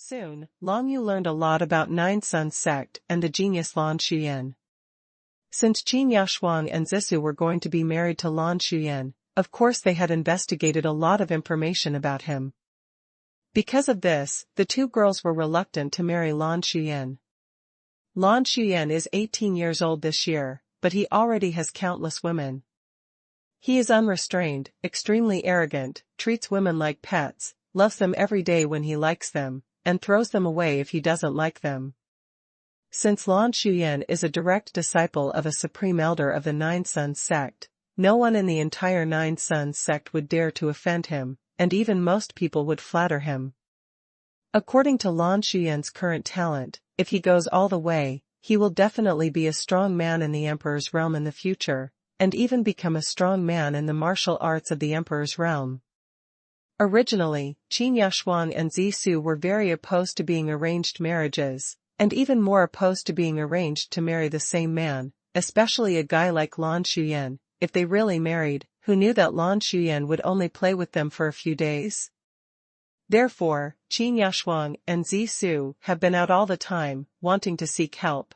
Soon, Long Yu learned a lot about Nine Sun sect and the genius Lan Shuyan. Since Qin Yaxuang and Zisu were going to be married to Lan Shuyan, of course they had investigated a lot of information about him. Because of this, the two girls were reluctant to marry Lan Shuyan. Lan Shuyan is 18 years old this year, but he already has countless women. He is unrestrained, extremely arrogant, treats women like pets, loves them every day when he likes them, and throws them away if he doesn't like them. Since Lan Shuyan is a direct disciple of a supreme elder of the Nine Sun sect, no one in the entire Nine Sun sect would dare to offend him, and even most people would flatter him. According to Lan Shuyan's current talent, if he goes all the way, he will definitely be a strong man in the Emperor's realm in the future, and even become a strong man in the martial arts of the Emperor's realm. Originally, Qin Yaxuang and Zisu were very opposed to being arranged marriages, and even more opposed to being arranged to marry the same man, especially a guy like Lan Shuyan, if they really married, who knew that Lan Shuyan would only play with them for a few days. Therefore, Qin Yaxuang and Zisu have been out all the time, wanting to seek help.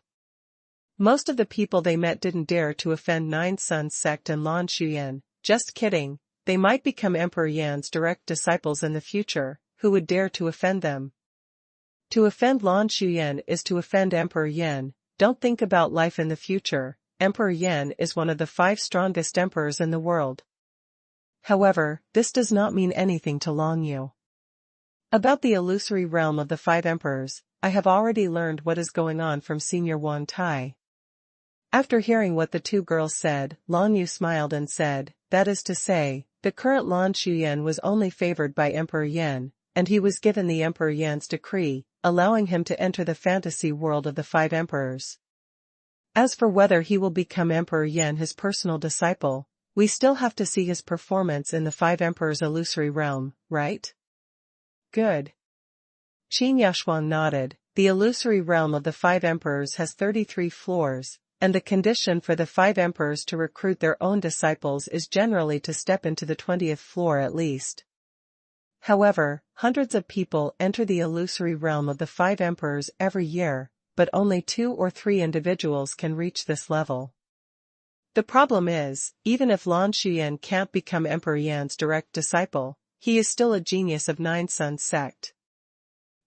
Most of the people they met didn't dare to offend Nine Sun sect and Lan Shuyan. Just kidding, they might become Emperor Yan's direct disciples in the future, who would dare to offend them. To offend Lan Shuyan is to offend Emperor Yan. Don't think about life in the future. Emperor Yan is one of the 5 strongest emperors in the world. However, this does not mean anything to Long Yu. About the illusory realm of the 5 emperors, I have already learned what is going on from Senior Wang Tai. After hearing what the two girls said, Long Yu smiled and said, that is to say, the current Lan Shuyan was only favored by Emperor Yan, and he was given the Emperor Yan's decree, allowing him to enter the fantasy world of the 5 emperors. As for whether he will become Emperor Yan his personal disciple, we still have to see his performance in the 5 emperors' illusory realm, right? Good. Qin Yaxuang nodded. The illusory realm of the 5 emperors has 33 floors, and the condition for the 5 emperors to recruit their own disciples is generally to step into the 20th floor at least. However, hundreds of people enter the illusory realm of the 5 emperors every year, but only 2 or 3 individuals can reach this level. The problem is, even if Lan Shuyan can't become Emperor Yan's direct disciple, he is still a genius of Nine Sun sect.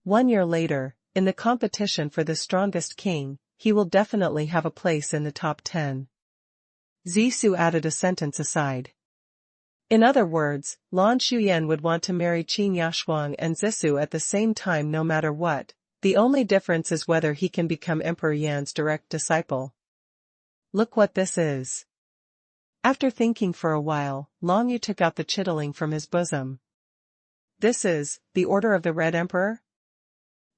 1 year later, in the competition for the strongest king, he will definitely have a place in the top 10. Zisu added a sentence aside. In other words, Lan Shuyan would want to marry Qin Yaxuang and Zisu at the same time no matter what. The only difference is whether he can become Emperor Yan's direct disciple. Look what this is. After thinking for a while, Long Yu took out the chitling from his bosom. This is, the Order of the Red Emperor?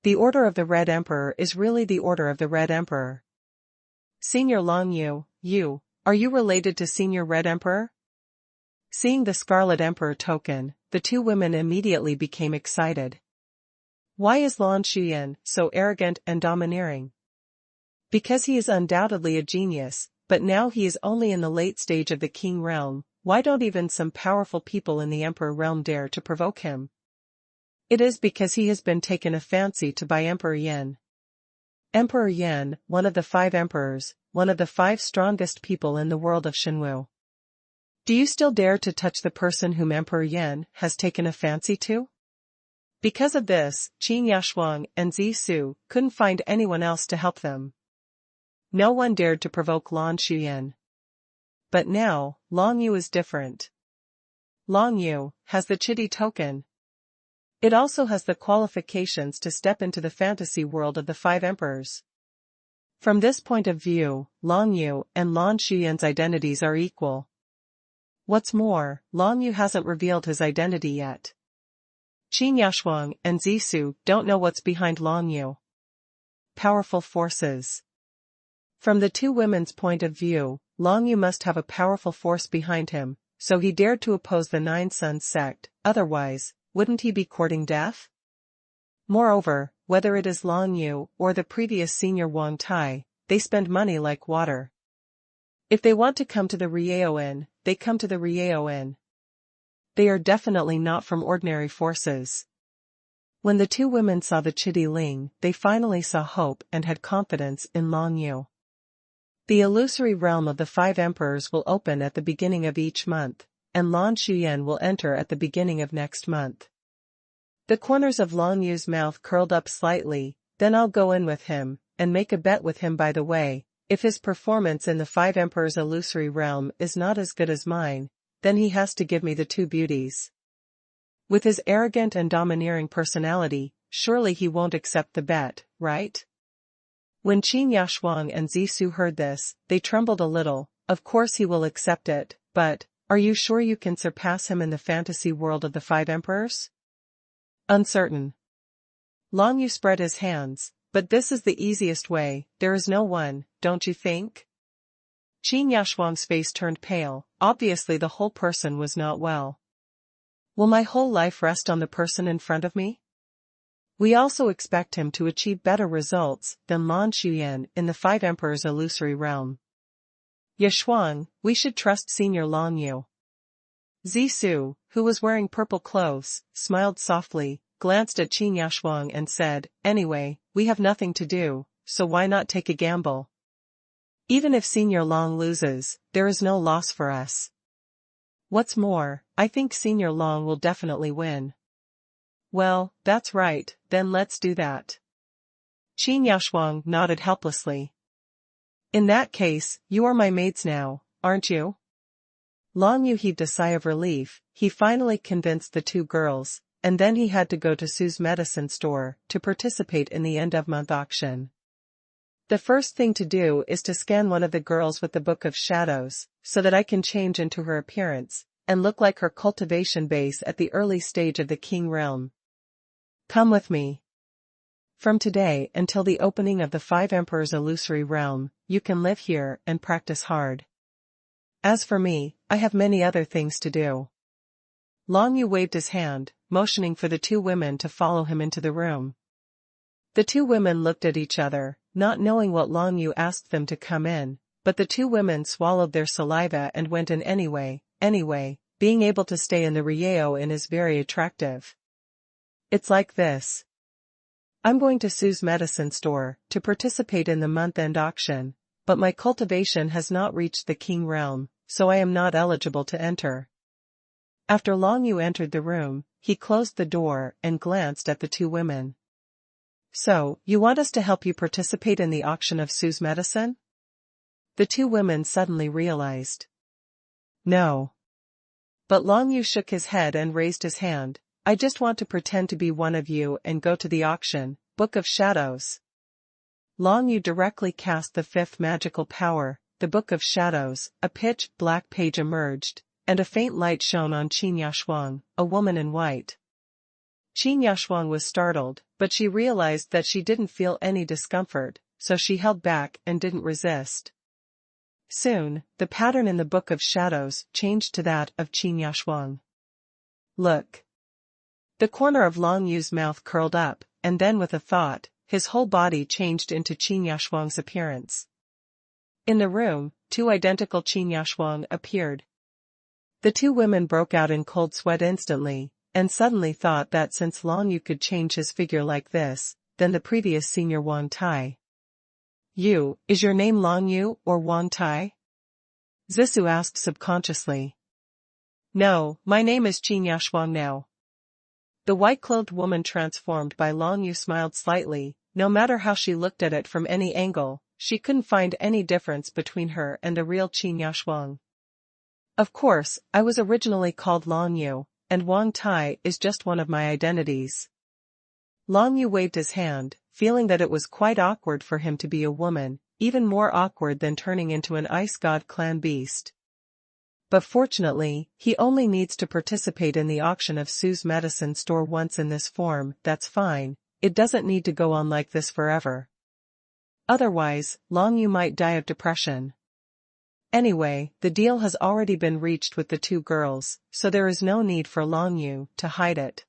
The Order of the Red Emperor is really the Order of the Red Emperor. Senior Long Yu, are you related to Senior Red Emperor? Seeing the Scarlet Emperor token, the two women immediately became excited. Why is Lan Shuyan so arrogant and domineering? Because he is undoubtedly a genius, but now he is only in the late stage of the king realm. Why don't even some powerful people in the emperor realm dare to provoke him? It is because he has been taken a fancy to by Emperor Yan. Emperor Yan, one of the 5 emperors, one of the 5 strongest people in the world of Shenwu. Do you still dare to touch the person whom Emperor Yan has taken a fancy to? Because of this, Qin Yaxuang and Zisu couldn't find anyone else to help them. No one dared to provoke Lan Shuyan. But now, Long Yu is different. Long Yu has the Chidi token. It also has the qualifications to step into the fantasy world of the 5 emperors. From this point of view, Long Yu and Lan Shuyan's identities are equal. What's more, Long Yu hasn't revealed his identity yet. Qin Yaxuang and Zisu don't know what's behind Long Yu. Powerful forces. From the two women's point of view, Long Yu must have a powerful force behind him, so he dared to oppose the Nine Sun sect, otherwise, wouldn't he be courting death? Moreover, whether it is Long Yu or the previous Senior Wang Tai, they spend money like water. If they want to come to the Rieo Inn, they come to the Rieo Inn. They are definitely not from ordinary forces. When the two women saw the chitty Ling, they finally saw hope and had confidence in Long Yu. The illusory realm of the 5 emperors will open at the beginning of each month, and Lan Shuyan will enter at the beginning of next month. The corners of Long Yu's mouth curled up slightly. Then I'll go in with him, and make a bet with him by the way. If his performance in the 5 emperors illusory realm is not as good as mine, then he has to give me the 2 beauties. With his arrogant and domineering personality, surely he won't accept the bet, right? When Qin Yashuang and Zissou heard this, they trembled a little. Of course he will accept it, but, are you sure you can surpass him in the fantasy world of the 5 emperors? Uncertain. Long Yu spread his hands, but this is the easiest way, there is no one, don't you think? Qin Yashuang's face turned pale, obviously the whole person was not well. Will my whole life rest on the person in front of me? We also expect him to achieve better results than Lan Shuyan in the 5 emperors illusory realm. Yashuang, we should trust Senior Long Yu. Zissou, who was wearing purple clothes, smiled softly, glanced at Qin Yashuang and said, anyway, we have nothing to do, so why not take a gamble? Even if Senior Long loses, there is no loss for us. What's more, I think Senior Long will definitely win. Well, that's right, then let's do that. Qin Yashuang nodded helplessly. In that case, you are my maids now, aren't you? Long Yu heaved a sigh of relief. He finally convinced the 2 girls, and then he had to go to Sue's medicine store to participate in the end-of-month auction. The first thing to do is to scan one of the girls with the Book of Shadows, so that I can change into her appearance, and look like her cultivation base at the early stage of the King realm. Come with me. From today until the opening of the 5 emperors illusory realm, you can live here and practice hard. As for me, I have many other things to do. Long Yu waved his hand, motioning for the 2 women to follow him into the room. The 2 women looked at each other, not knowing what Long Yu asked them to come in, but the 2 women swallowed their saliva and went in anyway. Being able to stay in the Rieo Inn is very attractive. It's like this. I'm going to Sue's medicine store to participate in the month-end auction, but my cultivation has not reached the King realm, so I am not eligible to enter. After Long Yu entered the room, he closed the door and glanced at the 2 women. So, you want us to help you participate in the auction of Sue's medicine? The 2 women suddenly realized. No. But Long Yu shook his head and raised his hand. I just want to pretend to be one of you and go to the auction, Book of Shadows. Long Yu directly cast the 5th magical power, the Book of Shadows. A pitch-black page emerged, and a faint light shone on Qin Yashuang, a woman in white. Qin Yashuang was startled, but she realized that she didn't feel any discomfort, so she held back and didn't resist. Soon, the pattern in the Book of Shadows changed to that of Qin Yashuang. Look. The corner of Long Yu's mouth curled up, and then with a thought, his whole body changed into Qin Yashuang's appearance. In the room, 2 identical Qin Yashuang appeared. The 2 women broke out in cold sweat instantly, and suddenly thought that since Long Yu could change his figure like this, then the previous senior Wang Tai. You, is your name Long Yu or Wang Tai? Zissou asked subconsciously. No, my name is Qin Yashuang now. The white-clothed woman transformed by Long Yu smiled slightly. No matter how she looked at it from any angle, she couldn't find any difference between her and the real Qin Yashuang. Of course, I was originally called Long Yu, and Wang Tai is just one of my identities. Long Yu waved his hand, feeling that it was quite awkward for him to be a woman, even more awkward than turning into an ice god clan beast. But fortunately, he only needs to participate in the auction of Sue's medicine store once in this form. That's fine, it doesn't need to go on like this forever. Otherwise, Long Yu might die of depression. Anyway, the deal has already been reached with the 2 girls, so there is no need for Long Yu to hide it.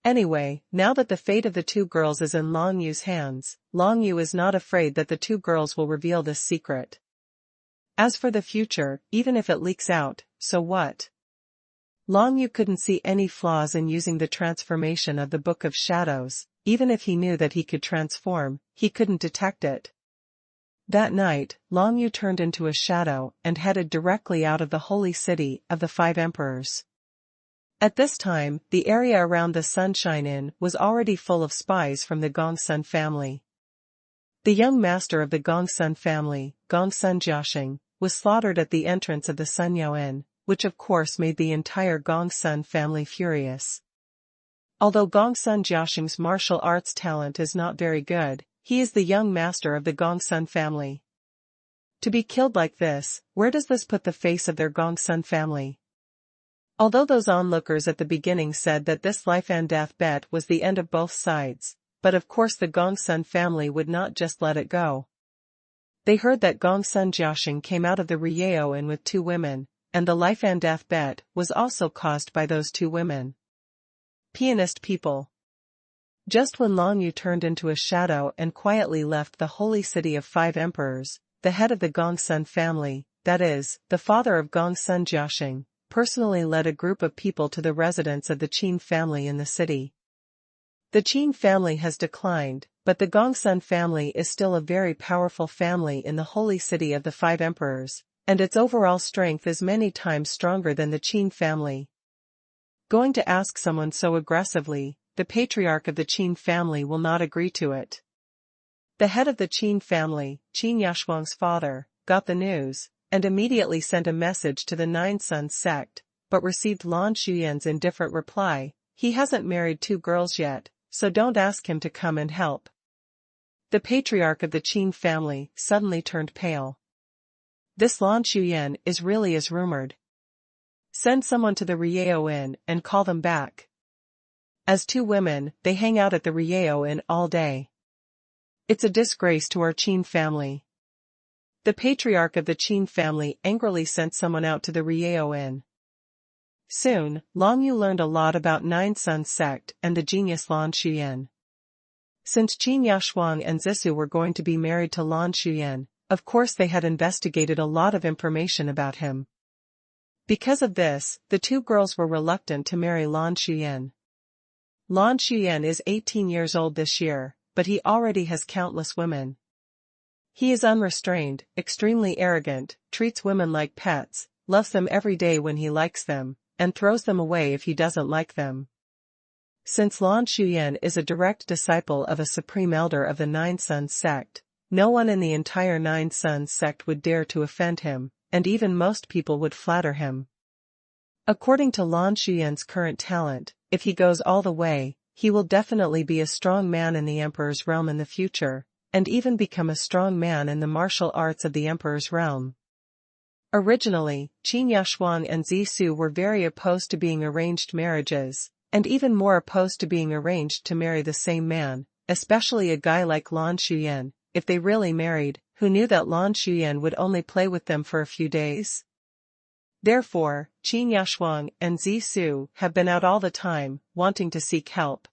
Anyway, now that the fate of the 2 girls is in Long Yu's hands, Long Yu is not afraid that the 2 girls will reveal this secret. As for the future, even if it leaks out, so what? Long Yu couldn't see any flaws in using the transformation of the Book of Shadows. Even if he knew that he could transform, he couldn't detect it. That night, Long Yu turned into a shadow and headed directly out of the holy city of the Five Emperors. At this time, the area around the Sunshine Inn was already full of spies from the Gongsun family. The young master of the Gongsun family, Gongsun Jiaxing, was slaughtered at the entrance of the Sunyao Inn, which of course made the entire Gongsun family furious. Although Gongsun Jiaxing's martial arts talent is not very good, he is the young master of the Gongsun family. To be killed like this, where does this put the face of their Gongsun family? Although those onlookers at the beginning said that this life and death bet was the end of both sides, but of course the Gongsun family would not just let it go. They heard that Gongsun Jiaxing came out of the Rieo Inn with 2 women, and the life and death bet was also caused by those 2 women. Pianist people. Just when Long Yu turned into a shadow and quietly left the holy city of 5 emperors, the head of the Gongsun family, that is, the father of Gongsun Jiaxing, personally led a group of people to the residence of the Qin family in the city. The Qin family has declined, but the Gongsun family is still a very powerful family in the holy city of the 5 emperors, and its overall strength is many times stronger than the Qin family. Going to ask someone so aggressively, the patriarch of the Qin family will not agree to it. The head of the Qin family, Qin Yashuang's father, got the news, and immediately sent a message to the Nine Sons sect, but received Lan Shuyan's indifferent reply: he hasn't married 2 girls yet, so don't ask him to come and help. The patriarch of the Qin family suddenly turned pale. This Lan Shuyan is really as rumored. Send someone to the Rieo Inn and call them back. As 2 women, they hang out at the Rieo Inn all day. It's a disgrace to our Qin family. The patriarch of the Qin family angrily sent someone out to the Rieo Inn. Soon, Long Yu learned a lot about Nine Sons sect and the genius Lan Shuyan. Since Qin Yashuang and Zissou were going to be married to Lan Shuyan, of course they had investigated a lot of information about him. Because of this, the 2 girls were reluctant to marry Lan Shuyan. Lan Shuyan is 18 years old this year, but he already has countless women. He is unrestrained, extremely arrogant, treats women like pets, loves them every day when he likes them, and throws them away if he doesn't like them. Since Lan Shuyan is a direct disciple of a supreme elder of the Nine Sons sect, no one in the entire Nine Sons sect would dare to offend him, and even most people would flatter him. According to Lan Shuyan's current talent, if he goes all the way, he will definitely be a strong man in the Emperor's realm in the future, and even become a strong man in the martial arts of the Emperor's realm. Originally, Qin Yashuang and Zissou were very opposed to being arranged marriages, and even more opposed to being arranged to marry the same man, especially a guy like Lan Shuyan, if they really married, who knew that Lan Shuyan would only play with them for a few days. Therefore, Qin Yashuang and Zissou have been out all the time, wanting to seek help.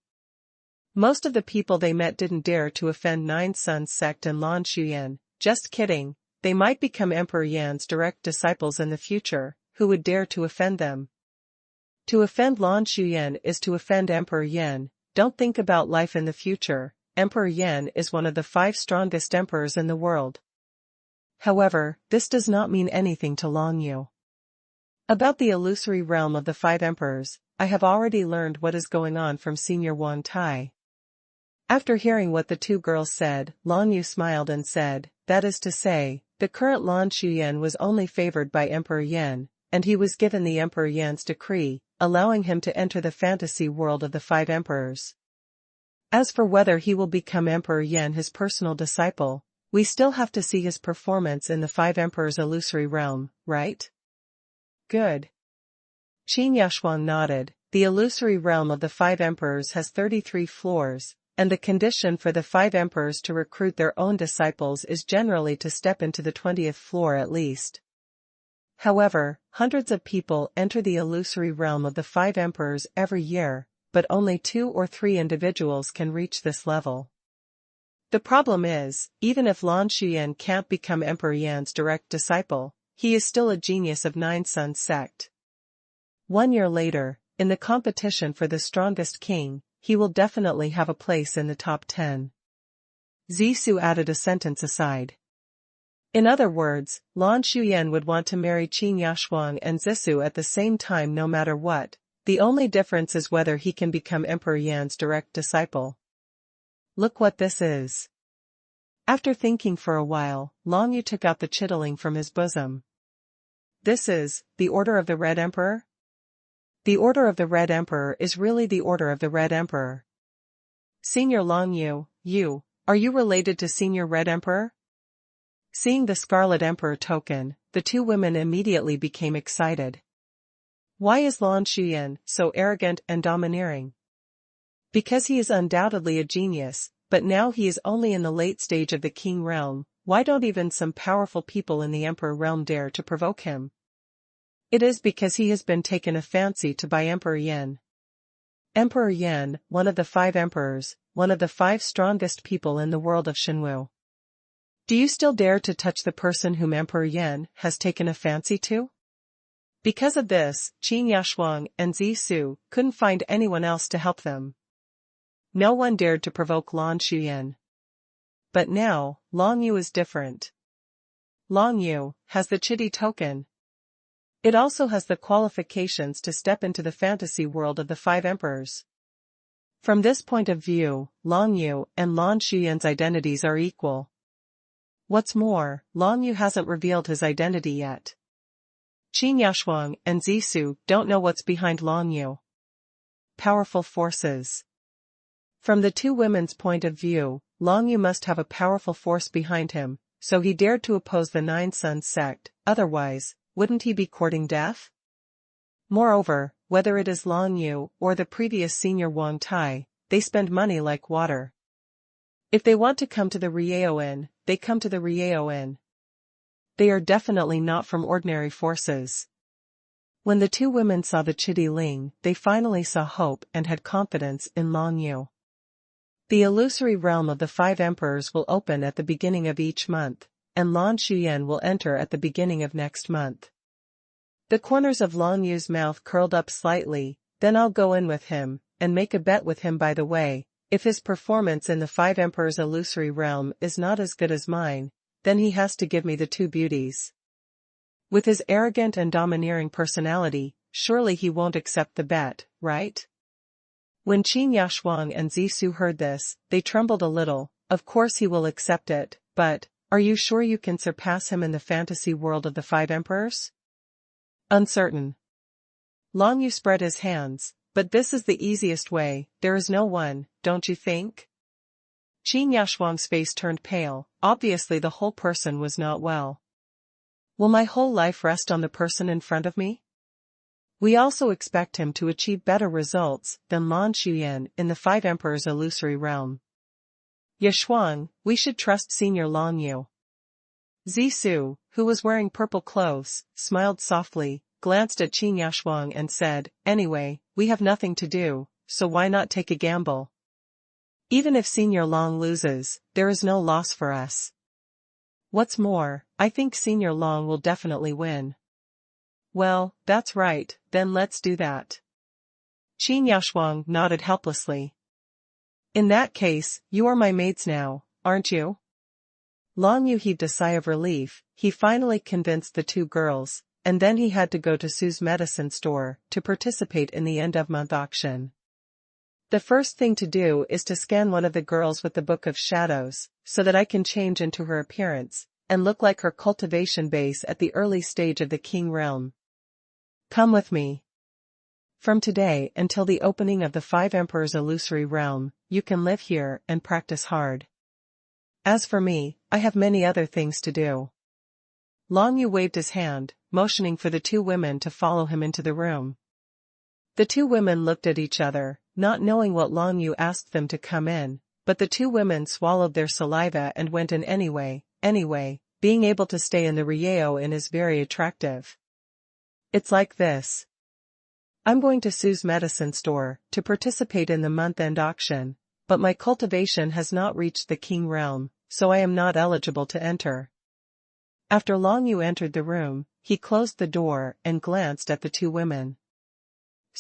Most of the people they met didn't dare to offend Nine Sons sect and Lan Shuyan. Just kidding, they might become Emperor Yan's direct disciples in the future, who would dare to offend them. To offend Lan Shuyan is to offend Emperor Yan. Don't think about life in the future. Emperor Yan is one of the 5 strongest emperors in the world. However, this does not mean anything to Long Yu. About the illusory realm of the 5 emperors, I have already learned what is going on from Senior Wang Tai. After hearing what the 2 girls said, Long Yu smiled and said, that is to say, the current Lan Shuyan was only favored by Emperor Yan, and he was given the Emperor Yan's decree, allowing him to enter the fantasy world of the 5 emperors. As for whether he will become Emperor Yan his personal disciple, we still have to see his performance in the 5 emperors' illusory realm, right? Good. Qin Yashuang nodded. The illusory realm of the 5 emperors has 33 floors, and the condition for the 5 emperors to recruit their own disciples is generally to step into the 20th floor at least. However, hundreds of people enter the illusory realm of the 5 emperors every year, but only 2 or 3 individuals can reach this level. The problem is, even if Lan Shuyan can't become Emperor Yan's direct disciple, he is still a genius of Nine Sons sect. 1 year later, in the competition for the strongest king, he will definitely have a place in the top 10. Zissou added a sentence aside. In other words, Lan Shuyan would want to marry Qin Yashuang and Zissou at the same time no matter what. The only difference is whether he can become Emperor Yan's direct disciple. Look what this is. After thinking for a while, Long Yu took out the chitling from his bosom. This is, the Order of the Red Emperor? The Order of the Red Emperor is really the Order of the Red Emperor. Senior Long Yu, are you related to Senior Red Emperor? Seeing the Scarlet Emperor token, the two women immediately became excited. Why is Lan Shuyan so arrogant and domineering? Because he is undoubtedly a genius, but now he is only in the late stage of the king realm. Why don't even some powerful people in the emperor realm dare to provoke him? It is because he has been taken a fancy to by Emperor Yan. Emperor Yan, one of the 5 emperors, one of the 5 strongest people in the world of Shenwu. Do you still dare to touch the person whom Emperor Yan has taken a fancy to? Because of this, Qin Yashuang and Zissou couldn't find anyone else to help them. No one dared to provoke Lan Shuyan. But now, Long Yu is different. Long Yu has the Chidi token. It also has the qualifications to step into the fantasy world of the 5 emperors. From this point of view, Long Yu and Lan Shuyan's identities are equal. What's more, Long Yu hasn't revealed his identity yet. Qin Yashuang and Zissou don't know what's behind Long Yu. Powerful forces. From the two women's point of view, Long Yu must have a powerful force behind him, so he dared to oppose the Nine Sons sect, otherwise, wouldn't he be courting death? Moreover, whether it is Long Yu or the previous senior Wang Tai, they spend money like water. If they want to come to the Rieo Inn, they come to the Rieo Inn. They are definitely not from ordinary forces. When the two women saw the Chidi Ling, they finally saw hope and had confidence in Long Yu. The illusory realm of the 5 emperors will open at the beginning of each month, and Lan Shuyan will enter at the beginning of next month. The corners of Long Yu's mouth curled up slightly. Then I'll go in with him, and make a bet with him by the way. If his performance in the 5 emperors' illusory realm is not as good as mine, then he has to give me the 2 beauties. With his arrogant and domineering personality, surely he won't accept the bet, right? When Qin Yashuang and Zissou heard this, they trembled a little. Of course he will accept it, but, are you sure you can surpass him in the fantasy world of the 5 emperors? Uncertain. Long Yu spread his hands, but this is the easiest way, there is no one, don't you think? Qin Yashuang's face turned pale, obviously the whole person was not well. Will my whole life rest on the person in front of me? We also expect him to achieve better results than Lan Shuyan in the 5 emperors' illusory realm. Yashuang, we should trust Senior Long Yu. Zissou, who was wearing purple clothes, smiled softly, glanced at Qin Yashuang and said, anyway, we have nothing to do, so why not take a gamble? Even if Senior Long loses, there is no loss for us. What's more, I think Senior Long will definitely win. Well, that's right, then let's do that. Qin Yashuang nodded helplessly. In that case, you are my mates now, aren't you? Long Yu heaved a sigh of relief. He finally convinced the 2 girls, and then he had to go to Sue's medicine store to participate in the end-of-month auction. The first thing to do is to scan one of the girls with the Book of Shadows, so that I can change into her appearance, and look like her cultivation base at the early stage of the King realm. Come with me. From today until the opening of the 5 emperors' illusory realm, you can live here and practice hard. As for me, I have many other things to do. Long Yu waved his hand, motioning for the 2 women to follow him into the room. The 2 women looked at each other, not knowing what Long Yu asked them to come in, but the 2 women swallowed their saliva and went in anyway. Being able to stay in the Rieo Inn is very attractive. It's like this. I'm going to Sue's medicine store to participate in the month-end auction, but my cultivation has not reached the King realm, so I am not eligible to enter. After Long Yu entered the room, he closed the door and glanced at the 2 women.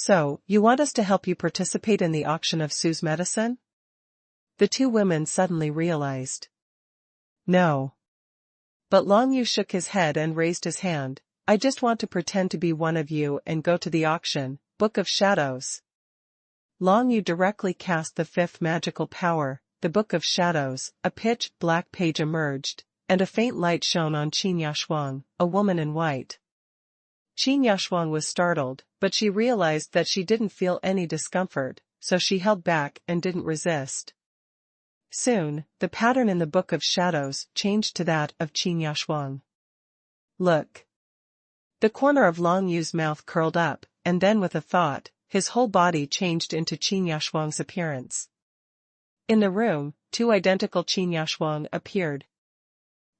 So, you want us to help you participate in the auction of Sue's medicine? The two women suddenly realized. No. But Long Yu shook his head and raised his hand. I just want to pretend to be one of you and go to the auction, Book of Shadows. Long Yu directly cast the fifth magical power, the Book of Shadows. A pitch-black page emerged, and a faint light shone on Qin Yashuang, a woman in white. Qin Yashuang was startled, but she realized that she didn't feel any discomfort, so she held back and didn't resist. Soon, the pattern in the Book of Shadows changed to that of Qin Yashuang. Look. The corner of Long Yu's mouth curled up, and then with a thought, his whole body changed into Qin Yashuang's appearance. In the room, two identical Qin Yashuang appeared.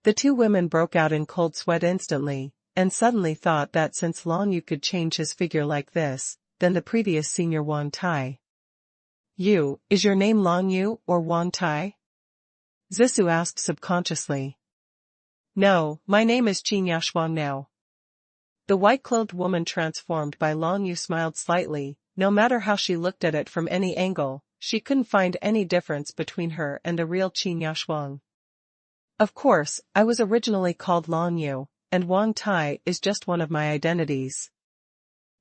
The two women broke out in cold sweat instantly, and suddenly thought that since Long Yu could change his figure like this, then the previous senior Wang Tai. You, is your name Long Yu or Wang Tai? Zissou asked subconsciously. No, my name is Qin Yashuang now. The white-clothed woman transformed by Long Yu smiled slightly. No matter how she looked at it from any angle, she couldn't find any difference between her and the real Qin Yashuang. Of course, I was originally called Long Yu, and Wang Tai is just one of my identities.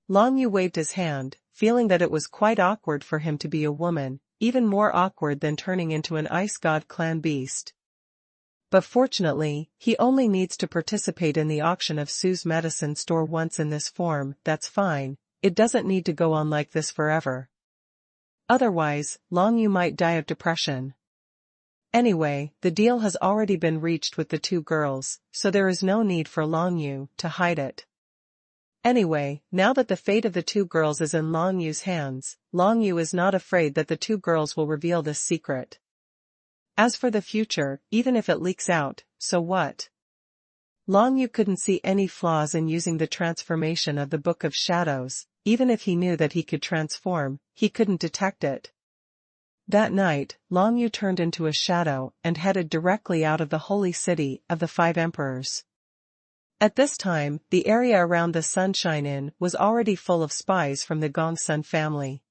Long Yu waved his hand, feeling that it was quite awkward for him to be a woman, even more awkward than turning into an ice god clan beast. But fortunately, he only needs to participate in the auction of Sue's medicine store once in this form. That's fine, it doesn't need to go on like this forever. Otherwise, Long Yu might die of depression. Anyway, the deal has already been reached with the two girls, so there is no need for Long Yu to hide it. Anyway, now that the fate of the two girls is in Long Yu's hands, Long Yu is not afraid that the two girls will reveal this secret. As for the future, even if it leaks out, so what? Long Yu couldn't see any flaws in using the transformation of the Book of Shadows. Even if he knew that he could transform, he couldn't detect it. That night, Long Yu turned into a shadow and headed directly out of the holy city of the Five Emperors. At this time, the area around the Sunshine Inn was already full of spies from the Gongsun family.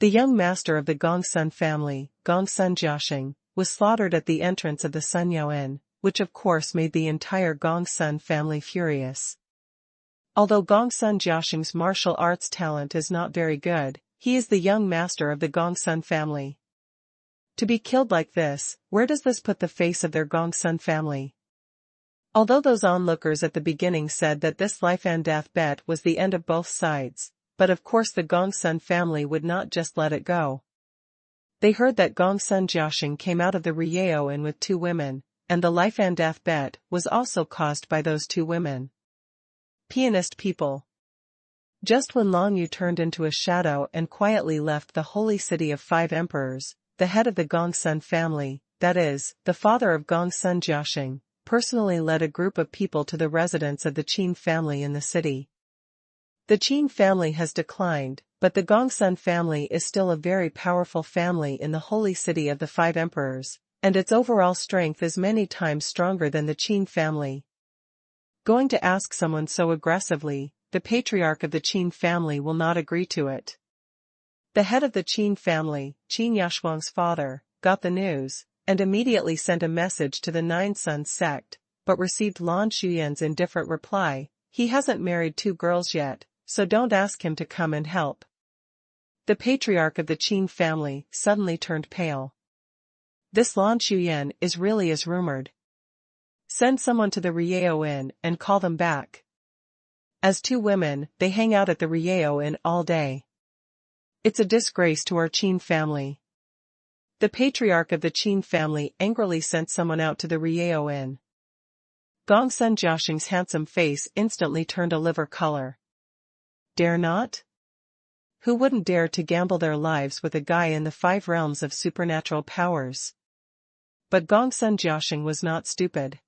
The young master of the Gongsun family, Gongsun Jiaxing, was slaughtered at the entrance of the Sunyao Inn, which of course made the entire Gongsun family furious. Although Gongsun Jiaxing's martial arts talent is not very good, he is the young master of the Gongsun family. To be killed like this, where does this put the face of their Gongsun family? Although those onlookers at the beginning said that this life and death bet was the end of both sides, but of course the Gongsun family would not just let it go. They heard that Gongsun Jiaxing came out of the Rieo Inn with two women, and the life and death bet was also caused by those two women. Pianist people. Just when Long Yu turned into a shadow and quietly left the holy city of Five Emperors, the head of the Gongsun family, that is, the father of Gongsun Jiaxing, personally led a group of people to the residence of the Qin family in the city. The Qin family has declined, but the Gongsun family is still a very powerful family in the holy city of the Five Emperors, and its overall strength is many times stronger than the Qin family. Going to ask someone so aggressively, the patriarch of the Qin family will not agree to it. The head of the Qin family, Qin Yashuang's father, got the news, and immediately sent a message to the Nine Sons sect, but received Lan Shuyan's indifferent reply. He hasn't married two girls yet, so don't ask him to come and help. The patriarch of the Qin family suddenly turned pale. This Lan Shuyan is really as rumored. Send someone to the Rieo Inn and call them back. As two women, they hang out at the Rieo Inn all day. It's a disgrace to our Qin family. The patriarch of the Qin family angrily sent someone out to the Rieo Inn. Gongsun Jiaxing's handsome face instantly turned a liver color. Dare not? Who wouldn't dare to gamble their lives with a guy in the five realms of supernatural powers? But Gongsun Jiaxing was not stupid.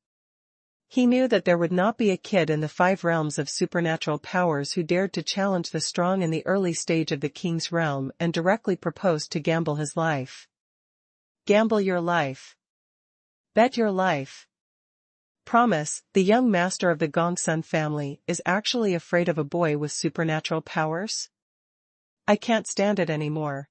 He knew that there would not be a kid in the five realms of supernatural powers who dared to challenge the strong in the early stage of the king's realm and directly proposed to gamble his life. Gamble your life. Bet your life. Promise, the young master of the Gongsun family is actually afraid of a boy with supernatural powers? I can't stand it anymore.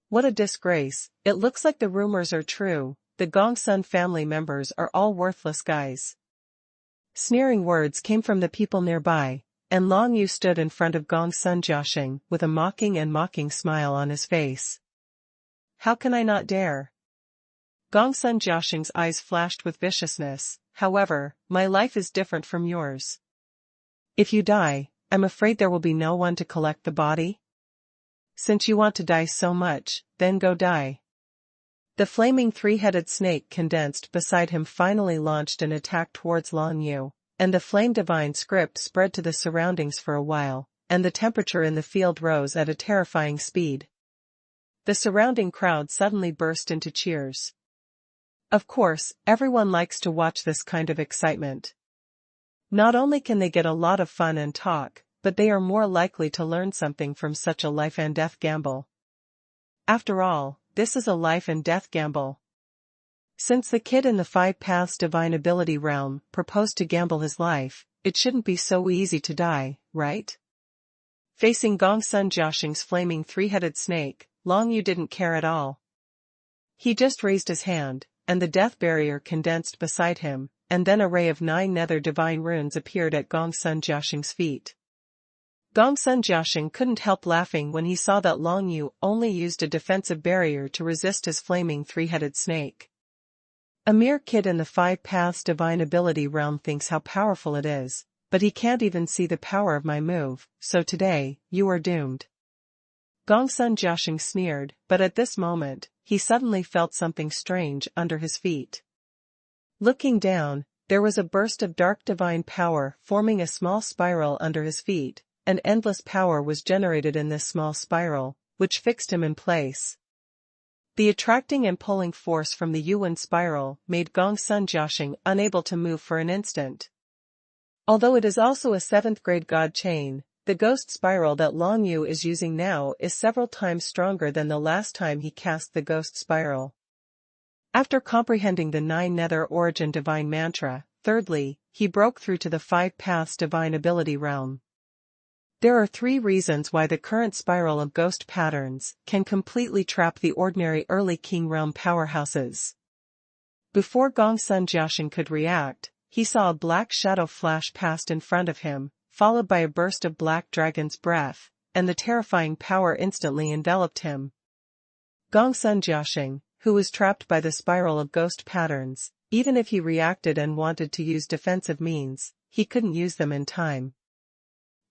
What a disgrace, it looks like the rumors are true, the Gongsun family members are all worthless guys. Sneering words came from the people nearby, and Long Yu stood in front of Gongsun Jiaxing with a mocking smile on his face. How can I not dare? Gongsun Jiaxing's eyes flashed with viciousness, however, my life is different from yours. If you die, I'm afraid there will be no one to collect the body? Since you want to die so much, then go die. The flaming three-headed snake condensed beside him finally launched an attack towards Long Yu, and the flame divine script spread to the surroundings for a while, and the temperature in the field rose at a terrifying speed. The surrounding crowd suddenly burst into cheers. Of course, everyone likes to watch this kind of excitement. Not only can they get a lot of fun and talk, but they are more likely to learn something from such a life and death gamble. After all, this is a life and death gamble. Since the kid in the 5 Paths Divine Ability realm proposed to gamble his life, it shouldn't be so easy to die, right? Facing Gongsun Jiaxing's flaming three-headed snake, Long Yu didn't care at all. He just raised his hand, and the death barrier condensed beside him, and then a ray of 9 nether divine runes appeared at Gongsun Jiaxing's feet. Gongsun Jiaxing couldn't help laughing when he saw that Long Yu only used a defensive barrier to resist his flaming three-headed snake. A mere kid in the 5 Paths Divine Ability realm thinks how powerful it is, but he can't even see the power of my move, so today, you are doomed. Gongsun Jiaxing sneered, but at this moment, he suddenly felt something strange under his feet. Looking down, there was a burst of dark divine power forming a small spiral under his feet, and endless power was generated in this small spiral, which fixed him in place. The attracting and pulling force from the Yuan spiral made Gongsun Jiaxing unable to move for an instant. Although it is also a 7th grade god chain, the ghost spiral that Long Yu is using now is several times stronger than the last time he cast the ghost spiral. After comprehending the 9 nether origin divine mantra, thirdly, he broke through to the 5 Paths Divine Ability realm. There are 3 reasons why the current spiral of ghost patterns can completely trap the ordinary early King realm powerhouses. Before Gongsun Jiaxing could react, he saw a black shadow flash past in front of him, followed by a burst of black dragon's breath, and the terrifying power instantly enveloped him. Gongsun Jiaxing, who was trapped by the spiral of ghost patterns, even if he reacted and wanted to use defensive means, he couldn't use them in time.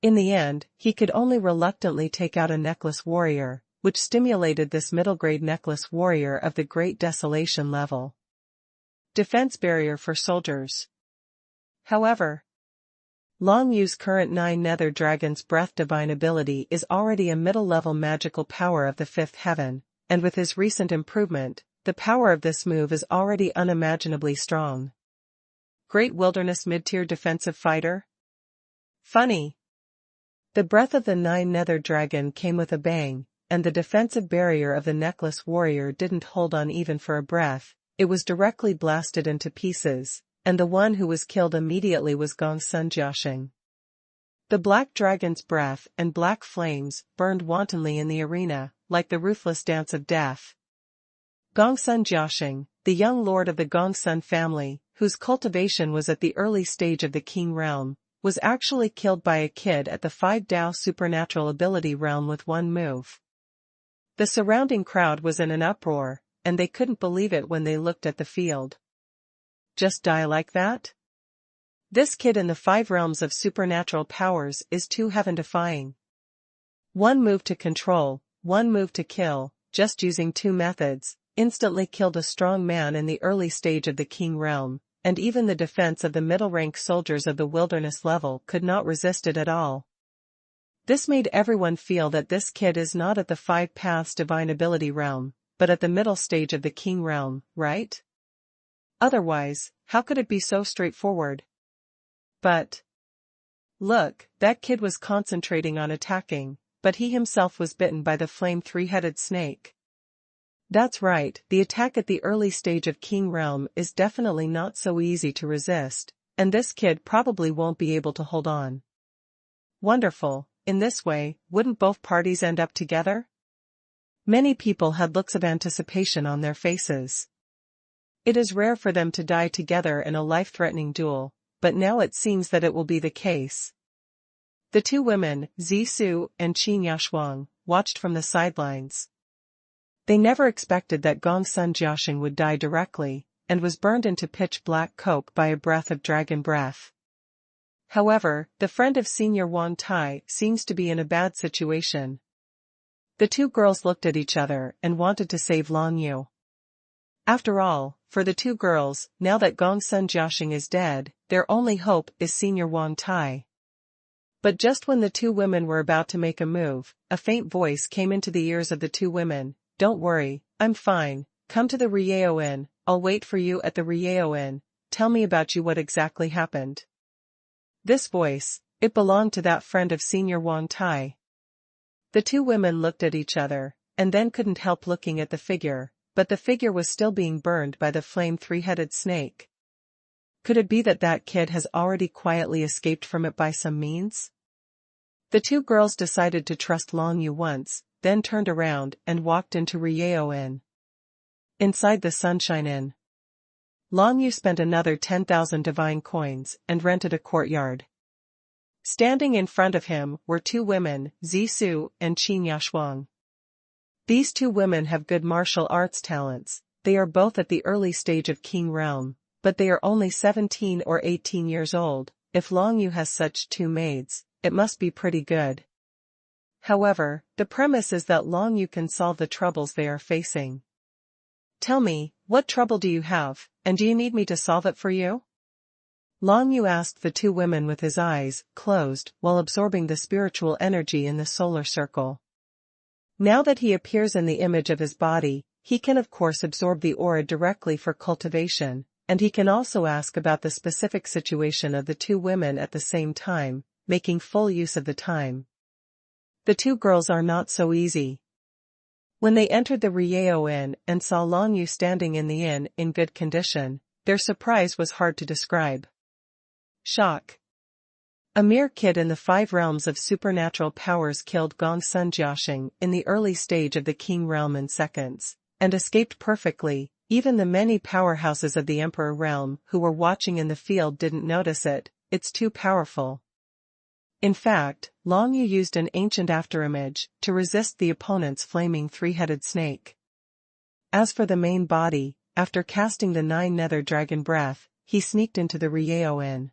In the end, he could only reluctantly take out a necklace warrior, which stimulated this middle-grade necklace warrior of the Great Desolation level. Defense barrier for soldiers. However, Long Yu's current 9 nether dragon's breath divine ability is already a middle-level magical power of the 5th heaven, and with his recent improvement, the power of this move is already unimaginably strong. Great Wilderness mid-tier defensive fighter? Funny. The breath of the 9 nether dragon came with a bang, and the defensive barrier of the necklace warrior didn't hold on even for a breath, it was directly blasted into pieces, and the one who was killed immediately was Gongsun Jiaxing. The black dragon's breath and black flames burned wantonly in the arena, like the ruthless dance of death. Gongsun Jiaxing, the young lord of the Gongsun family, whose cultivation was at the early stage of the King realm, was actually killed by a kid at the 5 Dao supernatural ability realm with one move. The surrounding crowd was in an uproar, and they couldn't believe it when they looked at the field. Just die like that? This kid in the 5 realms of supernatural powers is too heaven-defying. One move to control, one move to kill, just using 2 methods, instantly killed a strong man in the early stage of the King realm, and even the defense of the middle-rank soldiers of the wilderness level could not resist it at all. This made everyone feel that this kid is not at the 5 Paths Divine Ability realm, but at the middle stage of the King realm, right? Otherwise, how could it be so straightforward? But look, that kid was concentrating on attacking, but he himself was bitten by the flame 3-headed snake. That's right, the attack at the early stage of King Realm is definitely not so easy to resist, and this kid probably won't be able to hold on. Wonderful, in this way, wouldn't both parties end up together? Many people had looks of anticipation on their faces. It is rare for them to die together in a life-threatening duel, but now it seems that it will be the case. The two women, Zissou and Qin Yashuang, watched from the sidelines. They never expected that Gongsun Jiaxing would die directly, and was burned into pitch-black coke by a breath of dragon breath. However, the friend of Senior Wan Tai seems to be in a bad situation. The two girls looked at each other and wanted to save Lan Yu. After all, for the two girls, now that Gongsun Jiaxing is dead, their only hope is Senior Wan Tai. But just when the two women were about to make a move, a faint voice came into the ears of the two women. "Don't worry, I'm fine. Come to the Rieo Inn, I'll wait for you at the Rieo Inn. Tell me about you, what exactly happened." This voice, it belonged to that friend of Senior Wan Tai. The two women looked at each other, and then couldn't help looking at the figure, but the figure was still being burned by the flame three-headed snake. Could it be that that kid has already quietly escaped from it by some means? The two girls decided to trust Lan Yu once, then turned around and walked into Rieo Inn. Inside the Sunshine Inn, Lan Yu spent another 10,000 divine coins and rented a courtyard. Standing in front of him were two women, Zissou and Qin Yashuang. These two women have good martial arts talents. They are both at the early stage of King Realm, but they are only 17 or 18 years old. If Lan Yu has such two maids, it must be pretty good. However, the premise is that Lan Yu can solve the troubles they are facing. "Tell me, what trouble do you have, and do you need me to solve it for you?" Lan Yu asked the two women with his eyes closed while absorbing the spiritual energy in the solar circle. Now that he appears in the image of his body, he can of course absorb the aura directly for cultivation, and he can also ask about the specific situation of the two women at the same time, making full use of the time. The two girls are not so easy. When they entered the Rieo Inn and saw Lan Yu standing in the inn in good condition, their surprise was hard to describe. Shock. A mere kid in the 5 realms of supernatural powers killed Gongsun Jiaxing in the early stage of the King Realm in seconds, and escaped perfectly. Even the many powerhouses of the Emperor Realm who were watching in the field didn't notice it. It's too powerful. In fact, Lan Yu used an ancient afterimage to resist the opponent's flaming three-headed snake. As for the main body, after casting the 9 nether dragon breath, he sneaked into the Rieo Inn.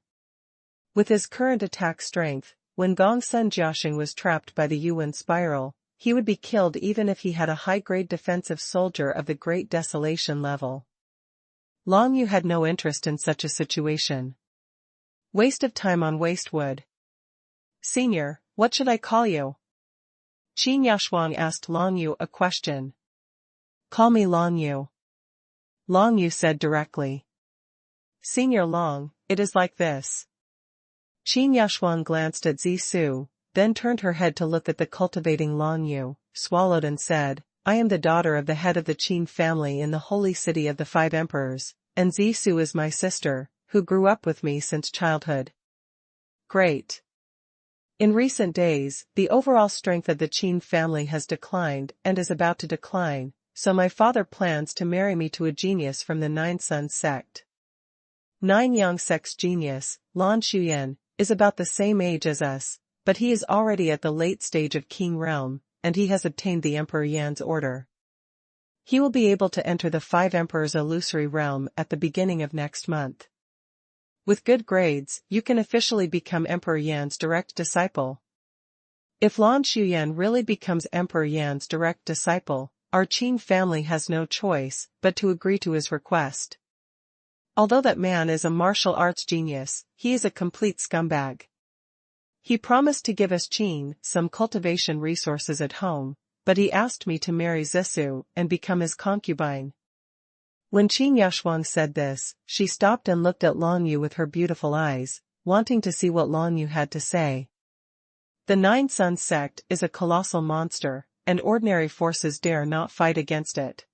With his current attack strength, when Gongsun Jiaxing was trapped by the Yuan spiral, he would be killed even if he had a high-grade defensive soldier of the Great Desolation level. Lan Yu had no interest in such a situation. Waste of time on wastewood. "Senior, what should I call you?" Qin Yashuang asked Lan Yu a question. "Call me Lan Yu," Lan Yu said directly. "Senior Long, it is like this." Qin Yashuang glanced at Zissou, then turned her head to look at the cultivating Lan Yu, swallowed and said, "I am the daughter of the head of the Qin family in the holy city of the 5 emperors, and Zissou is my sister, who grew up with me since childhood." Great. In recent days, the overall strength of the Qin family has declined and is about to decline, so my father plans to marry me to a genius from the 9 Sun sect. 9 Yang sect's genius, Lan Xuyan, is about the same age as us, but he is already at the late stage of King Realm, and he has obtained the Emperor Yan's order. He will be able to enter the 5 Emperors' illusory realm at the beginning of next month. With good grades, you can officially become Emperor Yan's direct disciple. If Lan Xuyan really becomes Emperor Yan's direct disciple, our Qin family has no choice but to agree to his request. Although that man is a martial arts genius, he is a complete scumbag. He promised to give us Qin some cultivation resources at home, but he asked me to marry Zissou and become his concubine. When Qin Yashuang said this, she stopped and looked at Lan Yu with her beautiful eyes, wanting to see what Lan Yu had to say. The 9 Sun sect is a colossal monster, and ordinary forces dare not fight against it.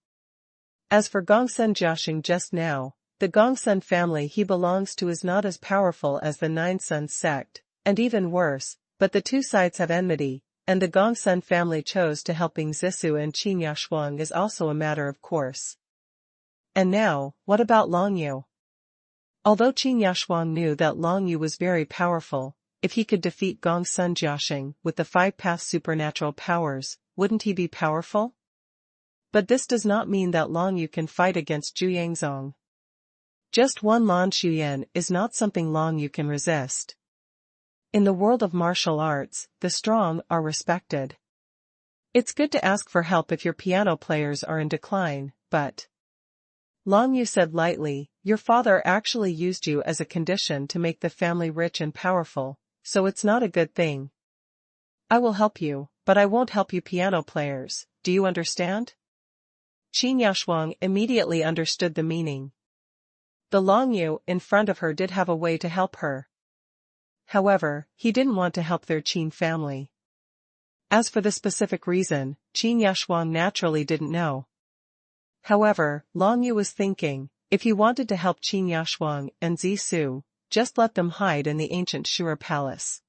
As for Gongsun Jiaxing just now, the Gongsun family he belongs to is not as powerful as the 9 Sun sect, and even worse, but the two sides have enmity, and the Gongsun family chose to helping Zissou and Qin Yashuang is also a matter of course. And now, what about Long Yu? Although Qin Yashuang knew that Long Yu was very powerful, if he could defeat Gongsun Jiaxing with the 5-path supernatural powers, wouldn't he be powerful? But this does not mean that Long Yu can fight against Zhu Yangzong. Just one Lan Shuyan is not something Long Yu can resist. In the world of martial arts, the strong are respected. It's good to ask for help if your piano players are in decline, but Long Yu said lightly, your father actually used you as a condition to make the family rich and powerful, so it's not a good thing. I will help you, but I won't help you piano players, do you understand? Qin Yashuang immediately understood the meaning. The Long Yu in front of her did have a way to help her. However, he didn't want to help their Qin family. As for the specific reason, Qin Yashuang naturally didn't know. However, Long Yu was thinking, if he wanted to help Qin Yashuang and Zissou, just let them hide in the ancient Shura palace.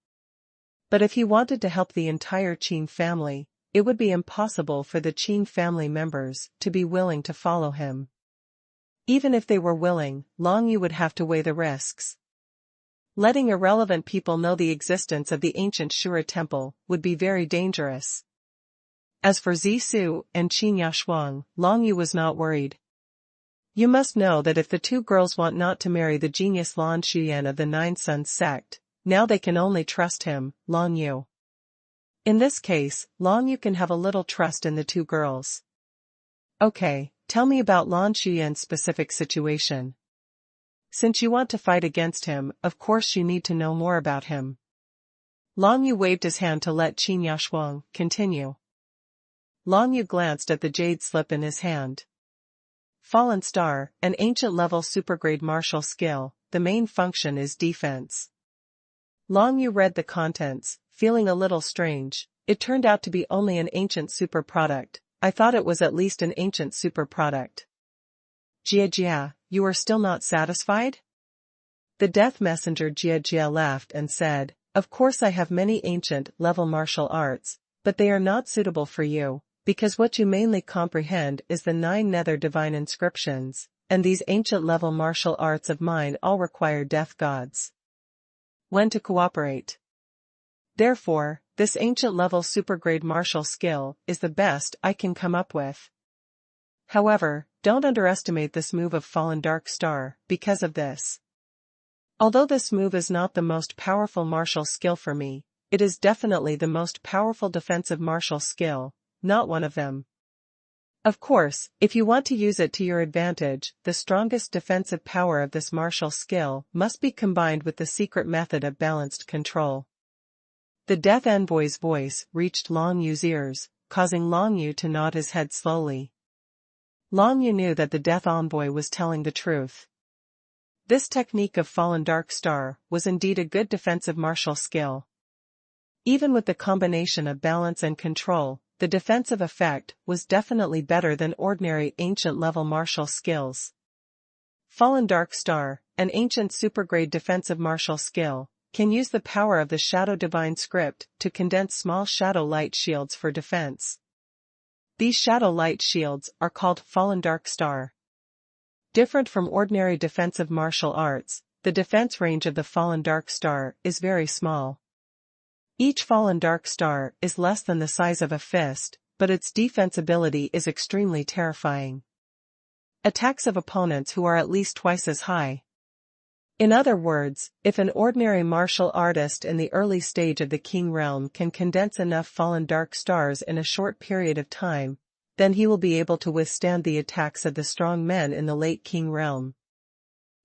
But if he wanted to help the entire Qin family, it would be impossible for the Qin family members to be willing to follow him. Even if they were willing, Long Yu would have to weigh the risks. Letting irrelevant people know the existence of the ancient Shura temple would be very dangerous. As for Zissou and Qin Yashuang, Long Yu was not worried. You must know that if the two girls want not to marry the genius Lan Shuyan of the Nine Sons sect, now they can only trust him, Long Yu. In this case, Long Yu can have a little trust in the two girls. Okay, tell me about Lan Shuyan's specific situation. Since you want to fight against him, of course you need to know more about him. Long Yu waved his hand to let Qin Yashuang continue. Long Yu glanced at the jade slip in his hand. Fallen Star, an ancient-level supergrade martial skill, the main function is defense. Long Yu read the contents, feeling a little strange. It turned out to be only an ancient super product. I thought it was at least an ancient super product. Jia, you are still not satisfied? The death messenger Jia laughed and said, of course I have many ancient-level martial arts, but they are not suitable for you, because what you mainly comprehend is the 9 nether divine inscriptions, and these ancient-level martial arts of mine all require death gods. When to cooperate. Therefore, this ancient-level supergrade martial skill is the best I can come up with. However, don't underestimate this move of Fallen Dark Star, because of this. Although this move is not the most powerful martial skill for me, it is definitely the most powerful defensive martial skill, not one of them. Of course, if you want to use it to your advantage, the strongest defensive power of this martial skill must be combined with the secret method of balanced control. The Death Envoy's voice reached Long Yu's ears, causing Long Yu to nod his head slowly. Long Yu knew that the Death Envoy was telling the truth. This technique of Fallen Dark Star was indeed a good defensive martial skill. Even with the combination of balance and control, the defensive effect was definitely better than ordinary ancient-level martial skills. Fallen Dark Star, an ancient supergrade defensive martial skill, can use the power of the Shadow Divine script to condense small shadow light shields for defense. These shadow light shields are called Fallen Dark Star. Different from ordinary defensive martial arts, the defense range of the Fallen Dark Star is very small. Each Fallen Dark Star is less than the size of a fist, but its defensibility is extremely terrifying. Attacks of opponents who are at least twice as high. In other words, if an ordinary martial artist in the early stage of the King realm can condense enough Fallen Dark Stars in a short period of time, then he will be able to withstand the attacks of the strong men in the late King realm.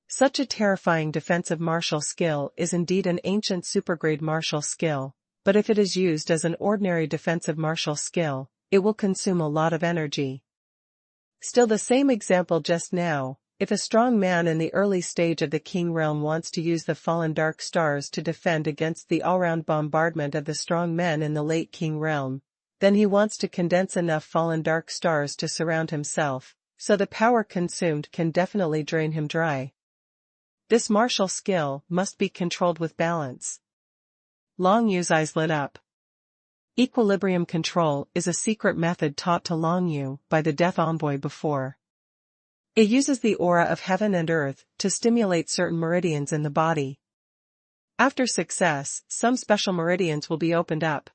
Such a terrifying defensive martial skill is indeed an ancient supergrade martial skill, but if it is used as an ordinary defensive martial skill, it will consume a lot of energy. Still the same example just now. If a strong man in the early stage of the King realm wants to use the Fallen Dark Stars to defend against the all-round bombardment of the strong men in the late King realm, then he wants to condense enough Fallen Dark Stars to surround himself, so the power consumed can definitely drain him dry. This martial skill must be controlled with balance. Long Yu's eyes lit up. Equilibrium control is a secret method taught to Long Yu by the Death Envoy before. It uses the aura of heaven and earth to stimulate certain meridians in the body. After success, some special meridians will be opened up.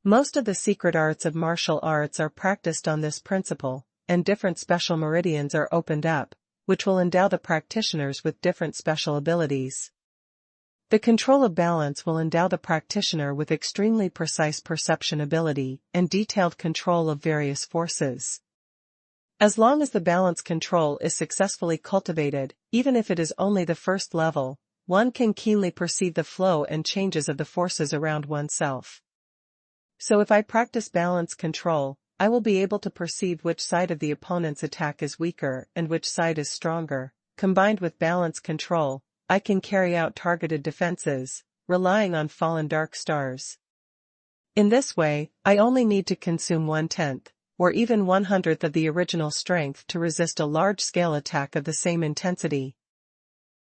Most of the secret arts of martial arts are practiced on this principle, and different special meridians are opened up, which will endow the practitioners with different special abilities. The control of balance will endow the practitioner with extremely precise perception ability and detailed control of various forces. As long as the balance control is successfully cultivated, even if it is only the first level, one can keenly perceive the flow and changes of the forces around oneself. So if I practice balance control, I will be able to perceive which side of the opponent's attack is weaker and which side is stronger. Combined with balance control, I can carry out targeted defenses, relying on fallen dark stars. In this way, I only need to consume 1/10, or even 1/100th of the original strength to resist a large-scale attack of the same intensity.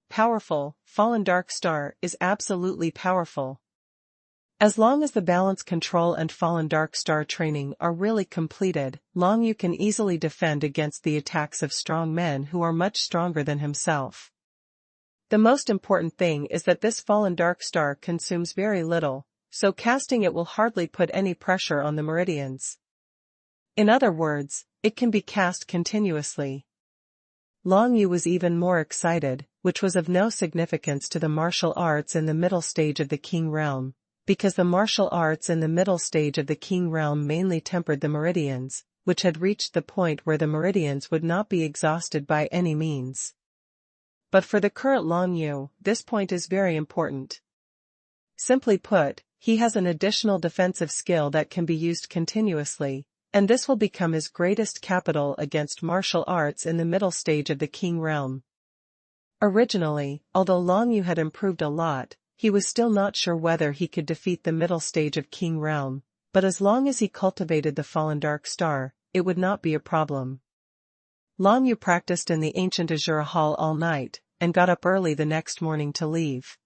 Powerful, fallen dark star is absolutely powerful. As long as the balance control and fallen dark star training are really completed, Long Yu can easily defend against the attacks of strong men who are much stronger than himself. The most important thing is that this fallen dark star consumes very little, so casting it will hardly put any pressure on the meridians. In other words, it can be cast continuously. Long Yu was even more excited, which was of no significance to the martial arts in the middle stage of the King realm, because the martial arts in the middle stage of the King realm mainly tempered the meridians, which had reached the point where the meridians would not be exhausted by any means. But for the current Long Yu, this point is very important. Simply put, he has an additional defensive skill that can be used continuously, and this will become his greatest capital against martial arts in the middle stage of the King realm. Originally, although Long Yu had improved a lot, he was still not sure whether he could defeat the middle stage of King realm, but as long as he cultivated the fallen dark star, it would not be a problem. Long Yu practiced in the ancient Azura Hall all night, and got up early the next morning to leave.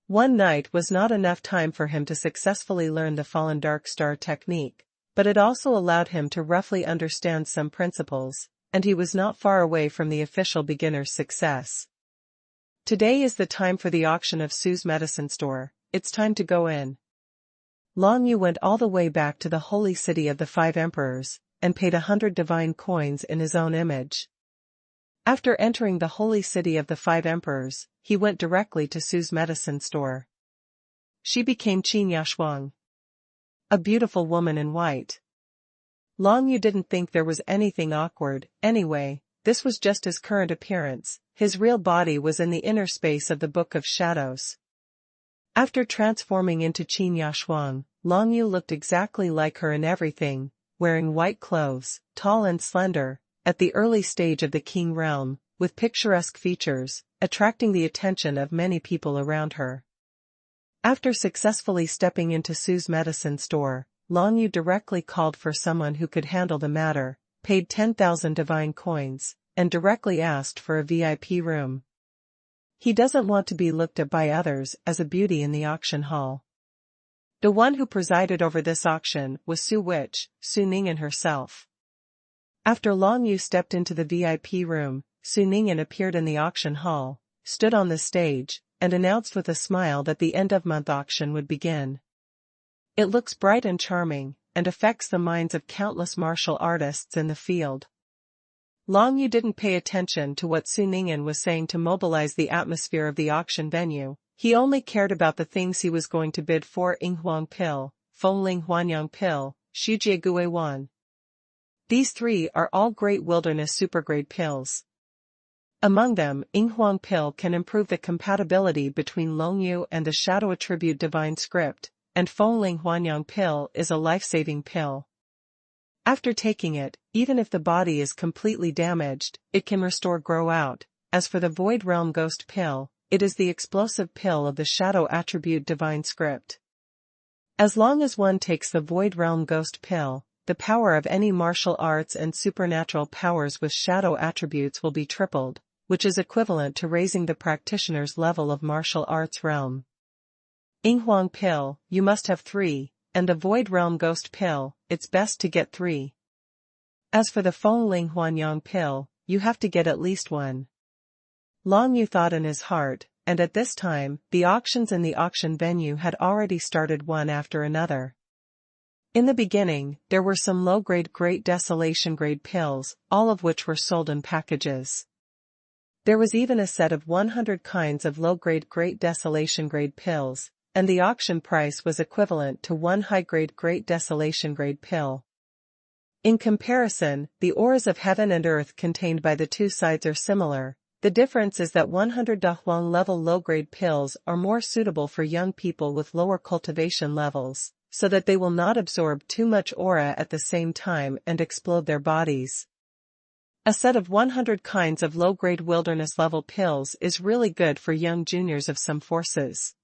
One night was not enough time for him to successfully learn the fallen dark star technique, but it also allowed him to roughly understand some principles, and he was not far away from the official beginner's success. Today is the time for the auction of Su's medicine store. It's time to go in. Long Yu went all the way back to the holy city of the 5 emperors, and paid 100 divine coins in his own image. After entering the holy city of the 5 emperors, he went directly to Su's medicine store. She became Qin Yashuang, a beautiful woman in white. Long Yu didn't think there was anything awkward. Anyway, this was just his current appearance. His real body was in the inner space of the Book of Shadows. After transforming into Qin Yashuang, Long Yu looked exactly like her in everything, wearing white clothes, tall and slender, at the early stage of the King realm, with picturesque features, attracting the attention of many people around her. After successfully stepping into Su's medicine store, Long Yu directly called for someone who could handle the matter, paid 10,000 divine coins, and directly asked for a VIP room. He doesn't want to be looked at by others as a beauty in the auction hall. The one who presided over this auction was Su Ning'an herself. After Long Yu stepped into the VIP room, Su Ning'an appeared in the auction hall, stood on the stage, and announced with a smile that the end-of-month auction would begin. It looks bright and charming, and affects the minds of countless martial artists in the field. Long Yu didn't pay attention to what Su Ning'an was saying to mobilize the atmosphere of the auction venue. He only cared about the things he was going to bid for: Yinghuang Pill, Fengling Huanyang Pill, Shujie Gui Wan. These 3 are all great wilderness supergrade pills. Among them, Yinghuang Pill can improve the compatibility between Long Yu and the Shadow Attribute Divine Script, and Fengling Huanyang Pill is a life-saving pill. After taking it, even if the body is completely damaged, it can restore grow out. As for the Void Realm Ghost Pill, it is the explosive pill of the Shadow Attribute Divine Script. As long as one takes the Void Realm Ghost Pill, the power of any martial arts and supernatural powers with shadow attributes will be tripled, which is equivalent to raising the practitioner's level of martial arts realm. Yinghuang pill, you must have 3, and the Void Realm Ghost pill, it's best to get 3. As for the Feng Yang pill, you have to get at least 1. Long Yu thought in his heart, and at this time, the auctions in the auction venue had already started one after another. In the beginning, there were some low-grade Great Desolation grade pills, all of which were sold in packages. There was even a set of 100 kinds of low-grade Great Desolation grade pills, and the auction price was equivalent to 1 high-grade Great Desolation grade pill. In comparison, the ores of heaven and earth contained by the two sides are similar. The difference is that 100 Dahuang level low-grade pills are more suitable for young people with lower cultivation levels, so that they will not absorb too much aura at the same time and explode their bodies. A set of 100 kinds of low-grade wilderness level pills is really good for young juniors of some forces.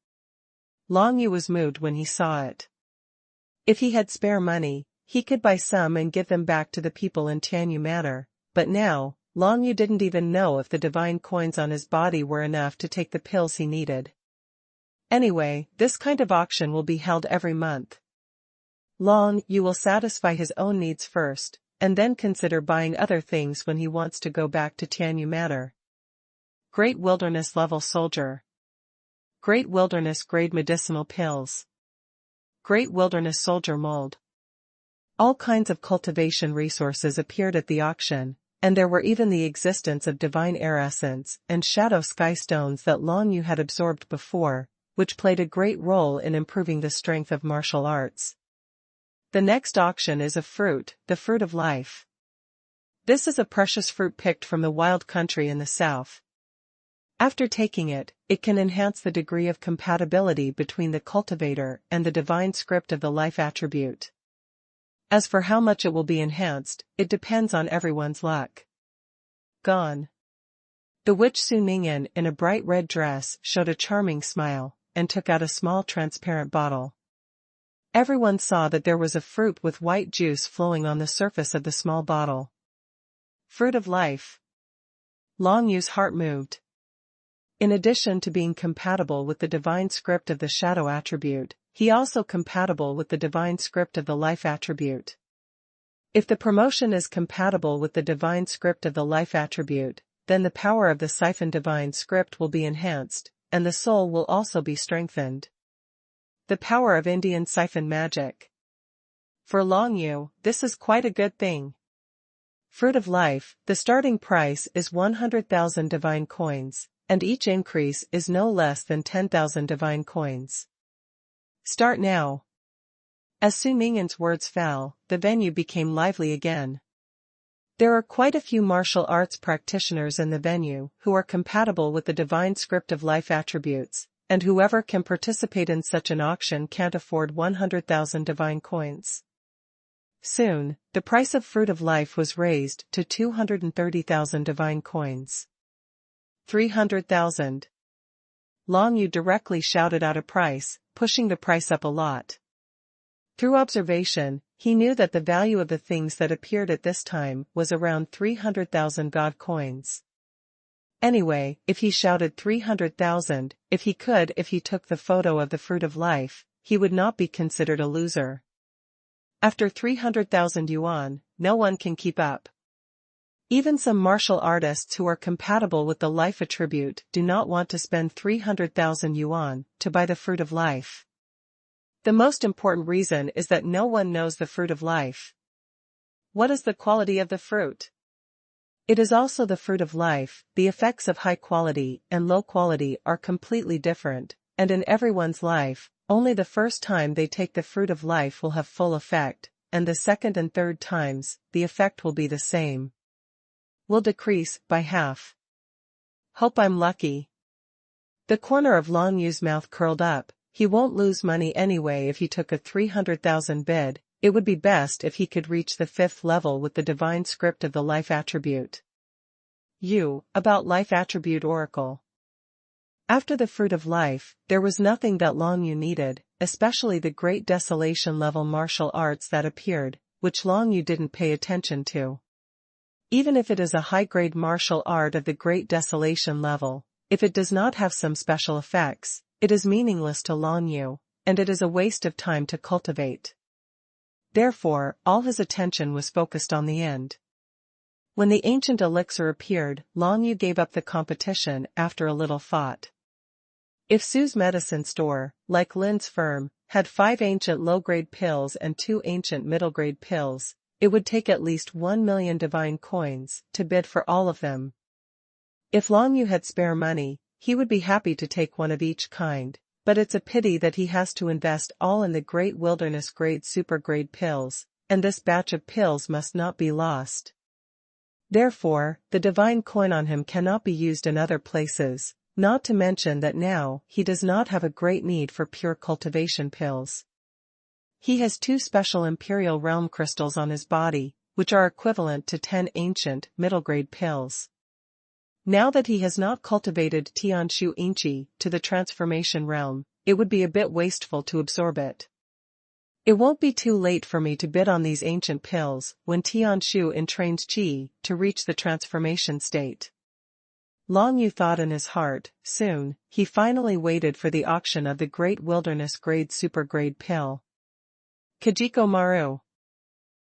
Long Yu was moved when he saw it. If he had spare money, he could buy some and give them back to the people in Tianyu Manor, but now, Long Yu didn't even know if the divine coins on his body were enough to take the pills he needed. Anyway, this kind of auction will be held every month. Long Yu will satisfy his own needs first, and then consider buying other things when he wants to go back to Tianyu Manor. Great Wilderness Level Soldier. Great Wilderness Grade Medicinal Pills. Great Wilderness Soldier Mold. All kinds of cultivation resources appeared at the auction, and there were even the existence of divine air essence and shadow sky stones that Long Yu had absorbed before, which played a great role in improving the strength of martial arts. The next auction is of fruit, the fruit of life. This is a precious fruit picked from the wild country in the south. After taking it, it can enhance the degree of compatibility between the cultivator and the divine script of the life attribute. As for how much it will be enhanced, it depends on everyone's luck. Gone. The witch Su Mingyan in a bright red dress showed a charming smile, and took out a small transparent bottle. Everyone saw that there was a fruit with white juice flowing on the surface of the small bottle. Fruit of life. Long Yu's heart moved. In addition to being compatible with the divine script of the shadow attribute, he also compatible with the divine script of the life attribute. If the promotion is compatible with the divine script of the life attribute, then the power of the siphon divine script will be enhanced, and the soul will also be strengthened. The power of Indian siphon magic. For Long Yu, this is quite a good thing. Fruit of life, the starting price is 100,000 divine coins, and each increase is no less than 10,000 divine coins. Start now. As Su Mingyan's words fell, the venue became lively again. There are quite a few martial arts practitioners in the venue who are compatible with the divine script of life attributes, and whoever can participate in such an auction can't afford 100,000 divine coins. Soon, the price of fruit of life was raised to 230,000 divine coins. 300,000. Long Yu directly shouted out a price, pushing the price up a lot. Through observation, he knew that the value of the things that appeared at this time was around 300,000 god coins. Anyway, if he shouted 300,000, if he took the photo of the fruit of life, he would not be considered a loser. After 300,000 yuan, no one can keep up. Even some martial artists who are compatible with the life attribute do not want to spend 300,000 yuan to buy the fruit of life. The most important reason is that no one knows the fruit of life. What is the quality of the fruit? It is also the fruit of life. The effects of high quality and low quality are completely different, and in everyone's life, only the first time they take the fruit of life will have full effect, and the second and third times, the effect will be the same. Will decrease by half. Hope I'm lucky. The corner of Long Yu's mouth curled up. He won't lose money anyway if he took a 300,000 bid. It would be best if he could reach the 5th level with the divine script of the life attribute. About life attribute oracle. After the fruit of life, there was nothing that Long Yu needed, especially the great desolation level martial arts that appeared, which Long Yu didn't pay attention to. Even if it is a high-grade martial art of the great desolation level, if it does not have some special effects, it is meaningless to Lan Yu, and it is a waste of time to cultivate. Therefore, all his attention was focused on the end. When the ancient elixir appeared, Lan Yu gave up the competition after a little thought. If Su's medicine store, like Lin's firm, had 5 ancient low-grade pills and 2 ancient middle-grade pills, it would take at least 1 million divine coins to bid for all of them. If Lan Yu had spare money, he would be happy to take one of each kind, but it's a pity that he has to invest all in the great wilderness grade super-grade pills, and this batch of pills must not be lost. Therefore, the divine coin on him cannot be used in other places, not to mention that now he does not have a great need for pure cultivation pills. He has 2 special Imperial Realm crystals on his body, which are equivalent to 10 ancient, middle-grade pills. Now that he has not cultivated Tianshu Inchi to the transformation realm, it would be a bit wasteful to absorb it. It won't be too late for me to bid on these ancient pills when Tianshu entrains Qi to reach the transformation state. Lan Yu thought in his heart. Soon, he finally waited for the auction of the great wilderness grade super-grade pill. Kajiko Maru.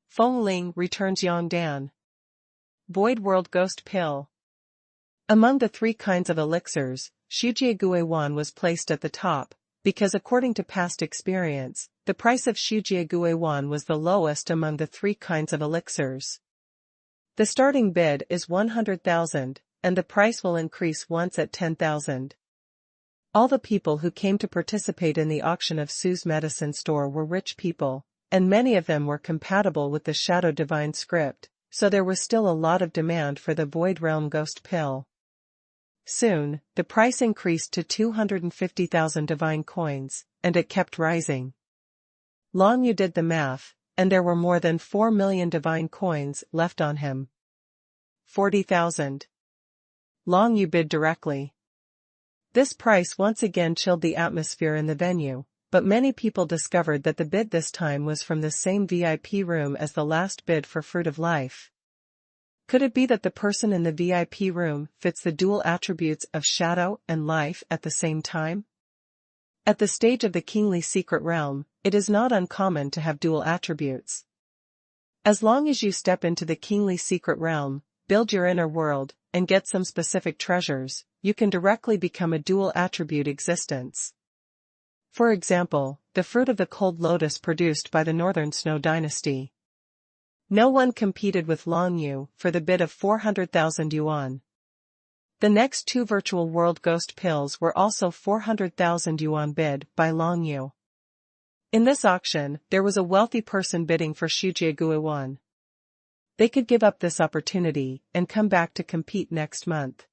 Feng Ling returns Yongdan. Void World Ghost Pill. Among the 3 kinds of elixirs, Xuanhuan was placed at the top, because according to past experience, the price of Xuanhuan was the lowest among the 3 kinds of elixirs. The starting bid is 100,000, and the price will increase once at 10,000. All the people who came to participate in the auction of Su's medicine store were rich people, and many of them were compatible with the Shadow Divine script, so there was still a lot of demand for the Void Realm Ghost Pill. Soon, the price increased to 250,000 divine coins, and it kept rising. Lan Yu did the math, and there were more than 4 million divine coins left on him. 40,000. Lan Yu bid directly. This price once again chilled the atmosphere in the venue, but many people discovered that the bid this time was from the same VIP room as the last bid for Fruit of Life. Could it be that the person in the VIP room fits the dual attributes of shadow and life at the same time? At the stage of the kingly secret realm, it is not uncommon to have dual attributes. As long as you step into the kingly secret realm, build your inner world, and get some specific treasures, you can directly become a dual attribute existence. For example, the fruit of the cold lotus produced by the Northern Snow Dynasty. No one competed with Lan Yu for the bid of 400,000 yuan. The next 2 virtual world ghost pills were also 400,000 yuan bid by Lan Yu. In this auction, there was a wealthy person bidding for Xuanhuan. They could give up this opportunity and come back to compete next month.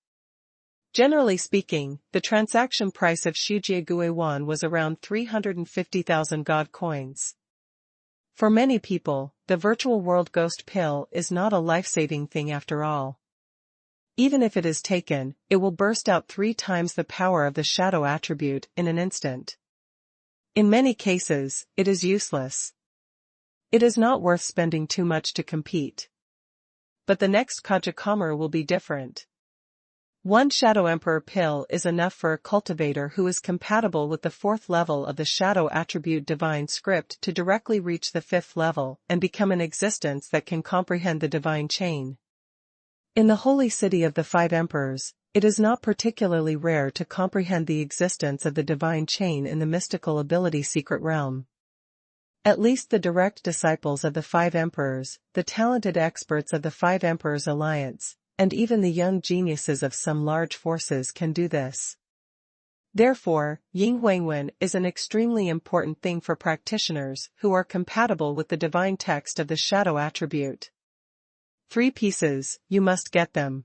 Generally speaking, the transaction price of Xuanhuan was around 350,000 god coins. For many people, the virtual world ghost pill is not a life-saving thing after all. Even if it is taken, it will burst out 3 times the power of the shadow attribute in an instant. In many cases, it is useless. It is not worth spending too much to compete. But the next Kajikamer will be different. 1 Shadow Emperor pill is enough for a cultivator who is compatible with the 4th level of the Shadow Attribute Divine Script to directly reach the 5th level and become an existence that can comprehend the divine chain. In the holy city of the 5 emperors, it is not particularly rare to comprehend the existence of the divine chain in the mystical ability secret realm. At least the direct disciples of the 5 emperors, the talented experts of the 5 emperors alliance, and even the young geniuses of some large forces can do this. Therefore, Yinghuangwen is an extremely important thing for practitioners who are compatible with the divine text of the shadow attribute. 3 pieces, you must get them.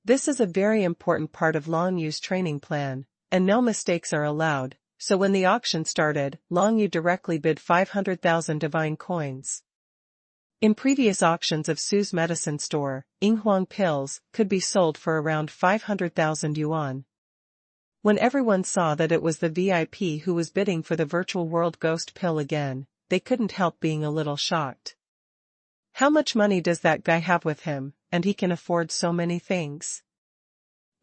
This is a very important part of Lan Yu's training plan, and no mistakes are allowed, so when the auction started, Lan Yu directly bid 500,000 divine coins. In previous auctions of Su's medicine store, Yinghuang pills could be sold for around 500,000 yuan. When everyone saw that it was the VIP who was bidding for the virtual world ghost pill again, they couldn't help being a little shocked. How much money does that guy have with him, and he can afford so many things?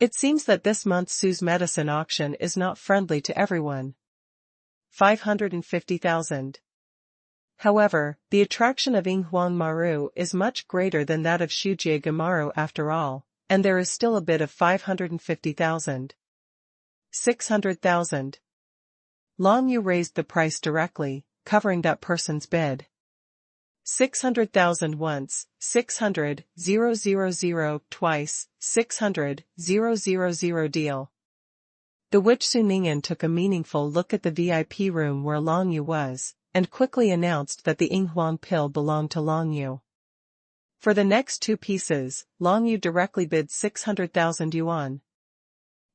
It seems that this month's Sue's medicine auction is not friendly to everyone. 550,000. However, the attraction of Yinghuang Maru is much greater than that of Shujie Gamaru after all, and there is still a bid of 550,000. 600,000. Long Yu raised the price directly, covering that person's bid. 600,000 once, 600,000 twice, 600,000 deal. The witch Su Ning'an took a meaningful look at the VIP room where Long Yu was, and quickly announced that the Yinghuang pill belonged to Long Yu. For the next two pieces, Long Yu directly bid 600,000 yuan.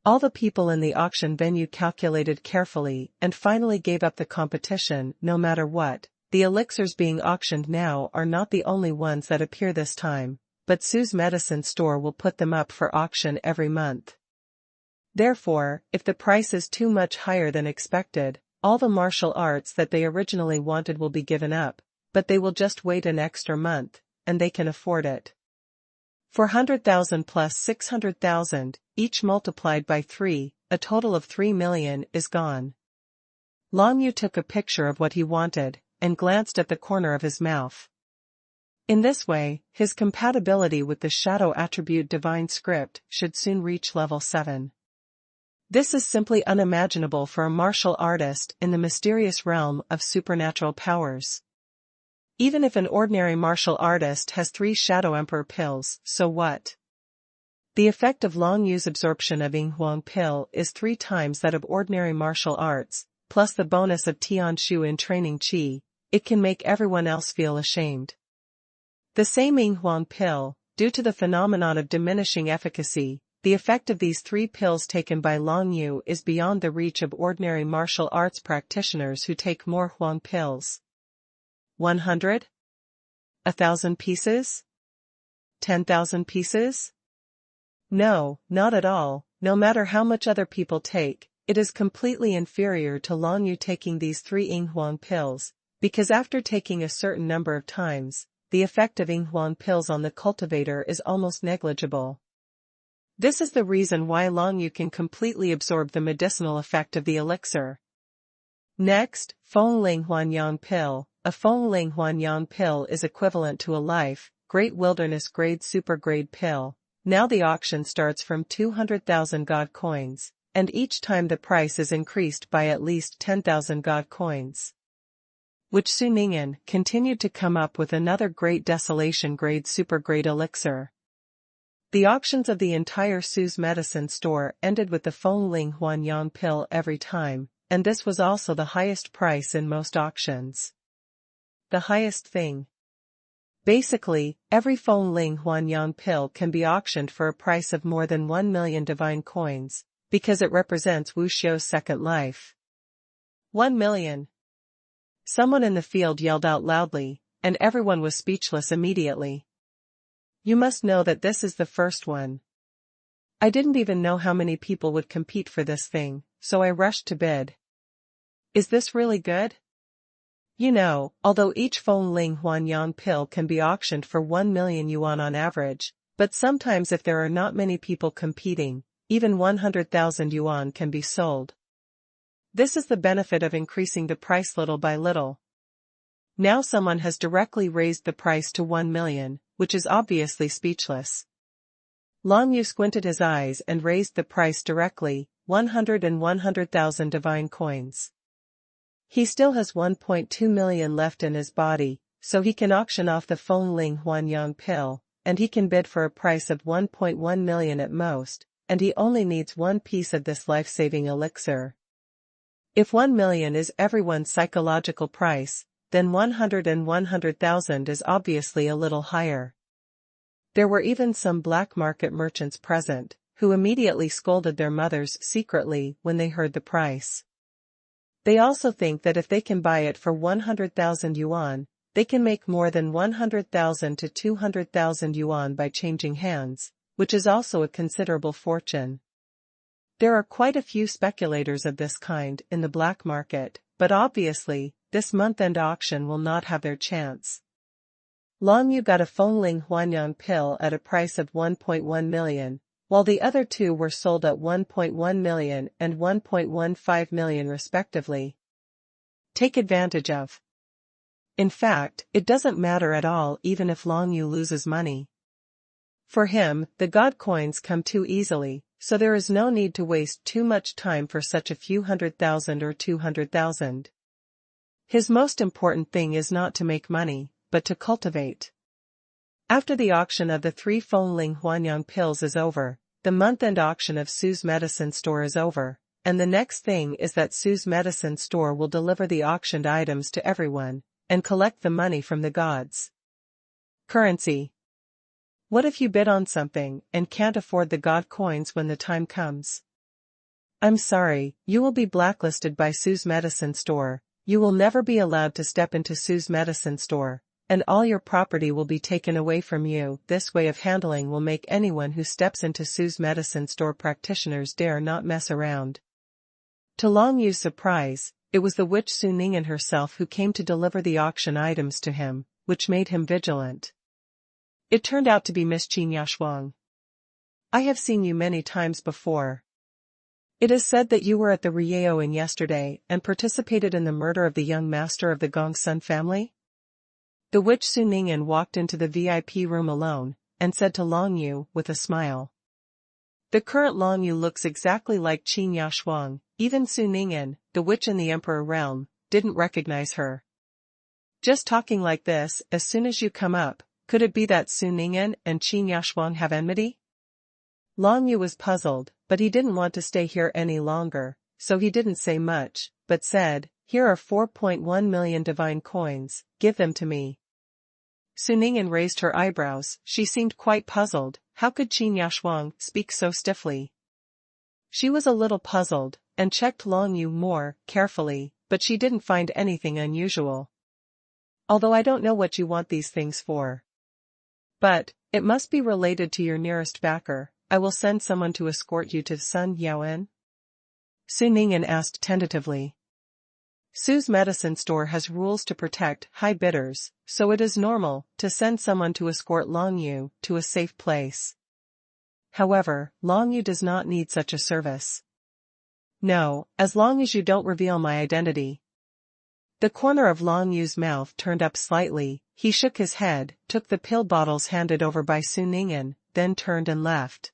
All the people in the auction venue calculated carefully and finally gave up the competition no matter what. The elixirs being auctioned now are not the only ones that appear this time, but Sue's medicine store will put them up for auction every month. Therefore, if the price is too much higher than expected, all the martial arts that they originally wanted will be given up, but they will just wait an extra month, and they can afford it. 400,000 plus 600,000, each multiplied by 3, a total of 3 million is gone. Long Yu took a picture of what he wanted, and glanced at the corner of his mouth. In this way, his compatibility with the shadow attribute divine script should soon reach level 7. This is simply unimaginable for a martial artist in the mysterious realm of supernatural powers. Even if an ordinary martial artist has 3 Shadow Emperor pills, so what? The effect of Long Yu's absorption of Yinghuang pill is 3 times that of ordinary martial arts, plus the bonus of Tian Shu in training Qi. It can make everyone else feel ashamed. The same Yinghuang pill, due to the phenomenon of diminishing efficacy, the effect of these 3 pills taken by Long Yu is beyond the reach of ordinary martial arts practitioners who take more Huang pills. 100? 1,000 pieces? 10,000 pieces? No, not at all. No matter how much other people take, it is completely inferior to Long Yu taking these 3 Yinghuang pills, because after taking a certain number of times, the effect of Yinghuang pills on the cultivator is almost negligible. This is the reason why Long Yu can completely absorb the medicinal effect of the elixir. Next, Feng Linghuanyang pill. A Feng Linghuanyang pill is equivalent to a life, great wilderness grade super grade pill. Now the auction starts from 200,000 God coins, and each time the price is increased by at least 10,000 God coins. Which Su Ning'an continued to come up with another great desolation grade super grade elixir. The auctions of the entire Su's medicine store ended with the Feng Linghuanyang pill every time, and this was also the highest price in most auctions. The highest thing. Basically, every Feng Linghuanyang pill can be auctioned for a price of more than 1 million divine coins, because it represents Wu Xiu's second life. 1 million. Someone in the field yelled out loudly, and everyone was speechless immediately. You must know that this is the first one. I didn't even know how many people would compete for this thing, so I rushed to bid. Is this really good? You know, although each Feng Linghuanyang pill can be auctioned for 1 million yuan on average, but sometimes if there are not many people competing, even 100,000 yuan can be sold. This is the benefit of increasing the price little by little. Now someone has directly raised the price to 1 million, which is obviously speechless. Long Yu squinted his eyes and raised the price directly, 100 and 100,000 divine coins. He still has 1.2 million left in his body, so he can auction off the Feng Linghuanyang pill, and he can bid for a price of 1.1 million at most, and he only needs 1 piece of this life-saving elixir. If 1 million is everyone's psychological price, then 100 and 100,000 is obviously a little higher. There were even some black market merchants present, who immediately scolded their mothers secretly when they heard the price. They also think that if they can buy it for 100,000 yuan, they can make more than 100,000 to 200,000 yuan by changing hands, which is also a considerable fortune. There are quite a few speculators of this kind in the black market, but obviously, this month-end auction will not have their chance. Long Yu got a Feng Linghuanyang pill at a price of 1.1 million, while the other two were sold at 1.1 million and 1.15 million respectively. Take advantage of. In fact, it doesn't matter at all even if Long Yu loses money. For him, the god coins come too easily, so there is no need to waste too much time for such a few 100,000 or 200,000. His most important thing is not to make money, but to cultivate. After the auction of the 3 Fengling Huanyang pills is over, the month-end auction of Su's medicine store is over, and the next thing is that Su's medicine store will deliver the auctioned items to everyone, and collect the money from the gods. Currency. What if you bid on something and can't afford the god coins when the time comes? I'm sorry, you will be blacklisted by Su's medicine store, you will never be allowed to step into Su's medicine store, and all your property will be taken away from you. This way of handling will make anyone who steps into Su's medicine store practitioners dare not mess around. To Long Yu's surprise, it was the witch Su Ning'an herself who came to deliver the auction items to him, which made him vigilant. It turned out to be Miss Qin Yashuang. I have seen you many times before. It is said that you were at the Rieo Inn yesterday and participated in the murder of the young master of the Gongsun family? The witch Su Ning'an walked into the VIP room alone, and said to Long Yu with a smile. The current Long Yu looks exactly like Qin Yashuang, even Su Ning'an, the witch in the Emperor realm, didn't recognize her. Just talking like this, as soon as you come up, could it be that Su Ning'an and Qin Yashuang have enmity? Long Yu was puzzled, but he didn't want to stay here any longer, so he didn't say much, but said, "Here are 4.1 million divine coins, give them to me." Su Ning'an raised her eyebrows, she seemed quite puzzled, how could Qin Yashuang speak so stiffly? She was a little puzzled, and checked Long Yu more carefully, but she didn't find anything unusual. Although I don't know what you want these things for. But, it must be related to your nearest backer. I will send someone to escort you to Sun Yaoen? Su Ning'an asked tentatively. Su's medicine store has rules to protect high bidders, so it is normal to send someone to escort Long Yu to a safe place. However, Long Yu does not need such a service. No, as long as you don't reveal my identity. The corner of Long Yu's mouth turned up slightly, he shook his head, took the pill bottles handed over by Su Ning'an, then turned and left.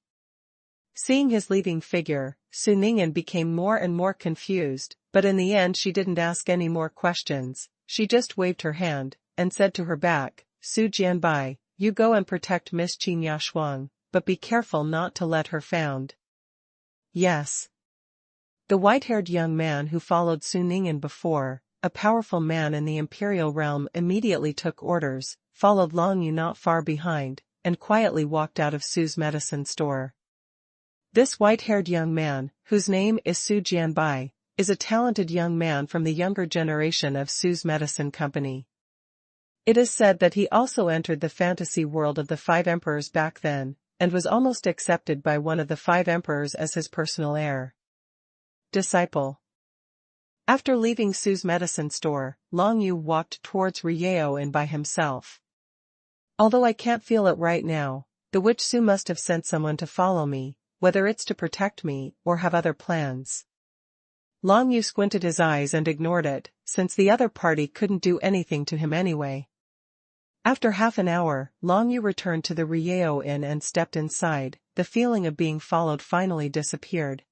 Seeing his leaving figure, Su Ning'an became more and more confused, but in the end she didn't ask any more questions, she just waved her hand, and said to her back, "Su Jianbai, you go and protect Miss Qin Yashuang, but be careful not to let her found." Yes. The white-haired young man who followed Su Ning'an before, a powerful man in the imperial realm, immediately took orders, followed Long Yu not far behind, and quietly walked out of Su's medicine store. This white-haired young man, whose name is Su Jianbai, is a talented young man from the younger generation of Su's medicine company. It is said that he also entered the fantasy world of the 5 emperors back then, and was almost accepted by one of the 5 emperors as his personal heir. Disciple. After leaving Su's medicine store, Long Yu walked towards Rieo Inn by himself. Although I can't feel it right now, the witch Su must have sent someone to follow me, whether it's to protect me or have other plans. Long Yu squinted his eyes and ignored it, since the other party couldn't do anything to him anyway. After half an hour, Long Yu returned to the Rieo Inn and stepped inside, the feeling of being followed finally disappeared.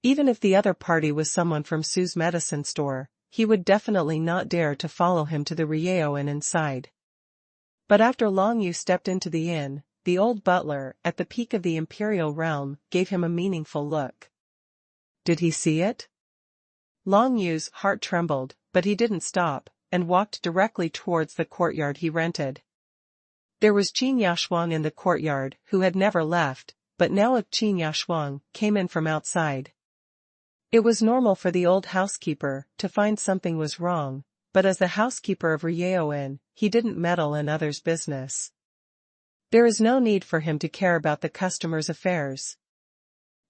Even if the other party was someone from Su's medicine store, he would definitely not dare to follow him to the Rieo Inn inside. But after Long Yu stepped into the inn, the old butler, at the peak of the imperial realm, gave him a meaningful look. Did he see it? Long Yu's heart trembled, but he didn't stop, and walked directly towards the courtyard he rented. There was Qin Yashuang in the courtyard, who had never left, but now Qin Yashuang came in from outside. It was normal for the old housekeeper to find something was wrong, but as the housekeeper of Rieo Inn, he didn't meddle in others' business. There is no need for him to care about the customers' affairs.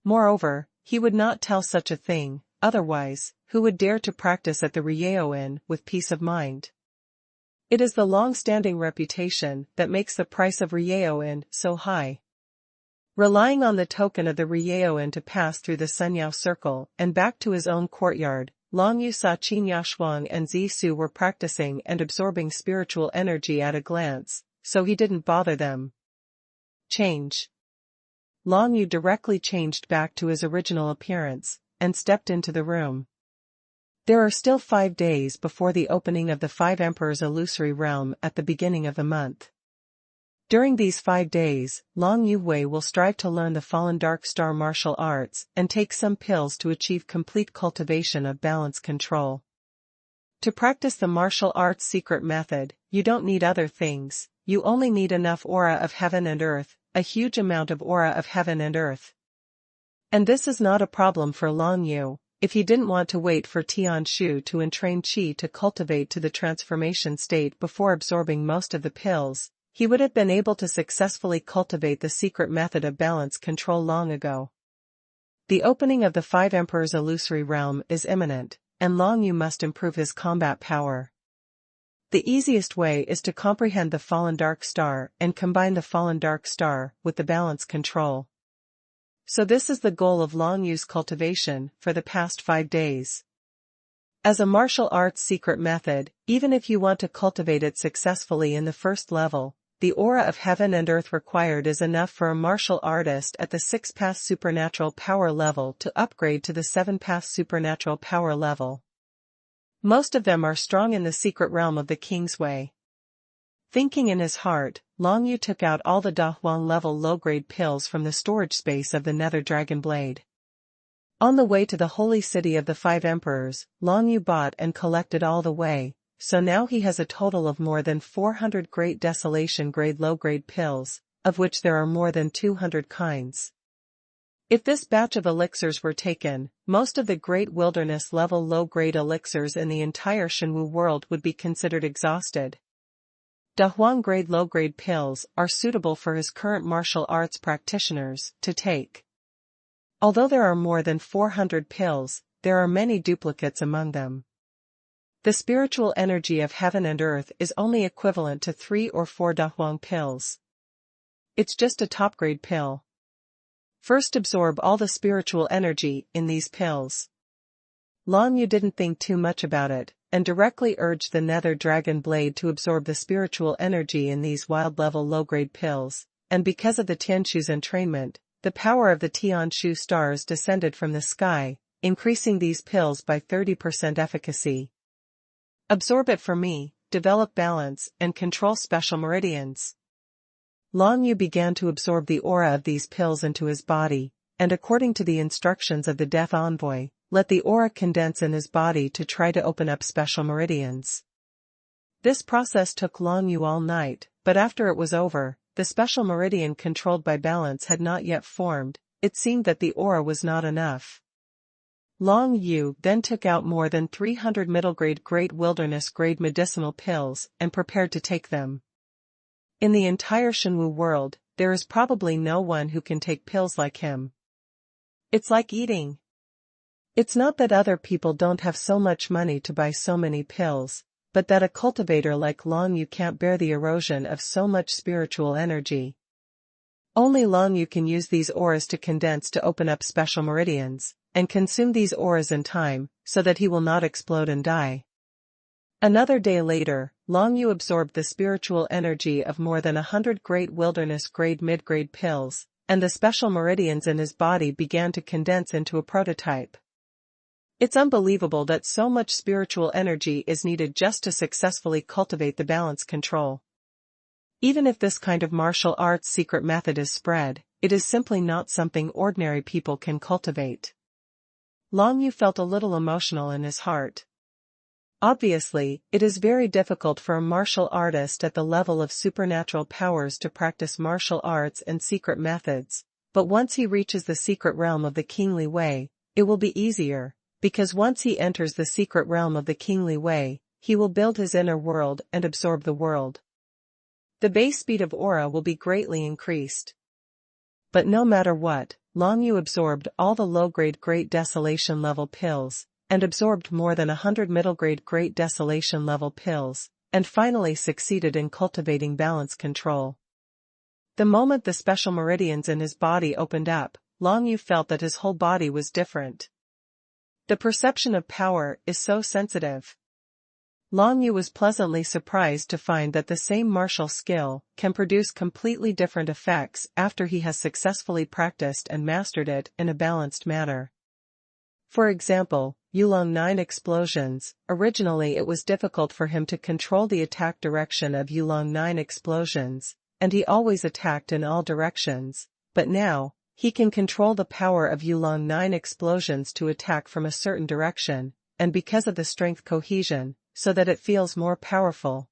Moreover, he would not tell such a thing, otherwise, who would dare to practice at the Rieo Inn with peace of mind? It is the long-standing reputation that makes the price of Rieo Inn so high. Relying on the token of the Rieoan to pass through the Sunyao circle and back to his own courtyard, Long Yu saw Qin Yaxuang and Zisu were practicing and absorbing spiritual energy at a glance, so he didn't bother them. Change. Long Yu directly changed back to his original appearance, and stepped into the room. There are still 5 days before the opening of the 5 Emperors' illusory realm at the beginning of the month. During these 5 days, Long Yu Wei will strive to learn the Fallen Dark Star martial arts and take some pills to achieve complete cultivation of balance control. To practice the martial arts secret method, you don't need other things, you only need enough aura of heaven and earth, a huge amount of aura of heaven and earth. And this is not a problem for Long Yu. If he didn't want to wait for Tian Shu to entrain Qi to cultivate to the transformation state before absorbing most of the pills, he would have been able to successfully cultivate the secret method of balance control long ago. The opening of the 5 Emperors' illusory realm is imminent, and Long Yu must improve his combat power. The easiest way is to comprehend the Fallen Dark Star and combine the Fallen Dark Star with the balance control. So this is the goal of Long Yu's cultivation for the past 5 days. As a martial arts secret method, even if you want to cultivate it successfully in the first level, the aura of heaven and earth required is enough for a martial artist at the 6-pass supernatural power level to upgrade to the 7-pass supernatural power level. Most of them are strong in the secret realm of the King's Way. Thinking in his heart, Long Yu took out all the Dahuang level low-grade pills from the storage space of the Nether Dragon Blade. On the way to the holy city of the 5 Emperors, Long Yu bought and collected all the way, so now he has a total of more than 400 Great Desolation grade low-grade pills, of which there are more than 200 kinds. If this batch of elixirs were taken, most of the Great Wilderness level low-grade elixirs in the entire Shenwu world would be considered exhausted. Dahuang grade low-grade pills are suitable for his current martial arts practitioners to take. Although there are more than 400 pills, there are many duplicates among them. The spiritual energy of heaven and earth is only equivalent to 3 or 4 Dahuang pills. It's just a top-grade pill. First absorb all the spiritual energy in these pills. Long Yu didn't think too much about it, and directly urged the Nether Dragon Blade to absorb the spiritual energy in these wild-level low-grade pills, and because of the Tianshu's entrainment, the power of the Tianshu stars descended from the sky, increasing these pills by 30% efficacy. Absorb it for me, develop balance, and control special meridians. Long Yu began to absorb the aura of these pills into his body, and according to the instructions of the Death Envoy, let the aura condense in his body to try to open up special meridians. This process took Long Yu all night, but after it was over, the special meridian controlled by balance had not yet formed. It seemed that the aura was not enough. Long Yu then took out more than 300 middle-grade Great Wilderness grade medicinal pills and prepared to take them. In the entire Shenwu world, there is probably no one who can take pills like him. It's like eating. It's not that other people don't have so much money to buy so many pills, but that a cultivator like Long Yu can't bear the erosion of so much spiritual energy. Only Long Yu can use these auras to condense to open up special meridians, and consume these auras in time, so that he will not explode and die. Another day later, Long Yu absorbed the spiritual energy of more than 100 Great Wilderness grade mid-grade pills, and the special meridians in his body began to condense into a prototype. It's unbelievable that so much spiritual energy is needed just to successfully cultivate the balance control. Even if this kind of martial arts secret method is spread, it is simply not something ordinary people can cultivate. Long Yu felt a little emotional in his heart. Obviously, it is very difficult for a martial artist at the level of supernatural powers to practice martial arts and secret methods, but once he reaches the secret realm of the Kingly Way, it will be easier, because once he enters the secret realm of the Kingly Way, he will build his inner world and absorb the world. The base speed of aura will be greatly increased. But no matter what, Long Yu absorbed all the low-grade Great Desolation level pills, and absorbed more than 100 middle-grade Great Desolation level pills, and finally succeeded in cultivating balance control. The moment the special meridians in his body opened up, Long Yu felt that his whole body was different. The perception of power is so sensitive. Long Yu was pleasantly surprised to find that the same martial skill can produce completely different effects after he has successfully practiced and mastered it in a balanced manner. For example, Yulong 9 explosions. Originally it was difficult for him to control the attack direction of Yulong 9 explosions, and he always attacked in all directions, but now, he can control the power of Yulong 9 explosions to attack from a certain direction, and because of the strength cohesion, so that it feels more powerful.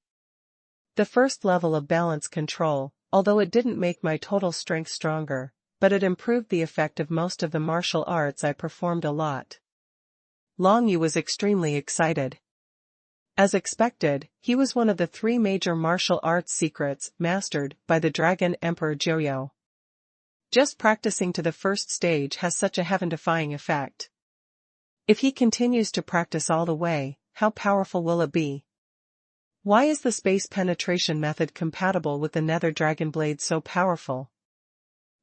The first level of balance control, although it didn't make my total strength stronger, but it improved the effect of most of the martial arts I performed a lot. Long Yu was extremely excited. As expected, he was one of the 3 major martial arts secrets mastered by the Dragon Emperor Joyo. Just practicing to the first stage has such a heaven-defying effect. If he continues to practice all the way, how powerful will it be? Why is the space penetration method compatible with the Nether Dragon Blade so powerful?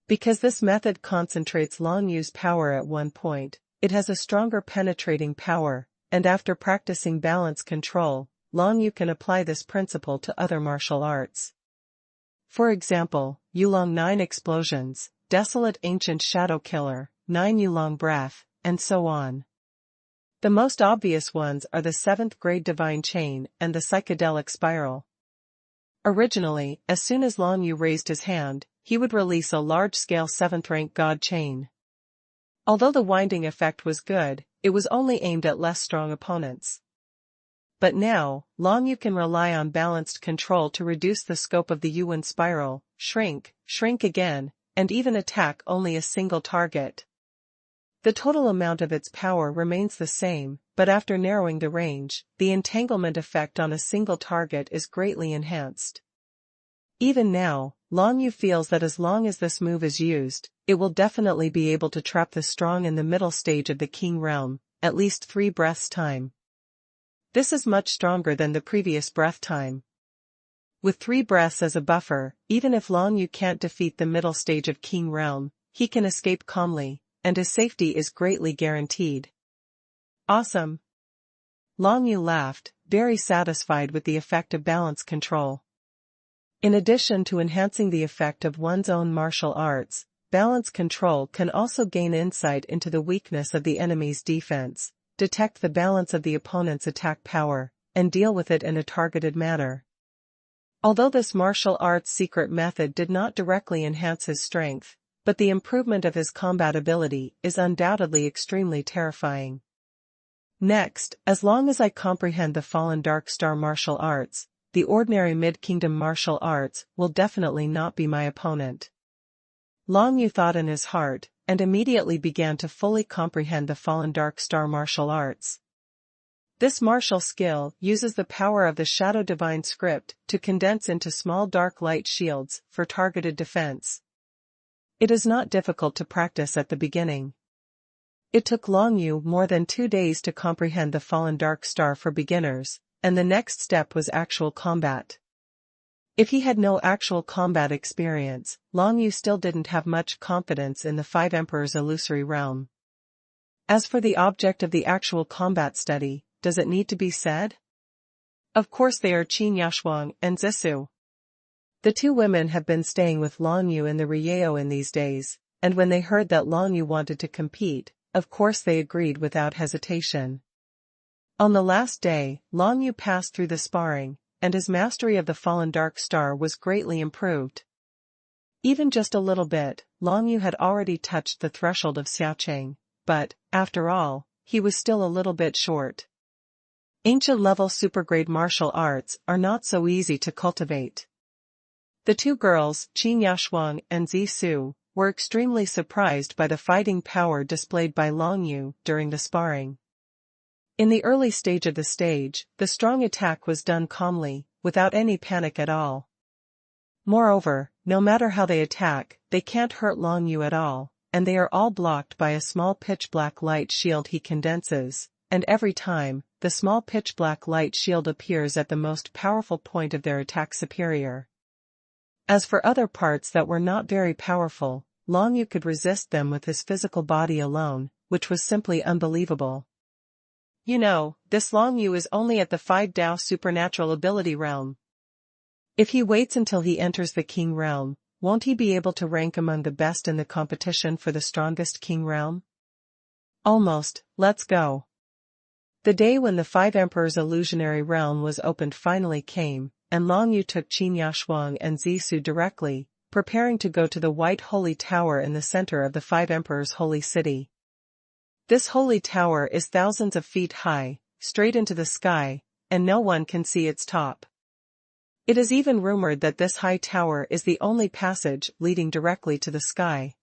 Because this method concentrates Long Yu's power at one point, it has a stronger penetrating power, and after practicing balance control, Long Yu can apply this principle to other martial arts. For example, Yulong 9 explosions, Desolate Ancient Shadow Killer, 9 Yulong Breath, and so on. The most obvious ones are the 7th grade Divine Chain and the Psychedelic Spiral. Originally, as soon as Long Yu raised his hand, he would release a large-scale 7th-rank God Chain. Although the winding effect was good, it was only aimed at less strong opponents. But now, Long Yu can rely on balanced control to reduce the scope of the Yuan spiral, shrink again, and even attack only a single target. The total amount of its power remains the same, but after narrowing the range, the entanglement effect on a single target is greatly enhanced. Even now, Long Yu feels that as long as this move is used, it will definitely be able to trap the strong in the middle stage of the King Realm, at least 3 breaths time. This is much stronger than the previous breath time. With 3 breaths as a buffer, even if Long Yu can't defeat the middle stage of King Realm, he can escape calmly, and his safety is greatly guaranteed. Awesome! Long Yu laughed, very satisfied with the effect of balance control. In addition to enhancing the effect of one's own martial arts, balance control can also gain insight into the weakness of the enemy's defense, detect the balance of the opponent's attack power, and deal with it in a targeted manner. Although this martial arts secret method did not directly enhance his strength, but the improvement of his combat ability is undoubtedly extremely terrifying. Next, as long as I comprehend the Fallen Dark Star martial arts, the ordinary Mid-Kingdom martial arts will definitely not be my opponent. Long Yu thought in his heart, and immediately began to fully comprehend the Fallen Dark Star martial arts. This martial skill uses the power of the Shadow Divine script to condense into small dark light shields for targeted defense. It is not difficult to practice at the beginning. It took Long Yu more than 2 days to comprehend the Fallen Dark Star for beginners, and the next step was actual combat. If he had no actual combat experience, Long Yu still didn't have much confidence in the 5 Emperors' illusory realm. As for the object of the actual combat study, does it need to be said? Of course they are Qin Yashuang and Zissou. The 2 women have been staying with Long Yu in the Rieo in these days, and when they heard that Long Yu wanted to compete, of course they agreed without hesitation. On the last day, Long Yu passed through the sparring, and his mastery of the Fallen Dark Star was greatly improved. Even just a little bit, Long Yu had already touched the threshold of Xiaocheng, but, after all, he was still a little bit short. Ancient-level supergrade martial arts are not so easy to cultivate. The 2 girls, Qin Yashuang and Zissou, were extremely surprised by the fighting power displayed by Long Yu during the sparring. In the early stage of the stage, the strong attack was done calmly, without any panic at all. Moreover, no matter how they attack, they can't hurt Long Yu at all, and they are all blocked by a small pitch-black light shield he condenses, and every time, the small pitch-black light shield appears at the most powerful point of their attack superior. As for other parts that were not very powerful, Long Yu could resist them with his physical body alone, which was simply unbelievable. You know, this Long Yu is only at the 5 Dao supernatural ability realm. If he waits until he enters the King realm, won't he be able to rank among the best in the competition for the strongest King realm? Almost, let's go. The day when the 5 Emperors illusionary realm was opened finally came, and Long Yu took Qin Yaxuan and Zissou directly, preparing to go to the White Holy Tower in the center of the 5 Emperors' holy city. This holy tower is thousands of feet high, straight into the sky, and no one can see its top. It is even rumored that this high tower is the only passage leading directly to the sky.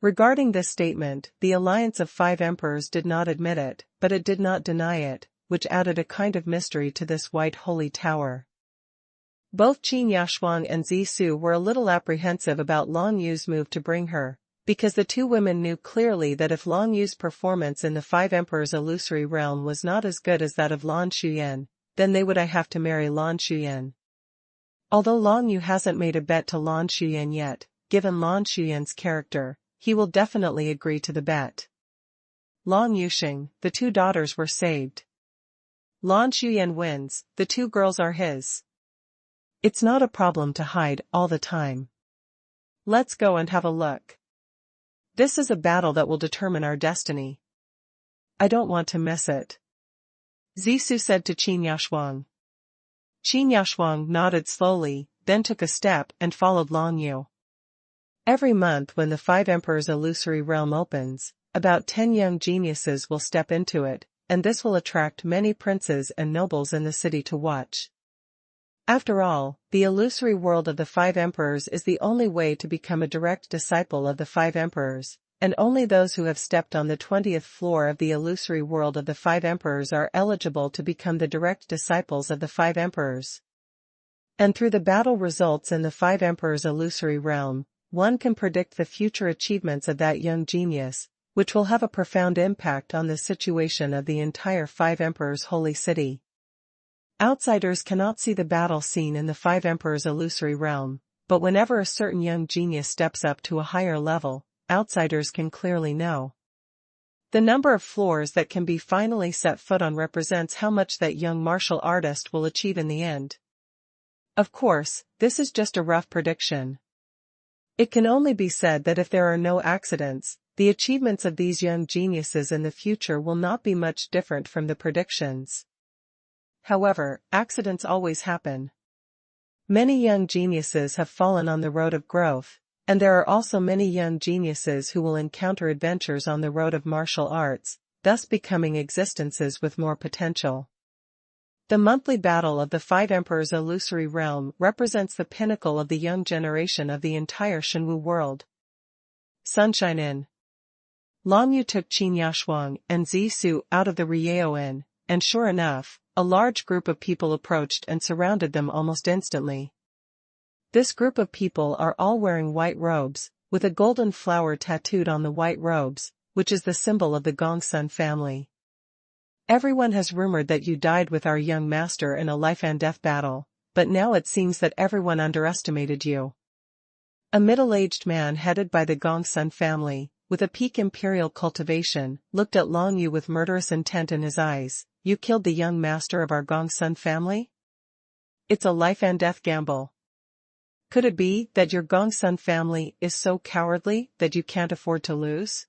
Regarding this statement, the alliance of 5 emperors did not admit it, but it did not deny it, which added a kind of mystery to this White Holy Tower. Both Qin Yaxuan and Zissou were a little apprehensive about Long Yu's move to bring her, because the two women knew clearly that if Long Yu's performance in the 5 Emperors' illusory realm was not as good as that of Lan Shuyan, then they would have to marry Lan Shuyan. Although Long Yu hasn't made a bet to Lan Shuyan yet, given Lan Shuyan's character, he will definitely agree to the bet. Long Yuxing, the 2 daughters were saved. Lan Shuyan wins, the 2 girls are his. It's not a problem to hide all the time. Let's go and have a look. This is a battle that will determine our destiny. I don't want to miss it. Zissou said to Qin Yaxuan. Qin Yaxuan nodded slowly, then took a step and followed Long Yu. Every month when the 5 Emperors' illusory realm opens, about 10 young geniuses will step into it, and this will attract many princes and nobles in the city to watch. After all, the illusory world of the 5 Emperors is the only way to become a direct disciple of the 5 Emperors, and only those who have stepped on the 20th floor of the illusory world of the 5 Emperors are eligible to become the direct disciples of the 5 Emperors. And through the battle results in the 5 Emperors' illusory realm, one can predict the future achievements of that young genius, which will have a profound impact on the situation of the entire 5 Emperors' holy city. Outsiders cannot see the battle scene in the 5 Emperors' illusory realm, but whenever a certain young genius steps up to a higher level, outsiders can clearly know. The number of floors that can be finally set foot on represents how much that young martial artist will achieve in the end. Of course, this is just a rough prediction. It can only be said that if there are no accidents, the achievements of these young geniuses in the future will not be much different from the predictions. However, accidents always happen. Many young geniuses have fallen on the road of growth, and there are also many young geniuses who will encounter adventures on the road of martial arts, thus becoming existences with more potential. The monthly battle of the 5 Emperors' illusory realm represents the pinnacle of the young generation of the entire Shenwu world. Sunshine Inn. Long Yu took Qin Yaxuan and Zissou out of the Rieo Inn, and sure enough, a large group of people approached and surrounded them almost instantly. This group of people are all wearing white robes, with a golden flower tattooed on the white robes, which is the symbol of the Gongsun family. Everyone has rumored that you died with our young master in a life-and-death battle, but now it seems that everyone underestimated you. A middle-aged man headed by the Gongsun family, with a peak imperial cultivation, looked at Long Yu with murderous intent in his eyes. You killed the young master of our Gongsun family? It's a life-and-death gamble. Could it be that your Gongsun family is so cowardly that you can't afford to lose?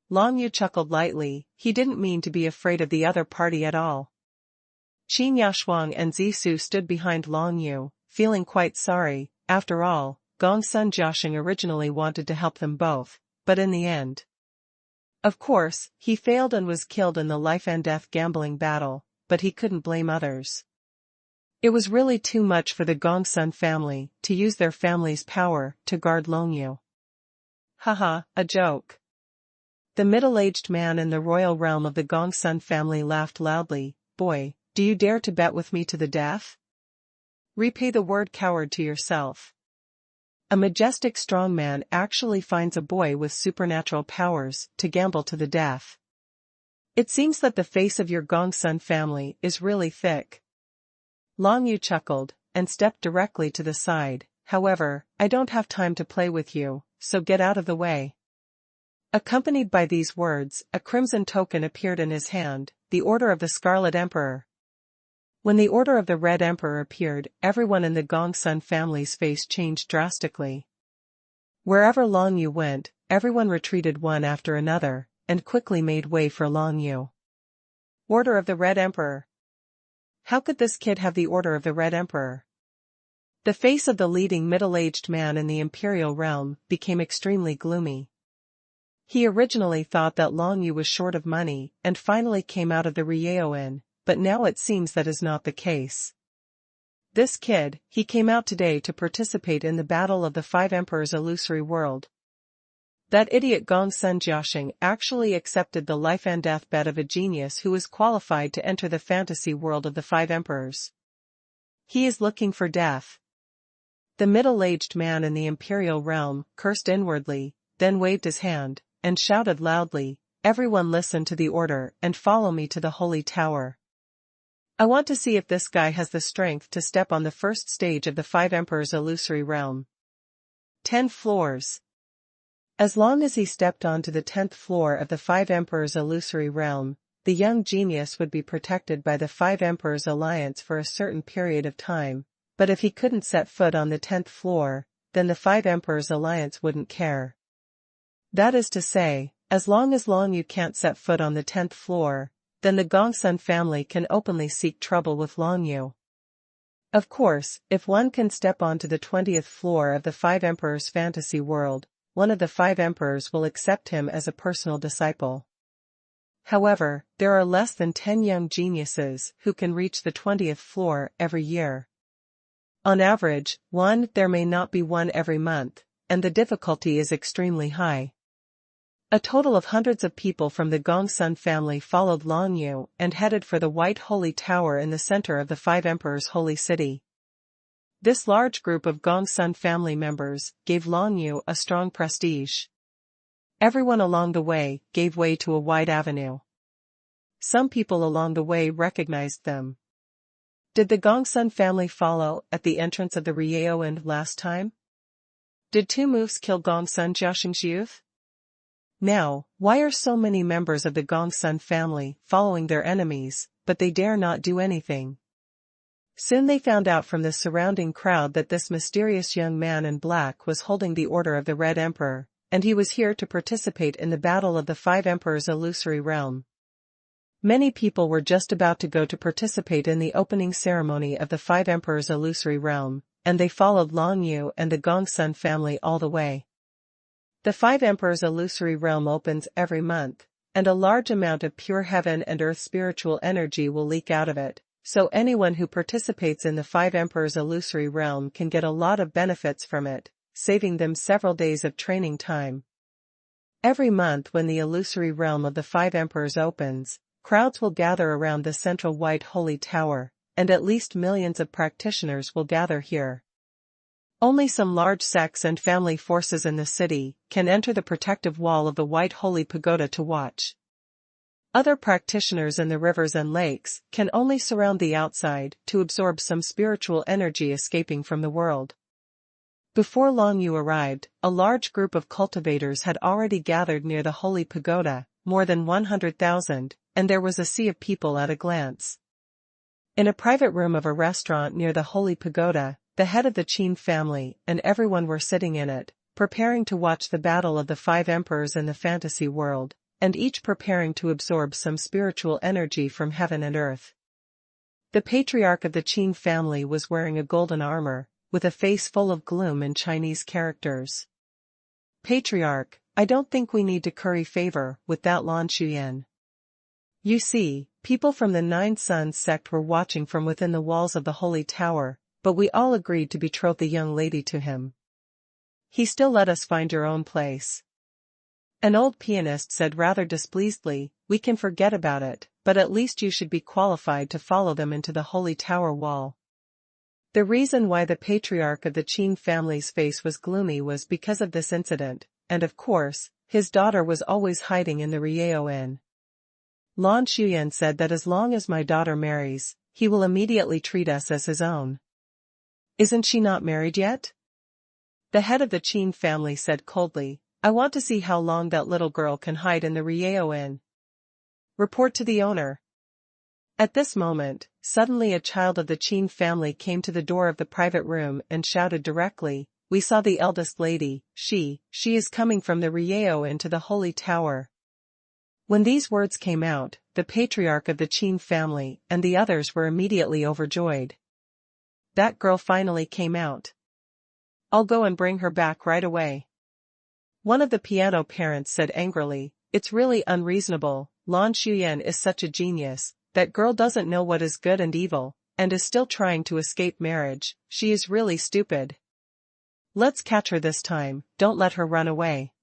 Long Yu chuckled lightly, he didn't mean to be afraid of the other party at all. Qin Yaxuan and Zissou stood behind Long Yu, feeling quite sorry. After all, Gongsun Jiaxing originally wanted to help them both, but in the end, of course, he failed and was killed in the life-and-death gambling battle, but he couldn't blame others. It was really too much for the Gongsun family to use their family's power to guard Long Yu. Haha, a joke. The middle-aged man in the royal realm of the Gongsun family laughed loudly. Boy, do you dare to bet with me to the death? Repay the word coward to yourself. A majestic strong man actually finds a boy with supernatural powers to gamble to the death. It seems that the face of your Gongsun family is really thick. Long Yu chuckled, and stepped directly to the side, however, I don't have time to play with you, so get out of the way. Accompanied by these words, a crimson token appeared in his hand, the Order of the Scarlet Emperor. When the Order of the Red Emperor appeared, everyone in the Gongsun family's face changed drastically. Wherever Long Yu went, everyone retreated one after another, and quickly made way for Long Yu. Order of the Red Emperor. How could this kid have the Order of the Red Emperor? The face of the leading middle-aged man in the imperial realm became extremely gloomy. He originally thought that Long Yu was short of money and finally came out of the Rieo Inn, but now it seems that is not the case. This kid, he came out today to participate in the Battle of the Five Emperors illusory world. That idiot Gongsun Jiaxing actually accepted the life and death bet of a genius who is qualified to enter the fantasy world of the Five Emperors. He is looking for death. The middle-aged man in the imperial realm cursed inwardly, then waved his hand, and shouted loudly, "Everyone listen to the order and follow me to the Holy Tower. I want to see if this guy has the strength to step on the first stage of the Five Emperors illusory realm." 10 floors. As long as he stepped onto the 10th floor of the Five Emperors illusory realm, the young genius would be protected by the Five Emperors Alliance for a certain period of time, but if he couldn't set foot on the 10th floor, then the Five Emperors Alliance wouldn't care. That is to say, as long as Long Yu can't set foot on the 10th floor, then the Gongsun family can openly seek trouble with Long Yu. Of course, if one can step onto the 20th floor of the Five Emperors fantasy world, one of the Five Emperors will accept him as a personal disciple. However, there are less than 10 young geniuses who can reach the 20th floor every year. On average, there may not be one every month, and the difficulty is extremely high. A total of hundreds of people from the Gongsun family followed Long Yu and headed for the White Holy Tower in the center of the Five Emperors' holy city. This large group of Gongsun family members gave Long Yu a strong prestige. Everyone along the way gave way to a wide avenue. Some people along the way recognized them. Did the Gongsun family follow at the entrance of the Rieo Inn last time? Did 2 moves kill Gongsun Jiaxing's youth? Now, why are so many members of the Gongsun family following their enemies, but they dare not do anything? Soon they found out from the surrounding crowd that this mysterious young man in black was holding the Order of the Red Emperor, and he was here to participate in the Battle of the Five Emperors illusory realm. Many people were just about to go to participate in the opening ceremony of the Five Emperors illusory realm, and they followed Long Yu and the Gongsun family all the way. The Five Emperors illusory realm opens every month, and a large amount of pure heaven and earth spiritual energy will leak out of it, so anyone who participates in the Five Emperors illusory realm can get a lot of benefits from it, saving them several days of training time. Every month when the illusory realm of the Five Emperors opens, crowds will gather around the central White Holy Tower, and at least millions of practitioners will gather here. Only some large sects and family forces in the city can enter the protective wall of the White Holy Pagoda to watch. Other practitioners in the rivers and lakes can only surround the outside to absorb some spiritual energy escaping from the world. Before Long Yu arrived, a large group of cultivators had already gathered near the Holy Pagoda, more than 100,000, and there was a sea of people at a glance. In a private room of a restaurant near the Holy Pagoda, the head of the Qin family and everyone were sitting in it, preparing to watch the battle of the Five Emperors in the fantasy world, and each preparing to absorb some spiritual energy from heaven and earth. The patriarch of the Qin family was wearing a golden armor, with a face full of gloom in Chinese characters. "Patriarch, I don't think we need to curry favor with that Lan Shuyan. You see, people from the Nine Suns sect were watching from within the walls of the Holy Tower, but we all agreed to betroth the young lady to him. He still let us find your own place." An old pianist said rather displeasedly, "We can forget about it, but at least you should be qualified to follow them into the Holy Tower wall." The reason why the patriarch of the Qin family's face was gloomy was because of this incident, and of course, his daughter was always hiding in the Rieo Inn. Lan Shuyan said that as long as my daughter marries, he will immediately treat us as his own. "Isn't she not married yet?" The head of the Qin family said coldly, I want to see how long that little girl can hide in the Rieo Inn. Report to the owner. At this moment, suddenly a child of the Qin family came to the door of the private room and shouted directly, we saw the eldest lady, she is coming from the Rieo Inn to the Holy Tower. When these words came out, the patriarch of the Qin family and the others were immediately overjoyed. That girl finally came out. I'll go and bring her back right away. One of the piano parents said angrily, it's really unreasonable, Lan Shuyan is such a genius, that girl doesn't know what is good and evil, and is still trying to escape marriage, she is really stupid. Let's catch her this time, don't let her run away.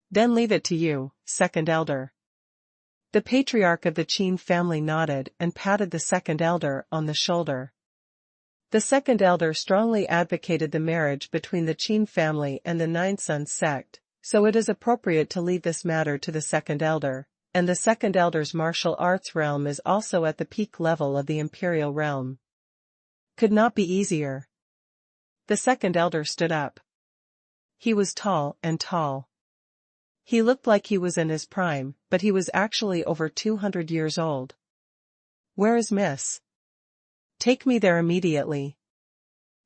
Then leave it to you, second elder. The patriarch of the Qin family nodded and patted the second elder on the shoulder. The second elder strongly advocated the marriage between the Qin family and the Nine Sons sect, so it is appropriate to leave this matter to the second elder, and the second elder's martial arts realm is also at the peak level of the imperial realm. Could not be easier. The second elder stood up. He was tall and tall. He looked like he was in his prime, but he was actually over 200 years old. Where is Miss? Take me there immediately.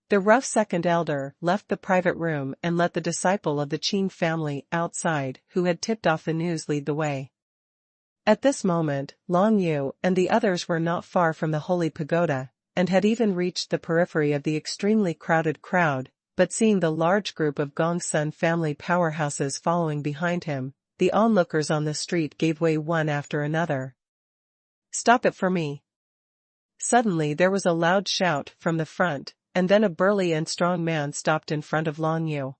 The rough second elder left the private room and let the disciple of the Qin family outside who had tipped off the news lead the way. At this moment, Long Yu and the others were not far from the holy pagoda, and had even reached the periphery of the extremely crowded crowd, but seeing the large group of Gongsun family powerhouses following behind him, the onlookers on the street gave way one after another. Stop it for me. Suddenly there was a loud shout from the front, and then a burly and strong man stopped in front of Long Yu.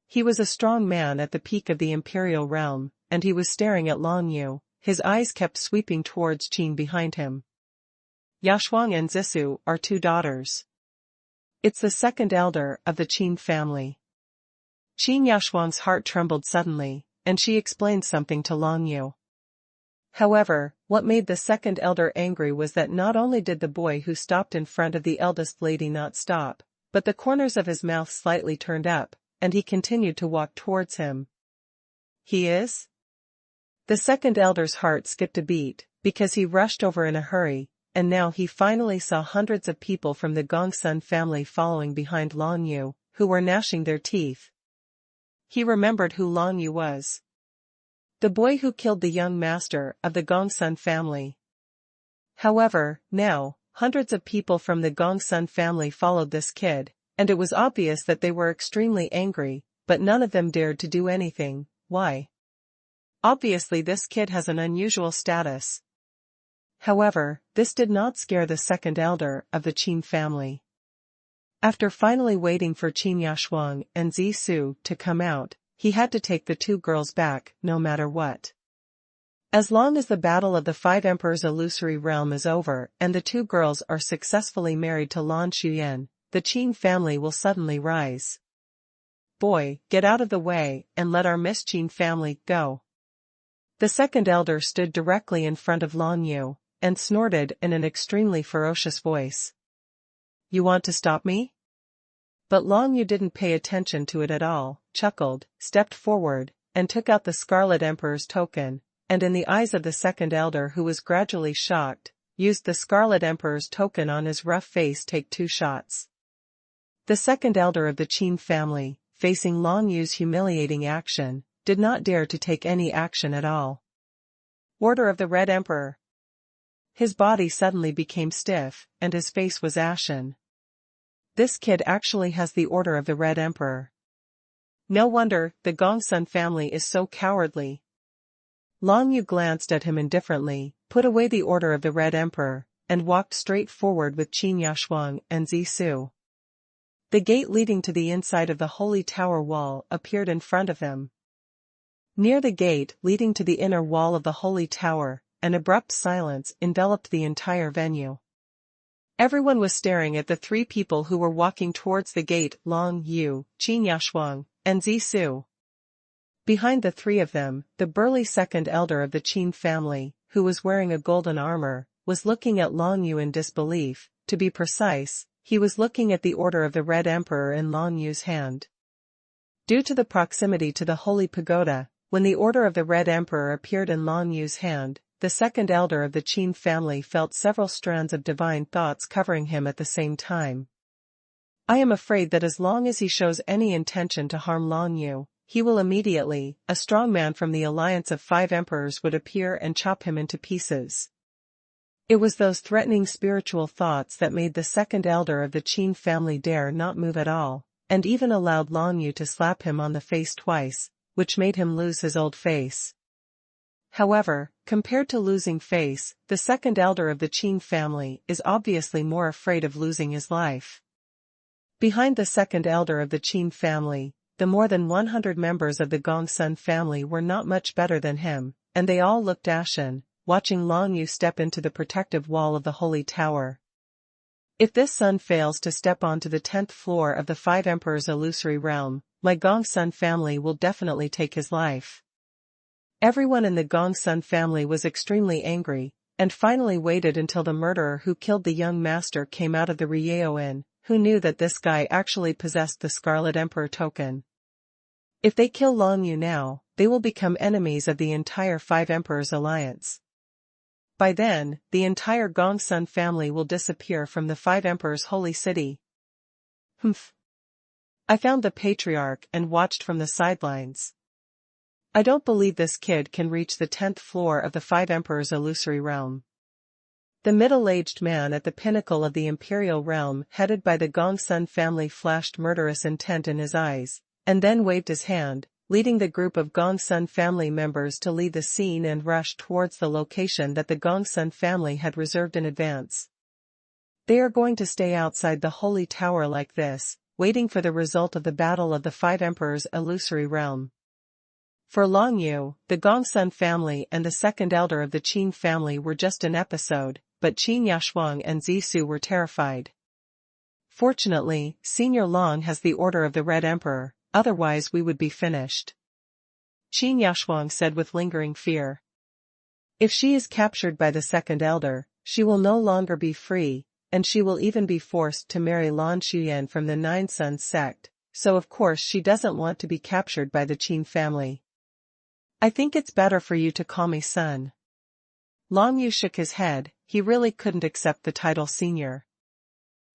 He was a strong man at the peak of the imperial realm, and he was staring at Long Yu, his eyes kept sweeping towards Qin behind him. Yaxuan and Zissou are two daughters. It's the second elder of the Qin family. Qin Yaxuan's heart trembled suddenly, and she explained something to Long Yu. However, what made the second elder angry was that not only did the boy who stopped in front of the eldest lady not stop, but the corners of his mouth slightly turned up, and he continued to walk towards him. He is? The second elder's heart skipped a beat, because he rushed over in a hurry, and now he finally saw hundreds of people from the Gongsun family following behind Long Yu, who were gnashing their teeth. He remembered who Long Yu was. The boy who killed the young master of the Gongsun family. However, now, hundreds of people from the Gongsun family followed this kid, and it was obvious that they were extremely angry, but none of them dared to do anything. Why? Obviously this kid has an unusual status. However, this did not scare the second elder of the Qin family. After finally waiting for Qin Yaxuan and Zissou to come out, he had to take the two girls back, no matter what. As long as the battle of the five emperors' illusory realm is over and the two girls are successfully married to Lan Shuyan, the Qin family will suddenly rise. Boy, get out of the way and let our Miss Qin family go. The second elder stood directly in front of Long Yu, and snorted in an extremely ferocious voice. You want to stop me? But Long Yu didn't pay attention to it at all, chuckled, stepped forward, and took out the Scarlet Emperor's token, and in the eyes of the second elder who was gradually shocked, used the Scarlet Emperor's token on his rough face. Take 2 shots. The second elder of the Qin family, facing Long Yu's humiliating action, did not dare to take any action at all. Order of the Red Emperor. His body suddenly became stiff, and his face was ashen. This kid actually has the Order of the Red Emperor. No wonder the Gongsun family is so cowardly. Long Yu glanced at him indifferently, put away the Order of the Red Emperor, and walked straight forward with Qin Yaxuan and Zissou. The gate leading to the inside of the Holy Tower wall appeared in front of him. Near the gate leading to the inner wall of the Holy Tower, an abrupt silence enveloped the entire venue. Everyone was staring at the 3 people who were walking towards the gate: Long Yu, Qin Yaxuan, and Zissou. Behind the 3 of them, the burly second elder of the Qin family, who was wearing a golden armor, was looking at Long Yu in disbelief. To be precise, he was looking at the Order of the Red Emperor in Lan Yu's hand. Due to the proximity to the Holy Pagoda, when the Order of the Red Emperor appeared in Lan Yu's hand, the second elder of the Qin family felt several strands of divine thoughts covering him at the same time. I am afraid that as long as he shows any intention to harm Lan Yu, he will immediately, a strong man from the alliance of 5 emperors would appear and chop him into pieces. It was those threatening spiritual thoughts that made the second elder of the Qin family dare not move at all, and even allowed Lan Yu to slap him on the face twice, which made him lose his old face. However, compared to losing face, the second elder of the Qin family is obviously more afraid of losing his life. Behind the second elder of the Qin family, the more than 100 members of the Gongsun family were not much better than him, and they all looked ashen, watching Lan Yu step into the protective wall of the Holy Tower. If this son fails to step onto the 10th floor of the 5 emperors' illusory realm, my Gongsun family will definitely take his life. Everyone in the Gongsun family was extremely angry, and finally waited until the murderer who killed the young master came out of the Rieo Inn, who knew that this guy actually possessed the Scarlet Emperor token. If they kill Lan Yu now, they will become enemies of the entire 5 emperors alliance. By then, the entire Gongsun family will disappear from the 5 emperors' holy city. Humph. I found the patriarch and watched from the sidelines. I don't believe this kid can reach the 10th floor of the 5 emperors' illusory realm. The middle-aged man at the pinnacle of the imperial realm headed by the Gongsun family flashed murderous intent in his eyes, and then waved his hand, leading the group of Gongsun family members to leave the scene and rush towards the location that the Gongsun family had reserved in advance. They are going to stay outside the Holy Tower like this, waiting for the result of the battle of the 5 emperors' illusory realm. For Lan Yu, the Gongsun family and the second elder of the Qin family were just an episode, but Qin Yashuang and Zisu were terrified. Fortunately, Senior Long has the Order of the Red Emperor, otherwise we would be finished. Qin Yashuang said with lingering fear. If she is captured by the second elder, she will no longer be free, and she will even be forced to marry Lan Xuyan from the Nine Sons sect, so of course she doesn't want to be captured by the Qin family. I think it's better for you to call me son. Lan Yu shook his head, he really couldn't accept the title senior.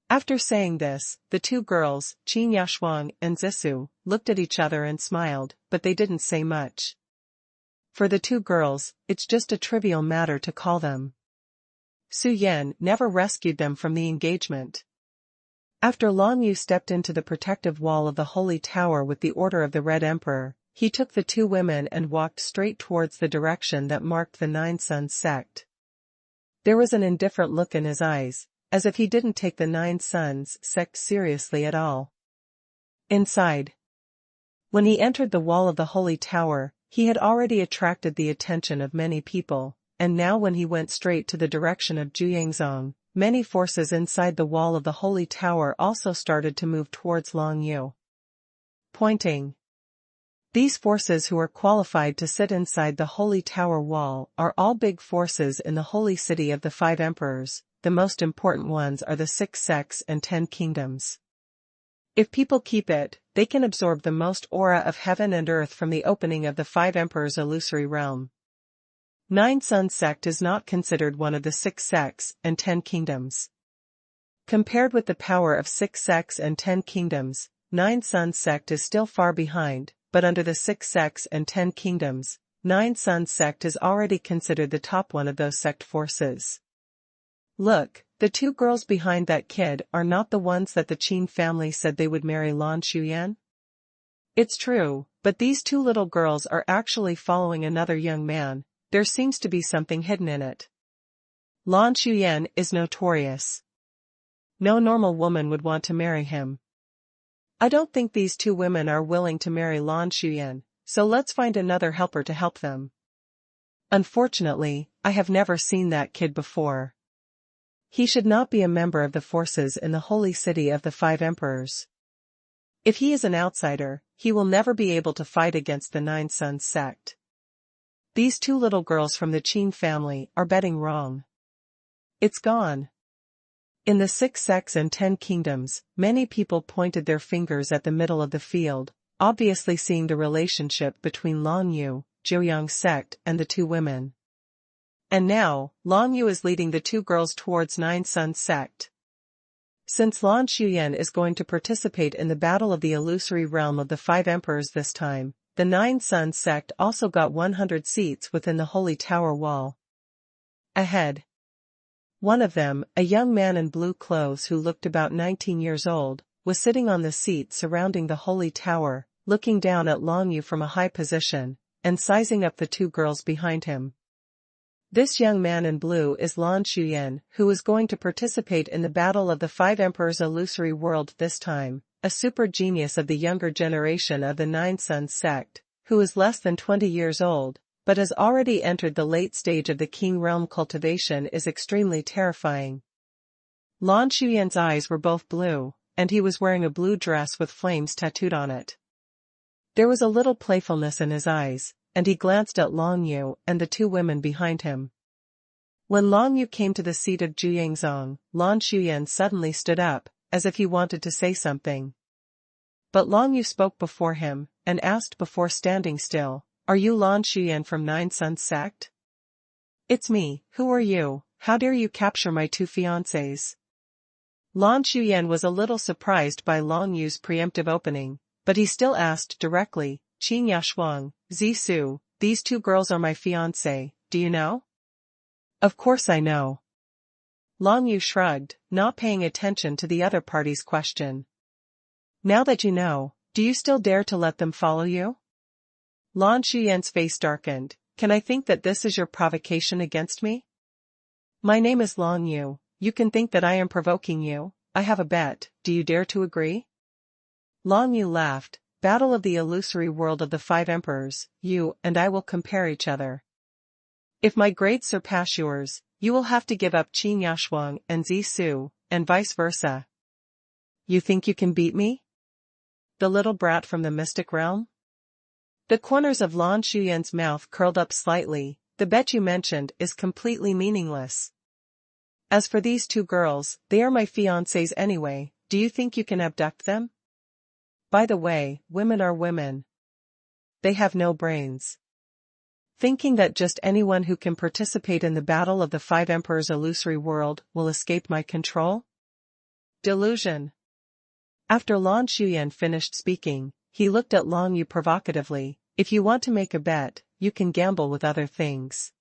After saying this, the two girls, Qin Yashuang and Zisu, looked at each other and smiled, but they didn't say much. For the two girls, it's just a trivial matter to call them. Su Yan never rescued them from the engagement. After Lan Yu stepped into the protective wall of the Holy Tower with the Order of the Red Emperor, he took the two women and walked straight towards the direction that marked the Nine Sons sect. There was an indifferent look in his eyes, as if he didn't take the Nine Sons sect seriously at all. Inside. When he entered the wall of the Holy Tower, he had already attracted the attention of many people, and now when he went straight to the direction of Juyangzong, many forces inside the wall of the Holy Tower also started to move towards Lan Yu. Pointing. These forces who are qualified to sit inside the Holy Tower wall are all big forces in the holy city of the 5 emperors. The most important ones are the 6 sects and 10 kingdoms. If people keep it, they can absorb the most aura of heaven and earth from the opening of the 5 emperors' illusory realm. Nine Sons sect is not considered one of the 6 sects and 10 kingdoms. Compared with the power of 6 sects and 10 kingdoms, Nine Sons sect is still far behind, but under the 6 sects and 10 kingdoms, Nine Sons sect is already considered the top one of those sect forces. Look, the two girls behind that kid are not the ones that the Qin family said they would marry Lan Xuyan? It's true, but these two little girls are actually following another young man. There seems to be something hidden in it. Lan Xuyan is notorious. No normal woman would want to marry him. I don't think these two women are willing to marry Lan Xuyan, so let's find another helper to help them. Unfortunately, I have never seen that kid before. He should not be a member of the forces in the holy city of the 5 emperors. If he is an outsider, he will never be able to fight against the Nine Sons sect. These two little girls from the Qin family are betting wrong. It's gone. In the 6 sects and 10 kingdoms, many people pointed their fingers at the middle of the field, obviously seeing the relationship between Long Yu, Jiuyang's sect, and the two women. And now, Long Yu is leading the two girls towards Nine Sun's sect. Since Lan Xuyan is going to participate in the battle of the illusory realm of the 5 emperors this time, the Nine Sun's sect also got 100 seats within the Holy Tower wall. Ahead. One of them, a young man in blue clothes who looked about 19 years old, was sitting on the seat surrounding the Holy Tower, looking down at Long Yu from a high position, and sizing up the two girls behind him. This young man in blue is Lan Xuyan, who is going to participate in the Battle of the 5 Emperors illusory world this time, a super genius of the younger generation of the Nine Suns sect, who is less than 20 years old, but has already entered the late stage of the King Realm cultivation is extremely terrifying. Lan Xuyan's eyes were both blue, and he was wearing a blue dress with flames tattooed on it. There was a little playfulness in his eyes, and he glanced at Long Yu and the two women behind him. When Long Yu came to the seat of Zhuyangzong, Lan Xuyan suddenly stood up, as if he wanted to say something. But Long Yu spoke before him, and asked before standing still, "Are you Lan Xuyan from Nine Suns sect?" "It's me. Who are you? How dare you capture my two fiancés?" Lan Xuyan was a little surprised by Long Yu's preemptive opening, but he still asked directly, "Qin Yashuang, Zisu, these two girls are my fiancé, do you know?" "Of course I know." Long Yu shrugged, not paying attention to the other party's question. "Now that you know, do you still dare to let them follow you?" Lan Xuyan's face darkened. "Can I think that this is your provocation against me?" "My name is Long Yu, you can think that I am provoking you. I have a bet, do you dare to agree?" Long Yu laughed. "Battle of the illusory world of the 5 emperors, you and I will compare each other. If my grades surpass yours, you will have to give up Qin Yashuang and Zisu, and vice versa." "You think you can beat me? The little brat from the mystic realm?" The corners of Lan Xuyan's mouth curled up slightly. "The bet you mentioned is completely meaningless. As for these two girls, they are my fiancés anyway, do you think you can abduct them? By the way, women are women. They have no brains. Thinking that just anyone who can participate in the Battle of the 5 Emperors illusory world will escape my control? Delusion." After Lan Xuyan finished speaking, he looked at Long Yu provocatively. "If you want to make a bet, you can gamble with other things.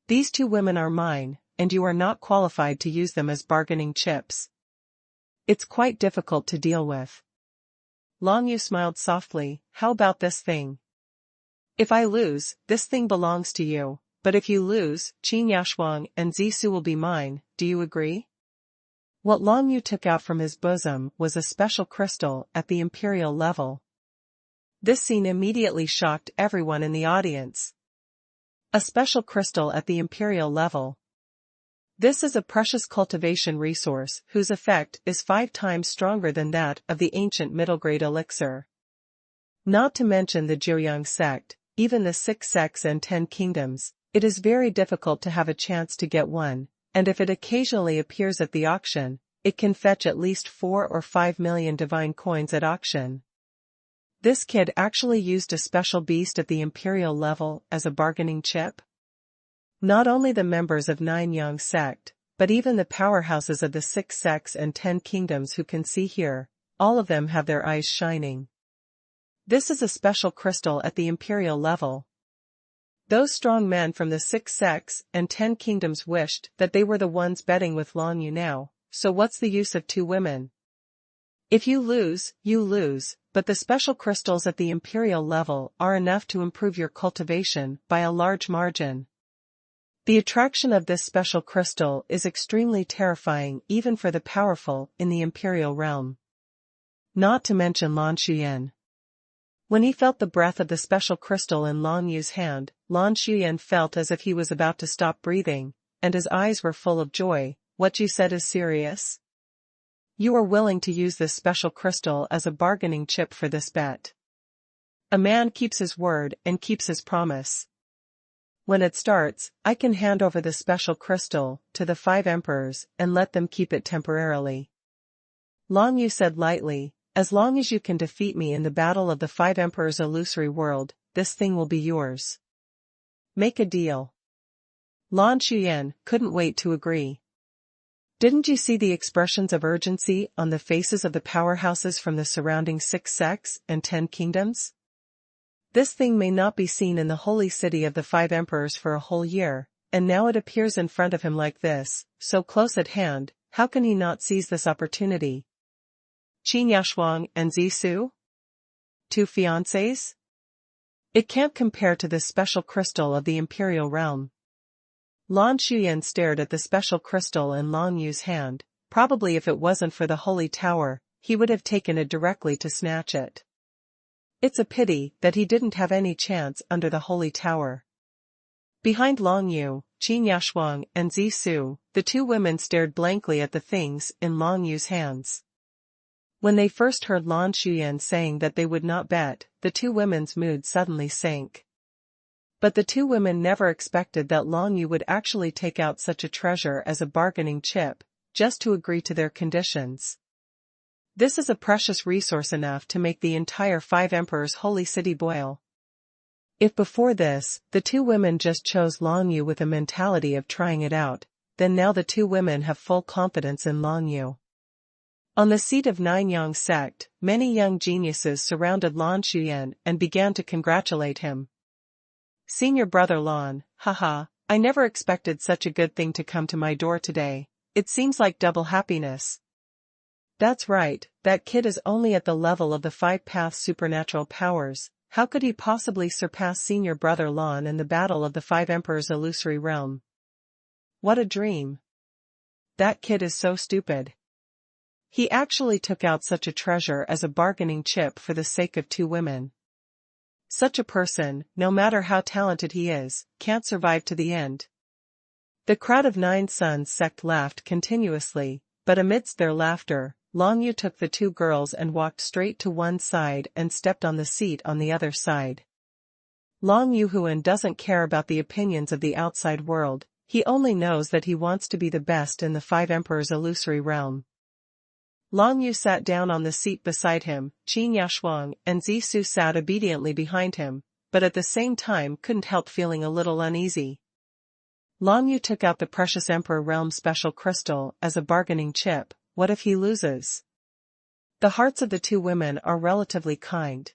These two women are mine, and you are not qualified to use them as bargaining chips. It's quite difficult to deal with." Long Yu smiled softly. "How about this thing? If I lose, this thing belongs to you, but if you lose, Qin Yashuang and Zisu will be mine, do you agree?" What Long Yu took out from his bosom was a special crystal at the imperial level. This scene immediately shocked everyone in the audience. A special crystal at the imperial level. This is a precious cultivation resource whose effect is 5 times stronger than that of the ancient middle-grade elixir. Not to mention the Jiuyang sect, even the 6 sects and 10 kingdoms, it is very difficult to have a chance to get one, and if it occasionally appears at the auction, it can fetch at least 4 or 5 million divine coins at auction. This kid actually used a special beast at the imperial level as a bargaining chip? Not only the members of Nine Yang sect, but even the powerhouses of the 6 sects and 10 kingdoms who can see here, all of them have their eyes shining. This is a special crystal at the imperial level. Those strong men from the 6 sects and 10 kingdoms wished that they were the ones betting with Long Yu now, so what's the use of 2 women? If you lose, but the special crystals at the imperial level are enough to improve your cultivation by a large margin. The attraction of this special crystal is extremely terrifying even for the powerful in the imperial realm. Not to mention Lan Xuyan. When he felt the breath of the special crystal in Long Yu's hand, Lan Xuyan felt as if he was about to stop breathing, and his eyes were full of joy. "What you said is serious? You are willing to use this special crystal as a bargaining chip for this bet. A man keeps his word and keeps his promise." When it starts, I can hand over the special crystal to the 5 emperors and let them keep it temporarily. Long Yu said lightly, as long as you can defeat me in the battle of the 5 emperors' illusory world, this thing will be yours. Make a deal. Lan Xuyan couldn't wait to agree. Didn't you see the expressions of urgency on the faces of the powerhouses from the surrounding 6 sects and 10 kingdoms? This thing may not be seen in the holy city of the 5 emperors for a whole year, and now it appears in front of him like this, so close at hand. How can he not seize this opportunity? Qin Yashuang and Zisu? 2 fiancés? It can't compare to this special crystal of the imperial realm. Lan Xuyan stared at the special crystal in Long Yu's hand. Probably if it wasn't for the holy tower, he would have taken it directly to snatch it. It's a pity that he didn't have any chance under the holy tower. Behind Long Yu, Qin Yashuang and Zisu, the 2 women stared blankly at the things in Long Yu's hands. When they first heard Lan Xuyan saying that they would not bet, the 2 women's mood suddenly sank. But the 2 women never expected that Long Yu would actually take out such a treasure as a bargaining chip, just to agree to their conditions. This is a precious resource enough to make the entire 5 emperors' holy city boil. If before this, the 2 women just chose Long Yu with a mentality of trying it out, then now the 2 women have full confidence in Long Yu. On the seat of Nianyang sect, many young geniuses surrounded Lan Xuyan and began to congratulate him. Senior brother Lan, haha, I never expected such a good thing to come to my door today. It seems like double happiness. That's right, that kid is only at the level of the 5 paths supernatural powers. How could he possibly surpass senior brother Lan in the battle of the 5 emperors' illusory realm? What a dream. That kid is so stupid. He actually took out such a treasure as a bargaining chip for the sake of 2 women. Such a person, no matter how talented he is, can't survive to the end. The crowd of 9 Sons sect laughed continuously, but amidst their laughter, Long Yu took the 2 girls and walked straight to one side and stepped on the seat on the other side. Long Yuhuan doesn't care about the opinions of the outside world, he only knows that he wants to be the best in the 5 emperors' illusory realm. Long Yu sat down on the seat beside him, Qin Yashuang and Zisu sat obediently behind him, but at the same time couldn't help feeling a little uneasy. Long Yu took out the precious Emperor Realm special crystal as a bargaining chip. What if he loses? The hearts of the 2 women are relatively kind.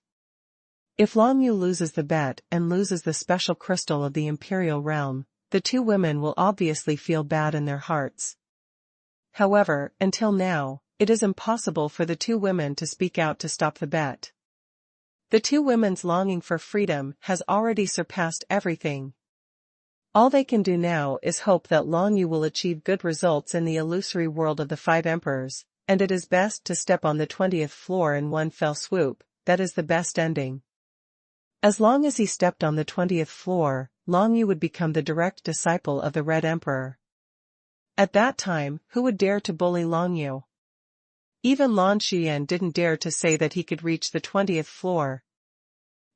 If Long Yu loses the bet and loses the special crystal of the Imperial Realm, the 2 women will obviously feel bad in their hearts. However, until now, it is impossible for the 2 women to speak out to stop the bet. The 2 women's longing for freedom has already surpassed everything. All they can do now is hope that Long Yu will achieve good results in the illusory world of the 5 emperors, and it is best to step on the 20th floor in one fell swoop. That is the best ending. As long as he stepped on the 20th floor, Long Yu would become the direct disciple of the Red Emperor. At that time, who would dare to bully Long Yu? Even Lan Xuyan didn't dare to say that he could reach the 20th floor.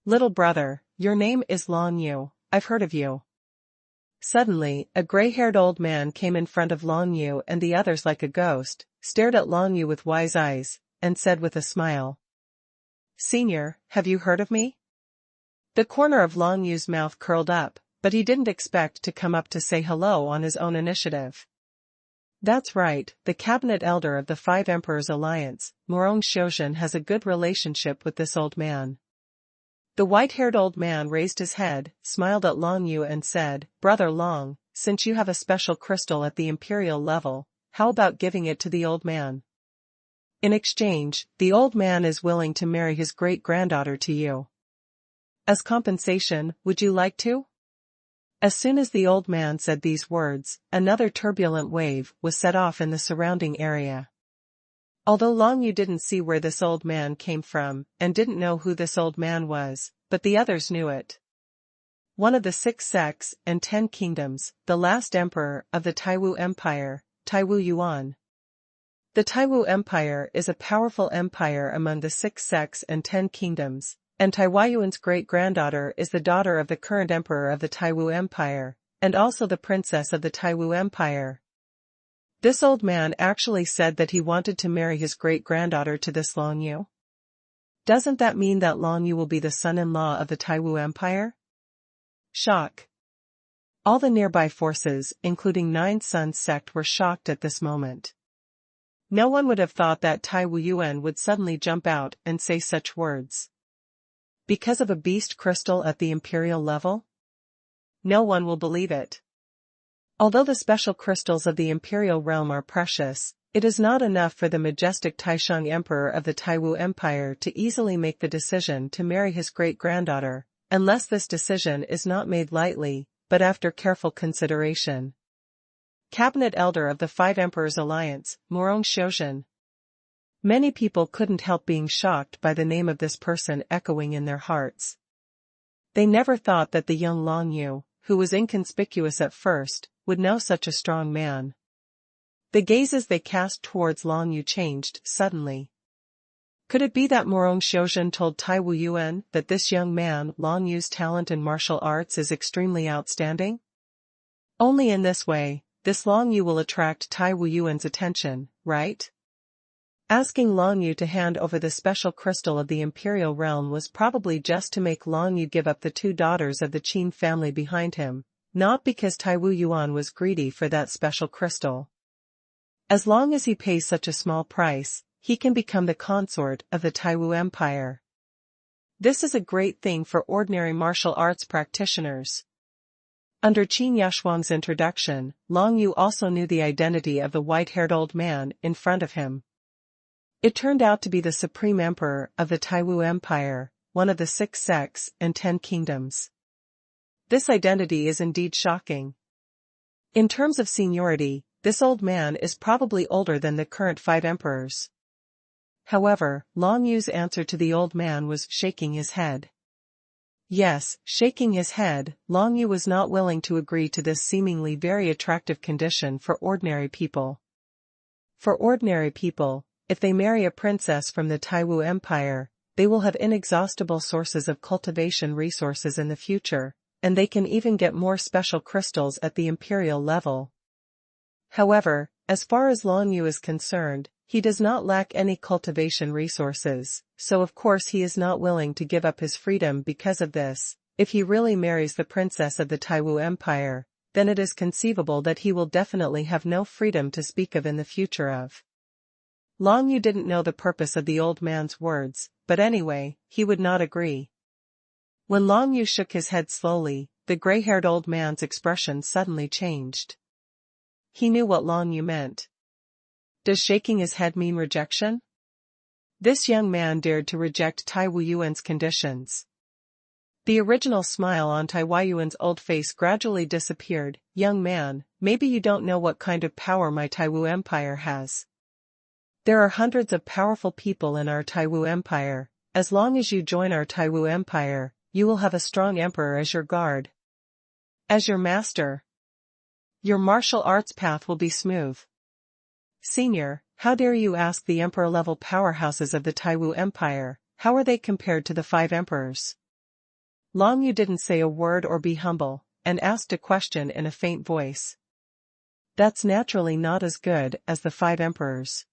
Little brother, your name is Long Yu, I've heard of you. Suddenly, a gray-haired old man came in front of Long Yu and the others like a ghost, stared at Long Yu with wise eyes, and said with a smile. Senior, have you heard of me? The corner of Long Yu's mouth curled up, but he didn't expect to come up to say hello on his own initiative. That's right, the cabinet elder of the 5 Emperors Alliance, Morong Xiuzhen has a good relationship with this old man. The white-haired old man raised his head, smiled at Long Yu and said, Brother Long, since you have a special crystal at the imperial level, how about giving it to the old man? In exchange, the old man is willing to marry his great-granddaughter to you. As compensation, would you like to? As soon as the old man said these words, another turbulent wave was set off in the surrounding area. Although Long Yu didn't see where this old man came from, and didn't know who this old man was, but the others knew it. One of the 6 sects and 10 kingdoms, the last emperor of the Taiwu Empire, Taiwu Yuan. The Taiwu Empire is a powerful empire among the 6 sects and 10 kingdoms, and Taiwayuan's great-granddaughter is the daughter of the current emperor of the Taiwu Empire, and also the princess of the Taiwu Empire. This old man actually said that he wanted to marry his great-granddaughter to this Long Yu. Doesn't that mean that Long Yu will be the son-in-law of the Taiwu Empire? Shock. All the nearby forces, including Nine Suns sect, were shocked at this moment. No one would have thought that Taiwu Yuan would suddenly jump out and say such words. Because of a beast crystal at the imperial level? No one will believe it. Although the special crystals of the imperial realm are precious, it is not enough for the majestic Taishang emperor of the Taiwu Empire to easily make the decision to marry his great-granddaughter, unless this decision is not made lightly, but after careful consideration. Cabinet Elder of the Five Emperors Alliance, Morong Xiuzhen. Many people couldn't help being shocked by the name of this person echoing in their hearts. They never thought that the young Long Yu, who was inconspicuous at first, would know such a strong man. The gazes they cast towards Long Yu changed suddenly. Could it be that Morong Xiuzhen told Taiwu Yuan that this young man Long Yu's talent in martial arts is extremely outstanding? Only in this way, this Long Yu will attract Taiwu Yuan's attention, right? Asking Long Yu to hand over the special crystal of the imperial realm was probably just to make Long Yu give up the two daughters of the Qin family behind him, not because Taiwu Yuan was greedy for that special crystal. As long as he pays such a small price, he can become the consort of the Taiwu Empire. This is a great thing for ordinary martial arts practitioners. Under Qin Yashuang's introduction, Long Yu also knew the identity of the white-haired old man in front of him. It turned out to be the supreme emperor of the Taiwu Empire, one of the 6 sects and 10 kingdoms. This identity is indeed shocking. In terms of seniority, this old man is probably older than the current 5 emperors. However, Long Yu's answer to the old man was shaking his head. Yes, shaking his head, Long Yu was not willing to agree to this seemingly very attractive condition for ordinary people. For ordinary people, if they marry a princess from the Taiwu Empire, they will have inexhaustible sources of cultivation resources in the future, and they can even get more special crystals at the imperial level. However, as far as Long Yu is concerned, he does not lack any cultivation resources, so of course he is not willing to give up his freedom because of this. If he really marries the princess of the Taiwu Empire, then it is conceivable that he will definitely have no freedom to speak of in the future of. Long Yu didn't know the purpose of the old man's words, but anyway, he would not agree. When Long Yu shook his head slowly, the gray-haired old man's expression suddenly changed. He knew what Long Yu meant. Does shaking his head mean rejection? This young man dared to reject Taiwu Yuan's conditions. The original smile on Taiwu Yuan's old face gradually disappeared. Young man, maybe you don't know what kind of power my Taiwu Empire has. There are hundreds of powerful people in our Taiwu Empire. As long as you join our Taiwu Empire, you will have a strong emperor as your guard. As your master. Your martial arts path will be smooth. Senior, how dare you ask the emperor-level powerhouses of the Taiwu Empire, how are they compared to the 5 emperors? Long Yu didn't say a word or be humble, and asked a question in a faint voice. That's naturally not as good as the 5 emperors.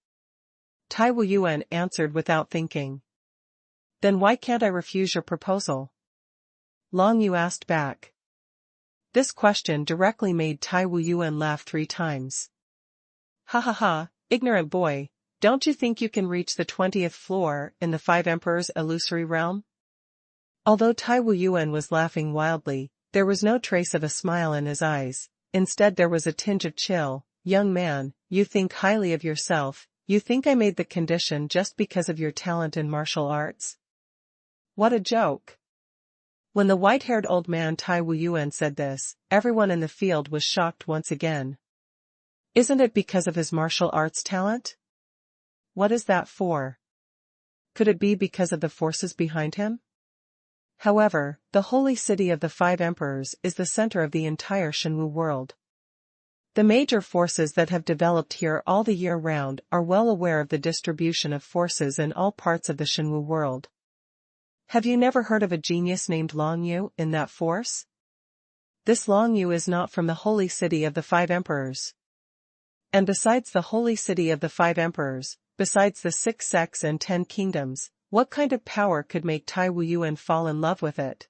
Taiwu Yuan answered without thinking. Then why can't I refuse your proposal? Long Yu asked back. This question directly made Taiwu Yuan laugh 3 times. Ha ha ha, ignorant boy, don't you think you can reach the 20th floor in the 5 emperors' illusory realm? Although Taiwu Yuan was laughing wildly, there was no trace of a smile in his eyes. Instead there was a tinge of chill. Young man, you think highly of yourself. You think I made the condition just because of your talent in martial arts? What a joke. When the white-haired old man Taiwu Yuan said this, everyone in the field was shocked once again. Isn't it because of his martial arts talent? What is that for? Could it be because of the forces behind him? However, the holy city of the 5 emperors is the center of the entire Shenwu world. The major forces that have developed here all the year round are well aware of the distribution of forces in all parts of the Shenwu world. Have you never heard of a genius named Long Yu in that force? This Long Yu is not from the holy city of the five emperors. And besides the holy city of the five emperors, besides the 6 sects and 10 kingdoms, what kind of power could make Tai Wuyuan fall in love with it?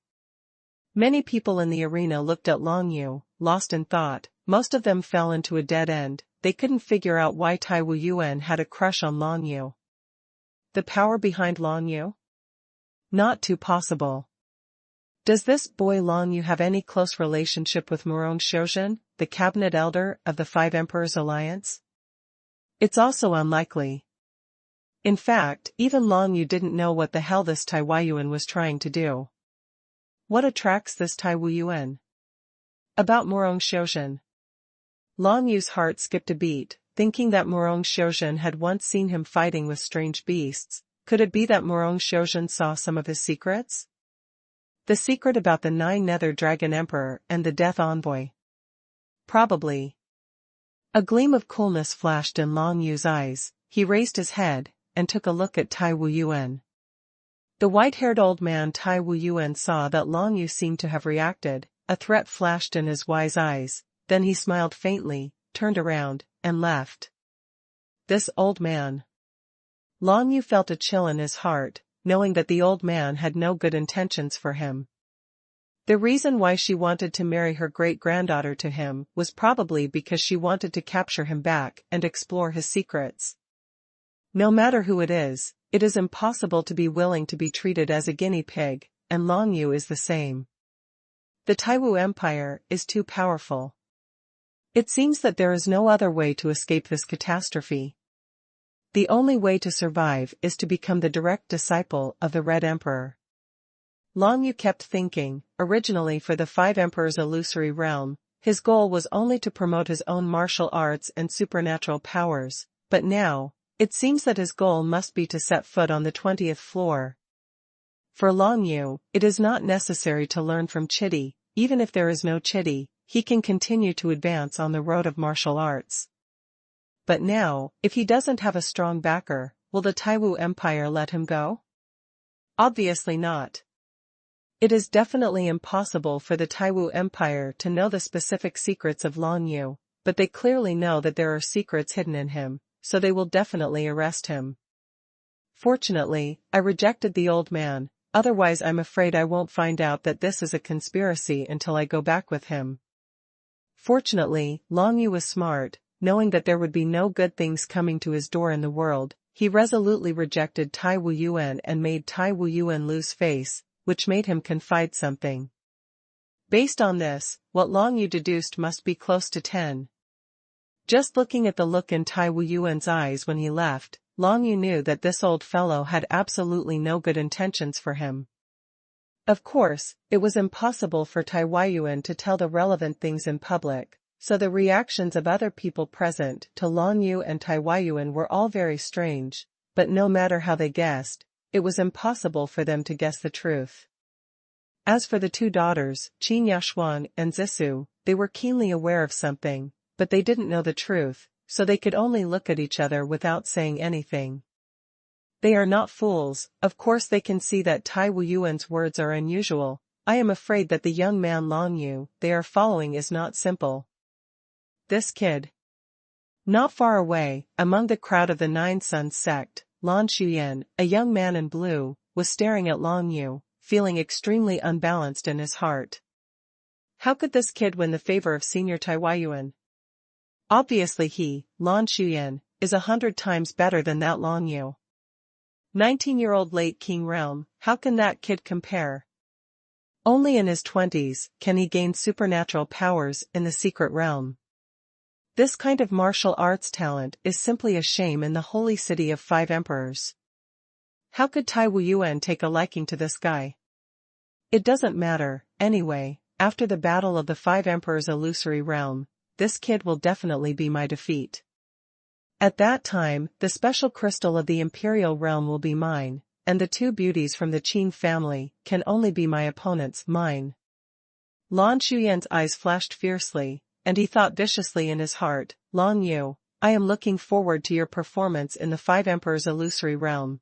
Many people in the arena looked at Long Yu, lost in thought. Most of them fell into a dead end. They couldn't figure out why Tai Wuyuan had a crush on Long Yu. The power behind Long Yu? Not too possible. Does this boy Long Yu have any close relationship with Murong Xiuzhen, the cabinet elder of the Five Emperors Alliance? It's also unlikely. In fact, even Long Yu didn't know what the hell this Tai Wuyuan was trying to do. What attracts this Tai Wuyuan? About Murong Xiuzhen. Long Yu's heart skipped a beat, thinking that Murong Xiuzhen had once seen him fighting with strange beasts. Could it be that Murong Xiuzhen saw some of his secrets? The secret about the 9 Nether Dragon Emperor and the Death Envoy? Probably. A gleam of coolness flashed in Long Yu's eyes. He raised his head and took a look at Tai Wuyuan. The white-haired old man Tai Wuyuan saw that Long Yu seemed to have reacted. A threat flashed in his wise eyes. Then he smiled faintly, turned around, and left. This old man. Long Yu felt a chill in his heart, knowing that the old man had no good intentions for him. The reason why she wanted to marry her great-granddaughter to him was probably because she wanted to capture him back and explore his secrets. No matter who it is impossible to be willing to be treated as a guinea pig, and Long Yu is the same. The Taiwu Empire is too powerful. It seems that there is no other way to escape this catastrophe. The only way to survive is to become the direct disciple of the Red Emperor. Long Yu kept thinking. Originally for the Five Emperors' illusory realm, his goal was only to promote his own martial arts and supernatural powers, but now, it seems that his goal must be to set foot on the 20th floor. For Long Yu, it is not necessary to learn from Chidi. Even if there is no Chidi, he can continue to advance on the road of martial arts. But now, if he doesn't have a strong backer, will the Taiwu Empire let him go? Obviously not. It is definitely impossible for the Taiwu Empire to know the specific secrets of Long Yu, but they clearly know that there are secrets hidden in him, so they will definitely arrest him. Fortunately, I rejected the old man, otherwise I'm afraid I won't find out that this is a conspiracy until I go back with him. Fortunately, Long Yu was smart. Knowing that there would be no good things coming to his door in the world, he resolutely rejected Tai Wuyuan and made Tai Wuyuan lose face, which made him confide something. Based on this, what Long Yu deduced must be close to 10. Just looking at the look in Tai Wuyuan's eyes when he left, Long Yu knew that this old fellow had absolutely no good intentions for him. Of course, it was impossible for Tai Wuyuan to tell the relevant things in public. So the reactions of other people present to Long Yu and Tai Wuyuan were all very strange, but no matter how they guessed, it was impossible for them to guess the truth. As for the 2 daughters, Qin Yaxuan and Zissou, they were keenly aware of something, but they didn't know the truth, so they could only look at each other without saying anything. They are not fools. Of course they can see that Tai Wuyuan's words are unusual. I am afraid that the young man Long Yu they are following is not simple. This kid. Not far away, among the crowd of the 9 Sons sect, Lan Shuyan, a young man in blue, was staring at Long Yu, feeling extremely unbalanced in his heart. How could this kid win the favor of senior Tai Wuyuan? Obviously he, Lan Shuyan, is 100 times better than that Long Yu. 19-year-old late King Realm, how can that kid compare? Only in his 20s can he gain supernatural powers in the secret realm. This kind of martial arts talent is simply a shame in the holy city of 5 emperors. How could Tai Wuyuan take a liking to this guy? It doesn't matter, anyway, after the battle of the 5 emperors' illusory realm, this kid will definitely be my defeat. At that time, the special crystal of the imperial realm will be mine, and the 2 beauties from the Qin family can only be my opponents, mine. Lan Shuyan's eyes flashed fiercely, and he thought viciously in his heart, Long Yu, I am looking forward to your performance in the 5 emperors' illusory realm.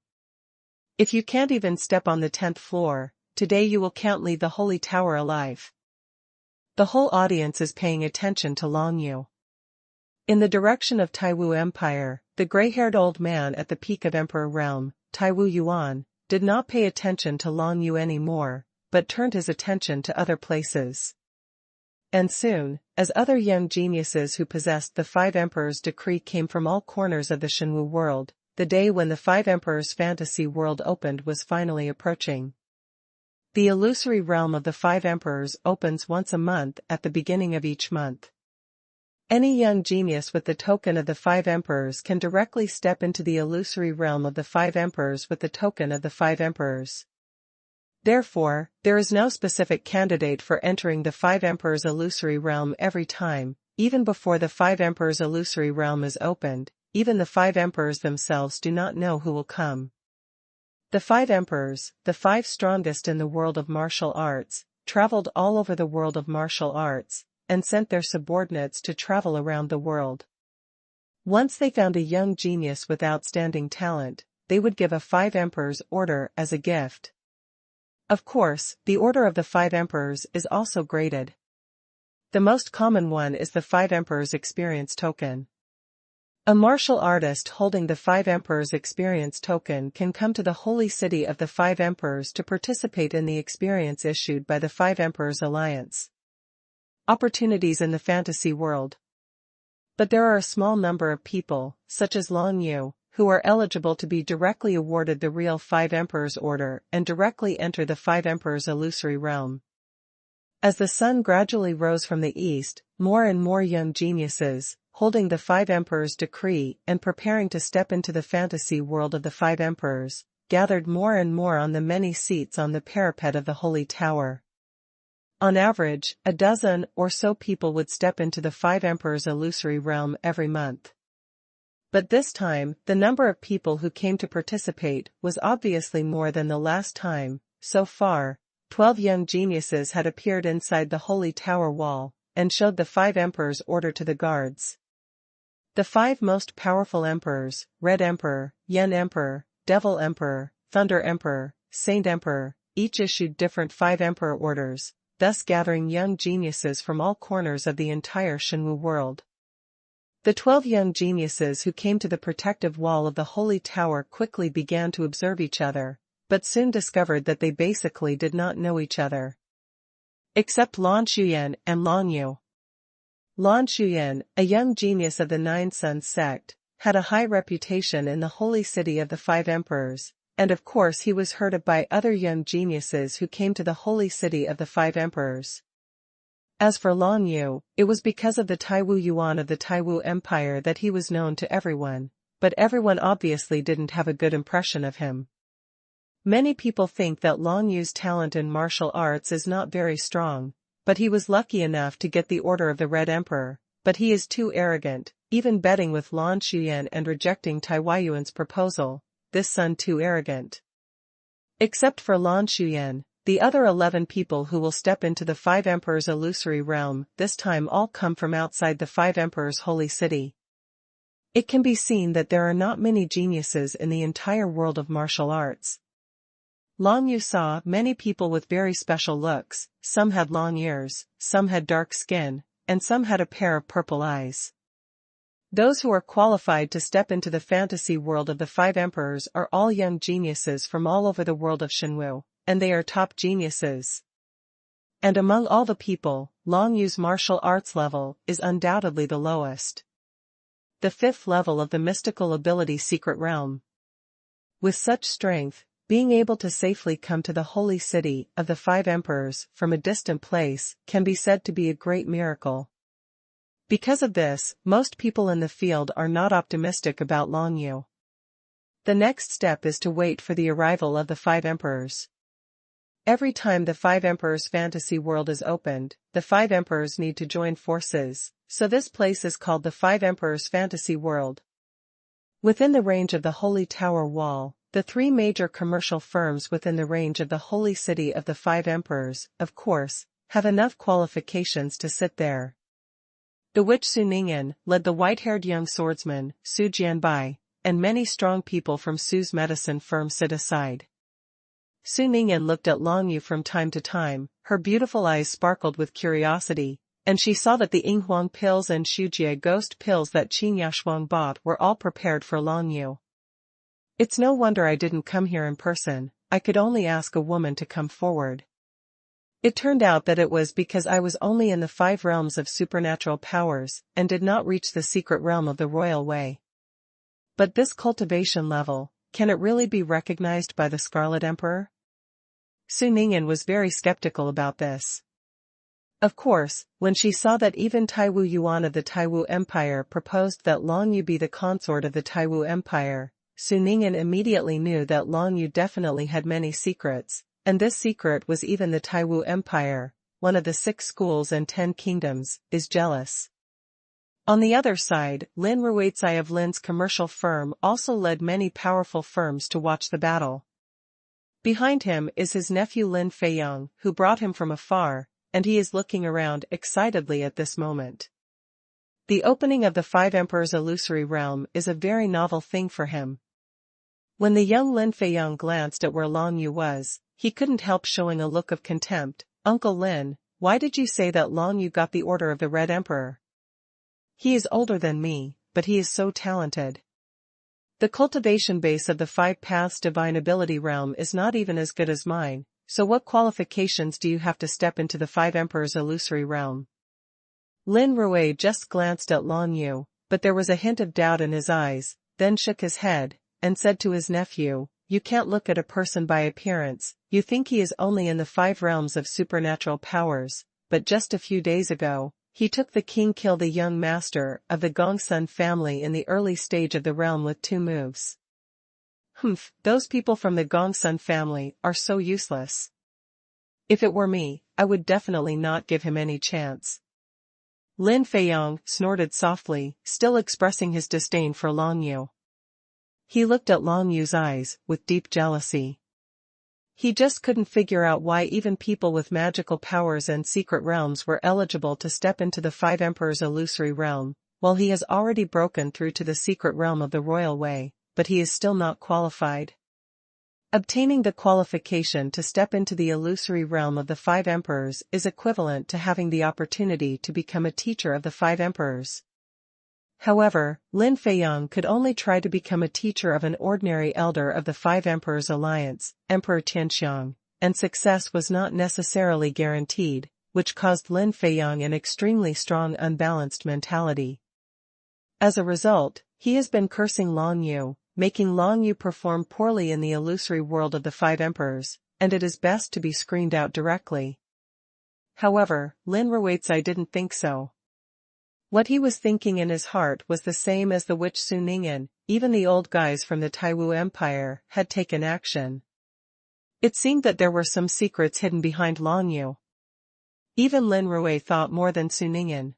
If you can't even step on the 10th floor, today you will can't leave the holy tower alive. The whole audience is paying attention to Long Yu. In the direction of Taiwu Empire, the gray-haired old man at the peak of Emperor Realm, Taiwu Yuan, did not pay attention to Long Yu anymore, but turned his attention to other places. And soon, as other young geniuses who possessed the Five Emperors' decree came from all corners of the Shenwu world, the day when the Five Emperors' fantasy world opened was finally approaching. The illusory realm of the Five Emperors opens once a month at the beginning of each month. Any young genius with the token of the Five Emperors can directly step into the illusory realm of the Five Emperors with the token of the Five Emperors. Therefore, there is no specific candidate for entering the Five Emperors' illusory realm every time, even before the Five Emperors' illusory realm is opened, even the Five Emperors themselves do not know who will come. The Five Emperors, the five strongest in the world of martial arts, traveled all over the world of martial arts, and sent their subordinates to travel around the world. Once they found a young genius with outstanding talent, they would give a Five Emperors order as a gift. Of course, the Order of the Five Emperors is also graded. The most common one is the Five Emperors Experience Token. A martial artist holding the Five Emperors Experience Token can come to the Holy City of the Five Emperors to participate in the experience issued by the Five Emperors Alliance. Opportunities in the fantasy world. But there are a small number of people, such as Long Yu, who are eligible to be directly awarded the real Five Emperors Order and directly enter the Five Emperors illusory realm. As the sun gradually rose from the east, more and more young geniuses, holding the Five Emperors' decree and preparing to step into the fantasy world of the Five Emperors, gathered more and more on the many seats on the parapet of the Holy Tower. On average, a dozen or so people would step into the Five Emperors' illusory realm every month. But this time, the number of people who came to participate was obviously more than the last time. So far, 12 young geniuses had appeared inside the Holy Tower wall, and showed the Five Emperors' order to the guards. The five most powerful emperors, Red Emperor, Yen Emperor, Devil Emperor, Thunder Emperor, Saint Emperor, each issued different Five Emperor orders, thus gathering young geniuses from all corners of the entire Shenwu world. The 12 young geniuses who came to the protective wall of the Holy Tower quickly began to observe each other, but soon discovered that they basically did not know each other. Except Lan Shuyan and Long Yu. Lan Shuyan, a young genius of the Nine Suns sect, had a high reputation in the holy city of the Five Emperors, and of course he was heard of by other young geniuses who came to the holy city of the Five Emperors. As for Long Yu, it was because of the Taiwu Yuan of the Taiwu Empire that he was known to everyone, but everyone obviously didn't have a good impression of him. Many people think that Long Yu's talent in martial arts is not very strong, but he was lucky enough to get the Order of the Red Emperor, but he is too arrogant, even betting with Lan Shuyan and rejecting Taiwu Yuan's proposal, this son too arrogant. Except for Lan Shuyan, the other 11 people who will step into the Five Emperors' illusory realm this time all come from outside the Five Emperors' holy city. It can be seen that there are not many geniuses in the entire world of martial arts. Long Yu saw many people with very special looks, some had long ears, some had dark skin, and some had a pair of purple eyes. Those who are qualified to step into the fantasy world of the Five Emperors are all young geniuses from all over the world of Shenwu, and they are top geniuses. And among all the people, Long Yu's martial arts level is undoubtedly the lowest. The 5th level of the mystical ability secret realm. With such strength, being able to safely come to the holy city of the Five Emperors from a distant place can be said to be a great miracle. Because of this, most people in the field are not optimistic about Long Yu. The next step is to wait for the arrival of the Five Emperors. Every time the Five Emperors' fantasy world is opened, the Five Emperors need to join forces, so this place is called the Five Emperors' fantasy world. Within the range of the Holy Tower wall, the 3 major commercial firms within the range of the holy city of the Five Emperors, of course, have enough qualifications to sit there. The witch Su Ningyan led the white-haired young swordsman, Su Jianbai, and many strong people from Su's medicine firm sit aside. Su Ning'an looked at Long Yu from time to time, her beautiful eyes sparkled with curiosity, and she saw that the Yinghuang pills and Shujie ghost pills that Qin Yashuang bought were all prepared for Long Yu. It's no wonder I didn't come here in person, I could only ask a woman to come forward. It turned out that it was because I was only in the 5 realms of supernatural powers, and did not reach the secret realm of the royal way. But this cultivation level, can it really be recognized by the Scarlet Emperor? Su Ning'an was very skeptical about this. Of course, when she saw that even Taiwu Yuan of the Taiwu Empire proposed that Long Yu be the consort of the Taiwu Empire, Su Ning'an immediately knew that Long Yu definitely had many secrets, and this secret was even the Taiwu Empire, one of the 6 schools and 10 kingdoms, is jealous. On the other side, Lin Ruizai of Lin's commercial firm also led many powerful firms to watch the battle. Behind him is his nephew Lin Feiyang, who brought him from afar, and he is looking around excitedly at this moment. The opening of the 5 Emperors' illusory realm is a very novel thing for him. When the young Lin Feiyang glanced at where Long Yu was, he couldn't help showing a look of contempt. Uncle Lin, why did you say that Long Yu got the order of the Red Emperor? He is older than me, but he is so talented. The cultivation base of the 5 Paths Divine Ability realm is not even as good as mine, so what qualifications do you have to step into the 5 Emperors' illusory realm? Lin Rui just glanced at Long Yu, but there was a hint of doubt in his eyes, then shook his head, and said to his nephew, you can't look at a person by appearance, you think he is only in the 5 realms of supernatural powers, but just a few days ago, he took the king kill the young master of the Gongsun family in the early stage of the realm with 2 moves. Those people from the Gongsun family are so useless. If it were me, I would definitely not give him any chance. Lin Feiyang snorted softly, still expressing his disdain for Long Yu. He looked at Long Yu's eyes with deep jealousy. He just couldn't figure out why even people with magical powers and secret realms were eligible to step into the 5 Emperors' illusory realm, while he has already broken through to the secret realm of the royal way, but he is still not qualified. Obtaining the qualification to step into the illusory realm of the 5 Emperors is equivalent to having the opportunity to become a teacher of the 5 Emperors. However, Lin Feiyang could only try to become a teacher of an ordinary elder of the 5 Emperors Alliance, Emperor Tianxiang, and success was not necessarily guaranteed, which caused Lin Feiyang an extremely strong unbalanced mentality. As a result, he has been cursing Long Yu, making Long Yu perform poorly in the illusory world of the 5 Emperors, and it is best to be screened out directly. However, Lin Ruizai didn't think so. What he was thinking in his heart was the same as the witch Su Ning'an, even the old guys from the Taiwu Empire had taken action. It seemed that there were some secrets hidden behind Long Yu. Even Lin Rui thought more than Su Ning'an.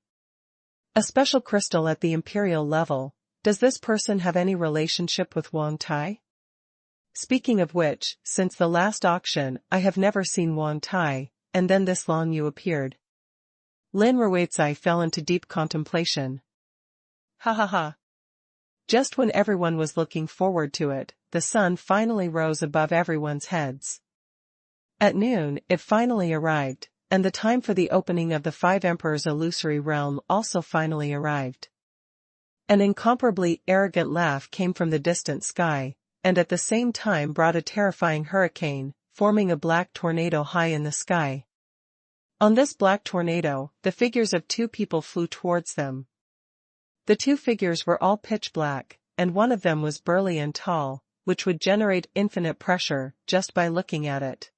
A special crystal at the imperial level, does this person have any relationship with Wang Tai? Speaking of which, since the last auction I have never seen Wang Tai, and then this Long Yu appeared. Lin Ruizai fell into deep contemplation. Ha ha ha. Just when everyone was looking forward to it, the sun finally rose above everyone's heads. At noon, it finally arrived, and the time for the opening of the 5 Emperors' illusory realm also finally arrived. An incomparably arrogant laugh came from the distant sky, and at the same time brought a terrifying hurricane, forming a black tornado high in the sky. On this black tornado, the figures of 2 people flew towards them. The 2 figures were all pitch black, and one of them was burly and tall, which would generate infinite pressure just by looking at it.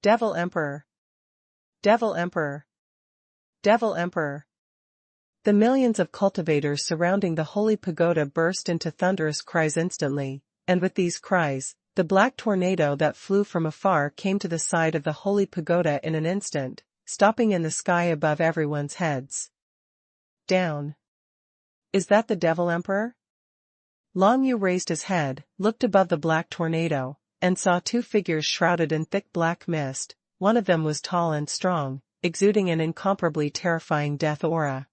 Devil Emperor! Devil Emperor! Devil Emperor! The millions of cultivators surrounding the holy pagoda burst into thunderous cries instantly, and with these cries, the black tornado that flew from afar came to the side of the holy pagoda in an instant, stopping in the sky above everyone's heads. Down. Is that the Devil Emperor? Long Yu raised his head, looked above the black tornado, and saw 2 figures shrouded in thick black mist. One of them was tall and strong, exuding an incomparably terrifying death aura.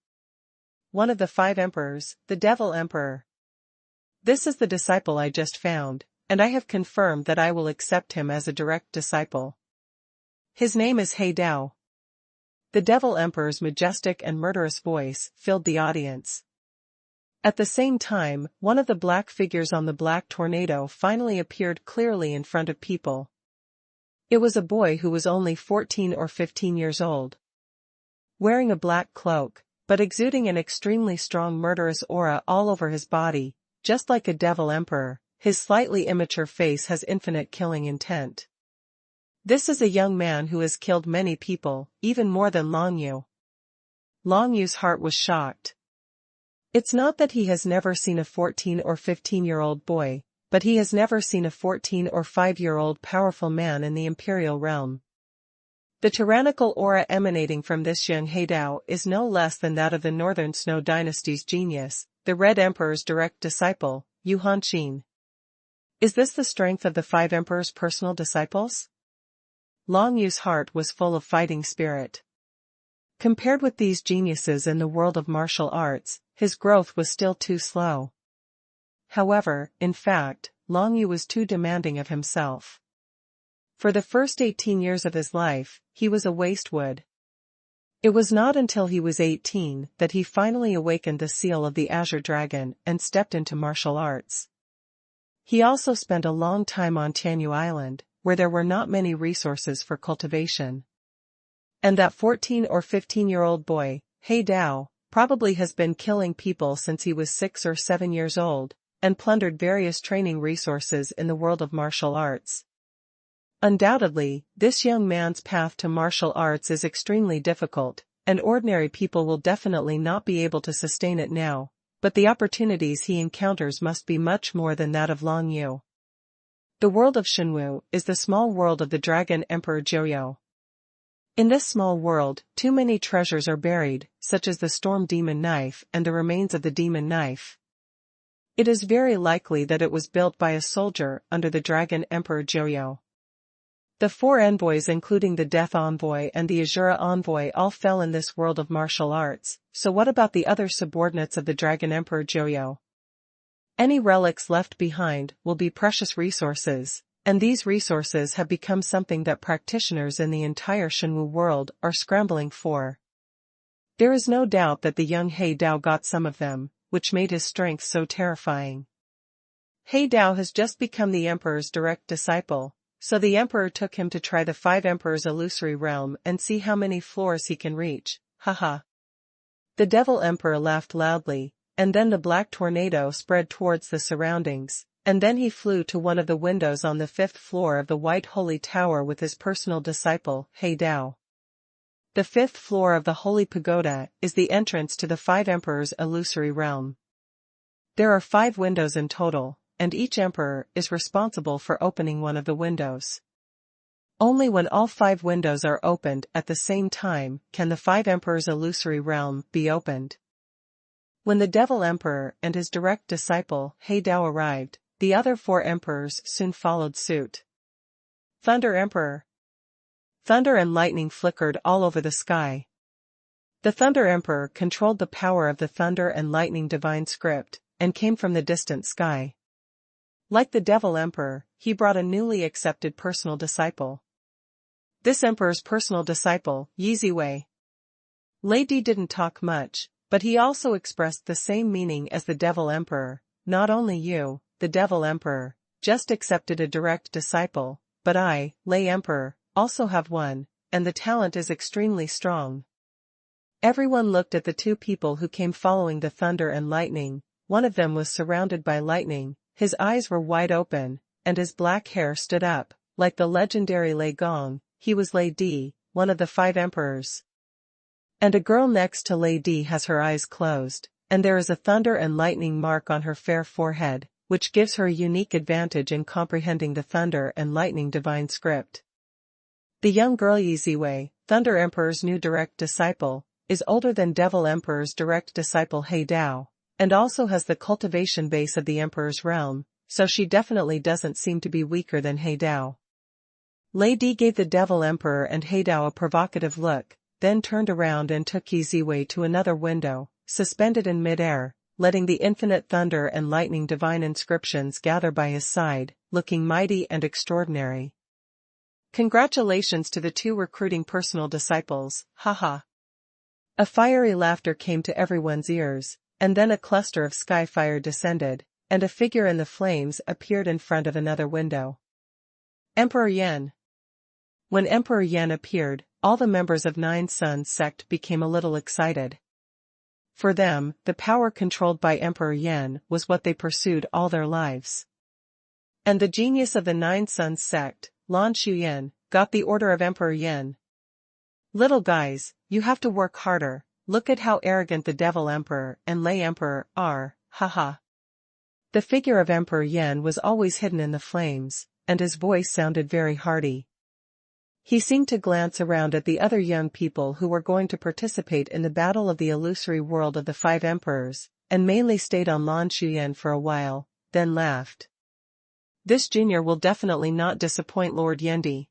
One of the 5 Emperors, the Devil Emperor. This is the disciple I just found, and I have confirmed that I will accept him as a direct disciple. His name is He Dao. The Devil Emperor's majestic and murderous voice filled the audience. At the same time, one of the black figures on the black tornado finally appeared clearly in front of people. It was a boy who was only 14 or 15 years old. Wearing a black cloak, but exuding an extremely strong murderous aura all over his body, just like a devil emperor, his slightly immature face has infinite killing intent. This is a young man who has killed many people, even more than Long Yu. Long Yu's heart was shocked. It's not that he has never seen a 14 or 15-year-old boy, but he has never seen a 14 or 5-year-old powerful man in the imperial realm. The tyrannical aura emanating from this young He Dao is no less than that of the Northern Snow Dynasty's genius, the Red Emperor's direct disciple, Yu Hanqin. Is this the strength of the 5 Emperor's personal disciples? Long Yu's heart was full of fighting spirit. Compared with these geniuses in the world of martial arts, his growth was still too slow. However, in fact, Long Yu was too demanding of himself. For the first 18 years of his life, he was a wastewood. It was not until he was 18 that he finally awakened the seal of the Azure Dragon and stepped into martial arts. He also spent a long time on Tianyu Island, where there were not many resources for cultivation. And that 14 or 15-year-old boy, He Dao, probably has been killing people since he was 6 or 7 years old, and plundered various training resources in the world of martial arts. Undoubtedly, this young man's path to martial arts is extremely difficult, and ordinary people will definitely not be able to sustain it now, but the opportunities he encounters must be much more than that of Long Yu. The world of Xuanhuan is the small world of the Dragon Emperor Jiuyou. In this small world, too many treasures are buried, such as the Storm Demon Knife and the remains of the Demon Knife. It is very likely that it was built by a soldier under the Dragon Emperor Jiuyou. The 4 envoys including the Death Envoy and the Azura Envoy all fell in this world of martial arts, so what about the other subordinates of the Dragon Emperor Jiuyou? Any relics left behind will be precious resources, and these resources have become something that practitioners in the entire Xuanhuan world are scrambling for. There is no doubt that the young He Dao got some of them, which made his strength so terrifying. He Dao has just become the Emperor's direct disciple, so the Emperor took him to try the 5 Emperors' illusory realm and see how many floors he can reach, haha. The Devil Emperor laughed loudly, and then the black tornado spread towards the surroundings, and then he flew to one of the windows on the 5th floor of the White Holy Tower with his personal disciple, He Dao. The 5th floor of the Holy Pagoda is the entrance to the 5 Emperors' illusory realm. There are 5 windows in total, and each emperor is responsible for opening one of the windows. Only when all 5 windows are opened at the same time can the 5 Emperors' illusory realm be opened. When the Devil Emperor and his direct disciple, He Dao, arrived, the other 4 emperors soon followed suit. Thunder Emperor. Thunder and lightning flickered all over the sky. The Thunder Emperor controlled the power of the thunder and lightning divine script, and came from the distant sky. Like the Devil Emperor, he brought a newly accepted personal disciple. This emperor's personal disciple, Yi Ziwei. Lei Di didn't talk much, but he also expressed the same meaning as the Devil Emperor. Not only you, the Devil Emperor, just accepted a direct disciple, but I, Lei Emperor, also have one, and the talent is extremely strong. Everyone looked at the 2 people who came following the thunder and lightning. One of them was surrounded by lightning, his eyes were wide open, and his black hair stood up, like the legendary Lei Gong. He was Lei Di, one of the 5 emperors. And a girl next to Lei Di has her eyes closed, and there is a thunder and lightning mark on her fair forehead, which gives her a unique advantage in comprehending the thunder and lightning divine script. The young girl Yi Ziwei, Thunder Emperor's new direct disciple, is older than Devil Emperor's direct disciple He Dao, and also has the cultivation base of the Emperor's realm, so she definitely doesn't seem to be weaker than He Dao. Lei Di gave the Devil Emperor and He Dao a provocative look, then turned around and took Yi Ziwei to another window, suspended in midair, letting the infinite thunder and lightning divine inscriptions gather by his side, looking mighty and extraordinary. Congratulations to the two recruiting personal disciples, haha. A fiery laughter came to everyone's ears, and then a cluster of sky fire descended, and a figure in the flames appeared in front of another window. Emperor Yan. When Emperor Yan appeared, all the members of Nine Suns sect became a little excited. For them, the power controlled by Emperor Yan was what they pursued all their lives. And the genius of the Nine Suns sect, Lan Xuyan, got the order of Emperor Yan. Little guys, you have to work harder, look at how arrogant the Devil Emperor and Lay Emperor are, haha. The figure of Emperor Yan was always hidden in the flames, and his voice sounded very hearty. He seemed to glance around at the other young people who were going to participate in the battle of the illusory world of the five emperors, and mainly stayed on Lan Xuyan for a while, then laughed. This junior will definitely not disappoint Lord Yendi.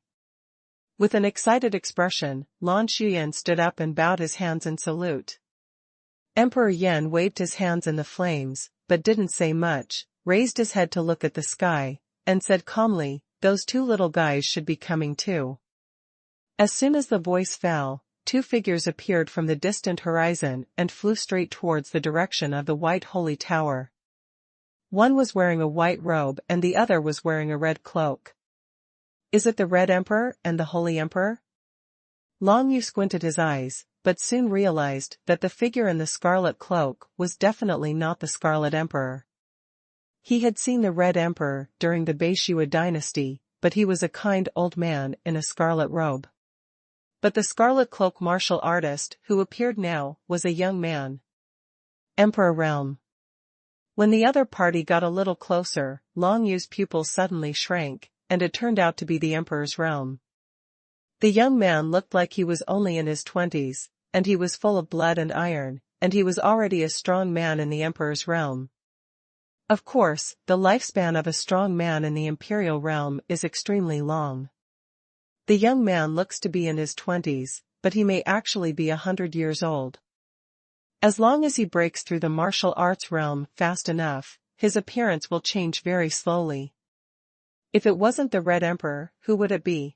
With an excited expression, Lan Xuyan stood up and bowed his hands in salute. Emperor Yan waved his hands in the flames, but didn't say much, raised his head to look at the sky, and said calmly, "Those two little guys should be coming too." As soon as the voice fell, two figures appeared from the distant horizon and flew straight towards the direction of the white holy tower. One was wearing a white robe and the other was wearing a red cloak. Is it the Red Emperor and the Holy Emperor? Long Yu squinted his eyes, but soon realized that the figure in the scarlet cloak was definitely not the Scarlet Emperor. He had seen the Red Emperor during the Beishua dynasty, but he was a kind old man in a scarlet robe. But the scarlet cloak martial artist who appeared now was a young man. Emperor Realm. When the other party got a little closer, Long Yu's pupils suddenly shrank, and it turned out to be the Emperor's realm. The young man looked like he was only in his 20s, and he was full of blood and iron, and he was already a strong man in the Emperor's realm. Of course, the lifespan of a strong man in the Imperial realm is extremely long. The young man looks to be in his 20s, but he may actually be 100 years old. As long as he breaks through the martial arts realm fast enough, his appearance will change very slowly. If it wasn't the Red Emperor, who would it be?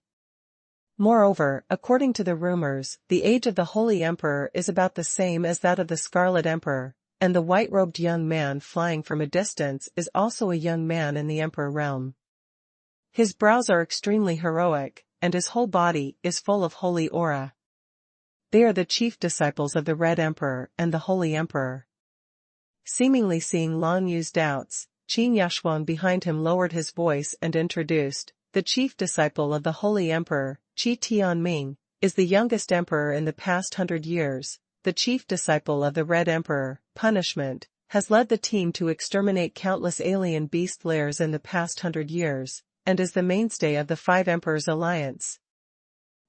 Moreover, according to the rumors, the age of the Holy Emperor is about the same as that of the Scarlet Emperor, and the white-robed young man flying from a distance is also a young man in the Emperor realm. His brows are extremely heroic, and his whole body is full of holy aura. They are the chief disciples of the Red Emperor and the Holy Emperor. Seemingly seeing Lan Yu's doubts, Qin Yashuan behind him lowered his voice and introduced, the chief disciple of the Holy Emperor, Qi Tianming, is the youngest emperor in the past 100 years, the chief disciple of the Red Emperor, Punishment, has led the team to exterminate countless alien beast lairs in the past 100 years, and is the mainstay of the Five Emperors Alliance.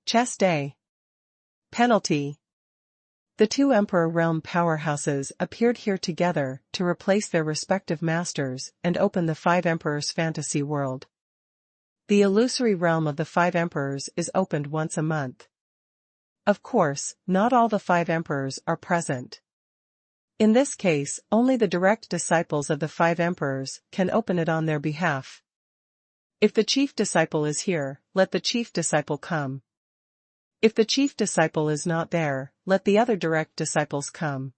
Chess Day. Penalty. The two Emperor Realm powerhouses appeared here together to replace their respective masters and open the Five Emperors fantasy world. The illusory realm of the Five Emperors is opened once a month. Of course, not all the Five Emperors are present. In this case, only the direct disciples of the Five Emperors can open it on their behalf. If the chief disciple is here, let the chief disciple come. If the chief disciple is not there, let the other direct disciples come.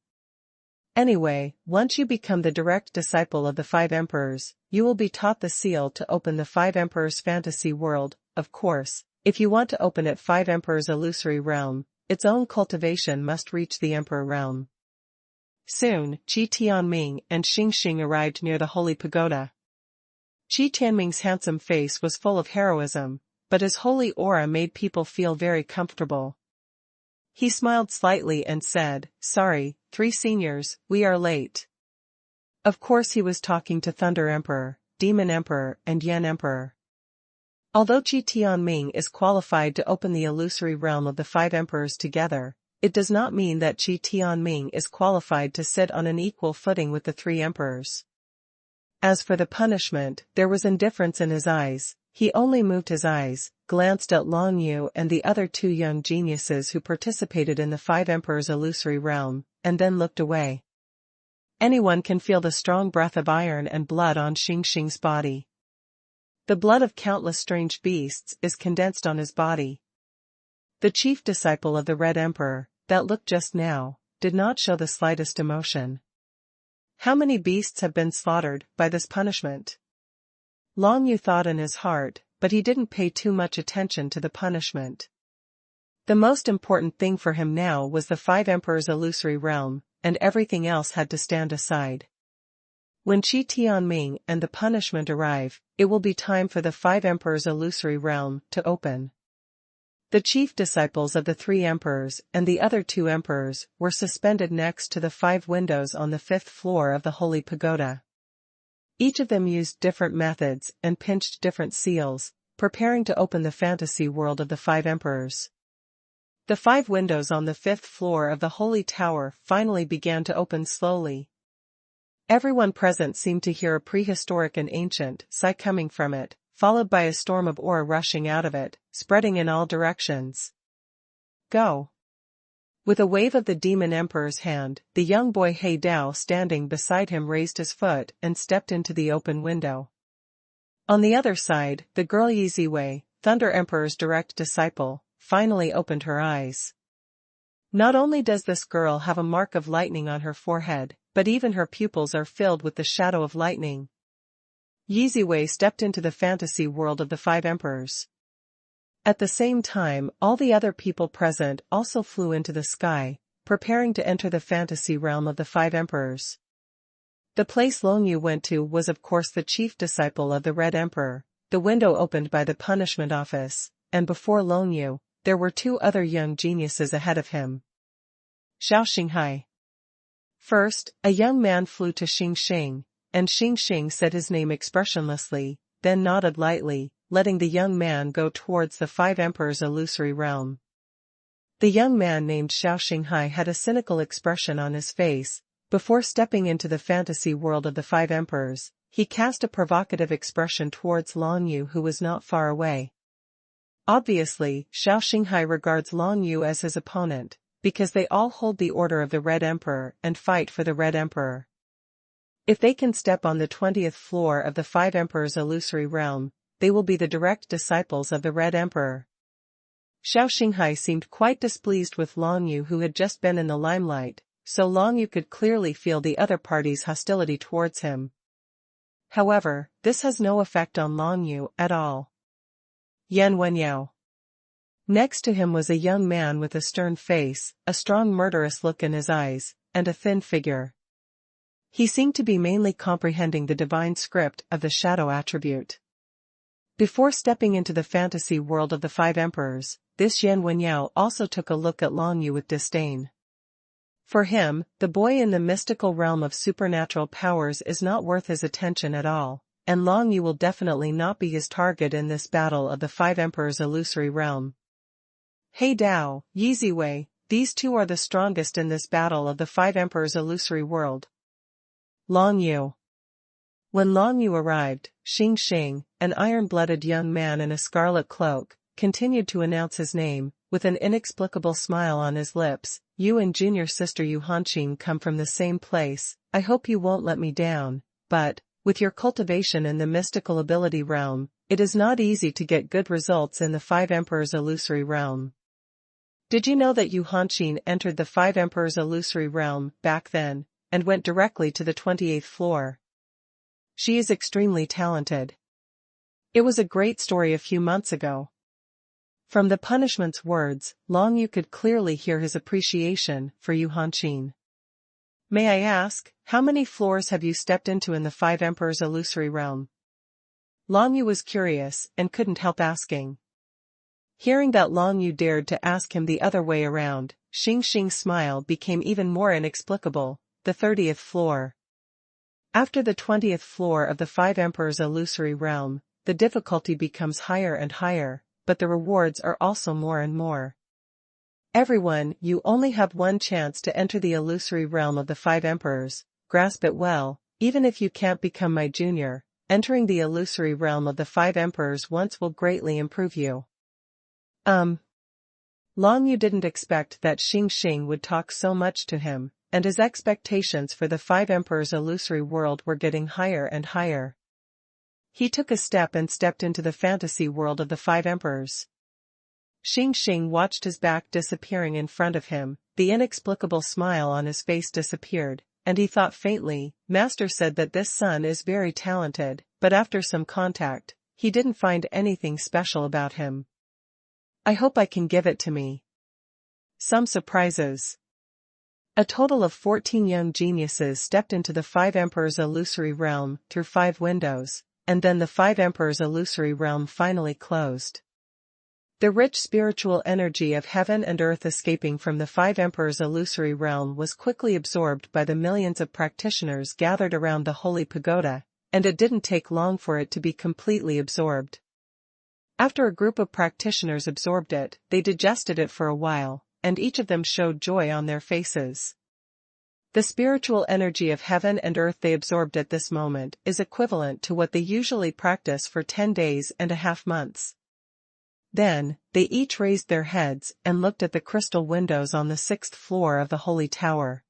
Anyway, once you become the direct disciple of the Five Emperors, you will be taught the seal to open the Five Emperors fantasy world. Of course, if you want to open at Five Emperors illusory realm, its own cultivation must reach the Emperor realm. Soon, Qi Tianming and Xing Xing arrived near the holy pagoda. Qi Tianming's handsome face was full of heroism, but his holy aura made people feel very comfortable. He smiled slightly and said, "Sorry, 3 seniors, we are late." Of course he was talking to Thunder Emperor, Demon Emperor and Yen Emperor. Although Qi Tianming is qualified to open the illusory realm of the Five Emperors together, it does not mean that Qi Tianming is qualified to sit on an equal footing with the 3 emperors. As for the punishment, there was indifference in his eyes. He only moved his eyes, glanced at Long Yu and the other 2 young geniuses who participated in the Five Emperors illusory realm, and then looked away. Anyone can feel the strong breath of iron and blood on Xing Xing's body. The blood of countless strange beasts is condensed on his body. The chief disciple of the Red Emperor, that looked just now, did not show the slightest emotion. How many beasts have been slaughtered by this punishment? Long Yu thought in his heart, but he didn't pay too much attention to the punishment. The most important thing for him now was the Five Emperors' illusory realm, and everything else had to stand aside. When Qi Tianming and the punishment arrive, it will be time for the Five Emperors' illusory realm to open. The chief disciples of the three emperors and the other two emperors were suspended next to the 5 windows on the 5th floor of the Holy Pagoda. Each of them used different methods and pinched different seals, preparing to open the fantasy world of the 5 emperors. The 5 windows on the 5th floor of the Holy Tower finally began to open slowly. Everyone present seemed to hear a prehistoric and ancient sigh coming from it, followed by a storm of aura rushing out of it, spreading in all directions. Go! With a wave of the Demon Emperor's hand, the young boy He Dao standing beside him raised his foot and stepped into the open window. On the other side, the girl Yi Ziwei, Thunder Emperor's direct disciple, finally opened her eyes. Not only does this girl have a mark of lightning on her forehead, but even her pupils are filled with the shadow of lightning. Yi Ziwei stepped into the fantasy world of the 5 emperors. At the same time, all the other people present also flew into the sky, preparing to enter the fantasy realm of the 5 emperors. The place Long Yu went to was of course the chief disciple of the Red Emperor, the window opened by the punishment office, and before Long Yu, there were 2 other young geniuses ahead of him. Xiao Xinghai. First, a young man flew to Xing Xing, and Xing Xing said his name expressionlessly, then nodded lightly, letting the young man go towards the 5 emperors' illusory realm. The young man named Xiao Xinghai had a cynical expression on his face. Before stepping into the fantasy world of the 5 emperors, he cast a provocative expression towards Long Yu who was not far away. Obviously, Xiao Xinghai regards Long Yu as his opponent, because they all hold the order of the Red Emperor and fight for the Red Emperor. If they can step on the 20th floor of the 5 emperors' illusory realm, they will be the direct disciples of the Red Emperor. Xiao Xinghai seemed quite displeased with Long Yu who had just been in the limelight, so Long Yu could clearly feel the other party's hostility towards him. However, this has no effect on Long Yu at all. Yan Wenyao. Next to him was a young man with a stern face, a strong murderous look in his eyes, and a thin figure. He seemed to be mainly comprehending the divine script of the shadow attribute. Before stepping into the fantasy world of the 5 emperors, this Yan Wenyao also took a look at Long Yu with disdain. For him, the boy in the mystical realm of supernatural powers is not worth his attention at all, and Long Yu will definitely not be his target in this battle of the 5 emperors' illusory realm. He Dao, Yi Ziwei, these 2 are the strongest in this battle of the 5 emperors' illusory world. Long Yu. When Long Yu arrived, Xing Xing, an iron-blooded young man in a scarlet cloak, continued to announce his name, with an inexplicable smile on his lips. You and junior sister Yu Hanqing come from the same place. I hope you won't let me down, but, with your cultivation in the mystical ability realm, it is not easy to get good results in the 5 emperors' illusory realm. Did you know that Yu Hanqing entered the 5 emperors' illusory realm back then, and went directly to the 28th floor? She is extremely talented. It was a great story a few months ago. From the punishment's words, Long Yu could clearly hear his appreciation for Yu Hanqing. May I ask, how many floors have you stepped into in the 5 emperors' illusory realm? Long Yu was curious and couldn't help asking. Hearing that Long Yu dared to ask him the other way around, Xing Xing's smile became even more inexplicable. The 30th floor. After the 20th floor of the 5 emperors' illusory realm, the difficulty becomes higher and higher, but the rewards are also more and more. Everyone, you only have one chance to enter the illusory realm of the 5 emperors, grasp it well, even if you can't become my junior, entering the illusory realm of the 5 emperors once will greatly improve you. Long Yu didn't expect that Xing Xing would talk so much to him, and his expectations for the Five Emperors' illusory world were getting higher and higher. He took a step and stepped into the fantasy world of the Five Emperors. Xing Xing watched his back disappearing in front of him, the inexplicable smile on his face disappeared, and he thought faintly, Master said that this son is very talented, but after some contact, he didn't find anything special about him. I hope I can give it to me. Some surprises. A total of 14 young geniuses stepped into the Five Emperors' illusory realm through 5 windows, and then the Five Emperors' illusory realm finally closed. The rich spiritual energy of heaven and earth escaping from the Five Emperors' illusory realm was quickly absorbed by the millions of practitioners gathered around the holy pagoda, and it didn't take long for it to be completely absorbed. After a group of practitioners absorbed it, they digested it for a while, and each of them showed joy on their faces. The spiritual energy of heaven and earth they absorbed at this moment is equivalent to what they usually practice for 10 days and a half months. Then, they each raised their heads and looked at the crystal windows on the 6th floor of the holy tower.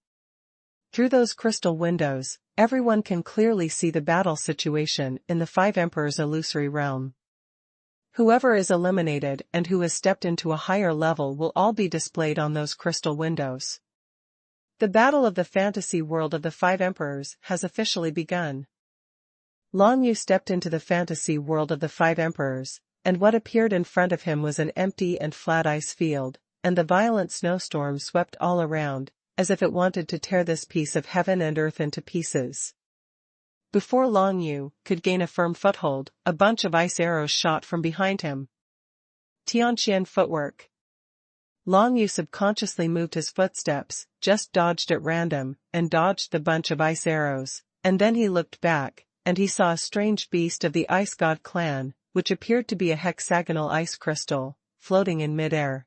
Through those crystal windows, everyone can clearly see the battle situation in the Five Emperors' illusory realm. Whoever is eliminated and who has stepped into a higher level will all be displayed on those crystal windows. The battle of the fantasy world of the Five Emperors has officially begun. Long Yu stepped into the fantasy world of the Five Emperors, and what appeared in front of him was an empty and flat ice field, and the violent snowstorm swept all around, as if it wanted to tear this piece of heaven and earth into pieces. Before Long Yu could gain a firm foothold, a bunch of ice arrows shot from behind him. Tianqian footwork. Long Yu subconsciously moved his footsteps, just dodged at random, and dodged the bunch of ice arrows, and then he looked back, and he saw a strange beast of the Ice God clan, which appeared to be a hexagonal ice crystal, floating in mid-air,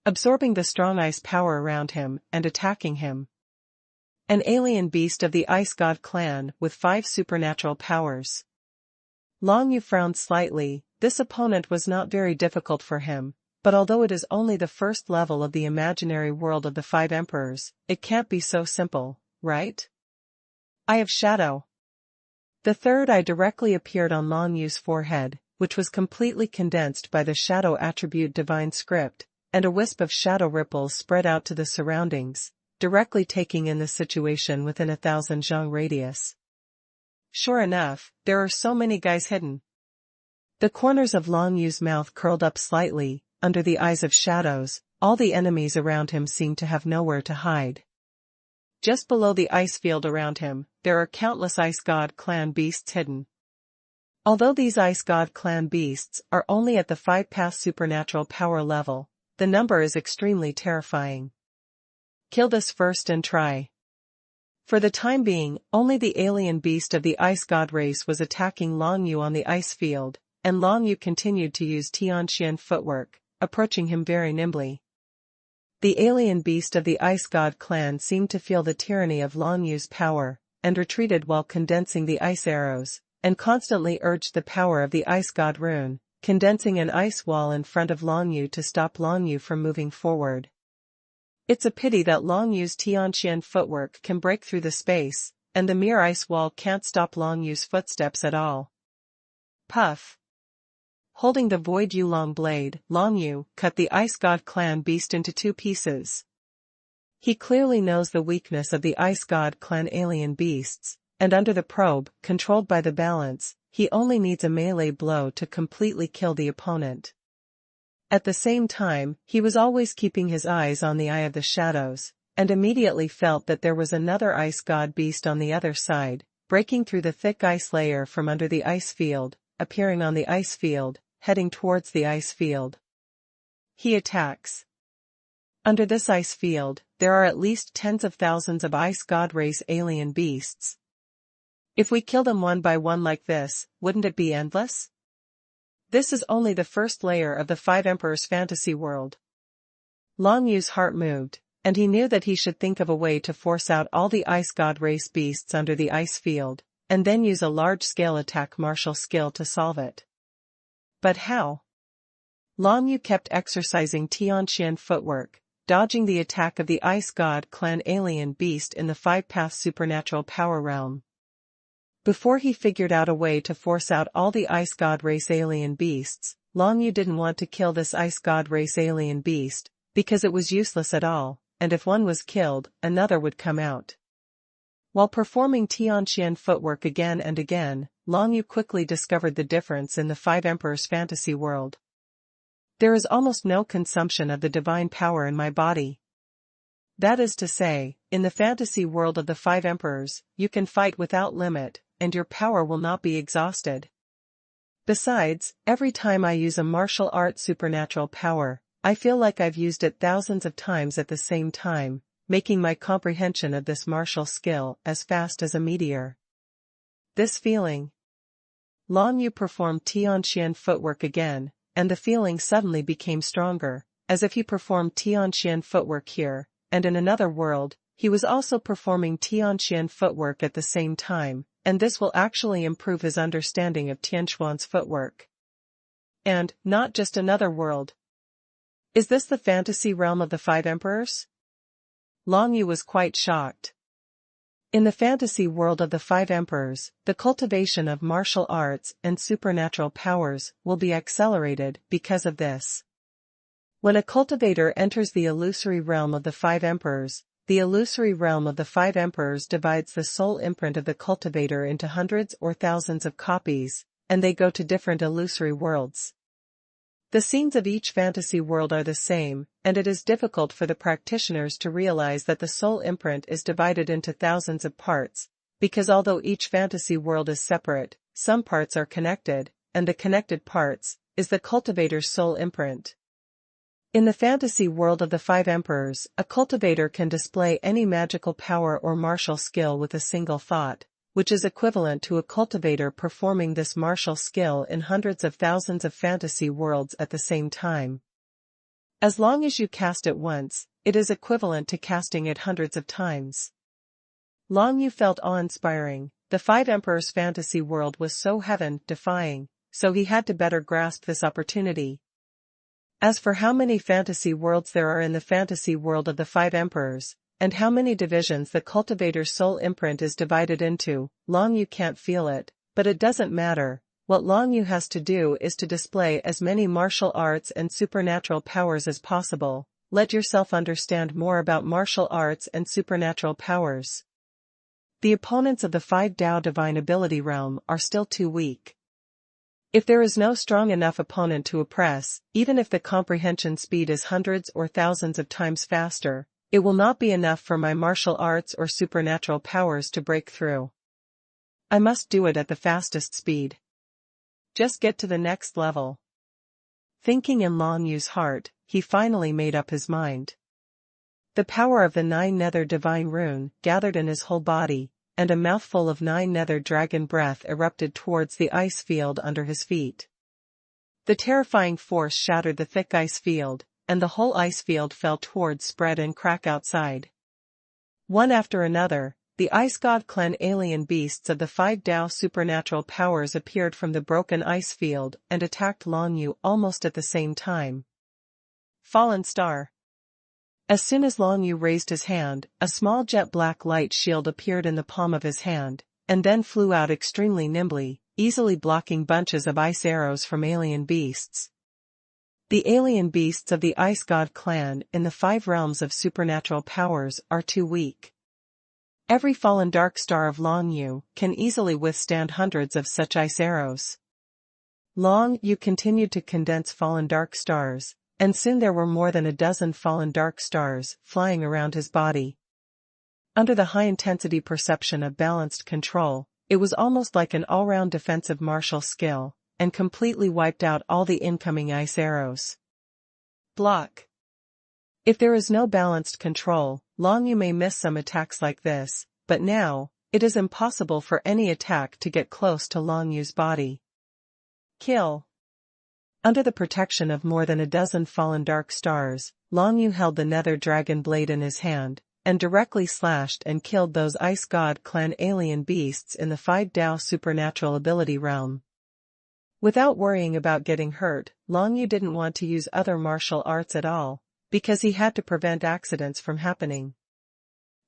absorbing the strong ice power around him and attacking him. An alien beast of the Ice God clan with 5 supernatural powers. Long Yu frowned slightly. This opponent was not very difficult for him, but although it is only the first level of the imaginary world of the Five Emperors, it can't be so simple, right? Eye of Shadow. The third eye directly appeared on Long Yu's forehead, which was completely condensed by the shadow attribute divine script, and a wisp of shadow ripples spread out to the surroundings, directly taking in the situation within 1,000 zhang radius. Sure enough, there are so many guys hidden. The corners of Long Yu's mouth curled up slightly, under the eyes of shadows, all the enemies around him seemed to have nowhere to hide. Just below the ice field around him, there are countless Ice God clan beasts hidden. Although these Ice God clan beasts are only at the 5-path supernatural power level, the number is extremely terrifying. Kill this first and try. For the time being, only the alien beast of the Ice God race was attacking Long Yu on the ice field, and Long Yu continued to use Tianqian footwork, approaching him very nimbly. The alien beast of the Ice God clan seemed to feel the tyranny of Long Yu's power, and retreated while condensing the ice arrows, and constantly urged the power of the Ice God rune, condensing an ice wall in front of Long Yu to stop Long Yu from moving forward. It's a pity that Long Yu's Tianqian footwork can break through the space, and the mere ice wall can't stop Long Yu's footsteps at all. Puff. Holding the Void Yulong blade, Long Yu cut the Ice God clan beast into 2 pieces. He clearly knows the weakness of the Ice God clan alien beasts, and under the probe, controlled by the balance, he only needs a melee blow to completely kill the opponent. At the same time, he was always keeping his eyes on the Eye of the Shadows, and immediately felt that there was another Ice God beast on the other side, breaking through the thick ice layer from under the ice field, appearing on the ice field, heading towards the ice field. He attacks. Under this ice field, there are at least tens of thousands of Ice God race alien beasts. If we kill them one by one like this, wouldn't it be endless? This is only the first layer of the Five Emperors fantasy world. Long Yu's heart moved, and he knew that he should think of a way to force out all the Ice God race beasts under the ice field, and then use a large-scale attack martial skill to solve it. But how? Long Yu kept exercising Tianqian footwork, dodging the attack of the Ice God clan alien beast in the 5-path supernatural power realm. Before he figured out a way to force out all the Ice God race alien beasts, Long Yu didn't want to kill this Ice God race alien beast, because it was useless at all, and if one was killed, another would come out. While performing Tianqian footwork again and again, Long Yu quickly discovered the difference in the Five Emperors fantasy world. There is almost no consumption of the divine power in my body. That is to say, in the fantasy world of the Five Emperors, you can fight without limit, and your power will not be exhausted. Besides, every time I use a martial art supernatural power, I feel like I've used it thousands of times at the same time, making my comprehension of this martial skill as fast as a meteor. This feeling. Long Yu performed Tianqian footwork again, and the feeling suddenly became stronger, as if he performed Tianqian footwork here, and in another world, he was also performing Tianqian footwork at the same time, and this will actually improve his understanding of Tianquan's footwork. And, not just another world. Is this the fantasy realm of the Five Emperors? Long Yu was quite shocked. In the fantasy world of the Five Emperors, the cultivation of martial arts and supernatural powers will be accelerated because of this. When a cultivator enters the illusory realm of the Five Emperors, the illusory realm of the Five Emperors divides the soul imprint of the cultivator into hundreds or thousands of copies, and they go to different illusory worlds. The scenes of each fantasy world are the same, and it is difficult for the practitioners to realize that the soul imprint is divided into thousands of parts, because although each fantasy world is separate, some parts are connected, and the connected parts is the cultivator's soul imprint. In the fantasy world of the Five Emperors, a cultivator can display any magical power or martial skill with a single thought, which is equivalent to a cultivator performing this martial skill in hundreds of thousands of fantasy worlds at the same time. As long as you cast it once, it is equivalent to casting it hundreds of times. Long Yu felt awe-inspiring. The Five Emperors fantasy world was so heaven-defying, so he had to better grasp this opportunity. As for how many fantasy worlds there are in the fantasy world of the Five Emperors, and how many divisions the cultivator's soul imprint is divided into, Long Yu can't feel it, but it doesn't matter. What Long Yu has to do is to display as many martial arts and supernatural powers as possible. Let yourself understand more about martial arts and supernatural powers. The opponents of the Five Tao Divine Ability realm are still too weak. If there is no strong enough opponent to oppress, even if the comprehension speed is hundreds or thousands of times faster, it will not be enough for my martial arts or supernatural powers to break through. I must do it at the fastest speed. Just get to the next level. Thinking in Long Yu's heart, he finally made up his mind. The power of the 9 nether divine rune gathered in his whole body, and a mouthful of 9 nether dragon breath erupted towards the ice field under his feet. The terrifying force shattered the thick ice field, and the whole ice field fell towards spread and crack outside. One after another, the Ice God clan alien beasts of the 5 Tao supernatural powers appeared from the broken ice field and attacked Long Yu almost at the same time. Fallen Star. As soon as Long Yu raised his hand, a small jet-black light shield appeared in the palm of his hand, and then flew out extremely nimbly, easily blocking bunches of ice arrows from alien beasts. The alien beasts of the Ice God clan in the 5 realms of supernatural powers are too weak. Every fallen dark star of Long Yu can easily withstand hundreds of such ice arrows. Long Yu continued to condense fallen dark stars, and soon there were more than a dozen fallen dark stars flying around his body. Under the high-intensity perception of balanced control, it was almost like an all-round defensive martial skill, and completely wiped out all the incoming ice arrows. Block. If there is no balanced control, Long Yu may miss some attacks like this, but now, it is impossible for any attack to get close to Long Yu's body. Kill. Under the protection of more than a dozen fallen dark stars, Long Yu held the nether dragon blade in his hand, and directly slashed and killed those Ice God clan alien beasts in the 5 Tao supernatural ability realm. Without worrying about getting hurt, Long Yu didn't want to use other martial arts at all, because he had to prevent accidents from happening.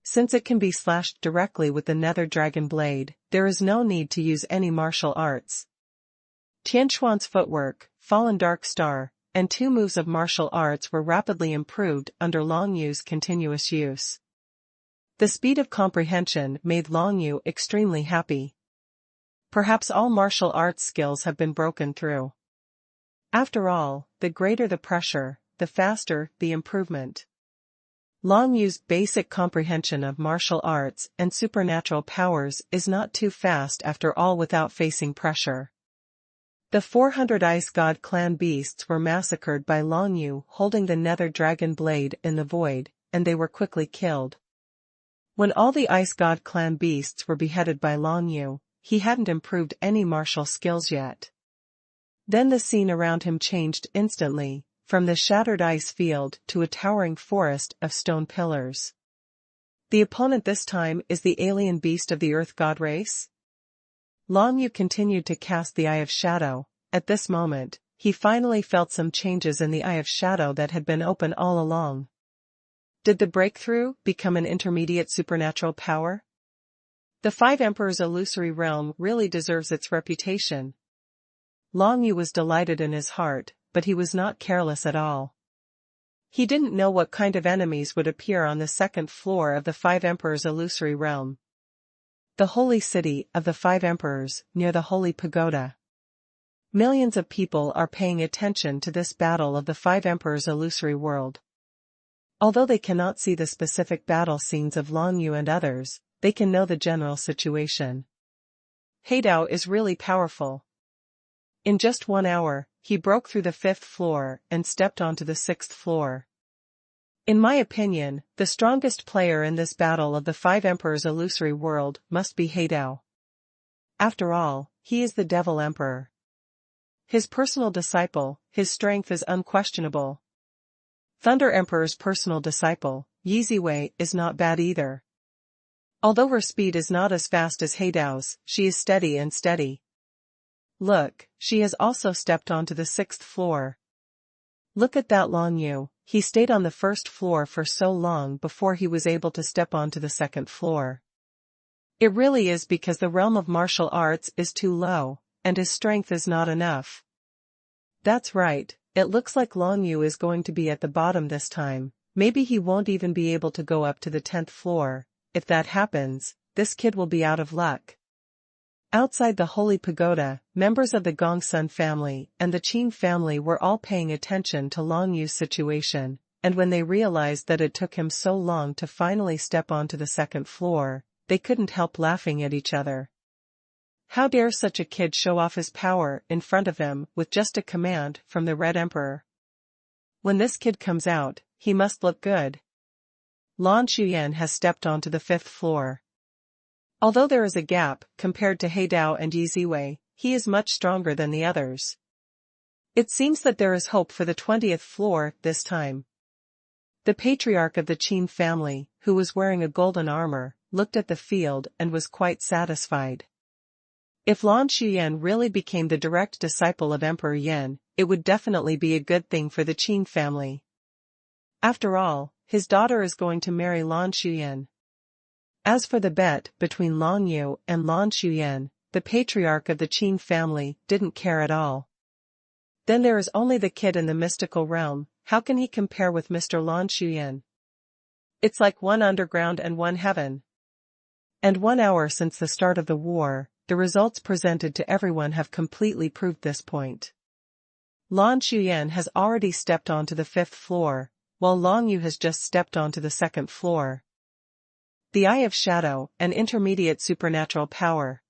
Since it can be slashed directly with the nether dragon blade, there is no need to use any martial arts. Tianquan's footwork, Fallen Dark Star, and 2 moves of martial arts were rapidly improved under Long Yu's continuous use. The speed of comprehension made Long Yu extremely happy. Perhaps all martial arts skills have been broken through. After all, the greater the pressure, the faster the improvement. Long Yu's basic comprehension of martial arts and supernatural powers is not too fast after all without facing pressure. The 400 Ice God clan beasts were massacred by Long Yu holding the nether dragon blade in the void, and they were quickly killed. When all the Ice God clan beasts were beheaded by Long Yu, he hadn't improved any martial skills yet. Then the scene around him changed instantly, from the shattered ice field to a towering forest of stone pillars. The opponent this time is the alien beast of the Earth God race? Long Yu continued to cast the Eye of Shadow. At this moment, he finally felt some changes in the Eye of Shadow that had been open all along. Did the breakthrough become an intermediate supernatural power? The 5 Emperors illusory realm really deserves its reputation. Long Yu was delighted in his heart, but he was not careless at all. He didn't know what kind of enemies would appear on the 2nd floor of the 5 Emperors illusory realm. The holy city of the 5 Emperors, near the Holy Pagoda. Millions of people are paying attention to this battle of the 5 Emperors illusory world. Although they cannot see the specific battle scenes of Long Yu and others, they can know the general situation. Heidao is really powerful. In just 1 hour, he broke through the 5th floor and stepped onto the 6th floor. In my opinion, the strongest player in this battle of the 5 Emperors illusory world must be Heidao. After all, he is the Devil Emperor. His personal disciple, his strength is unquestionable. Thunder Emperor's personal disciple, Yi Ziwei, is not bad either. Although her speed is not as fast as Heidao's, she is steady and steady. Look, she has also stepped onto the 6th floor. Look at that Long Yu, he stayed on the 1st floor for so long before he was able to step onto the 2nd floor. It really is because the realm of martial arts is too low, and his strength is not enough. That's right, it looks like Long Yu is going to be at the bottom this time. Maybe he won't even be able to go up to the 10th floor. If that happens, this kid will be out of luck. Outside the Holy Pagoda, members of the Gongsun family and the Qin family were all paying attention to Long Yu's situation, and when they realized that it took him so long to finally step onto the 2nd floor, they couldn't help laughing at each other. How dare such a kid show off his power in front of him with just a command from the Red Emperor? When this kid comes out, he must look good. Lan Xuyan has stepped onto the 5th floor. Although there is a gap compared to Heidao and Yi Ziwei, he is much stronger than the others. It seems that there is hope for the 20th floor this time. The patriarch of the Qin family, who was wearing a golden armor, looked at the field and was quite satisfied. If Lan Xuyan really became the direct disciple of Emperor Yan, it would definitely be a good thing for the Qin family. After all, his daughter is going to marry Lan Xuyan. As for the bet between Long Yu and Lan Xuyan, the patriarch of the Qin family didn't care at all. Then there is only the kid in the mystical realm. How can he compare with Mr. Lan Xuyan? It's like one underground and one heaven. And 1 hour since the start of the war, the results presented to everyone have completely proved this point. Lan Xuyan has already stepped onto the 5th floor, while Long Yu has just stepped onto the 2nd floor. The Eye of Shadow, an intermediate supernatural power.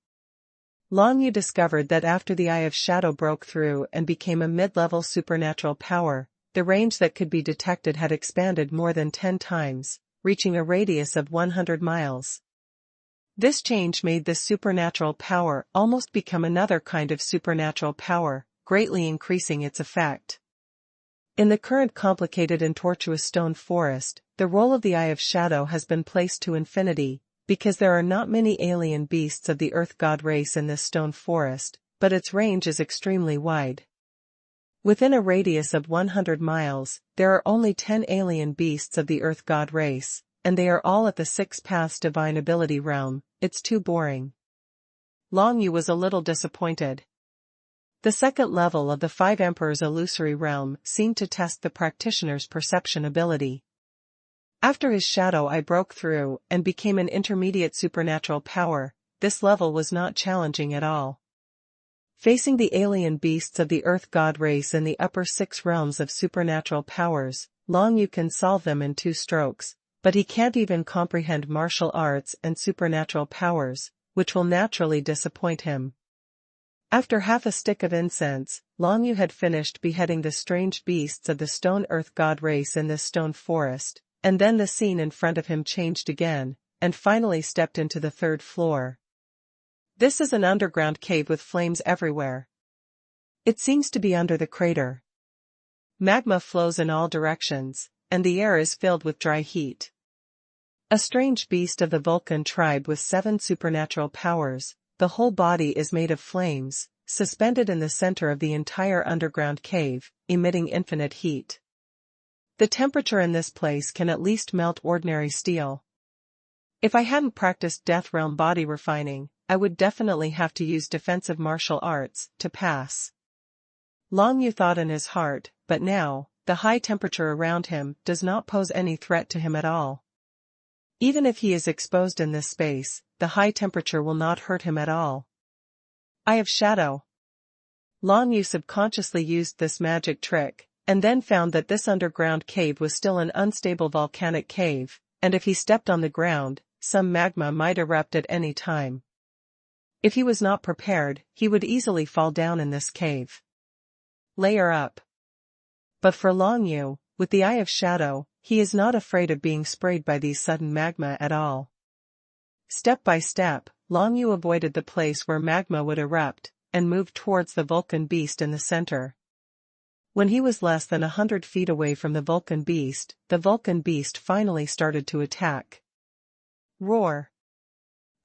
Long Yu discovered that after the Eye of Shadow broke through and became a mid-level supernatural power, the range that could be detected had expanded more than 10 times, reaching a radius of 100 miles. This change made this supernatural power almost become another kind of supernatural power, greatly increasing its effect. In the current complicated and tortuous stone forest, the role of the Eye of Shadow has been placed to infinity, because there are not many alien beasts of the Earth God race in this stone forest, but its range is extremely wide. Within a radius of 100 miles, there are only 10 alien beasts of the Earth God race, and they are all at the 6 Paths Divine Ability realm. It's too boring. Long Yu was a little disappointed. The second level of the 5 Emperors Illusory Realm seemed to test the practitioner's perception ability. After his shadow eye broke through and became an intermediate supernatural power, this level was not challenging at all. Facing the alien beasts of the Earth God race in the upper 6 realms of supernatural powers, Long Yu can solve them in 2 strokes, but he can't even comprehend martial arts and supernatural powers, which will naturally disappoint him. After half a stick of incense, Long Yu had finished beheading the strange beasts of the Stone Earth God race in this stone forest, and then the scene in front of him changed again, and finally stepped into the 3rd floor. This is an underground cave with flames everywhere. It seems to be under the crater. Magma flows in all directions, and the air is filled with dry heat. A strange beast of the Vulcan tribe with 7 supernatural powers, the whole body is made of flames, suspended in the center of the entire underground cave, emitting infinite heat. The temperature in this place can at least melt ordinary steel. If I hadn't practiced Death Realm body refining, I would definitely have to use defensive martial arts to pass. Long Yu thought in his heart, but now, the high temperature around him does not pose any threat to him at all. Even if he is exposed in this space, the high temperature will not hurt him at all. Eye of Shadow. Long Yu subconsciously used this magic trick, and then found that this underground cave was still an unstable volcanic cave, and if he stepped on the ground, some magma might erupt at any time. If he was not prepared, he would easily fall down in this cave. Layer up. But for Long Yu, with the Eye of Shadow, he is not afraid of being sprayed by these sudden magma at all. Step by step, Long Yu avoided the place where magma would erupt, and moved towards the Vulcan beast in the center. When he was less than 100 feet away from the Vulcan beast finally started to attack. Roar.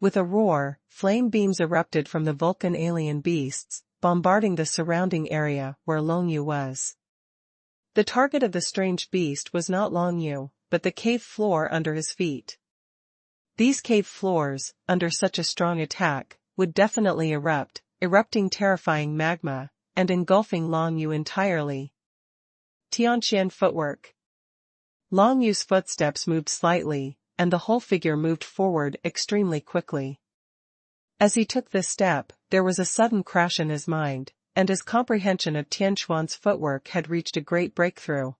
With a roar, flame beams erupted from the Vulcan alien beasts, bombarding the surrounding area where Long Yu was. The target of the strange beast was not Long Yu, but the cave floor under his feet. These cave floors, under such a strong attack, would definitely erupting terrifying magma, and engulfing Long Yu entirely. Tianqian footwork. Long Yu's footsteps moved slightly, and the whole figure moved forward extremely quickly. As he took this step, there was a sudden crash in his mind, and his comprehension of Tianquan's footwork had reached a great breakthrough.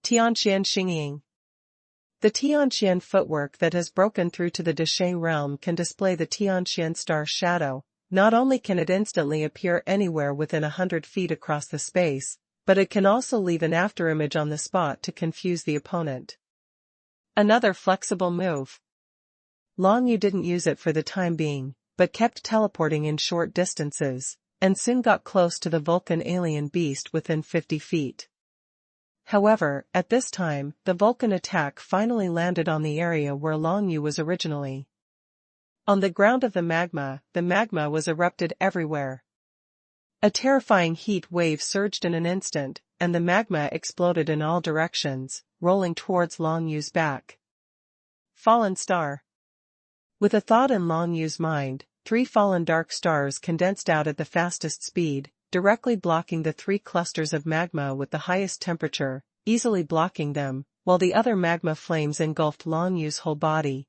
Tianqian Xingying. The Tianqian footwork that has broken through to the Deshe realm can display the Tianqian star shadow. Not only can it instantly appear anywhere within 100 feet across the space, but it can also leave an afterimage on the spot to confuse the opponent. Another flexible move. Long Yu didn't use it for the time being, but kept teleporting in short distances, and soon got close to the Vulcan alien beast within 50 feet. However, at this time, the Vulcan attack finally landed on the area where Long Yu was originally. On the ground of the magma was erupted everywhere. A terrifying heat wave surged in an instant, and the magma exploded in all directions, rolling towards Long Yu's back. Fallen Star. With a thought in Long Yu's mind, 3 fallen dark stars condensed out at the fastest speed, directly blocking the 3 clusters of magma with the highest temperature, easily blocking them, while the other magma flames engulfed Long Yu's whole body.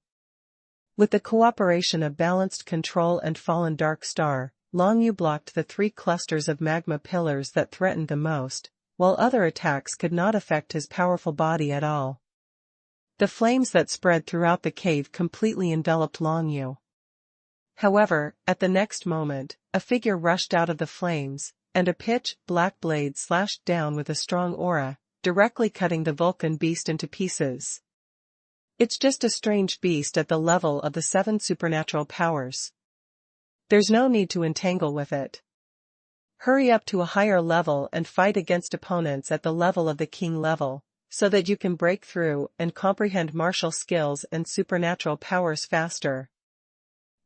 With the cooperation of Balanced Control and Fallen Dark Star, Long Yu blocked the 3 clusters of magma pillars that threatened the most, while other attacks could not affect his powerful body at all. The flames that spread throughout the cave completely enveloped Long Yu. However, at the next moment, a figure rushed out of the flames, and a pitch black blade slashed down with a strong aura, directly cutting the Vulcan beast into pieces. It's just a strange beast at the level of the 7 supernatural powers. There's no need to entangle with it. Hurry up to a higher level and fight against opponents at the level of the king level, so that you can break through and comprehend martial skills and supernatural powers faster.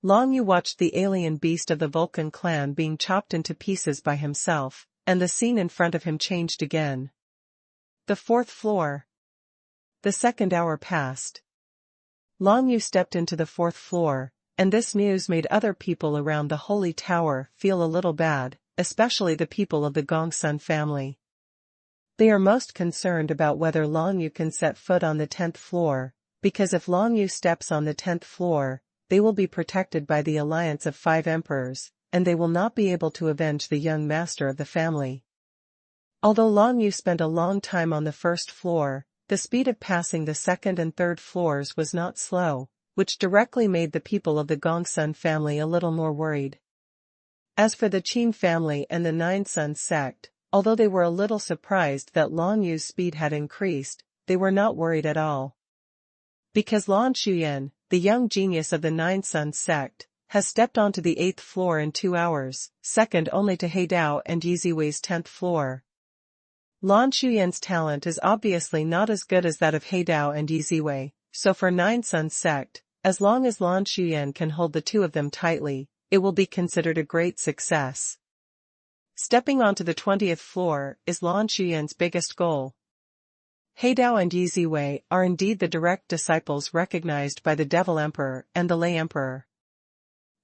Long Yu watched the alien beast of the Vulcan clan being chopped into pieces by himself, and the scene in front of him changed again. The fourth floor. The second hour passed. Long Yu stepped into the fourth floor, and this news made other people around the Holy Tower feel a little bad, especially the people of the Gongsun family. They are most concerned about whether Long Yu can set foot on the 10th floor, because if Long Yu steps on the 10th floor, they will be protected by the alliance of 5 emperors, and they will not be able to avenge the young master of the family. Although Long Yu spent a long time on the first floor, the speed of passing the second and third floors was not slow, which directly made the people of the Gongsun family a little more worried. As for the Qin family and the Nine Sons sect, although they were a little surprised that Long Yu's speed had increased, they were not worried at all. Because Lan Shuyan, the young genius of the Nine Sons sect, has stepped onto the 8th floor in 2 hours, second only to Heidao and Yiziwei's 10th floor. Lan Shuyan's talent is obviously not as good as that of Heidao and Yiziwei, so for Nine Sons sect, as long as Lan Shuyan can hold the two of them tightly, it will be considered a great success. Stepping onto the 20th floor is Lan Shuyan's biggest goal. Heidao and Yiziwei are indeed the direct disciples recognized by the Devil Emperor and the Lei Emperor.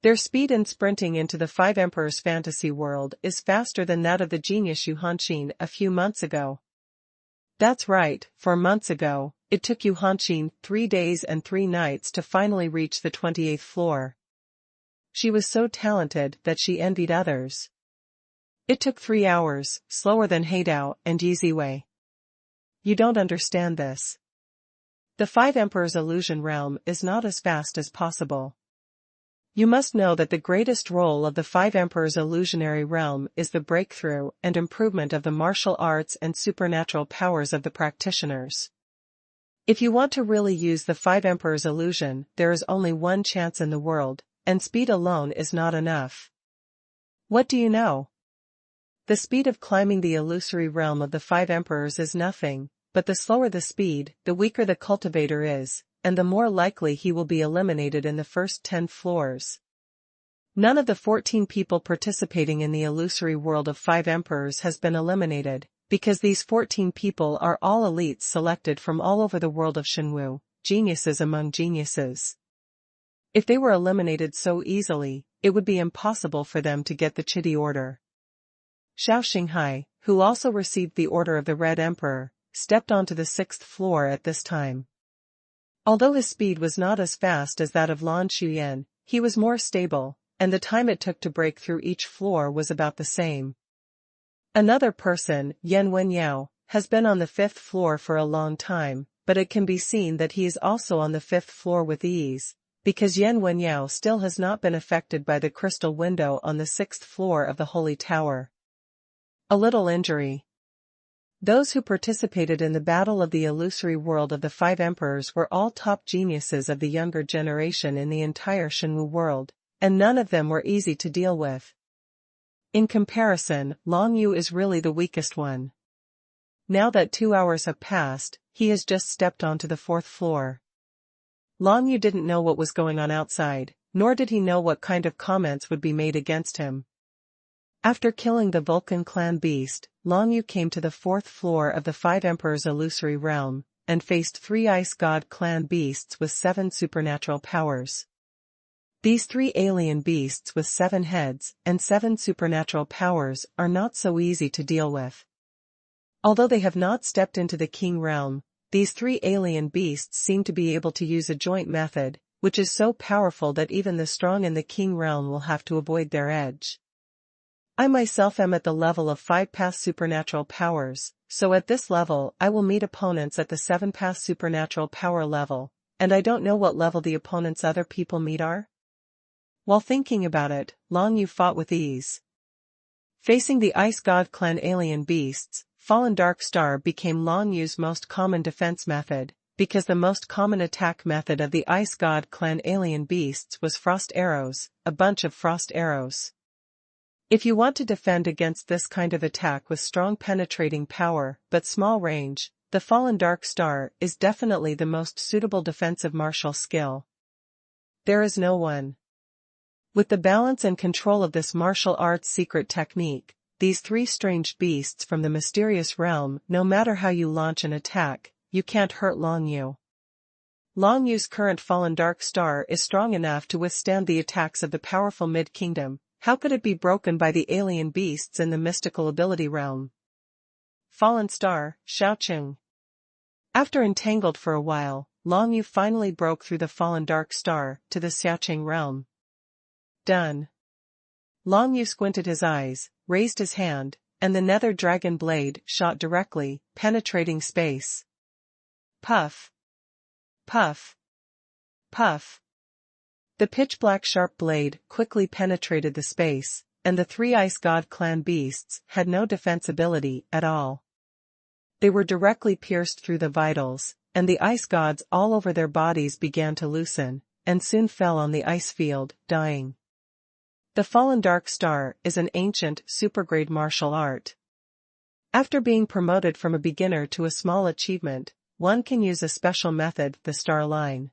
Their speed in sprinting into the 5 emperors' fantasy world is faster than that of the genius Yu Hanqin a few months ago. That's right, 4 months ago, it took Yu Hanqin 3 days and 3 nights to finally reach the 28th floor. She was so talented that she envied others. It took 3 hours, slower than Heidao and Yiziwei. You don't understand this. The 5 emperors' illusion realm is not as fast as possible. You must know that the greatest role of the 5 emperors' illusionary realm is the breakthrough and improvement of the martial arts and supernatural powers of the practitioners. If you want to really use the 5 emperors' illusion, there is only one chance in the world, and speed alone is not enough. What do you know? The speed of climbing the illusory realm of the 5 emperors is nothing, but the slower the speed, the weaker the cultivator is, and the more likely he will be eliminated in the first 10 floors. None of the 14 people participating in the illusory world of 5 emperors has been eliminated, because these 14 people are all elites selected from all over the world of Shenwu, geniuses among geniuses. If they were eliminated so easily, it would be impossible for them to get the Chidi order. Xiao Xinghai, who also received the order of the Red Emperor, stepped onto the 6th floor at this time. Although his speed was not as fast as that of Lan Shuyan, he was more stable, and the time it took to break through each floor was about the same. Another person, Yan Wenyao, has been on the 5th floor for a long time, but it can be seen that he is also on the 5th floor with ease, because Yan Wenyao still has not been affected by the crystal window on the 6th floor of the Holy Tower. A little injury. Those who participated in the battle of the illusory world of the 5 emperors were all top geniuses of the younger generation in the entire Shenwu world, and none of them were easy to deal with. In comparison, Long Yu is really the weakest one. Now that 2 hours have passed, he has just stepped onto the 4th floor. Long Yu didn't know what was going on outside, nor did he know what kind of comments would be made against him. After killing the Vulcan clan beast, Long Yu came to the 4th floor of the 5 emperors' illusory realm, and faced 3 ice god clan beasts with 7 supernatural powers. These 3 alien beasts with 7 heads and 7 supernatural powers are not so easy to deal with. Although they have not stepped into the king realm, these 3 alien beasts seem to be able to use a joint method, which is so powerful that even the strong in the king realm will have to avoid their edge. I myself am at the level of 5 pass supernatural powers, so at this level I will meet opponents at the 7 pass supernatural power level, and I don't know what level the opponents other people meet are. While thinking about it, Long Yu fought with ease. Facing the Ice God clan alien beasts, Fallen Dark Star became Long Yu's most common defense method, because the most common attack method of the Ice God clan alien beasts was Frost Arrows, a bunch of frost arrows. If you want to defend against this kind of attack with strong penetrating power but small range, the Fallen Dark Star is definitely the most suitable defensive martial skill. There is no one. With the balance and control of this martial arts secret technique, these three strange beasts from the mysterious realm. No matter how you launch an attack, you can't hurt Long Yu. Long Yu's current fallen dark star is strong enough to withstand the attacks of the powerful Mid-Kingdom. How could it be broken by the alien beasts in the mystical ability realm? Fallen star, Xiaoqing. After entangled for a while, Long Yu finally broke through the fallen dark star to the Xiaoqing realm. Done. Long Yu squinted his eyes, raised his hand, and the nether dragon blade shot directly, penetrating space. Puff. Puff. Puff. The pitch-black sharp blade quickly penetrated the space, and the three Ice God clan beasts had no defensibility at all. They were directly pierced through the vitals, and the ice gods all over their bodies began to loosen, and soon fell on the ice field, dying. The Fallen Dark Star is an ancient, supergrade martial art. After being promoted from a beginner to a small achievement, one can use a special method, the star line.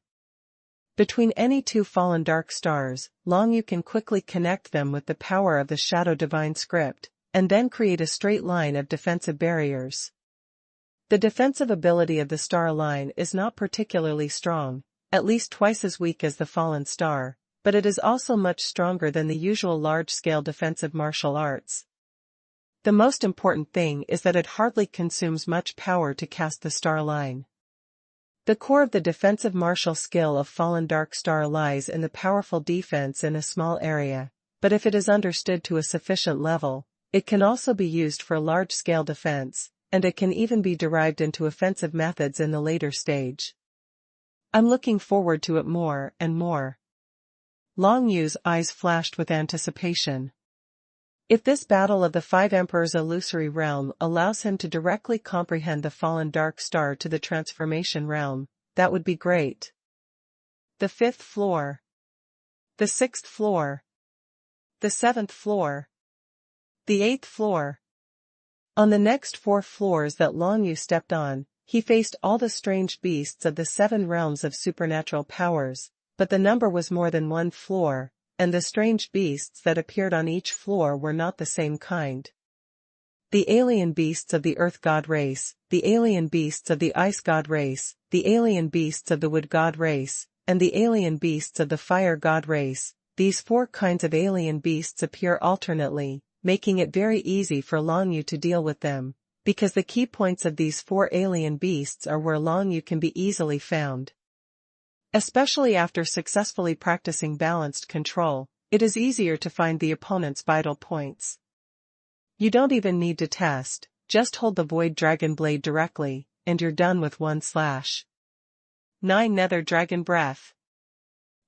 Between any two fallen dark stars, Long Yu can quickly connect them with the power of the Shadow Divine script, and then create a straight line of defensive barriers. The defensive ability of the star line is not particularly strong, at least twice as weak as the fallen star, but it is also much stronger than the usual large-scale defensive martial arts. The most important thing is that it hardly consumes much power to cast the star line. The core of the defensive martial skill of Fallen Dark Star lies in the powerful defense in a small area, but if it is understood to a sufficient level, it can also be used for large-scale defense, and it can even be derived into offensive methods in the later stage. I'm looking forward to it more and more. Long Yu's eyes flashed with anticipation. If this battle of the Five Emperors' illusory realm allows him to directly comprehend the fallen dark star to the transformation realm, that would be great. The 5th floor. The 6th floor. The 7th floor. The 8th floor. On the next 4 floors that Long Yu stepped on, he faced all the strange beasts of the 7 realms of supernatural powers, but the number was more than 1 floor, and the strange beasts that appeared on each floor were not the same kind. The alien beasts of the Earth God race, the alien beasts of the Ice God race, the alien beasts of the Wood God race, and the alien beasts of the Fire God race. These 4 kinds of alien beasts appear alternately, making it very easy for Long Yu to deal with them, because the key points of these 4 alien beasts are where Long Yu can be easily found. Especially after successfully practicing balanced control, it is easier to find the opponent's vital points. You don't even need to test, just hold the Void Dragon Blade directly, and you're done with 1 slash. 9 Nether Dragon Breath.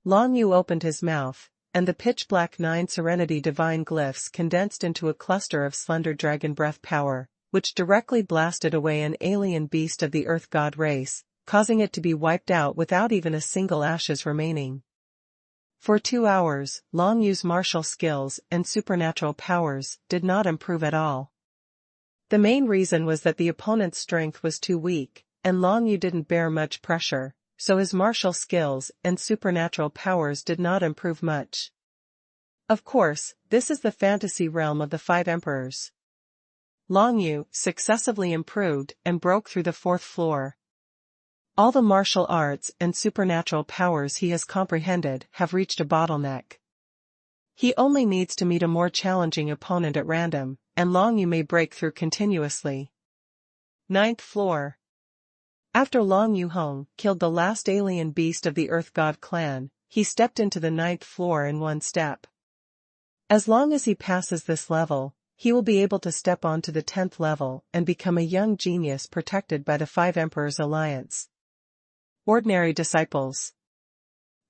Long Yu opened his mouth, and the pitch-black 9 Serenity Divine Glyphs condensed into a cluster of slender dragon breath power, which directly blasted away an alien beast of the Earth God race, causing it to be wiped out without even a single ashes remaining. For 2 hours, Long Yu's martial skills and supernatural powers did not improve at all. The main reason was that the opponent's strength was too weak, and Long Yu didn't bear much pressure, so his martial skills and supernatural powers did not improve much. Of course, this is the fantasy realm of the 5 emperors. Long Yu successively improved and broke through the 4th floor. All the martial arts and supernatural powers he has comprehended have reached a bottleneck. He only needs to meet a more challenging opponent at random, and Long Yu may break through continuously. 9th floor. After Long Yu Hong killed the last alien beast of the Earth God clan, he stepped into the 9th floor in 1 step. As long as he passes this level, he will be able to step on to the 10th level and become a young genius protected by the 5 Emperors Alliance. Ordinary disciples.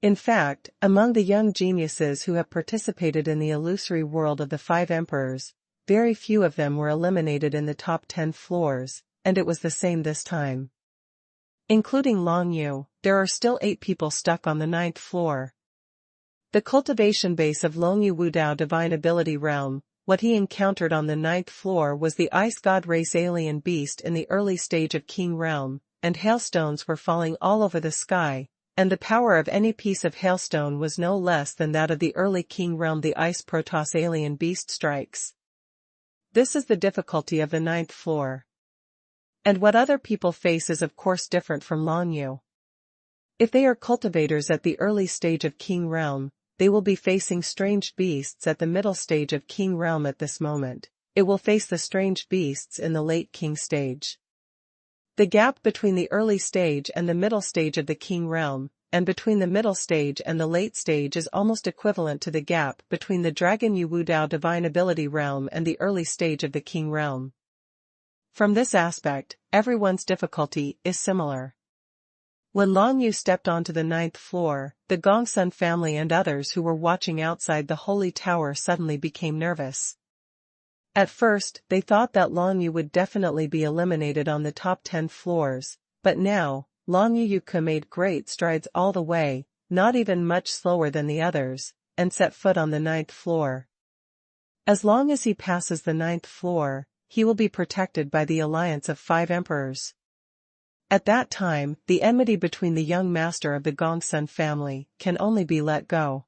In fact, among the young geniuses who have participated in the illusory world of the 5 emperors, very few of them were eliminated in the top 10 floors, and it was the same this time. Including Long Yu, there are still 8 people stuck on the 9th floor. The cultivation base of Long Yu Wudao Divine Ability Realm, what he encountered on the 9th floor was the Ice God race alien beast in the early stage of King Realm, and hailstones were falling all over the sky, and the power of any piece of hailstone was no less than that of the early King Realm the Ice Protoss alien beast strikes. This is the difficulty of the ninth floor. And what other people face is of course different from Long Yu. If they are cultivators at the early stage of King Realm, they will be facing strange beasts at the middle stage of King Realm at this moment. It will face the strange beasts in the late King stage. The gap between the early stage and the middle stage of the King Realm, and between the middle stage and the late stage is almost equivalent to the gap between the Dragon Yu Wu Dao Divine Ability Realm and the early stage of the King Realm. From this aspect, everyone's difficulty is similar. When Long Yu stepped onto the ninth floor, the Gongsun family and others who were watching outside the Holy Tower suddenly became nervous. At first, they thought that Long Yu would definitely be eliminated on the top 10 floors, but now, Long Yu made great strides all the way, not even much slower than the others, and set foot on the ninth floor. As long as he passes the ninth floor, he will be protected by the alliance of 5 emperors. At that time, the enmity between the young master of the Gongsun family can only be let go.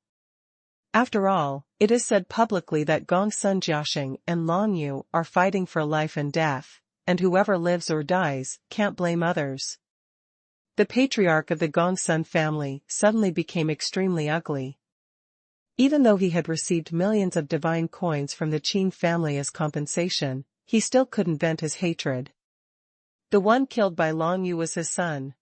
After all, it is said publicly that Gongsun Jiaxing and Long Yu are fighting for life and death, and whoever lives or dies can't blame others. The patriarch of the Gongsun family suddenly became extremely ugly. Even though he had received millions of divine coins from the Qin family as compensation, he still couldn't vent his hatred. The one killed by Long Yu was his son.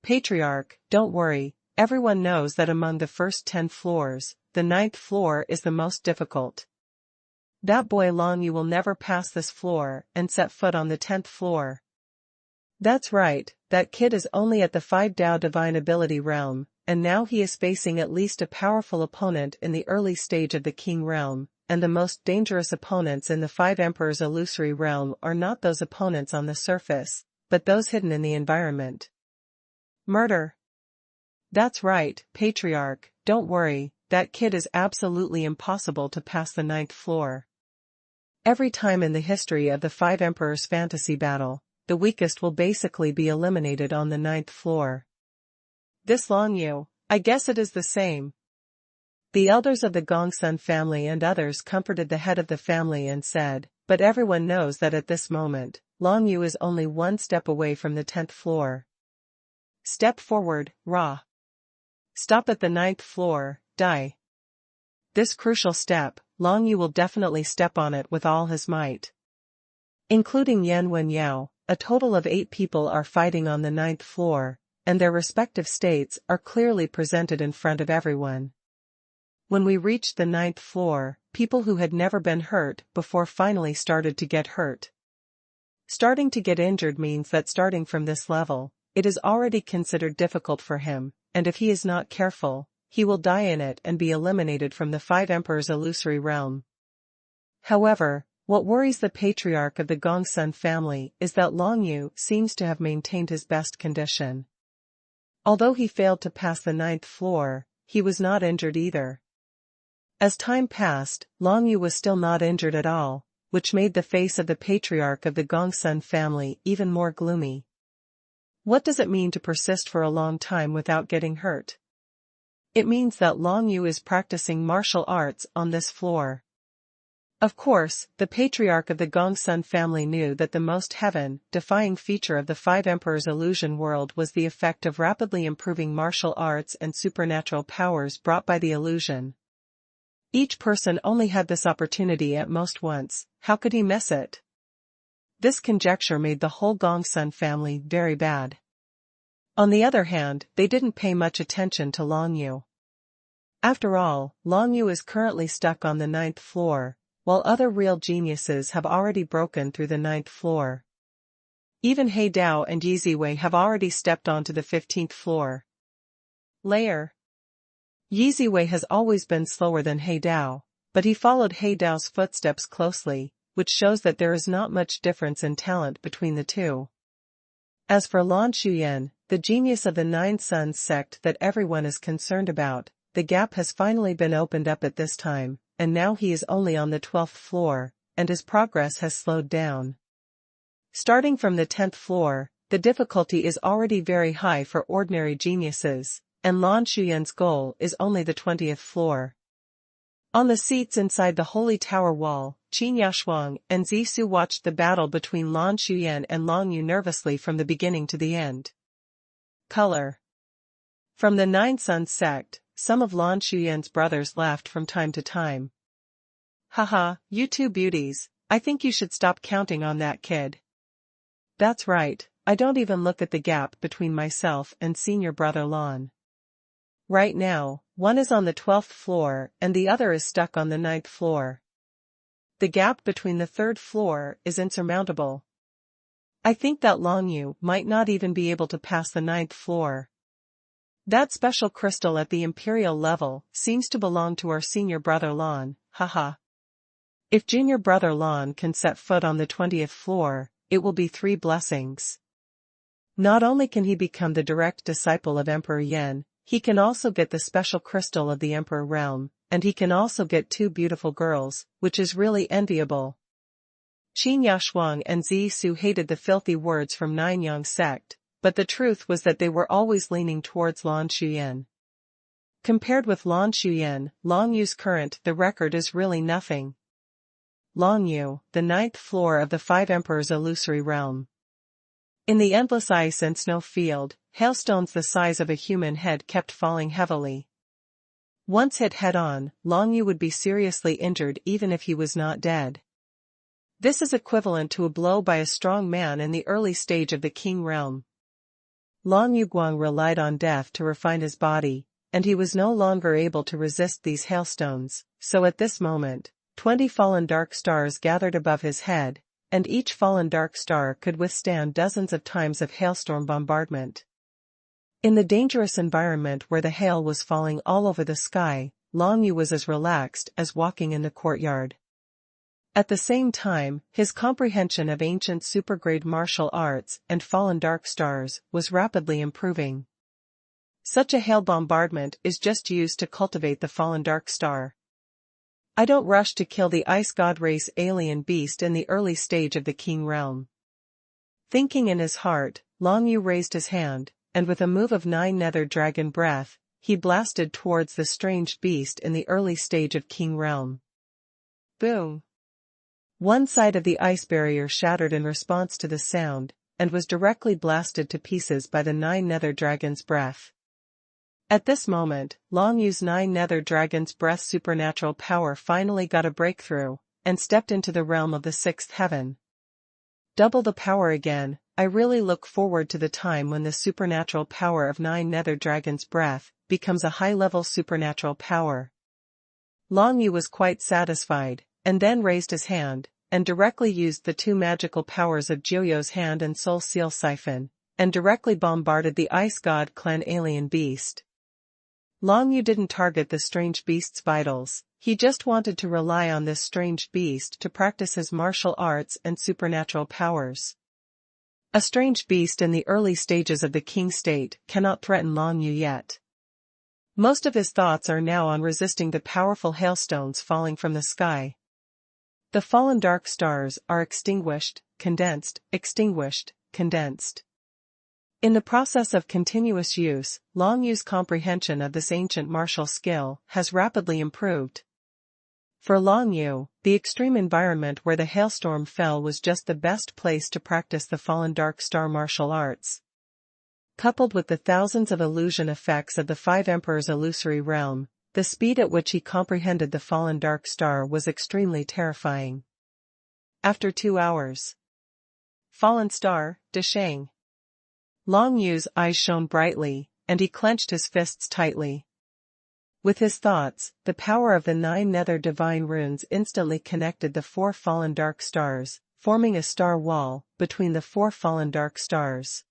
Patriarch, don't worry, everyone knows that among the first 10 floors, the ninth floor is the most difficult. That boy Long Yu will never pass this floor and set foot on the 10th floor. That's right, that kid is only at the 5 Dao Divine Ability Realm, and now he is facing at least a powerful opponent in the early stage of the King Realm, and the most dangerous opponents in the 5 Emperors Illusory Realm are not those opponents on the surface, but those hidden in the environment. Murder. That's right, Patriarch, don't worry, that kid is absolutely impossible to pass the ninth floor. Every time in the history of the 5 Emperors fantasy battle, the weakest will basically be eliminated on the ninth floor. This Long Yu, I guess it is the same. The elders of the Gongsun family and others comforted the head of the family and said, but everyone knows that at this moment, Long Yu is only one step away from the 10th floor. Step forward, Ra. Stop at the ninth floor, die. This crucial step, Long Yu will definitely step on it with all his might. Including Yan Wenyao, a total of 8 people are fighting on the ninth floor, and their respective states are clearly presented in front of everyone. When we reached the ninth floor, people who had never been hurt before finally started to get hurt. Starting to get injured means that starting from this level, it is already considered difficult for him, and if he is not careful, he will die in it and be eliminated from the 5 Emperors Illusory Realm. However, what worries the patriarch of the Gongsun family is that Long Yu seems to have maintained his best condition. Although he failed to pass the ninth floor, he was not injured either. As time passed, Long Yu was still not injured at all, which made the face of the patriarch of the Gongsun family even more gloomy. What does it mean to persist for a long time without getting hurt? It means that Long Yu is practicing martial arts on this floor. Of course, the patriarch of the Gongsun family knew that the most heaven-defying feature of the 5 Emperors illusion world was the effect of rapidly improving martial arts and supernatural powers brought by the illusion. Each person only had this opportunity at most once, how could he miss it? This conjecture made the whole Gongsun family very bad. On the other hand, they didn't pay much attention to Long Yu. After all, Long Yu is currently stuck on the ninth floor, while other real geniuses have already broken through the ninth floor. Even He Dao and Yi Ziwei have already stepped onto the 15th floor. Layer. Yi Ziwei has always been slower than He Dao, but he followed He Dao's footsteps closely, which shows that there is not much difference in talent between the two. As for Lan Shuyan, the genius of the Nine Suns sect that everyone is concerned about, the gap has finally been opened up at this time, and now he is only on the 12th floor, and his progress has slowed down. Starting from the 10th floor, the difficulty is already very high for ordinary geniuses, and Lan Shuyan's goal is only the 20th floor. On the seats inside the Holy Tower wall, Qin Yashuang and Zisu watched the battle between Lan Xuyan and Long Yu nervously from the beginning to the end. Color. From the Nine Suns sect, some of Lan Xuyan's brothers laughed from time to time. Haha, you two beauties, I think you should stop counting on that kid. That's right, I don't even look at the gap between myself and senior brother Lan. Right now, one is on the 12th floor and the other is stuck on the 9th floor. The gap between the 3rd floor is insurmountable. I think that Long Yu might not even be able to pass the 9th floor. That special crystal at the imperial level seems to belong to our senior brother Lan, haha. If junior brother Lan can set foot on the 20th floor, it will be 3 blessings. Not only can he become the direct disciple of Emperor Yan, he can also get the special crystal of the Emperor realm, and he can also get 2 beautiful girls, which is really enviable. Qin Yashuang and Zisu hated the filthy words from Nine-Yang sect, but the truth was that they were always leaning towards Lan Xuyan. Compared with Lan Xuyan, Long Yu's the record is really nothing. Long Yu, the 9th floor of the 5 Emperors illusory realm. In the endless ice and snow field, hailstones the size of a human head kept falling heavily. Once hit head-on, Long Yu would be seriously injured even if he was not dead. This is equivalent to a blow by a strong man in the early stage of the King realm. Long Yu Guang relied on death to refine his body, and he was no longer able to resist these hailstones, so at this moment, 20 fallen dark stars gathered above his head, and each fallen dark star could withstand dozens of times of hailstorm bombardment. In the dangerous environment where the hail was falling all over the sky, Long Yu was as relaxed as walking in the courtyard. At the same time, his comprehension of ancient supergrade martial arts and fallen dark stars was rapidly improving. Such a hail bombardment is just used to cultivate the fallen dark star. I don't rush to kill the ice god race alien beast in the early stage of the King realm. Thinking in his heart, Long Yu raised his hand, and with a move of 9 nether dragon breath, he blasted towards the strange beast in the early stage of King realm. Boom! One side of the ice barrier shattered in response to the sound, and was directly blasted to pieces by the 9 nether dragon's breath. At this moment, Long Yu's 9 nether dragon's breath supernatural power finally got a breakthrough, and stepped into the realm of the 6th heaven. Double the power again, I really look forward to the time when the supernatural power of 9 nether dragon's breath becomes a high-level supernatural power. Long Yu was quite satisfied, and then raised his hand, and directly used the 2 magical powers of Jiuyo's hand and Soul Seal Siphon, and directly bombarded the Ice God Clan alien beast. Long Yu didn't target the strange beast's vitals, he just wanted to rely on this strange beast to practice his martial arts and supernatural powers. A strange beast in the early stages of the King state cannot threaten Long Yu yet. Most of his thoughts are now on resisting the powerful hailstones falling from the sky. The fallen dark stars are extinguished, condensed, extinguished, condensed. In the process of continuous use, Long Yu's comprehension of this ancient martial skill has rapidly improved. For Long Yu, the extreme environment where the hailstorm fell was just the best place to practice the fallen dark star martial arts. Coupled with the thousands of illusion effects of the 5 Emperors' illusory realm, the speed at which he comprehended the fallen dark star was extremely terrifying. After 2 hours. Fallen star, Deshang. Long Yu's eyes shone brightly, and he clenched his fists tightly. With his thoughts, the power of the 9 nether divine runes instantly connected the 4 fallen dark stars, forming a star wall between the 4 fallen dark stars.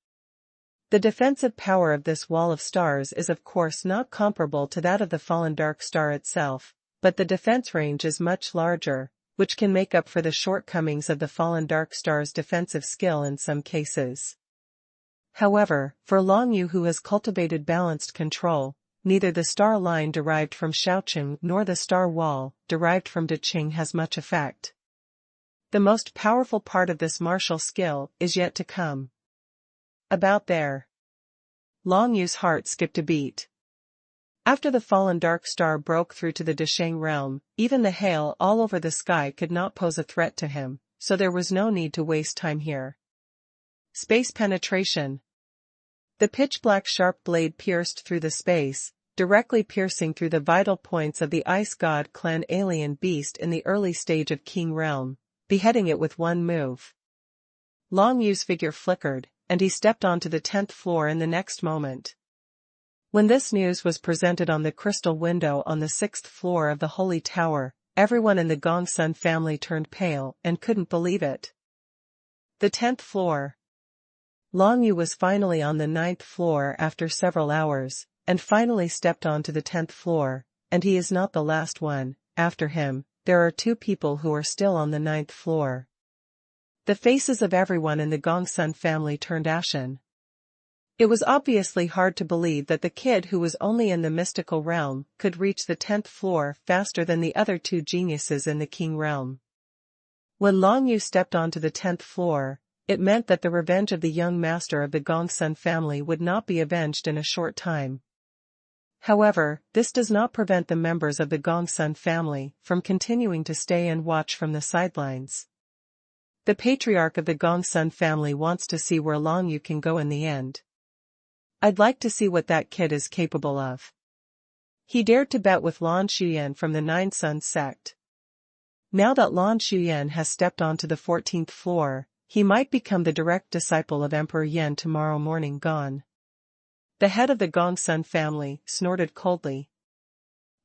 The defensive power of this wall of stars is of course not comparable to that of the fallen dark star itself, but the defense range is much larger, which can make up for the shortcomings of the fallen dark star's defensive skill in some cases. However, for Long Yu who has cultivated balanced control, neither the star line derived from Shaoqing nor the star wall derived from Deqing has much effect. The most powerful part of this martial skill is yet to come. About there. Long Yu's heart skipped a beat. After the fallen dark star broke through to the Deshang realm, even the hail all over the sky could not pose a threat to him, so there was no need to waste time here. Space penetration. The pitch-black sharp blade pierced through the space, directly piercing through the vital points of the Ice God clan alien beast in the early stage of King Realm, beheading it with one move. Long Yu's figure flickered, and he stepped onto the 10th floor in the next moment. When this news was presented on the crystal window on the 6th floor of the Holy Tower, everyone in the Gongsun family turned pale and couldn't believe it. The 10th floor. Long Yu was finally on the 9th floor after several hours, and finally stepped onto the 10th floor, and he is not the last one. After him, there are two people who are still on the 9th floor. The faces of everyone in the Gongsun family turned ashen. It was obviously hard to believe that the kid who was only in the mystical realm could reach the 10th floor faster than the other two geniuses in the King realm. When Long Yu stepped onto the 10th floor, it meant that the revenge of the young master of the Gongsun family would not be avenged in a short time. However, this does not prevent the members of the Gongsun family from continuing to stay and watch from the sidelines. The patriarch of the Gongsun family wants to see where Long Yu can go in the end. I'd like to see what that kid is capable of. He dared to bet with Lan Shuyan from the Nine Suns sect. Now that Lan Shuyan has stepped onto the 14th floor, he might become the direct disciple of Emperor Yen tomorrow morning. Gone. The head of the Gongsun family snorted coldly.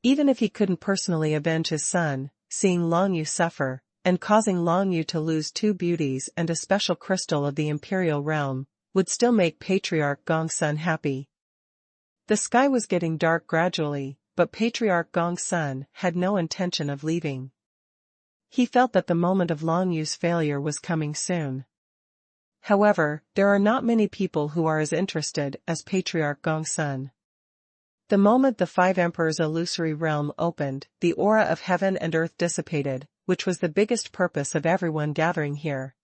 Even if he couldn't personally avenge his son, seeing Long Yu suffer, and causing Long Yu to lose two beauties and a special crystal of the Imperial realm, would still make Patriarch Gongsun happy. The sky was getting dark gradually, but Patriarch Gongsun had no intention of leaving. He felt that the moment of Long Yu's failure was coming soon. However, there are not many people who are as interested as Patriarch Gongsun. The moment the Five Emperors' illusory realm opened, the aura of heaven and earth dissipated, which was the biggest purpose of everyone gathering here.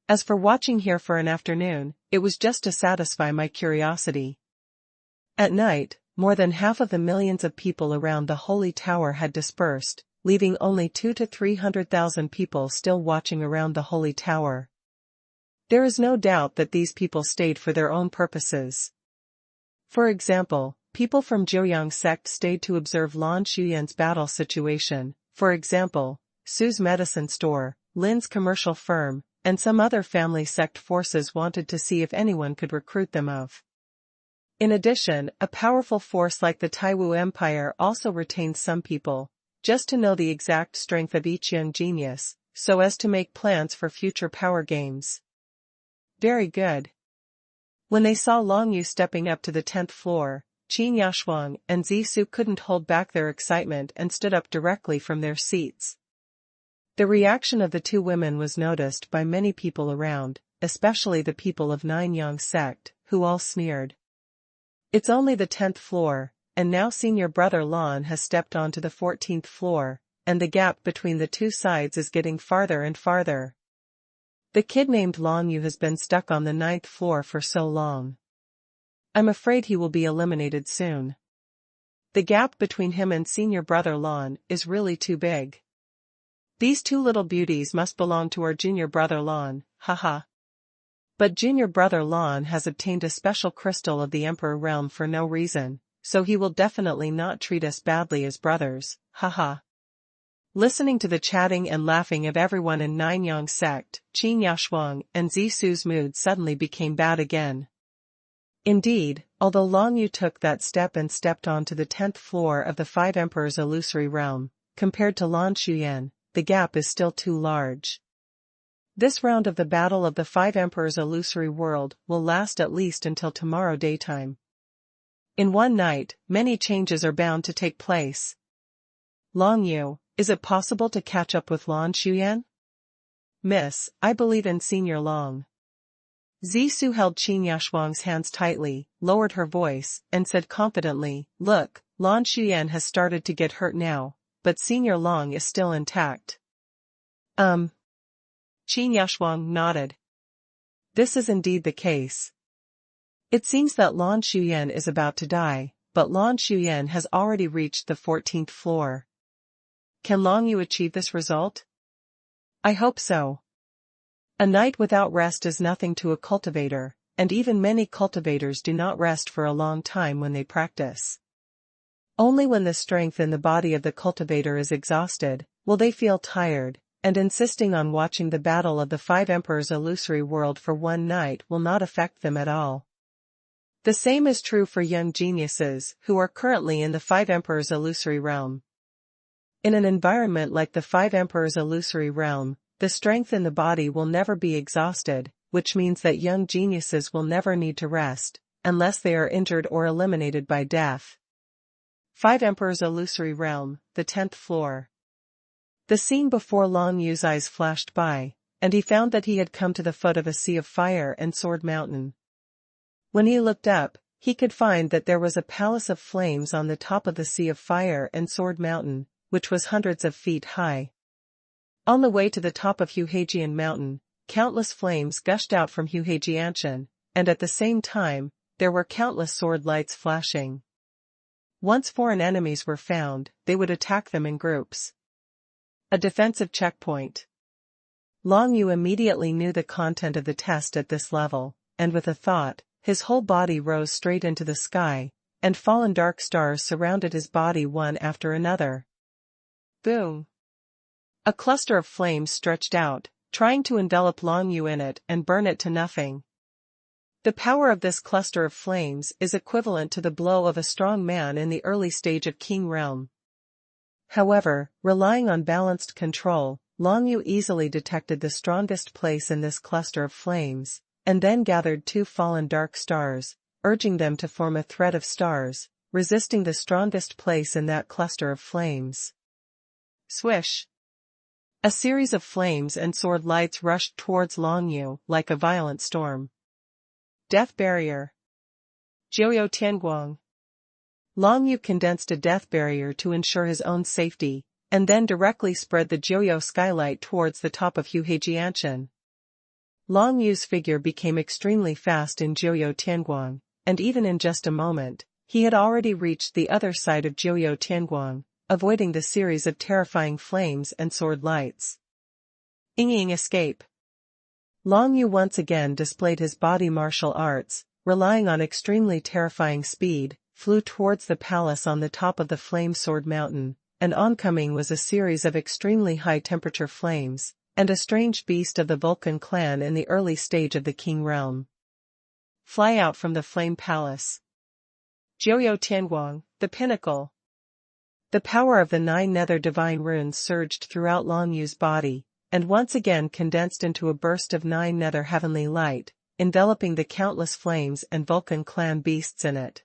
As for watching here for an afternoon, it was just to satisfy my curiosity. At night, more than half of the millions of people around the Holy Tower had dispersed, leaving only 200,000 to 300,000 people still watching around the Holy Tower. There is no doubt that these people stayed for their own purposes. For example, people from Jiuyang sect stayed to observe Lan Shuyan's battle situation, for example, Su's medicine store, Lin's commercial firm, and some other family sect forces wanted to see if anyone could recruit them of. In addition, a powerful force like the Taiwu Empire also retained some people, just to know the exact strength of each young genius, so as to make plans for future power games. Very good. When they saw Long Yu stepping up to the 10th floor, Qin Yashuang and Zisu couldn't hold back their excitement and stood up directly from their seats. The reaction of the two women was noticed by many people around, especially the people of Nine-Yang sect, who all sneered. It's only the 10th floor, and now senior brother Lan has stepped onto the 14th floor, and the gap between the two sides is getting farther and farther. The kid named Long Yu has been stuck on the 9th floor for so long. I'm afraid he will be eliminated soon. The gap between him and senior brother Lan is really too big. These two little beauties must belong to our junior brother Lan, haha. But junior brother Lan has obtained a special crystal of the Emperor realm for no reason, so he will definitely not treat us badly as brothers, haha. Listening to the chatting and laughing of everyone in Nine-Yang sect, Qin Yashuang and Zisu's mood suddenly became bad again. Indeed, although Long Yu took that step and stepped onto the 10th floor of the Five Emperors' illusory realm, compared to Lan Shuyan, the gap is still too large. This round of the Battle of the Five Emperors' illusory world will last at least until tomorrow daytime. In one night, many changes are bound to take place. Long Yu, is it possible to catch up with Lan Shuyan? Miss, I believe in Senior Long. Zisu held Qin Yashuang's hands tightly, lowered her voice, and said confidently, Look, Lan Shuyan has started to get hurt now, but Senior Long is still intact. Qin Yashuang nodded. This is indeed the case. It seems that Lan Shuyan is about to die, but Lan Xuyan has already reached the 14th floor. Can Long Yu achieve this result? I hope so. A night without rest is nothing to a cultivator, and even many cultivators do not rest for a long time when they practice. Only when the strength in the body of the cultivator is exhausted, will they feel tired, and insisting on watching the battle of the Five Emperors' illusory world for one night will not affect them at all. The same is true for young geniuses who are currently in the Five Emperors' illusory realm. In an environment like the Five Emperors' illusory realm, the strength in the body will never be exhausted, which means that young geniuses will never need to rest, unless they are injured or eliminated by death. Five Emperors' illusory realm, the 10th floor. The scene before Long Yu's eyes flashed by, and he found that he had come to the foot of a sea of fire and sword mountain. When he looked up, he could find that there was a palace of flames on the top of the sea of fire and sword mountain, which was hundreds of feet high. On the way to the top of Huhejian Mountain, countless flames gushed out from Huhejianshan, and at the same time, there were countless sword lights flashing. Once foreign enemies were found, they would attack them in groups. A defensive checkpoint. Long Yu immediately knew the content of the test at this level, and with a thought, his whole body rose straight into the sky, and fallen dark stars surrounded his body one after another. Boom! A cluster of flames stretched out, trying to envelop Long Yu in it and burn it to nothing. The power of this cluster of flames is equivalent to the blow of a strong man in the early stage of King Realm. However, relying on balanced control, Long Yu easily detected the strongest place in this cluster of flames, and then gathered two fallen dark stars, urging them to form a thread of stars, resisting the strongest place in that cluster of flames. Swish! A series of flames and sword lights rushed towards Long Yu like a violent storm. Death barrier. Jiuyo Tianguang. Long Yu condensed a death barrier to ensure his own safety, and then directly spread the Jiuyo skylight towards the top of Huhejianshan. Long Yu's figure became extremely fast in Jiuyo Tianguang, and even in just a moment, he had already reached the other side of Jiuyo Tianguang, avoiding the series of terrifying flames and sword lights. Ying escape. Long Yu once again displayed his body martial arts, relying on extremely terrifying speed, flew towards the palace on the top of the flame sword mountain, and oncoming was a series of extremely high temperature flames, and a strange beast of the Vulcan clan in the early stage of the King realm. Fly out from the flame palace. Jiuyo Tianguang, the pinnacle. The power of the 9 nether divine runes surged throughout Long Yu's body, and once again condensed into a burst of 9 nether heavenly light, enveloping the countless flames and Vulcan clan beasts in it.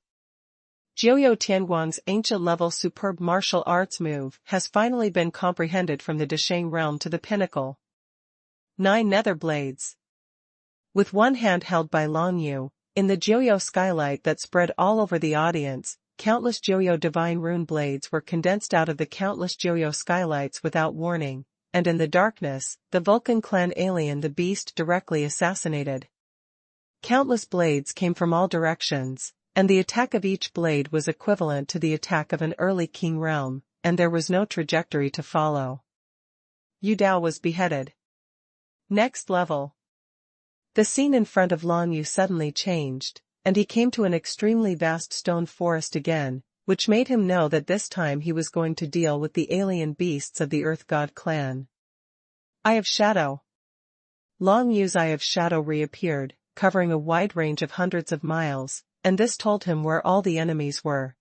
Jiuyo Tianguang's ancient-level superb martial arts move has finally been comprehended from the Desheng realm to the pinnacle. 9 nether blades. With one hand held by Long Yu, in the Jiuyo skylight that spread all over the audience, countless Jiuyo divine rune blades were condensed out of the countless Jiuyo skylights without warning, and in the darkness, the Vulcan clan alien the beast directly assassinated. Countless blades came from all directions, and the attack of each blade was equivalent to the attack of an early king realm, and there was no trajectory to follow. Yu Dao was beheaded. Next level. The scene in front of Long Yu suddenly changed, and he came to an extremely vast stone forest again, which made him know that this time he was going to deal with the alien beasts of the Earth God clan. Eye of Shadow. Long Yu's Eye of Shadow reappeared, covering a wide range of hundreds of miles, and this told him where all the enemies were.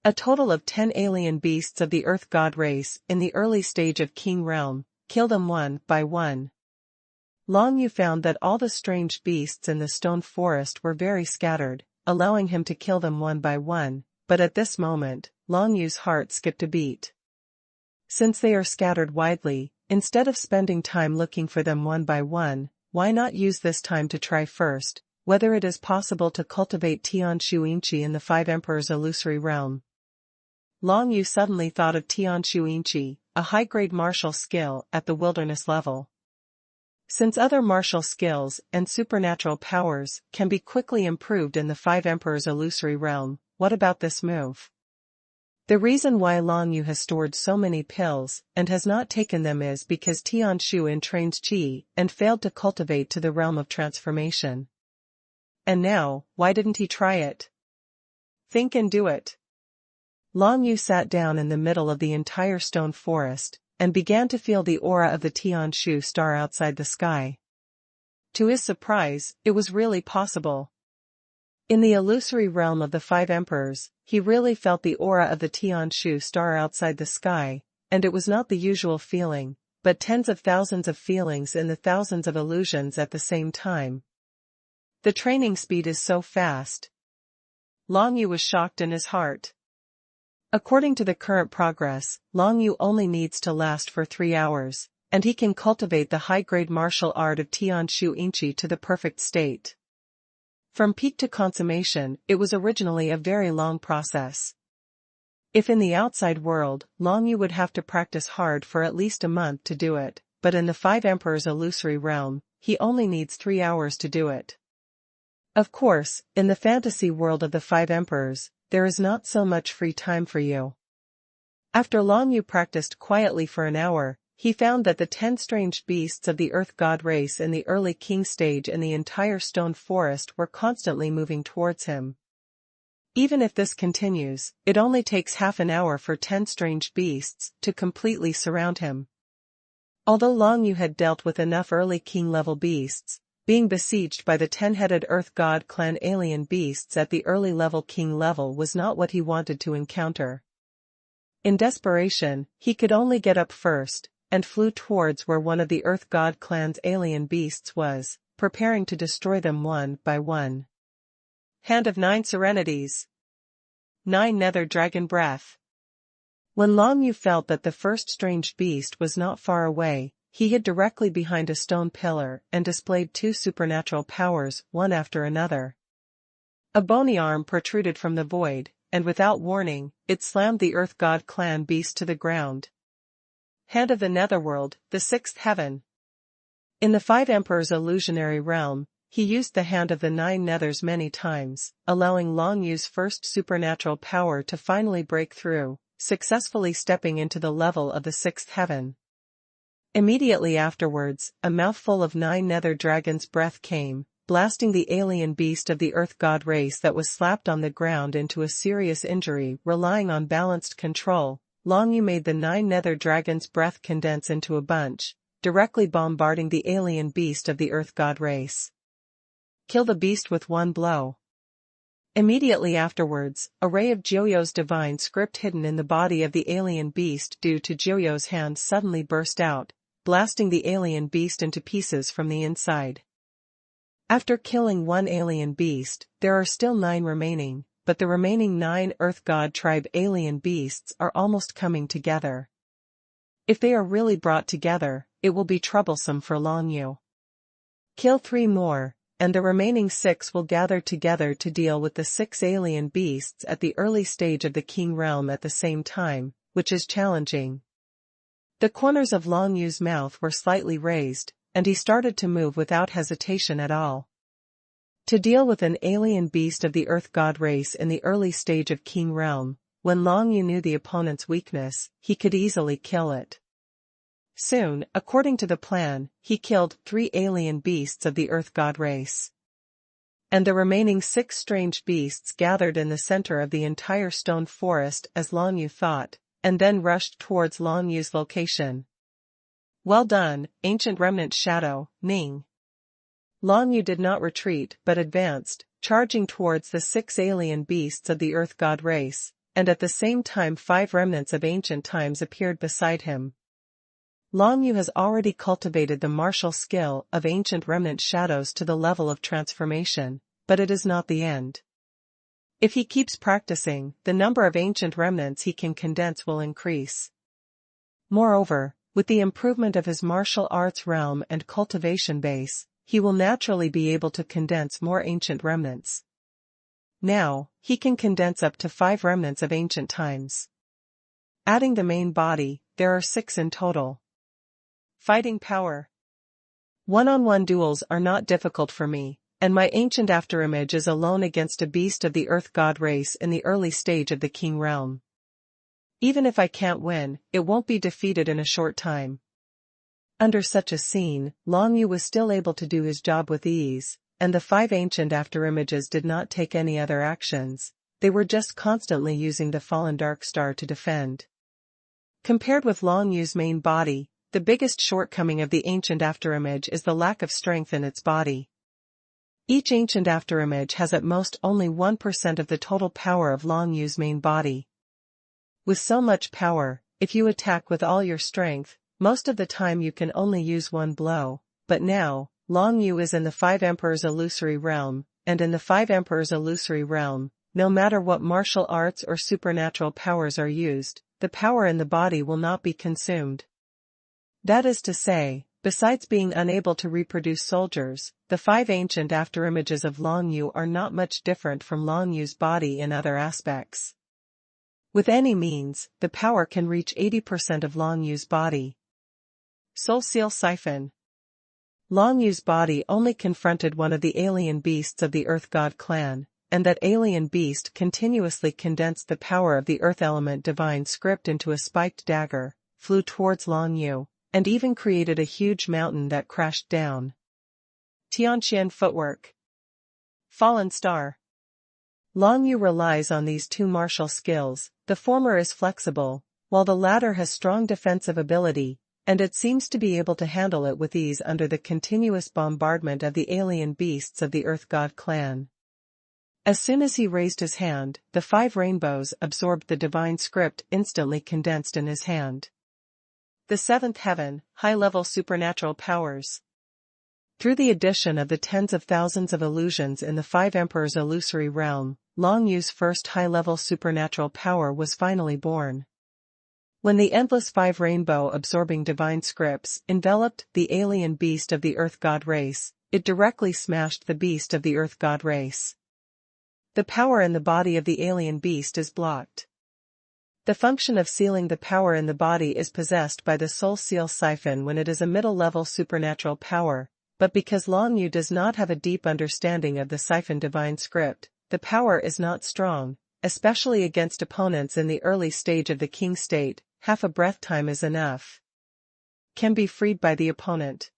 A total of 10 alien beasts of the Earth God race in the early stage of King Realm, kill them one by one. Long Yu found that all the strange beasts in the stone forest were very scattered, allowing him to kill them one by one, but at this moment, Long Yu's heart skipped a beat. Since they are scattered widely, instead of spending time looking for them one by one, why not use this time to try first, whether it is possible to cultivate Tian Shu Yinqi in the Five Emperors' illusory realm. Long Yu suddenly thought of Tian Shu Yinqi, a high-grade martial skill at the wilderness level. Since other martial skills and supernatural powers can be quickly improved in the Five Emperors' illusory realm, what about this move? The reason why Long Yu has stored so many pills and has not taken them is because Tian Shu entrains Qi and failed to cultivate to the realm of transformation. And now, why didn't he try it? Think and do it. Long Yu sat down in the middle of the entire stone forest and began to feel the aura of the Tian Shu star outside the sky. To his surprise, it was really possible. In the illusory realm of the five emperors, he really felt the aura of the Tian Shu star outside the sky, and it was not the usual feeling, but tens of thousands of feelings in the thousands of illusions at the same time. The training speed is so fast. Long Yu was shocked in his heart. According to the current progress, Long Yu only needs to last for 3 hours, and he can cultivate the high-grade martial art of Tian Shu Inqi to the perfect state. From peak to consummation, it was originally a very long process. If in the outside world, Long Yu would have to practice hard for at least a month to do it, but in the Five Emperors illusory realm, he only needs 3 hours to do it. Of course, in the fantasy world of the Five Emperors, there is not so much free time for you. After Long Yu practiced quietly for an hour, he found that the 10 strange beasts of the Earth God race in the early king stage and the entire stone forest were constantly moving towards him. Even if this continues, it only takes half an hour for 10 strange beasts to completely surround him. Although Long Yu had dealt with enough early king-level beasts, being besieged by the 10-headed Earth God clan alien beasts at the early level king level was not what he wanted to encounter. In desperation, he could only get up first, and flew towards where one of the Earth God clan's alien beasts was, preparing to destroy them one by one. Hand of 9 Serenities. 9 Nether Dragon Breath. When Long Yu felt that the first strange beast was not far away, he hid directly behind a stone pillar and displayed 2 supernatural powers, one after another. A bony arm protruded from the void, and without warning, it slammed the Earth God clan beast to the ground. Hand of the Netherworld, the 6th Heaven. In the Five Emperors illusionary realm, he used the Hand of the 9 Nethers many times, allowing Long Yu's first supernatural power to finally break through, successfully stepping into the level of the 6th Heaven. Immediately afterwards, a mouthful of 9 Nether Dragon's breath came, blasting the alien beast of the Earth God race that was slapped on the ground into a serious injury. Relying on balanced control, Long Yu made the 9 Nether Dragon's breath condense into a bunch, directly bombarding the alien beast of the Earth God race. Kill the beast with one blow. Immediately afterwards, a ray of Joyo's divine script hidden in the body of the alien beast due to Joyo's hand suddenly burst out, blasting the alien beast into pieces from the inside. After killing one alien beast, there are still 9 remaining, but the remaining 9 Earth God tribe alien beasts are almost coming together. If they are really brought together, it will be troublesome for Long Yu. Kill 3 more, and the remaining 6 will gather together to deal with the 6 alien beasts at the early stage of the King realm at the same time, which is challenging. The corners of Long Yu's mouth were slightly raised, and he started to move without hesitation at all. To deal with an alien beast of the Earth God race in the early stage of King realm, when Long Yu knew the opponent's weakness, he could easily kill it. Soon, according to the plan, he killed 3 alien beasts of the Earth God race. And the remaining 6 strange beasts gathered in the center of the entire stone forest as Long Yu thought, and then rushed towards Long Yu's location. Well done, Ancient Remnant Shadow, Ning. Long Yu did not retreat but advanced, charging towards the 6 alien beasts of the Earth God race, and at the same time 5 remnants of ancient times appeared beside him. Long Yu has already cultivated the martial skill of Ancient Remnant Shadows to the level of transformation, but it is not the end. If he keeps practicing, the number of ancient remnants he can condense will increase. Moreover, with the improvement of his martial arts realm and cultivation base, he will naturally be able to condense more ancient remnants. Now, he can condense up to 5 remnants of ancient times. Adding the main body, there are 6 in total. Fighting power. One-on-one duels are not difficult for me, and my ancient afterimage is alone against a beast of the earth god race in the early stage of the king realm. Even if I can't win, it won't be defeated in a short time. Under such a scene, Long Yu was still able to do his job with ease, and the 5 ancient afterimages did not take any other actions. They were just constantly using the fallen dark star to defend. Compared with Long Yu's main body, the biggest shortcoming of the ancient afterimage is the lack of strength in its body. Each ancient afterimage has at most only 1% of the total power of Long Yu's main body. With so much power, if you attack with all your strength, most of the time you can only use one blow, but now, Long Yu is in the 5 Emperors illusory realm, and in the 5 Emperors illusory realm, no matter what martial arts or supernatural powers are used, the power in the body will not be consumed. That is to say, besides being unable to reproduce soldiers, the 5 ancient afterimages of Long Yu are not much different from Long Yu's body in other aspects. With any means, the power can reach 80% of Long Yu's body. Soul Seal Siphon. Long Yu's body only confronted one of the alien beasts of the Earth God clan, and that alien beast continuously condensed the power of the Earth element divine script into a spiked dagger, flew towards Long Yu, and even created a huge mountain that crashed down. Tianqian Footwork. Fallen Star. Long Yu relies on these 2 martial skills. The former is flexible, while the latter has strong defensive ability, and it seems to be able to handle it with ease under the continuous bombardment of the alien beasts of the Earth God clan. As soon as he raised his hand, the 5 rainbows absorbed the divine script instantly condensed in his hand. The 7th Heaven, High-Level Supernatural Powers. Through the addition of the tens of thousands of illusions in the 5 Emperors illusory realm, Long Yu's first high-level supernatural power was finally born. When the endless 5 rainbow-absorbing divine scripts enveloped the alien beast of the Earth God race, it directly smashed the beast of the Earth God race. The power in the body of the alien beast is blocked. The function of sealing the power in the body is possessed by the Soul Seal Siphon when it is a middle-level supernatural power, but because Long Yu does not have a deep understanding of the siphon divine script, the power is not strong, especially against opponents in the early stage of the king state. Half a breath time is enough. Can be freed by the opponent.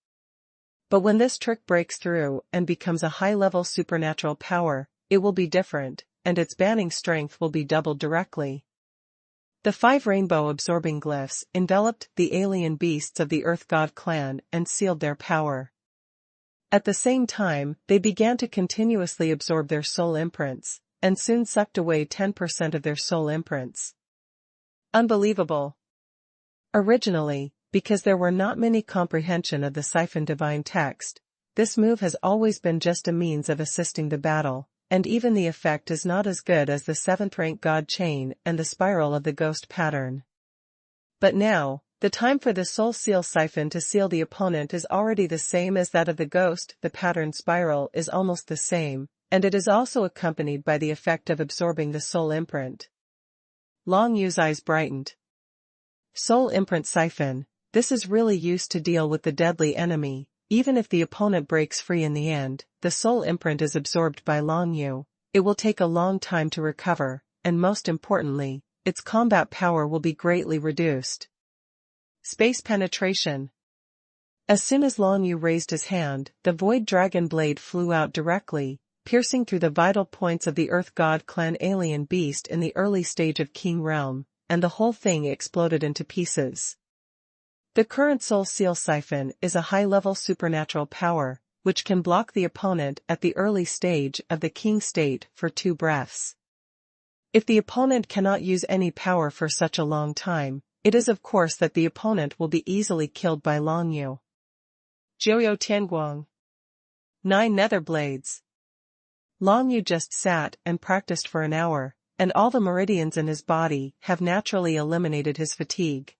But when this trick breaks through and becomes a high-level supernatural power, it will be different, and its banning strength will be doubled directly. The 5 rainbow-absorbing glyphs enveloped the alien beasts of the Earth God clan and sealed their power. At the same time, they began to continuously absorb their soul imprints, and soon sucked away 10% of their soul imprints. Unbelievable. Originally, because there were not many comprehension of the siphon divine text, this move has always been just a means of assisting the battle, and even the effect is not as good as the 7th rank God chain and the spiral of the ghost pattern. But now, the time for the soul seal siphon to seal the opponent is already the same as that of the ghost. The pattern spiral is almost the same, and it is also accompanied by the effect of absorbing the soul imprint. Long Yu's eyes brightened. Soul imprint siphon, this is really used to deal with the deadly enemy. Even if the opponent breaks free in the end, the soul imprint is absorbed by Long Yu. It will take a long time to recover, and most importantly, its combat power will be greatly reduced. Space penetration. As soon as Long Yu raised his hand, the void dragon blade flew out directly, piercing through the vital points of the Earth God clan alien beast in the early stage of King Realm, and the whole thing exploded into pieces. The current Soul Seal Siphon is a high-level supernatural power, which can block the opponent at the early stage of the King state for 2 breaths. If the opponent cannot use any power for such a long time, it is of course that the opponent will be easily killed by Long Yu. Jiuyou Tianguang. 9 nether blades. Long Yu just sat and practiced for an hour, and all the meridians in his body have naturally eliminated his fatigue.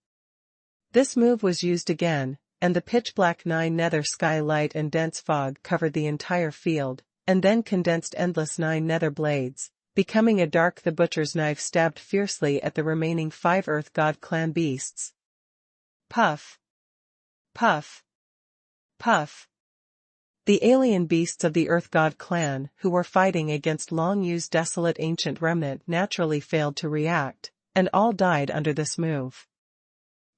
This move was used again, and the pitch-black 9 nether sky light and dense fog covered the entire field, and then condensed endless 9 nether blades, becoming a dark the butcher's knife stabbed fiercely at the remaining 5 Earth God clan beasts. Puff. Puff. Puff. The alien beasts of the Earth God clan who were fighting against Long Yu's desolate ancient remnant naturally failed to react, and all died under this move.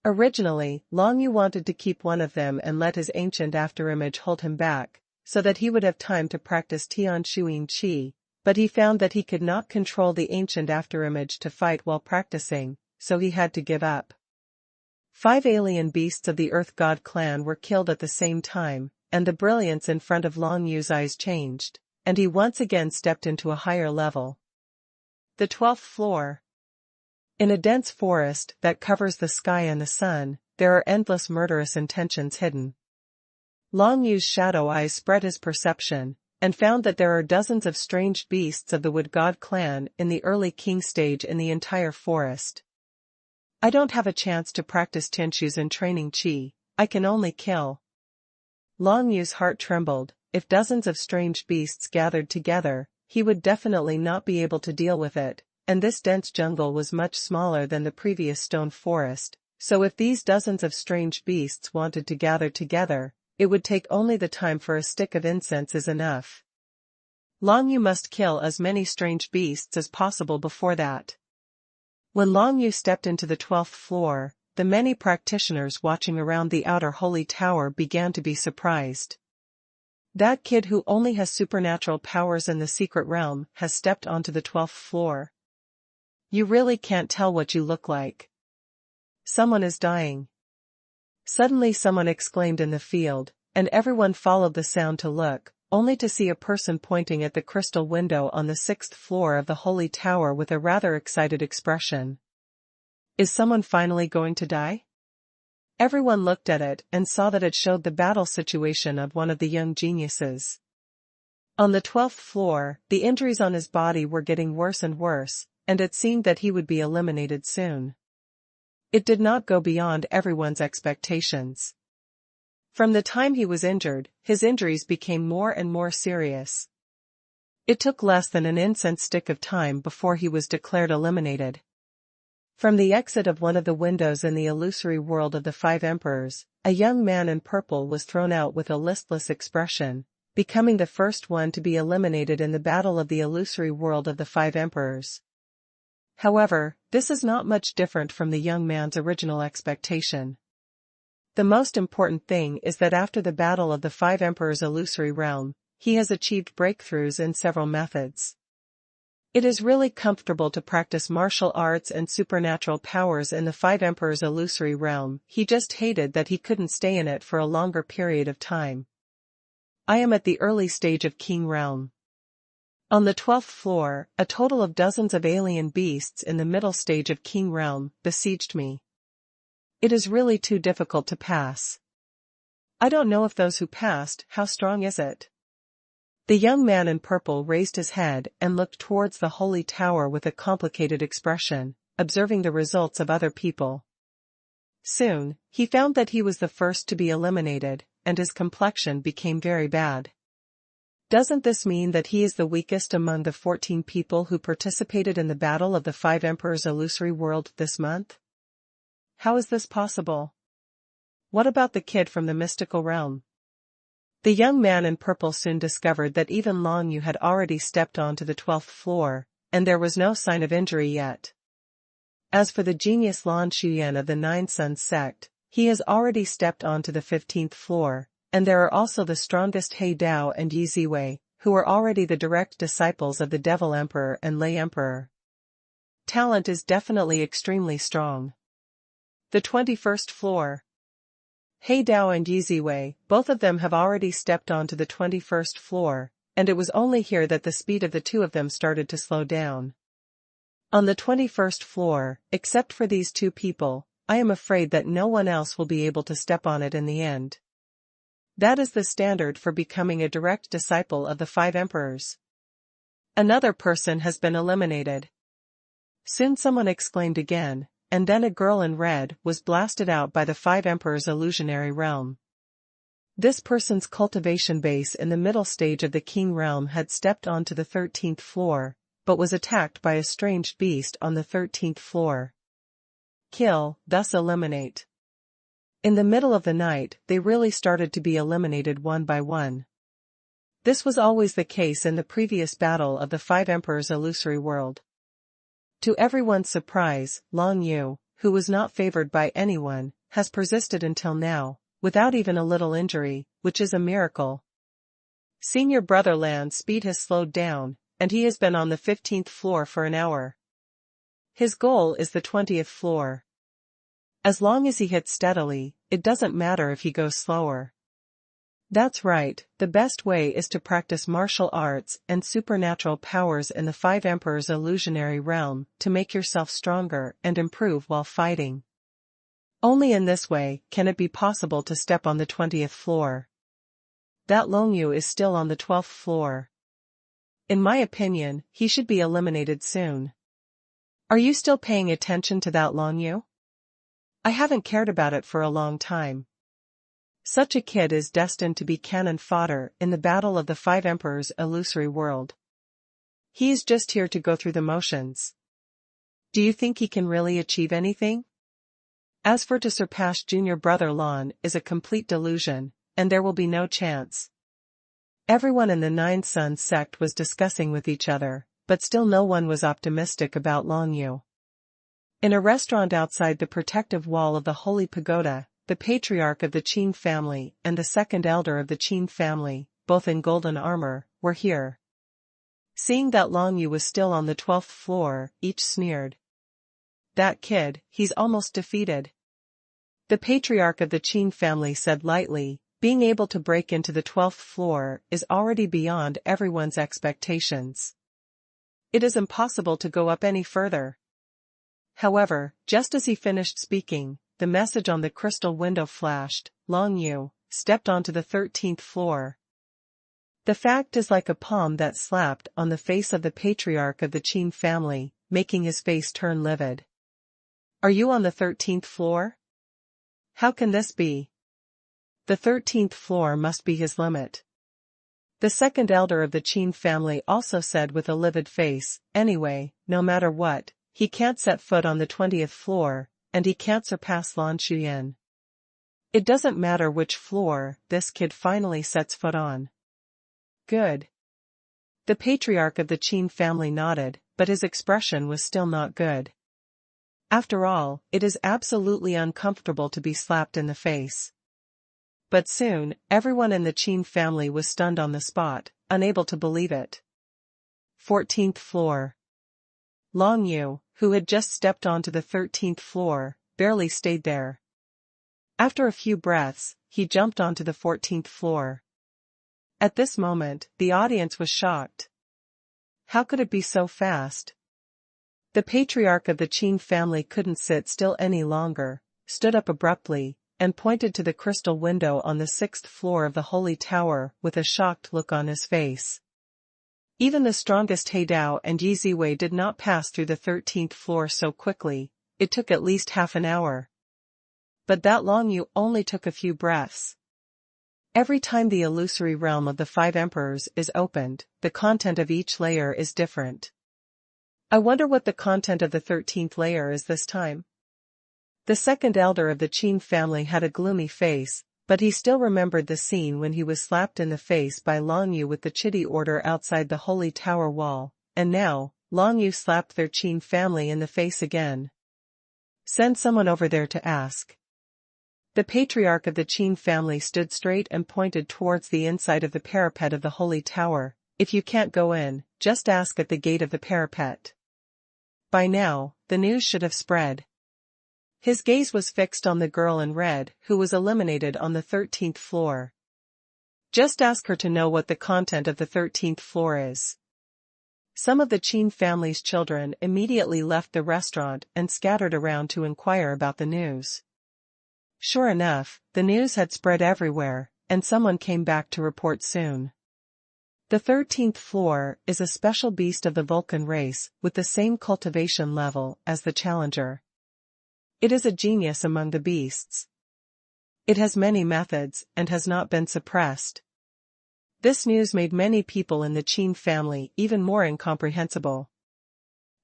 Originally, Long Yu wanted to keep one of them and let his ancient afterimage hold him back, so that he would have time to practice Tian Shuyin Qi, but he found that he could not control the ancient afterimage to fight while practicing, so he had to give up. 5 alien beasts of the Earth God clan were killed at the same time, and the brilliance in front of Long Yu's eyes changed, and he once again stepped into a higher level. The 12th floor. In a dense forest that covers the sky and the sun, there are endless murderous intentions hidden. Long Yu's shadow eyes spread his perception, and found that there are dozens of strange beasts of the Wood God clan in the early king stage in the entire forest. I don't have a chance to practice Tianqu's in training Qi, I can only kill. Long Yu's heart trembled. If dozens of strange beasts gathered together, he would definitely not be able to deal with it, and this dense jungle was much smaller than the previous stone forest, so if these dozens of strange beasts wanted to gather together, it would take only the time for a stick of incense is enough. Long Yu must kill as many strange beasts as possible before that. When Long Yu stepped into the 12th floor, the many practitioners watching around the outer holy tower began to be surprised. That kid who only has supernatural powers in the secret realm has stepped onto the 12th floor. You really can't tell what you look like. Someone is dying. Suddenly someone exclaimed in the field, and everyone followed the sound to look, only to see a person pointing at the crystal window on the 6th floor of the holy tower with a rather excited expression. Is someone finally going to die? Everyone looked at it and saw that it showed the battle situation of one of the young geniuses. On the 12th floor, the injuries on his body were getting worse and worse, and it seemed that he would be eliminated soon. It did not go beyond everyone's expectations. From the time he was injured, his injuries became more and more serious. It took less than an incense stick of time before he was declared eliminated. From the exit of one of the windows in the illusory world of the 5 emperors, a young man in purple was thrown out with a listless expression, becoming the first one to be eliminated in the battle of the illusory world of the 5 emperors. However, this is not much different from the young man's original expectation. The most important thing is that after the battle of the 5 emperors' illusory realm, he has achieved breakthroughs in several methods. It is really comfortable to practice martial arts and supernatural powers in the 5 emperors' illusory realm. He just hated that he couldn't stay in it for a longer period of time. I am at the early stage of King Realm. On the 12th floor, a total of dozens of alien beasts in the middle stage of King Realm besieged me. It is really too difficult to pass. I don't know if those who passed, how strong is it? The young man in purple raised his head and looked towards the holy tower with a complicated expression, observing the results of other people. Soon, he found that he was the first to be eliminated, and his complexion became very bad. Doesn't this mean that he is the weakest among the 14 people who participated in the battle of the 5 emperors' illusory world this month? How is this possible? What about the kid from the mystical realm? The young man in purple soon discovered that even Long Yu had already stepped onto the 12th floor, and there was no sign of injury yet. As for the genius Lan Shuyan of the Nine Suns sect, he has already stepped onto the 15th floor, and there are also the strongest He Dao and Yi Ziwei, who are already the direct disciples of the Devil Emperor and Lei Emperor. Talent is definitely extremely strong. The 21st floor. He Dao and Yi Ziwei, both of them have already stepped onto the 21st floor, and it was only here that the speed of the two of them started to slow down. On the 21st floor, except for these two people, I am afraid that no one else will be able to step on it in the end. That is the standard for becoming a direct disciple of the 5 emperors. Another person has been eliminated. Soon someone exclaimed again, and then a girl in red was blasted out by the 5 emperors' illusionary realm. This person's cultivation base in the middle stage of the king realm had stepped onto the 13th floor, but was attacked by a strange beast on the 13th floor. Kill, thus eliminate. In the middle of the night, they really started to be eliminated one by one. This was always the case in the previous battle of the Five Emperors' illusory world. To everyone's surprise, Long Yu, who was not favored by anyone, has persisted until now, without even a little injury, which is a miracle. Senior Brother Lan's speed has slowed down, and he has been on the 15th floor for an hour. His goal is the 20th floor. As long as he hits steadily, it doesn't matter if he goes slower. That's right, the best way is to practice martial arts and supernatural powers in the Five Emperors' illusionary realm to make yourself stronger and improve while fighting. Only in this way can it be possible to step on the 20th floor. That Long Yu is still on the 12th floor. In my opinion, he should be eliminated soon. Are you still paying attention to that Long Yu? I haven't cared about it for a long time. Such a kid is destined to be cannon fodder in the battle of the Five Emperors' illusory world. He is just here to go through the motions. Do you think he can really achieve anything? As for to surpass Junior Brother Lan is a complete delusion, and there will be no chance. Everyone in the Nine Suns sect was discussing with each other, but still no one was optimistic about Long Yu. In a restaurant outside the protective wall of the Holy Pagoda, the patriarch of the Qin family and the second elder of the Qin family, both in golden armor, were here. Seeing that Long Yu was still on the 12th floor, each sneered. That kid, he's almost defeated. The patriarch of the Qin family said lightly, being able to break into the 12th floor is already beyond everyone's expectations. It is impossible to go up any further. However, just as he finished speaking, the message on the crystal window flashed, Long Yu stepped onto the 13th floor. The fact is like a palm that slapped on the face of the patriarch of the Qin family, making his face turn livid. Are you on the 13th floor? How can this be? The 13th floor must be his limit. The second elder of the Qin family also said with a livid face, anyway, no matter what, he can't set foot on the 20th floor, and he can't surpass Lan Xuyan. It doesn't matter which floor this kid finally sets foot on. Good. The patriarch of the Qin family nodded, but his expression was still not good. After all, it is absolutely uncomfortable to be slapped in the face. But soon, everyone in the Qin family was stunned on the spot, unable to believe it. 14th floor. Long Yu, who had just stepped onto the 13th floor, barely stayed there. After a few breaths, he jumped onto the 14th floor. At this moment, the audience was shocked. How could it be so fast? The patriarch of the Qin family couldn't sit still any longer, stood up abruptly, and pointed to the crystal window on the 6th floor of the Holy Tower with a shocked look on his face. Even the strongest Heidao and Yi Ziwei did not pass through the 13th floor so quickly, it took at least half an hour. But that Long Yu only took a few breaths. Every time the illusory realm of the Five Emperors is opened, the content of each layer is different. I wonder what the content of the 13th layer is this time. The second elder of the Qin family had a gloomy face, but he still remembered the scene when he was slapped in the face by Long Yu with the Chidi order outside the Holy Tower wall, and now, Long Yu slapped their Qin family in the face again. Send someone over there to ask. The patriarch of the Qin family stood straight and pointed towards the inside of the parapet of the Holy Tower. If you can't go in, just ask at the gate of the parapet. By now, the news should have spread. His gaze was fixed on the girl in red, who was eliminated on the 13th floor. Just ask her to know what the content of the 13th floor is. Some of the Qin family's children immediately left the restaurant and scattered around to inquire about the news. Sure enough, the news had spread everywhere, and someone came back to report soon. The 13th floor is a special beast of the Vulcan race, with the same cultivation level as the Challenger. It is a genius among the beasts. It has many methods and has not been suppressed. This news made many people in the Qin family even more incomprehensible.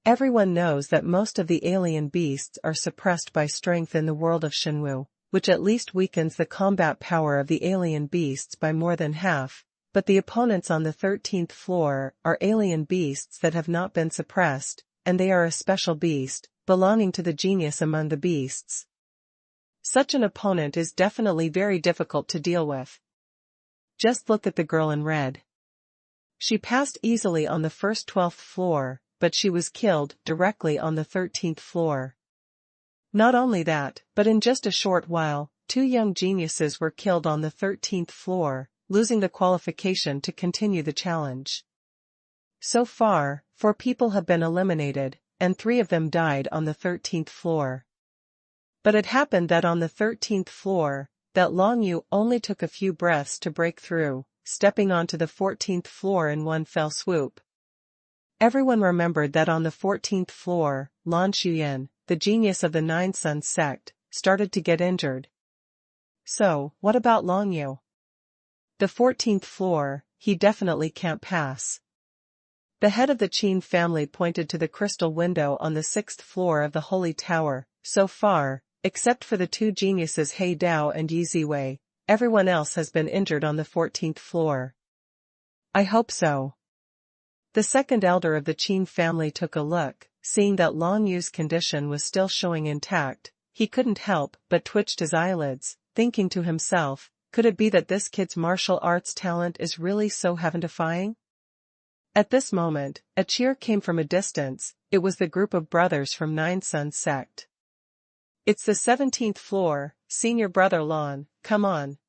Everyone knows that most of the alien beasts are suppressed by strength in the world of Shenwu, which at least weakens the combat power of the alien beasts by more than half, but the opponents on the 13th floor are alien beasts that have not been suppressed, and they are a special beast, belonging to the genius among the beasts. Such an opponent is definitely very difficult to deal with. Just look at the girl in red. She passed easily on the first 12th floor, but she was killed directly on the 13th floor. Not only that, but in just a short while, 2 young geniuses were killed on the 13th floor, losing the qualification to continue the challenge. So far, 4 people have been eliminated, and 3 of them died on the 13th floor. But it happened that on the 13th floor, that Long Yu only took a few breaths to break through, stepping onto the 14th floor in one fell swoop. Everyone remembered that on the 14th floor, Lan Xuyan, the genius of the Nine Suns sect, started to get injured. So, what about Long Yu? The 14th floor, he definitely can't pass. The head of the Qin family pointed to the crystal window on the 6th floor of the Holy Tower. So far, except for the 2 geniuses He Dao and Yi Ziwei, everyone else has been injured on the 14th floor. I hope so. The second elder of the Qin family took a look, seeing that Long Yu's condition was still showing intact. He couldn't help but twitched his eyelids, thinking to himself, could it be that this kid's martial arts talent is really so heaven-defying? At this moment, a cheer came from a distance. It was the group of brothers from Nine Suns sect. It's the 17th floor, senior brother Lan, come on.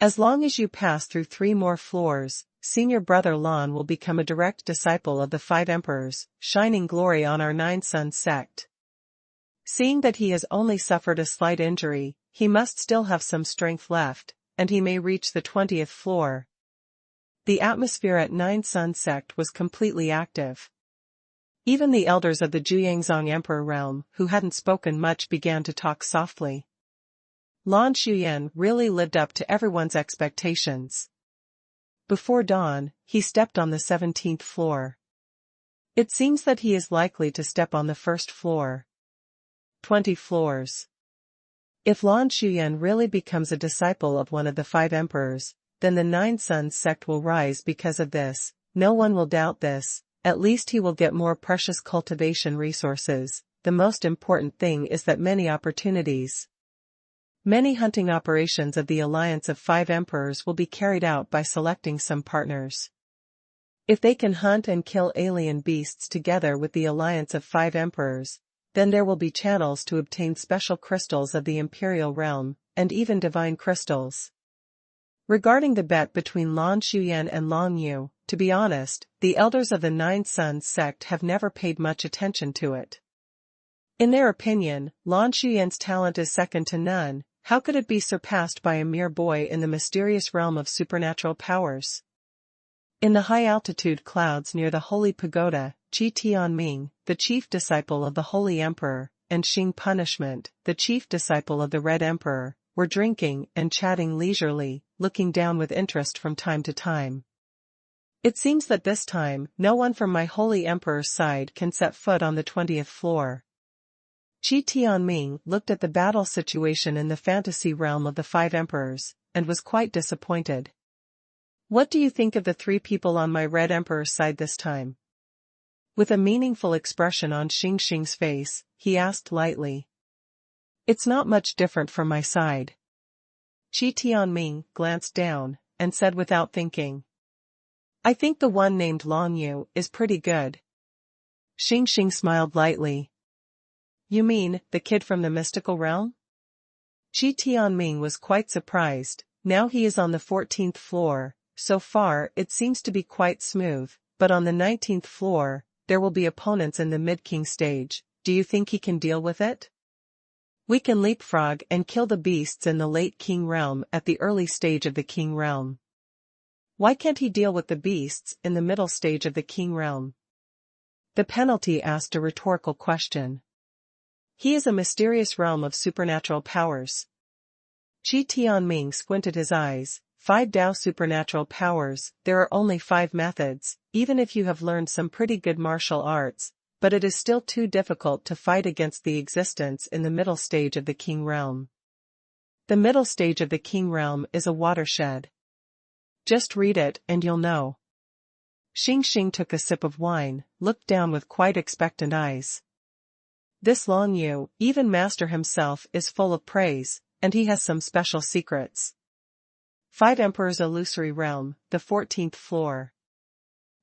As long as you pass through 3 more floors, senior brother Lan will become a direct disciple of the 5 emperors, shining glory on our Nine Suns sect. Seeing that he has only suffered a slight injury, he must still have some strength left, and he may reach the 20th floor. The atmosphere at Nine Suns sect was completely active. Even the elders of the Zhuangzong Emperor realm, who hadn't spoken much, began to talk softly. Lan Xuyan really lived up to everyone's expectations. Before dawn, he stepped on the 17th floor. It seems that he is likely to step on the 1st floor. 20 floors. If Lan Xuyan really becomes a disciple of one of the 5 emperors, then the Nine Suns sect will rise because of this. No one will doubt this. At least he will get more precious cultivation resources. The most important thing is that many opportunities. Many hunting operations of the alliance of 5 emperors will be carried out by selecting some partners. If they can hunt and kill alien beasts together with the alliance of 5 emperors, then there will be channels to obtain special crystals of the imperial realm, and even divine crystals. Regarding the bet between Lan Xuyan and Long Yu, to be honest, the elders of the Nine Suns sect have never paid much attention to it. In their opinion, Lan Xuyan's talent is second to none. How could it be surpassed by a mere boy in the mysterious realm of supernatural powers? In the high-altitude clouds near the Holy Pagoda, Qi Tianming, the chief disciple of the Holy Emperor, and Xing Punishment, the chief disciple of the Red Emperor, were drinking and chatting leisurely, looking down with interest from time to time. It seems that this time, no one from my Holy Emperor's side can set foot on the 20th floor. Qi Tianming looked at the battle situation in the fantasy realm of the 5 emperors, and was quite disappointed. What do you think of the 3 people on my Red Emperor's side this time? With a meaningful expression on Xing's face, he asked lightly. It's not much different from my side. Qi Tianming glanced down, and said without thinking. I think the one named Long Yu is pretty good. Xing smiled lightly. You mean, the kid from the mystical realm? Qi Tianming was quite surprised. Now he is on the 14th floor, so far it seems to be quite smooth, but on the 19th floor, there will be opponents in the mid-king stage. Do you think he can deal with it? We can leapfrog and kill the beasts in the late king realm at the early stage of the king realm. Why can't he deal with the beasts in the middle stage of the king realm? The penalty asked a rhetorical question. He is a mysterious realm of supernatural powers. Qi Tianming squinted his eyes. 5 Dao supernatural powers. There are only 5 methods, even if you have learned some pretty good martial arts, but it is still too difficult to fight against the existence in the middle stage of the king realm. The middle stage of the king realm is a watershed. Just read it and you'll know. Xing Xing took a sip of wine, looked down with quite expectant eyes. This Long Yu, even master himself, is full of praise, and he has some special secrets. 5 Emperors Illusory Realm, the 14th floor.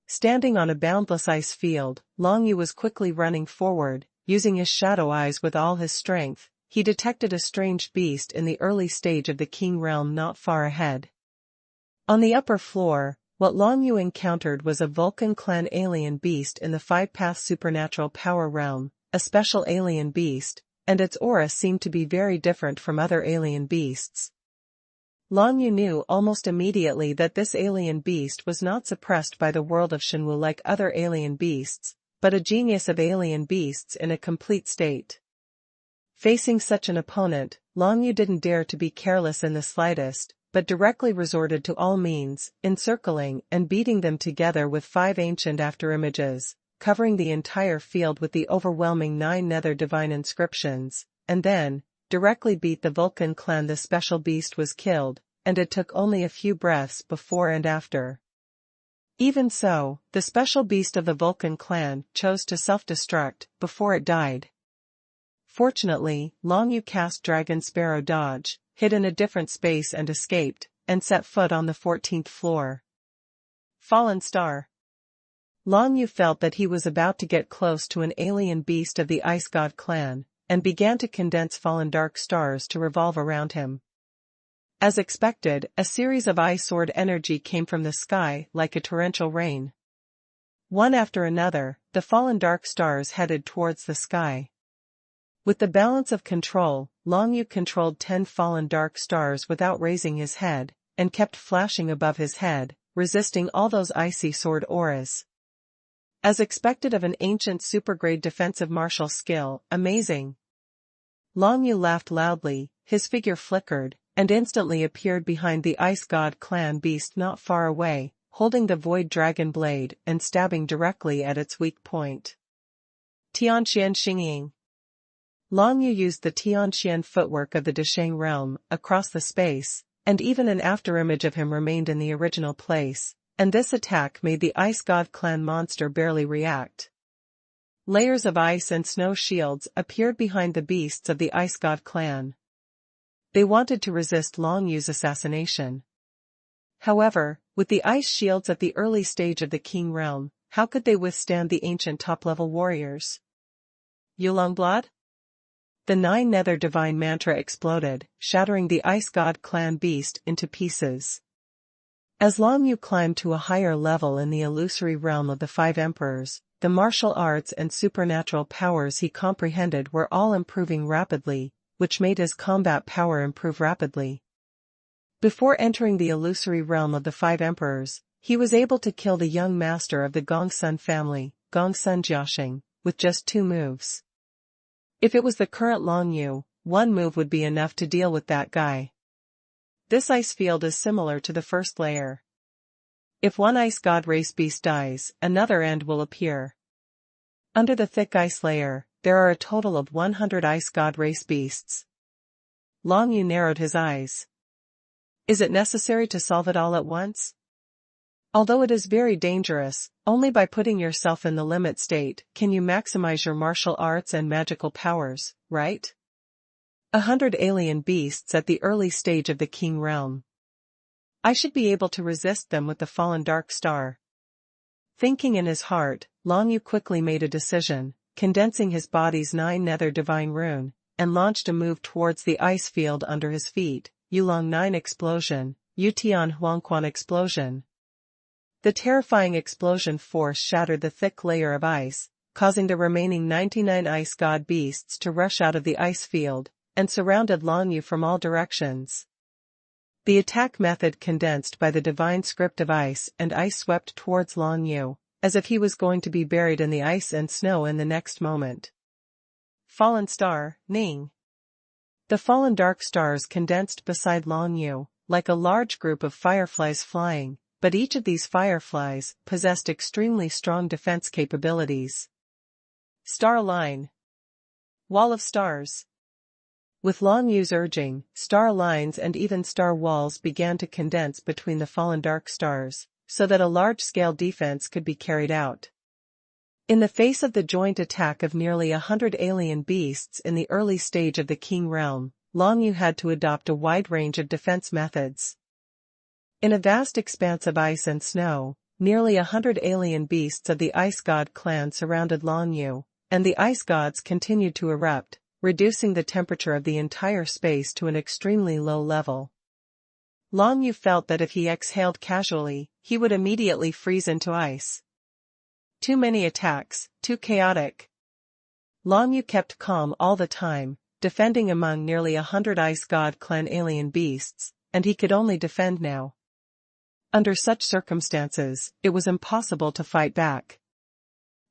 Standing on a boundless ice field, Long Yu was quickly running forward, using his shadow eyes with all his strength. He detected a strange beast in the early stage of the King realm not far ahead. On the upper floor, what Long Yu encountered was a Vulcan clan alien beast in the 5-path supernatural power realm, a special alien beast, and its aura seemed to be very different from other alien beasts. Long Yu knew almost immediately that this alien beast was not suppressed by the world of Shenwu like other alien beasts, but a genius of alien beasts in a complete state. Facing such an opponent, Long Yu didn't dare to be careless in the slightest, but directly resorted to all means, encircling and beating them together with 5 ancient afterimages, covering the entire field with the overwhelming 9 nether divine inscriptions, and then, directly beat the Vulcan clan. The special beast was killed, and it took only a few breaths before and after. Even so, the special beast of the Vulcan clan chose to self-destruct before it died. Fortunately, Long Yu cast Dragon Sparrow Dodge, hid in a different space and escaped, and set foot on the 14th floor. Fallen Star. Long Yu felt that he was about to get close to an alien beast of the Ice God clan, and began to condense fallen dark stars to revolve around him. As expected, a series of ice sword energy came from the sky like a torrential rain. One after another, the fallen dark stars headed towards the sky. With the balance of control, Long Yu controlled 10 fallen dark stars without raising his head, and kept flashing above his head, resisting all those icy sword auras. As expected of an ancient supergrade defensive martial skill, amazing. Long Yu laughed loudly, his figure flickered, and instantly appeared behind the Ice God clan beast not far away, holding the Void Dragon blade and stabbing directly at its weak point. Tianxian Xingying. Long Yu used the Tianxian footwork of the Desheng realm across the space, and even an afterimage of him remained in the original place, and this attack made the Ice God clan monster barely react. Layers of ice and snow shields appeared behind the beasts of the Ice God clan. They wanted to resist Long Yu's assassination. However, with the ice shields at the early stage of the King realm, how could they withstand the ancient top-level warriors? Yulongblood? The 9 nether divine mantra exploded, shattering the Ice God clan beast into pieces. As Long Yu climbed to a higher level in the illusory realm of the 5 emperors, the martial arts and supernatural powers he comprehended were all improving rapidly, which made his combat power improve rapidly. Before entering the illusory realm of the 5 emperors, he was able to kill the young master of the Gongsun family, Gongsun Jiaxing, with just 2 moves. If it was the current Long Yu, 1 move would be enough to deal with that guy. This ice field is similar to the first layer. If one ice god race beast dies, another end will appear. Under the thick ice layer, there are a total of 100 ice god race beasts. Long Yu narrowed his eyes. Is it necessary to solve it all at once? Although it is very dangerous, only by putting yourself in the limit state can you maximize your martial arts and magical powers, right? 100 alien beasts at the early stage of the King realm. I should be able to resist them with the fallen dark star. Thinking in his heart, Long Yu quickly made a decision, condensing his body's 9 nether divine rune, and launched a move towards the ice field under his feet, Yulong 9 explosion, Yutian Huangquan explosion. The terrifying explosion force shattered the thick layer of ice, causing the remaining 99 ice god beasts to rush out of the ice field, and surrounded Long Yu from all directions. The attack method condensed by the divine script of ice and ice swept towards Long Yu, as if he was going to be buried in the ice and snow in the next moment. Fallen Star, Ning. The fallen dark stars condensed beside Long Yu, like a large group of fireflies flying, but each of these fireflies possessed extremely strong defense capabilities. Star Line. Wall of Stars. With Long Yu's urging, star lines and even star walls began to condense between the fallen dark stars, so that a large-scale defense could be carried out. In the face of the joint attack of nearly 100 alien beasts in the early stage of the King realm, Long Yu had to adopt a wide range of defense methods. In a vast expanse of ice and snow, nearly 100 alien beasts of the Ice God clan surrounded Long Yu, and the ice gods continued to erupt, reducing the temperature of the entire space to an extremely low level. Long Yu felt that if he exhaled casually, he would immediately freeze into ice. Too many attacks, too chaotic. Long Yu kept calm all the time, defending among nearly 100 Ice God clan alien beasts, and he could only defend now. Under such circumstances, it was impossible to fight back.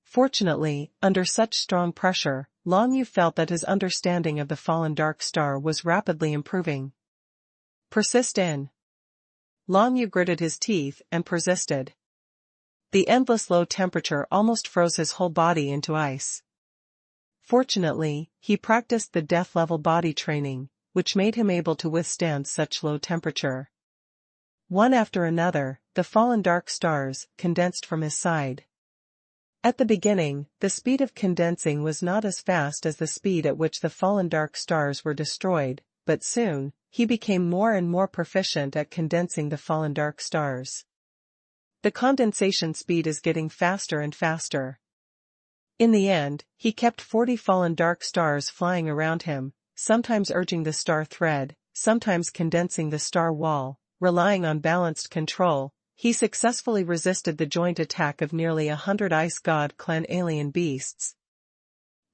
Fortunately, under such strong pressure, Long Yu felt that his understanding of the fallen dark star was rapidly improving. Persist in. Long Yu gritted his teeth and persisted. The endless low temperature almost froze his whole body into ice. Fortunately, he practiced the death-level body training, which made him able to withstand such low temperature. One after another, the fallen dark stars condensed from his side. At the beginning, the speed of condensing was not as fast as the speed at which the fallen dark stars were destroyed, but soon, he became more and more proficient at condensing the fallen dark stars. The condensation speed is getting faster and faster. In the end, he kept 40 fallen dark stars flying around him, sometimes urging the star thread, sometimes condensing the star wall. Relying on balanced control, he successfully resisted the joint attack of nearly 100 Ice God clan alien beasts.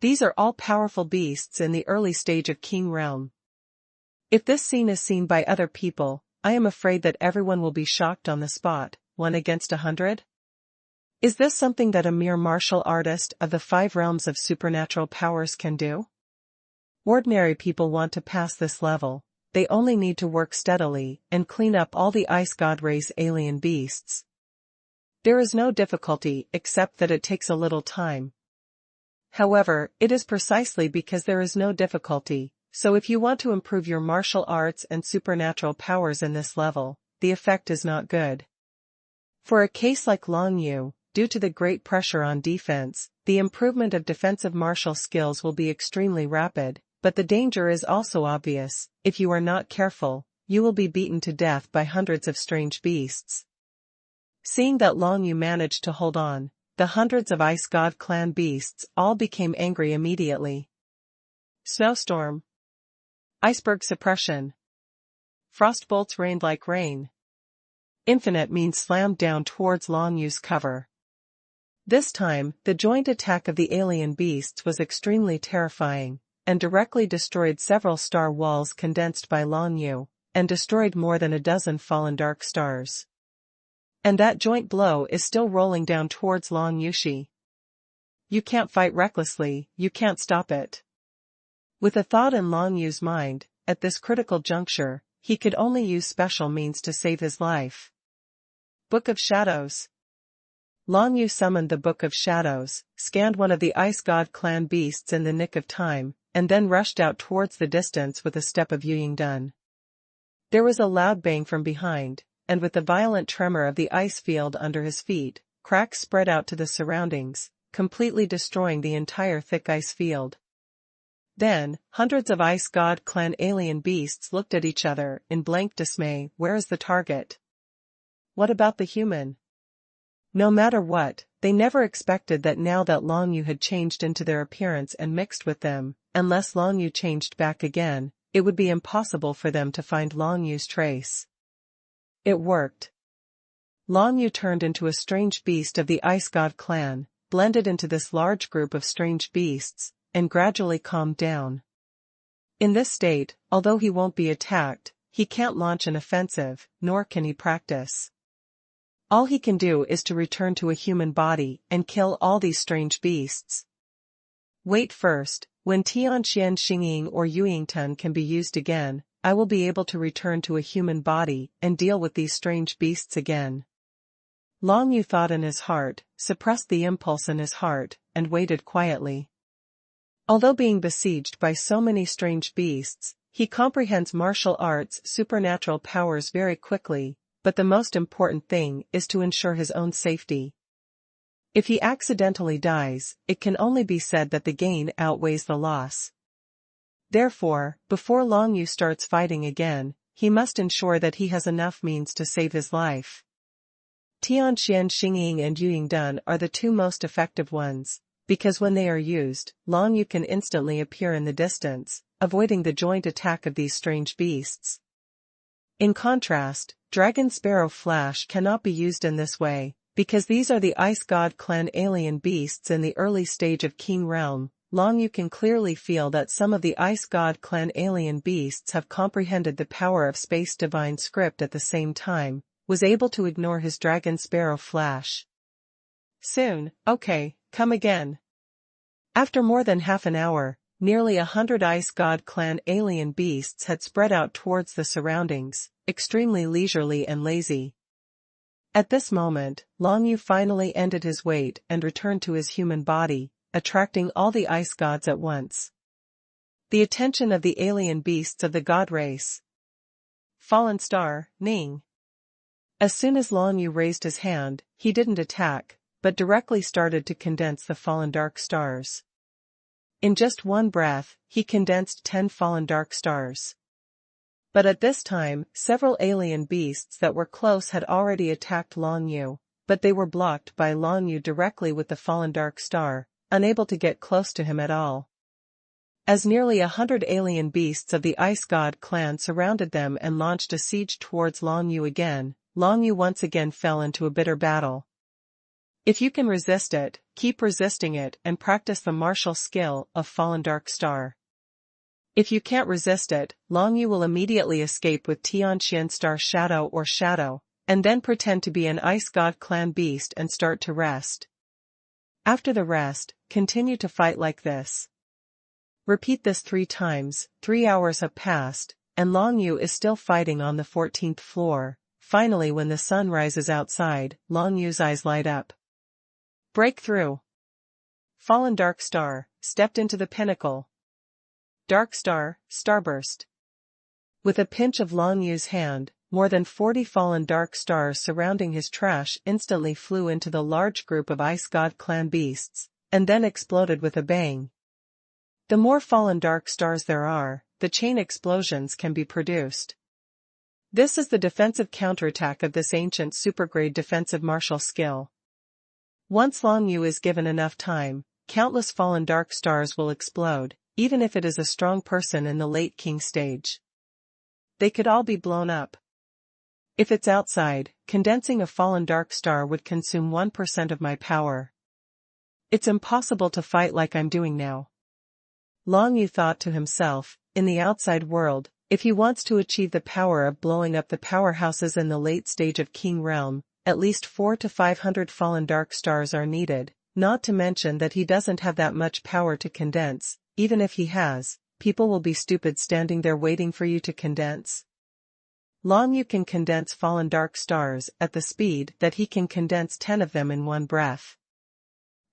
These are all powerful beasts in the early stage of King Realm. If this scene is seen by other people, I am afraid that everyone will be shocked on the spot. 1 against 100? Is this something that a mere martial artist of the 5 realms of supernatural powers can do? Ordinary people want to pass this level. They only need to work steadily and clean up all the Ice God race alien beasts. There is no difficulty except that it takes a little time. However, it is precisely because there is no difficulty, so if you want to improve your martial arts and supernatural powers in this level, the effect is not good. For a case like Long Yu, due to the great pressure on defense, the improvement of defensive martial skills will be extremely rapid. But the danger is also obvious. If you are not careful, you will be beaten to death by hundreds of strange beasts. Seeing that Long Yu managed to hold on, the hundreds of Ice God clan beasts all became angry immediately. Snowstorm. Iceberg suppression. Frost bolts rained like rain. Infinite means slammed down towards Long Yu's cover. This time, the joint attack of the alien beasts was extremely terrifying, and directly destroyed several star walls condensed by Long Yu, and destroyed more than a dozen fallen dark stars. And that joint blow is still rolling down towards Long Yushi. You can't fight recklessly, you can't stop it. With a thought in Long Yu's mind, at this critical juncture, he could only use special means to save his life. Book of Shadows. Long Yu summoned the Book of Shadows, scanned one of the Ice God clan beasts in the nick of time, and then rushed out towards the distance with a step of Yuying done. There was a loud bang from behind, and with the violent tremor of the ice field under his feet, cracks spread out to the surroundings, completely destroying the entire thick ice field. Then, hundreds of Ice God clan alien beasts looked at each other in blank dismay. Where is the target? What about the human? No matter what, they never expected that now that Long Yu had changed into their appearance and mixed with them, unless Long Yu changed back again, it would be impossible for them to find Long Yu's trace. It worked. Long Yu turned into a strange beast of the Ice God clan, blended into this large group of strange beasts, and gradually calmed down. In this state, although he won't be attacked, he can't launch an offensive, nor can he practice. All he can do is to return to a human body and kill all these strange beasts. Wait first, when Tianxian Xingying or Yuyingtan can be used again, I will be able to return to a human body and deal with these strange beasts again. Long Yu thought in his heart, suppressed the impulse in his heart, and waited quietly. Although being besieged by so many strange beasts, he comprehends martial arts' supernatural powers very quickly, but the most important thing is to ensure his own safety. If he accidentally dies, it can only be said that the gain outweighs the loss. Therefore, before Long Yu starts fighting again, he must ensure that he has enough means to save his life. Tianxian Xingying and Yuyingdun are the two most effective ones, because when they are used, Long Yu can instantly appear in the distance, avoiding the joint attack of these strange beasts. In contrast, Dragon Sparrow Flash cannot be used in this way, because these are the Ice God clan alien beasts in the early stage of King Realm. Long Yu can clearly feel that some of the Ice God clan alien beasts have comprehended the power of Space Divine Script at the same time, was able to ignore his Dragon Sparrow Flash. Soon, okay, come again. After more than half an hour, nearly 100 Ice God clan alien beasts had spread out towards the surroundings, extremely leisurely and lazy. At this moment, Long Yu finally ended his wait and returned to his human body, attracting all the ice gods at once. The attention of the alien beasts of the god race. Fallen Star, Ning. As soon as Long Yu raised his hand, he didn't attack, but directly started to condense the fallen dark stars. In just one breath, he condensed 10 fallen dark stars. But at this time, several alien beasts that were close had already attacked Long Yu, but they were blocked by Long Yu directly with the fallen dark star, unable to get close to him at all. As nearly 100 alien beasts of the Ice God clan surrounded them and launched a siege towards Long Yu again, Long Yu once again fell into a bitter battle. If you can resist it, keep resisting it and practice the martial skill of Fallen Dark Star. If you can't resist it, Long Yu will immediately escape with Tianxian Star Shadow or Shadow, and then pretend to be an Ice God clan beast and start to rest. After the rest, continue to fight like this. Repeat this 3 times, 3 hours have passed, and Long Yu is still fighting on the 14th floor. Finally, when the sun rises outside, Long Yu's eyes light up. Breakthrough! Fallen Dark Star, stepped into the pinnacle. Dark Star, Starburst. With a pinch of Long Yu's hand, more than 40 fallen dark stars surrounding his trash instantly flew into the large group of Ice God clan beasts, and then exploded with a bang. The more fallen dark stars there are, the chain explosions can be produced. This is the defensive counterattack of this ancient supergrade defensive martial skill. Once Long Yu is given enough time, countless fallen dark stars will explode, even if it is a strong person in the late king stage. They could all be blown up. If it's outside, condensing a fallen dark star would consume 1% of my power. It's impossible to fight like I'm doing now. Long Yu thought to himself, in the outside world, if he wants to achieve the power of blowing up the powerhouses in the late stage of King Realm, at least 400 to 500 fallen dark stars are needed, not to mention that he doesn't have that much power to condense. Even if he has, people will be stupid standing there waiting for you to condense. Long Yu can condense fallen dark stars at the speed that he can condense 10 of them in one breath.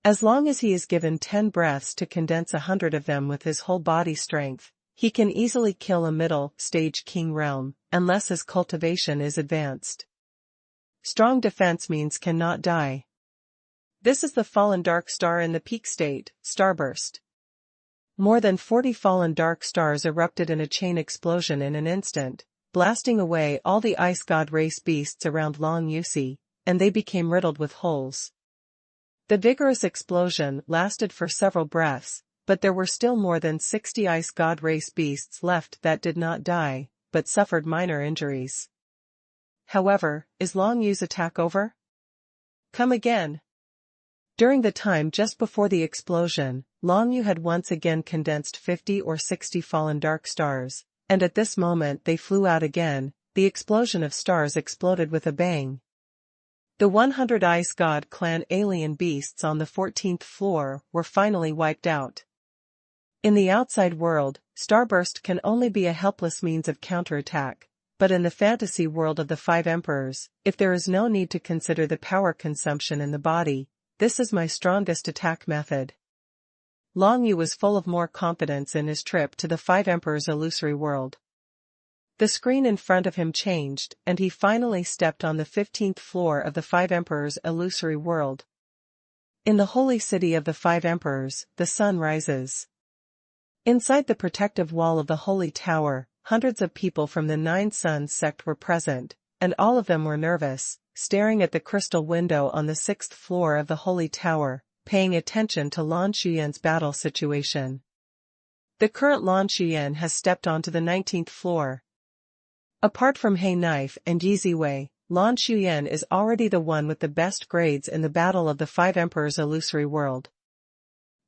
As long as he is given 10 breaths to condense 100 of them with his whole body strength, he can easily kill a middle-stage King Realm, unless his cultivation is advanced. Strong defense means cannot die. This is the fallen dark star in the peak state, Starburst. More than 40 fallen dark stars erupted in a chain explosion in an instant, blasting away all the Ice God race beasts around Long Yu, and they became riddled with holes. The vigorous explosion lasted for several breaths, but there were still more than 60 Ice God race beasts left that did not die, but suffered minor injuries. However, is Long Yu's attack over? Come again! During the time just before the explosion, Long Yu had once again condensed 50 or 60 fallen dark stars, and at this moment they flew out again. The explosion of stars exploded with a bang. The 100 Ice God clan alien beasts on the 14th floor were finally wiped out. In the outside world, Starburst can only be a helpless means of counterattack, but in the fantasy world of the 5 emperors, if there is no need to consider the power consumption in the body, this is my strongest attack method. Long Yu was full of more confidence in his trip to the Five Emperors' illusory world. The screen in front of him changed, and he finally stepped on the 15th floor of the Five Emperors' illusory world. In the holy city of the Five Emperors, the sun rises. Inside the protective wall of the holy tower, hundreds of people from the Nine Suns sect were present, and all of them were nervous, staring at the crystal window on the 6th floor of the holy tower, paying attention to Lan Shuyan's battle situation. The current Lan Shuyan has stepped onto the 19th floor. Apart from He Knife and Yi Ziwei, Lan Shuyan is already the one with the best grades in the battle of the Five Emperors' illusory world.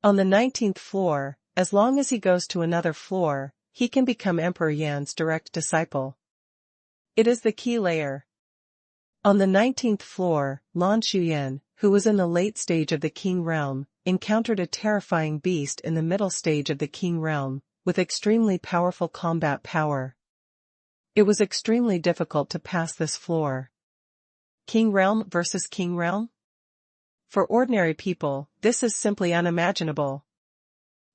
On the 19th floor, as long as he goes to another floor, he can become Emperor Yan's direct disciple. It is the key layer. On the 19th floor, Lan Shuyan, who was in the late stage of the King Realm, encountered a terrifying beast in the middle stage of the King Realm, with extremely powerful combat power. It was extremely difficult to pass this floor. King Realm versus King Realm? For ordinary people, this is simply unimaginable.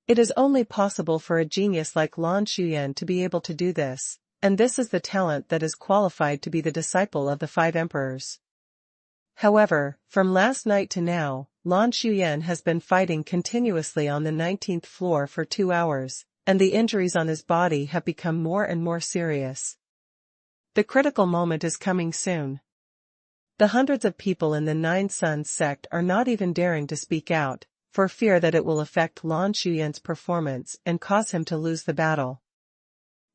It is only possible for a genius like Lan Shuyan to be able to do this, and this is the talent that is qualified to be the disciple of the Five Emperors. However, from last night to now, Lan Shuyan has been fighting continuously on the 19th floor for 2 hours, and the injuries on his body have become more and more serious. The critical moment is coming soon. The hundreds of people in the Nine Suns sect are not even daring to speak out, for fear that it will affect Lan Shuyan's performance and cause him to lose the battle.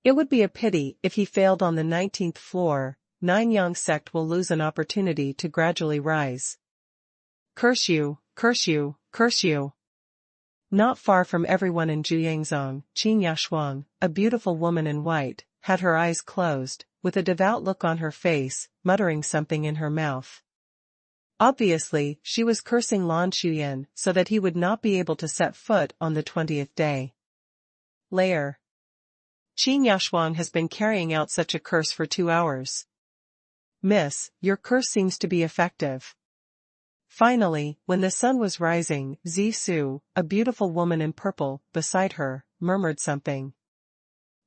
It would be a pity if he failed on the 19th floor. Nine Yang sect will lose an opportunity to gradually rise. Curse you, curse you, curse you. Not far from everyone in Juyangzong, Qin Yashuang, a beautiful woman in white, had her eyes closed, with a devout look on her face, muttering something in her mouth. Obviously, she was cursing Lan Shuyan so that he would not be able to set foot on the 20th day. Layer. Qin Yashuang has been carrying out such a curse for 2 hours. Miss, your curse seems to be effective. Finally, when the sun was rising, Zi Su, a beautiful woman in purple, beside her, murmured something.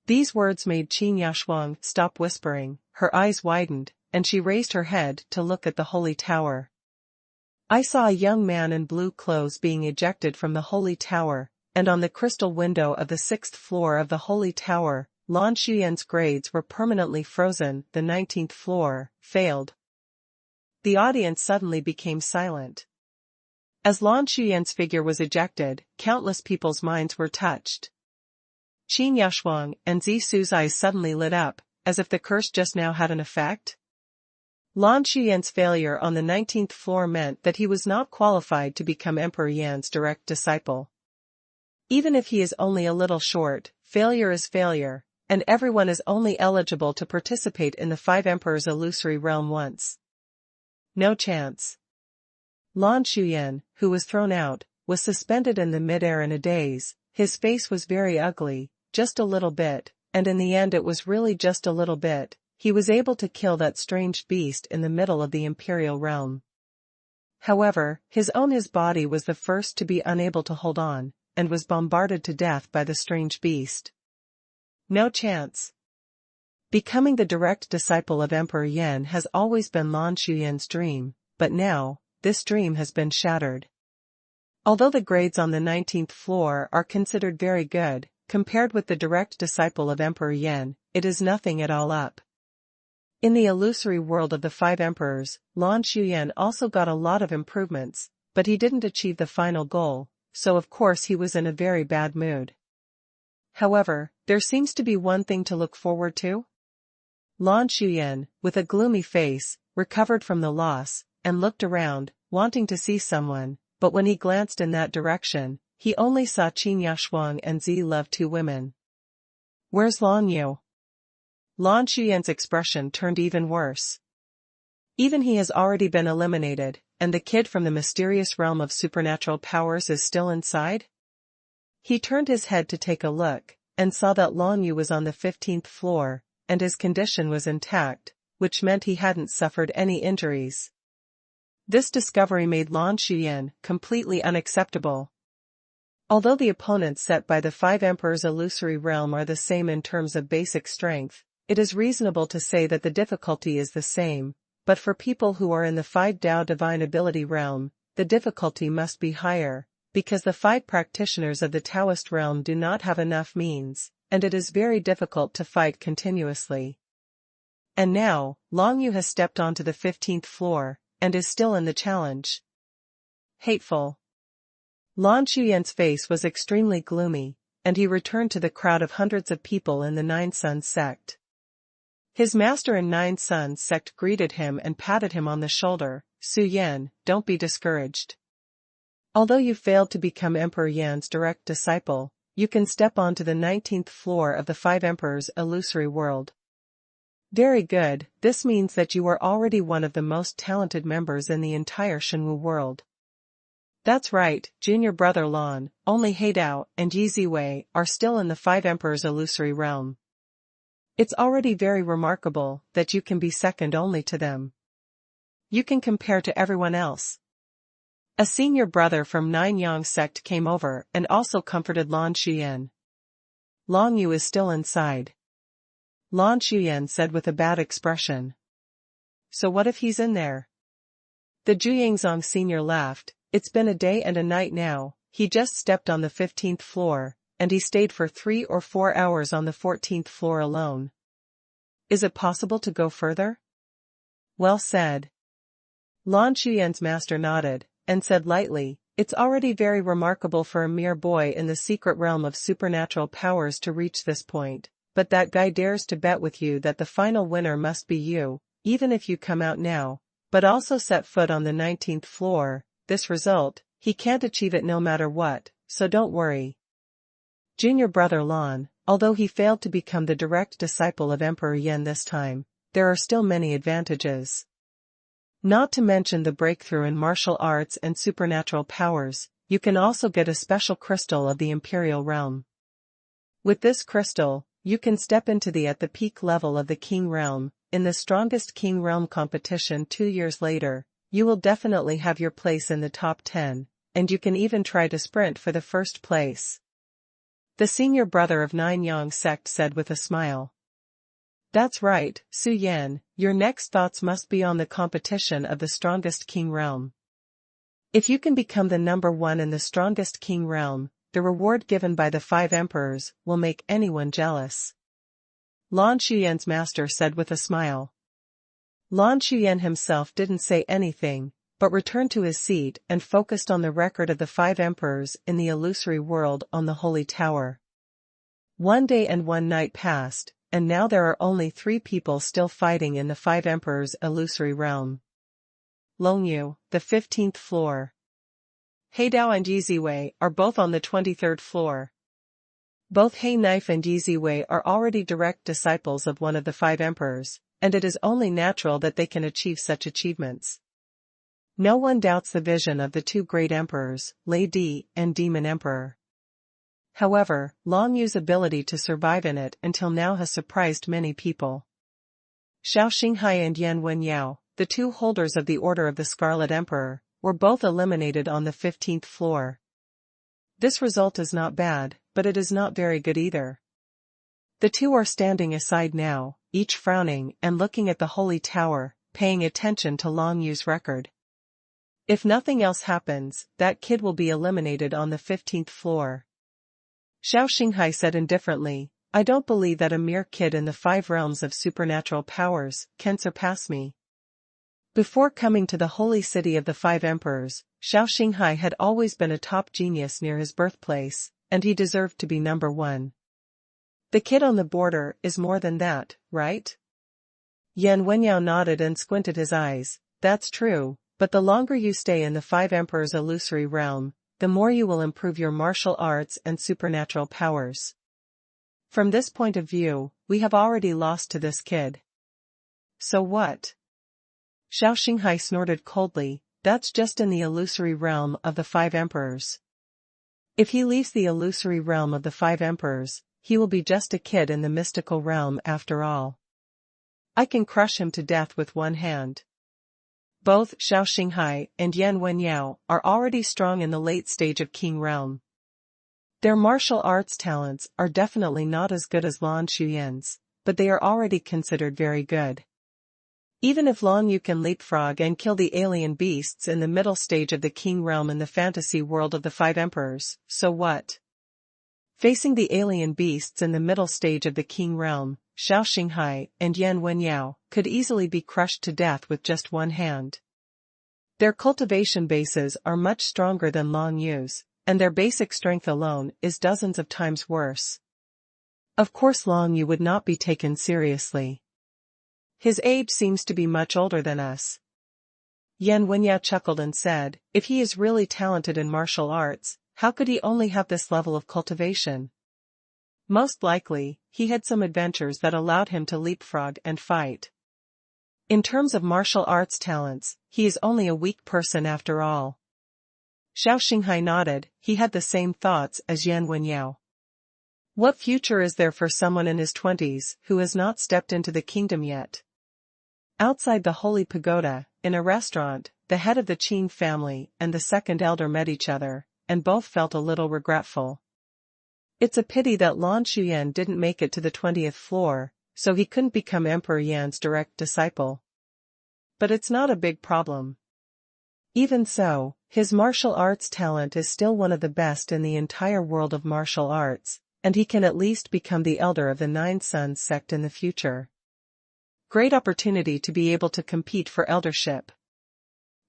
These words made Qin Yashuang stop whispering, her eyes widened, and she raised her head to look at the holy tower. I saw a young man in blue clothes being ejected from the holy tower, and on the crystal window of the 6th floor of the holy tower, Lan Shuyan's grades were permanently frozen. The 19th floor, failed. The audience suddenly became silent. As Lan Shuyan's figure was ejected, countless people's minds were touched. Qin Yashuang and Zi Su's eyes suddenly lit up, as if the curse just now had an effect. Lan Shuyan's failure on the 19th floor meant that he was not qualified to become Emperor Yan's direct disciple. Even if he is only a little short, failure is failure, and everyone is only eligible to participate in the Five Emperors' illusory realm once. No chance. Lan Shuyan, who was thrown out, was suspended in the midair in a daze. His face was very ugly, just a little bit, and in the end it was really just a little bit. He was able to kill that strange beast in the middle of the imperial realm. However, his body was the first to be unable to hold on, and was bombarded to death by the strange beast. No chance. Becoming the direct disciple of Emperor Yan has always been Lan Shuyan's dream, but now, this dream has been shattered. Although the grades on the 19th floor are considered very good, compared with the direct disciple of Emperor Yan, it is nothing at all up. In the illusory world of the Five Emperors, Lan Shuyan also got a lot of improvements, but he didn't achieve the final goal, so of course he was in a very bad mood. However, there seems to be one thing to look forward to. Lan Shuyan, with a gloomy face, recovered from the loss, and looked around, wanting to see someone, but when he glanced in that direction, he only saw Qin Yashuang and Zi Love, 2 women. Where's Lan Yu? Lan Shuyan's expression turned even worse. Even he has already been eliminated, and the kid from the mysterious realm of supernatural powers is still inside? He turned his head to take a look, and saw that Lan Yu was on the 15th floor, and his condition was intact, which meant he hadn't suffered any injuries. This discovery made Lan Shuyan completely unacceptable. Although the opponents set by the five emperors' illusory realm are the same in terms of basic strength, it is reasonable to say that the difficulty is the same, but for people who are in the five Tao divine ability realm, the difficulty must be higher, because the five practitioners of the Taoist realm do not have enough means, and it is very difficult to fight continuously. And now, Long Yu has stepped onto the 15th floor, and is still in the challenge. Hateful. Lan Shuyan's face was extremely gloomy, and he returned to the crowd of hundreds of people in the Nine Sons sect. His master in Nine Sons sect greeted him and patted him on the shoulder. Su Yan, don't be discouraged. Although you failed to become Emperor Yan's direct disciple, you can step onto the 19th floor of the Five Emperors' illusory world. Very good, this means that you are already one of the most talented members in the entire Shenwu world. That's right, junior brother Lan, only Heidao and Yi Ziwei are still in the Five Emperors' illusory realm. It's already very remarkable that you can be second only to them. You can compare to everyone else. A senior brother from Nine Yang sect came over and also comforted Lan Shuyan. Long Yu is still inside. Lan Shuyan said with a bad expression. So what if he's in there? The Zhuyangzong senior laughed. It's been a day and a night now, he just stepped on the 15th floor, and he stayed for 3 or 4 hours on the 14th floor alone. Is it possible to go further? Well said. Lan Shuyan's master nodded, and said lightly, it's already very remarkable for a mere boy in the secret realm of supernatural powers to reach this point, but that guy dares to bet with you that the final winner must be you, even if you come out now, but also set foot on the 19th floor. This result, he can't achieve it no matter what, so don't worry. Junior brother Lan, although he failed to become the direct disciple of Emperor Yan this time, there are still many advantages. Not to mention the breakthrough in martial arts and supernatural powers, you can also get a special crystal of the Imperial Realm. With this crystal, you can step into at the peak level of the King Realm, in the strongest King Realm competition 2 years later. You will definitely have your place in the top 10, and you can even try to sprint for the first place. The senior brother of Nine Yang sect said with a smile. That's right, Su Yan, your next thoughts must be on the competition of the strongest King Realm. If you can become the number 1 in the strongest King Realm, the reward given by the Five Emperors will make anyone jealous. Lan Shuyan's master said with a smile. Lan Shuyan himself didn't say anything, but returned to his seat and focused on the record of the Five Emperors in the illusory world on the Holy Tower. 1 day and 1 night passed, and now there are only 3 people still fighting in the Five Emperors' illusory realm. Long Yu, the 15th floor. Heidao and Yi Ziwei are both on the 23rd floor. Both He Knife and Yi Ziwei are already direct disciples of one of the Five Emperors, and it is only natural that they can achieve such achievements. No one doubts the vision of the 2 great emperors, Lei Di and Demon Emperor. However, Long Yu's ability to survive in it until now has surprised many people. Xiao Xinghai and Yan Wenyao, the 2 holders of the Order of the Scarlet Emperor, were both eliminated on the 15th floor. This result is not bad, but it is not very good either. The 2 are standing aside now, each frowning and looking at the Holy Tower, paying attention to Long Yu's record. If nothing else happens, that kid will be eliminated on the 15th floor. Xiao Xinghai said indifferently, I don't believe that a mere kid in the 5 realms of supernatural powers can surpass me. Before coming to the holy city of the 5 emperors, Xiao Xinghai had always been a top genius near his birthplace, and he deserved to be number 1. The kid on the border is more than that, right? Yan Wenyao nodded and squinted his eyes. That's true, but the longer you stay in the 5 emperors' illusory realm, the more you will improve your martial arts and supernatural powers. From this point of view, we have already lost to this kid. So what? Xiao Xinghai snorted coldly, that's just in the illusory realm of the 5 emperors. If he leaves the illusory realm of the 5 emperors, he will be just a kid in the mystical realm after all. I can crush him to death with 1 hand. Both Xiao Xinghai and Yan Wenyao are already strong in the late stage of King Realm. Their martial arts talents are definitely not as good as Lan Shuyan's, but they are already considered very good. Even if Lan Yu can leapfrog and kill the alien beasts in the middle stage of the King realm in the fantasy world of the Five Emperors, so what? Facing the alien beasts in the middle stage of the King realm, Xiao Xinghai and Yan Wenyao could easily be crushed to death with just one hand. Their cultivation bases are much stronger than Lan Yu's, and their basic strength alone is dozens of times worse. Of course Lan Yu would not be taken seriously. His age seems to be much older than us. Yan Wenyao chuckled and said, if he is really talented in martial arts, how could he only have this level of cultivation? Most likely, he had some adventures that allowed him to leapfrog and fight. In terms of martial arts talents, he is only a weak person after all. Xiao Xinghai nodded, he had the same thoughts as Yan Wenyao. What future is there for someone in his 20s who has not stepped into the kingdom yet? Outside the Holy Pagoda, in a restaurant, the head of the Qin family and the second elder met each other, and both felt a little regretful. It's a pity that Lan Shuyan didn't make it to the 20th floor, so he couldn't become Emperor Yan's direct disciple. But it's not a big problem. Even so, his martial arts talent is still one of the best in the entire world of martial arts, and he can at least become the elder of the Nine Sons sect in the future. Great opportunity to be able to compete for eldership.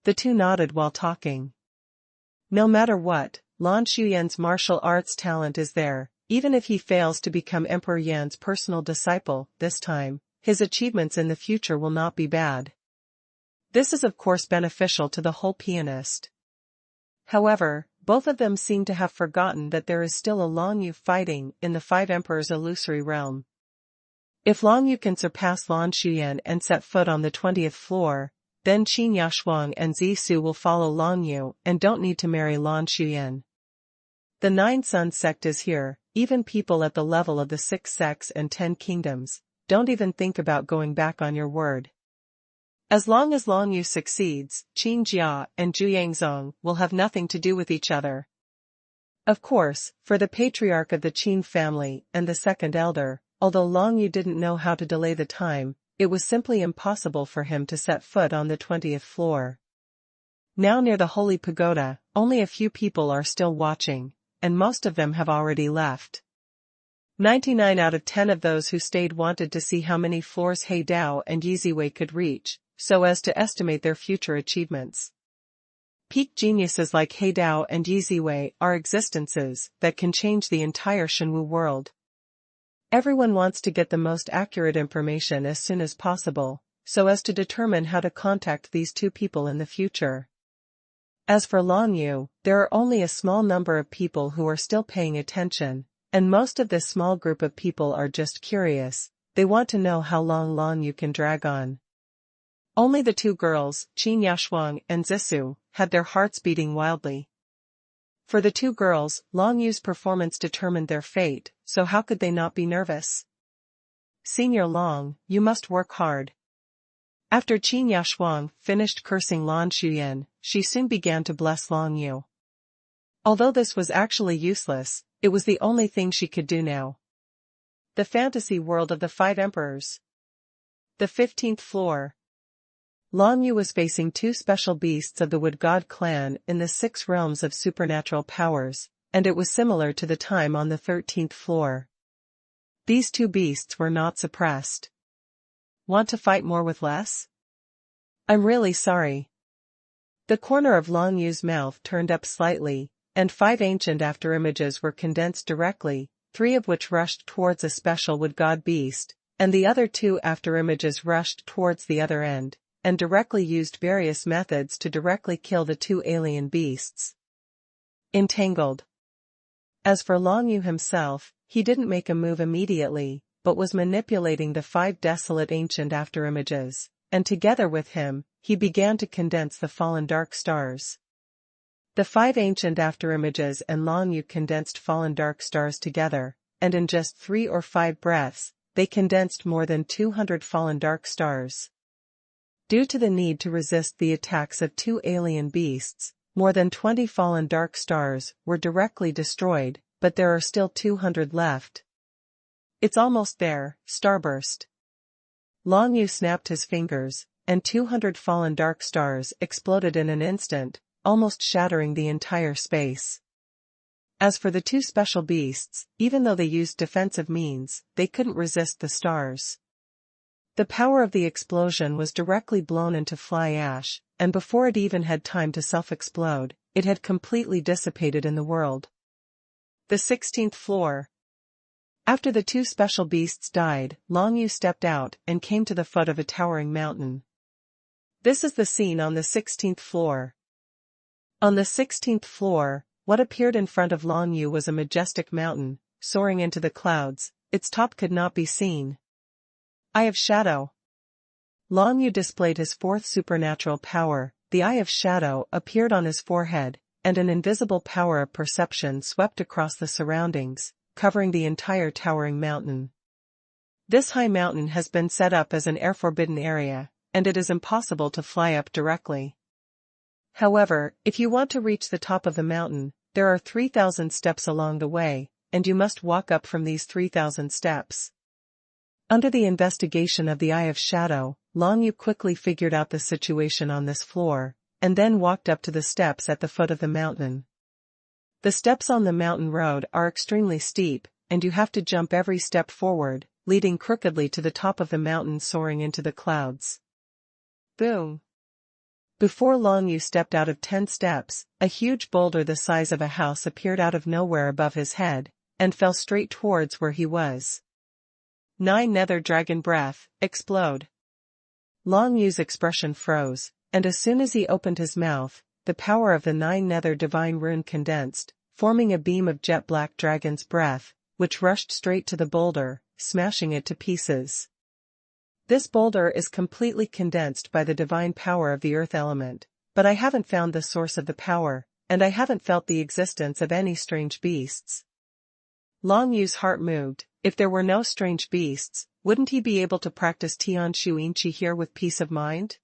The two nodded while talking. No matter what, Lan Shuyan's martial arts talent is there, even if he fails to become Emperor Yan's personal disciple this time, his achievements in the future will not be bad. This is of course beneficial to the whole pianist. However, both of them seem to have forgotten that there is still a Lan Yu fighting in the Five Emperors illusory realm. If Lan Yu can surpass Lan Shuyan and set foot on the 20th floor, then Qin Yashuang and Zisu will follow Lan Yu and don't need to marry Lan Shuyan. The Nine Sons sect is here, even people at the level of the 6 sects and 10 kingdoms, don't even think about going back on your word. As long as Lan Yu succeeds, Qin Jia and Zhu Yangzong will have nothing to do with each other. Of course, for the patriarch of the Qin family and the second elder, although Lan Yu didn't know how to delay the time, it was simply impossible for him to set foot on the 20th floor. Now near the Holy Pagoda, only a few people are still watching, and most of them have already left. 99 out of 10 of those who stayed wanted to see how many floors He Dao and Yiziwei could reach, so as to estimate their future achievements. Peak geniuses like He Dao and Yiziwei are existences that can change the entire Shenwu world. Everyone wants to get the most accurate information as soon as possible, so as to determine how to contact these two people in the future. As for Lan Yu, there are only a small number of people who are still paying attention, and most of this small group of people are just curious, they want to know how long Lan Yu can drag on. Only the two girls, Qin Yashuang and Zisu, had their hearts beating wildly. For the two girls, Lan Yu's performance determined their fate, so how could they not be nervous? Senior Long, you must work hard. After Qin Yashuang finished cursing Lan Shuyan, she soon began to bless Lan Yu. Although this was actually useless, it was the only thing she could do now. The fantasy world of the Five Emperors. The 15th floor. Lan Yu was facing two special beasts of the Wood God clan in the 6 realms of supernatural powers, and it was similar to the time on the 13th floor. These two beasts were not suppressed. Want to fight more with less? I'm really sorry. The corner of Lan Yu's mouth turned up slightly, and 5 ancient afterimages were condensed directly, 3 of which rushed towards a special Wood God beast, and the other 2 afterimages rushed towards the other end, and directly used various methods to directly kill the 2 alien beasts. Entangled. As for Lan Yu himself, he didn't make a move immediately, but was manipulating the 5 desolate ancient afterimages, and together with him, he began to condense the fallen dark stars. The 5 ancient afterimages and Lan Yu condensed fallen dark stars together, and in just 3 or 5 breaths, they condensed more than 200 fallen dark stars. Due to the need to resist the attacks of 2 alien beasts, more than 20 fallen dark stars were directly destroyed, but there are still 200 left. It's almost there, starburst. Long Yu snapped his fingers, and 200 fallen dark stars exploded in an instant, almost shattering the entire space. As for the two special beasts, even though they used defensive means, they couldn't resist the stars. The power of the explosion was directly blown into fly ash, and before it even had time to self-explode, it had completely dissipated in the world. The 16th floor. After the two special beasts died, Long Yu stepped out and came to the foot of a towering mountain. This is the scene on the 16th floor. On the 16th floor, what appeared in front of Long Yu was a majestic mountain, soaring into the clouds. Its top could not be seen. Eye of Shadow. Long Yu displayed his fourth supernatural power. The Eye of Shadow appeared on his forehead, and an invisible power of perception swept across the surroundings, covering the entire towering mountain. This high mountain has been set up as an air-forbidden area, and it is impossible to fly up directly. However, if you want to reach the top of the mountain, there are 3,000 steps along the way, and you must walk up from these 3,000 steps. Under the investigation of the Eye of Shadow, Long Yu quickly figured out the situation on this floor, and then walked up to the steps at the foot of the mountain. The steps on the mountain road are extremely steep, and you have to jump every step forward, leading crookedly to the top of the mountain soaring into the clouds. Boom! Before Long Yu stepped out of 10 steps, a huge boulder the size of a house appeared out of nowhere above his head, and fell straight towards where he was. 9 Nether Dragon Breath, explode. Long Yu's expression froze, and as soon as he opened his mouth, the power of the 9 Nether Divine Rune condensed, forming a beam of jet black dragon's breath, which rushed straight to the boulder, smashing it to pieces. This boulder is completely condensed by the divine power of the earth element, but I haven't found the source of the power, and I haven't felt the existence of any strange beasts. Long Yu's heart moved. If there were no strange beasts, wouldn't he be able to practice Tian Shuin Qi here with peace of mind?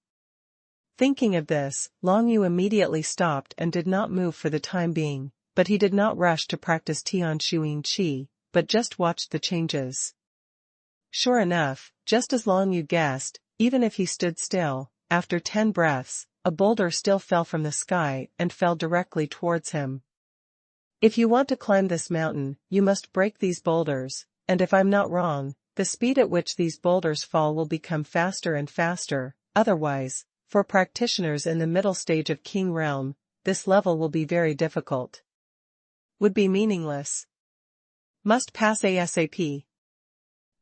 Thinking of this, Long Yu immediately stopped and did not move for the time being, but he did not rush to practice Tian Shuin Qi, but just watched the changes. Sure enough, just as Long Yu guessed, even if he stood still, after 10 breaths, a boulder still fell from the sky and fell directly towards him. If you want to climb this mountain, you must break these boulders, and if I'm not wrong, the speed at which these boulders fall will become faster and faster. Otherwise, for practitioners in the middle stage of King Realm, this level will be very difficult. Would be meaningless. Must pass ASAP.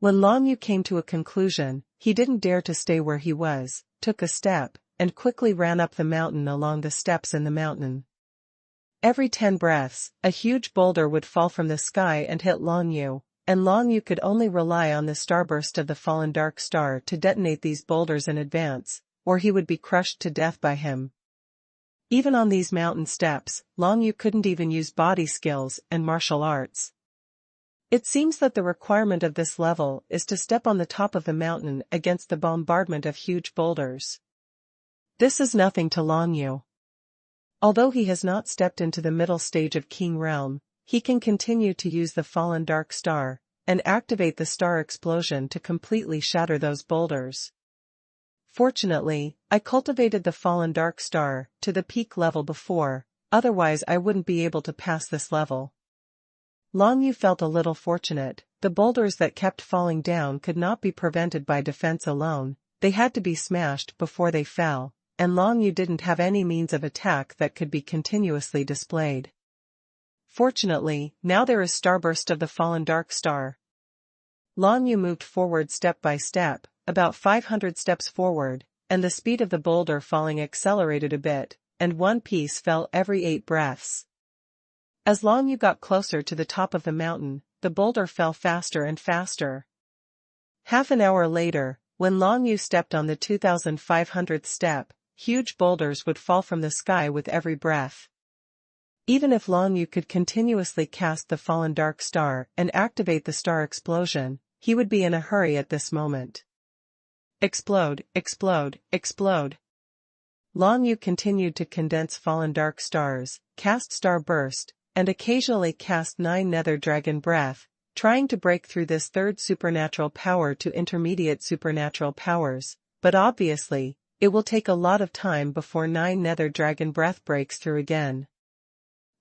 When Long Yu came to a conclusion, he didn't dare to stay where he was, took a step, and quickly ran up the mountain along the steps in the mountain. Every 10 breaths, a huge boulder would fall from the sky and hit Long Yu, and Long Yu could only rely on the starburst of the fallen dark star to detonate these boulders in advance, or he would be crushed to death by him. Even on these mountain steps, Long Yu couldn't even use body skills and martial arts. It seems that the requirement of this level is to step on the top of the mountain against the bombardment of huge boulders. This is nothing to Long Yu. Although he has not stepped into the middle stage of King Realm, he can continue to use the fallen dark star, and activate the star explosion to completely shatter those boulders. Fortunately, I cultivated the fallen dark star to the peak level before, otherwise I wouldn't be able to pass this level. Long Yu felt a little fortunate. The boulders that kept falling down could not be prevented by defense alone, they had to be smashed before they fell, and Long Yu didn't have any means of attack that could be continuously displayed. Fortunately, now there is starburst of the fallen dark star. Long Yu moved forward step by step, about 500 steps forward, and the speed of the boulder falling accelerated a bit, and one piece fell every 8 breaths. As Long Yu got closer to the top of the mountain, the boulder fell faster and faster. Half an hour later, when Long Yu stepped on the 2,500th step, huge boulders would fall from the sky with every breath. Even if Long Yu could continuously cast the fallen dark star and activate the star explosion, he would be in a hurry at this moment. Explode, explode, explode. Long Yu continued to condense fallen dark stars, cast star burst, and occasionally cast 9 nether dragon breath, trying to break through this third supernatural power to intermediate supernatural powers, but obviously, it will take a lot of time before 9 nether dragon breath breaks through again.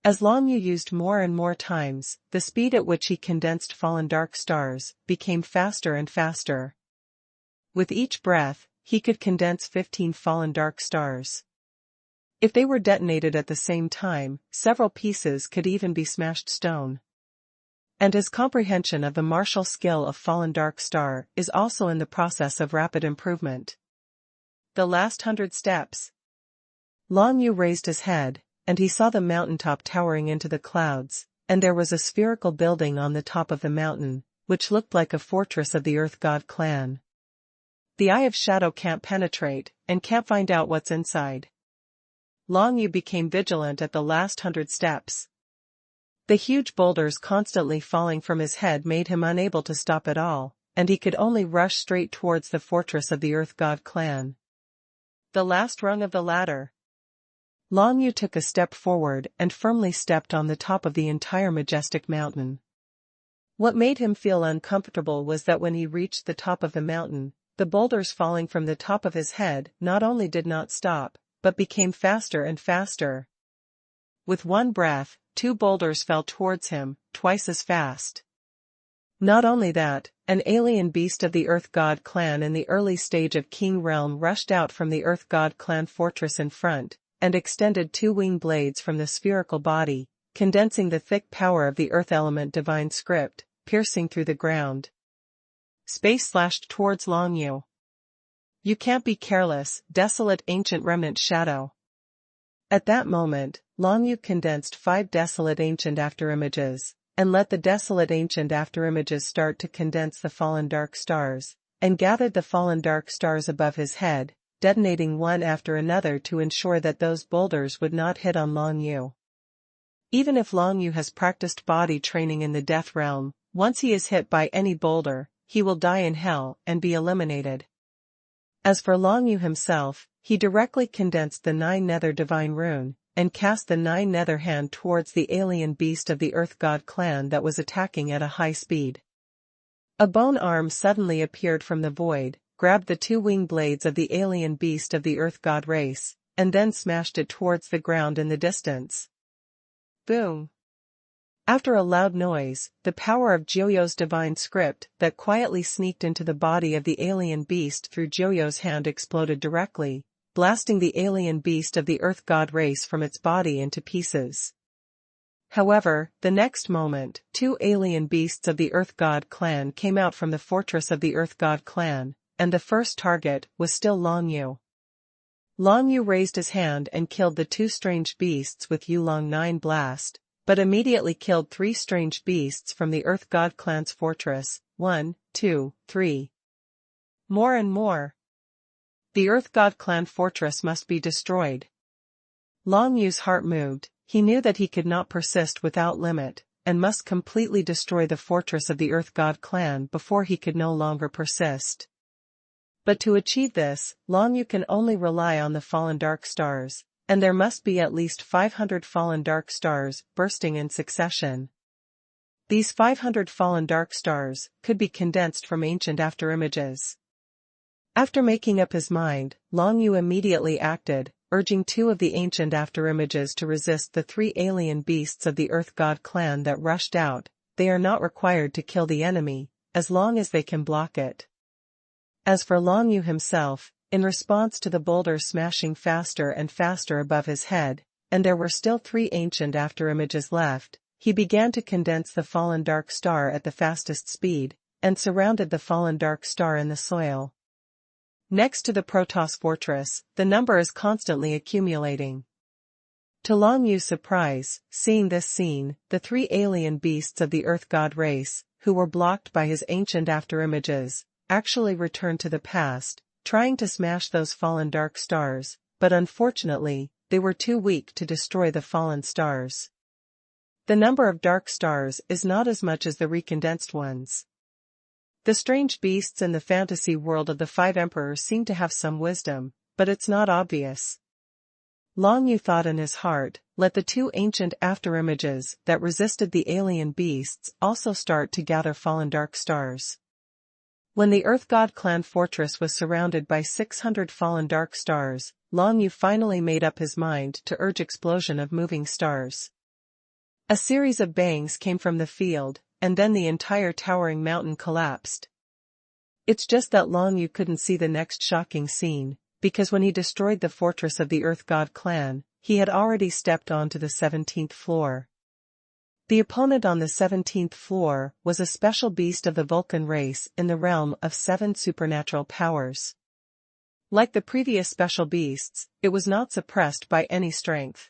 As Long Yu used more and more times, the speed at which he condensed fallen dark stars became faster and faster. With each breath, he could condense 15 fallen dark stars. If they were detonated at the same time, several pieces could even be smashed stone. And his comprehension of the martial skill of fallen dark star is also in the process of rapid improvement. The last 100 steps. Long Yu raised his head, and he saw the mountaintop towering into the clouds, and there was a spherical building on the top of the mountain, which looked like a fortress of the Earth God clan. The Eye of Shadow can't penetrate, and can't find out what's inside. Long Yu became vigilant at the last 100 steps. The huge boulders constantly falling from his head made him unable to stop at all, and he could only rush straight towards the fortress of the Earth God clan. The last rung of the ladder. Long Yu took a step forward and firmly stepped on the top of the entire majestic mountain. What made him feel uncomfortable was that when he reached the top of the mountain, the boulders falling from the top of his head not only did not stop, but became faster and faster. With one breath, 2 boulders fell towards him, twice as fast. Not only that, an alien beast of the Earth God clan in the early stage of King Realm rushed out from the Earth God clan fortress in front, and extended 2 wing blades from the spherical body, condensing the thick power of the earth element divine script, piercing through the ground. Space slashed towards Long Yu. You can't be careless, desolate ancient remnant shadow. At that moment, Long Yu condensed 5 desolate ancient afterimages, and let the desolate ancient afterimages start to condense the fallen dark stars, and gathered the fallen dark stars above his head, detonating one after another to ensure that those boulders would not hit on Long Yu. Even if Long Yu has practiced body training in the death realm, once he is hit by any boulder, he will die in hell and be eliminated. As for Long Yu himself, he directly condensed the 9 nether divine rune, and cast the 9 nether hand towards the alien beast of the Earth God clan that was attacking at a high speed. A bone arm suddenly appeared from the void, grabbed the 2 wing blades of the alien beast of the Earth God race, and then smashed it towards the ground in the distance. Boom! After a loud noise, the power of Joyo's divine script that quietly sneaked into the body of the alien beast through Joyo's hand exploded directly, blasting the alien beast of the Earth God race from its body into pieces. However, the next moment, 2 alien beasts of the Earth God clan came out from the fortress of the Earth God clan, and the first target was still Long Yu. Long Yu raised his hand and killed the 2 strange beasts with Yulong 9 blast, but immediately killed 3 strange beasts from the Earth God clan's fortress, 1, 2, 3. More and more. The Earth God clan fortress must be destroyed. Long Yu's heart moved. He knew that he could not persist without limit, and must completely destroy the fortress of the Earth God clan before he could no longer persist. But to achieve this, Long Yu can only rely on the fallen dark stars, and there must be at least 500 fallen dark stars bursting in succession. These 500 fallen dark stars could be condensed from ancient afterimages. After making up his mind, Long Yu immediately acted, urging 2 of the ancient afterimages to resist the 3 alien beasts of the Earth God clan that rushed out. They are not required to kill the enemy, as long as they can block it. As for Long Yu himself, in response to the boulder smashing faster and faster above his head, and there were still 3 ancient afterimages left, he began to condense the fallen dark star at the fastest speed, and surrounded the fallen dark star in the soil. Next to the Protoss fortress, the number is constantly accumulating. To Long Yu's surprise, seeing this scene, the 3 alien beasts of the Earth God race, who were blocked by his ancient afterimages, actually returned to the past, trying to smash those fallen dark stars, but unfortunately, they were too weak to destroy the fallen stars. The number of dark stars is not as much as the recondensed ones. The strange beasts in the fantasy world of the 5 emperors seem to have some wisdom, but it's not obvious. Long Yu thought in his heart, let the two ancient afterimages that resisted the alien beasts also start to gather fallen dark stars. When the Earth God clan fortress was surrounded by 600 fallen dark stars, Long Yu finally made up his mind to urge explosion of moving stars. A series of bangs came from the field, and then the entire towering mountain collapsed. It's just that Long Yu couldn't see the next shocking scene, because when he destroyed the fortress of the Earth God clan, he had already stepped onto the 17th floor. The opponent on the 17th floor was a special beast of the Vulcan race in the realm of 7 supernatural powers. Like the previous special beasts, it was not suppressed by any strength.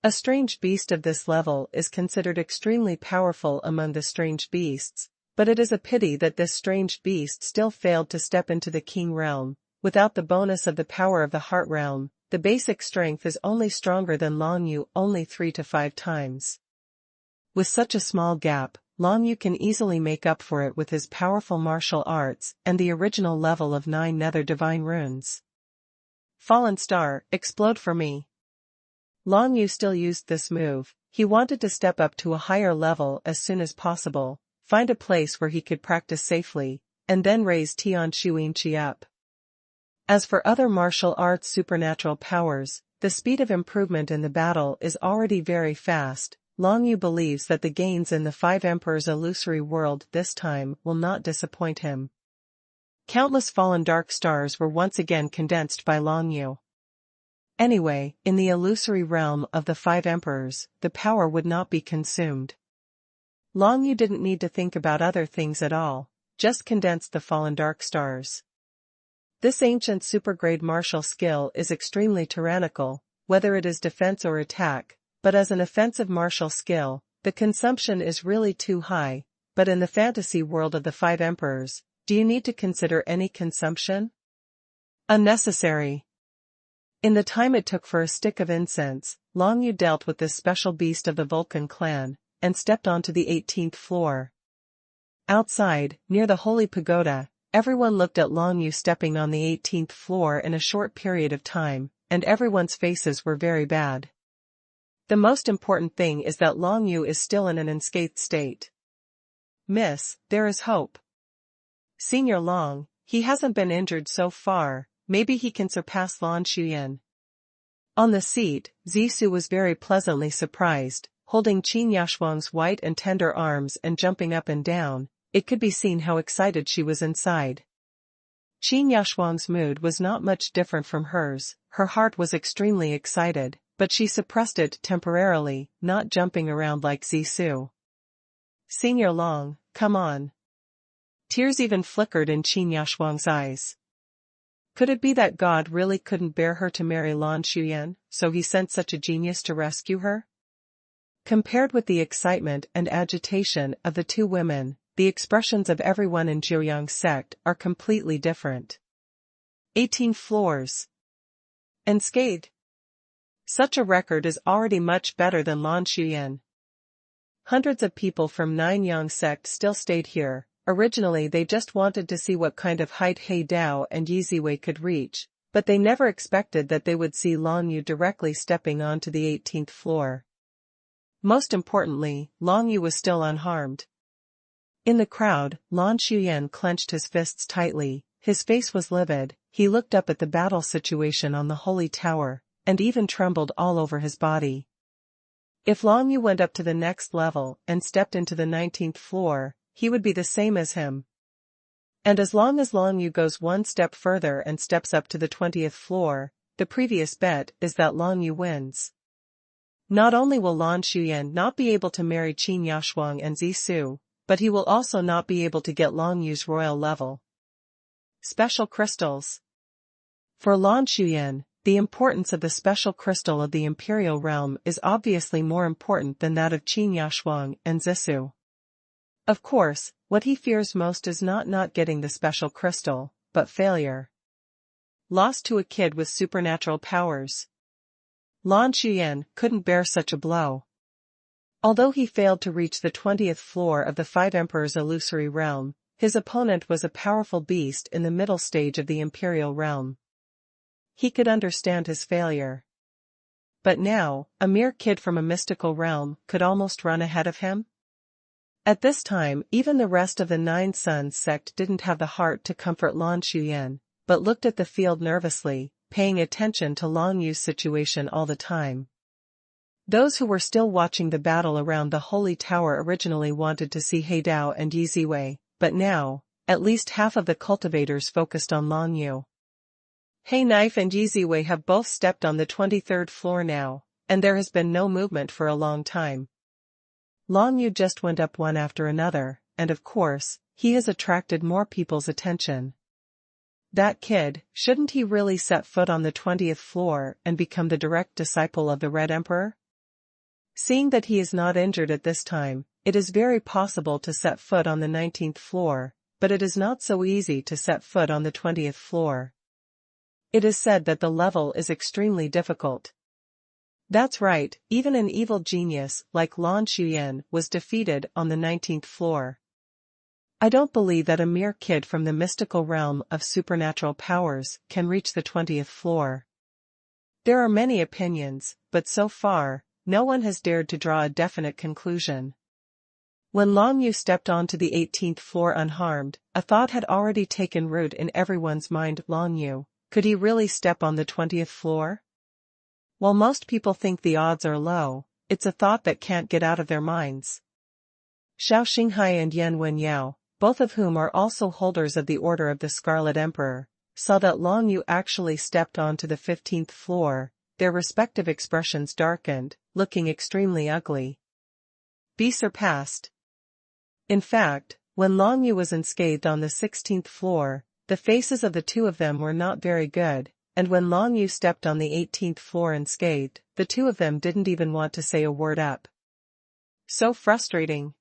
A strange beast of this level is considered extremely powerful among the strange beasts, but it is a pity that this strange beast still failed to step into the King realm. Without the bonus of the power of the Heart realm, the basic strength is only stronger than Long Yu only 3 to 5 times. With such a small gap, Long Yu can easily make up for it with his powerful martial arts and the original level of 9 nether divine runes. Fallen Star, explode for me. Long Yu still used this move. He wanted to step up to a higher level as soon as possible, find a place where he could practice safely, and then raise Tian Shuin Chi up. As for other martial arts supernatural powers, the speed of improvement in the battle is already very fast. Long Yu believes that the gains in the 5 Emperors illusory world this time will not disappoint him. Countless fallen dark stars were once again condensed by Long Yu. Anyway, in the illusory realm of the 5 Emperors, the power would not be consumed. Long Yu didn't need to think about other things at all, just condensed the fallen dark stars. This ancient supergrade martial skill is extremely tyrannical, whether it is defense or attack, but as an offensive martial skill, the consumption is really too high. But in the fantasy world of the 5 Emperors, do you need to consider any consumption? Unnecessary. In the time it took for a stick of incense, Long Yu dealt with this special beast of the Vulcan clan, and stepped onto the 18th floor. Outside, near the Holy Pagoda, everyone looked at Long Yu stepping on the 18th floor in a short period of time, and everyone's faces were very bad. The most important thing is that Long Yu is still in an unscathed state. Miss, there is hope. Senior Long, he hasn't been injured so far, maybe he can surpass Lan Shuyan. On the seat, Zisu was very pleasantly surprised, holding Qin Yashuang's white and tender arms and jumping up and down. It could be seen how excited she was inside. Qin Yashuang's mood was not much different from hers. Her heart was extremely excited, but she suppressed it temporarily, not jumping around like Zisu. Senior Long, come on. Tears even flickered in Qin Yashuang's eyes. Could it be that God really couldn't bear her to marry Lan Shuyan, so he sent such a genius to rescue her? Compared with the excitement and agitation of the two women, the expressions of everyone in Jiuyang's sect are completely different. 18 floors. Unscathed. Such a record is already much better than Lan Shuyan. Hundreds of people from Nine Yang sect still stayed here. Originally they just wanted to see what kind of height He Dao and Yi Ziwei could reach, but they never expected that they would see Long Yu directly stepping onto the 18th floor. Most importantly, Long Yu was still unharmed. In the crowd, Lan Shuyan clenched his fists tightly, his face was livid, he looked up at the battle situation on the holy tower, and even trembled all over his body. If Long Yu went up to the next level and stepped into the 19th floor, he would be the same as him. And as long as Long Yu goes one step further and steps up to the 20th floor, the previous bet is that Long Yu wins. Not only will Lan Shuyan not be able to marry Qin Yashuang and Zisu, but he will also not be able to get Long Yu's royal level. Special crystals. For Lan Shuyan, the importance of the special crystal of the Imperial Realm is obviously more important than that of Qin Yashuang and Zisu. Of course, what he fears most is not getting the special crystal, but failure. Lost to a kid with supernatural powers. Lan Shuyan couldn't bear such a blow. Although he failed to reach the 20th floor of the 5 Emperors illusory realm, his opponent was a powerful beast in the middle stage of the Imperial realm. He could understand his failure. But now, a mere kid from a mystical realm could almost run ahead of him? At this time, even the rest of the Nine Sons sect didn't have the heart to comfort Lan Xuyan, but looked at the field nervously, paying attention to Long Yu's situation all the time. Those who were still watching the battle around the Holy Tower originally wanted to see He Dao and Yi Ziwei, but now, at least half of the cultivators focused on Long Yu. He Knife and Yi Ziwei have both stepped on the 23rd floor now, and there has been no movement for a long time. Long Yu just went up one after another, and of course, he has attracted more people's attention. That kid, shouldn't he really set foot on the 20th floor and become the direct disciple of the Red Emperor? Seeing that he is not injured at this time, it is very possible to set foot on the 19th floor, but it is not so easy to set foot on the 20th floor. It is said that the level is extremely difficult. That's right, even an evil genius like Lan Xuyan was defeated on the 19th floor. I don't believe that a mere kid from the mystical realm of supernatural powers can reach the 20th floor. There are many opinions, but so far, no one has dared to draw a definite conclusion. When Long Yu stepped onto the 18th floor unharmed, a thought had already taken root in everyone's mind. Long Yu, could he really step on the 20th floor? While most people think the odds are low, it's a thought that can't get out of their minds. Xiao Xinghai and Yan Wenyao, both of whom are also holders of the Order of the Scarlet Emperor, saw that Long Yu actually stepped onto the 15th floor. Their respective expressions darkened, looking extremely ugly. Be surpassed. In fact, when Long Yu was unscathed on the 16th floor, the faces of the two of them were not very good. And when Long Yu stepped on the 18th floor unscathed, the two of them didn't even want to say a word up. So frustrating.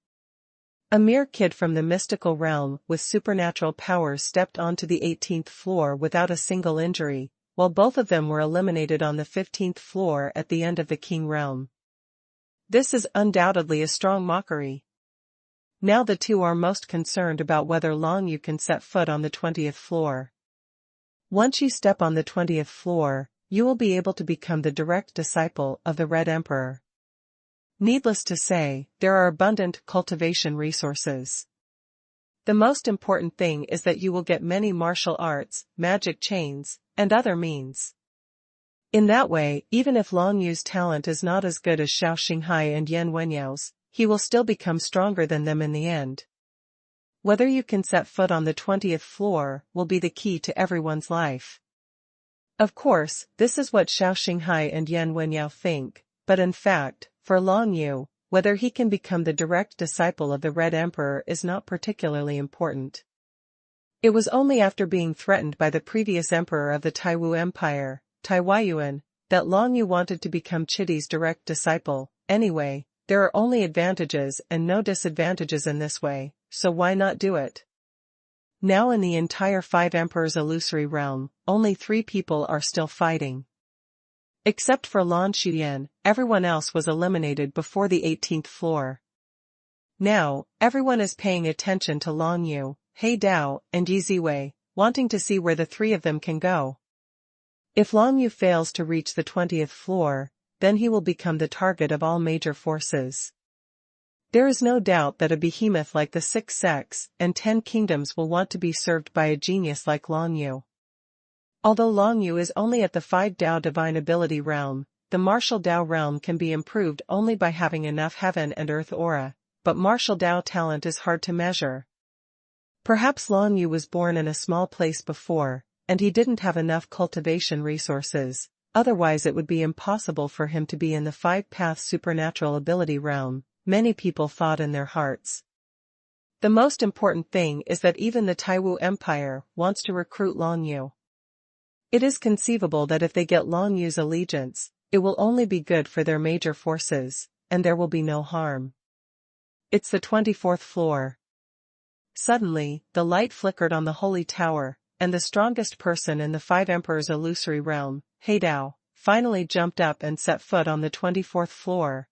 A mere kid from the mystical realm with supernatural powers stepped onto the 18th floor without a single injury, while both of them were eliminated on the 15th floor at the end of the King realm. This is undoubtedly a strong mockery. Now the two are most concerned about whether Long Yu can set foot on the 20th floor. Once you step on the 20th floor, you will be able to become the direct disciple of the Red Emperor. Needless to say, there are abundant cultivation resources. The most important thing is that you will get many martial arts, magic chains, and other means. In that way, even if Long Yu's talent is not as good as Xiao Xinghai and Yan Wenyao's, he will still become stronger than them in the end. Whether you can set foot on the 20th floor will be the key to everyone's life. Of course, this is what Xiao Xinghai and Yan Wenyao think, but in fact, for Long Yu, whether he can become the direct disciple of the Red Emperor is not particularly important. It was only after being threatened by the previous emperor of the Taiwu Empire, Tai Huayuan, that Long Yu wanted to become Chidi's direct disciple. Anyway, there are only advantages and no disadvantages in this way, so why not do it? Now in the entire Five Emperors illusory realm, only 3 people are still fighting. Except for Lan Xuyan, everyone else was eliminated before the 18th floor. Now, everyone is paying attention to Long Yu, He Dao, and Yi Ziwei, wanting to see where the 3 of them can go. If Long Yu fails to reach the 20th floor, then he will become the target of all major forces. There is no doubt that a behemoth like the 6 sects and 10 kingdoms will want to be served by a genius like Long Yu. Although Long Yu is only at the 5 Dao divine ability realm, the martial Dao realm can be improved only by having enough heaven and earth aura, but martial Dao talent is hard to measure. Perhaps Long Yu was born in a small place before, and he didn't have enough cultivation resources, otherwise it would be impossible for him to be in the 5-path supernatural ability realm, many people thought in their hearts. The most important thing is that even the Taiwu Empire wants to recruit Long Yu. It is conceivable that if they get Long Yu's allegiance, it will only be good for their major forces, and there will be no harm. It's the 24th floor. Suddenly, the light flickered on the holy tower, and the strongest person in the 5 Emperors illusory realm, He Dao, finally jumped up and set foot on the 24th floor.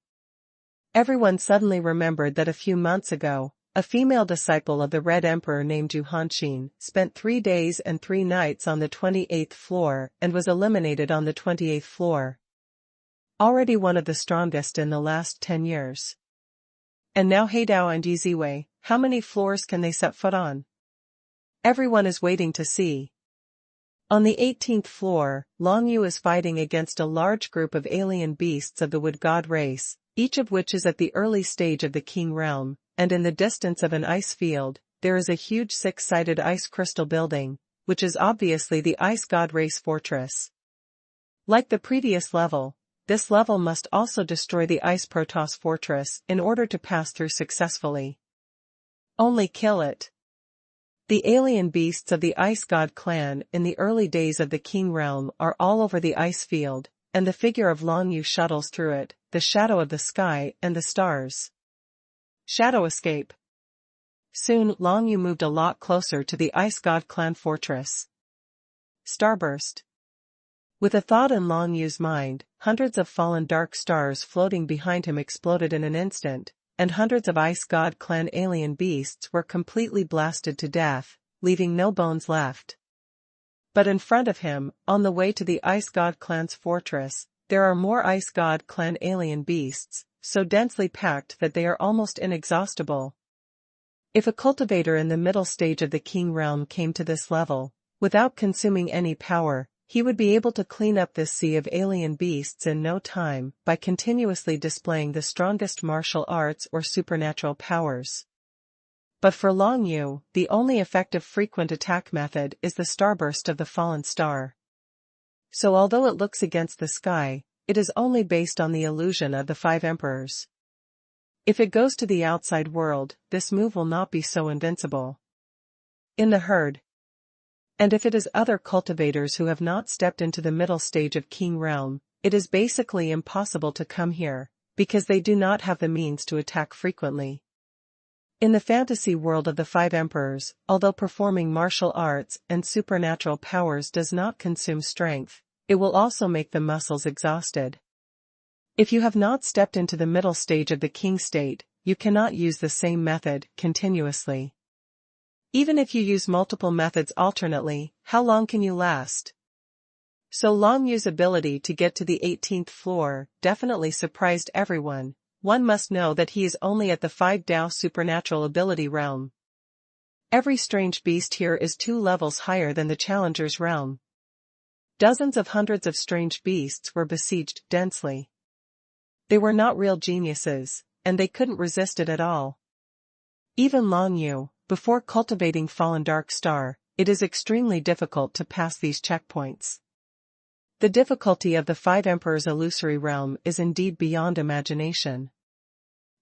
Everyone suddenly remembered that a few months ago, a female disciple of the Red Emperor named Yu Hanqin spent 3 days and 3 nights on the 28th floor and was eliminated on the 28th floor. already one of the strongest in the last 10 years. And now Heidao and Yiziwei, how many floors can they set foot on? Everyone is waiting to see. On the 18th floor, Long Yu is fighting against a large group of alien beasts of the wood god race, each of which is at the early stage of the King realm, and in the distance of an ice field, there is a huge six-sided ice crystal building, which is obviously the ice god race fortress. Like the previous level, this level must also destroy the Ice Protoss fortress in order to pass through successfully. Only kill it. The alien beasts of the Ice God clan in the early days of the King realm are all over the ice field, and the figure of Long Yu shuttles through it, the shadow of the sky and the stars. Shadow escape. Soon Long Yu moved a lot closer to the Ice God clan fortress. Starburst. With a thought in Long Yu's mind, hundreds of fallen dark stars floating behind him exploded in an instant, and hundreds of Ice God clan alien beasts were completely blasted to death, leaving no bones left. But in front of him, on the way to the Ice God clan's fortress, there are more Ice God clan alien beasts, so densely packed that they are almost inexhaustible. If a cultivator in the middle stage of the King realm came to this level, without consuming any power, he would be able to clean up this sea of alien beasts in no time by continuously displaying the strongest martial arts or supernatural powers. But for Long Yu, the only effective frequent attack method is the starburst of the fallen star. So although it looks against the sky, it is only based on the illusion of the five emperors. If it goes to the outside world, this move will not be so invincible. In the herd. And if it is other cultivators who have not stepped into the middle stage of King realm, it is basically impossible to come here, because they do not have the means to attack frequently. In the fantasy world of the five emperors, although performing martial arts and supernatural powers does not consume strength, it will also make the muscles exhausted. If you have not stepped into the middle stage of the King state, you cannot use the same method continuously. Even if you use multiple methods alternately, how long can you last? So Long Yu's ability to get to the 18th floor definitely surprised everyone. One must know that he is only at the 5 Dao supernatural ability realm. Every strange beast here is 2 levels higher than the challenger's realm. Dozens of hundreds of strange beasts were besieged densely. They were not real geniuses, and they couldn't resist it at all. Even Long Yu, before cultivating Fallen Dark Star, it is extremely difficult to pass these checkpoints. The difficulty of the Five Emperors' illusory realm is indeed beyond imagination.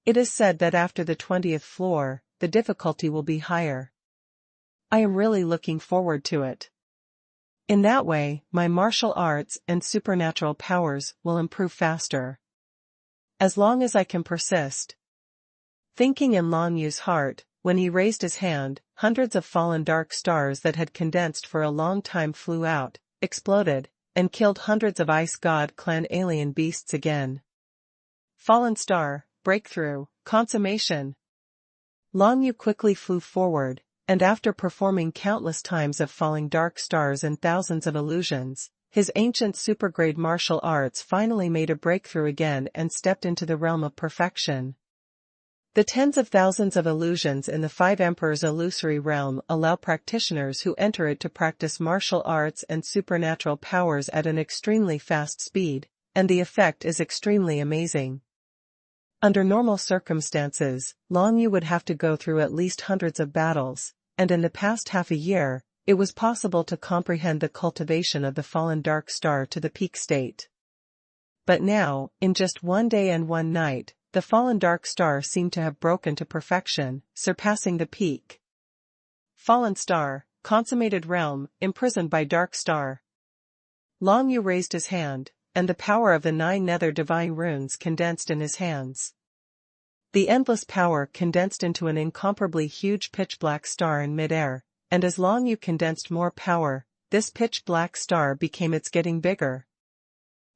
It is said that after the 20th floor, the difficulty will be higher. I am really looking forward to it. In that way, my martial arts and supernatural powers will improve faster. As long as I can persist. Thinking in Long Yu's heart, when he raised his hand, hundreds of fallen dark stars that had condensed for a long time flew out, exploded, and killed hundreds of Ice God clan alien beasts again. Fallen star, breakthrough, consummation. Long Yu quickly flew forward, and after performing countless times of falling dark stars and thousands of illusions, his ancient supergrade martial arts finally made a breakthrough again and stepped into the realm of perfection. The tens of thousands of illusions in the Five Emperors' illusory realm allow practitioners who enter it to practice martial arts and supernatural powers at an extremely fast speed, and the effect is extremely amazing. Under normal circumstances, Long Yu would have to go through at least hundreds of battles, and in the past half a year, it was possible to comprehend the cultivation of the fallen dark star to the peak state. But now, in just 1 day and 1 night, the fallen dark star seemed to have broken to perfection, surpassing the peak. Fallen star, consummated realm, imprisoned by dark star. Long Yu raised his hand, and the power of the 9 nether divine runes condensed in his hands. The endless power condensed into an incomparably huge pitch-black star in mid-air, and as Long Yu condensed more power, this pitch-black star became its getting bigger.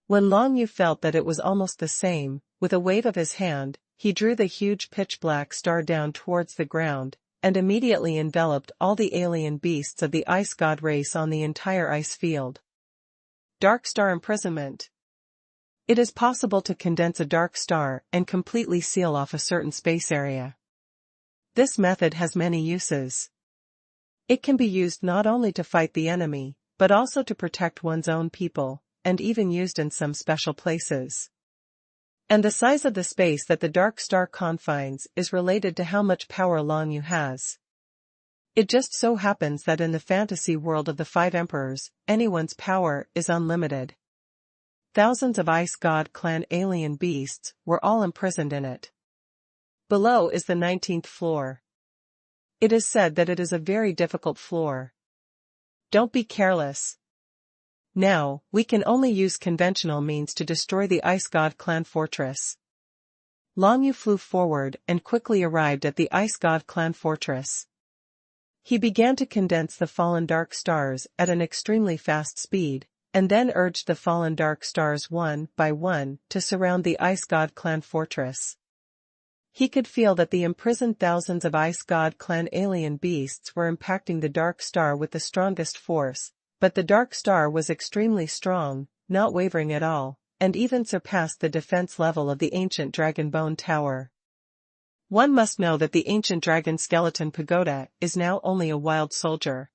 When Long Yu felt that it was almost the same, with a wave of his hand, he drew the huge pitch-black star down towards the ground, and immediately enveloped all the alien beasts of the ice god race on the entire ice field. Dark star imprisonment. It is possible to condense a dark star and completely seal off a certain space area. This method has many uses. It can be used not only to fight the enemy, but also to protect one's own people, and even used in some special places. And the size of the space that the dark star confines is related to how much power Long Yu has. It just so happens that in the fantasy world of the Five Emperors, anyone's power is unlimited. Thousands of Ice God clan alien beasts were all imprisoned in it. Below is the 19th floor. It is said that it is a very difficult floor. Don't be careless. Now, we can only use conventional means to destroy the Ice God clan fortress. Long Yu flew forward and quickly arrived at the Ice God clan fortress. He began to condense the fallen dark stars at an extremely fast speed, and then urged the fallen dark stars one by one to surround the Ice God clan fortress. He could feel that the imprisoned thousands of Ice God clan alien beasts were impacting the dark star with the strongest force, but the dark star was extremely strong, not wavering at all, and even surpassed the defense level of the ancient Dragon Bone Tower. One must know that the ancient dragon skeleton pagoda is now only a wild soldier.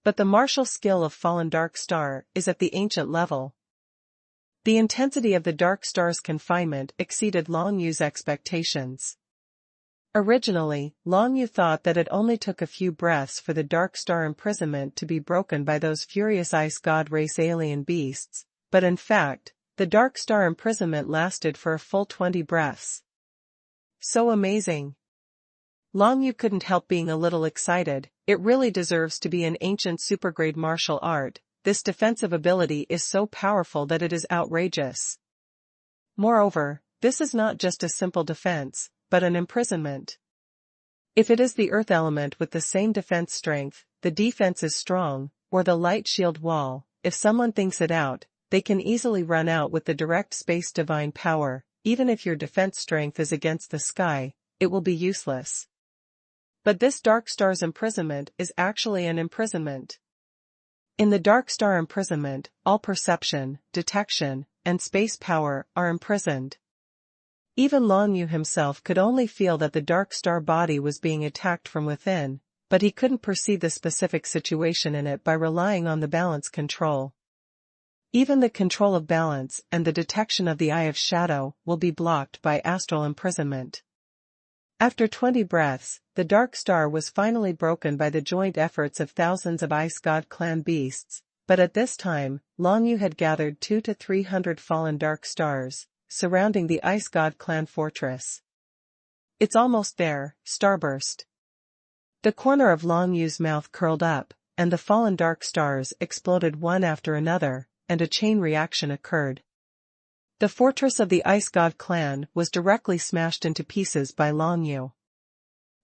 But the martial skill of fallen dark star is at the ancient level. The intensity of the dark star's confinement exceeded Long Yu's expectations. Originally, Long Yu thought that it only took a few breaths for the dark star imprisonment to be broken by those furious ice god race alien beasts, but in fact, the dark star imprisonment lasted for a full 20 breaths. So amazing. Long Yu couldn't help being a little excited. It really deserves to be an ancient supergrade martial art. This defensive ability is so powerful that it is outrageous. Moreover, this is not just a simple defense, but an imprisonment. If it is the earth element with the same defense strength, the defense is strong, or the light shield wall, if someone thinks it out, they can easily run out with the direct space divine power. Even if your defense strength is against the sky, it will be useless. But this dark star's imprisonment is actually an imprisonment. In the dark star imprisonment, all perception, detection, and space power are imprisoned. Even Long Yu himself could only feel that the dark star body was being attacked from within, but he couldn't perceive the specific situation in it by relying on the balance control. Even the control of balance and the detection of the Eye of Shadow will be blocked by astral imprisonment. After 20 breaths, the dark star was finally broken by the joint efforts of thousands of Ice God clan beasts, but at this time, Long Yu had gathered 200 to 300 fallen dark stars, surrounding the Ice God clan fortress. It's almost there, starburst. The corner of Long Yu's mouth curled up, and the fallen dark stars exploded one after another, and a chain reaction occurred. The fortress of the Ice God clan was directly smashed into pieces by Long Yu.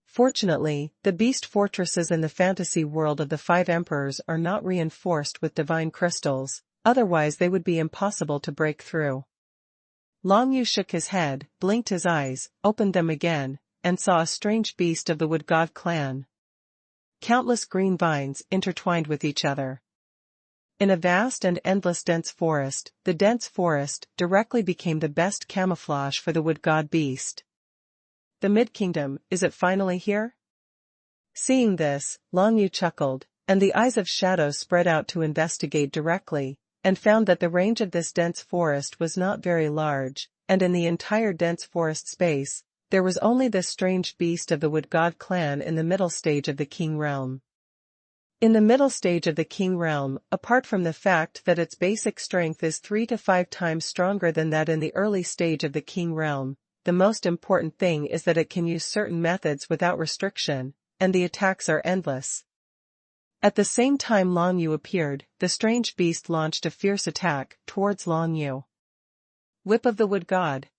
Fortunately, the beast fortresses in the fantasy world of the Five Emperors are not reinforced with divine crystals, otherwise they would be impossible to break through. Long Yu shook his head, blinked his eyes, opened them again, and saw a strange beast of the Wood God clan. Countless green vines intertwined with each other. In a vast and endless dense forest, the dense forest directly became the best camouflage for the Wood God beast. The Mid-Kingdom, is it finally here? Seeing this, Long Yu chuckled, and the Eyes of Shadow spread out to investigate directly, and found that the range of this dense forest was not very large, and in the entire dense forest space, there was only this strange beast of the Wood God clan in the middle stage of the King Realm. In the middle stage of the King Realm, apart from the fact that its basic strength is 3 to 5 times stronger than that in the early stage of the King Realm, the most important thing is that it can use certain methods without restriction, and the attacks are endless. At the same time Long Yu appeared, the strange beast launched a fierce attack towards Long Yu. Whip of the Wood God.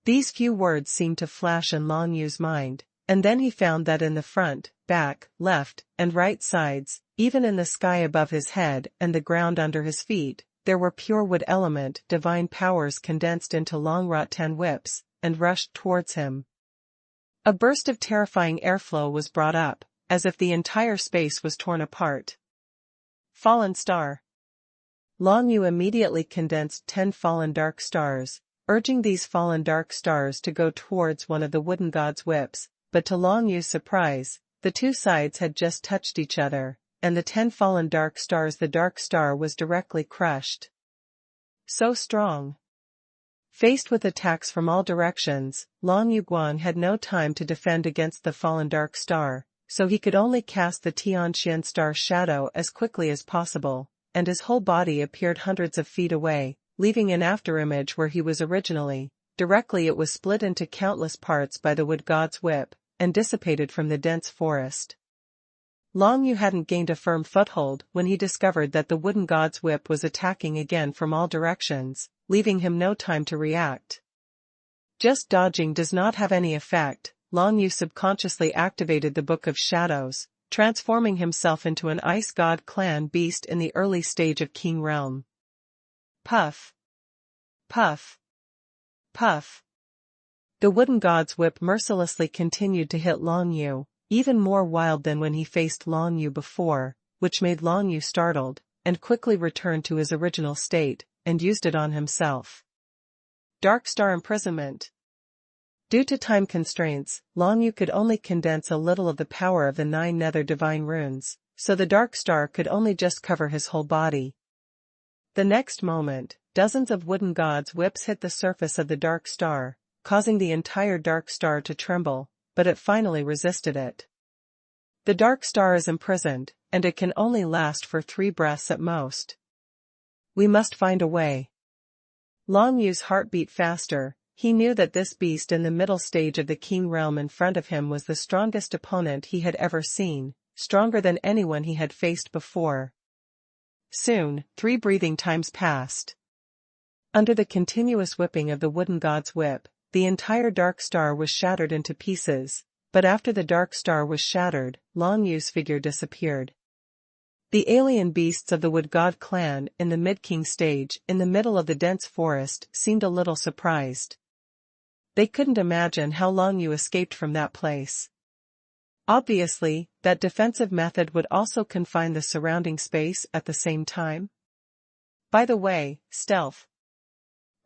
These few words seemed to flash in Long Yu's mind, and then he found that in the front, back, left, and right sides, even in the sky above his head and the ground under his feet, there were pure wood element divine powers condensed into long-wrought 10 whips, and rushed towards him. A burst of terrifying airflow was brought up, as if the entire space was torn apart. Fallen star. Long Yu immediately condensed 10 fallen dark stars, urging these fallen dark stars to go towards one of the wooden god's whips, but to Long Yu's surprise, the two sides had just touched each other, and the 10 fallen dark stars the dark star was directly crushed. So strong. Faced with attacks from all directions, Long Yuguan had no time to defend against the fallen dark star, so he could only cast the Tianxian star shadow as quickly as possible, and his whole body appeared hundreds of feet away, leaving an afterimage where he was originally. Directly it was split into countless parts by the wood god's whip, and dissipated from the dense forest. Long Yu hadn't gained a firm foothold when he discovered that the wooden god's whip was attacking again from all directions, leaving him no time to react. Just dodging does not have any effect. Long Yu subconsciously activated the Book of Shadows, transforming himself into an ice god clan beast in the early stage of King Realm. Puff. Puff. Puff. The wooden god's whip mercilessly continued to hit Long Yu, even more wild than when he faced Long Yu before, which made Long Yu startled, and quickly returned to his original state, and used it on himself. Dark Star Imprisonment. Due to time constraints, Long Yu could only condense a little of the power of the 9 nether divine runes, so the dark star could only just cover his whole body. The next moment, dozens of wooden god's whips hit the surface of the dark star, causing the entire dark star to tremble, but it finally resisted it. The dark star is imprisoned, and it can only last for 3 breaths at most. We must find a way. Long Yu's heart beat faster. He knew that this beast in the middle stage of the King Realm in front of him was the strongest opponent he had ever seen, stronger than anyone he had faced before. Soon, 3 breathing times passed. Under the continuous whipping of the wooden god's whip, the entire dark star was shattered into pieces, but after the dark star was shattered, Long Yu's figure disappeared. The alien beasts of the Wood God clan in the mid-king stage in the middle of the dense forest seemed a little surprised. They couldn't imagine how Long Yu escaped from that place. Obviously, that defensive method would also confine the surrounding space at the same time. By the way, stealth.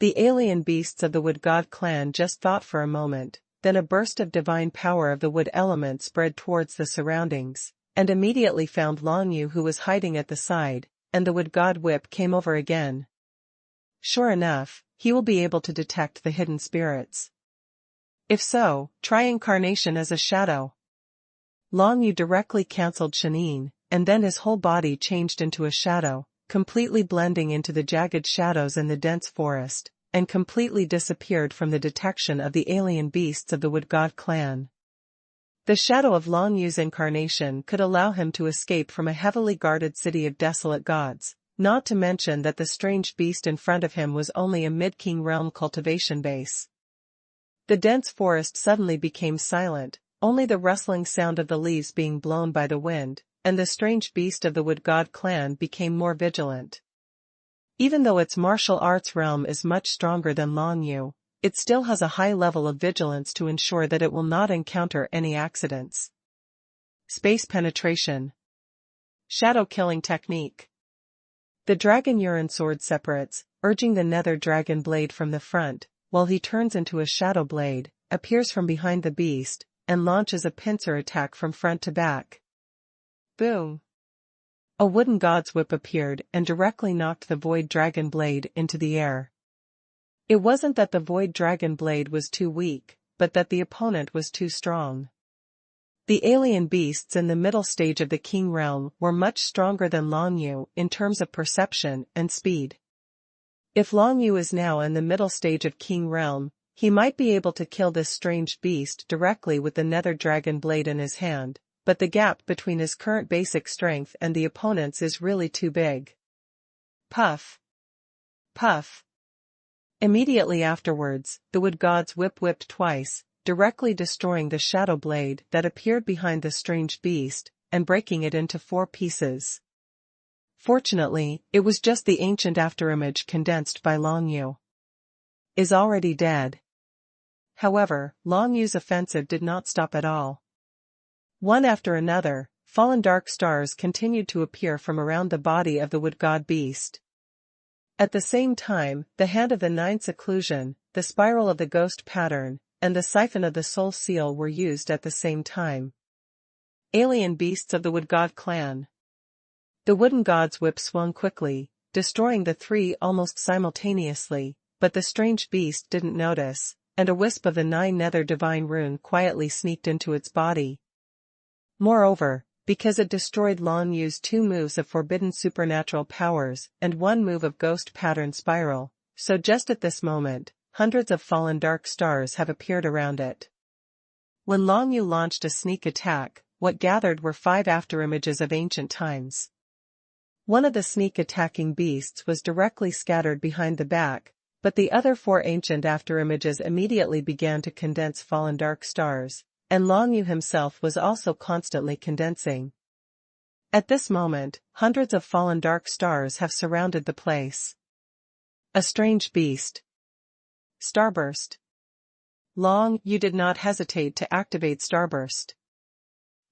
The alien beasts of the Wood God clan just thought for a moment, then a burst of divine power of the wood element spread towards the surroundings, and immediately found Long Yu, who was hiding at the side, and the Wood God whip came over again. Sure enough, he will be able to detect the hidden spirits. If so, try incarnation as a shadow. Long Yu directly cancelled Shanin, and then his whole body changed into a shadow, completely blending into the jagged shadows in the dense forest, and completely disappeared from the detection of the alien beasts of the Wood God clan. The shadow of Long Yu's incarnation could allow him to escape from a heavily guarded city of desolate gods, not to mention that the strange beast in front of him was only a mid-king realm cultivation base. The dense forest suddenly became silent, only the rustling sound of the leaves being blown by the wind, and the strange beast of the Wood God clan became more vigilant. Even though its martial arts realm is much stronger than Long Yu, it still has a high level of vigilance to ensure that it will not encounter any accidents. Space penetration. Shadow killing technique. The dragon urine sword separates, urging the nether dragon blade from the front, while he turns into a shadow blade, appears from behind the beast, and launches a pincer attack from front to back. Boom! A wooden god's whip appeared and directly knocked the void dragon blade into the air. It wasn't that the void dragon blade was too weak, but that the opponent was too strong. The alien beasts in the middle stage of the King Realm were much stronger than Long Yu in terms of perception and speed. If Long Yu is now in the middle stage of King Realm, he might be able to kill this strange beast directly with the nether dragon blade in his hand, but the gap between his current basic strength and the opponent's is really too big. Puff. Puff. Immediately afterwards, the Wood God's whip whipped twice, directly destroying the shadow blade that appeared behind the strange beast, and breaking it into 4 pieces. Fortunately, it was just the ancient afterimage condensed by Long Yu. Is already dead. However, Long Yu's offensive did not stop at all. One after another, fallen dark stars continued to appear from around the body of the Wood God beast. At the same time, the hand of the nine seclusion, the spiral of the ghost pattern, and the siphon of the soul seal were used at the same time. Alien beasts of the Wood God clan. The wooden god's whip swung quickly, destroying the three almost simultaneously, but the strange beast didn't notice, and a wisp of the nine nether divine rune quietly sneaked into its body. Moreover, because it destroyed Long Yu's 2 moves of forbidden supernatural powers and 1 move of ghost pattern spiral, so just at this moment, hundreds of fallen dark stars have appeared around it. When Long Yu launched a sneak attack, what gathered were 5 afterimages of ancient times. One of the sneak attacking beasts was directly scattered behind the back, but the other 4 ancient afterimages immediately began to condense fallen dark stars, and Long Yu himself was also constantly condensing. At this moment, hundreds of fallen dark stars have surrounded the place. A strange beast. Starburst. Long Yu did not hesitate to activate Starburst.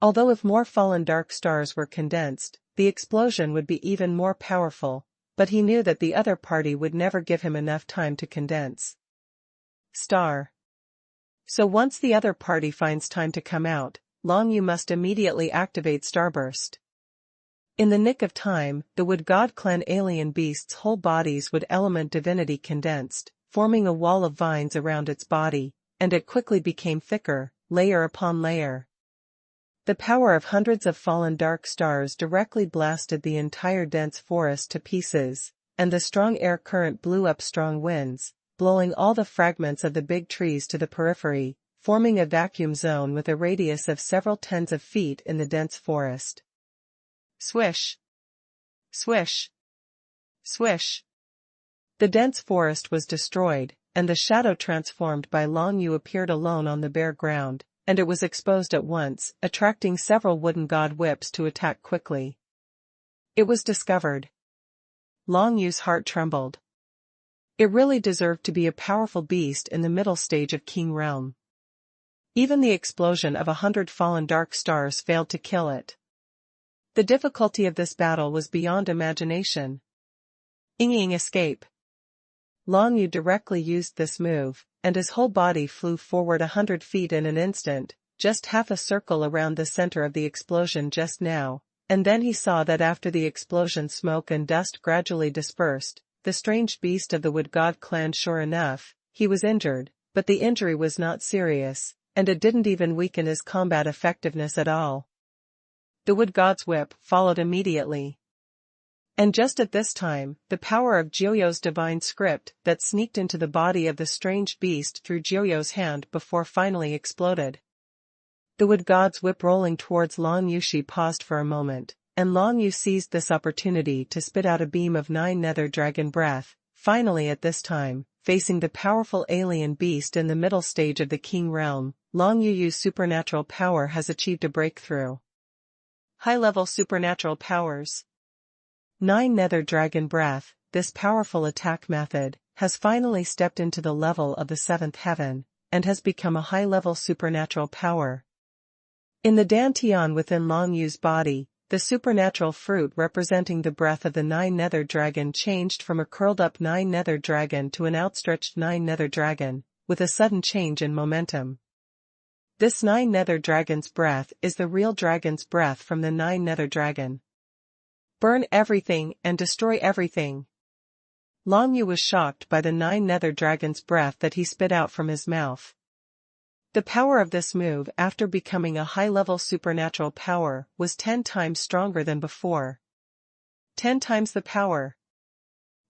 Although if more fallen dark stars were condensed, the explosion would be even more powerful, but he knew that the other party would never give him enough time to condense. Star. So once the other party finds time to come out, Long Yu must immediately activate Starburst. In the nick of time, the Wood God clan alien beasts' whole bodies would element divinity condensed, forming a wall of vines around its body, and it quickly became thicker, layer upon layer. The power of hundreds of fallen dark stars directly blasted the entire dense forest to pieces, and the strong air current blew up strong winds, blowing all the fragments of the big trees to the periphery, forming a vacuum zone with a radius of several tens of feet in the dense forest. Swish! Swish! Swish! The dense forest was destroyed, and the shadow transformed by Long Yu appeared alone on the bare ground, and it was exposed at once, attracting several wooden god whips to attack quickly. It was discovered. Long Yu's heart trembled. It really deserved to be a powerful beast in the middle stage of King Realm. Even the explosion of 100 fallen dark stars failed to kill it. The difficulty of this battle was beyond imagination. Ying escape. Long Yu directly used this move, and his whole body flew forward 100 feet in an instant, just half a circle around the center of the explosion just now, and then he saw that after the explosion smoke and dust gradually dispersed, the strange beast of the Wood God clan sure enough, he was injured, but the injury was not serious, and it didn't even weaken his combat effectiveness at all. The Wood God's whip followed immediately. And just at this time, the power of Jiuyo's divine script that sneaked into the body of the strange beast through Jiuyo's hand before finally exploded. The Wood God's whip rolling towards Long Yu paused for a moment, and Long Yu seized this opportunity to spit out a beam of 9 nether dragon breath, finally at this time, facing the powerful alien beast in the middle stage of the King Realm, Long Yu's supernatural power has achieved a breakthrough. High-level supernatural powers. 9 nether dragon breath, this powerful attack method, has finally stepped into the level of the 7th heaven, and has become a high-level supernatural power. In the dantian within Long Yu's body, the supernatural fruit representing the breath of the 9 nether dragon changed from a curled-up 9 nether dragon to an outstretched 9 nether dragon, with a sudden change in momentum. This 9 nether dragon's breath is the real dragon's breath from the 9 nether dragon. Burn everything and destroy everything. Long Yu was shocked by the 9 nether dragon's breath that he spit out from his mouth. The power of this move after becoming a high-level supernatural power was 10 times stronger than before. 10 times the power.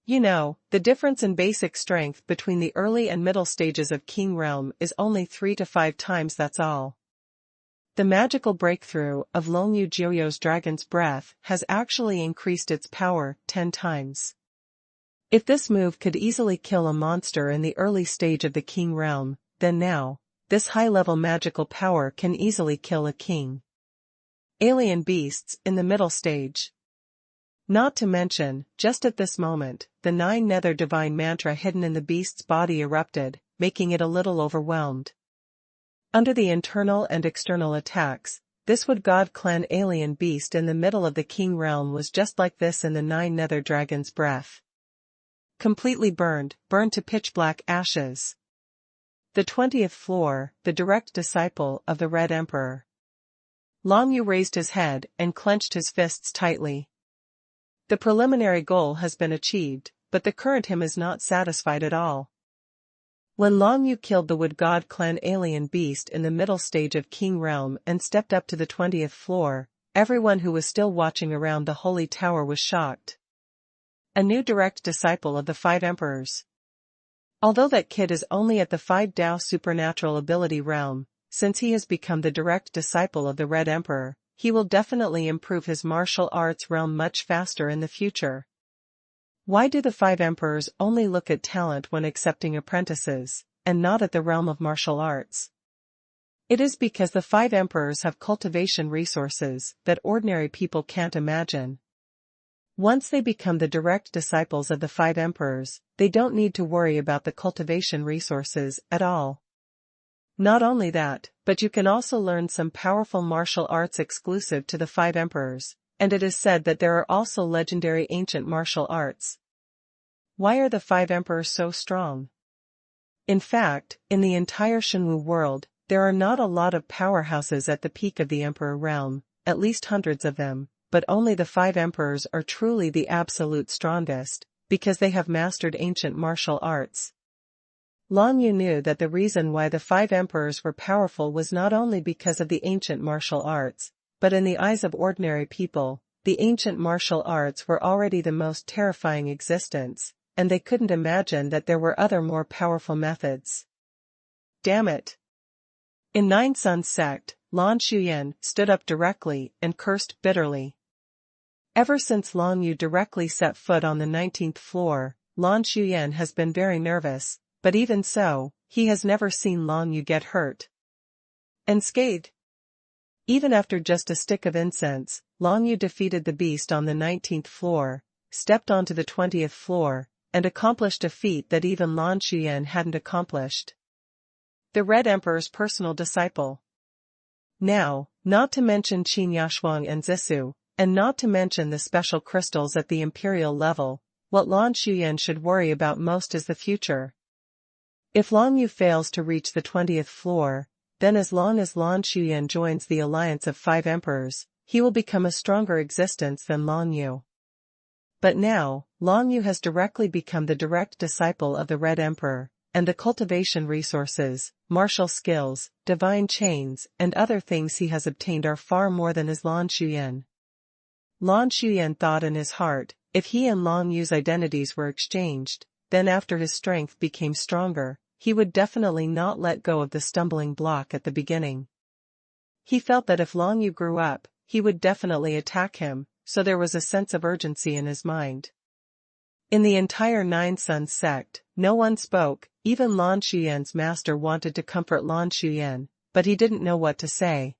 You know, the difference in basic strength between the early and middle stages of King Realm is only 3 to 5 times, that's all. The magical breakthrough of Long Yu Jiuyo's dragon's breath has actually increased its power 10 times. If this move could easily kill a monster in the early stage of the King Realm, then now, this high-level magical power can easily kill a king. Alien beasts in the middle stage. Not to mention, just at this moment, the 9 nether divine mantra hidden in the beast's body erupted, making it a little overwhelmed. Under the internal and external attacks, this Wood God clan alien beast in the middle of the King Realm was just like this in the 9 nether dragon's breath. Completely burned to pitch-black ashes. The 20th floor, the direct disciple of the Red Emperor. Long Yu raised his head and clenched his fists tightly. The preliminary goal has been achieved, but the current him is not satisfied at all. When Long Yu killed the Wood God clan alien beast in the middle stage of King Realm and stepped up to the 20th floor, everyone who was still watching around the Holy Tower was shocked. A new direct disciple of the 5 Emperors. Although that kid is only at the 5 Dao supernatural ability realm, since he has become the direct disciple of the Red Emperor, he will definitely improve his martial arts realm much faster in the future. Why do the 5 Emperors only look at talent when accepting apprentices, and not at the realm of martial arts? It is because the 5 Emperors have cultivation resources that ordinary people can't imagine. Once they become the direct disciples of the 5 Emperors, they don't need to worry about the cultivation resources at all. Not only that, but you can also learn some powerful martial arts exclusive to the 5 Emperors, and it is said that there are also legendary ancient martial arts. Why are the 5 Emperors so strong? In fact, in the entire Shenwu world, there are not a lot of powerhouses at the peak of the Emperor realm, at least hundreds of them, but only the 5 Emperors are truly the absolute strongest, because they have mastered ancient martial arts. Long Yu knew that the reason why the 5 Emperors were powerful was not only because of the ancient martial arts, but in the eyes of ordinary people, the ancient martial arts were already the most terrifying existence, and they couldn't imagine that there were other more powerful methods. Damn it! In Nine Suns sect, Lan Shuyan stood up directly and cursed bitterly. Ever since Long Yu directly set foot on the 19th floor, Lan Shuyan has been very nervous, but even so, he has never seen Long Yu get hurt. Unscathed. Even after just a stick of incense, Long Yu defeated the beast on the 19th floor, stepped onto the 20th floor, and accomplished a feat that even Lan Shuyan hadn't accomplished. The Red Emperor's personal disciple. Now, not to mention Qin Yashuang and Zissou, and not to mention the special crystals at the imperial level, what Lan Shuyan should worry about most is the future. If Long Yu fails to reach the 20th floor, then as long as Lan Shuyan joins the alliance of 5 Emperors, he will become a stronger existence than Long Yu. But now, Long Yu has directly become the direct disciple of the Red Emperor, and the cultivation resources, martial skills, divine chains, and other things he has obtained are far more than his Lan Shuyan. Lan Shuyan thought in his heart, if he and Long Yu's identities were exchanged, then after his strength became stronger, he would definitely not let go of the stumbling block at the beginning. He felt that if Long Yu grew up, he would definitely attack him, so there was a sense of urgency in his mind. In the entire Nine Suns sect, no one spoke, even Lan Shuyan's master wanted to comfort Lan Shuyan, but he didn't know what to say.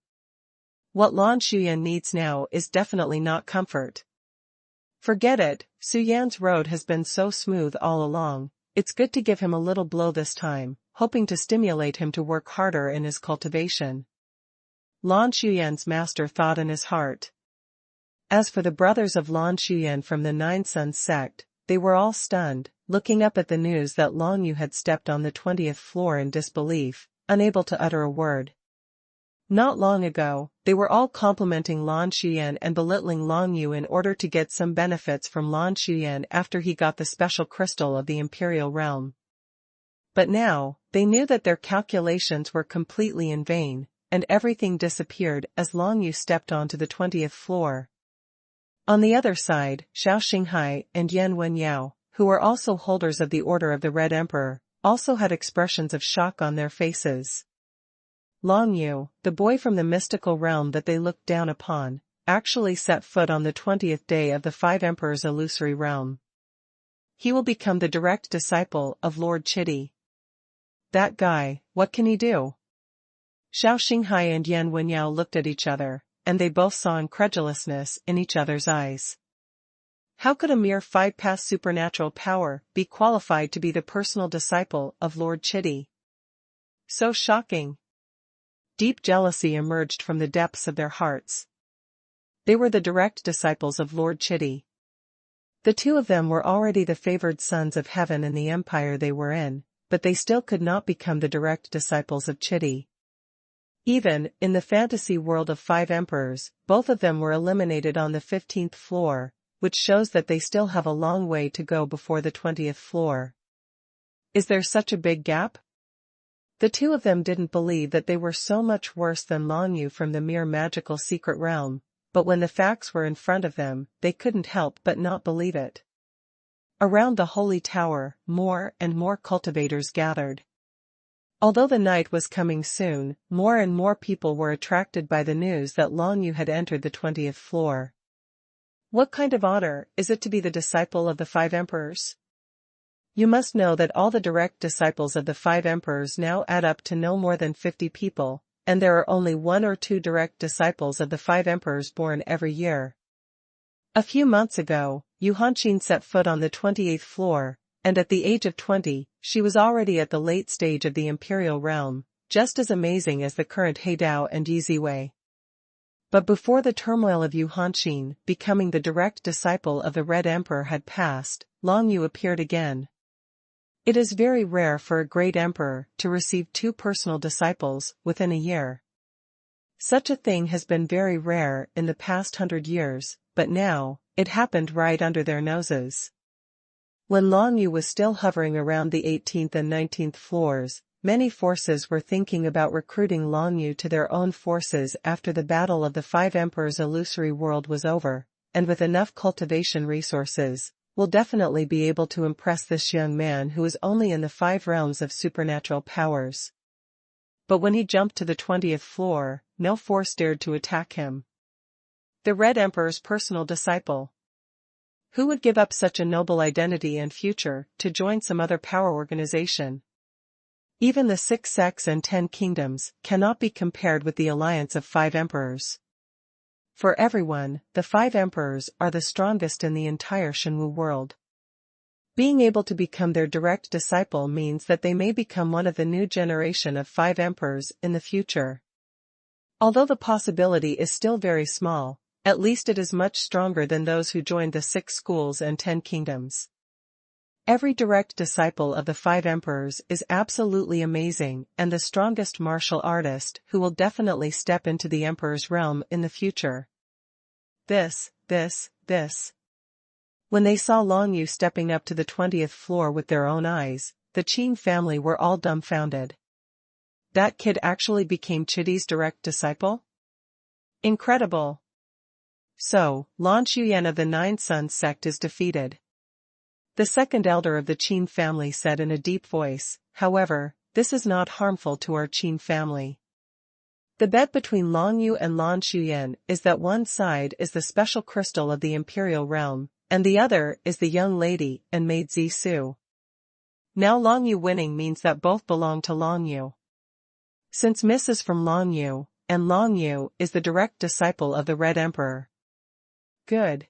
What Lan Shuyan needs now is definitely not comfort. Forget it, Su Yan's road has been so smooth all along, it's good to give him a little blow this time, hoping to stimulate him to work harder in his cultivation. Lan Shuyan's master thought in his heart. As for the brothers of Lan Shuyan from the Nine Suns sect, they were all stunned, looking up at the news that Long Yu had stepped on the 20th floor in disbelief, unable to utter a word. Not long ago, they were all complimenting Lan Shuyan and belittling Long Yu in order to get some benefits from Lan Shuyan after he got the special crystal of the Imperial Realm. But now, they knew that their calculations were completely in vain, and everything disappeared as Long Yu stepped onto the 20th floor. On the other side, Xiao Xinghai and Yan Wenyao, who were also holders of the Order of the Red Emperor, also had expressions of shock on their faces. Long Yu, the boy from the mystical realm that they looked down upon, actually set foot on the 20th day of the 5 Emperors' illusory realm. He will become the direct disciple of Lord Chidi. That guy, what can he do? Xiao Xinghai and Yan Wenyao looked at each other, and they both saw incredulousness in each other's eyes. How could a mere 5-pass supernatural power be qualified to be the personal disciple of Lord Chidi? So shocking. Deep jealousy emerged from the depths of their hearts. They were the direct disciples of Lord Chidi. The two of them were already the favored sons of heaven in the empire they were in, but they still could not become the direct disciples of Chidi. Even, in the fantasy world of 5 emperors, both of them were eliminated on the 15th floor, which shows that they still have a long way to go before the 20th floor. Is there such a big gap? The two of them didn't believe that they were so much worse than Long Yu from the mere magical secret realm, but when the facts were in front of them, they couldn't help but not believe it. Around the holy tower, more and more cultivators gathered. Although the night was coming soon, more and more people were attracted by the news that Long Yu had entered the 20th floor. What kind of honor is it to be the disciple of the 5 emperors? You must know that all the direct disciples of the 5 emperors now add up to no more than 50 people, and there are only 1 or 2 direct disciples of the 5 emperors born every year. A few months ago, Yu Hanqin set foot on the 28th floor, and at the age of 20, she was already at the late stage of the imperial realm, just as amazing as the current Heidao and Yi Ziwei. But before the turmoil of Yu Hanqin becoming the direct disciple of the Red Emperor had passed, Long Yu appeared again. It is very rare for a great emperor to receive 2 personal disciples within a year. Such a thing has been very rare in the past 100 years, but now, it happened right under their noses. When Long Yu was still hovering around the 18th and 19th floors, many forces were thinking about recruiting Long Yu to their own forces after the battle of the 5 emperors' illusory world was over, and with enough cultivation resources, will definitely be able to impress this young man who is only in the 5 realms of supernatural powers. But when he jumped to the 20th floor, no force dared to attack him. The Red Emperor's personal disciple. Who would give up such a noble identity and future to join some other power organization? Even the 6 sects and 10 kingdoms cannot be compared with the alliance of 5 emperors. For everyone, the 5 emperors are the strongest in the entire Shenwu world. Being able to become their direct disciple means that they may become one of the new generation of 5 emperors in the future. Although the possibility is still very small, at least it is much stronger than those who joined the 6 schools and 10 kingdoms. Every direct disciple of the 5 emperors is absolutely amazing and the strongest martial artist who will definitely step into the emperor's realm in the future. This. When they saw Long Yu stepping up to the 20th floor with their own eyes, the Qin family were all dumbfounded. That kid actually became Chidi's direct disciple? Incredible! So, Lan Shuyan of the 9 Sons sect is defeated. The second elder of the Qin family said in a deep voice, however, this is not harmful to our Qin family. The bet between Long Yu and Lan Shuyan is that one side is the special crystal of the imperial realm, and the other is the young lady and maid Zi Su. Now Long Yu winning means that both belong to Long Yu. Since Miss is from Long Yu, and Long Yu is the direct disciple of the Red Emperor. Good.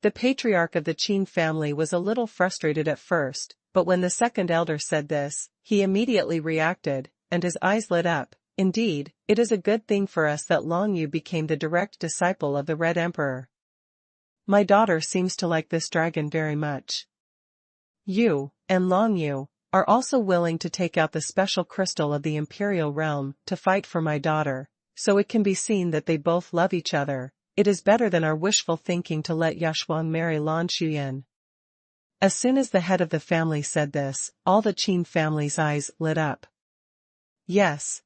The patriarch of the Qin family was a little frustrated at first, but when the second elder said this, he immediately reacted, and his eyes lit up. Indeed, it is a good thing for us that Long Yu became the direct disciple of the Red Emperor. My daughter seems to like this dragon very much. You, and Long Yu, are also willing to take out the special crystal of the imperial realm to fight for my daughter, so it can be seen that they both love each other. It is better than our wishful thinking to let Yashuang marry Lan Shuyan. As soon as the head of the family said this, all the Qin family's eyes lit up. Yes.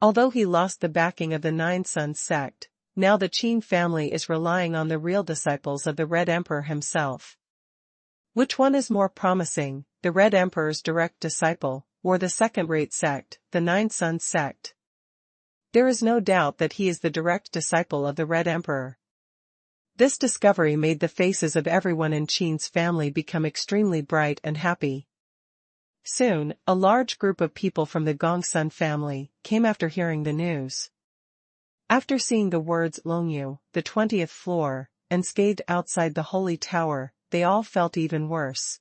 Although he lost the backing of the 9 Sons sect, now the Qin family is relying on the real disciples of the Red Emperor himself. Which one is more promising, the Red Emperor's direct disciple, or the second-rate sect, the 9 Sons sect? There is no doubt that he is the direct disciple of the Red Emperor. This discovery made the faces of everyone in Qin's family become extremely bright and happy. Soon, a large group of people from the Gongsun family came after hearing the news. After seeing the words Long Yu, the 20th floor, unscathed outside the holy tower, they all felt even worse.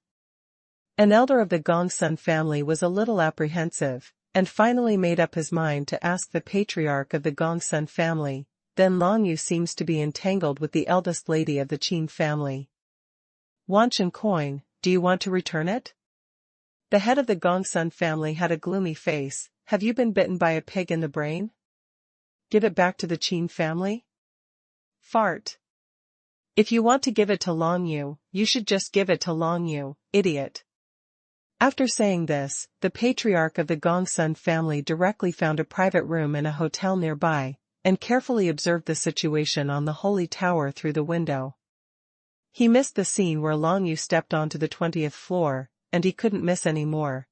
An elder of the Gongsun family was a little apprehensive, and finally made up his mind to ask the patriarch of the Gongsun family. Then Long Yu seems to be entangled with the eldest lady of the Qin family. Wanshan coin, do you want to return it? The head of the Gongsun family had a gloomy face. Have you been bitten by a pig in the brain? Give it back to the Qin family? Fart. If you want to give it to Long Yu, you should just give it to Long Yu, idiot. After saying this, the patriarch of the Gongsun family directly found a private room in a hotel nearby, and carefully observed the situation on the holy tower through the window. He missed the scene where Long Yu stepped onto the 20th floor, and he couldn't miss any more.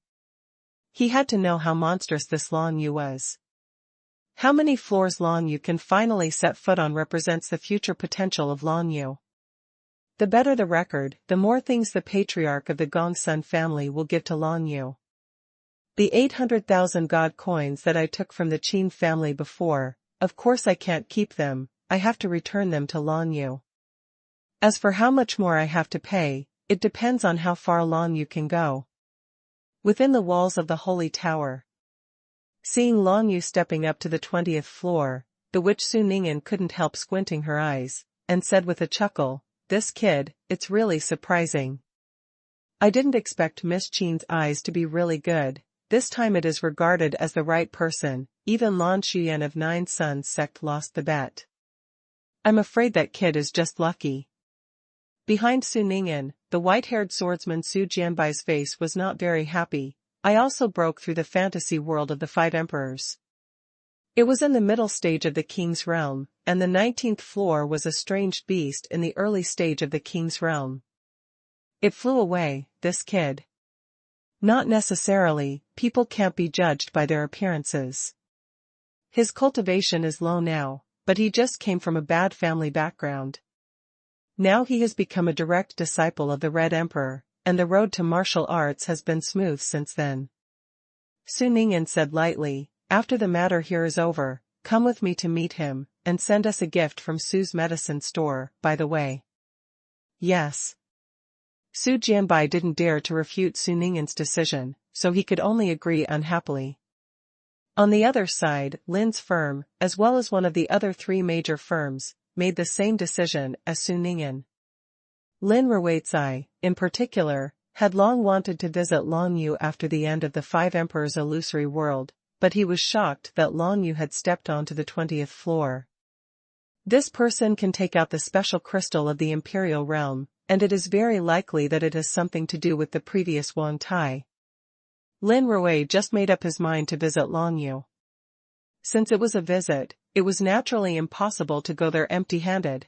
He had to know how monstrous this Long Yu was. How many floors Long Yu can finally set foot on represents the future potential of Long Yu. The better the record, the more things the patriarch of the Gongsun family will give to Long Yu. The 800,000 god coins that I took from the Qin family before, of course I can't keep them, I have to return them to Long Yu. As for how much more I have to pay, it depends on how far Long Yu can go. Within the walls of the holy tower. Seeing Long Yu stepping up to the 20th floor, the witch Su Ning'an couldn't help squinting her eyes, and said with a chuckle, "This kid, it's really surprising. I didn't expect Miss Qin's eyes to be really good, this time it is regarded as the right person, even Lan Xuyen of Nine Suns sect lost the bet. I'm afraid that kid is just lucky." Behind Su Ning'an, the white-haired swordsman Su Jianbai's face was not very happy. I also broke through the fantasy world of the Five Emperors. It was in the middle stage of the king's realm, and the 19th floor was a strange beast in the early stage of the king's realm. It flew away, this kid. Not necessarily, people can't be judged by their appearances. His cultivation is low now, but he just came from a bad family background. Now he has become a direct disciple of the Red Emperor, and the road to martial arts has been smooth since then. Su Ning'an said lightly, "After the matter here is over, come with me to meet him, and send us a gift from Su's medicine store, by the way." Yes. Su Jianbai didn't dare to refute Su Ning'an's decision, so he could only agree unhappily. On the other side, Lin's firm, as well as one of the other three major firms, made the same decision as Su Ning'an. Lin Ruizai, in particular, had long wanted to visit Long Yu after the end of the Five Emperors' illusory world, but he was shocked that Long Yu had stepped onto the 20th floor. This person can take out the special crystal of the Imperial realm, and it is very likely that it has something to do with the previous Wang Tai. Lin Rui just made up his mind to visit Long Yu. Since it was a visit, it was naturally impossible to go there empty-handed.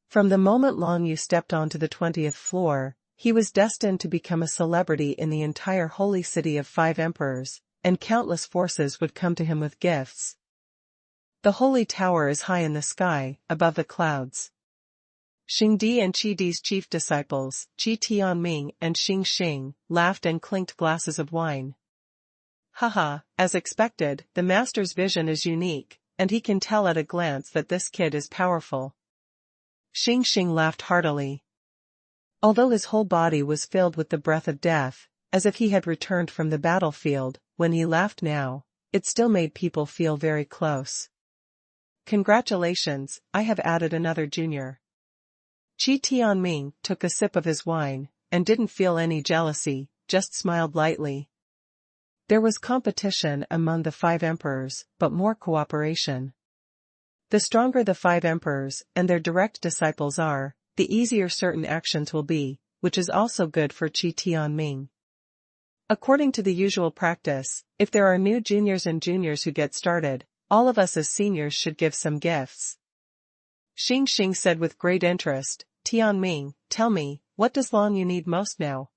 From the moment Long Yu stepped onto the 20th floor, he was destined to become a celebrity in the entire holy city of Five Emperors, and countless forces would come to him with gifts. The holy tower is high in the sky, above the clouds. Xing Di and Qi Di's chief disciples, Qi Tianming and Xing Xing, laughed and clinked glasses of wine. Haha, as expected, the master's vision is unique, and he can tell at a glance that this kid is powerful. Xing Xing laughed heartily. Although his whole body was filled with the breath of death, as if he had returned from the battlefield, when he laughed now, it still made people feel very close. Congratulations, I have added another junior. Qi Tianming took a sip of his wine, and didn't feel any jealousy, just smiled lightly. There was competition among the Five Emperors, but more cooperation. The stronger the Five Emperors and their direct disciples are, the easier certain actions will be, which is also good for Qi Tianming. According to the usual practice, if there are new juniors and juniors who get started, all of us as seniors should give some gifts. Xing Xing said with great interest, "Tianming, tell me, what does Long Yu need most now?"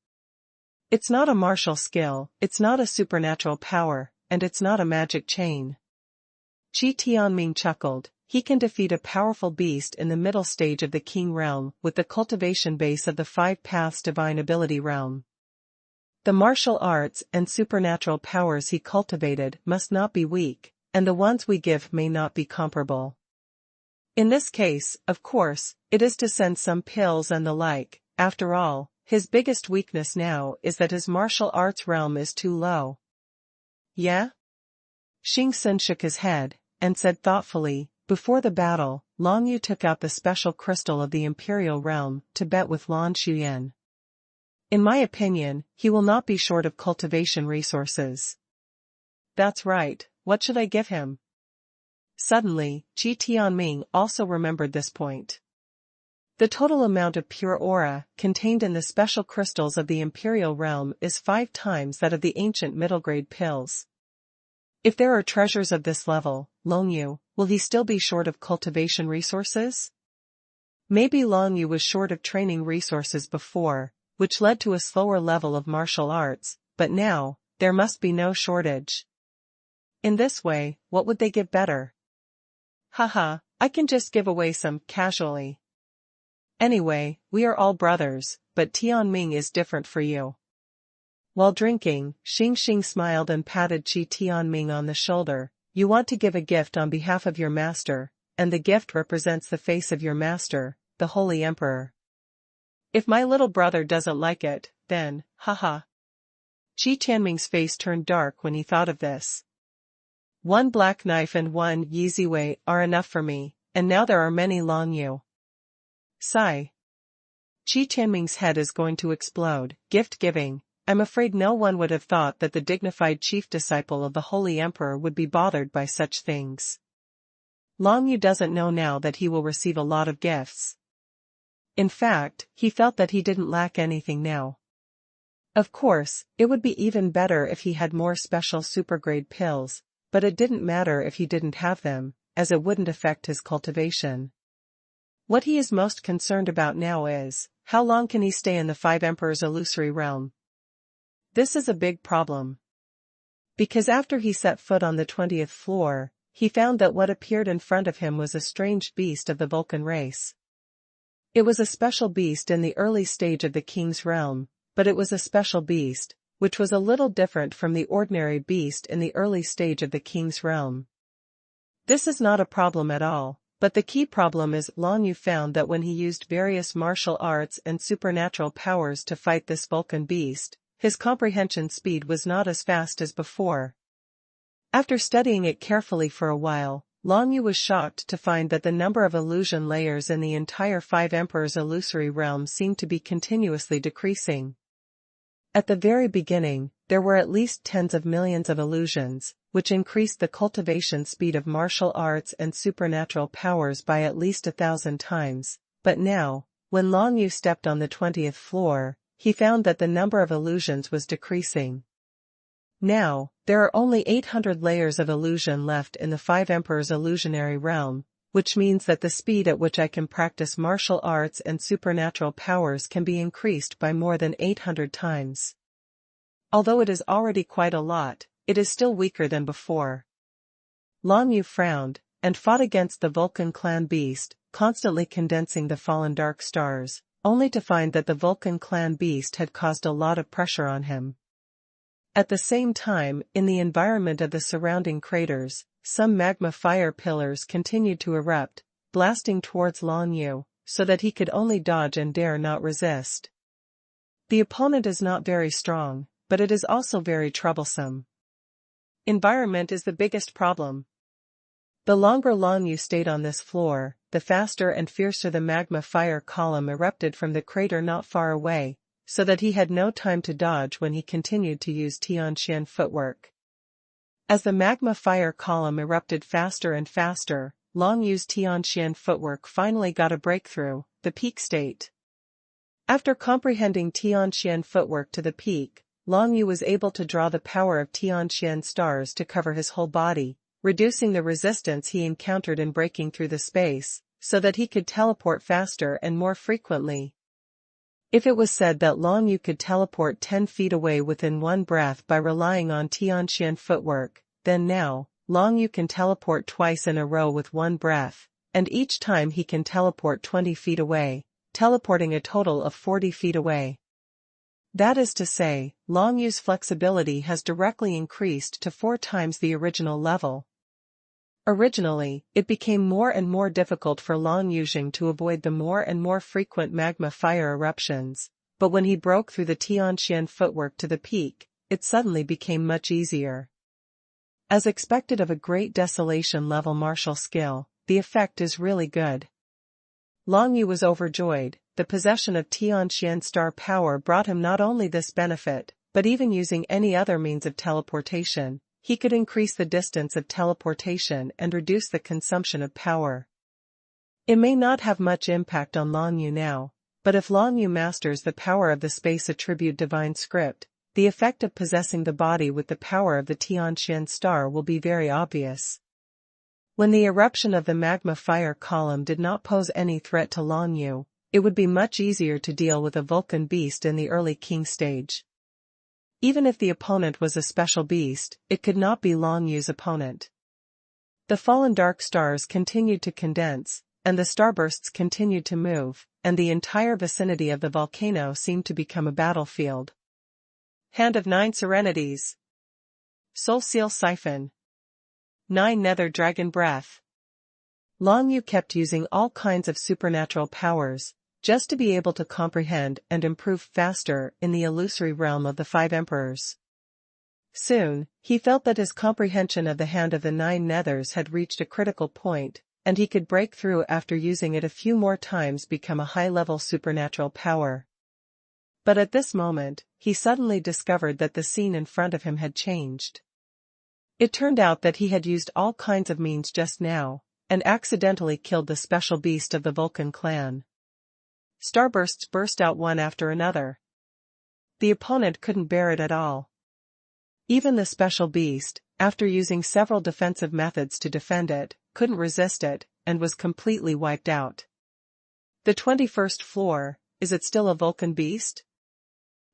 "It's not a martial skill, it's not a supernatural power, and it's not a magic chain." Qi Tianming chuckled. He can defeat a powerful beast in the middle stage of the King realm with the cultivation base of the Five Paths Divine Ability realm. The martial arts and supernatural powers he cultivated must not be weak, and the ones we give may not be comparable. In this case, of course, it is to send some pills and the like. After all, his biggest weakness now is that his martial arts realm is too low. Yeah? Xing Sun shook his head, and said thoughtfully, "Before the battle, Long Yu took out the special crystal of the Imperial Realm to bet with Lan Xuyen. In my opinion, he will not be short of cultivation resources. That's right, what should I give him? Suddenly, Qi Tianming also remembered this point. The total amount of pure aura contained in the special crystals of the Imperial Realm is 5 times that of the ancient middle-grade pills. If there are treasures of this level, Long Yu, will he still be short of cultivation resources? Maybe Long Yu was short of training resources before, which led to a slower level of martial arts, but now, there must be no shortage. In this way, what would they give better? Haha, I can just give away some, casually. Anyway, we are all brothers, but Tianming is different for you. While drinking, Xing smiled and patted Qi Tianming on the shoulder. You want to give a gift on behalf of your master, and the gift represents the face of your master, the Holy Emperor. If my little brother doesn't like it, then, haha. Qi Tianming's face turned dark when he thought of this. 1 black knife and 1 Yiziwei are enough for me, and now there are many Long Yu. Sigh. Qi Tianming's head is going to explode. Gift giving. I'm afraid no one would have thought that the dignified chief disciple of the Holy Emperor would be bothered by such things. Long Yu doesn't know now that he will receive a lot of gifts. In fact, he felt that he didn't lack anything now. Of course, it would be even better if he had more special supergrade pills, but it didn't matter if he didn't have them, as it wouldn't affect his cultivation. What he is most concerned about now is, how long can he stay in the 5 Emperors' illusory realm? This is a big problem. Because after he set foot on the 20th floor, he found that what appeared in front of him was a strange beast of the Vulcan race. It was a special beast in the early stage of the king's realm, but it was a special beast, which was a little different from the ordinary beast in the early stage of the king's realm. This is not a problem at all, but the key problem is Long Yu found that when he used various martial arts and supernatural powers to fight this Vulcan beast, his comprehension speed was not as fast as before. After studying it carefully for a while, Long Yu was shocked to find that the number of illusion layers in the entire 5 Emperors' illusory realm seemed to be continuously decreasing. At the very beginning, there were at least tens of millions of illusions, which increased the cultivation speed of martial arts and supernatural powers by at least 1,000 times, but now, when Long Yu stepped on the 20th floor, he found that the number of illusions was decreasing. Now, there are only 800 layers of illusion left in the 5 Emperors' illusionary realm, which means that the speed at which I can practice martial arts and supernatural powers can be increased by more than 800 times. Although it is already quite a lot, it is still weaker than before. Long Yu frowned, and fought against the Vulcan clan beast, constantly condensing the fallen dark stars, only to find that the Vulcan clan beast had caused a lot of pressure on him. At the same time, in the environment of the surrounding craters, some magma fire pillars continued to erupt, blasting towards Long Yu, so that he could only dodge and dare not resist. The opponent is not very strong, but it is also very troublesome. Environment is the biggest problem. The longer Long Yu stayed on this floor, the faster and fiercer the magma fire column erupted from the crater not far away, so that he had no time to dodge when he continued to use Tianqian footwork. As the magma fire column erupted faster and faster, Long Yu's Tianqian footwork finally got a breakthrough, the peak state. After comprehending Tianqian footwork to the peak, Long Yu was able to draw the power of Tianqian stars to cover his whole body, reducing the resistance he encountered in breaking through the space, so that he could teleport faster and more frequently. If it was said that Long Yu could teleport 10 feet away within one breath by relying on Tianqian footwork, then now, Long Yu can teleport twice in a row with one breath, and each time he can teleport 20 feet away, teleporting a total of 40 feet away. That is to say, Long Yu's flexibility has directly increased to 4 times the original level. Originally, it became more and more difficult for Long Yuzheng to avoid the more and more frequent magma fire eruptions, but when he broke through the Tianqian footwork to the peak, it suddenly became much easier. As expected of a great desolation level martial skill, the effect is really good. Long Yu was overjoyed. The possession of Tianxian star power brought him not only this benefit, but even using any other means of teleportation, he could increase the distance of teleportation and reduce the consumption of power. It may not have much impact on Long Yu now, but if Long Yu masters the power of the space attribute divine script, the effect of possessing the body with the power of the Tianxian star will be very obvious. When the eruption of the magma fire column did not pose any threat to Long Yu, it would be much easier to deal with a Vulcan beast in the early king stage. Even if the opponent was a special beast, it could not be Long Yu's opponent. The fallen dark stars continued to condense, and the starbursts continued to move, and the entire vicinity of the volcano seemed to become a battlefield. Hand of 9 Serenities. Soul Seal Siphon. 9 Nether Dragon Breath. Long Yu kept using all kinds of supernatural powers, just to be able to comprehend and improve faster in the illusory realm of the 5 emperors. Soon, he felt that his comprehension of the Hand of the 9 Nethers had reached a critical point, and he could break through after using it a few more times become a high-level supernatural power. But at this moment, he suddenly discovered that the scene in front of him had changed. It turned out that he had used all kinds of means just now, and accidentally killed the special beast of the Vulcan clan. Starbursts burst out one after another. The opponent couldn't bear it at all. Even the special beast, after using several defensive methods to defend it, couldn't resist it, and was completely wiped out. The 21st floor, is it still a Vulcan beast?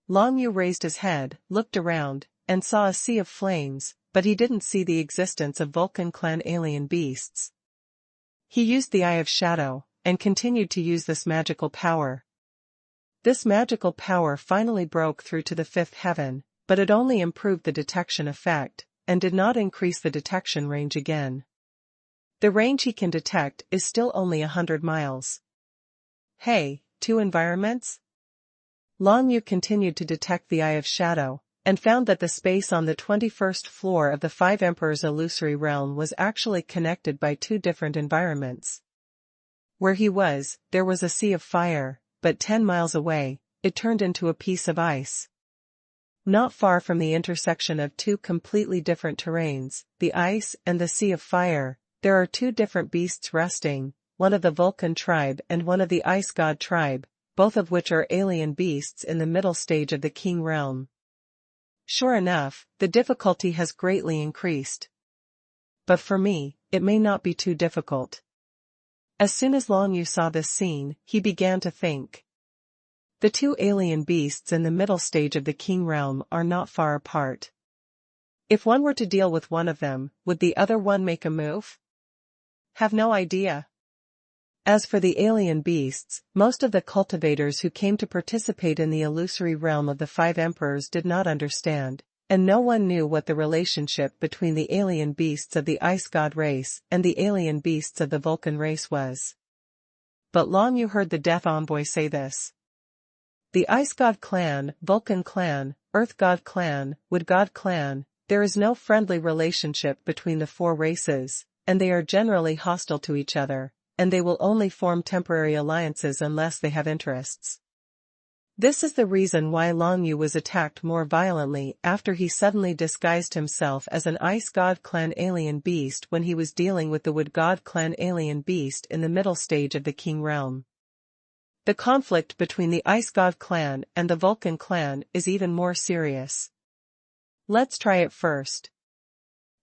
Long Yu raised his head, looked around, and saw a sea of flames, but he didn't see the existence of Vulcan clan alien beasts. He used the Eye of Shadow, and continued to use this magical power. This magical power finally broke through to the 5th heaven, but it only improved the detection effect, and did not increase the detection range again. The range he can detect is still only 100 miles. Hey, 2 environments? Long Yu continued to detect the Eye of Shadow, and found that the space on the 21st floor of the 5 Emperors' illusory realm was actually connected by 2 different environments. Where he was, there was a sea of fire, but 10 miles away, it turned into a piece of ice. Not far from the intersection of 2 completely different terrains, the ice and the sea of fire, there are 2 different beasts resting, one of the Vulcan tribe and one of the Ice God tribe, both of which are alien beasts in the middle stage of the King realm. Sure enough, the difficulty has greatly increased. But for me, it may not be too difficult. As soon as Long Yu saw this scene, he began to think. The 2 alien beasts in the middle stage of the King realm are not far apart. If one were to deal with one of them, would the other one make a move? Have no idea. As for the alien beasts, most of the cultivators who came to participate in the illusory realm of the 5 emperors did not understand, and no one knew what the relationship between the alien beasts of the Ice God race and the alien beasts of the Vulcan race was. But Long Yu heard the Death Envoy say this. The Ice God clan, Vulcan clan, Earth God clan, Wood God clan, there is no friendly relationship between the 4 races, and they are generally hostile to each other, and they will only form temporary alliances unless they have interests. This is the reason why Long Yu was attacked more violently after he suddenly disguised himself as an Ice God clan alien beast when he was dealing with the Wood God clan alien beast in the middle stage of the King realm. The conflict between the Ice God clan and the Vulcan clan is even more serious. Let's try it first.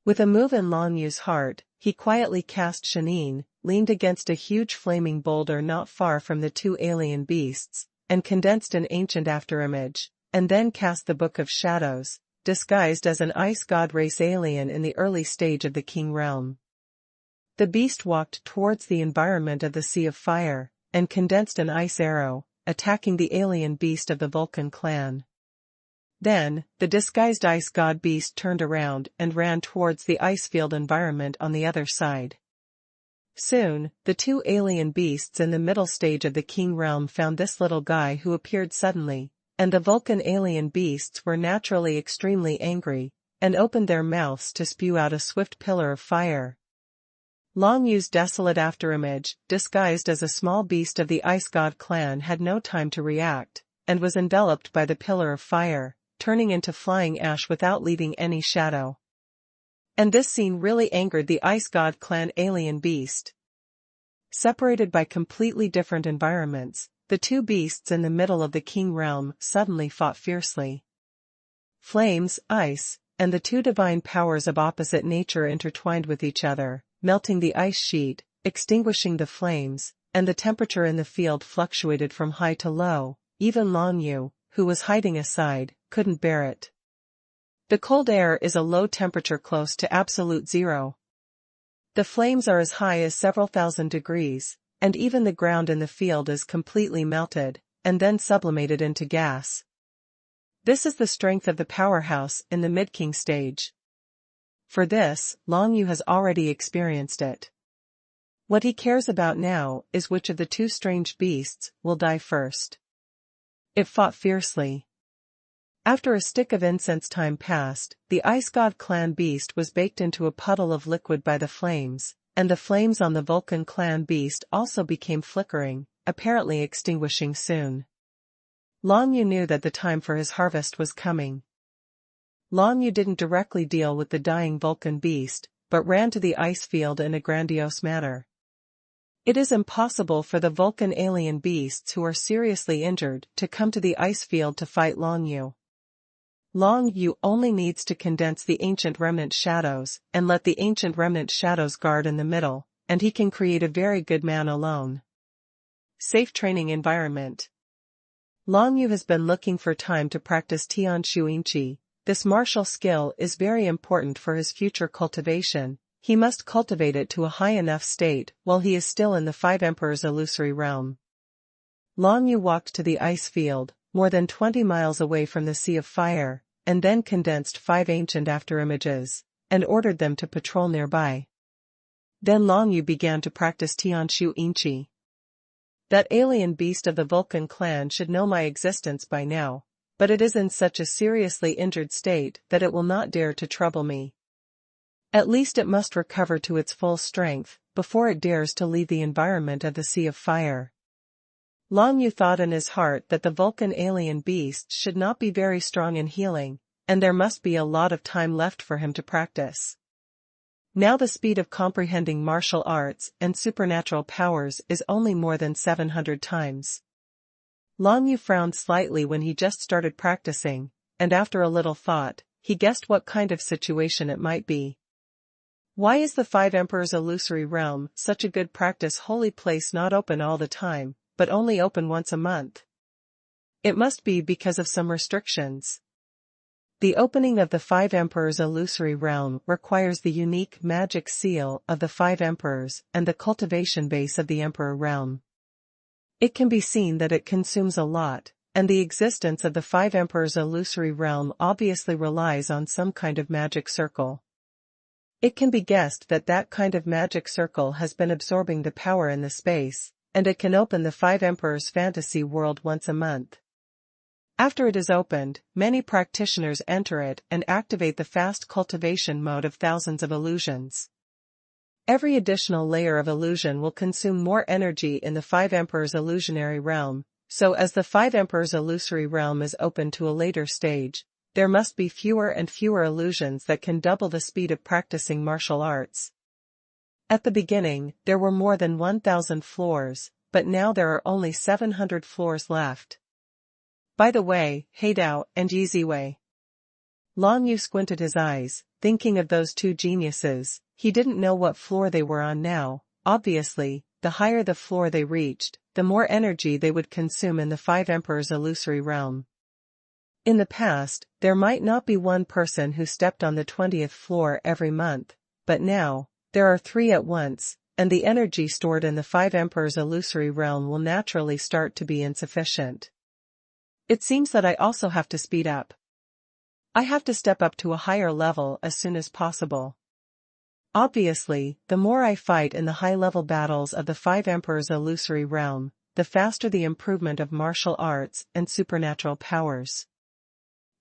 With a move in Long Yu's heart, he quietly cast Shanin, leaned against a huge flaming boulder not far from the 2 alien beasts, and condensed an ancient afterimage, and then cast the Book of Shadows, disguised as an Ice God race alien in the early stage of the King realm. The beast walked towards the environment of the Sea of Fire, and condensed an ice arrow, attacking the alien beast of the Vulcan clan. Then, the disguised Ice God beast turned around and ran towards the ice field environment on the other side. Soon, the 2 alien beasts in the middle stage of the King realm found this little guy who appeared suddenly, and the Vulcan alien beasts were naturally extremely angry, and opened their mouths to spew out a swift pillar of fire. Long Yu's desolate afterimage, disguised as a small beast of the Ice God clan, had no time to react, and was enveloped by the pillar of fire, turning into flying ash without leaving any shadow. And this scene really angered the Ice God clan alien beast. Separated by completely different environments, the two beasts in the middle of the King realm suddenly fought fiercely. Flames, ice, and the two divine powers of opposite nature intertwined with each other, melting the ice sheet, extinguishing the flames, and the temperature in the field fluctuated from high to low. Even Long Yu, who was hiding aside, couldn't bear it. The cold air is a low temperature close to absolute zero. The flames are as high as several thousand degrees, and even the ground in the field is completely melted, and then sublimated into gas. This is the strength of the powerhouse in the mid-king stage. For this, Long Yu has already experienced it. What he cares about now is which of the two strange beasts will die first. It fought fiercely. After a stick of incense time passed, the Ice God clan beast was baked into a puddle of liquid by the flames, and the flames on the Vulcan clan beast also became flickering, apparently extinguishing soon. Long Yu knew that the time for his harvest was coming. Long Yu didn't directly deal with the dying Vulcan beast, but ran to the ice field in a grandiose manner. It is impossible for the Vulcan alien beasts who are seriously injured to come to the ice field to fight Long Yu. Long Yu only needs to condense the ancient remnant shadows and let the ancient remnant shadows guard in the middle, and he can create a very good man alone. Safe training environment. Long Yu has been looking for time to practice Tian Shuinqi. This martial skill is very important for his future cultivation. He must cultivate it to a high enough state while he is still in the Five Emperors illusory realm. Long Yu walked to the ice field, more than 20 miles away from the Sea of Fire, and then condensed 5 ancient afterimages, and ordered them to patrol nearby. Then Long Yu began to practice Tianshu Inchi. That alien beast of the Vulcan clan should know my existence by now, but it is in such a seriously injured state that it will not dare to trouble me. At least it must recover to its full strength, before it dares to leave the environment of the Sea of Fire. Long Yu thought in his heart that the Vulcan alien beast should not be very strong in healing, and there must be a lot of time left for him to practice. Now the speed of comprehending martial arts and supernatural powers is only more than 700 times. Long Yu frowned slightly when he just started practicing, and after a little thought, he guessed what kind of situation it might be. Why is the Five Emperors illusory realm such a good practice holy place not open all the time, but only open once a month? It must be because of some restrictions. The opening of the Five Emperors illusory realm requires the unique magic seal of the Five Emperors and the cultivation base of the Emperor realm. It can be seen that it consumes a lot, and the existence of the Five Emperors illusory realm obviously relies on some kind of magic circle. It can be guessed that that kind of magic circle has been absorbing the power in the space, and it can open the Five Emperors fantasy world once a month. After it is opened, many practitioners enter it and activate the fast cultivation mode of thousands of illusions. Every additional layer of illusion will consume more energy in the Five Emperors illusionary realm, so as the Five Emperors illusory realm is open to a later stage, there must be fewer and fewer illusions that can double the speed of practicing martial arts. At the beginning, there were more than 1,000 floors, but now there are only 700 floors left. By the way, Heidao and Yiziwei. Long Yu squinted his eyes, thinking of those two geniuses. He didn't know what floor they were on now. Obviously, the higher the floor they reached, the more energy they would consume in the Five Emperors illusory realm. In the past, there might not be one person who stepped on the 20th floor every month, but now, there are 3 at once, and the energy stored in the Five Emperors illusory realm will naturally start to be insufficient. It seems that I also have to speed up. I have to step up to a higher level as soon as possible. Obviously, the more I fight in the high-level battles of the Five Emperors illusory realm, the faster the improvement of martial arts and supernatural powers.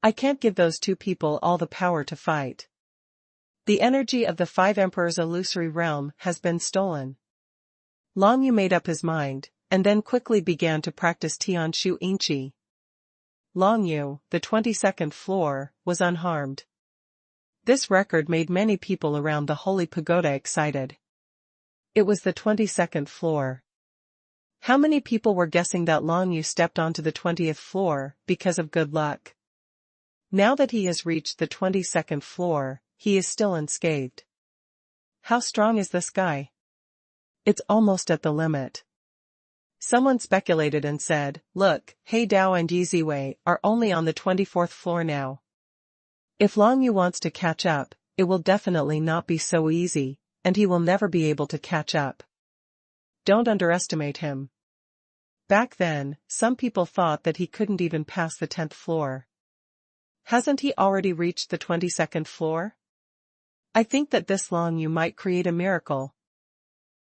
I can't give those two people all the power to fight. The energy of the five emperors' illusory realm has been stolen. Long Yu made up his mind, and then quickly began to practice Tianshu Inchi. Long Yu, the 22nd floor, was unharmed. This record made many people around the Holy Pagoda excited. It was the 22nd floor. How many people were guessing that Long Yu stepped onto the 20th floor because of good luck? Now that he has reached the 22nd floor, he is still unscathed. How strong is this guy? It's almost at the limit. Someone speculated and said, look, He Dao and Yi Ziwei are only on the 24th floor now. If Long Yu wants to catch up, it will definitely not be so easy, and he will never be able to catch up. Don't underestimate him. Back then, some people thought that he couldn't even pass the 10th floor. Hasn't he already reached the 22nd floor? I think that this Long Yu might create a miracle.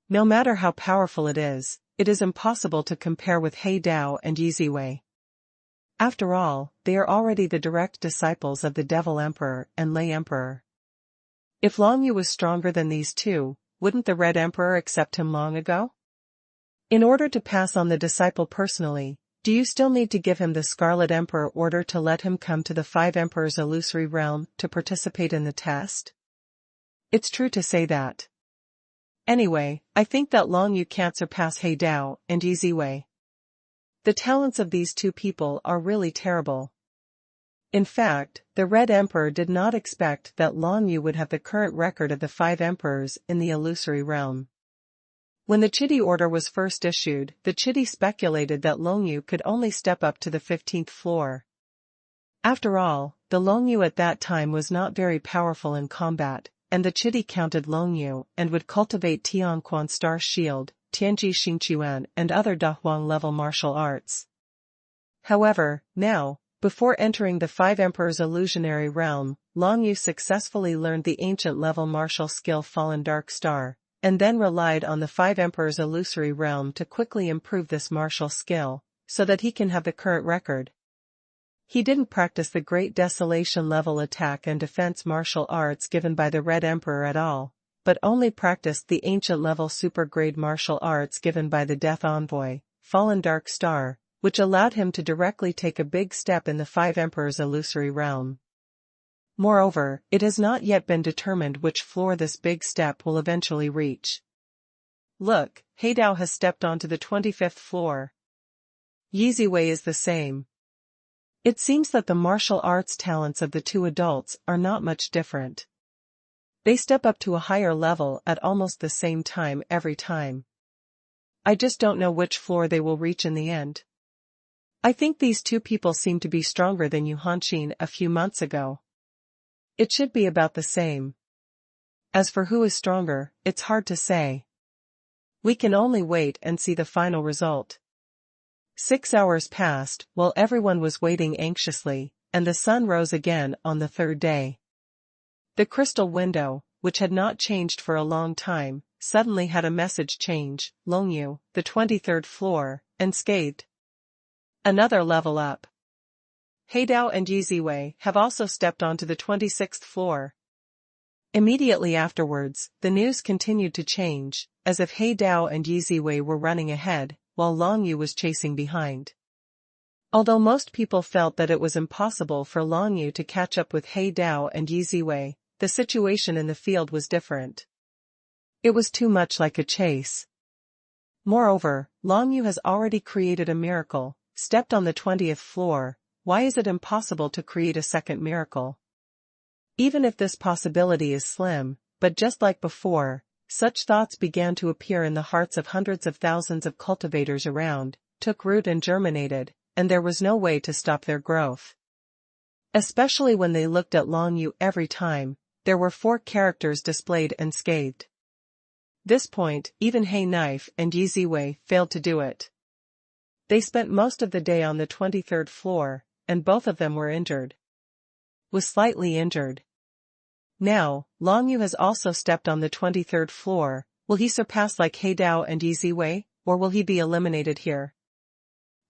No matter how powerful it is impossible to compare with He Dao and Yi Ziwei. After all, they are already the direct disciples of the Devil Emperor and Lei Emperor. If Long Yu was stronger than these two, wouldn't the Red Emperor accept him long ago? In order to pass on the disciple personally, do you still need to give him the Scarlet Emperor order to let him come to the Five Emperors' illusory realm to participate in the test? It's true to say that. Anyway, I think that Long Yu can't surpass He Dao and Yi Ziwei. The talents of these two people are really terrible. In fact, the Red Emperor did not expect that Long Yu would have the current record of the five emperors in the illusory realm. When the Chidi order was first issued, the Chidi speculated that Long Yu could only step up to the 15th floor. After all, the Long Yu at that time was not very powerful in combat, and the Chidi counted Long Yu and would cultivate Tianquan Star Shield, Tianji Xingquan and other Dahuang-level martial arts. However, now, before entering the Five Emperors' illusionary realm, Long Yu successfully learned the ancient-level martial skill Fallen Dark Star, and then relied on the Five Emperors' illusory realm to quickly improve this martial skill, so that he can have the current record. He didn't practice the Great Desolation level attack and defense martial arts given by the Red Emperor at all, but only practiced the ancient-level super-grade martial arts given by the Death Envoy, Fallen Dark Star, which allowed him to directly take a big step in the Five Emperors' illusory realm. Moreover, it has not yet been determined which floor this big step will eventually reach. Look, He Dao has stepped onto the 25th floor. Yi Ziwei is the same. It seems that the martial arts talents of the two adults are not much different. They step up to a higher level at almost the same time every time. I just don't know which floor they will reach in the end. I think these two people seem to be stronger than Yu Hanqin a few months ago. It should be about the same. As for who is stronger, it's hard to say. We can only wait and see the final result. 6 hours passed while everyone was waiting anxiously, and the sun rose again on the third day. The crystal window, which had not changed for a long time, suddenly had a message change, Long Yu, the 23rd floor, unscathed. Another level up. He Dao and Yi Ziwei have also stepped onto the 26th floor. Immediately afterwards, the news continued to change, as if He Dao and Yi Ziwei were running ahead, while Long Yu was chasing behind. Although most people felt that it was impossible for Long Yu to catch up with He Dao and Yi Ziwei, the situation in the field was different. It was too much like a chase. Moreover, Long Yu has already created a miracle, stepped on the 20th floor. Why is it impossible to create a second miracle? Even if this possibility is slim, but just like before, such thoughts began to appear in the hearts of hundreds of thousands of cultivators around, took root and germinated, and there was no way to stop their growth. Especially when they looked at Long Yu every time, there were 4 characters displayed unscathed. This point, even He Knife and Yi Ziwei failed to do it. They spent most of the day on the 23rd floor, and both of them were injured. Was slightly injured. Now, Long Yu has also stepped on the 23rd floor. Will he surpass like He Dao and Yi Ziwei, or will he be eliminated here?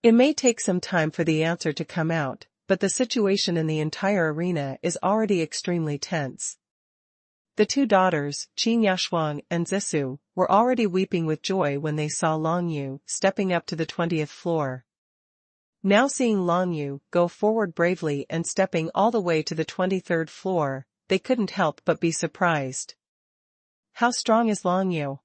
It may take some time for the answer to come out, but the situation in the entire arena is already extremely tense. The two daughters, Qin Yaxuan and Zissou, were already weeping with joy when they saw Long Yu stepping up to the 20th floor. Now seeing Long Yu go forward bravely and stepping all the way to the 23rd floor, they couldn't help but be surprised. How strong is Long Yu?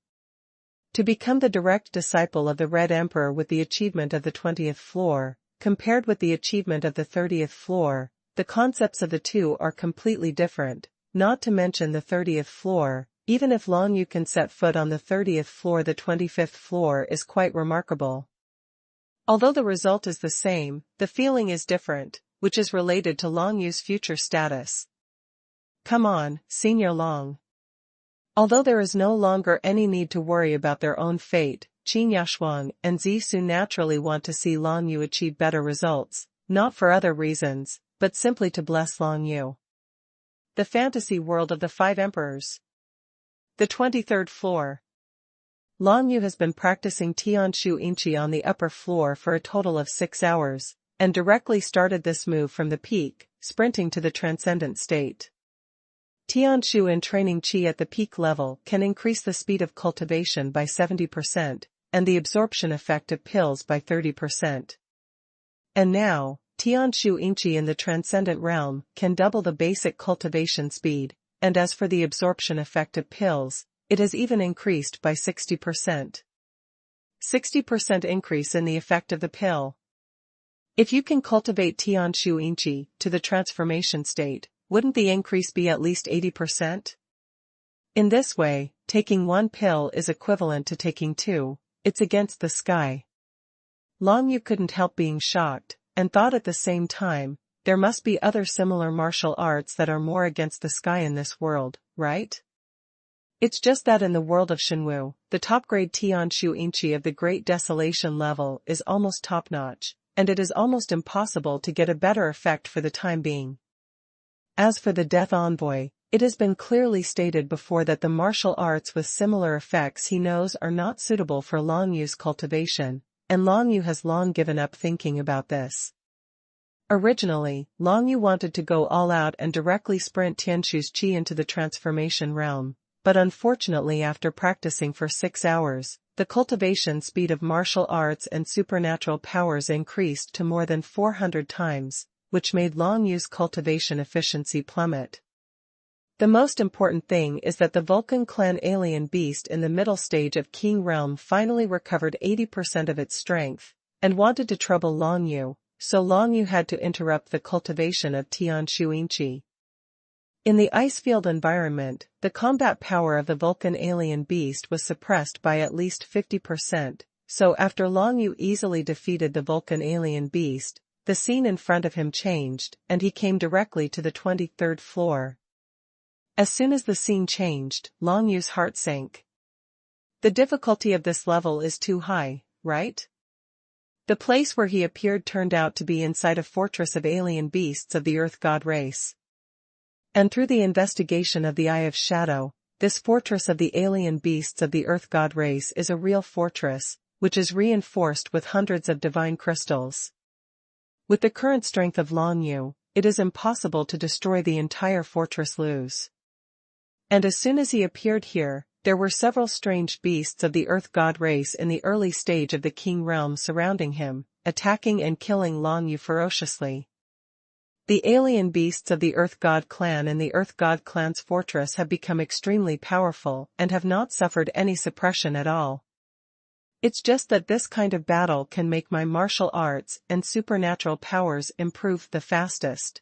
To become the direct disciple of the Red Emperor with the achievement of the 20th floor, compared with the achievement of the 30th floor, the concepts of the two are completely different, not to mention the 30th floor. Even if Long Yu can set foot on the 30th floor, the 25th floor is quite remarkable. Although the result is the same, the feeling is different, which is related to Long Yu's future status. Come on, Senior Long. Although there is no longer any need to worry about their own fate, Qin Yaxuan and Zissou naturally want to see Long Yu achieve better results, not for other reasons, but simply to bless Long Yu. The fantasy world of the Five Emperors. The 23rd floor. Long Yu has been practicing xuanhuan on the upper floor for a total of 6 hours, and directly started this move from the peak, sprinting to the transcendent state. Xuanhuan training qi at the peak level can increase the speed of cultivation by 70%, and the absorption effect of pills by 30%. And now, xuanhuan in the transcendent realm can double the basic cultivation speed, and as for the absorption effect of pills, it has even increased by 60%. 60% increase in the effect of the pill. If you can cultivate xuanhuan to the transformation state, wouldn't the increase be at least 80%? In this way, taking one pill is equivalent to taking two. It's against the sky. Long Yu couldn't help being shocked, and thought at the same time, there must be other similar martial arts that are more against the sky in this world, right? It's just that in the world of Shenwu, the top-grade xuanhuan of the Great Desolation level is almost top-notch, and it is almost impossible to get a better effect for the time being. As for the Death Envoy, it has been clearly stated before that the martial arts with similar effects he knows are not suitable for Long Yu's cultivation, and Long Yu has long given up thinking about this. Originally, Long Yu wanted to go all out and directly sprint Tianshu's qi into the transformation realm, but unfortunately after practicing for 6 hours, the cultivation speed of martial arts and supernatural powers increased to more than 400 times, which made Long Yu's cultivation efficiency plummet. The most important thing is that the Vulcan clan alien beast in the middle stage of King Realm finally recovered 80% of its strength, and wanted to trouble Long Yu, so Long Yu had to interrupt the cultivation of xuanhuan. In the icefield environment, the combat power of the Vulcan alien beast was suppressed by at least 50%, so after Long Yu easily defeated the Vulcan alien beast, the scene in front of him changed, and he came directly to the 23rd floor. As soon as the scene changed, Long Yu's heart sank. The difficulty of this level is too high, right? The place where he appeared turned out to be inside a fortress of alien beasts of the Earth God race. And through the investigation of the Eye of Shadow, this fortress of the alien beasts of the Earth God race is a real fortress, which is reinforced with hundreds of divine crystals. With the current strength of Long Yu, it is impossible to destroy the entire fortress loose. And as soon as he appeared here, there were several strange beasts of the Earth God race in the early stage of the King Realm surrounding him, attacking and killing Long Yu ferociously. The alien beasts of the Earth God clan and the Earth God clan's fortress have become extremely powerful and have not suffered any suppression at all. It's just that this kind of battle can make my martial arts and supernatural powers improve the fastest.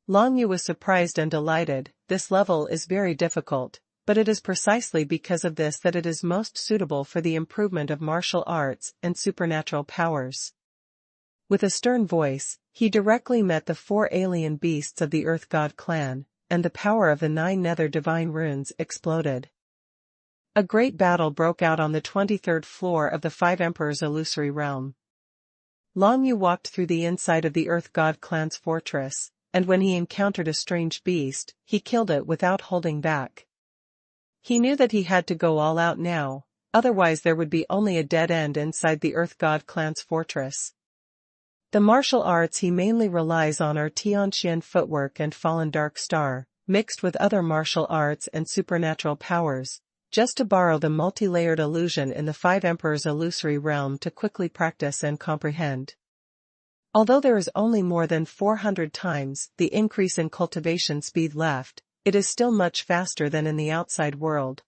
Long Yu was surprised and delighted. This level is very difficult, but it is precisely because of this that it is most suitable for the improvement of martial arts and supernatural powers. With a stern voice, he directly met the 4 alien beasts of the Earth God clan, and the power of the 9 nether divine runes exploded. A great battle broke out on the 23rd floor of the 5 Emperors' illusory realm. Long Yu walked through the inside of the Earth God clan's fortress, and when he encountered a strange beast, he killed it without holding back. He knew that he had to go all out now, otherwise there would be only a dead end inside the Earth God clan's fortress. The martial arts he mainly relies on are Tianqian footwork and Fallen Dark Star, mixed with other martial arts and supernatural powers, just to borrow the multi-layered illusion in the Five Emperors illusory realm to quickly practice and comprehend. Although there is only more than 400 times the increase in cultivation speed left, it is still much faster than in the outside world.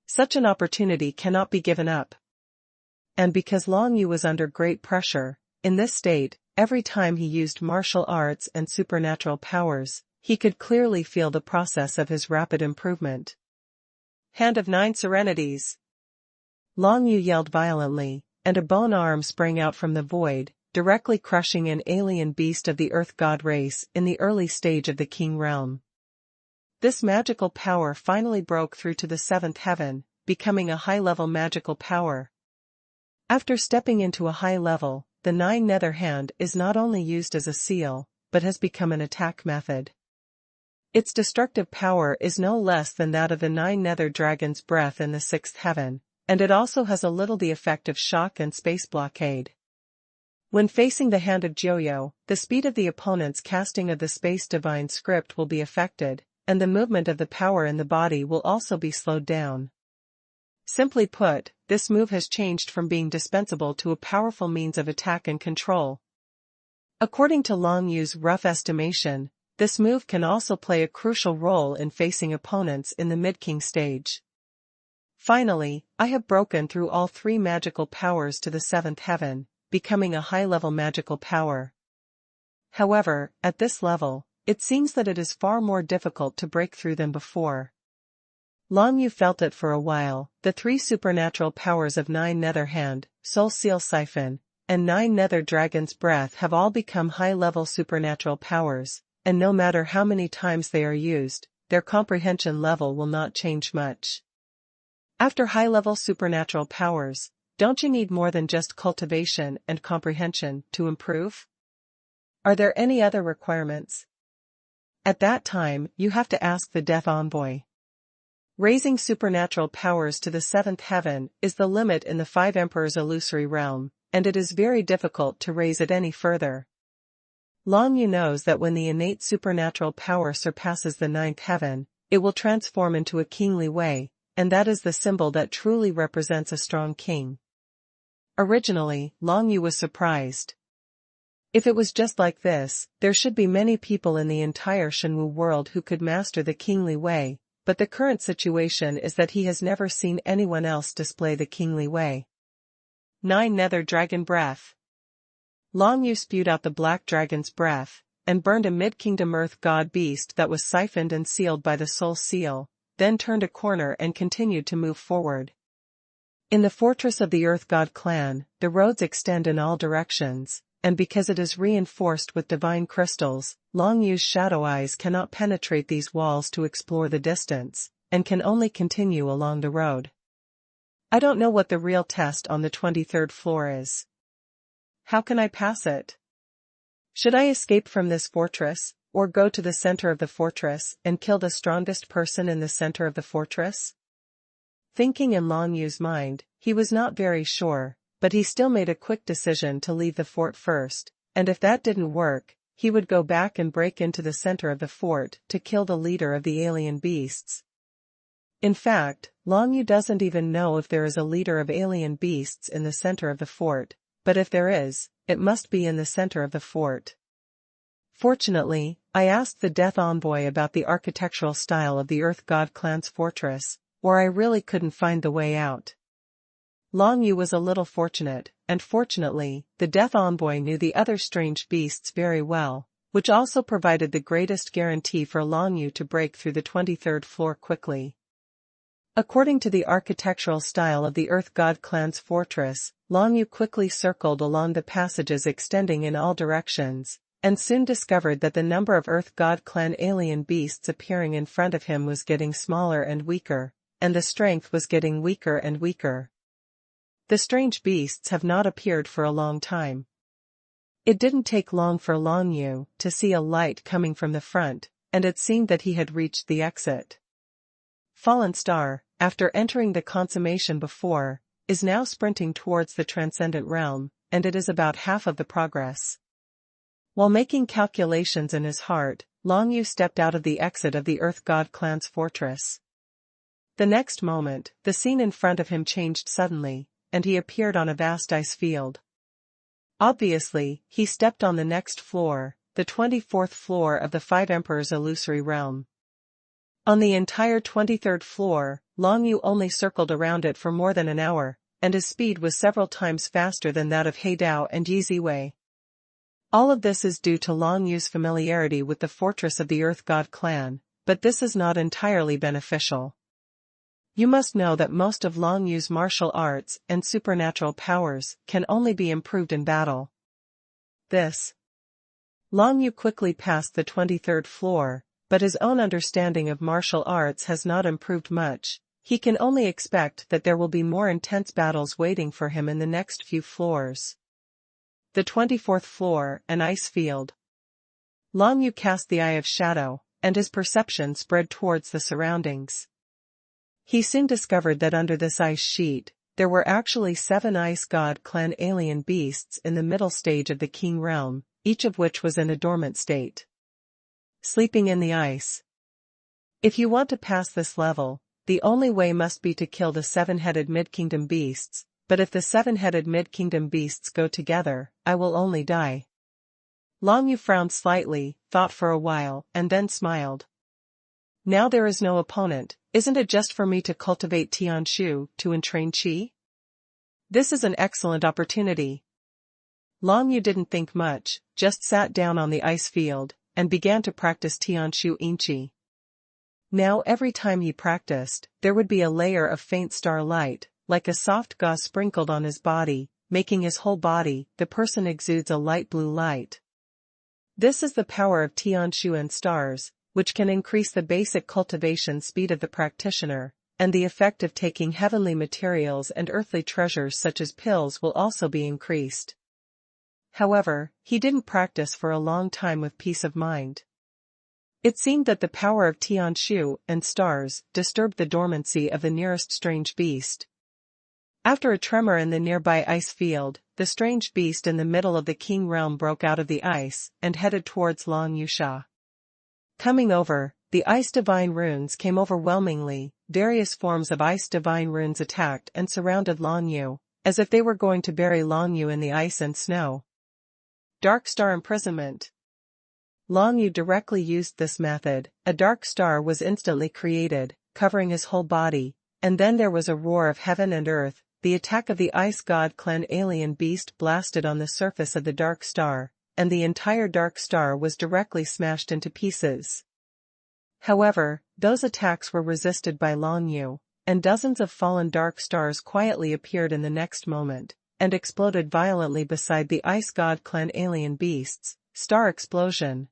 Such an opportunity cannot be given up. And because Long Yu was under great pressure, in this state, every time he used martial arts and supernatural powers, he could clearly feel the process of his rapid improvement. Hand of Nine Serenities! Long Yu yelled violently, and a bone arm sprang out from the void, directly crushing an alien beast of the Earth God race in the early stage of the King realm. This magical power finally broke through to the seventh heaven, becoming a high-level magical power. After stepping into a high level, the Nine Nether Hand is not only used as a seal, but has become an attack method. Its destructive power is no less than that of the Nine Nether Dragon's breath in the sixth heaven, and it also has a little the effect of shock and space blockade. When facing the Hand of Joyo, the speed of the opponent's casting of the Space Divine script will be affected, and the movement of the power in the body will also be slowed down. Simply put, this move has changed from being dispensable to a powerful means of attack and control. According to Long Yu's rough estimation, this move can also play a crucial role in facing opponents in the mid-king stage. Finally, I have broken through all three magical powers to the seventh heaven, becoming a high-level magical power. However, at this level, it seems that it is far more difficult to break through than before. Long Yu felt it for a while. The three supernatural powers of Nine Nether Hand, Soul Seal Siphon, and Nine Nether Dragon's Breath have all become high-level supernatural powers, and no matter how many times they are used, their comprehension level will not change much. After high-level supernatural powers, don't you need more than just cultivation and comprehension to improve? Are there any other requirements? At that time, you have to ask the Death Envoy. Raising supernatural powers to the seventh heaven is the limit in the Five Emperors illusory realm, and it is very difficult to raise it any further. Long Yu knows that when the innate supernatural power surpasses the ninth heaven, it will transform into a kingly way, and that is the symbol that truly represents a strong king. Originally, Long Yu was surprised. If it was just like this, there should be many people in the entire Shenwu world who could master the kingly way, but the current situation is that he has never seen anyone else display the kingly way. Nine Nether Dragon Breath. Long Yu spewed out the black dragon's breath, and burned a mid-kingdom earth god beast that was siphoned and sealed by the soul seal, then turned a corner and continued to move forward. In the fortress of the Earth God clan, the roads extend in all directions, and because it is reinforced with divine crystals, Long Yu's shadow eyes cannot penetrate these walls to explore the distance, and can only continue along the road. I don't know what the real test on the 23rd floor is. How can I pass it? Should I escape from this fortress, or go to the center of the fortress and kill the strongest person in the center of the fortress? Thinking in Long Yu's mind, he was not very sure, but he still made a quick decision to leave the fort first, and if that didn't work, he would go back and break into the center of the fort to kill the leader of the alien beasts. In fact, Long Yu doesn't even know if there is a leader of alien beasts in the center of the fort, but if there is, it must be in the center of the fort. Fortunately, I asked the Death Envoy about the architectural style of the Earth God clan's fortress, or I really couldn't find the way out. Long Yu was a little fortunate, and fortunately, the Death Envoy knew the other strange beasts very well, which also provided the greatest guarantee for Long Yu to break through the 23rd floor quickly. According to the architectural style of the Earth God clan's fortress, Long Yu quickly circled along the passages extending in all directions, and soon discovered that the number of Earth God clan alien beasts appearing in front of him was getting smaller and weaker, and the strength was getting weaker and weaker. The strange beasts have not appeared for a long time. It didn't take long for Long Yu to see a light coming from the front, and it seemed that he had reached the exit. Fallen Star, after entering the consummation before, is now sprinting towards the transcendent realm, and it is about half of the progress. While making calculations in his heart, Long Yu stepped out of the exit of the Earth God clan's fortress. The next moment, the scene in front of him changed suddenly, and he appeared on a vast ice field. Obviously, he stepped on the next floor, the 24th floor of the Five Emperors' illusory realm. On the entire 23rd floor, Long Yu only circled around it for more than an hour, and his speed was several times faster than that of He Dao and Yi Ziwei. All of this is due to Long Yu's familiarity with the fortress of the Earth God clan, but this is not entirely beneficial. You must know that most of Long Yu's martial arts and supernatural powers can only be improved in battle. Long Yu quickly passed the 23rd floor, but his own understanding of martial arts has not improved much. He can only expect that there will be more intense battles waiting for him in the next few floors. The 24th floor, an ice field. Long Yu cast the Eye of Shadow, and his perception spread towards the surroundings. He soon discovered that under this ice sheet, there were actually 7 Ice God clan alien beasts in the middle stage of the King realm, each of which was in a dormant state, sleeping in the ice. If you want to pass this level, the only way must be to kill the 7-headed mid-kingdom beasts, but if the 7-headed mid-kingdom beasts go together, I will only die. Long Yu frowned slightly, thought for a while, and then smiled. Now there is no opponent, isn't it just for me to cultivate Tianshu to entrain Qi? This is an excellent opportunity. Long Yu didn't think much, just sat down on the ice field, and began to practice Tianshu Inqi. Now every time he practiced, there would be a layer of faint star light, like a soft gauze sprinkled on his body, making his whole body, the person exudes a light blue light. This is the power of Tianshu and stars, which can increase the basic cultivation speed of the practitioner, and the effect of taking heavenly materials and earthly treasures such as pills will also be increased. However, he didn't practice for a long time with peace of mind. It seemed that the power of Tianshu and stars disturbed the dormancy of the nearest strange beast. After a tremor in the nearby ice field, the strange beast in the middle of the King realm broke out of the ice and headed towards Long Yusha. Coming over, the ice divine runes came overwhelmingly. Various forms of ice divine runes attacked and surrounded Long Yu, as if they were going to bury Long Yu in the ice and snow. Dark Star Imprisonment. Long Yu directly used this method. A dark star was instantly created, covering his whole body, and then there was a roar of heaven and earth. The attack of the Ice God clan alien beast blasted on the surface of the dark star, and the entire dark star was directly smashed into pieces. However, those attacks were resisted by Long Yu, and dozens of fallen dark stars quietly appeared in the next moment, and exploded violently beside the Ice God clan alien beasts. Star explosion.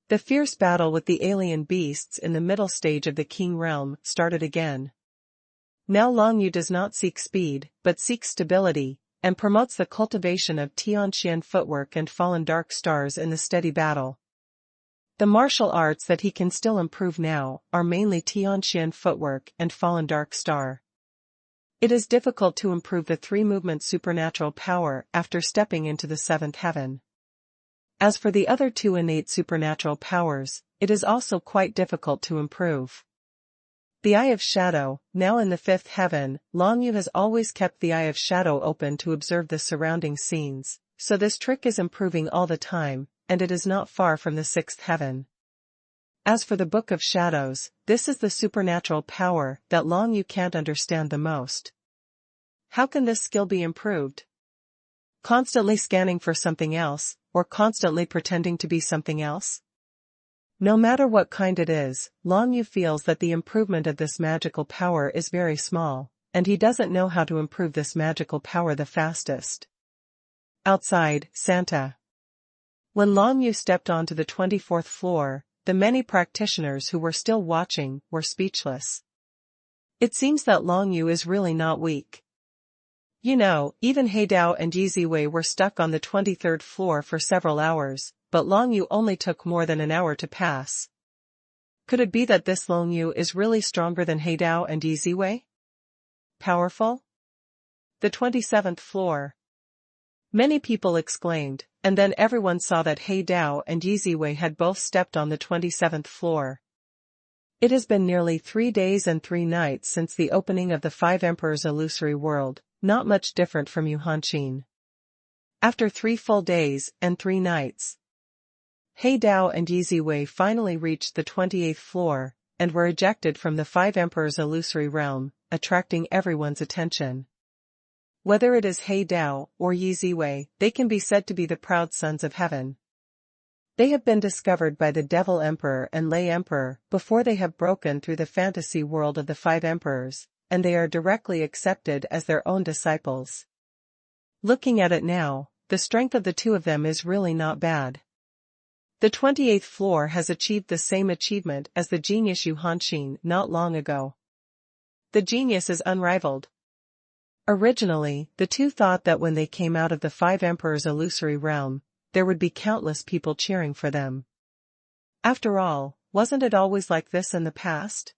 The fierce battle with the alien beasts in the middle stage of the King realm started again. Now Long Yu does not seek speed, but seeks stability, and promotes the cultivation of Tianqian footwork and fallen dark stars in the steady battle. The martial arts that he can still improve now are mainly Tianqian footwork and fallen dark star. It is difficult to improve the 3-movement supernatural power after stepping into the 7th heaven. As for the other 2 innate supernatural powers, it is also quite difficult to improve. The Eye of Shadow, now in the 5th heaven. Long Yu has always kept the Eye of Shadow open to observe the surrounding scenes, so this trick is improving all the time, and it is not far from the 6th heaven. As for the Book of Shadows, this is the supernatural power that Long Yu can't understand the most. How can this skill be improved? Constantly scanning for something else, or constantly pretending to be something else? No matter what kind it is, Long Yu feels that the improvement of this magical power is very small, and he doesn't know how to improve this magical power the fastest. Outside, Santa. When Long Yu stepped onto the 24th floor, the many practitioners who were still watching were speechless. It seems that Long Yu is really not weak. You know, even He Dao and Yi Ziwei were stuck on the 23rd floor for several hours, but Long Yu only took more than an hour to pass. Could it be that this Long Yu is really stronger than He Dao and Yi Ziwei? Powerful? The 27th floor. Many people exclaimed, and then everyone saw that He Dao and Yi Ziwei had both stepped on the 27th floor. It has been nearly 3 days and 3 nights since the opening of the Five Emperors illusory world, not much different from Yuhanqin. After 3 full days and 3 nights, He Dao and Yi Ziwei finally reached the 28th floor, and were ejected from the Five Emperors illusory realm, attracting everyone's attention. Whether it is He Dao or Yi Ziwei, they can be said to be the proud sons of heaven. They have been discovered by the Devil Emperor and Lei Emperor before they have broken through the fantasy world of the Five Emperors, and they are directly accepted as their own disciples. Looking at it now, the strength of the two of them is really not bad. The 28th floor has achieved the same achievement as the genius Yuhanqin not long ago. The genius is unrivaled. Originally, the two thought that when they came out of the Five Emperors illusory realm, there would be countless people cheering for them. After all, wasn't it always like this in the past?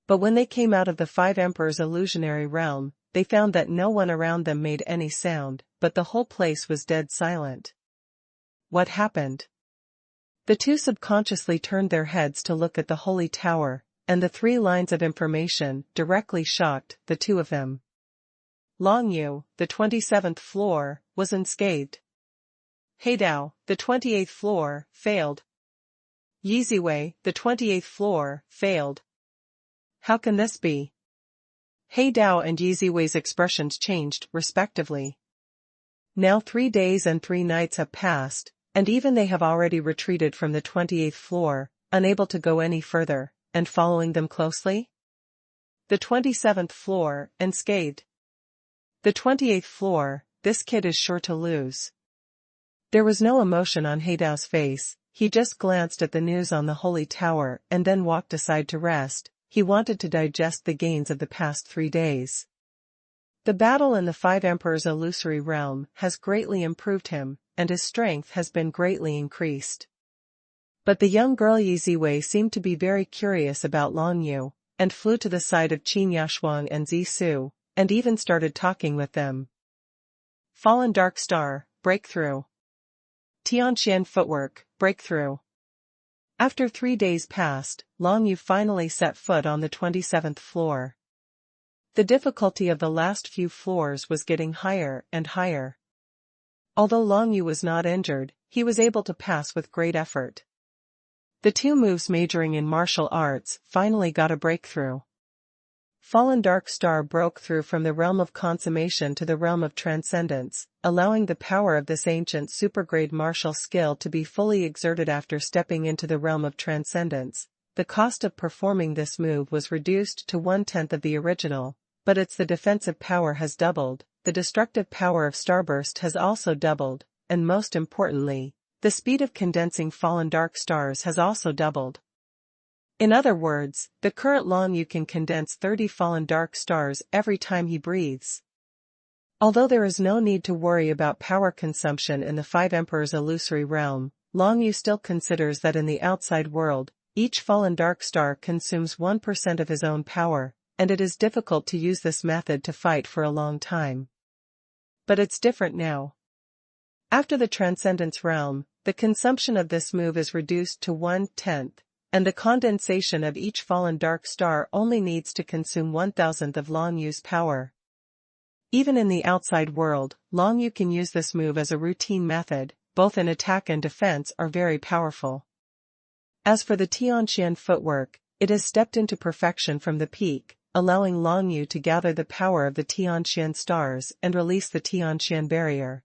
But when they came out of the Five Emperors illusionary realm, they found that no one around them made any sound, but the whole place was dead silent. What happened? The two subconsciously turned their heads to look at the holy tower, and the 3 lines of information directly shocked the two of them. Long Yu, the 27th floor, was unscathed. He Dao, the 28th floor, failed. Yi Ziwei, the 28th floor, failed. How can this be? He Dao and Yi Ziwei's expressions changed, respectively. Now 3 days and 3 nights have passed, and even they have already retreated from the 28th floor, unable to go any further, and following them closely? The 27th floor, unscathed. The 28th floor, this kid is sure to lose. There was no emotion on He Dao's face, he just glanced at the news on the holy tower and then walked aside to rest. He wanted to digest the gains of the past 3 days. The battle in the Five Emperors illusory realm has greatly improved him, and his strength has been greatly increased. But the young girl Yi Ziwei seemed to be very curious about Long Yu, and flew to the side of Qin Yaxuan and Zi Su, and even started talking with them. Fallen Dark Star, breakthrough. Tianqian footwork, breakthrough. After 3 days passed, Long Yu finally set foot on the 27th floor. The difficulty of the last few floors was getting higher and higher. Although Long Yu was not injured, he was able to pass with great effort. The 2 moves majoring in martial arts finally got a breakthrough. Fallen Dark Star broke through from the realm of consummation to the realm of transcendence, allowing the power of this ancient supergrade martial skill to be fully exerted after stepping into the realm of transcendence. The cost of performing this move was reduced to 1/10 of the original, but the defensive power has doubled, the destructive power of Starburst has also doubled, and most importantly, the speed of condensing fallen dark stars has also doubled. In other words, the current Long Yu can condense 30 fallen dark stars every time he breathes. Although there is no need to worry about power consumption in the Five Emperors illusory realm, Long Yu still considers that in the outside world, each fallen dark star consumes 1% of his own power, and it is difficult to use this method to fight for a long time. But it's different now. After the Transcendence realm, the consumption of this move is reduced to 1/10. And the condensation of each fallen dark star only needs to consume 1/1000th of Long Yu's power. Even in the outside world, Long Yu can use this move as a routine method, both in attack and defense are very powerful. As for the Tianqian footwork, it has stepped into perfection from the peak, allowing Long Yu to gather the power of the Tianqian stars and release the Tianqian barrier.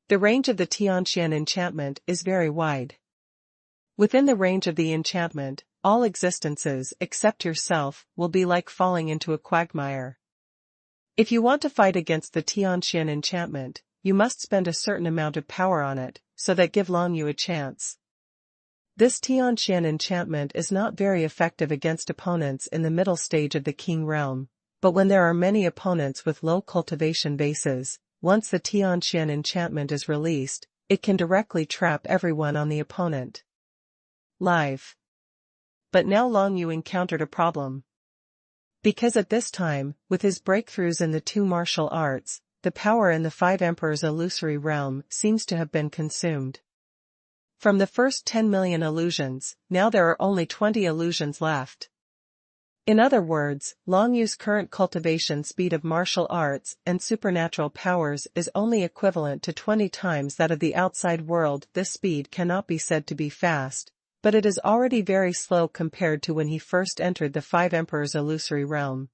The range of the Tianqian enchantment is very wide. Within the range of the enchantment, all existences except yourself will be like falling into a quagmire. If you want to fight against the Tianqian enchantment, you must spend a certain amount of power on it, so that give Long Yu a chance. This Tianqian enchantment is not very effective against opponents in the middle stage of the King realm, but when there are many opponents with low cultivation bases, once the Tianqian enchantment is released, it can directly trap everyone on the opponent. Live. But now Long Yu encountered a problem. Because at this time, with his breakthroughs in the 2 martial arts, the power in the Five Emperors' illusory realm seems to have been consumed. From the first 10 million illusions, now there are only 20 illusions left. In other words, Long Yu's current cultivation speed of martial arts and supernatural powers is only equivalent to 20 times that of the outside world. This speed cannot be said to be fast, but it is already very slow compared to when he first entered the Five Emperors' illusory realm.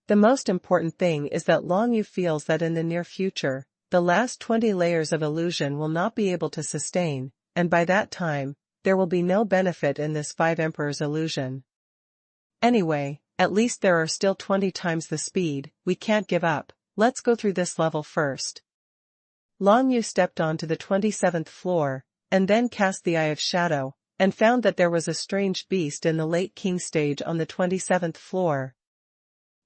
The most important thing is that Long Yu feels that in the near future, the last 20 layers of illusion will not be able to sustain, and by that time, there will be no benefit in this Five Emperors' illusion. Anyway, at least there are still 20 times the speed. We can't give up. Let's go through this level first. Long Yu stepped onto the 27th floor, and then cast the Eye of Shadow, and found that there was a strange beast in the late king stage on the 27th floor.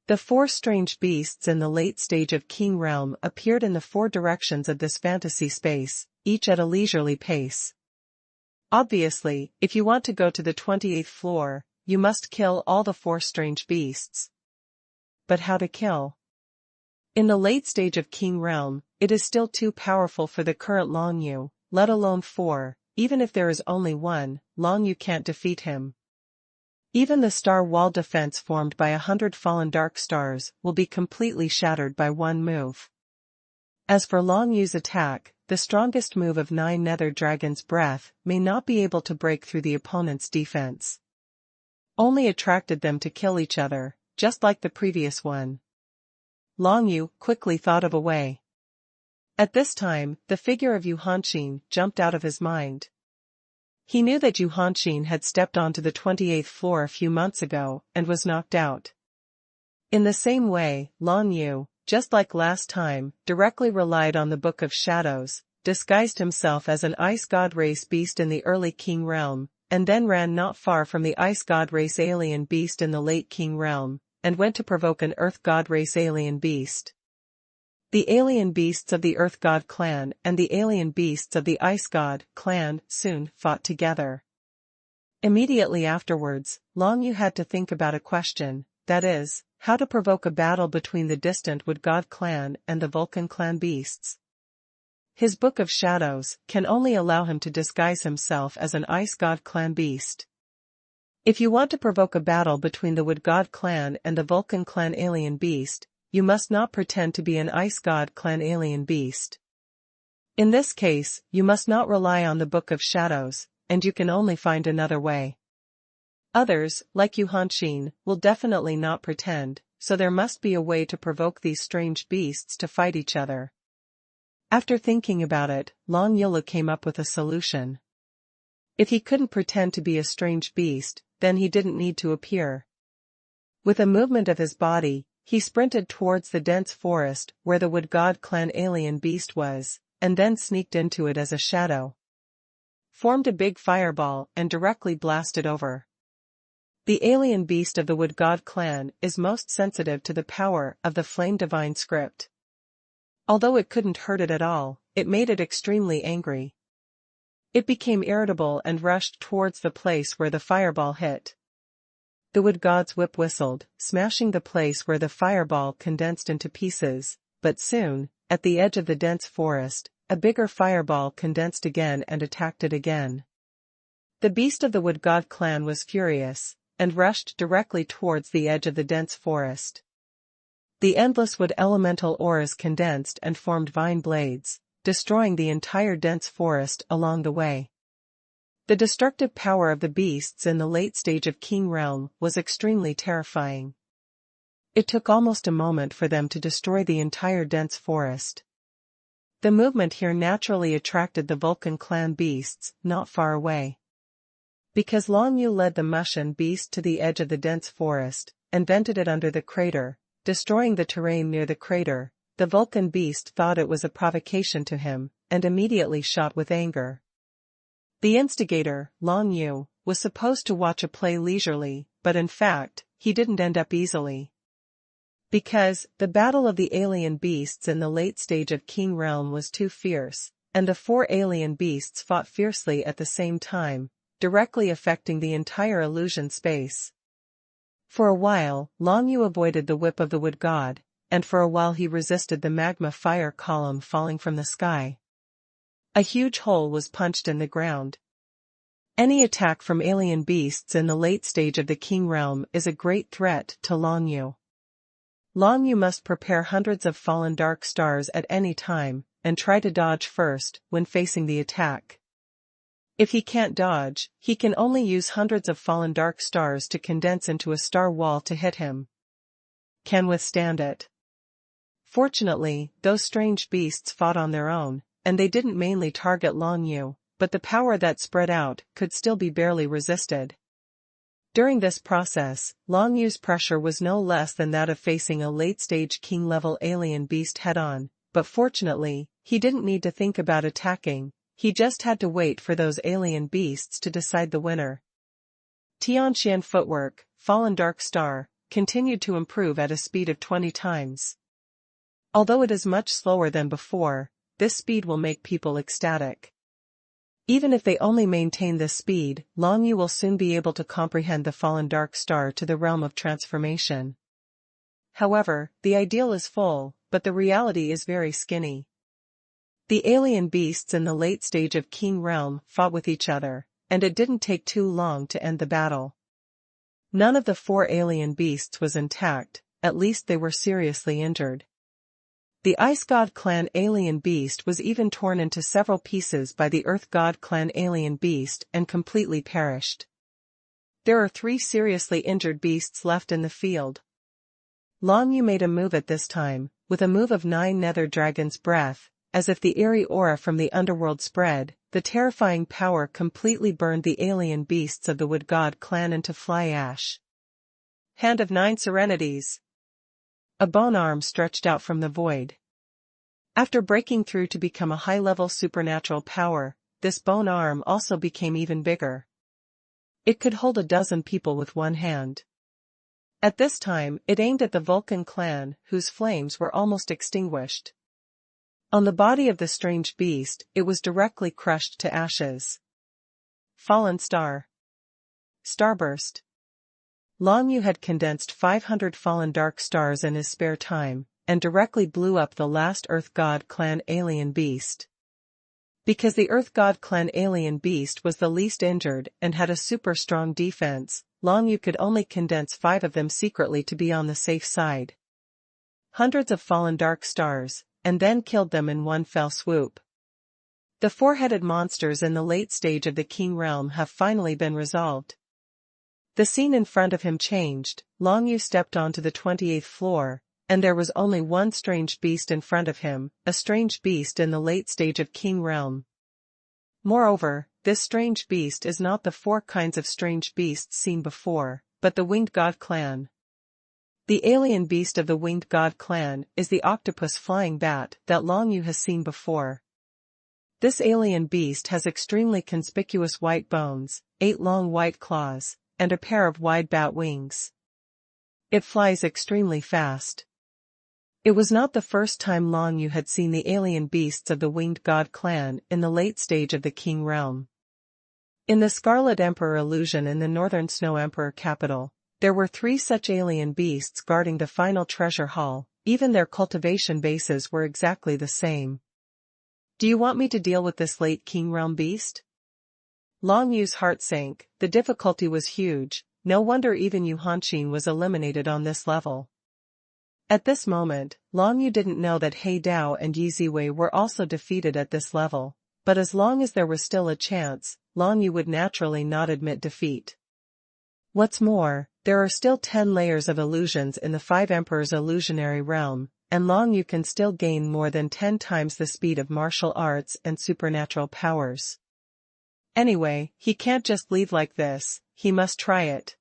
The 4 strange beasts in the late stage of King Realm appeared in the 4 directions of this fantasy space, each at a leisurely pace. Obviously, if you want to go to the 28th floor, you must kill all the 4 strange beasts. But how to kill? In the late stage of King Realm, it is still too powerful for the current Long Yu, let alone 4, even if there is only 1, Long Yu can't defeat him. Even the star wall defense formed by 100 fallen dark stars will be completely shattered by one move. As for Long Yu's attack, the strongest move of 9 Nether Dragon's Breath may not be able to break through the opponent's defense. Only attracted them to kill each other, just like the previous one. Long Yu quickly thought of a way. At this time, the figure of Yu Hanxin jumped out of his mind. He knew that Yu Hanxin had stepped onto the 28th floor a few months ago and was knocked out. In the same way, Long Yu, just like last time, directly relied on the Book of Shadows, disguised himself as an ice god race beast in the early King Realm, and then ran not far from the ice god race alien beast in the late King Realm, and went to provoke an earth god race alien beast. The alien beasts of the earth god clan and the alien beasts of the ice god clan soon fought together. Immediately afterwards, Long Yu had to think about a question, that is, how to provoke a battle between the distant Wood God clan and the Vulcan clan beasts. His Book of Shadows can only allow him to disguise himself as an Ice God clan beast. If you want to provoke a battle between the Wood God clan and the Vulcan clan alien beast, you must not pretend to be an Ice God clan alien beast. In this case, you must not rely on the Book of Shadows, and you can only find another way. Others, like Yu Hanxin, will definitely not pretend, so there must be a way to provoke these strange beasts to fight each other. After thinking about it, Long Yu came up with a solution. If he couldn't pretend to be a strange beast, then he didn't need to appear. With a movement of his body, he sprinted towards the dense forest where the Wood God clan alien beast was, and then sneaked into it as a shadow. Formed a big fireball and directly blasted over. The alien beast of the Wood God clan is most sensitive to the power of the Flame Divine script. Although it couldn't hurt it at all, it made it extremely angry. It became irritable and rushed towards the place where the fireball hit. The Wood God's whip whistled, smashing the place where the fireball condensed into pieces, but soon, at the edge of the dense forest, a bigger fireball condensed again and attacked it again. The beast of the Wood God clan was furious, and rushed directly towards the edge of the dense forest. The endless wood elemental auras condensed and formed vine blades, destroying the entire dense forest along the way. The destructive power of the beasts in the late stage of King Realm was extremely terrifying. It took almost a moment for them to destroy the entire dense forest. The movement here naturally attracted the Vulcan clan beasts not far away. Because Long Yu led the Mushan beast to the edge of the dense forest, and vented it under the crater, destroying the terrain near the crater, the Vulcan beast thought it was a provocation to him, and immediately shot with anger. The instigator, Long Yu, was supposed to watch a play leisurely, but in fact, he didn't end up easily. Because, the battle of the alien beasts in the late stage of King Realm was too fierce, and the 4 alien beasts fought fiercely at the same time, directly affecting the entire illusion space. For a while, Long Yu avoided the whip of the Wood God, and for a while he resisted the magma fire column falling from the sky. A huge hole was punched in the ground. Any attack from alien beasts in the late stage of the King realm is a great threat to Long Yu. Long Yu must prepare hundreds of fallen dark stars at any time, and try to dodge first when facing the attack. If he can't dodge, he can only use hundreds of fallen dark stars to condense into a star wall to hit him. Can withstand it. Fortunately, those strange beasts fought on their own, and they didn't mainly target Long Yu, but the power that spread out could still be barely resisted. During this process, Long Yu's pressure was no less than that of facing a late-stage king-level alien beast head-on, but fortunately, he didn't need to think about attacking. He just had to wait for those alien beasts to decide the winner. Tianxian footwork, Fallen Dark Star, continued to improve at a speed of 20 times. Although it is much slower than before, this speed will make people ecstatic. Even if they only maintain this speed, Long Yu will soon be able to comprehend the Fallen Dark Star to the realm of transformation. However, the ideal is full, but the reality is very skinny. The alien beasts in the late stage of King Realm fought with each other, and it didn't take too long to end the battle. None of the 4 alien beasts was intact, at least they were seriously injured. The Ice God Clan alien beast was even torn into several pieces by the Earth God Clan alien beast and completely perished. There are 3 seriously injured beasts left in the field. Long Yu made a move at this time, with a move of 9 Nether Dragon's Breath. As if the eerie aura from the underworld spread, the terrifying power completely burned the alien beasts of the Wood God Clan into fly ash. Hand of 9 Serenities. A bone arm stretched out from the void. After breaking through to become a high-level supernatural power, this bone arm also became even bigger. It could hold a dozen people with one hand. At this time, it aimed at the Vulcan clan, whose flames were almost extinguished. On the body of the strange beast, it was directly crushed to ashes. Fallen Star. Starburst. Long Yu had condensed 500 fallen dark stars in his spare time, and directly blew up the last Earth God Clan alien beast. Because the Earth God Clan alien beast was the least injured and had a super strong defense, Long Yu could only condense 5 of them secretly to be on the safe side. Hundreds of fallen dark stars, and then killed them in one fell swoop. The 4-headed monsters in the late stage of the King Realm have finally been resolved. The scene in front of him changed. Long Yu stepped onto the 28th floor, and there was only one strange beast in front of him, a strange beast in the late stage of King Realm. Moreover, this strange beast is not the 4 kinds of strange beasts seen before, but the Winged God Clan. The alien beast of the Winged God Clan is the octopus flying bat that Long Yu has seen before. This alien beast has extremely conspicuous white bones, 8 long white claws, and a pair of wide bat wings. It flies extremely fast. It was not the first time Long Yu had seen the alien beasts of the Winged God Clan in the late stage of the King Realm. In the Scarlet Emperor illusion in the Northern Snow Emperor capital, there were 3 such alien beasts guarding the final treasure hall. Even their cultivation bases were exactly the same. Do you want me to deal with this late King Realm beast? Long Yu's heart sank. The difficulty was huge. No wonder even Yu Hanqin was eliminated on this level. At this moment, Long Yu didn't know that He Dao and Yi Ziwei were also defeated at this level, but as long as there was still a chance, Long Yu would naturally not admit defeat. What's more, there are still 10 layers of illusions in the 5 Emperors illusionary realm, and Long Yu can still gain more than 10 times the speed of martial arts and supernatural powers. Anyway, he can't just leave like this, he must try it.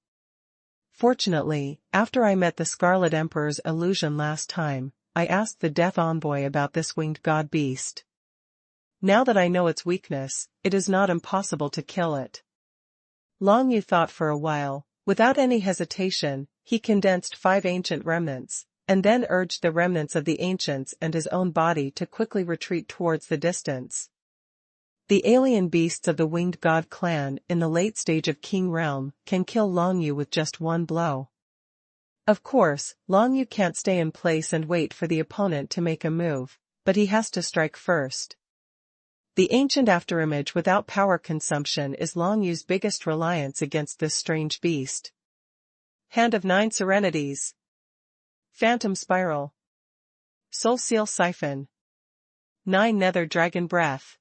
Fortunately, after I met the Scarlet Emperor's illusion last time, I asked the Death Envoy about this winged god beast. Now that I know its weakness, it is not impossible to kill it. Long Yu thought for a while. Without any hesitation, he condensed 5 ancient remnants, and then urged the remnants of the ancients and his own body to quickly retreat towards the distance. The alien beasts of the Winged God Clan in the late stage of King Realm can kill Long Yu with just one blow. Of course, Long Yu can't stay in place and wait for the opponent to make a move, but he has to strike first. The ancient afterimage without power consumption is Long Yu's biggest reliance against this strange beast. Hand of 9 Serenities. Phantom Spiral. Soul Seal Siphon. 9 Nether Dragon Breath.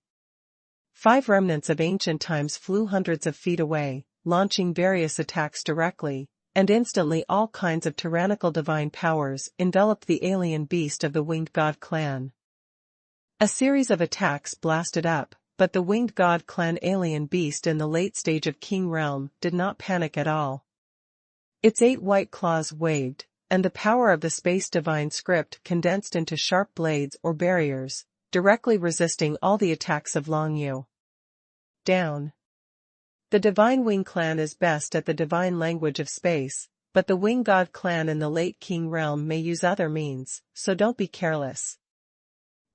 5 remnants of ancient times flew hundreds of feet away, launching various attacks directly, and instantly all kinds of tyrannical divine powers enveloped the alien beast of the Winged God clan. A series of attacks blasted up, but the Winged God clan alien beast in the late stage of King Realm did not panic at all. Its 8 white claws waved, and the power of the space divine script condensed into sharp blades or barriers, directly resisting all the attacks of Long Yu. Down. The Divine Wing clan is best at the divine language of space, but the Wing God clan in the late King Realm may use other means, so don't be careless.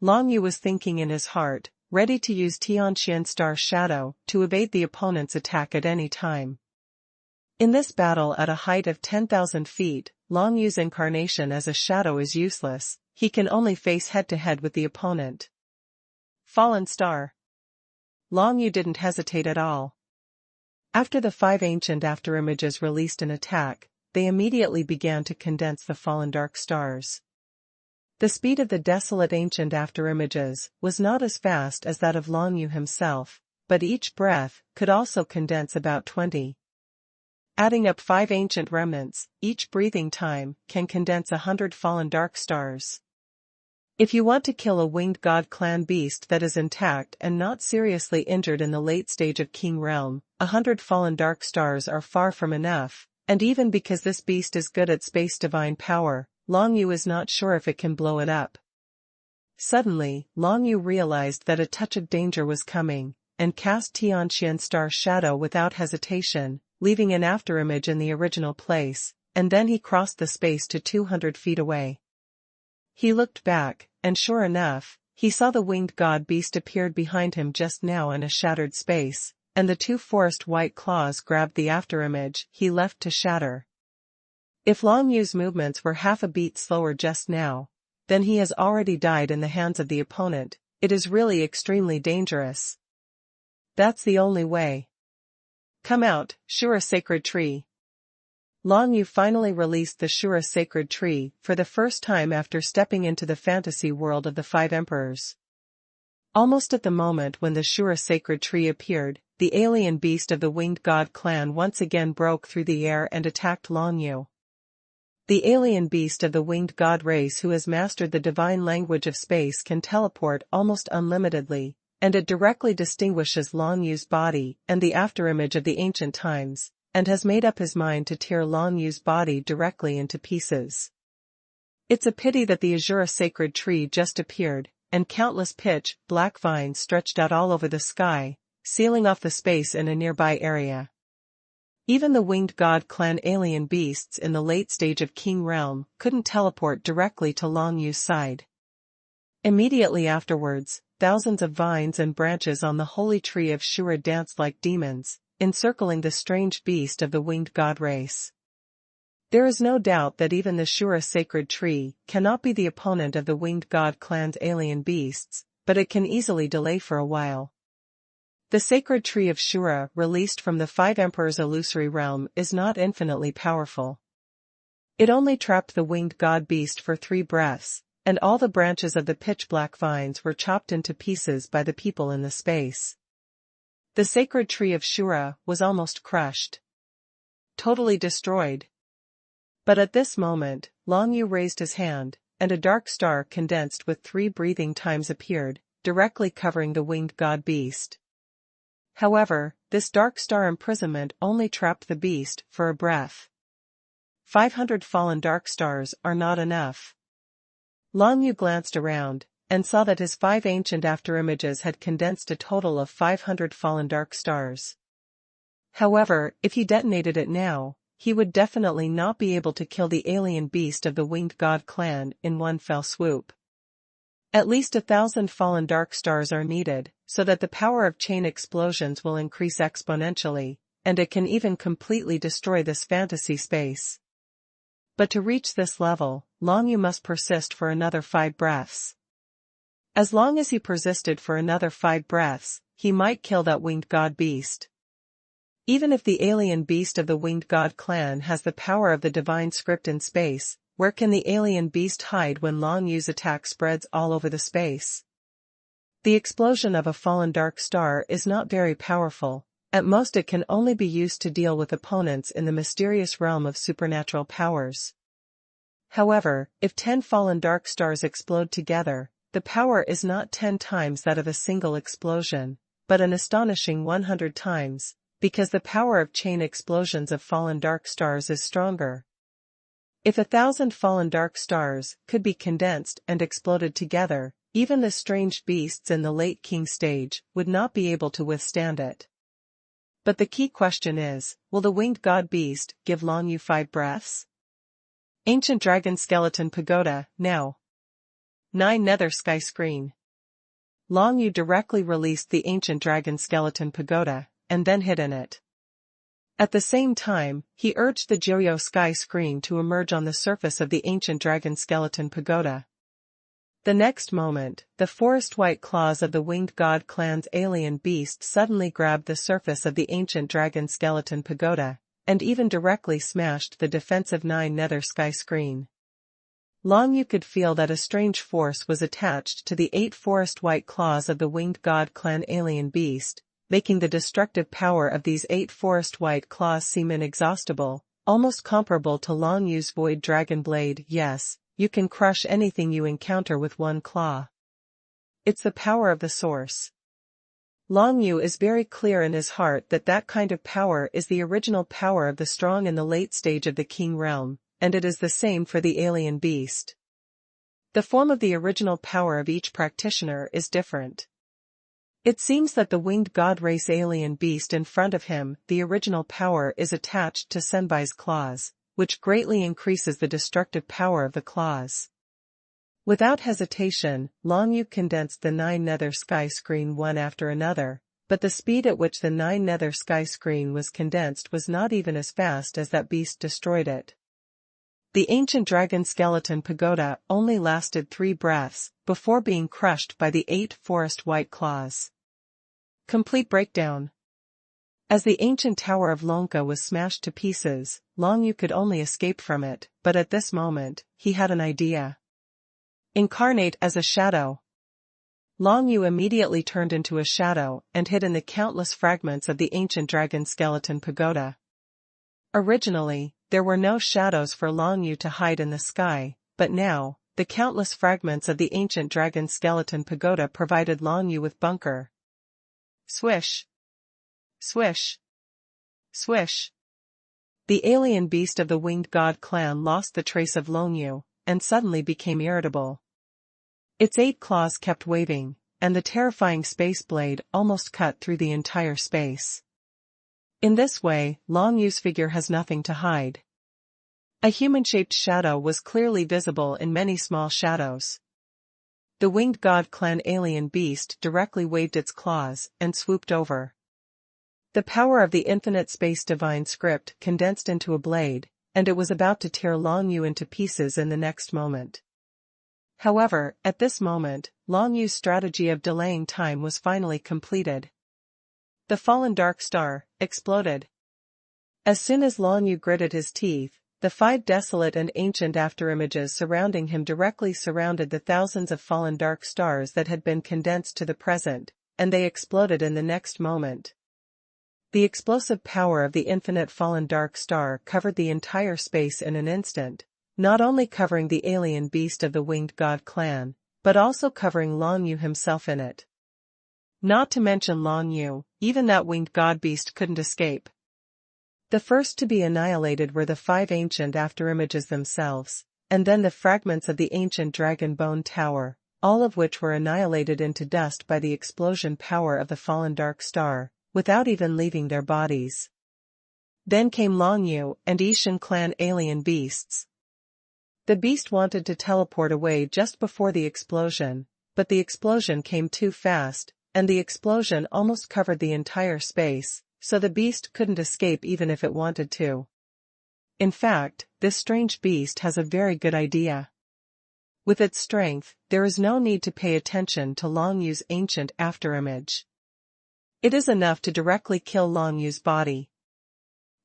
Long Yu was thinking in his heart, ready to use Tianqian Star Shadow to evade the opponent's attack at any time. In this battle at a height of 10,000 feet, Long Yu's incarnation as a shadow is useless, he can only face head-to-head with the opponent. Fallen Star. Long Yu didn't hesitate at all. After the 5 ancient afterimages released an attack, they immediately began to condense the fallen dark stars. The speed of the desolate ancient afterimages was not as fast as that of Long Yu himself, but each breath could also condense about 20. Adding up 5 ancient remnants, each breathing time can condense 100 fallen dark stars. If you want to kill a Winged God clan beast that is intact and not seriously injured in the late stage of King Realm, 100 fallen dark stars are far from enough, and even because this beast is good at space divine power, Long Yu is not sure if it can blow it up. Suddenly, Long Yu realized that a touch of danger was coming, and cast Tianqian Star Shadow without hesitation, leaving an afterimage in the original place, and then he crossed the space to 200 feet away. He looked back, and sure enough, he saw the Winged God beast appeared behind him just now in a shattered space, and the 2 forest white claws grabbed the afterimage he left to shatter. If Long Yu's movements were half a beat slower just now, then he has already died in the hands of the opponent. It is really extremely dangerous. That's the only way. Come out, Shura Sacred Tree. Long Yu finally released the Shura Sacred Tree for the first time after stepping into the fantasy world of the 5 emperors. Almost at the moment when the Shura Sacred Tree appeared, the alien beast of the Winged God clan once again broke through the air and attacked Long Yu. The alien beast of the Winged God race who has mastered the divine language of space can teleport almost unlimitedly, and it directly distinguishes Long Yu's body and the afterimage of the ancient times, and has made up his mind to tear Long Yu's body directly into pieces. It's a pity that the Azura Sacred Tree just appeared, and countless pitch black vines stretched out all over the sky, sealing off the space in a nearby area. Even the Winged God clan alien beasts in the late stage of King Realm couldn't teleport directly to Long Yu's side. Immediately afterwards, thousands of vines and branches on the holy tree of Shura danced like demons, encircling the strange beast of the Winged God race. There is no doubt that even the Shura Sacred Tree cannot be the opponent of the Winged God clan's alien beasts, but it can easily delay for a while. The Sacred Tree of Shura released from the 5 Emperors' illusory realm is not infinitely powerful. It only trapped the Winged God beast for 3 breaths, and all the branches of the pitch-black vines were chopped into pieces by the people in the space. The Sacred Tree of Shura was almost crushed. Totally destroyed. But at this moment, Long Yu raised his hand, and a dark star condensed with 3 breathing times appeared, directly covering the Winged God beast. However, this dark star imprisonment only trapped the beast for a breath. 500 fallen dark stars are not enough. Long Yu glanced around, and saw that his 5 ancient afterimages had condensed a total of 500 fallen dark stars. However, if he detonated it now, he would definitely not be able to kill the alien beast of the Winged God clan in one fell swoop. At least 1,000 fallen dark stars are needed, so that the power of chain explosions will increase exponentially, and it can even completely destroy this fantasy space. But to reach this level, Long Yu must persist for another 5 breaths. As long as he persisted for another 5 breaths, he might kill that winged god beast. Even if the alien beast of the winged god clan has the power of the divine script in space, where can the alien beast hide when Long Yu's attack spreads all over the space? The explosion of a fallen dark star is not very powerful. At most it can only be used to deal with opponents in the mysterious realm of supernatural powers. However, if 10 fallen dark stars explode together, the power is not 10 times that of a single explosion, but an astonishing 100 times, because the power of chain explosions of fallen dark stars is stronger. If 1,000 fallen dark stars could be condensed and exploded together, even the strange beasts in the late king stage would not be able to withstand it. But the key question is, will the winged god beast give Long Yu 5 breaths? Ancient Dragon Skeleton Pagoda, now. 9 Nether Sky Screen. Long Yu directly released the Ancient Dragon Skeleton Pagoda, and then hid in it. At the same time, he urged the Joyo Sky Screen to emerge on the surface of the Ancient Dragon Skeleton Pagoda. The next moment, the forest white claws of the winged god clan's alien beast suddenly grabbed the surface of the Ancient Dragon Skeleton Pagoda, and even directly smashed the defensive 9 Nether Sky Screen. Long Yu could feel that a strange force was attached to the 8 forest white claws of the winged god clan alien beast, making the destructive power of these 8 forest white claws seem inexhaustible, almost comparable to Long Yu's Void Dragon Blade. Yes, you can crush anything you encounter with one claw. It's the power of the source. Long Yu is very clear in his heart that that kind of power is the original power of the strong in the late stage of the king realm, and it is the same for the alien beast. The form of the original power of each practitioner is different. It seems that the winged god race alien beast in front of him, the original power is attached to Senbai's claws, which greatly increases the destructive power of the claws. Without hesitation, Long Yu condensed the 9 Nether Sky Screen one after another, but the speed at which the 9 Nether Sky Screen was condensed was not even as fast as that beast destroyed it. The Ancient Dragon Skeleton Pagoda only lasted 3 breaths, before being crushed by the 8 forest white claws. Complete breakdown. As the ancient Tower of Lonka was smashed to pieces, Long Yu could only escape from it, but at this moment, he had an idea. Incarnate as a shadow. Long Yu immediately turned into a shadow and hid in the countless fragments of the Ancient Dragon Skeleton Pagoda. Originally, there were no shadows for Long Yu to hide in the sky, but now, the countless fragments of the Ancient Dragon Skeleton Pagoda provided Long Yu with bunker. Swish. Swish. Swish. The alien beast of the winged god clan lost the trace of Long Yu, and suddenly became irritable. Its 8 claws kept waving, and the terrifying space blade almost cut through the entire space. In this way, Long Yu's figure has nothing to hide. A human-shaped shadow was clearly visible in many small shadows. The winged god clan alien beast directly waved its claws and swooped over. The power of the infinite space divine script condensed into a blade, and it was about to tear Long Yu into pieces in the next moment. However, at this moment, Long Yu's strategy of delaying time was finally completed. The fallen dark star exploded. As soon as Long Yu gritted his teeth, the 5 desolate and ancient afterimages surrounding him directly surrounded the thousands of fallen dark stars that had been condensed to the present, and they exploded in the next moment. The explosive power of the infinite fallen dark star covered the entire space in an instant, not only covering the alien beast of the winged god clan, but also covering Long Yu himself in it. Not to mention Long Yu, even that winged god beast couldn't escape. The first to be annihilated were the 5 ancient afterimages themselves, and then the fragments of the ancient dragon bone tower, all of which were annihilated into dust by the explosion power of the fallen dark star, without even leaving their bodies. Then came Long Yu and Ishan clan alien beasts. The beast wanted to teleport away just before the explosion, but the explosion came too fast, and the explosion almost covered the entire space, so the beast couldn't escape even if it wanted to. In fact, this strange beast has a very good idea. With its strength, there is no need to pay attention to Long Yu's ancient afterimage. It is enough to directly kill Long Yu's body.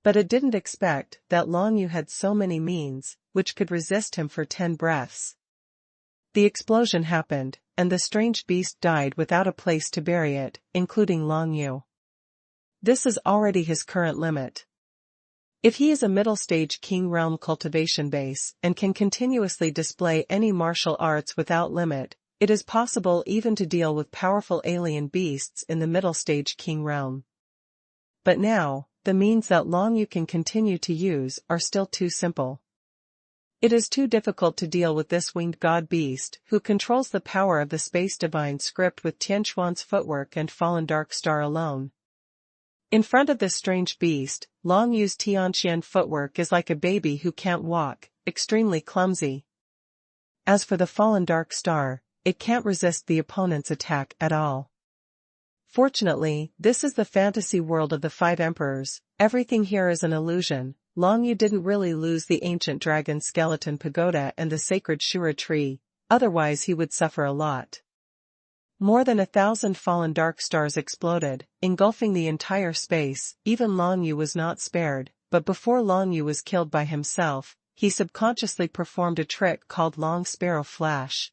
But it didn't expect that Long Yu had so many means, which could resist him for 10 breaths. The explosion happened, and the strange beast died without a place to bury it, including Long Yu. This is already his current limit. If he is a middle-stage King Realm cultivation base and can continuously display any martial arts without limit, it is possible even to deal with powerful alien beasts in the middle-stage King Realm. But now, the means that Long Yu can continue to use are still too simple. It is too difficult to deal with this winged god beast who controls the power of the space divine script with Tianquan's footwork and fallen dark star alone. In front of this strange beast, Long Yu's Tianqian footwork is like a baby who can't walk, extremely clumsy. As for the fallen dark star, it can't resist the opponent's attack at all. Fortunately, this is the fantasy world of the 5 emperors. Everything here is an illusion. Long Yu didn't really lose the ancient dragon skeleton pagoda and the sacred Shura tree, otherwise he would suffer a lot. More than 1,000 fallen dark stars exploded, engulfing the entire space. Even Long Yu was not spared, but before Long Yu was killed by himself, he subconsciously performed a trick called Long Sparrow Flash.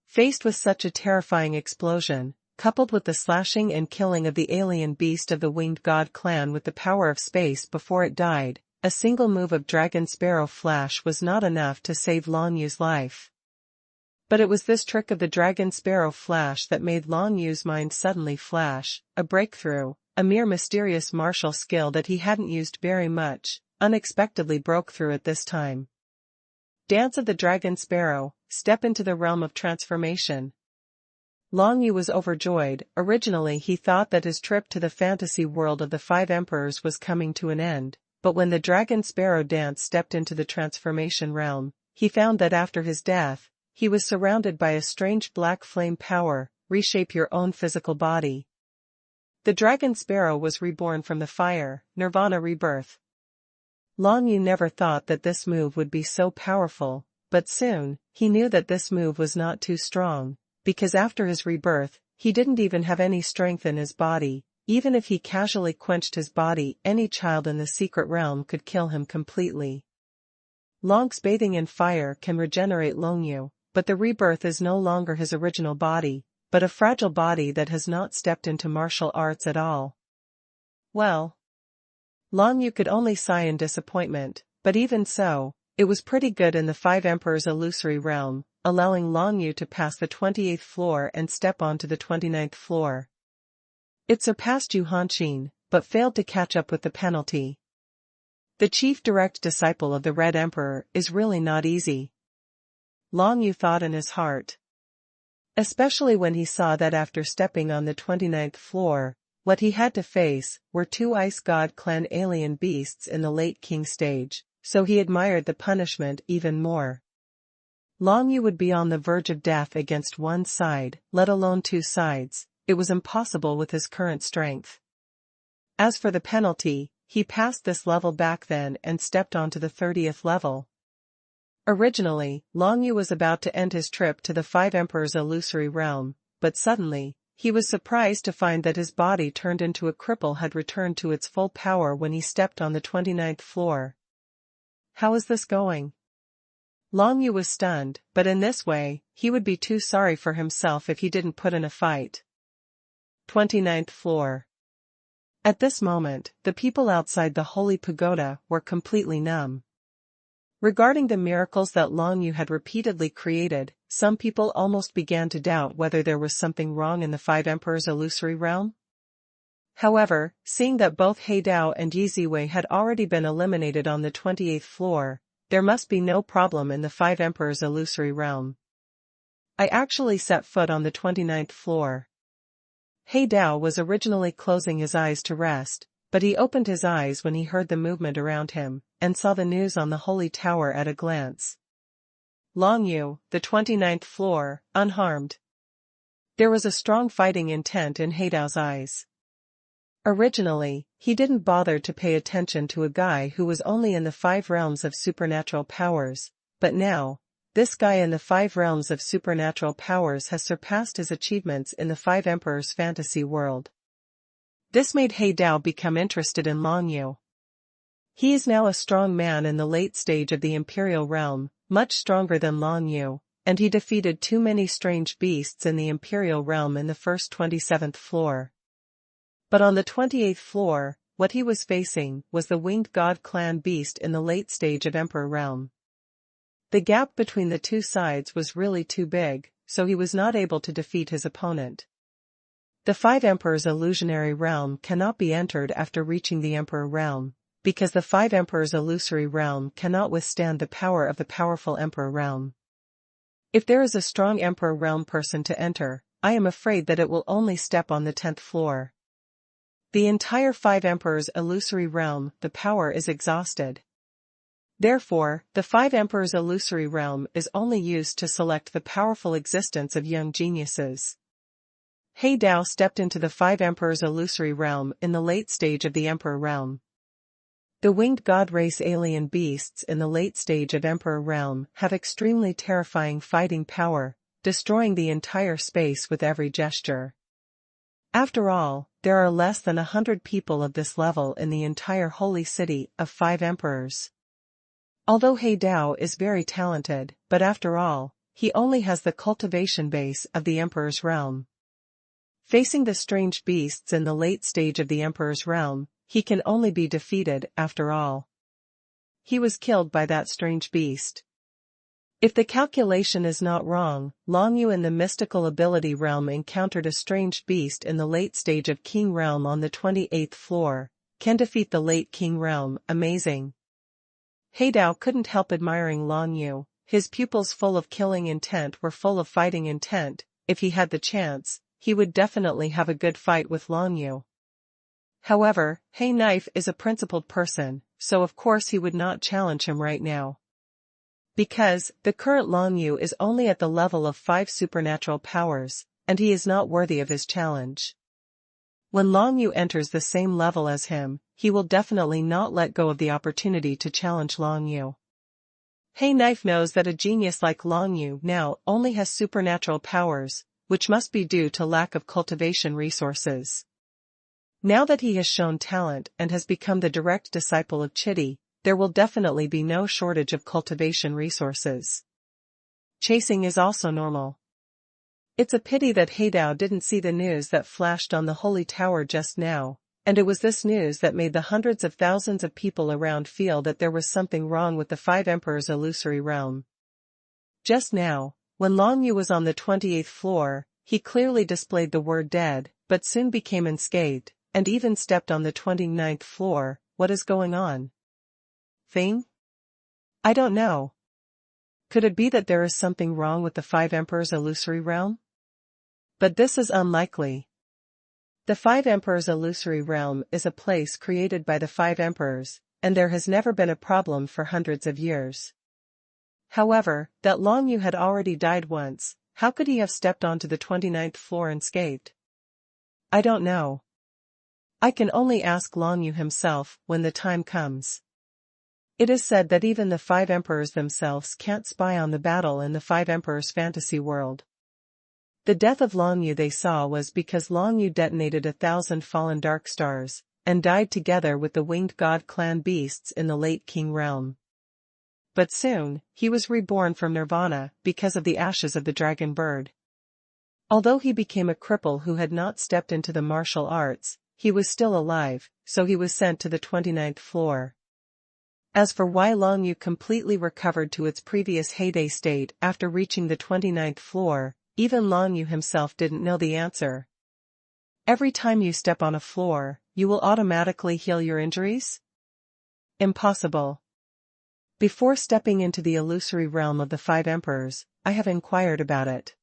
Faced with such a terrifying explosion, coupled with the slashing and killing of the alien beast of the winged god clan with the power of space before it died, a single move of Dragon Sparrow Flash was not enough to save Long Yu's life. But it was this trick of the Dragon Sparrow Flash that made Long Yu's mind suddenly flash, a breakthrough, a mere mysterious martial skill that he hadn't used very much, unexpectedly broke through at this time. Dance of the Dragon Sparrow, step into the realm of transformation. Long Yu was overjoyed. Originally he thought that his trip to the fantasy world of the 5 emperors was coming to an end, but when the Dragon Sparrow dance stepped into the transformation realm, he found that after his death, he was surrounded by a strange black flame power. Reshape your own physical body. The Dragon Sparrow was reborn from the fire, Nirvana rebirth. Long Yu never thought that this move would be so powerful, but soon, he knew that this move was not too strong, because after his rebirth, he didn't even have any strength in his body. Even if he casually quenched his body, any child in the secret realm could kill him completely. Long's bathing in fire can regenerate Long Yu, but the rebirth is no longer his original body, but a fragile body that has not stepped into martial arts at all. Well, Long Yu could only sigh in disappointment, but even so, it was pretty good in the 5 emperors' illusory realm, allowing Long Yu to pass the 28th floor and step onto the 29th floor. It surpassed Yu Hanqin, but failed to catch up with the penalty. The chief direct disciple of the Red Emperor is really not easy. Long Yu thought in his heart. Especially when he saw that after stepping on the 29th floor, what he had to face were 2 Ice God clan alien beasts in the late King stage, so he admired the punishment even more. Long Yu would be on the verge of death against one side, let alone 2 sides. It was impossible with his current strength. As for the penalty, he passed this level back then and stepped onto the 30th level. Originally, Long Yu was about to end his trip to the 5 emperors' illusory realm, but suddenly, he was surprised to find that his body turned into a cripple had returned to its full power when he stepped on the 29th floor. How is this going? Long Yu was stunned, but in this way, he would be too sorry for himself if he didn't put in a fight. 29th floor. At this moment, the people outside the Holy Pagoda were completely numb. Regarding the miracles that Long Yu had repeatedly created, some people almost began to doubt whether there was something wrong in the 5 emperors' illusory realm. However, seeing that both He Dao and Yi Ziwei had already been eliminated on the 28th floor, there must be no problem in the 5 emperors' illusory realm. I actually set foot on the 29th floor. He Dao was originally closing his eyes to rest, but he opened his eyes when he heard the movement around him, and saw the news on the holy tower at a glance. Long Yu, the 29th floor, unharmed. There was a strong fighting intent in He Dao's eyes. Originally, he didn't bother to pay attention to a guy who was only in the 5 realms of supernatural powers, but now, this guy in the 5 realms of supernatural powers has surpassed his achievements in the 5 emperors fantasy world. This made He Dao become interested in Long Yu. He is now a strong man in the late stage of the imperial realm, much stronger than Long Yu, and he defeated too many strange beasts in the imperial realm in the first 27th floor. But on the 28th floor, what he was facing was the winged god clan beast in the late stage of emperor realm. The gap between the two sides was really too big, so he was not able to defeat his opponent. The 5 emperors illusionary realm cannot be entered after reaching the emperor realm, because the 5 emperors illusory realm cannot withstand the power of the powerful emperor realm. If there is a strong emperor realm person to enter, I am afraid that it will only step on the 10th floor. The entire 5 emperors illusory realm, the power is exhausted. Therefore, the 5 emperors illusory realm is only used to select the powerful existence of young geniuses. He Dao stepped into the 5 emperors illusory realm in the late stage of the emperor realm. The winged god race alien beasts in the late stage of emperor realm have extremely terrifying fighting power, destroying the entire space with every gesture. After all, there are less than 100 people of this level in the entire holy city of 5 emperors. Although He Dao is very talented, but after all, he only has the cultivation base of the emperor's realm. Facing the strange beasts in the late stage of the emperor's realm, he can only be defeated after all. He was killed by that strange beast. If the calculation is not wrong, Long Yu in the mystical ability realm encountered a strange beast in the late stage of King realm on the 28th floor, can defeat the late King realm, amazing. He Dao couldn't help admiring Long Yu, his pupils full of killing intent were full of fighting intent. If he had the chance, he would definitely have a good fight with Long Yu. However, He Knife is a principled person, so of course he would not challenge him right now. Because, the current Long Yu is only at the level of 5 supernatural powers, and he is not worthy of his challenge. When Long Yu enters the same level as him, he will definitely not let go of the opportunity to challenge Long Yu. He Knife knows that a genius like Long Yu now only has supernatural powers, which must be due to lack of cultivation resources. Now that he has shown talent and has become the direct disciple of Chitty, there will definitely be no shortage of cultivation resources. Chasing is also normal. It's a pity that He Dao didn't see the news that flashed on the Holy Tower just now, and it was this news that made the hundreds of thousands of people around feel that there was something wrong with the 5 emperors illusory realm. Just now, when Long Yu was on the 28th floor, he clearly displayed the word dead, but soon became unscathed, and even stepped on the 29th floor. What is going on? Thing? I don't know. Could it be that there is something wrong with the 5 emperors illusory realm? But this is unlikely. The 5 emperors illusory realm is a place created by the 5 emperors, and there has never been a problem for hundreds of years. However, that Long Yu had already died once, how could he have stepped onto the 29th floor unscathed? I don't know. I can only ask Long Yu himself when the time comes. It is said that even the 5 emperors themselves can't spy on the battle in the 5 emperors fantasy world. The death of Long Yu they saw was because Long Yu detonated 1,000 fallen dark stars, and died together with the winged god clan beasts in the late King realm. But soon, he was reborn from Nirvana because of the ashes of the dragon bird. Although he became a cripple who had not stepped into the martial arts, he was still alive, so he was sent to the 29th floor. As for why Long Yu completely recovered to its previous heyday state after reaching the 29th floor, even Long Yu himself didn't know the answer. Every time you step on a floor, you will automatically heal your injuries? Impossible. Before stepping into the illusory realm of the 5 emperors, I have inquired about it.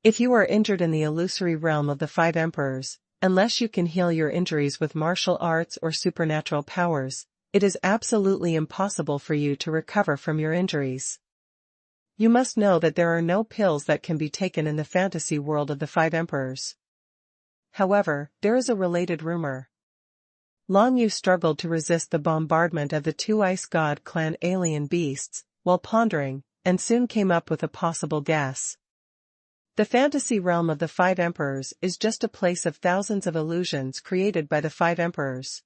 If you are injured in the illusory realm of the 5 emperors, unless you can heal your injuries with martial arts or supernatural powers, it is absolutely impossible for you to recover from your injuries. You must know that there are no pills that can be taken in the fantasy world of the 5 emperors. However, there is a related rumor. Long Yu struggled to resist the bombardment of the two Ice God clan alien beasts, while pondering, and soon came up with a possible guess. The fantasy realm of the Five Emperors is just a place of thousands of illusions created by the Five Emperors.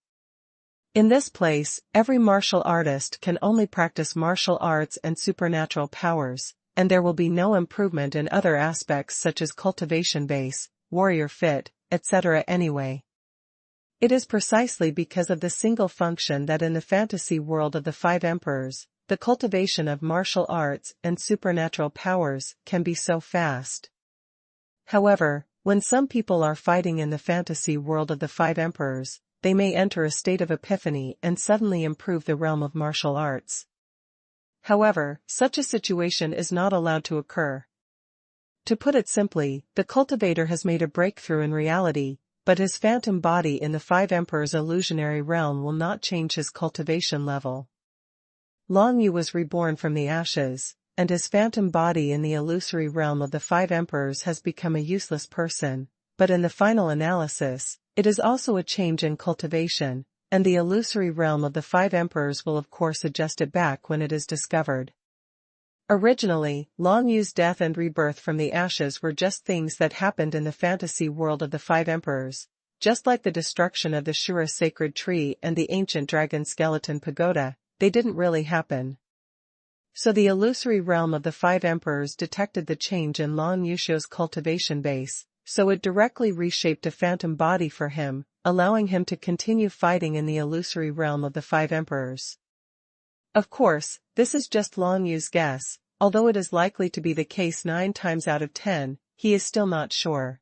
In this place, every martial artist can only practice martial arts and supernatural powers, and there will be no improvement in other aspects such as cultivation base, warrior fit, etc. anyway. It is precisely because of the single function that in the fantasy world of the Five Emperors, the cultivation of martial arts and supernatural powers can be so fast. However, when some people are fighting in the fantasy world of the Five Emperors, they may enter a state of epiphany and suddenly improve the realm of martial arts. However, such a situation is not allowed to occur. To put it simply, the cultivator has made a breakthrough in reality, but his phantom body in the Five Emperors' illusionary realm will not change his cultivation level. Long Yu was reborn from the ashes, and his phantom body in the illusory realm of the Five Emperors has become a useless person, but in the final analysis, it is also a change in cultivation, and the illusory realm of the Five Emperors will of course adjust it back when it is discovered. Originally, Long Yu's death and rebirth from the ashes were just things that happened in the fantasy world of the Five Emperors, just like the destruction of the Shura sacred tree and the ancient dragon skeleton pagoda, they didn't really happen. So the illusory realm of the Five Emperors detected the change in Long Yu's cultivation base, so it directly reshaped a phantom body for him, allowing him to continue fighting in the illusory realm of the Five Emperors. Of course, this is just Long Yu's guess, although it is likely to be the case 9 times out of 10, he is still not sure.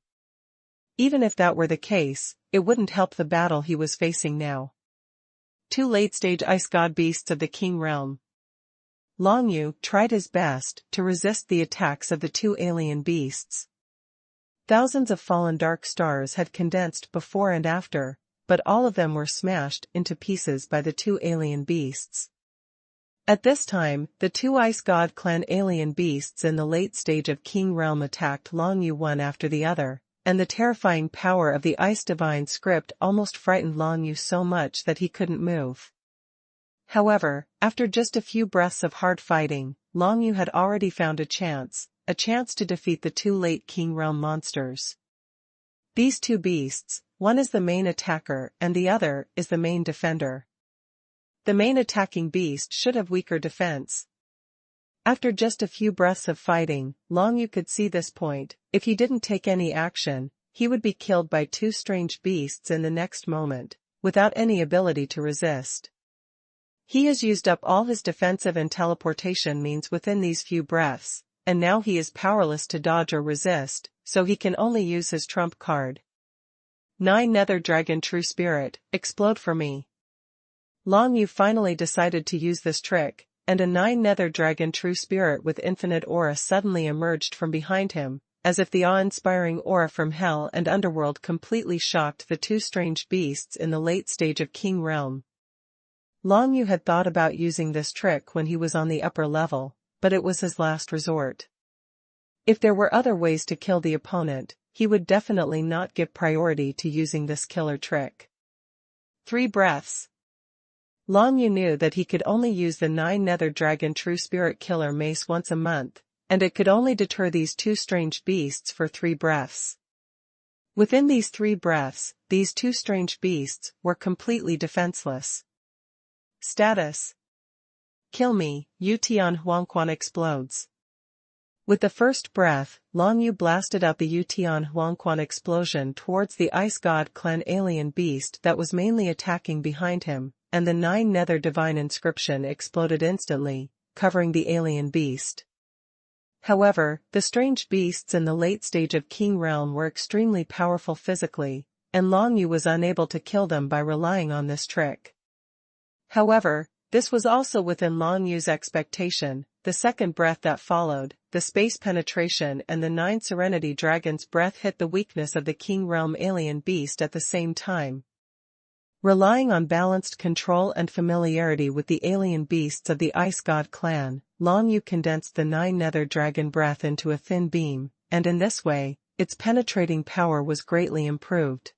Even if that were the case, it wouldn't help the battle he was facing now. 2 late-stage ice god beasts of the King Realm. Long Yu tried his best to resist the attacks of the 2 alien beasts. Thousands of fallen dark stars had condensed before and after, but all of them were smashed into pieces by the 2 alien beasts. At this time, the 2 Ice God clan alien beasts in the late stage of King Realm attacked Long Yu one after the other, and the terrifying power of the Ice Divine script almost frightened Long Yu so much that he couldn't move. However, after just a few breaths of hard fighting, Long Yu had already found a chance to defeat the 2 late King Realm monsters. These 2 beasts, one is the main attacker and the other is the main defender. The main attacking beast should have weaker defense. After just a few breaths of fighting, Long Yu could see this point: if he didn't take any action, he would be killed by 2 strange beasts in the next moment, without any ability to resist. He has used up all his defensive and teleportation means within these few breaths, and now he is powerless to dodge or resist, so he can only use his trump card. 9 Nether Dragon True Spirit, explode for me. Long Yu finally decided to use this trick, and a 9 Nether Dragon True Spirit with infinite aura suddenly emerged from behind him, as if the awe-inspiring aura from Hell and Underworld completely shocked the 2 strange beasts in the late stage of King Realm. Long Yu had thought about using this trick when he was on the upper level, but it was his last resort. If there were other ways to kill the opponent, he would definitely not give priority to using this killer trick. 3 breaths. Long Yu knew that he could only use the 9 Nether Dragon True Spirit Killer Mace once a month, and it could only deter these 2 strange beasts for 3 breaths. Within these 3 breaths, these 2 strange beasts were completely defenseless. Status: Kill me, Yu xuanhuan explodes. With the first breath, Long Yu blasted out the Yu xuanhuan explosion towards the Ice God clan alien beast that was mainly attacking behind him, and the 9 Nether Divine Inscription exploded instantly, covering the alien beast. However, the strange beasts in the late stage of King Realm were extremely powerful physically, and Long Yu was unable to kill them by relying on this trick. However, this was also within Long Yu's expectation. The second breath that followed, the space penetration and the 9 Serenity Dragon's breath hit the weakness of the King Realm alien beast at the same time. Relying on balanced control and familiarity with the alien beasts of the Ice God clan, Long Yu condensed the 9 Nether Dragon breath into a thin beam, and in this way, its penetrating power was greatly improved.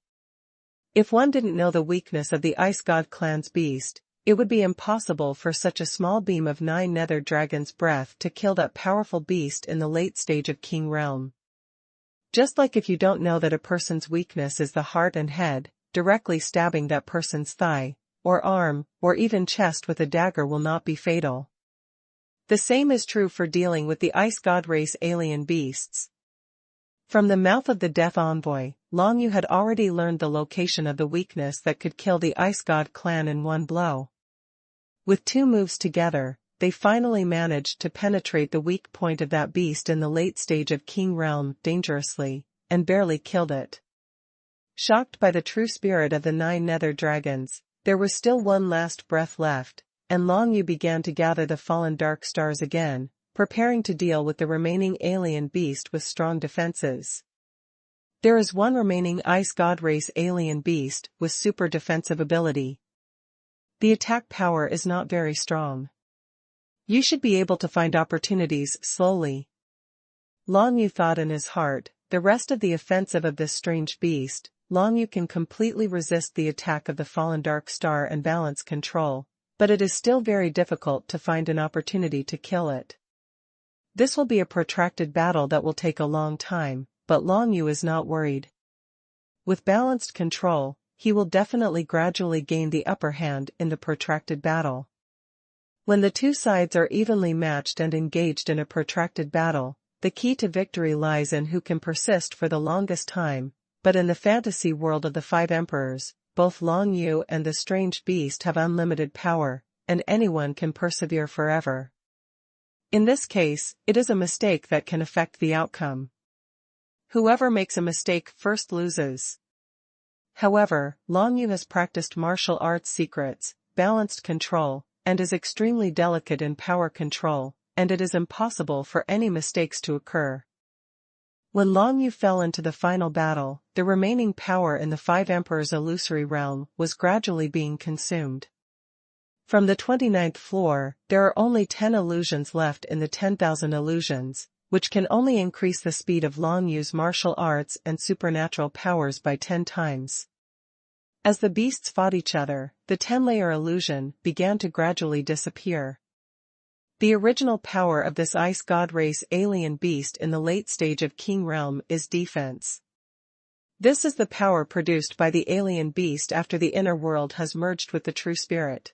If one didn't know the weakness of the Ice God clan's beast, it would be impossible for such a small beam of 9 nether dragon's breath to kill that powerful beast in the late stage of King Realm. Just like if you don't know that a person's weakness is the heart and head, directly stabbing that person's thigh, or arm, or even chest with a dagger will not be fatal. The same is true for dealing with the Ice God race alien beasts. From the mouth of the Death Envoy, Long Yu had already learned the location of the weakness that could kill the Ice God clan in one blow. With 2 moves together, they finally managed to penetrate the weak point of that beast in the late stage of King Realm dangerously, and barely killed it. Shocked by the true spirit of the 9 nether dragons, there was still one last breath left, and Long Yu began to gather the fallen dark stars again, preparing to deal with the remaining alien beast with strong defenses. There is one remaining Ice God race alien beast with super defensive ability. The attack power is not very strong. You should be able to find opportunities slowly. Long Yu thought in his heart, the rest of the offensive of this strange beast, Long Yu can completely resist the attack of the fallen dark star and balance control, but it is still very difficult to find an opportunity to kill it. This will be a protracted battle that will take a long time, but Long Yu is not worried. With balanced control, he will definitely gradually gain the upper hand in the protracted battle. When the 2 sides are evenly matched and engaged in a protracted battle, the key to victory lies in who can persist for the longest time, but in the fantasy world of the 5 emperors, both Long Yu and the strange beast have unlimited power, and anyone can persevere forever. In this case, it is a mistake that can affect the outcome. Whoever makes a mistake first loses. However, Long Yu has practiced martial arts secrets, balanced control, and is extremely delicate in power control, and it is impossible for any mistakes to occur. When Long Yu fell into the final battle, the remaining power in the 5 emperors' illusory realm was gradually being consumed. From the 29th floor, there are only 10 illusions left in the 10,000 illusions, which can only increase the speed of Long Yu's martial arts and supernatural powers by 10 times. As the beasts fought each other, the 10-layer illusion began to gradually disappear. The original power of this Ice God race alien beast in the late stage of King Realm is defense. This is the power produced by the alien beast after the inner world has merged with the true spirit.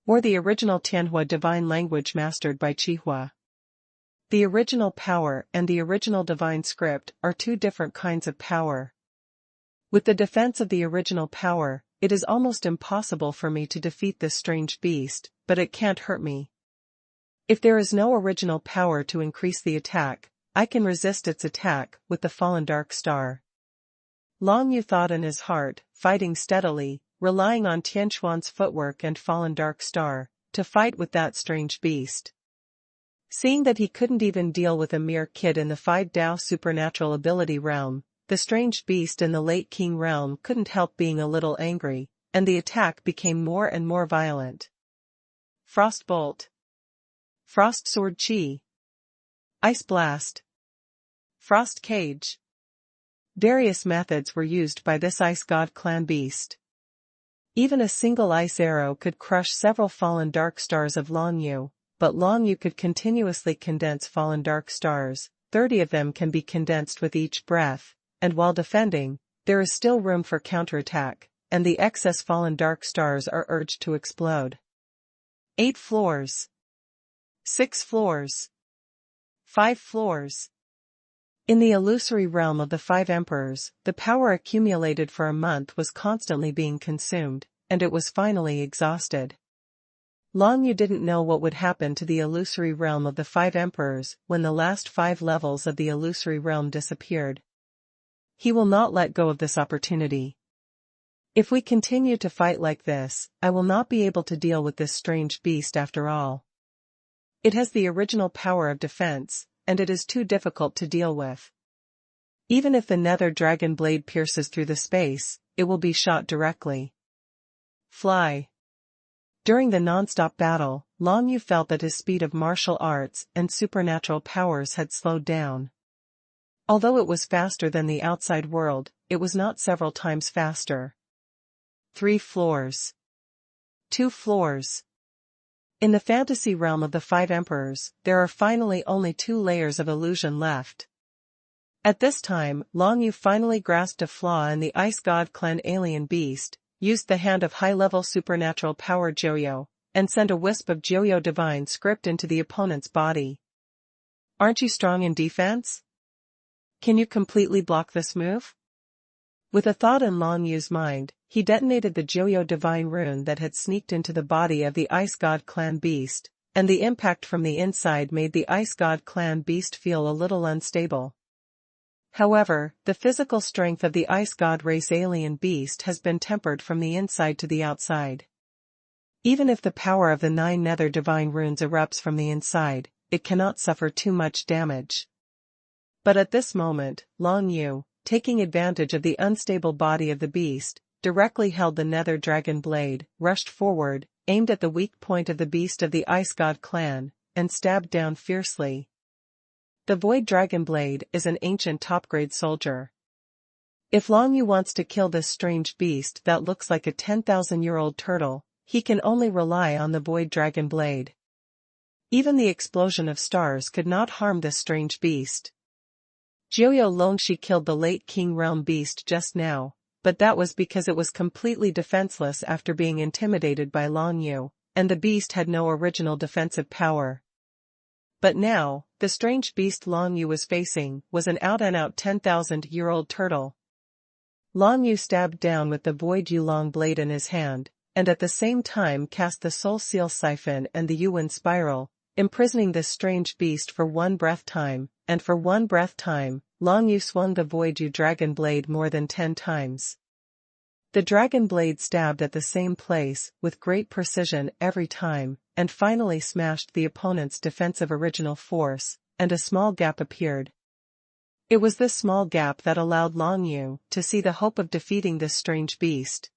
Or the original Tianhua divine language mastered by Qihua. The original power and the original divine script are 2 different kinds of power. With the defense of the original power, it is almost impossible for me to defeat this strange beast, but it can't hurt me. If there is no original power to increase the attack, I can resist its attack with the fallen dark star. Long Yu thought in his heart, fighting steadily, relying on Tianquan's footwork and fallen dark star, to fight with that strange beast. Seeing that he couldn't even deal with a mere kid in the 5 Dao supernatural ability realm, the strange beast in the late King realm couldn't help being a little angry, and the attack became more and more violent. Frost Bolt. Frost Sword Chi. Ice Blast. Frost Cage. Various methods were used by this Ice God clan beast. Even a single ice arrow could crush several fallen dark stars of Long Yu, but Long Yu could continuously condense fallen dark stars, 30 of them can be condensed with each breath, and while defending, there is still room for counterattack, and the excess fallen dark stars are urged to explode. 8 floors. 6 floors. 5 floors. In the illusory realm of the 5 emperors, the power accumulated for a month was constantly being consumed, and it was finally exhausted. Long Yu didn't know what would happen to the illusory realm of the 5 emperors when the last 5 levels of the illusory realm disappeared. He will not let go of this opportunity. If we continue to fight like this, I will not be able to deal with this strange beast after all. It has the original power of defense, and it is too difficult to deal with. Even if the nether dragon blade pierces through the space, it will be shot directly. Fly. During the non-stop battle, Long Yu felt that his speed of martial arts and supernatural powers had slowed down. Although it was faster than the outside world, it was not several times faster. 3 floors. 2 floors. In the fantasy realm of the 5 emperors, there are finally only 2 layers of illusion left. At this time, Long Yu finally grasped a flaw in the Ice God clan alien beast, used the hand of high-level supernatural power Joyo, and sent a wisp of Joyo divine script into the opponent's body. Aren't you strong in defense? Can you completely block this move? With a thought in Long Yu's mind, he detonated the Joyo divine rune that had sneaked into the body of the Ice God clan beast, and the impact from the inside made the Ice God clan beast feel a little unstable. However, the physical strength of the Ice God race alien beast has been tempered from the inside to the outside. Even if the power of the 9 nether divine runes erupts from the inside, it cannot suffer too much damage. But at this moment, Long Yu, taking advantage of the unstable body of the beast, directly held the nether dragon blade, rushed forward, aimed at the weak point of the beast of the Ice God clan, and stabbed down fiercely. The Void Dragon Blade is an ancient top-grade soldier. If Long Yu wants to kill this strange beast that looks like a 10,000-year-old turtle, he can only rely on the Void Dragon Blade. Even the explosion of stars could not harm this strange beast. Joyo Longshi killed the late King Realm beast just now, but that was because it was completely defenseless after being intimidated by Long Yu, and the beast had no original defensive power. But now, the strange beast Long Yu was facing was an out-and-out 10,000-year-old turtle. Long Yu stabbed down with the Void Yulong blade in his hand, and at the same time cast the Soul Seal Siphon and the Yuan Spiral, imprisoning this strange beast for 1 breath time, and for 1 breath time, Long Yu swung the Void Yu Dragon Blade more than 10 times. The Dragon Blade stabbed at the same place, with great precision every time, and finally smashed the opponent's defensive original force, and a small gap appeared. It was this small gap that allowed Long Yu to see the hope of defeating this strange beast.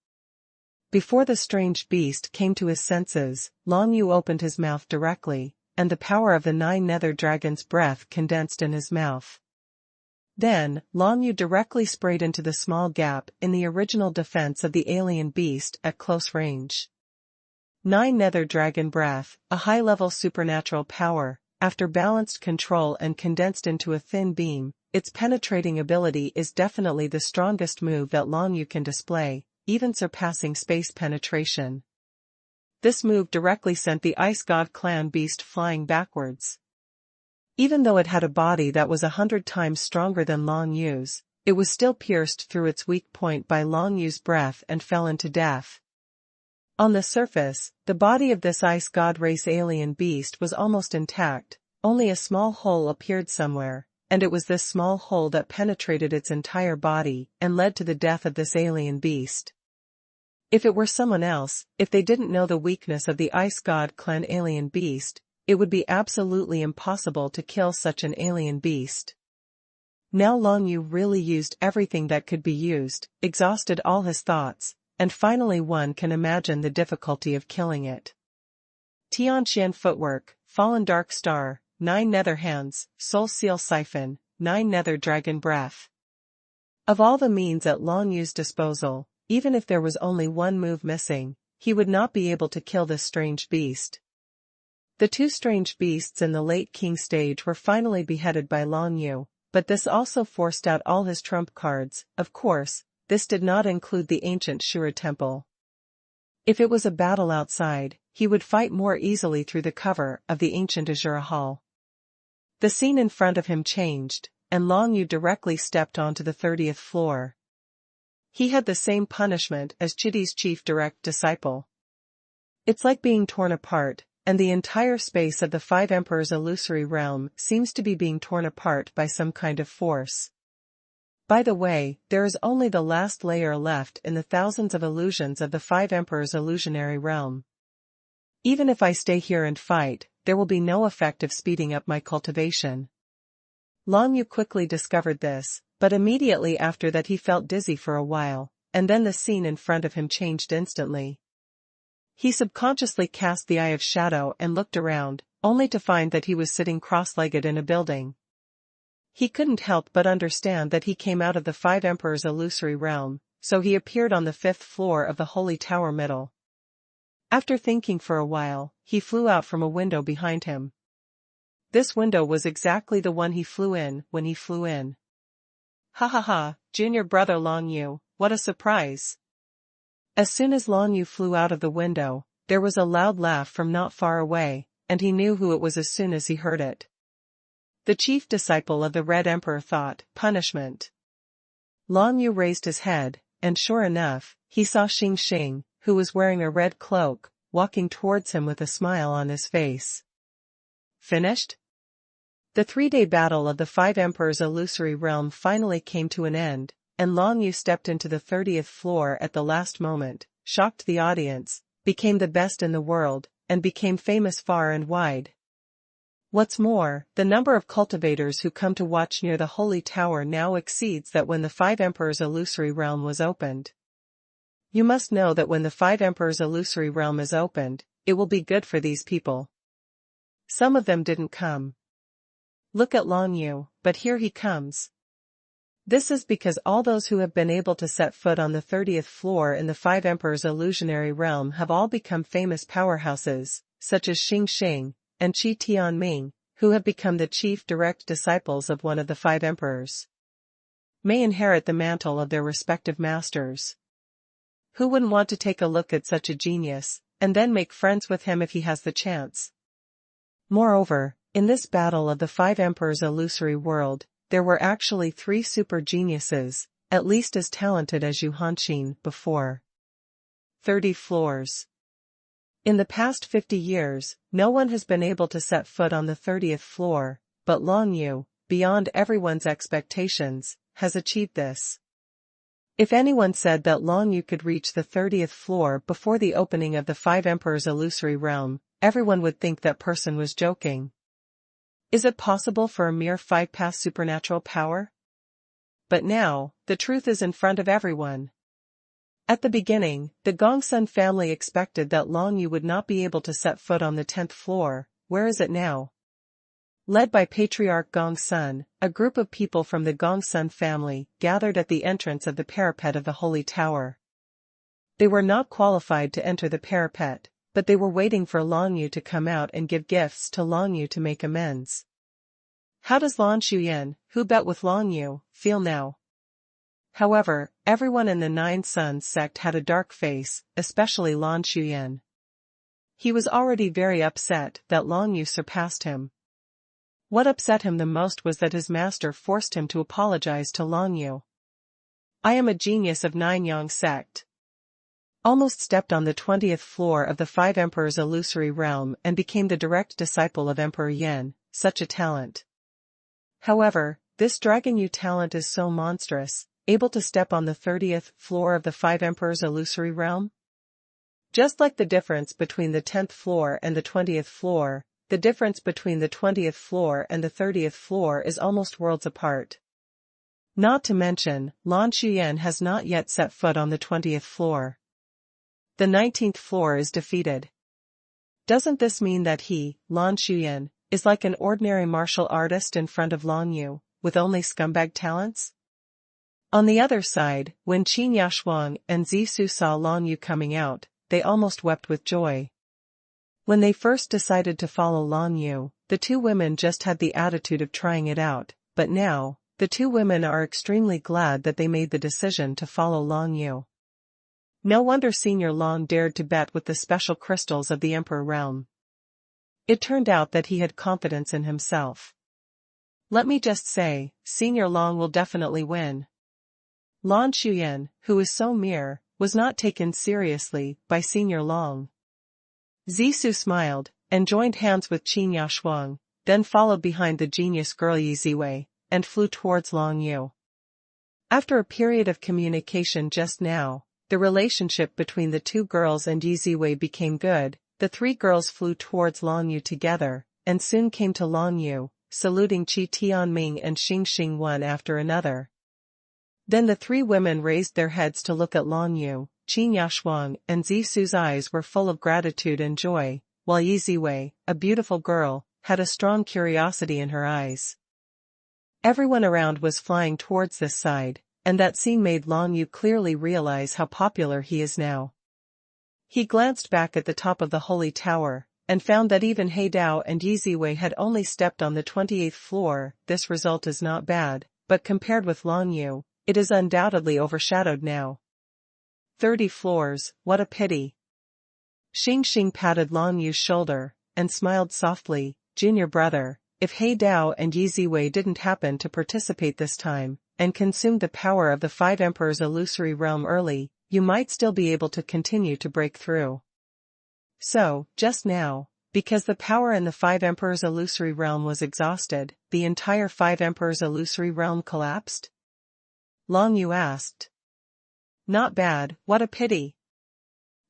Before the strange beast came to his senses, Long Yu opened his mouth directly, and the power of the 9 nether dragon's breath condensed in his mouth. Then, Long Yu directly sprayed into the small gap in the original defense of the alien beast at close range. 9 nether dragon breath, a high-level supernatural power, after balanced control and condensed into a thin beam, its penetrating ability is definitely the strongest move that Long Yu can display, even surpassing space penetration. This move directly sent the Ice God clan beast flying backwards. Even though it had a body that was 100 times stronger than Long Yu's, it was still pierced through its weak point by Long Yu's breath and fell into death. On the surface, the body of this Ice God race alien beast was almost intact, only a small hole appeared somewhere, and it was this small hole that penetrated its entire body and led to the death of this alien beast. If it were someone else, if they didn't know the weakness of the Ice God clan alien beast, it would be absolutely impossible to kill such an alien beast. Now Long Yu really used everything that could be used, exhausted all his thoughts, and finally one can imagine the difficulty of killing it. Tianxian Footwork, Fallen Dark Star, 9 Nether Hands, Soul Seal Siphon, 9 Nether Dragon Breath. Of all the means at Long Yu's disposal, even if there was only one move missing, he would not be able to kill this strange beast. The 2 strange beasts in the late King stage were finally beheaded by Long Yu, but this also forced out all his trump cards. Of course, this did not include the ancient Shura temple. If it was a battle outside, he would fight more easily through the cover of the ancient Azura Hall. The scene in front of him changed, and Long Yu directly stepped onto the 30th floor. He had the same punishment as Chidi's chief direct disciple. It's like being torn apart, and the entire space of the 5 Emperors' illusory realm seems to be being torn apart by some kind of force. By the way, there is only the last layer left in the thousands of illusions of the 5 Emperors' illusionary realm. Even if I stay here and fight, there will be no effect of speeding up my cultivation. Long Yu quickly discovered this, but immediately after that he felt dizzy for a while, and then the scene in front of him changed instantly. He subconsciously cast the Eye of Shadow and looked around, only to find that he was sitting cross-legged in a building. He couldn't help but understand that he came out of the Five Emperors' illusory realm, so he appeared on the 5th floor of the Holy Tower middle. After thinking for a while, he flew out from a window behind him. This window was exactly the one he flew in when he flew in. Ha ha ha, junior brother Long Yu, what a surprise! As soon as Long Yu flew out of the window, there was a loud laugh from not far away, and he knew who it was as soon as he heard it. The chief disciple of the Red Emperor thought, punishment. Long Yu raised his head, and sure enough, he saw Xing Xing, who was wearing a red cloak, walking towards him with a smile on his face. Finished? The 3-day battle of the Five Emperors' illusory realm finally came to an end, and Long Yu stepped into the 30th floor at the last moment, shocked the audience, became the best in the world, and became famous far and wide. What's more, the number of cultivators who come to watch near the Holy Tower now exceeds that when the Five Emperors' illusory realm was opened. You must know that when the Five Emperors' illusory realm is opened, it will be good for these people. Some of them didn't come. Look at Long Yu, but here he comes. This is because all those who have been able to set foot on the 30th floor in the Five Emperors' illusionary realm have all become famous powerhouses, such as Xing Xing and Qi Tianming, who have become the chief direct disciples of one of the Five Emperors. May inherit the mantle of their respective masters. Who wouldn't want to take a look at such a genius, and then make friends with him if he has the chance? Moreover, in this battle of the Five Emperors' illusory world, there were actually 3 super geniuses, at least as talented as Yu Hanqin before. 30 floors. In the past 50 years, no one has been able to set foot on the 30th floor, but Long Yu, beyond everyone's expectations, has achieved this. If anyone said that Long Yu could reach the 30th floor before the opening of the Five Emperors' illusory realm, everyone would think that person was joking. Is it possible for a mere 5-pass supernatural power? But now, the truth is in front of everyone. At the beginning, the Gongsun family expected that Long Yu would not be able to set foot on the 10th floor. Where is it now? Led by Patriarch Gongsun, a group of people from the Gongsun family gathered at the entrance of the parapet of the Holy Tower. They were not qualified to enter the parapet, but they were waiting for Long Yu to come out and give gifts to Long Yu to make amends. How does Lan Shuyan, who bet with Long Yu, feel now? However, everyone in the Nine Sons sect had a dark face, especially Lan Shuyan. He was already very upset that Long Yu surpassed him. What upset him the most was that his master forced him to apologize to Long Yu. I am a genius of Nine Yang sect. Almost stepped on the 20th floor of the Five Emperors' illusory realm and became the direct disciple of Emperor Yin, such a talent. However, this Dragon Yu talent is so monstrous, able to step on the 30th floor of the Five Emperors' illusory realm? Just like the difference between the 10th floor and the 20th floor, the difference between the 20th floor and the 30th floor is almost worlds apart. Not to mention, Lan Shuyan has not yet set foot on the 20th floor. The 19th floor is defeated. Doesn't this mean that he, Lan Shuyan, is like an ordinary martial artist in front of Long Yu, with only scumbag talents? On the other side, when Qin Yashuang and Zisu saw Long Yu coming out, they almost wept with joy. When they first decided to follow Long Yu, the 2 women just had the attitude of trying it out, but now, the 2 women are extremely glad that they made the decision to follow Long Yu. No wonder Senior Long dared to bet with the special crystals of the Emperor realm. It turned out that he had confidence in himself. Let me just say, Senior Long will definitely win. Lan Shuyan, who is so mere, was not taken seriously by Senior Long. Zisu smiled, and joined hands with Qin Yashuang, then followed behind the genius girl Yi Ziwei, and flew towards Long Yu. After a period of communication just now, the relationship between the 2 girls and Yi Ziwei became good. The 3 girls flew towards Long Yu together, and soon came to Long Yu, saluting Qi Tianming and Xing Xing one after another. Then the 3 women raised their heads to look at Long Yu. Qin Yashuang and Zisu's eyes were full of gratitude and joy, while Yi Ziwei, a beautiful girl, had a strong curiosity in her eyes. Everyone around was flying towards this side, and that scene made Long Yu clearly realize how popular he is now. He glanced back at the top of the holy tower, and found that even He Dao and Yi Ziwei had only stepped on the 28th floor. This result is not bad, but compared with Long Yu, it is undoubtedly overshadowed now. 30 floors, what a pity. Xing Xing patted Long Yu's shoulder, and smiled softly. Junior brother, if He Dao and Yi Ziwei didn't happen to participate this time, and consumed the power of the Five Emperors' illusory realm early, you might still be able to continue to break through. So, just now, because the power in the Five Emperors' illusory realm was exhausted, the entire Five Emperors' illusory realm collapsed? Long Yu asked. Not bad, what a pity.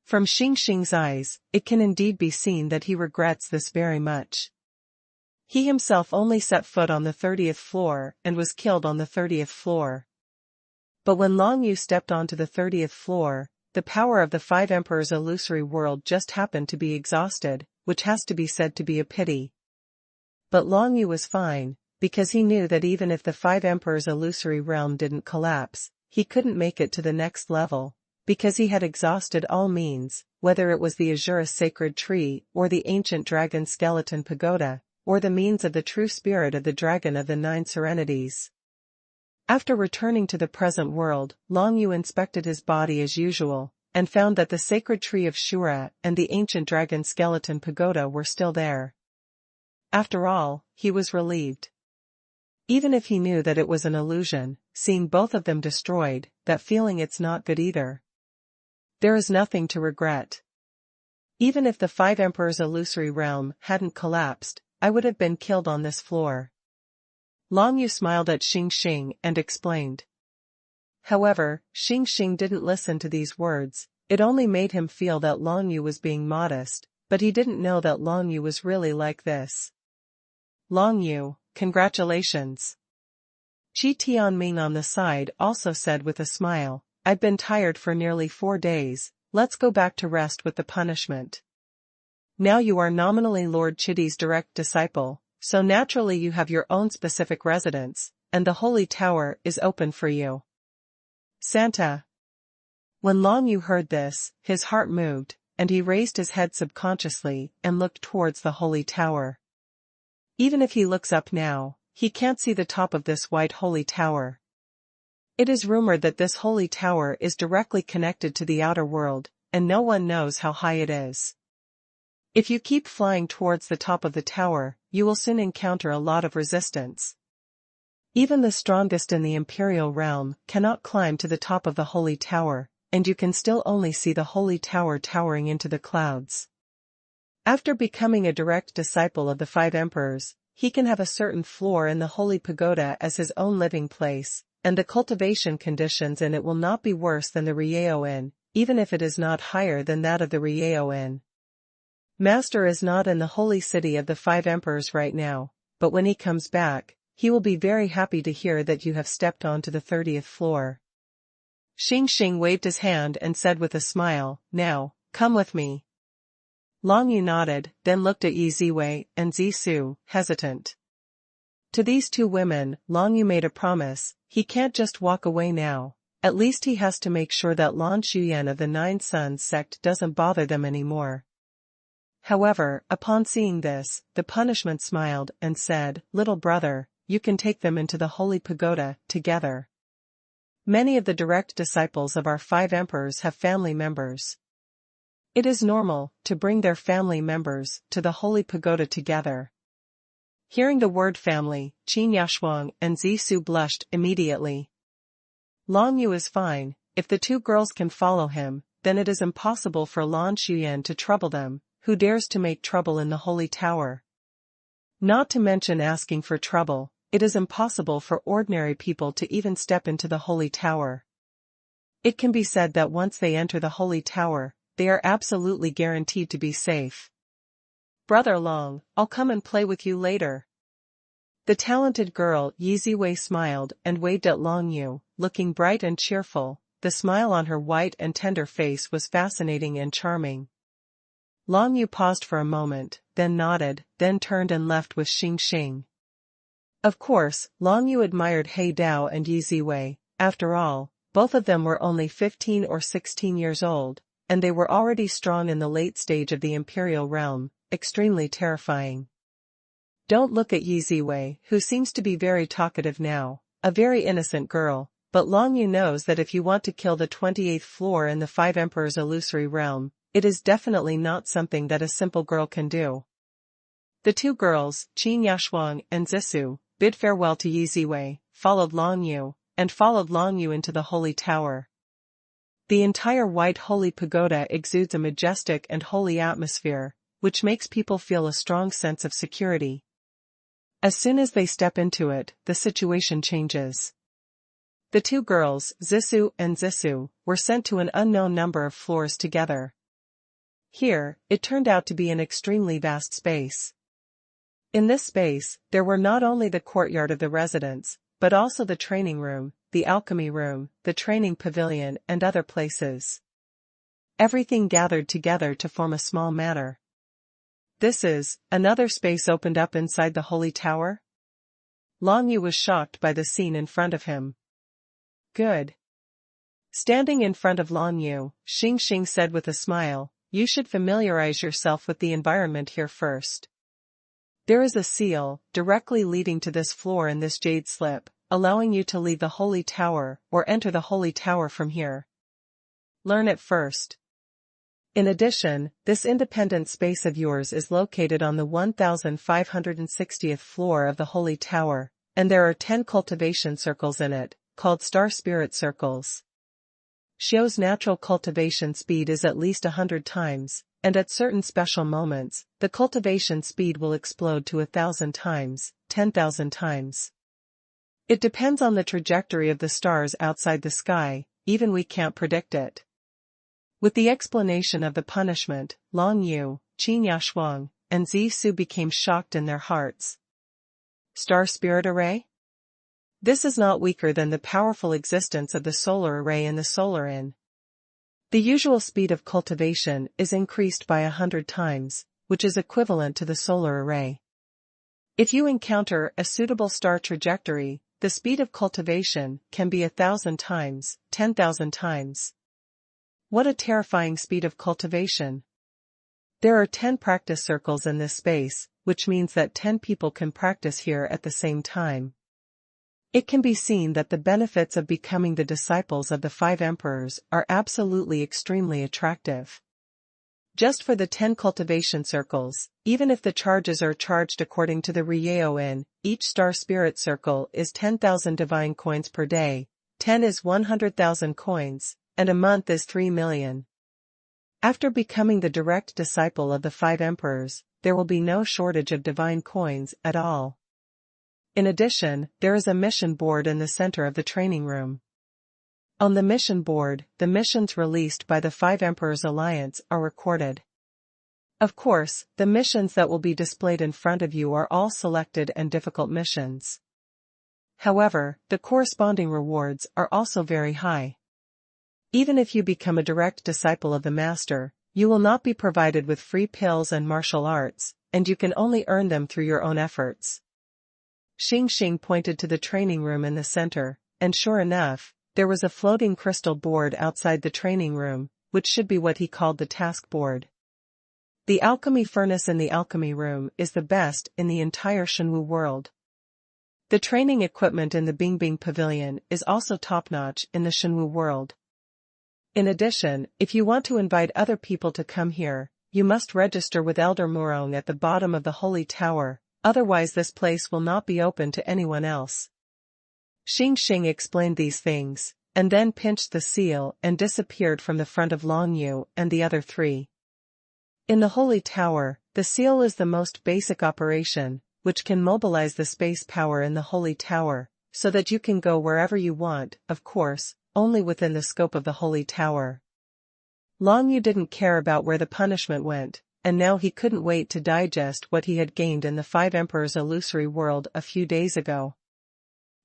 From Xing Xing's eyes, it can indeed be seen that he regrets this very much. He himself only set foot on the 30th floor and was killed on the 30th floor. But when Long Yu stepped onto the 30th floor, the power of the Five Emperors' illusory world just happened to be exhausted, which has to be said to be a pity. But Long Yu was fine, because he knew that even if the Five Emperors' illusory realm didn't collapse, he couldn't make it to the next level, because he had exhausted all means, whether it was the Azura sacred tree or the ancient dragon skeleton pagoda, or the means of the true spirit of the dragon of the Nine Serenities. After returning to the present world, Long Yu inspected his body as usual, and found that the sacred tree of Shura and the ancient dragon skeleton pagoda were still there. After all, he was relieved. Even if he knew that it was an illusion, seeing both of them destroyed, that feeling it's not good either. There is nothing to regret. Even if the Five Emperors' illusory realm hadn't collapsed, I would have been killed on this floor. Long Yu smiled at Xing Xing and explained. However, Xing Xing didn't listen to these words. It only made him feel that Long Yu was being modest, but he didn't know that Long Yu was really like this. Long Yu, congratulations. Qi Tianming on the side also said with a smile, I've been tired for nearly 4 days, let's go back to rest with the punishment. Now you are nominally Lord Chidi's direct disciple, so naturally you have your own specific residence, and the Holy Tower is open for you. Santa. When Long Yu heard this, his heart moved, and he raised his head subconsciously and looked towards the Holy Tower. Even if he looks up now, he can't see the top of this white Holy Tower. It is rumored that this Holy Tower is directly connected to the outer world, and no one knows how high it is. If you keep flying towards the top of the tower, you will soon encounter a lot of resistance. Even the strongest in the Imperial realm cannot climb to the top of the Holy Tower, and you can still only see the Holy Tower towering into the clouds. After becoming a direct disciple of the Five Emperors, he can have a certain floor in the Holy Pagoda as his own living place, and the cultivation conditions in it will not be worse than the Rieo Inn, even if it is not higher than that of the Rieo Inn. Master is not in the holy city of the Five Emperors right now, but when he comes back, he will be very happy to hear that you have stepped onto the 30th floor. Xing Xing waved his hand and said with a smile, now, come with me. Long Yu nodded, then looked at Yi Ziwei and Zisu, hesitant. To these two women, Long Yu made a promise, he can't just walk away now, at least he has to make sure that Lan Shuyan of the Nine Suns sect doesn't bother them anymore. However, upon seeing this, the punishment smiled and said, little brother, you can take them into the Holy Pagoda, together. Many of the direct disciples of our Five Emperors have family members. It is normal to bring their family members to the Holy Pagoda together. Hearing the word family, Qin Yashuang and Zisu blushed immediately. Long Yu is fine, if the two girls can follow him, then it is impossible for Lan Shuyan to trouble them. Who dares to make trouble in the Holy Tower? Not to mention asking for trouble, it is impossible for ordinary people to even step into the Holy Tower. It can be said that once they enter the Holy Tower, they are absolutely guaranteed to be safe. Brother Long, I'll come and play with you later. The talented girl Yi Ziwei smiled and waved at Long Yu, looking bright and cheerful. The smile on her white and tender face was fascinating and charming. Long Yu paused for a moment, then nodded, then turned and left with Xing Xing. Of course, Long Yu admired He Dao and Yi Ziwei. After all, both of them were only 15 or 16 years old, and they were already strong in the late stage of the imperial realm, extremely terrifying. Don't look at Yi Ziwei, who seems to be very talkative now, a very innocent girl, but Long Yu knows that if you want to kill the 28th floor in the Five Emperors illusory realm, it is definitely not something that a simple girl can do. The two girls, Qin Yashuang and Zissou, bid farewell to Yi Ziwei, followed Long Yu into the holy tower. The entire white holy pagoda exudes a majestic and holy atmosphere, which makes people feel a strong sense of security. As soon as they step into it, the situation changes. The two girls, Zissou and Zissou, were sent to an unknown number of floors together. Here, it turned out to be an extremely vast space. In this space, there were not only the courtyard of the residence, but also the training room, the alchemy room, the training pavilion and other places. Everything gathered together to form a small matter. Another space opened up inside the holy tower? Long Yu was shocked by the scene in front of him. Good. Standing in front of Long Yu, Xing said with a smile, you should familiarize yourself with the environment here first. There is a seal, directly leading to this floor in this jade slip, allowing you to leave the holy tower or enter the holy tower from here. Learn it first. In addition, this independent space of yours is located on the 1560th floor of the holy tower, and there are 10 cultivation circles in it, called star spirit circles. Xiu's natural cultivation speed is at least 100 times, and at certain special moments, the cultivation speed will explode to 1,000 times, 10,000 times. It depends on the trajectory of the stars outside the sky, even we can't predict it. With the explanation of the punishment, Long Yu, Qin Yashuang, and Zissou became shocked in their hearts. Star Spirit Array? This is not weaker than the powerful existence of the solar array in the solar inn. The usual speed of cultivation is increased by 100 times, which is equivalent to the solar array. If you encounter a suitable star trajectory, the speed of cultivation can be 1,000 times, 10,000 times. What a terrifying speed of cultivation. There are 10 practice circles in this space, which means that 10 people can practice here at the same time. It can be seen that the benefits of becoming the disciples of the 5 emperors are absolutely extremely attractive. Just for the 10 cultivation circles, even if the charges are charged according to the Rieyo-in, each star spirit circle is 10,000 divine coins per day, 10 is 100,000 coins, and a month is 3 million. After becoming the direct disciple of the 5 emperors, there will be no shortage of divine coins at all. In addition, there is a mission board in the center of the training room. On the mission board, the missions released by the 5 Emperors Alliance are recorded. Of course, the missions that will be displayed in front of you are all selected and difficult missions. However, the corresponding rewards are also very high. Even if you become a direct disciple of the Master, you will not be provided with free pills and martial arts, and you can only earn them through your own efforts. Xing pointed to the training room in the center, and sure enough, there was a floating crystal board outside the training room, which should be what he called the task board. The alchemy furnace in the alchemy room is the best in the entire Shenwu world. The training equipment in the Bingbing Pavilion is also top-notch in the Shenwu world. In addition, if you want to invite other people to come here, you must register with Elder Murong at the bottom of the Holy Tower, otherwise this place will not be open to anyone else. Xing explained these things, and then pinched the seal and disappeared from the front of Long Yu and the other 3. In the Holy Tower, the seal is the most basic operation, which can mobilize the space power in the Holy Tower, so that you can go wherever you want, of course, only within the scope of the Holy Tower. Long Yu didn't care about where the punishment went, and now he couldn't wait to digest what he had gained in the 5 Emperors illusory world a few days ago.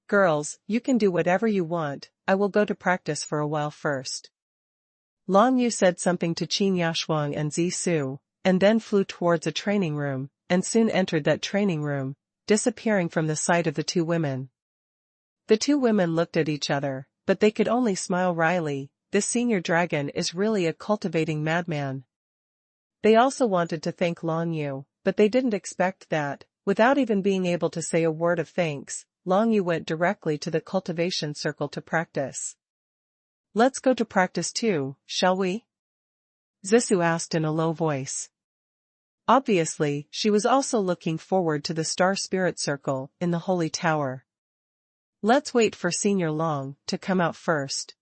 Girls, you can do whatever you want, I will go to practice for a while first. Long Yu said something to Qin Yashuang and Zissou, and then flew towards a training room, and soon entered that training room, disappearing from the sight of the two women. The two women looked at each other, but they could only smile wryly. This senior dragon is really a cultivating madman. They also wanted to thank Long Yu, but they didn't expect that. Without even being able to say a word of thanks, Long Yu went directly to the cultivation circle to practice. "Let's go to practice too, shall we?" Zissou asked in a low voice. Obviously, she was also looking forward to the Star Spirit Circle in the Holy Tower. "Let's wait for Senior Long to come out first."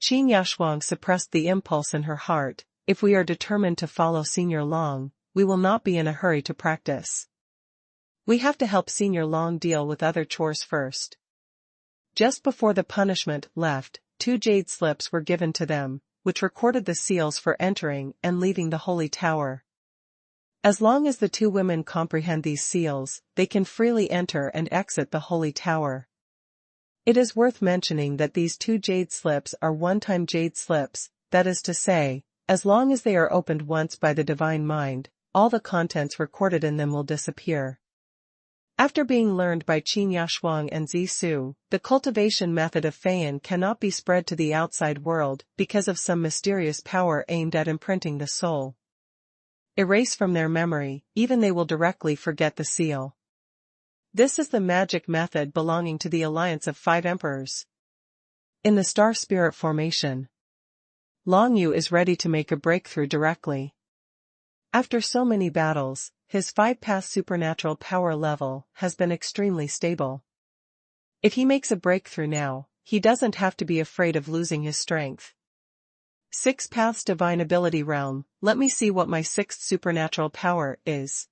Qin Yashuang suppressed the impulse in her heart. If we are determined to follow Senior Long, we will not be in a hurry to practice. We have to help Senior Long deal with other chores first. Just before the punishment left, 2 jade slips were given to them, which recorded the seals for entering and leaving the Holy Tower. As long as the two women comprehend these seals, they can freely enter and exit the Holy Tower. It is worth mentioning that these 2 jade slips are one-time jade slips, that is to say, as long as they are opened once by the Divine Mind, all the contents recorded in them will disappear. After being learned by Qin Yashuang and Zissou, the cultivation method of Feng Yin cannot be spread to the outside world because of some mysterious power aimed at imprinting the soul. Erase from their memory, even they will directly forget the seal. This is the magic method belonging to the Alliance of 5 Emperors. In the Star Spirit formation, Long Yu is ready to make a breakthrough directly. After so many battles, his 5-pass supernatural power level has been extremely stable. If he makes a breakthrough now, he doesn't have to be afraid of losing his strength. 6 paths divine ability realm, let me see what my 6th supernatural power is.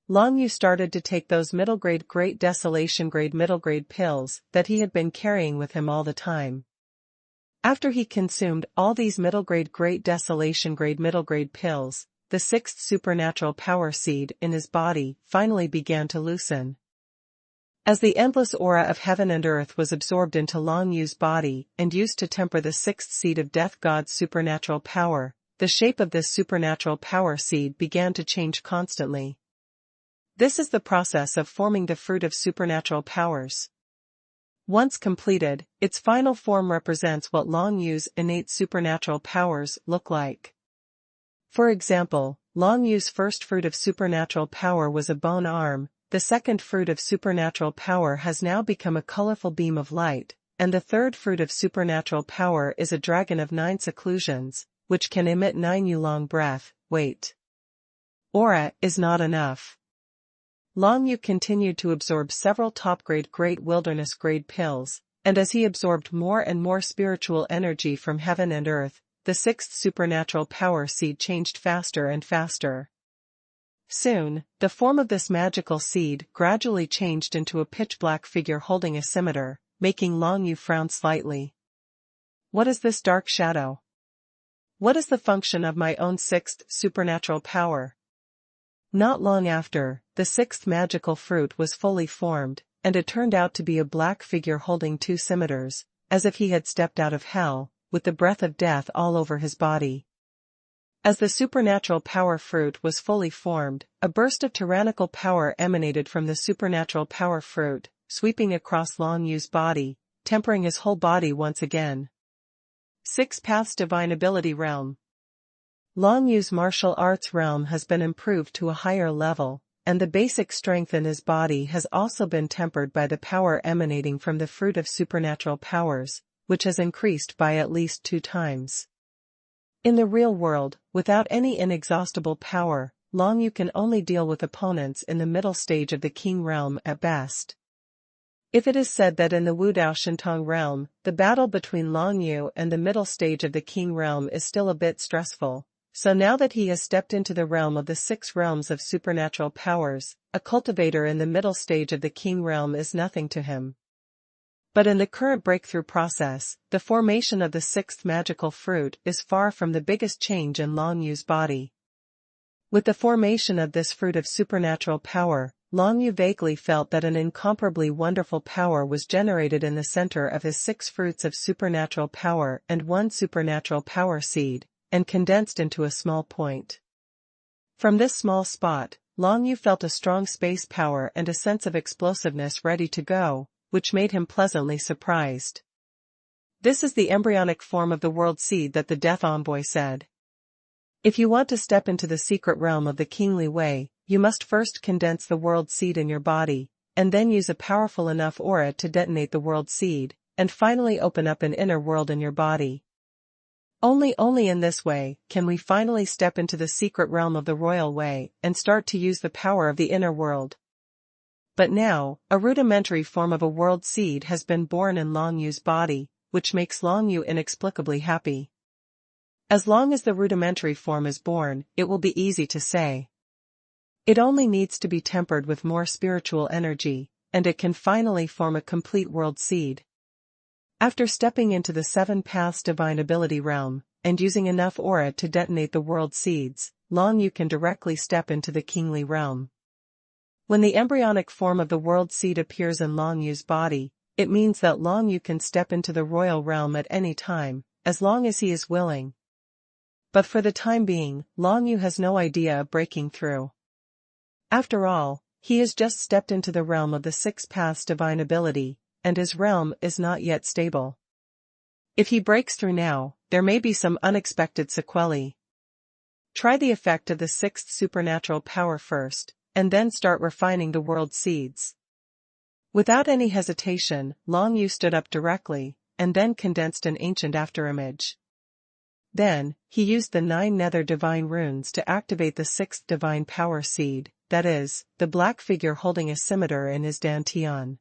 Long Yu started to take those middle-grade Great Desolation grade middle-grade pills that he had been carrying with him all the time. After he consumed all these middle-grade Great Desolation grade middle-grade pills, the 6th supernatural power seed in his body finally began to loosen. As the endless aura of heaven and earth was absorbed into Long Yu's body and used to temper the 6th seed of Death God's supernatural power, the shape of this supernatural power seed began to change constantly. This is the process of forming the fruit of supernatural powers. Once completed, its final form represents what Long Yu's innate supernatural powers look like. For example, Long Yu's first fruit of supernatural power was a bone arm, the second fruit of supernatural power has now become a colorful beam of light, and the third fruit of supernatural power is a dragon of 9 seclusions, which can emit 9 Yu-long breath. Wait. Aura is not enough. Long Yu continued to absorb several top-grade Great Wilderness grade pills, and as he absorbed more and more spiritual energy from heaven and earth, the 6th supernatural power seed changed faster and faster. Soon, the form of this magical seed gradually changed into a pitch-black figure holding a scimitar, making Long Yu frown slightly. What is this dark shadow? What is the function of my own 6th supernatural power? Not long after, the 6th magical fruit was fully formed, and it turned out to be a black figure holding 2 scimitars, as if he had stepped out of hell, with the breath of death all over his body. As the supernatural power fruit was fully formed, a burst of tyrannical power emanated from the supernatural power fruit, sweeping across Long Yu's body, tempering his whole body once again. 6 paths divine ability realm. Long Yu's martial arts realm has been improved to a higher level, and the basic strength in his body has also been tempered by the power emanating from the fruit of supernatural powers, which has increased by at least 2 times. In the real world, without any inexhaustible power, Long Yu can only deal with opponents in the middle stage of the King realm at best. If it is said that in the Wudao Shintong realm, the battle between Long Yu and the middle stage of the King realm is still a bit stressful, so now that he has stepped into the realm of the 6 realms of supernatural powers, a cultivator in the middle stage of the King realm is nothing to him. But in the current breakthrough process, the formation of the 6th magical fruit is far from the biggest change in Long Yu's body. With the formation of this fruit of supernatural power, Long Yu vaguely felt that an incomparably wonderful power was generated in the center of his 6 fruits of supernatural power and 1 supernatural power seed, and condensed into a small point. From this small spot, Long Yu felt a strong space power and a sense of explosiveness ready to go, which made him pleasantly surprised. This is the embryonic form of the world seed that the Death Envoy said. If you want to step into the secret realm of the kingly way, you must first condense the world seed in your body, and then use a powerful enough aura to detonate the world seed, and finally open up an inner world in your body. Only in this way can we finally step into the secret realm of the royal way and start to use the power of the inner world. But now, a rudimentary form of a world seed has been born in Long Yu's body, which makes Long Yu inexplicably happy. As long as the rudimentary form is born, it will be easy to say. It only needs to be tempered with more spiritual energy, and it can finally form a complete world seed. After stepping into the 7 Paths Divine Ability realm, and using enough aura to detonate the world seeds, Long Yu can directly step into the kingly realm. When the embryonic form of the world seed appears in Long Yu's body, it means that Long Yu can step into the royal realm at any time, as long as he is willing. But for the time being, Long Yu has no idea of breaking through. After all, he has just stepped into the realm of the 6 Paths Divine Ability, and his realm is not yet stable. If he breaks through now, there may be some unexpected sequelae. Try the effect of the 6th supernatural power first, and then start refining the world seeds. Without any hesitation, Long Yu stood up directly, and then condensed an ancient afterimage. Then, he used the 9 nether divine runes to activate the 6th divine power seed, that is, the black figure holding a scimitar in his dantian.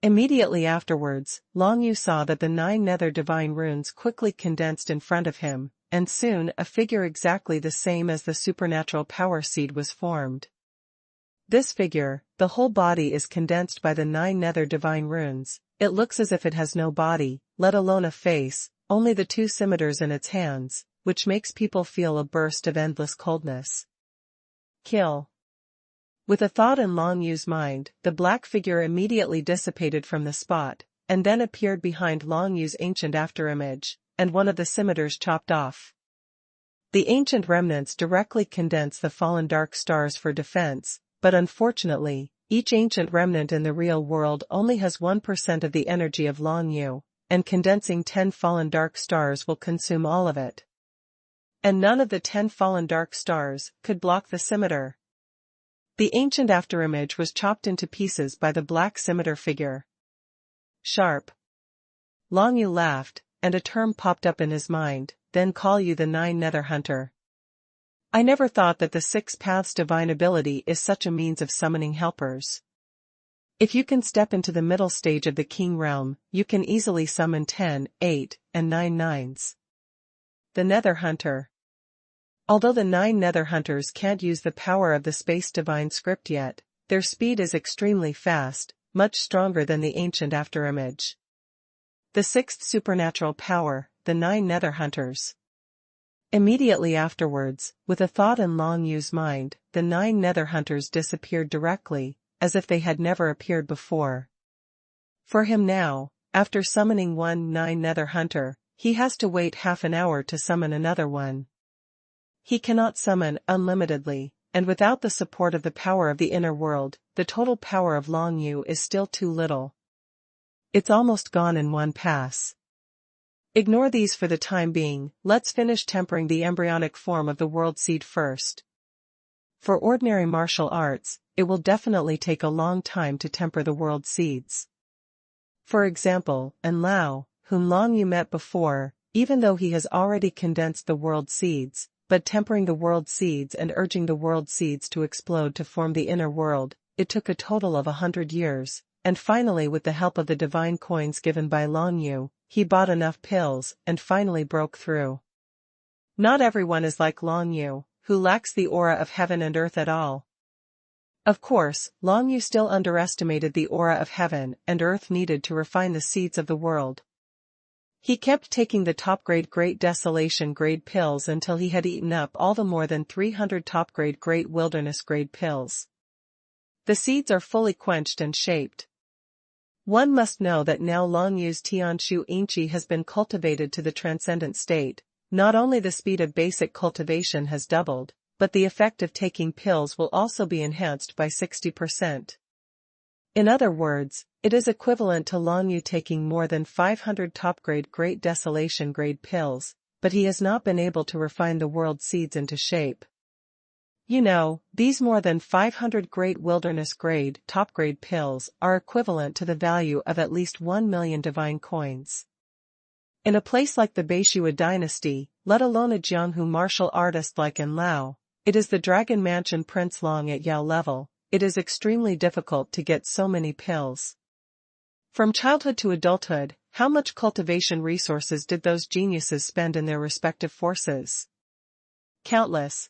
Immediately afterwards, Long Yu saw that the 9 nether divine runes quickly condensed in front of him, and soon a figure exactly the same as the supernatural power seed was formed. This figure, the whole body is condensed by the 9 nether divine runes. It looks as if it has no body, let alone a face, only the 2 scimitars in its hands, which makes people feel a burst of endless coldness. Kill. With a thought in Long Yu's mind, the black figure immediately dissipated from the spot, and then appeared behind Long Yu's ancient afterimage, and one of the scimitars chopped off. The ancient remnants directly condense the fallen dark stars for defense, but unfortunately, each ancient remnant in the real world only has 1% of the energy of Long Yu, and condensing 10 fallen dark stars will consume all of it. And none of the 10 fallen dark stars could block the scimitar. The ancient afterimage was chopped into pieces by the black scimitar figure. Sharp. Long Yu laughed, and a term popped up in his mind, then call you the 9 nether hunter. I never thought that the 6 Paths Divine Ability is such a means of summoning helpers. If you can step into the middle stage of the king realm, you can easily summon 10, 8, and 9 nines. The Nether Hunter. Although the 9 Nether Hunters can't use the power of the Space Divine Script yet, their speed is extremely fast, much stronger than the ancient afterimage. The 6th supernatural power, the 9 Nether Hunters. Immediately afterwards, with a thought in Long Yu's mind, the 9 Nether Hunters disappeared directly, as if they had never appeared before. For him now, after summoning one 9 Nether Hunter, he has to wait half an hour to summon another one. He cannot summon unlimitedly, and without the support of the power of the inner world, the total power of Long Yu is still too little. It's almost gone in one pass. Ignore these for the time being, let's finish tempering the embryonic form of the world seed first. For ordinary martial arts, it will definitely take a long time to temper the world seeds. For example, Enlao, whom Long Yu met before, even though he has already condensed the world seeds, but tempering the world seeds and urging the world seeds to explode to form the inner world, it took a total of 100 years, and finally with the help of the divine coins given by Long Yu, he bought enough pills and finally broke through. Not everyone is like Long Yu, who lacks the aura of heaven and earth at all. Of course, Long Yu still underestimated the aura of heaven and earth needed to refine the seeds of the world. He kept taking the top-grade Great Desolation grade pills until he had eaten up all the more than 300 top-grade Great Wilderness grade pills. The seeds are fully quenched and shaped. One must know that now Long Yu's Tianshu Inchi has been cultivated to the transcendent state. Not only the speed of basic cultivation has doubled, but the effect of taking pills will also be enhanced by 60%. In other words, it is equivalent to Long Yu taking more than 500 top-grade Great Desolation grade pills, but he has not been able to refine the world seeds into shape. You know, these more than 500 Great Wilderness grade, top-grade pills are equivalent to the value of at least 1 million divine coins. In a place like the Beishua dynasty, let alone a Jianghu martial artist like Enlao, it is the Dragon Mansion Prince Long at Yao level, it is extremely difficult to get so many pills. From childhood to adulthood, how much cultivation resources did those geniuses spend in their respective forces? Countless.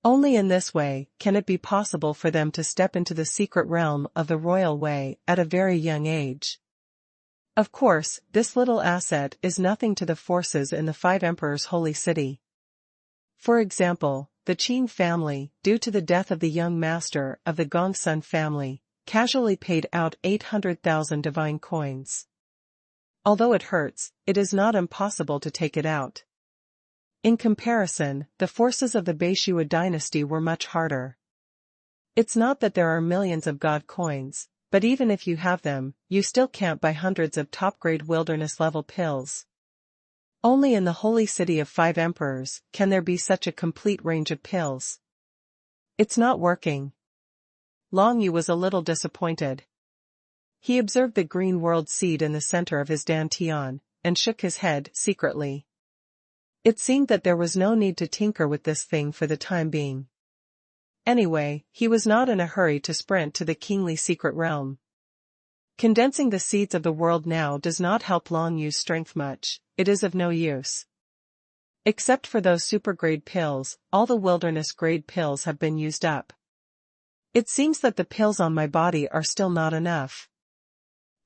Only in this way can it be possible for them to step into the secret realm of the royal way at a very young age. Of course, this little asset is nothing to the forces in the Five Emperors' Holy City. For example, the Qin family, due to the death of the young master of the Gongsun family, casually paid out 800,000 divine coins. Although it hurts, it is not impossible to take it out. In comparison, the forces of the Beishua dynasty were much harder. It's not that there are millions of god coins, but even if you have them, you still can't buy hundreds of top-grade wilderness-level pills. Only in the holy city of Five Emperors can there be such a complete range of pills. It's not working. Long Yu was a little disappointed. He observed the green world seed in the center of his dantian, and shook his head secretly. It seemed that there was no need to tinker with this thing for the time being. Anyway, he was not in a hurry to sprint to the kingly secret realm. Condensing the seeds of the world now does not help Long Yu's strength much, it is of no use. Except for those super-grade pills, all the wilderness-grade pills have been used up. It seems that the pills on my body are still not enough.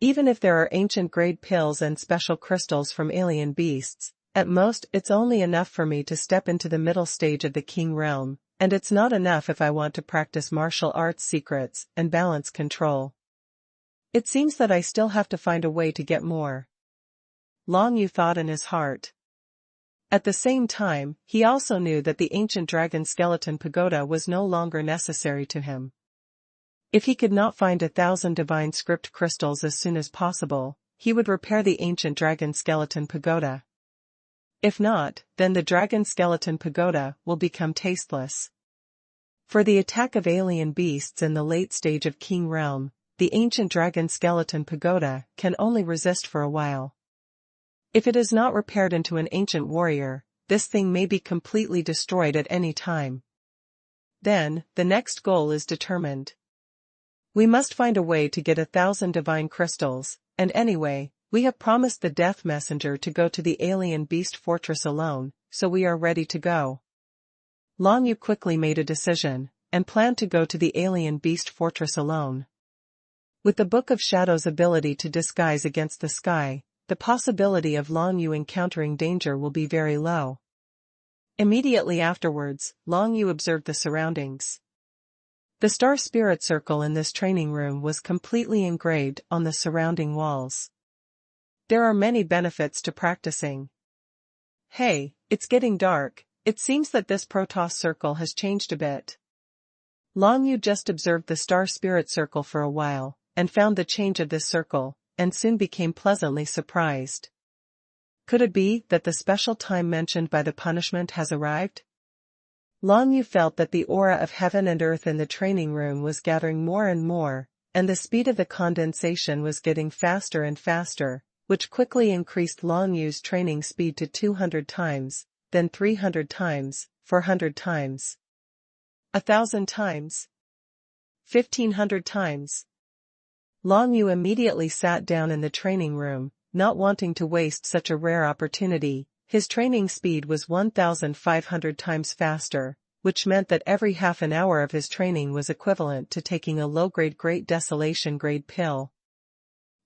Even if there are ancient-grade pills and special crystals from alien beasts, at most it's only enough for me to step into the middle stage of the king realm, and it's not enough if I want to practice martial arts secrets and balance control. It seems that I still have to find a way to get more. Long Yu thought in his heart. At the same time, he also knew that the ancient dragon skeleton pagoda was no longer necessary to him. If he could not find 1,000 divine script crystals as soon as possible, he would repair the ancient dragon skeleton pagoda. If not, then the dragon skeleton pagoda will become tasteless. For the attack of alien beasts in the late stage of King Realm, the ancient dragon skeleton pagoda can only resist for a while. If it is not repaired into an ancient warrior, this thing may be completely destroyed at any time. Then, the next goal is determined. We must find a way to get 1,000 divine crystals, and anyway, we have promised the Death Messenger to go to the alien beast fortress alone, so we are ready to go. Long Yu quickly made a decision, and planned to go to the alien beast fortress alone. With the Book of Shadows' ability to disguise against the sky, the possibility of Long Yu encountering danger will be very low. Immediately afterwards, Long Yu observed the surroundings. The star spirit circle in this training room was completely engraved on the surrounding walls. There are many benefits to practicing. Hey, it's getting dark, it seems that this Protoss circle has changed a bit. Long Yu just observed the star spirit circle for a while, and found the change of this circle, and soon became pleasantly surprised. Could it be that the special time mentioned by the punishment has arrived? Long Yu felt that the aura of heaven and earth in the training room was gathering more and more, and the speed of the condensation was getting faster and faster, which quickly increased Long Yu's training speed to 200 times, then 300 times, 400 times. 1,000 times. 1,500 times. Long Yu immediately sat down in the training room, not wanting to waste such a rare opportunity. His training speed was 1,500 times faster, which meant that every half an hour of his training was equivalent to taking a low-grade Great Desolation grade pill.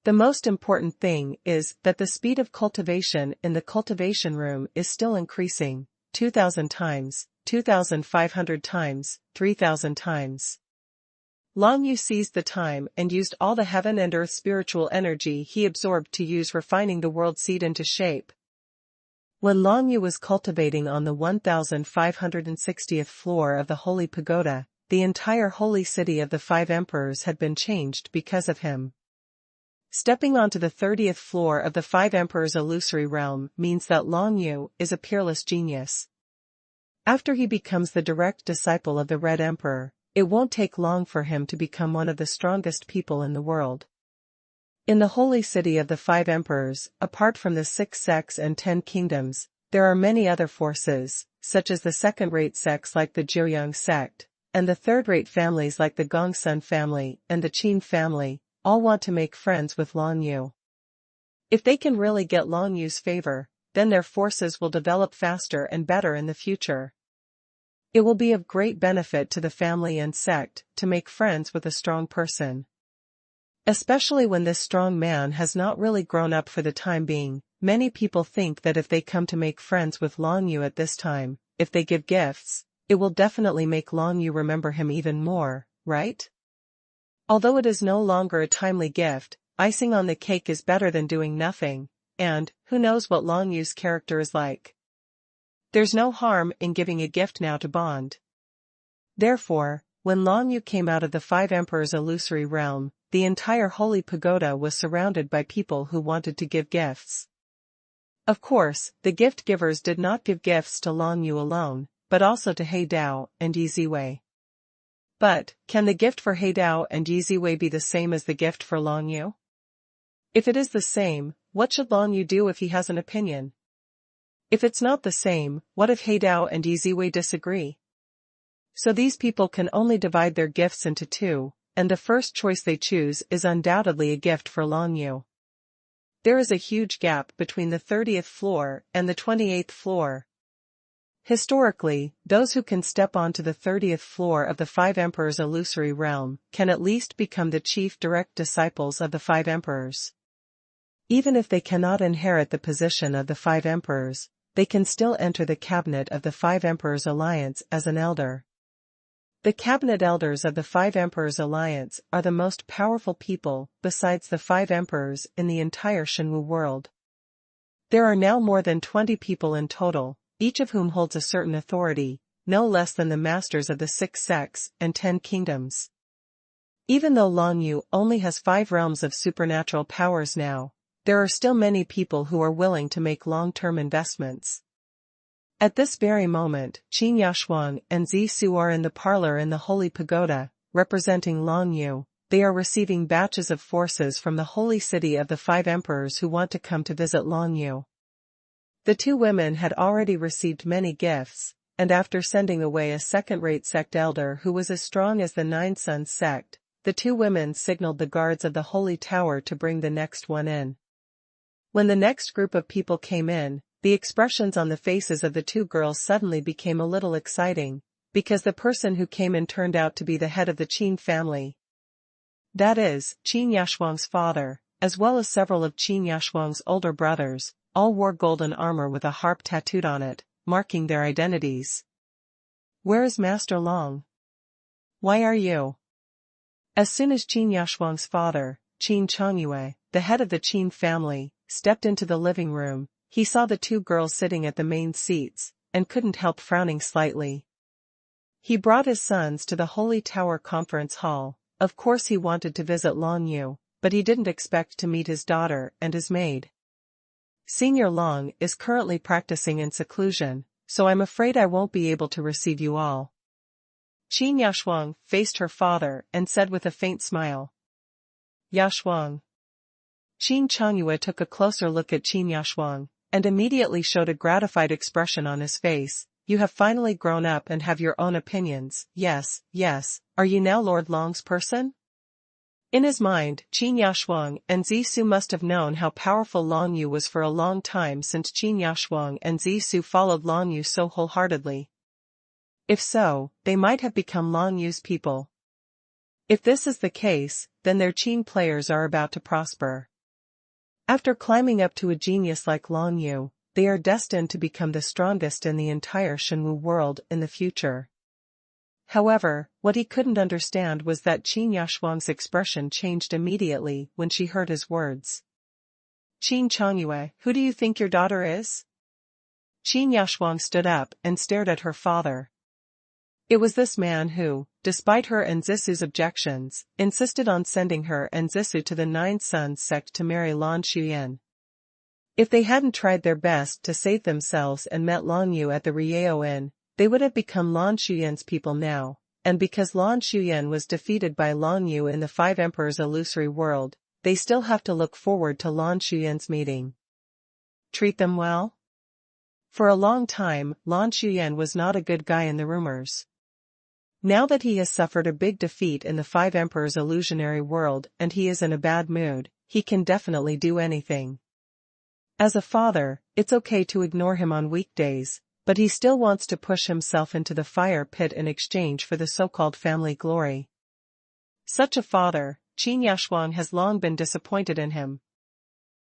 The most important thing is that the speed of cultivation in the cultivation room is still increasing, 2,000 times, 2,500 times, 3,000 times. Long Yu seized the time and used all the heaven and earth spiritual energy he absorbed to use refining the world seed into shape. When Long Yu was cultivating on the 1560th floor of the Holy Pagoda, the entire holy city of the Five Emperors had been changed because of him. Stepping onto the 30th floor of the Five Emperors' illusory realm means that Long Yu is a peerless genius. After he becomes the direct disciple of the Red Emperor, it won't take long for him to become one of the strongest people in the world. In the holy city of the Five Emperors, apart from the 6 sects and 10 kingdoms, there are many other forces, such as the second-rate sects like the Jiuyang sect, and the third-rate families like the Gongsun family and the Qin family, all want to make friends with Long Yu. If they can really get Long Yu's favor, then their forces will develop faster and better in the future. It will be of great benefit to the family and sect to make friends with a strong person. Especially when this strong man has not really grown up for the time being. Many people think that if they come to make friends with Long Yu at this time, if they give gifts, it will definitely make Long Yu remember him even more, right? Although it is no longer a timely gift, icing on the cake is better than doing nothing, and who knows what Long Yu's character is like. There's no harm in giving a gift now to bond. Therefore, when Long Yu came out of the Five Emperors' illusory realm, the entire Holy Pagoda was surrounded by people who wanted to give gifts. Of course, the gift givers did not give gifts to Long Yu alone, but also to He Dao and Yi Ziwei. But, can the gift for He Dao and Yi Ziwei be the same as the gift for Long Yu? If it is the same, what should Long Yu do if he has an opinion? If it's not the same, what if He Dao and Yi Ziwei disagree? So these people can only divide their gifts into two, and the first choice they choose is undoubtedly a gift for Long Yu. There is a huge gap between the 30th floor and the 28th floor. Historically, those who can step onto the 30th floor of the Five Emperors' illusory realm can at least become the chief direct disciples of the Five Emperors. Even if they cannot inherit the position of the Five Emperors, they can still enter the cabinet of the Five Emperors' Alliance as an elder. The cabinet elders of the Five Emperors' Alliance are the most powerful people besides the Five Emperors in the entire Shenwu world. There are now more than 20 people in total, each of whom holds a certain authority, no less than the masters of the 6 sects and 10 kingdoms. Even though Long Yu only has 5 realms of supernatural powers now, there are still many people who are willing to make long-term investments. At this very moment, Qin Yashuang and Zi Su are in the parlor in the Holy Pagoda, representing Long Yu. They are receiving batches of forces from the holy city of the Five Emperors who want to come to visit Long Yu. The two women had already received many gifts, and after sending away a second-rate sect elder who was as strong as the Nine Suns sect, the two women signaled the guards of the holy tower to bring the next one in. When the next group of people came in, the expressions on the faces of the two girls suddenly became a little exciting, because the person who came in turned out to be the head of the Qin family. That is, Qin Yashuang's father, as well as several of Qin Yashuang's older brothers, all wore golden armor with a harp tattooed on it, marking their identities. Where is Master Long? Why are you? As soon as Qin Yashuang's father, Qin Chongyue, the head of the Qin family, stepped into the living room, he saw the two girls sitting at the main seats, and couldn't help frowning slightly. He brought his sons to the Holy Tower Conference Hall. Of course he wanted to visit Long Yu, but he didn't expect to meet his daughter and his maid. Senior Long is currently practicing in seclusion, so I'm afraid I won't be able to receive you all. Qin Yashuang faced her father and said with a faint smile. Yashuang. Qin Chongyue took a closer look at Qin Yashuang, and immediately showed a gratified expression on his face. You have finally grown up and have your own opinions. Yes, yes, are you now Lord Long's person? In his mind, Qin Yashuang and Zi Su must have known how powerful Long Yu was for a long time, since Qin Yashuang and Zi Su followed Long Yu so wholeheartedly. If so, they might have become Long Yu's people. If this is the case, then their Qin players are about to prosper. After climbing up to a genius like Long Yu, they are destined to become the strongest in the entire Shenwu world in the future. However, what he couldn't understand was that Qin Yashuang's expression changed immediately when she heard his words. Qin Chongyue, who do you think your daughter is? Qin Yashuang stood up and stared at her father. It was this man who, despite her and Zisu's objections, insisted on sending her and Zisu to the Nine Sons sect to marry Lan Xuyen. If they hadn't tried their best to save themselves and met Lan Yu at the Rieo Inn, they would have become Lan Xuyen's people now, and because Lan Xuyen was defeated by Lan Yu in the Five Emperors illusory world, they still have to look forward to Lan Xuyen's meeting. Treat them well? For a long time, Lan Xuyen was not a good guy in the rumors. Now that he has suffered a big defeat in the Five Emperors illusionary world and he is in a bad mood, he can definitely do anything. As a father, it's okay to ignore him on weekdays, but he still wants to push himself into the fire pit in exchange for the so-called family glory. Such a father, Qin Yashuang has long been disappointed in him.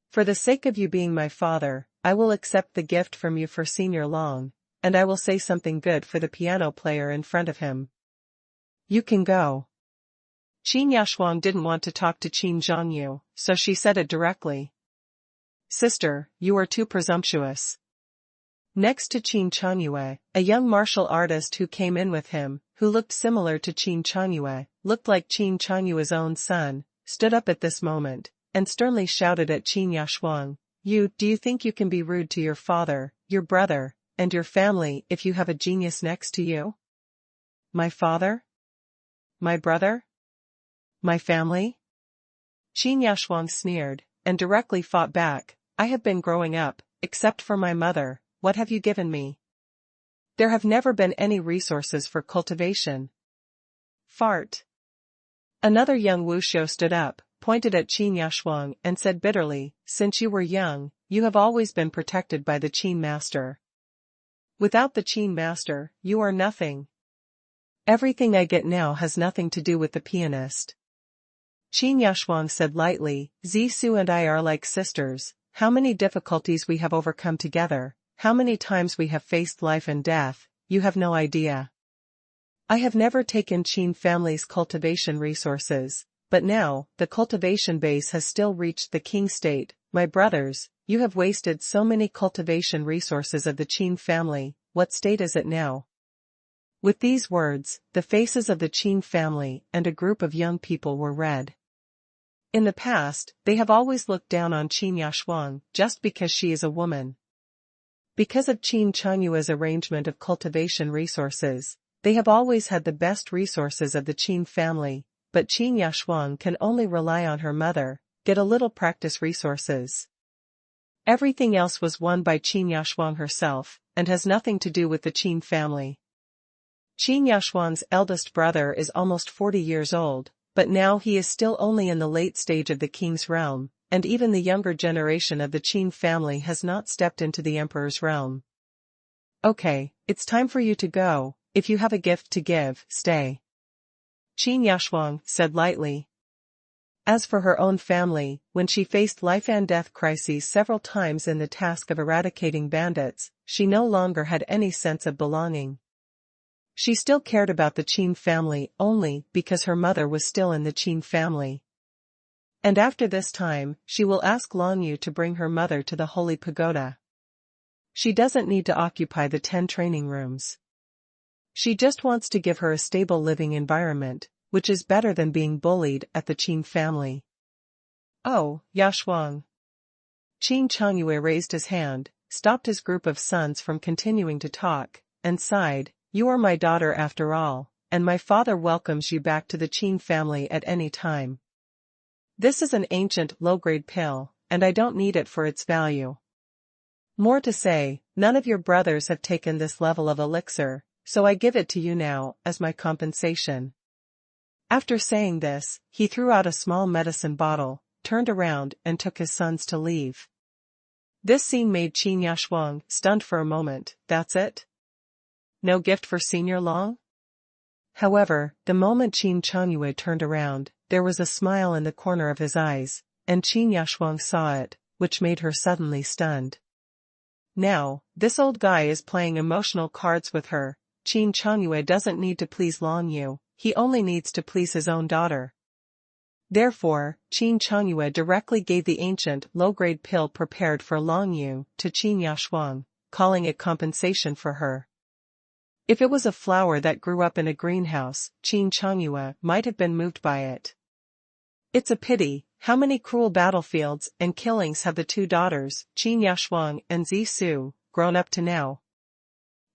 For the sake of you being my father, I will accept the gift from you for Senior Long, and I will say something good for the piano player in front of him. You can go. Qin Yashuang didn't want to talk to Qin Zhongyu, so she said it directly. Sister, you are too presumptuous. Next to Qin Changyue, a young martial artist who came in with him, who looked similar to Qin Changyue, looked like Qin Changyue's own son, stood up at this moment, and sternly shouted at Qin Yashuang, do you think you can be rude to your father, your brother, and your family if you have a genius next to you? My father? My brother? My family? Qin Yashuang sneered, and directly fought back, I have been growing up, except for my mother, what have you given me? There have never been any resources for cultivation. Fart. Another young wushou stood up, pointed at Qin Yashuang and said bitterly, since you were young, you have always been protected by the Qin master. Without the Qin master, you are nothing. Everything I get now has nothing to do with the pianist. Qin Yashuang said lightly, Zisu and I are like sisters, how many difficulties we have overcome together, how many times we have faced life and death, you have no idea. I have never taken Qin family's cultivation resources, but now, the cultivation base has still reached the king state, my brothers, you have wasted so many cultivation resources of the Qin family, what state is it now? With these words, the faces of the Qin family and a group of young people were red. In the past, they have always looked down on Qin Yashuang just because she is a woman. Because of Qin Changyue's arrangement of cultivation resources, they have always had the best resources of the Qin family, but Qin Yashuang can only rely on her mother, get a little practice resources. Everything else was won by Qin Yashuang herself, and has nothing to do with the Qin family. Qin Yashuang's eldest brother is almost 40 years old, but now he is still only in the late stage of the king's realm, and even the younger generation of the Qin family has not stepped into the emperor's realm. Okay, it's time for you to go, if you have a gift to give, stay. Qin Yashuang said lightly. As for her own family, when she faced life and death crises several times in the task of eradicating bandits, she no longer had any sense of belonging. She still cared about the Qin family only because her mother was still in the Qin family. And after this time, she will ask Lan Yu to bring her mother to the Holy Pagoda. She doesn't need to occupy the 10 training rooms. She just wants to give her a stable living environment, which is better than being bullied at the Qin family. Oh, Yashuang. Qin Changyue raised his hand, stopped his group of sons from continuing to talk, and sighed, you are my daughter after all, and my father welcomes you back to the Qin family at any time. This is an ancient low-grade pill, and I don't need it for its value. More to say, none of your brothers have taken this level of elixir, so I give it to you now, as my compensation. After saying this, he threw out a small medicine bottle, turned around and took his sons to leave. This scene made Qin Yashuang stunned for a moment, that's it? No gift for Senior Long? However, the moment Qin Changyue turned around, there was a smile in the corner of his eyes, and Qin Yashuang saw it, which made her suddenly stunned. Now, this old guy is playing emotional cards with her. Qin Changyue doesn't need to please Lan Yu, he only needs to please his own daughter. Therefore, Qin Changyue directly gave the ancient low-grade pill prepared for Lan Yu to Qin Yashuang, calling it compensation for her. If it was a flower that grew up in a greenhouse, Qin Changyue might have been moved by it. It's a pity, how many cruel battlefields and killings have the two daughters, Qin Yashuang and Zisu, grown up to now.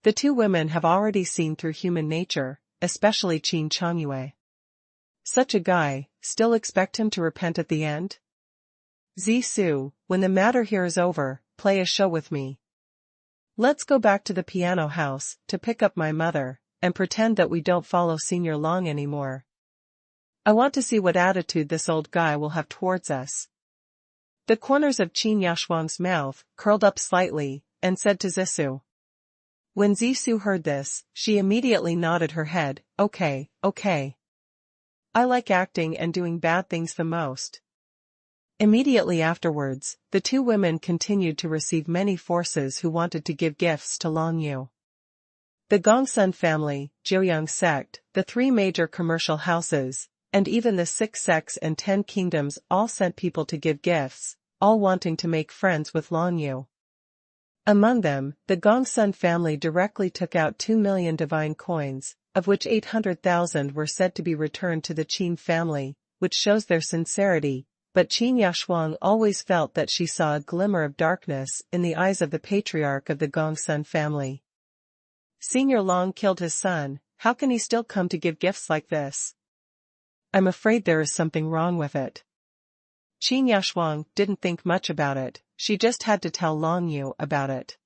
The two women have already seen through human nature, especially Qin Changyue. Such a guy, still expect him to repent at the end? Zisu, when the matter here is over, play a show with me. Let's go back to the piano house, to pick up my mother, and pretend that we don't follow Senior Long anymore. I want to see what attitude this old guy will have towards us. The corners of Qin Yashuang's mouth curled up slightly, and said to Zisu. When Zisu heard this, she immediately nodded her head, okay. I like acting and doing bad things the most. Immediately afterwards, the two women continued to receive many forces who wanted to give gifts to Long Yu. The Gongsun family, Jiuyang sect, the three major commercial houses, and even the 6 sects and 10 kingdoms all sent people to give gifts, all wanting to make friends with Long Yu. Among them, the Gongsun family directly took out 2 million divine coins, of which 800,000 were said to be returned to the Qin family, which shows their sincerity. But Qin Yashuang always felt that she saw a glimmer of darkness in the eyes of the patriarch of the Gongsun family. Senior Long killed his son, how can he still come to give gifts like this? I'm afraid there is something wrong with it. Qin Yashuang didn't think much about it, she just had to tell Long Yu about it.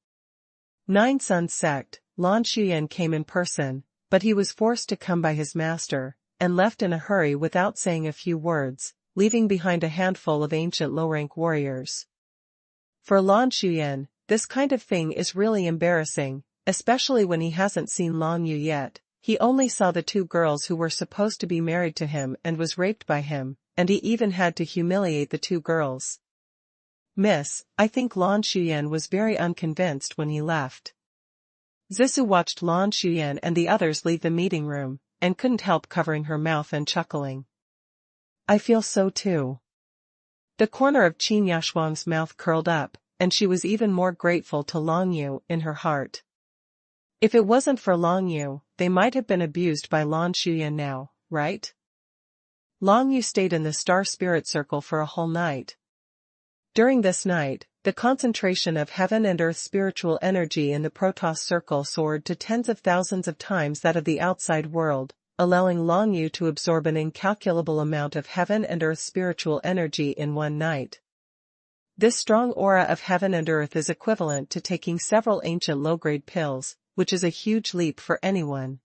Nine Sons sect, Lan Xuyan came in person, but he was forced to come by his master, and left in a hurry without saying a few words, leaving behind a handful of ancient low-rank warriors. For Lan Xuyan, this kind of thing is really embarrassing, especially when he hasn't seen Long Yu yet. He only saw the two girls who were supposed to be married to him and was raped by him, and he even had to humiliate the two girls. Miss, I think Lan Xuyan was very unconvinced when he left. Zisu watched Lan Xuyan and the others leave the meeting room, and couldn't help covering her mouth and chuckling. I feel so too. The corner of Qin Yashuang's mouth curled up, and she was even more grateful to Long Yu in her heart. If it wasn't for Long Yu, they might have been abused by Lan Xuyan now, right? Long Yu stayed in the Star Spirit Circle for a whole night. During this night, the concentration of heaven and earth spiritual energy in the Protoss Circle soared to tens of thousands of times that of the outside world, allowing Long Yu to absorb an incalculable amount of heaven and earth spiritual energy in one night. This strong aura of heaven and earth is equivalent to taking several ancient low-grade pills, which is a huge leap for anyone.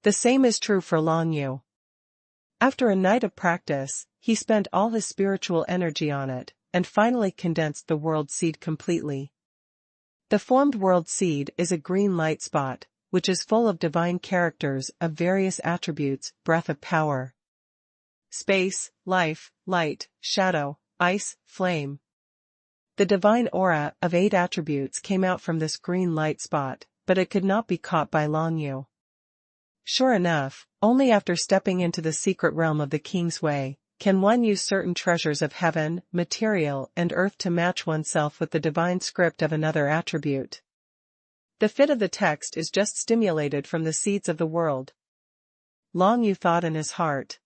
The same is true for Long Yu. After a night of practice, he spent all his spiritual energy on it, and finally condensed the world seed completely. The formed world seed is a green light spot, which is full of divine characters of various attributes, breath of power. Space, life, light, shadow, ice, flame. The divine aura of 8 attributes came out from this green light spot, but it could not be caught by Long Yu. Sure enough, only after stepping into the secret realm of the King's Way, can one use certain treasures of heaven, material, and earth to match oneself with the divine script of another attribute. The fit of the text is just stimulated from the seeds of the world. Long Yu thought in his heart.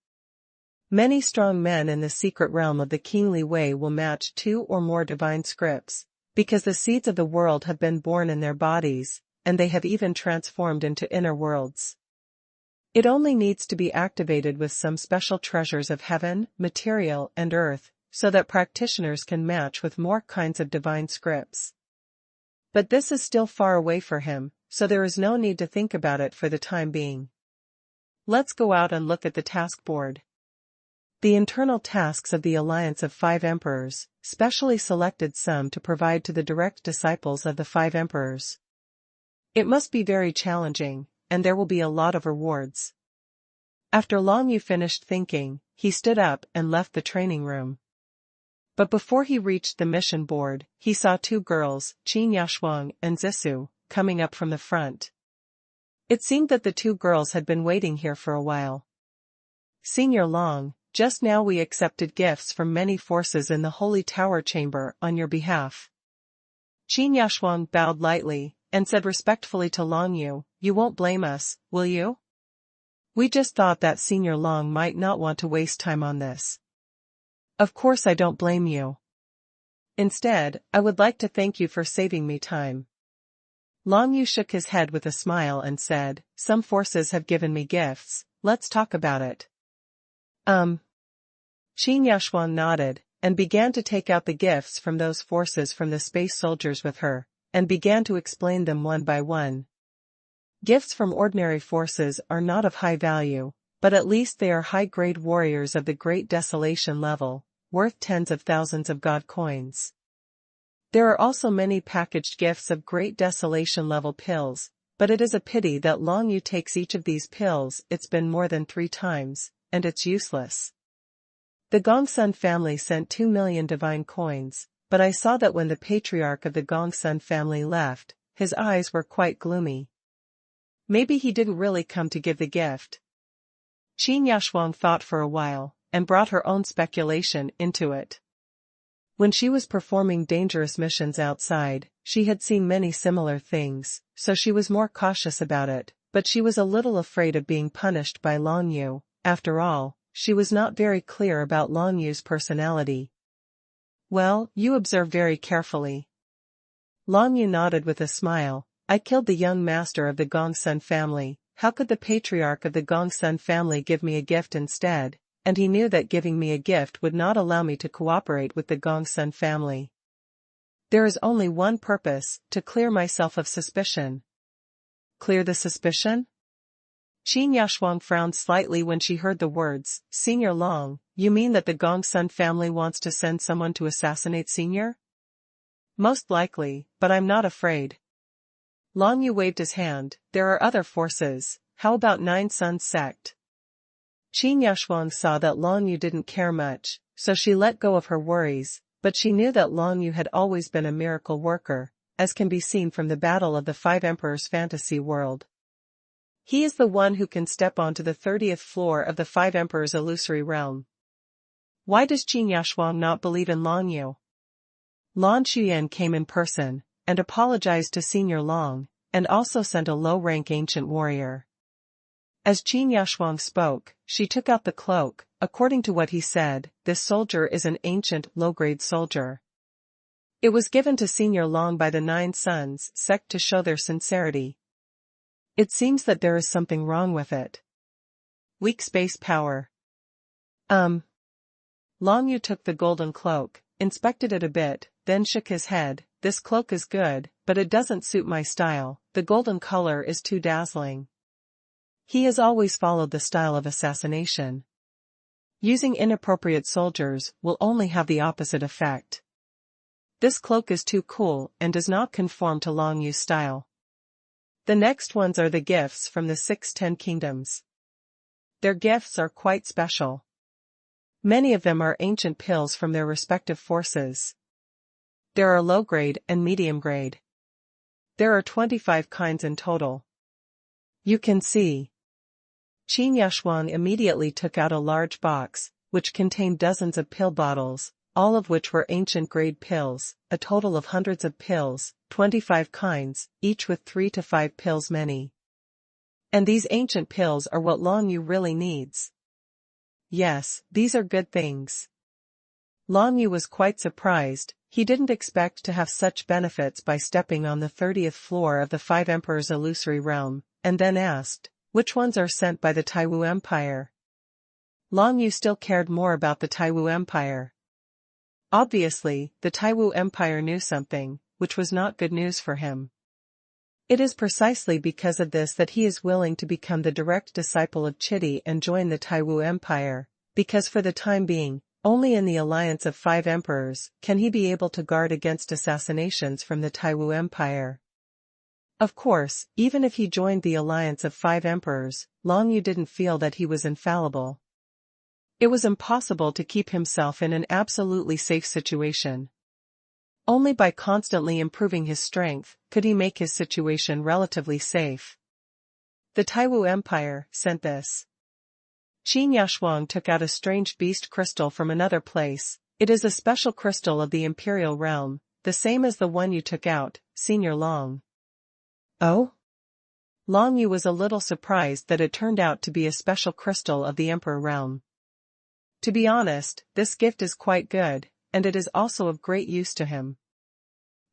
Many strong men in the secret realm of the kingly way will match 2 or more divine scripts, because the seeds of the world have been born in their bodies, and they have even transformed into inner worlds. It only needs to be activated with some special treasures of heaven, material, and earth, so that practitioners can match with more kinds of divine scripts. But this is still far away for him, so there is no need to think about it for the time being. Let's go out and look at the task board. The internal tasks of the Alliance of 5 Emperors, specially selected some to provide to the direct disciples of the 5 Emperors. It must be very challenging, and there will be a lot of rewards. After Long Yu finished thinking, he stood up and left the training room. But before he reached the mission board, he saw 2 girls, Qin Yashuang and Zisu, coming up from the front. It seemed that the 2 girls had been waiting here for a while. Senior Long, just now we accepted gifts from many forces in the Holy Tower Chamber on your behalf. Qin Yashuang bowed lightly, and said respectfully to Long Yu, "You won't blame us, will you? We just thought that Senior Long might not want to waste time on this." "Of course I don't blame you. Instead, I would like to thank you for saving me time." Long Yu shook his head with a smile and said, "Some forces have given me gifts, let's talk about it." Qin Yashuang nodded, and began to take out the gifts from those forces from the space soldiers with her, and began to explain them one by one. Gifts from ordinary forces are not of high value, but at least they are high-grade warriors of the Great Desolation level, worth tens of thousands of god coins. There are also many packaged gifts of Great Desolation level pills, but it is a pity that Long Yu takes each of these pills. It's been more than 3 times, and it's useless. The Gongsun family sent 2 million divine coins, but I saw that when the patriarch of the Gongsun family left, his eyes were quite gloomy. Maybe he didn't really come to give the gift. Qin Yashuang thought for a while, and brought her own speculation into it. When she was performing dangerous missions outside, she had seen many similar things, so she was more cautious about it, but she was a little afraid of being punished by Long Yu. After all, she was not very clear about Long Yu's personality. "Well, you observe very carefully." Long Yu nodded with a smile. "I killed the young master of the Gongsun family. How could the patriarch of the Gongsun family give me a gift instead? And he knew that giving me a gift would not allow me to cooperate with the Gongsun family. There is only one purpose, to clear myself of suspicion." "Clear the suspicion?" Qin Yashuang frowned slightly when she heard the words, "Senior Long, you mean that the Gongsun family wants to send someone to assassinate Senior?" "Most likely, but I'm not afraid." Long Yu waved his hand. "There are other forces. How about Nine Suns sect?" Qin Yashuang saw that Long Yu didn't care much, so she let go of her worries, but she knew that Long Yu had always been a miracle worker, as can be seen from the Battle of the 5 Emperors fantasy world. He is the one who can step onto the 30th floor of the 5 Emperors illusory realm. Why does Qin Yashuang not believe in Long Yu? Lan Xuyan came in person, and apologized to Senior Long, and also sent a low-rank ancient warrior. As Qin Yashuang spoke, she took out the cloak. According to what he said, this soldier is an ancient, low-grade soldier. It was given to Senior Long by the Nine Suns sect to show their sincerity. It seems that there is something wrong with it. Weak space power. Long Yu took the golden cloak, inspected it a bit, then shook his head. "This cloak is good, but it doesn't suit my style. The golden color is too dazzling." He has always followed the style of assassination. Using inappropriate soldiers will only have the opposite effect. This cloak is too cool and does not conform to Long Yu's style. The next ones are the gifts from the 6-10 kingdoms. Their gifts are quite special. Many of them are ancient pills from their respective forces. There are low-grade and medium-grade. There are 25 kinds in total. You can see. Qin Yashuang immediately took out a large box, which contained dozens of pill bottles, all of which were ancient-grade pills, a total of hundreds of pills, 25 kinds, each with 3 to 5 pills many. And these ancient pills are what Long Yu really needs. Yes, these are good things. Long Yu was quite surprised. He didn't expect to have such benefits by stepping on the 30th floor of the 5 Emperors illusory realm, and then asked, "Which ones are sent by the Taiwu Empire?" Long Yu still cared more about the Taiwu Empire. Obviously, the Taiwu Empire knew something, which was not good news for him. It is precisely because of this that he is willing to become the direct disciple of Chidi and join the Taiwu Empire, because for the time being, only in the alliance of 5 emperors can he be able to guard against assassinations from the Taiwu Empire. Of course, even if he joined the alliance of 5 emperors, Long Yu didn't feel that he was infallible. It was impossible to keep himself in an absolutely safe situation. Only by constantly improving his strength could he make his situation relatively safe. The Taiwu Empire sent this. Qin Yashuang took out a strange beast crystal from another place. It is a special crystal of the Imperial realm, the same as the one you took out, Senior Long. Oh? Long Yu was a little surprised that it turned out to be a special crystal of the Emperor realm. To be honest, this gift is quite good, and it is also of great use to him.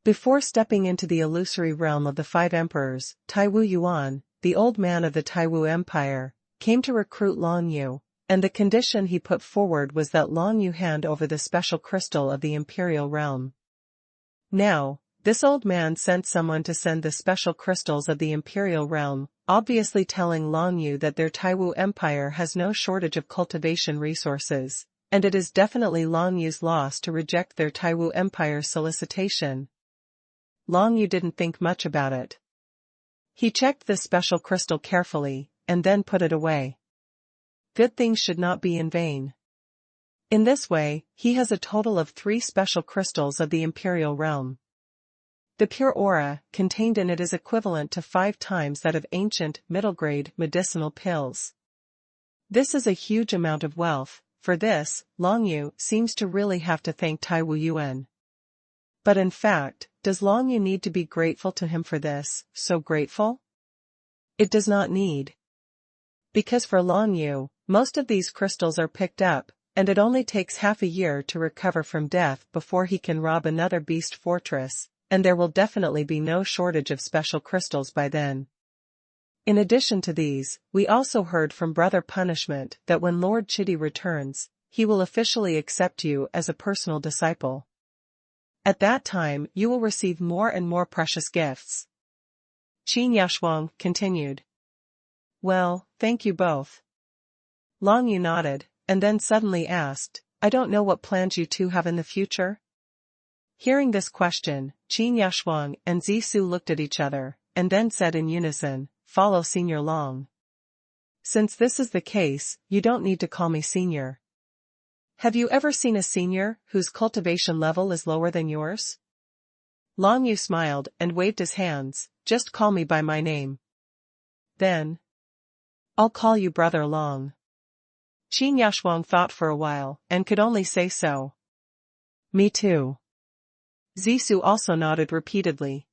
Before stepping into the illusory realm of the five emperors, Taiwu Yuan, the old man of the Taiwu Empire, came to recruit Long Yu, and the condition he put forward was that Long Yu hand over the special crystal of the imperial realm. Now, this old man sent someone to send the special crystals of the imperial realm, obviously telling Long Yu that their Taiwu Empire has no shortage of cultivation resources, and it is definitely Long Yu's loss to reject their Taiwu Empire's solicitation. Long Yu didn't think much about it. He checked the special crystal carefully, and then put it away. Good things should not be in vain. In this way, he has a total of 3 special crystals of the imperial realm. The pure aura contained in it is equivalent to 5 times that of ancient, middle-grade medicinal pills. This is a huge amount of wealth. For this, Long Yu seems to really have to thank Taiwu Yuan. But in fact, does Long Yu need to be grateful to him for this, so grateful? It does not need. Because for Long Yu, most of these crystals are picked up, and it only takes half a year to recover from death before he can rob another beast fortress, and there will definitely be no shortage of special crystals by then. In addition to these, we also heard from Brother Punishment that when Lord Chidi returns, he will officially accept you as a personal disciple. At that time you will receive more and more precious gifts. Qin Yashuang continued. Well, thank you both. Long Yu nodded, and then suddenly asked, I don't know what plans you two have in the future? Hearing this question, Qin Yashuang and Zisu looked at each other, and then said in unison, Follow Senior Long. Since this is the case, you don't need to call me Senior. Have you ever seen a senior whose cultivation level is lower than yours? Long Yu smiled and waved his hands, just call me by my name. Then, I'll call you Brother Long. Qin Yashuang thought for a while, and could only say so. Me too. Zisu also nodded repeatedly.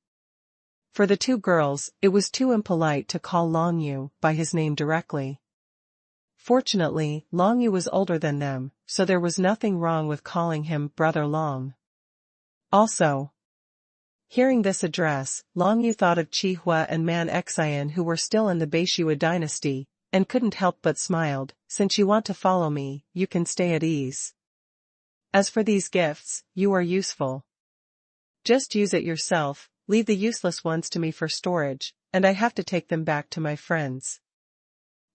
For the 2 girls, it was too impolite to call Long Yu by his name directly. Fortunately, Long Yu was older than them, so there was nothing wrong with calling him Brother Long. Also, hearing this address, Long Yu thought of Qi Hua and Man Xian who were still in the Beishua dynasty, and couldn't help but smiled. Since you want to follow me, you can stay at ease. As for these gifts, you are useful. Just use it yourself, leave the useless ones to me for storage, and I have to take them back to my friends.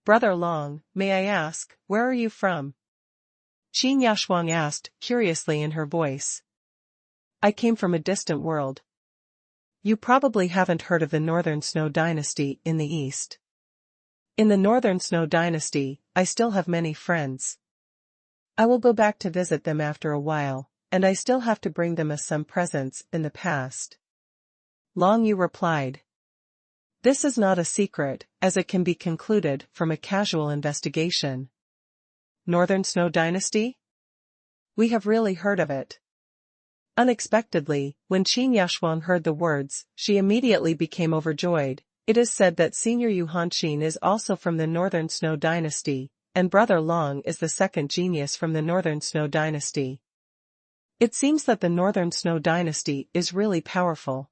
Brother Long, may I ask, where are you from? Qin Yashuang asked, curiously in her voice. I came from a distant world. You probably haven't heard of the Northern Snow Dynasty in the East. In the Northern Snow Dynasty, I still have many friends. I will go back to visit them after a while, and I still have to bring them some presents in the past. Long Yu replied. This is not a secret, as it can be concluded from a casual investigation. Northern Snow Dynasty? We have really heard of it. Unexpectedly, when Qin Yashuang heard the words, she immediately became overjoyed. It is said that Senior Yu Hanqin is also from the Northern Snow Dynasty, and Brother Long is the second genius from the Northern Snow Dynasty. It seems that the Northern Snow Dynasty is really powerful.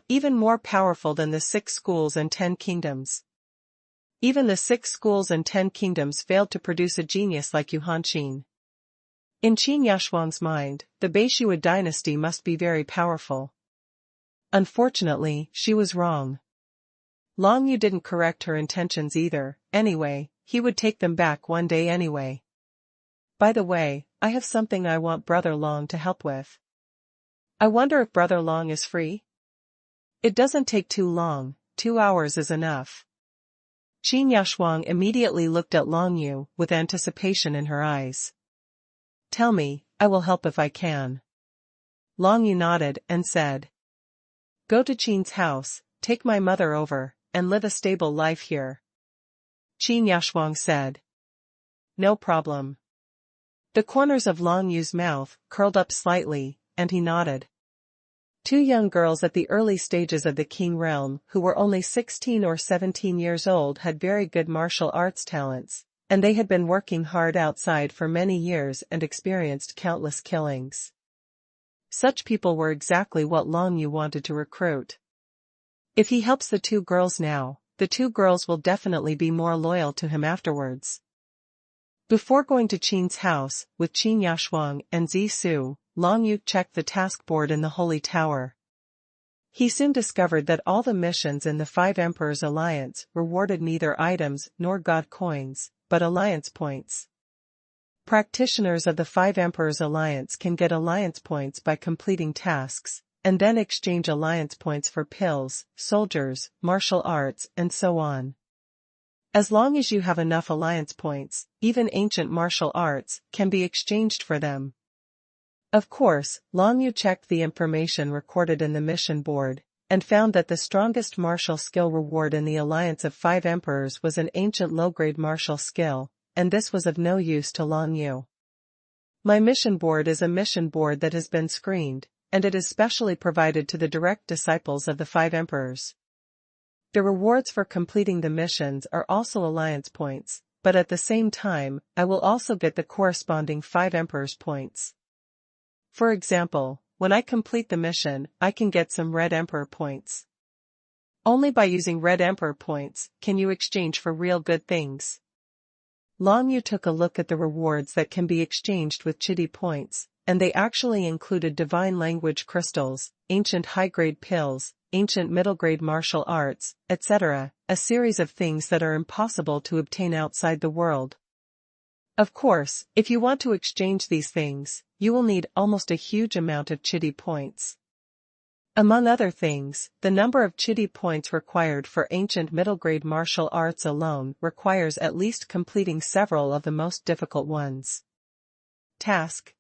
Even more powerful than the 6 schools and 10 kingdoms. Even the 6 schools and 10 kingdoms failed to produce a genius like Yu Hanqin. In Qin Yashuang's mind, the Beishua dynasty must be very powerful. Unfortunately, she was wrong. Long Yu didn't correct her intentions either. Anyway, he would take them back one day anyway. By the way, I have something I want Brother Long to help with. I wonder if Brother Long is free? It doesn't take too long, 2 hours is enough. Qin Yashuang immediately looked at Long Yu with anticipation in her eyes. Tell me, I will help if I can. Long Yu nodded and said. Go to Qin's house, take my mother over, and live a stable life here. Qin Yashuang said. No problem. The corners of Long Yu's mouth curled up slightly, and he nodded. Two young girls at the early stages of the King realm who were only 16 or 17 years old had very good martial arts talents, and they had been working hard outside for many years and experienced countless killings. Such people were exactly what Long Yu wanted to recruit. If he helps the two girls now, the two girls will definitely be more loyal to him afterwards. Before going to Qin's house, with Qin Yashuang and Zisu, Long Yu checked the task board in the Holy Tower. He soon discovered that all the missions in the Five Emperors Alliance rewarded neither items nor god coins, but alliance points. Practitioners of the Five Emperors Alliance can get alliance points by completing tasks, and then exchange alliance points for pills, soldiers, martial arts, and so on. As long as you have enough alliance points, even ancient martial arts can be exchanged for them. Of course, Long Yu checked the information recorded in the mission board, and found that the strongest martial skill reward in the Alliance of Five Emperors was an ancient low-grade martial skill, and this was of no use to Long Yu. My mission board is a mission board that has been screened, and it is specially provided to the direct disciples of the Five Emperors. The rewards for completing the missions are also alliance points, but at the same time, I will also get the corresponding Five Emperors points. For example, when I complete the mission, I can get some Red Emperor points. Only by using Red Emperor points can you exchange for real good things. Long Yu took a look at the rewards that can be exchanged with Chidi points, and they actually included divine language crystals, ancient high-grade pills, ancient middle-grade martial arts, etc., a series of things that are impossible to obtain outside the world. Of course, if you want to exchange these things, you will need almost a huge amount of Chidi points. Among other things, the number of Chidi points required for ancient middle-grade martial arts alone requires at least completing several of the most difficult ones. Task.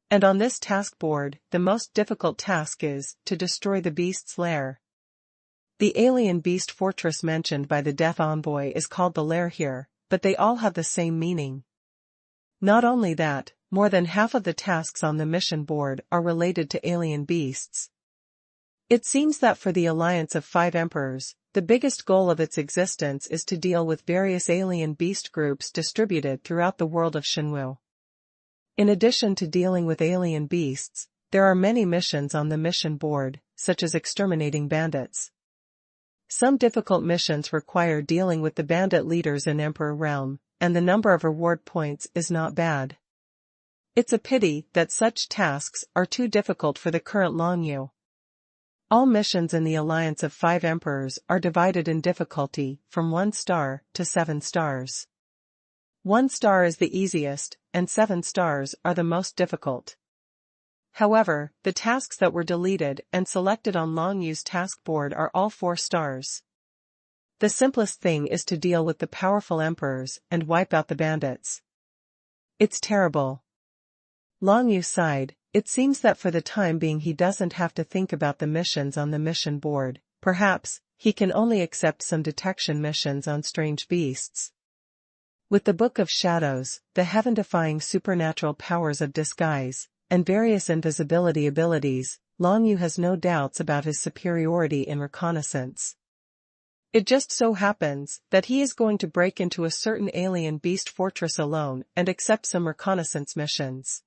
And on this task board, the most difficult task is to destroy the beast's lair. The alien beast fortress mentioned by the Death Envoy is called the lair here, but they all have the same meaning. Not only that, more than half of the tasks on the mission board are related to alien beasts. It seems that for the Alliance of Five Emperors, the biggest goal of its existence is to deal with various alien beast groups distributed throughout the world of Shenwu. In addition to dealing with alien beasts, there are many missions on the mission board, such as exterminating bandits. Some difficult missions require dealing with the bandit leaders in Emperor Realm, and the number of reward points is not bad. It's a pity that such tasks are too difficult for the current Long Yu. All missions in the Alliance of Five Emperors are divided in difficulty from 1 star to 7 stars. 1 star is the easiest, and 7 stars are the most difficult. However, the tasks that were deleted and selected on Long Yu's task board are all 4 stars. The simplest thing is to deal with the powerful emperors and wipe out the bandits. It's terrible. Long Yu sighed. It seems that for the time being he doesn't have to think about the missions on the mission board. Perhaps he can only accept some detection missions on strange beasts. With the Book of Shadows, the heaven-defying supernatural powers of disguise, and various invisibility abilities, Long Yu has no doubts about his superiority in reconnaissance. It just so happens that he is going to break into a certain alien beast fortress alone and accept some reconnaissance missions.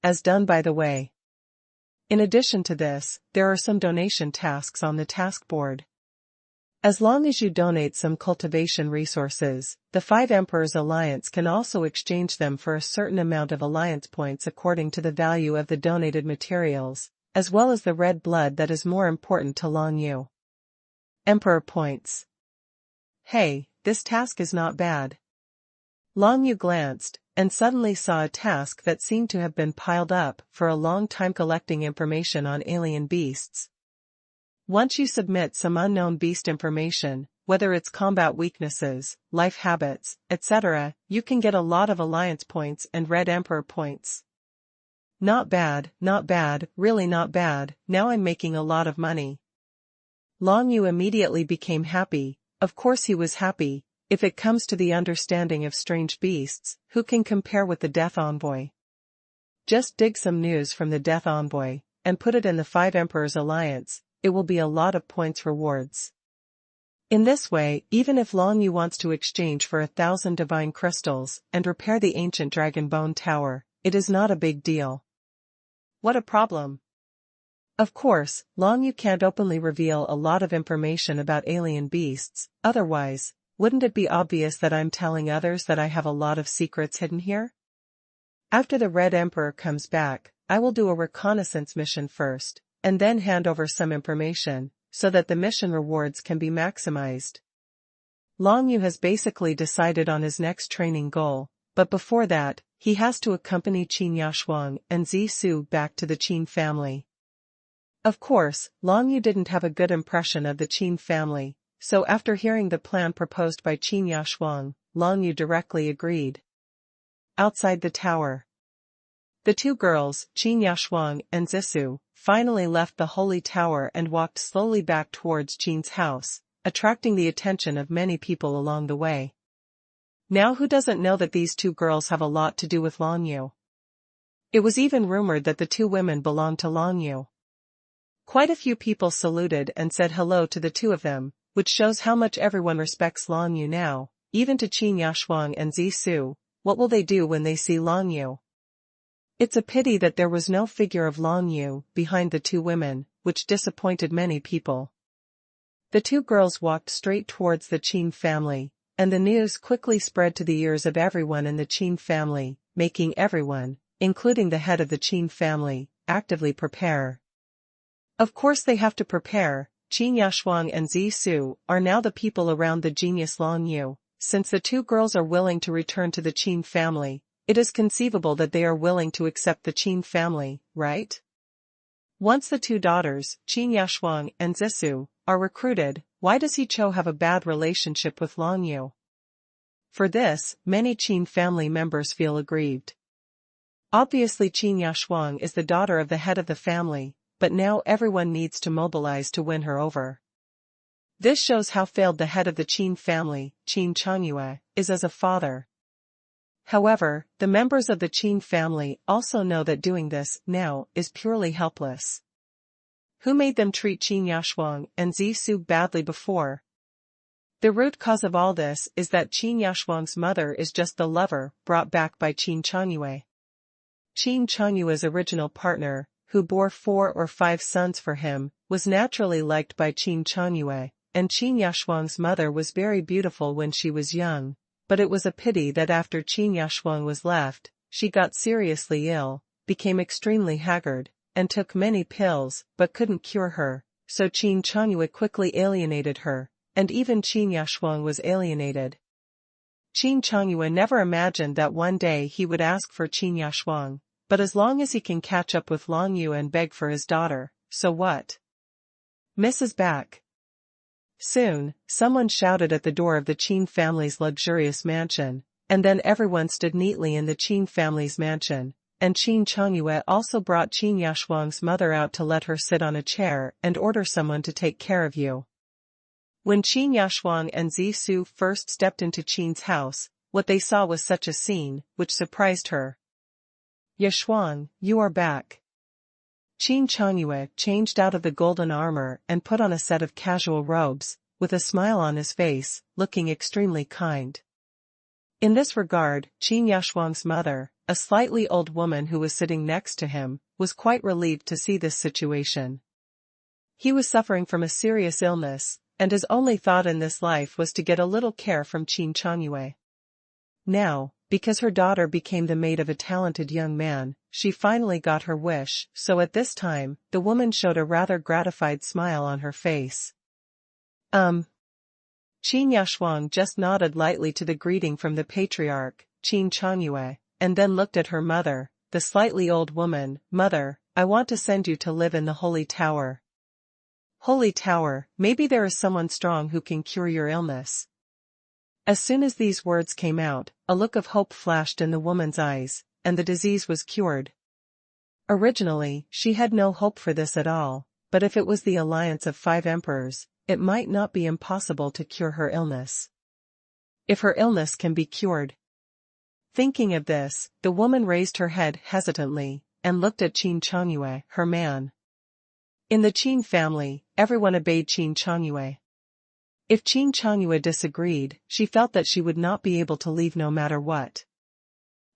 As done by the way. In addition to this, there are some donation tasks on the task board. As long as you donate some cultivation resources, the Five Emperors Alliance can also exchange them for a certain amount of alliance points according to the value of the donated materials, as well as the red blood that is more important to Long Yu. Emperor points. Hey, this task is not bad. Long Yu glanced, and suddenly saw a task that seemed to have been piled up for a long time collecting information on alien beasts. Once you submit some unknown beast information, whether it's combat weaknesses, life habits, etc., you can get a lot of alliance points and red emperor points. Not bad, really not bad, now I'm making a lot of money. Long Yu immediately became happy. Of course he was happy. If it comes to the understanding of strange beasts, who can compare with the Death Envoy? Just dig some news from the Death Envoy, and put it in the Five Emperors Alliance, it will be a lot of points rewards. In this way, even if Long Yu wants to exchange for 1,000 divine crystals and repair the ancient Dragon Bone Tower, it is not a big deal. What a problem. Of course, Long Yu can't openly reveal a lot of information about alien beasts, otherwise, wouldn't it be obvious that I'm telling others that I have a lot of secrets hidden here? After the Red Emperor comes back, I will do a reconnaissance mission first, and then hand over some information, so that the mission rewards can be maximized. Long Yu has basically decided on his next training goal, but before that, he has to accompany Qin Yashuang and Zisu back to the Qin family. Of course, Long Yu didn't have a good impression of the Qin family, so after hearing the plan proposed by Qin Yashuang, Long Yu directly agreed. Outside the tower, the two girls, Qin Yashuang and Zisu, finally left the holy tower and walked slowly back towards Qin's house, attracting the attention of many people along the way. Now who doesn't know that these two girls have a lot to do with Long Yu? It was even rumored that the two women belonged to Long Yu. Quite a few people saluted and said hello to the two of them, which shows how much everyone respects Long Yu now, even to Qin Yashuang and Zisu. What will they do when they see Long Yu? It's a pity that there was no figure of Long Yu behind the two women, which disappointed many people. The two girls walked straight towards the Qin family, and the news quickly spread to the ears of everyone in the Qin family, making everyone, including the head of the Qin family, actively prepare. Of course they have to prepare. Qin Yashuang and Zisu are now the people around the genius Long Yu. Since the two girls are willing to return to the Qin family, it is conceivable that they are willing to accept the Qin family, right? Once the two daughters, Qin Yashuang and Zisu, are recruited, why does Hicho have a bad relationship with Long Yu? For this, many Qin family members feel aggrieved. Obviously Qin Yashuang is the daughter of the head of the family, but now everyone needs to mobilize to win her over. This shows how failed the head of the Qin family, Qin Changyue, is as a father. However, the members of the Qin family also know that doing this now is purely helpless. Who made them treat Qin Yashuang and Zisu badly before? The root cause of all this is that Qin Yashuang's mother is just the lover brought back by Qin Changyue. Qin Changyue's original partner, who bore 4 or 5 sons for him, was naturally liked by Qin Changyue, and Qin Yashuang's mother was very beautiful when she was young, but it was a pity that after Qin Yashuang was left, she got seriously ill, became extremely haggard, and took many pills but couldn't cure her, so Qin Changyue quickly alienated her, and even Qin Yashuang was alienated. Qin Changyue never imagined that one day he would ask for Qin Yashuang, but as long as he can catch up with Long Yu and beg for his daughter, so what? Miss is back. Soon, someone shouted at the door of the Qin family's luxurious mansion, and then everyone stood neatly in the Qin family's mansion, and Qin Changyue also brought Qin Yashuang's mother out to let her sit on a chair and order someone to take care of you. When Qin Yashuang and Zisu first stepped into Qin's house, what they saw was such a scene, which surprised her. Yashuang, you are back. Qin Changyue changed out of the golden armor and put on a set of casual robes, with a smile on his face, looking extremely kind. In this regard, Qin Yashuang's mother, a slightly old woman who was sitting next to him, was quite relieved to see this situation. He was suffering from a serious illness, and his only thought in this life was to get a little care from Qin Changyue. Now, because her daughter became the maid of a talented young man, she finally got her wish, so at this time, the woman showed a rather gratified smile on her face. Qin Yashuang just nodded lightly to the greeting from the patriarch, Qin Changyue, and then looked at her mother, the slightly old woman. Mother, I want to send you to live in the Holy Tower. Holy Tower, maybe there is someone strong who can cure your illness. As soon as these words came out, a look of hope flashed in the woman's eyes, and the disease was cured. Originally, she had no hope for this at all, but if it was the alliance of 5 emperors, it might not be impossible to cure her illness. If her illness can be cured, Thinking of this, the woman raised her head hesitantly, and looked at Qin Changyue, her man. In the Qin family, everyone obeyed Qin Changyue. If Qin Changyue disagreed, she felt that she would not be able to leave no matter what.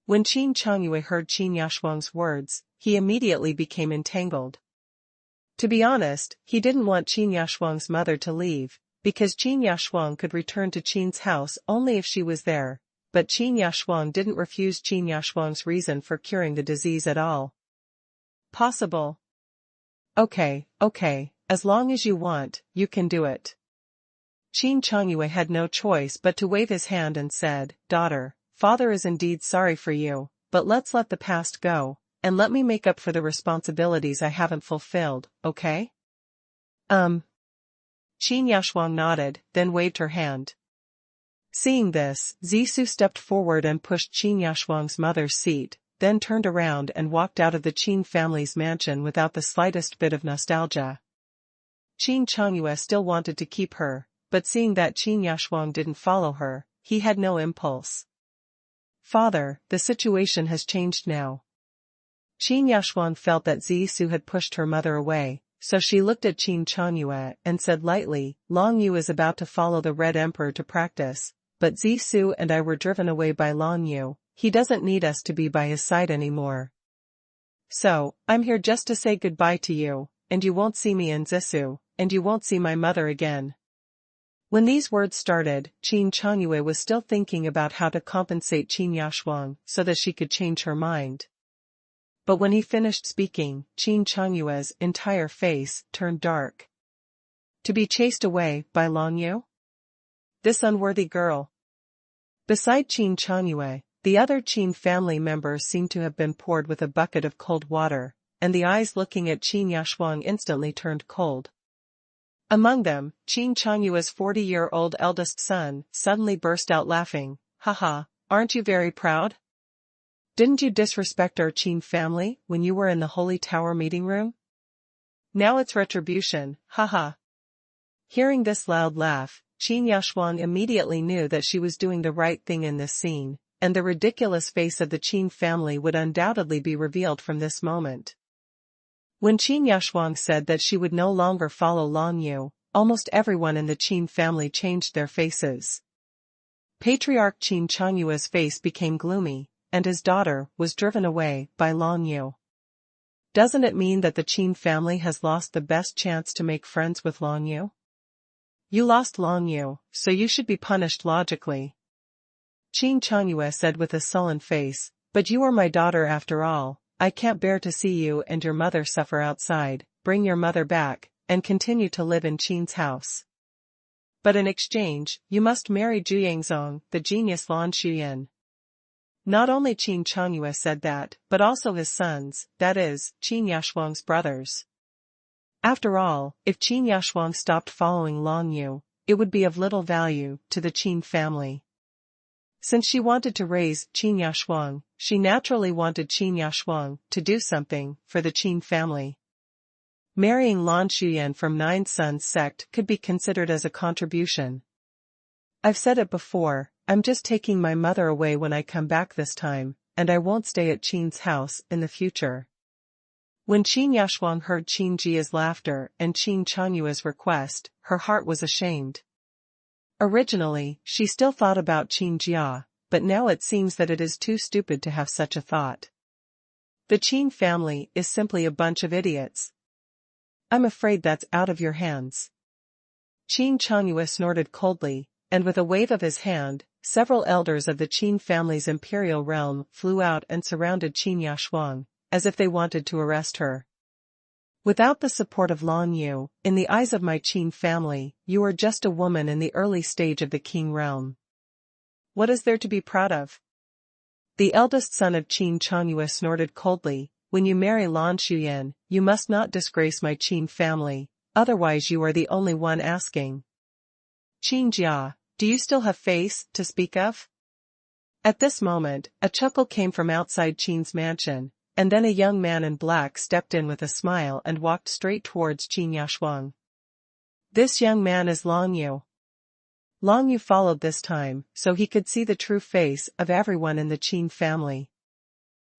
When Qin Changyue heard Qin Yashuang's words, he immediately became entangled. To be honest, he didn't want Qin Yashuang's mother to leave, because Qin Yashuang could return to Qin's house only if she was there, but Qin Yashuang didn't refuse Qin Yashuang's reason for curing the disease at all. Possible. Okay, as long as you want, you can do it. Qin Changyue had no choice but to wave his hand and said, "Daughter, father is indeed sorry for you, but let's let the past go, and let me make up for the responsibilities I haven't fulfilled, okay?" Qin Yashuang nodded, then waved her hand. Seeing this, Zisu stepped forward and pushed Qin Yashuang's mother's seat, then turned around and walked out of the Qin family's mansion without the slightest bit of nostalgia. Qin Changyue still wanted to keep her, but seeing that Qin Yashuang didn't follow her, he had no impulse. "Father, the situation has changed now." Qin Yashuang felt that Zisu had pushed her mother away, so she looked at Qin Changyue and said lightly, "Long Yu is about to follow the Red Emperor to practice, but Zisu and I were driven away by Long Yu. He doesn't need us to be by his side anymore. So, I'm here just to say goodbye to you, and you won't see me in Zisu, and you won't see my mother again." When these words started, Qin Changyue was still thinking about how to compensate Qin Yashuang so that she could change her mind. But when he finished speaking, Qin Changyue's entire face turned dark. To be chased away by Long Yu? This unworthy girl. Beside Qin Changyue, the other Qin family members seemed to have been poured with a bucket of cold water, and the eyes looking at Qin Yashuang instantly turned cold. Among them, Qin Changyue's 40-year-old eldest son suddenly burst out laughing. "Haha, aren't you very proud? Didn't you disrespect our Qin family when you were in the Holy Tower meeting room? Now it's retribution, haha." Hearing this loud laugh, Qin Yashuang immediately knew that she was doing the right thing in this scene, and the ridiculous face of the Qin family would undoubtedly be revealed from this moment. When Qin Yashuang said that she would no longer follow Long Yu, almost everyone in the Qin family changed their faces. Patriarch Qin Changyue's face became gloomy, and his daughter was driven away by Long Yu. Doesn't it mean that the Qin family has lost the best chance to make friends with Long Yu? You lost Long Yu, so you should be punished logically. Qin Changyue said with a sullen face, "But you are my daughter after all. I can't bear to see you and your mother suffer outside. Bring your mother back, and continue to live in Qin's house. But in exchange, you must marry Zhuyangzong, the genius Lan Xuyan." Not only Qin Changyue said that, but also his sons, that is, Qin Yashuang's brothers. After all, if Qin Yashuang stopped following Long Yu, it would be of little value to the Qin family. Since she wanted to raise Qin Yashuang, she naturally wanted Qin Yashuang to do something for the Qin family. Marrying Lan Xuyan from Nine Sons sect could be considered as a contribution. I've said it before, I'm just taking my mother away when I come back this time, and I won't stay at Qin's house in the future. When Qin Yashuang heard Qin Jia's laughter and Qin Changyue's request, her heart was ashamed. Originally, she still thought about Qin Jia, but now it seems that it is too stupid to have such a thought. The Qin family is simply a bunch of idiots. I'm afraid that's out of your hands. Qin Changyue snorted coldly, and with a wave of his hand, several elders of the Qin family's imperial realm flew out and surrounded Qin Yashuang, as if they wanted to arrest her. Without the support of Long Yu, in the eyes of my Qin family, you are just a woman in the early stage of the Qing realm. What is there to be proud of? The eldest son of Qin Changyue snorted coldly, when you marry Lan Xuyan, you must not disgrace my Qin family, otherwise you are the only one asking. Qin Jia, do you still have face to speak of? At this moment, a chuckle came from outside Qin's mansion, and then a young man in black stepped in with a smile and walked straight towards Qin Yashuang. This young man is Long Yu. Long Yu followed this time, so he could see the true face of everyone in the Qin family.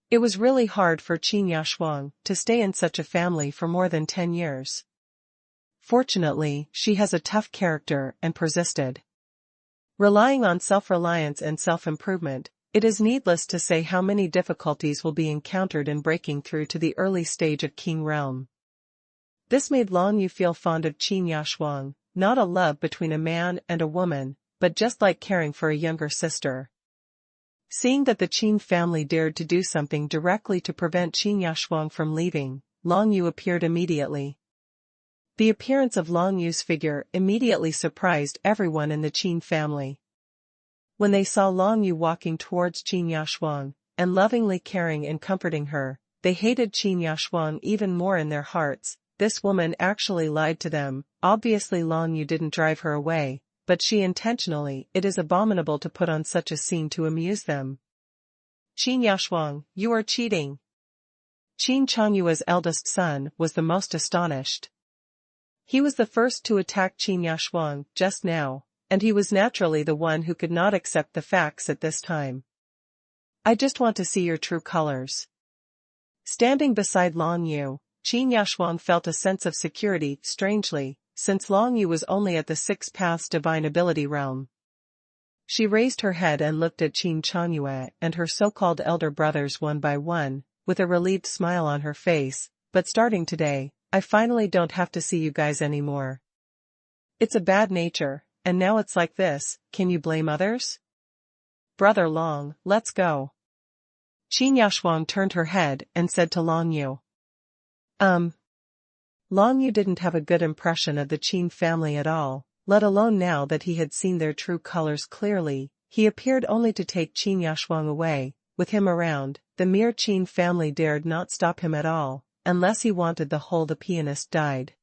It was really hard for Qin Yashuang to stay in such a family for more than 10 years. Fortunately, she has a tough character and persisted. Relying on self-reliance and self-improvement, it is needless to say how many difficulties will be encountered in breaking through to the early stage of Qing realm. This made Long Yu feel fond of Qin Yashuang, not a love between a man and a woman, but just like caring for a younger sister. Seeing that the Qin family dared to do something directly to prevent Qin Yashuang from leaving, Long Yu appeared immediately. The appearance of Long Yu's figure immediately surprised everyone in the Qin family. When they saw Long Yu walking towards Qin Yashuang, and lovingly caring and comforting her, they hated Qin Yashuang even more in their hearts. This woman actually lied to them. Obviously Long Yu didn't drive her away, but she intentionally. It is abominable to put on such a scene to amuse them. Qin Yashuang, you are cheating. Qin Changyue's eldest son was the most astonished. He was the first to attack Qin Yashuang just now, and he was naturally the one who could not accept the facts at this time. I just want to see your true colors. Standing beside Long Yu, Qin Yashuang felt a sense of security, strangely, since Long Yu was only at the 6 paths divine ability realm. She raised her head and looked at Qin Changyue and her so-called elder brothers one by one, with a relieved smile on her face. But starting today, I finally don't have to see you guys anymore. It's a bad nature, and now it's like this. Can you blame others? Brother Long, let's go. Qin Yashuang turned her head and said to Long Yu. Long Yu didn't have a good impression of the Qin family at all, let alone now that he had seen their true colors clearly. He appeared only to take Qin Yashuang away. With him around, the mere Qin family dared not stop him at all, unless he wanted the pianist died.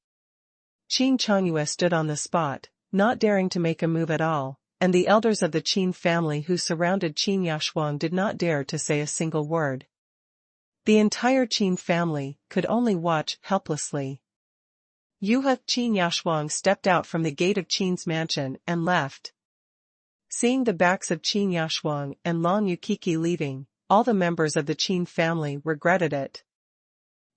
Qin Changyue stood on the spot, not daring to make a move at all, and the elders of the Qin family who surrounded Qin Yashuang did not dare to say a single word. The entire Qin family could only watch helplessly. Qin Yashuang stepped out from the gate of Qin's mansion and left. Seeing the backs of Qin Yashuang and Long Yu leaving, all the members of the Qin family regretted it.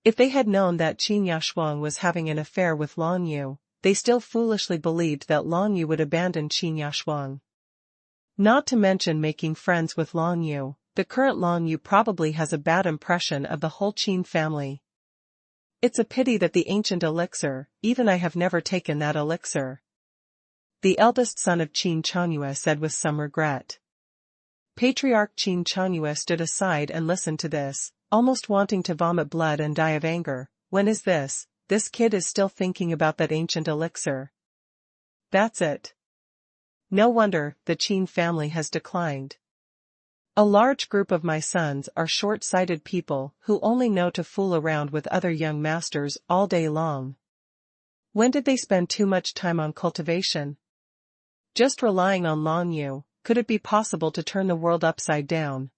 If they had known that Qin Yashuang was having an affair with Long Yu, they still foolishly believed that Long Yu would abandon Qin Yashuang. Not to mention making friends with Long Yu, the current Long Yu probably has a bad impression of the whole Qin family. It's a pity that the ancient elixir, even I have never taken that elixir. The eldest son of Qin Changyue said with some regret. Patriarch Qin Changyue stood aside and listened to this, almost wanting to vomit blood and die of anger. When is this? This kid is still thinking about that ancient elixir. That's it. No wonder the Qin family has declined. A large group of my sons are short-sighted people who only know to fool around with other young masters all day long. When did they spend too much time on cultivation? Just relying on Long Yu, could it be possible to turn the world upside down?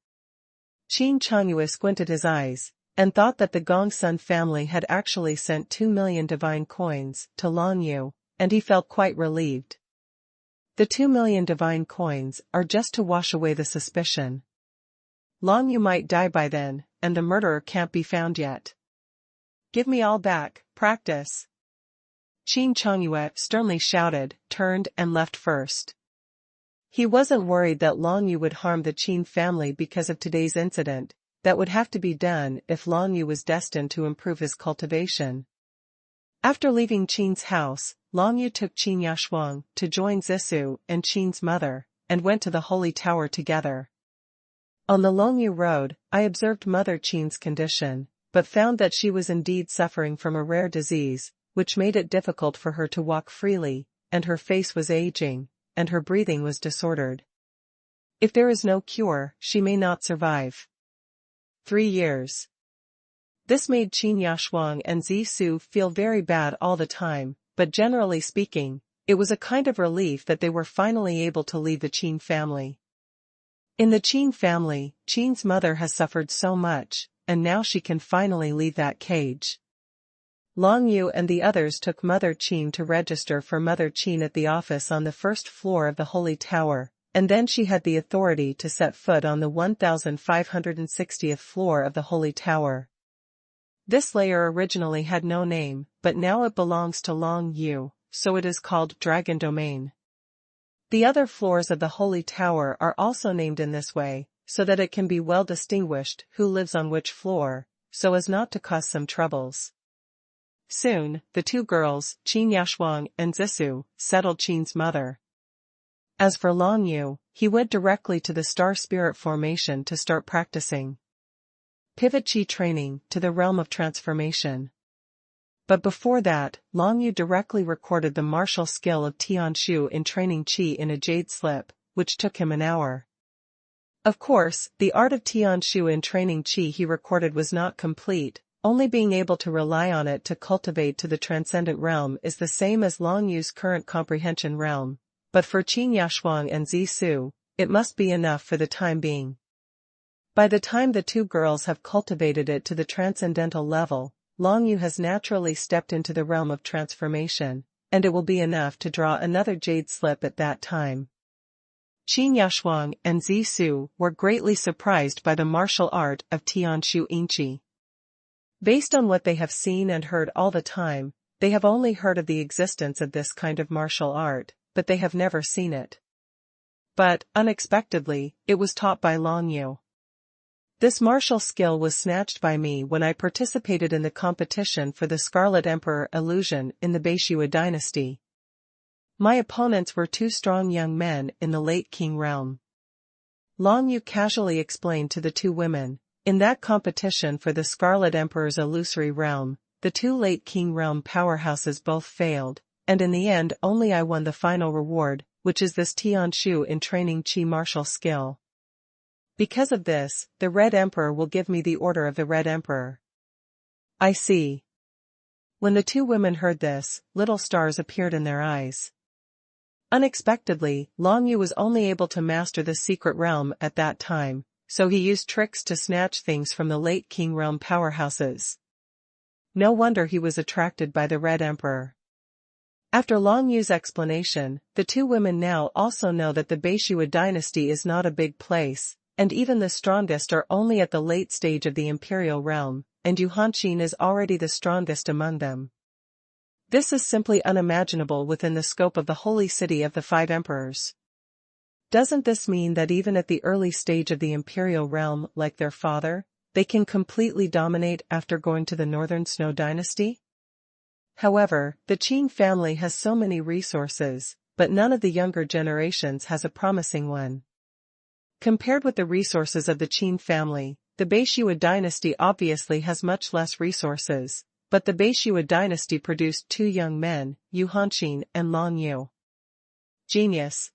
Qin Changyue squinted his eyes, and thought that the Gongsun family had actually sent 2 million divine coins to Long Yu, and he felt quite relieved. The 2 million divine coins are just to wash away the suspicion. Long Yu might die by then, and the murderer can't be found yet. Give me all back, practice. Qin Changyue sternly shouted, turned and left first. He wasn't worried that Long Yu would harm the Qin family because of today's incident. That would have to be done if Long Yu was destined to improve his cultivation. After leaving Qin's house, Long Yu took Qin Yashuang to join Zissou and Qin's mother, and went to the Holy Tower together. On the Long Yu road, I observed Mother Qin's condition, but found that she was indeed suffering from a rare disease, which made it difficult for her to walk freely, and her face was aging, and her breathing was disordered. If there is no cure, she may not survive. 3 years. This made Qin Yashuang and Zissou feel very bad all the time, but generally speaking, it was a kind of relief that they were finally able to leave the Qin family. In the Qin family, Qin's mother has suffered so much, and now she can finally leave that cage. Long Yu and the others took Mother Qin to register for Mother Qin at the office on the first floor of the Holy Tower, and then she had the authority to set foot on the 1560th floor of the Holy Tower. This layer originally had no name, but now it belongs to Long Yu, so it is called Dragon Domain. The other floors of the Holy Tower are also named in this way, so that it can be well distinguished who lives on which floor, so as not to cause some troubles. Soon, the two girls, Qin Yaxuan and Zissou, settled Qin's mother. As for Long Yu, he went directly to the Star Spirit formation to start practicing Pivot Qi training to the realm of transformation. But before that, Long Yu directly recorded the martial skill of Tianshu in training Qi in a jade slip, which took him an hour. Of course, the art of Tianshu in training Qi he recorded was not complete, only being able to rely on it to cultivate to the transcendent realm is the same as Long Yu's current comprehension realm, but for Qin Yaxuan and Zissou, it must be enough for the time being. By the time the two girls have cultivated it to the transcendental level, Long Yu has naturally stepped into the realm of transformation, and it will be enough to draw another jade slip at that time. Qin Yaxuan and Zissou were greatly surprised by the martial art of Tianshu Inqi. Based on what they have seen and heard all the time, they have only heard of the existence of this kind of martial art, but they have never seen it. But, unexpectedly, it was taught by Long Yu. This martial skill was snatched by me when I participated in the competition for the Scarlet Emperor illusion in the Beishua dynasty. My opponents were two strong young men in the late Qing realm. Long Yu casually explained to the two women, in that competition for the Scarlet Emperor's illusory realm, the two late Qing realm powerhouses both failed, and in the end only I won the final reward, which is this Tianshu in training Qi martial skill. Because of this, the Red Emperor will give me the Order of the Red Emperor. I see. When the two women heard this, little stars appeared in their eyes. Unexpectedly, Long Yu was only able to master the secret realm at that time, so he used tricks to snatch things from the late Qing realm powerhouses. No wonder he was attracted by the Red Emperor. After Long Yu's explanation, the two women now also know that the Beishua dynasty is not a big place, and even the strongest are only at the late stage of the imperial realm, and Yu Hanqin is already the strongest among them. This is simply unimaginable within the scope of the holy city of the five emperors. Doesn't this mean that even at the early stage of the imperial realm, like their father, they can completely dominate after going to the Northern Snow dynasty? However, the Qin family has so many resources, but none of the younger generations has a promising one. Compared with the resources of the Qin family, the Beishua dynasty obviously has much less resources, but the Beishua dynasty produced two young men, Yu Hanqin and Long Yu. Genius.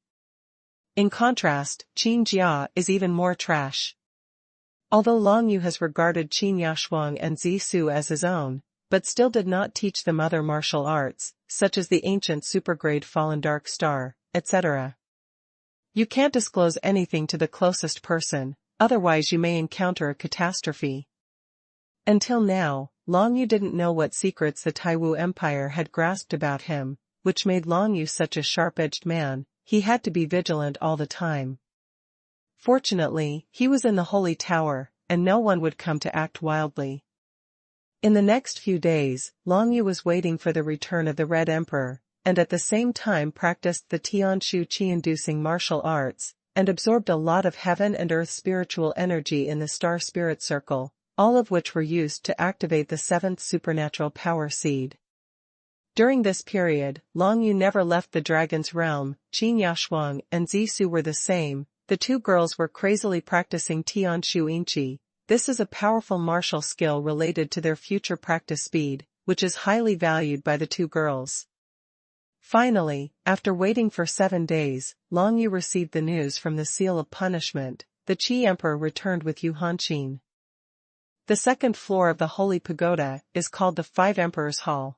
In contrast, Qin Jia is even more trash. Although Long Yu has regarded Qin Yaxuan and Zissou as his own, but still did not teach them other martial arts, such as the ancient supergrade Fallen Dark Star, etc. You can't disclose anything to the closest person, otherwise you may encounter a catastrophe. Until now, Long Yu didn't know what secrets the Taiwu Empire had grasped about him, which made Long Yu such a sharp-edged man. He had to be vigilant all the time. Fortunately, he was in the Holy Tower, and no one would come to act wildly. In the next few days, Long Yu was waiting for the return of the Red Emperor, and at the same time practiced the Tianshu Qi-inducing martial arts, and absorbed a lot of heaven and earth spiritual energy in the Star Spirit Circle, all of which were used to activate the seventh supernatural power seed. During this period, Long Yu never left the dragon's realm. Qin Yaxuan and Zissou were the same. The two girls were crazily practicing Tianshu Inqi. This is a powerful martial skill related to their future practice speed, which is highly valued by the two girls. Finally, after waiting for 7 days, Long Yu received the news from the Seal of Punishment. The Qi Emperor returned with Yu Hanqin. The second floor of the Holy Pagoda is called the Five Emperors Hall.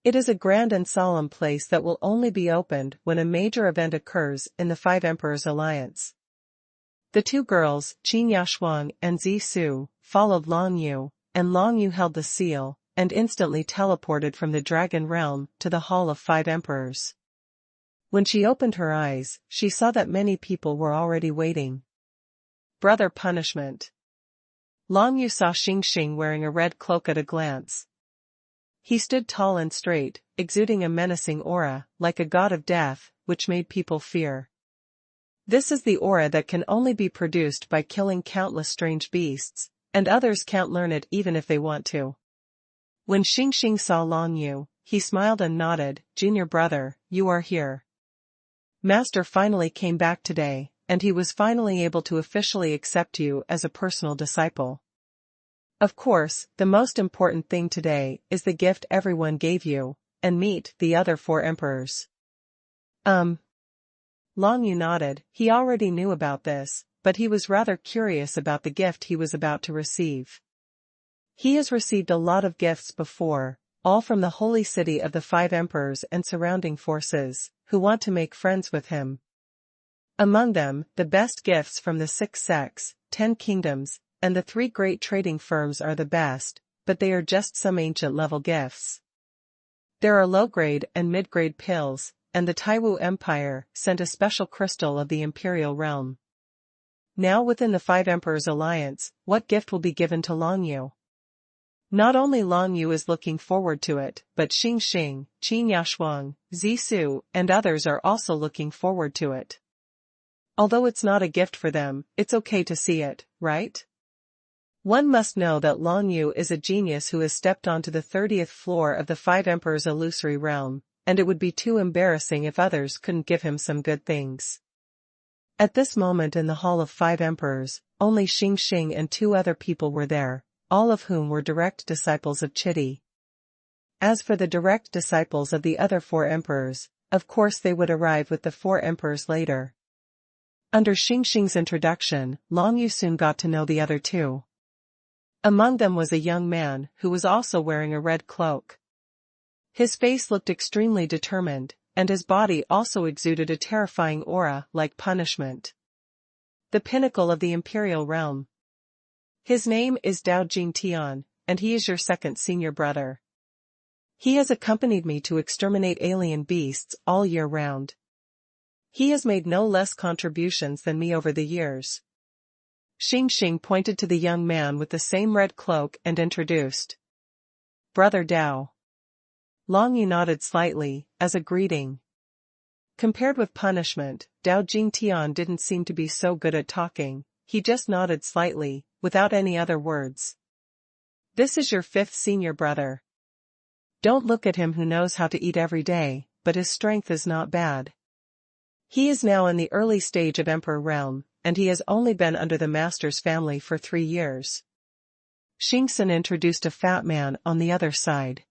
It is a grand and solemn place that will only be opened when a major event occurs in the Five Emperors Alliance. The two girls, Qin Yaxuan and Zissou, followed Long Yu, and Long Yu held the seal, and instantly teleported from the Dragon Realm to the Hall of Five Emperors. When she opened her eyes, she saw that many people were already waiting. Brother Punishment. Long Yu saw Xing wearing a red cloak at a glance. He stood tall and straight, exuding a menacing aura, like a god of death, which made people fear. This is the aura that can only be produced by killing countless strange beasts, and others can't learn it even if they want to. When Xing saw Long Yu, he smiled and nodded. Junior brother, you are here. Master finally came back today, and he was finally able to officially accept you as a personal disciple. Of course, the most important thing today is the gift everyone gave you, and meet the other four emperors. Long Yu nodded. He already knew about this, but he was rather curious about the gift he was about to receive. He has received a lot of gifts before, all from the holy city of the five emperors and surrounding forces, who want to make friends with him. Among them, the best gifts from the 6 sects, 10 kingdoms, and the 3 great trading firms are the best, but they are just some ancient-level gifts. There are low-grade and mid-grade pills, and the Taiwu Empire sent a special crystal of the Imperial Realm. Now within the Five Emperors Alliance, what gift will be given to Long Yu? Not only Long Yu is looking forward to it, but Xing, Qin Yashuang, Zisu, and others are also looking forward to it. Although it's not a gift for them, it's okay to see it, right? One must know that Long Yu is a genius who has stepped onto the 30th floor of the Five Emperors illusory realm, and it would be too embarrassing if others couldn't give him some good things. At this moment in the Hall of Five Emperors, only Xing and 2 other people were there, all of whom were direct disciples of Chidi. As for the direct disciples of the other 4 emperors, of course they would arrive with the 4 emperors later. Under Xing's introduction, Long Yu soon got to know the other 2. Among them was a young man who was also wearing a red cloak. His face looked extremely determined, and his body also exuded a terrifying aura like punishment. The pinnacle of the Imperial Realm. His name is Dao Jing Tian, and he is your second senior brother. He has accompanied me to exterminate alien beasts all year round. He has made no less contributions than me over the years. Xing pointed to the young man with the same red cloak and introduced. Brother Dao. Long Yu nodded slightly, as a greeting. Compared with punishment, Dao Jing Tian didn't seem to be so good at talking, he just nodded slightly, without any other words. This is your 5th senior brother. Don't look at him who knows how to eat every day, but his strength is not bad. He is now in the early stage of Emperor Realm, and he has only been under the Master's family for 3 years. Xingsun introduced a fat man on the other side.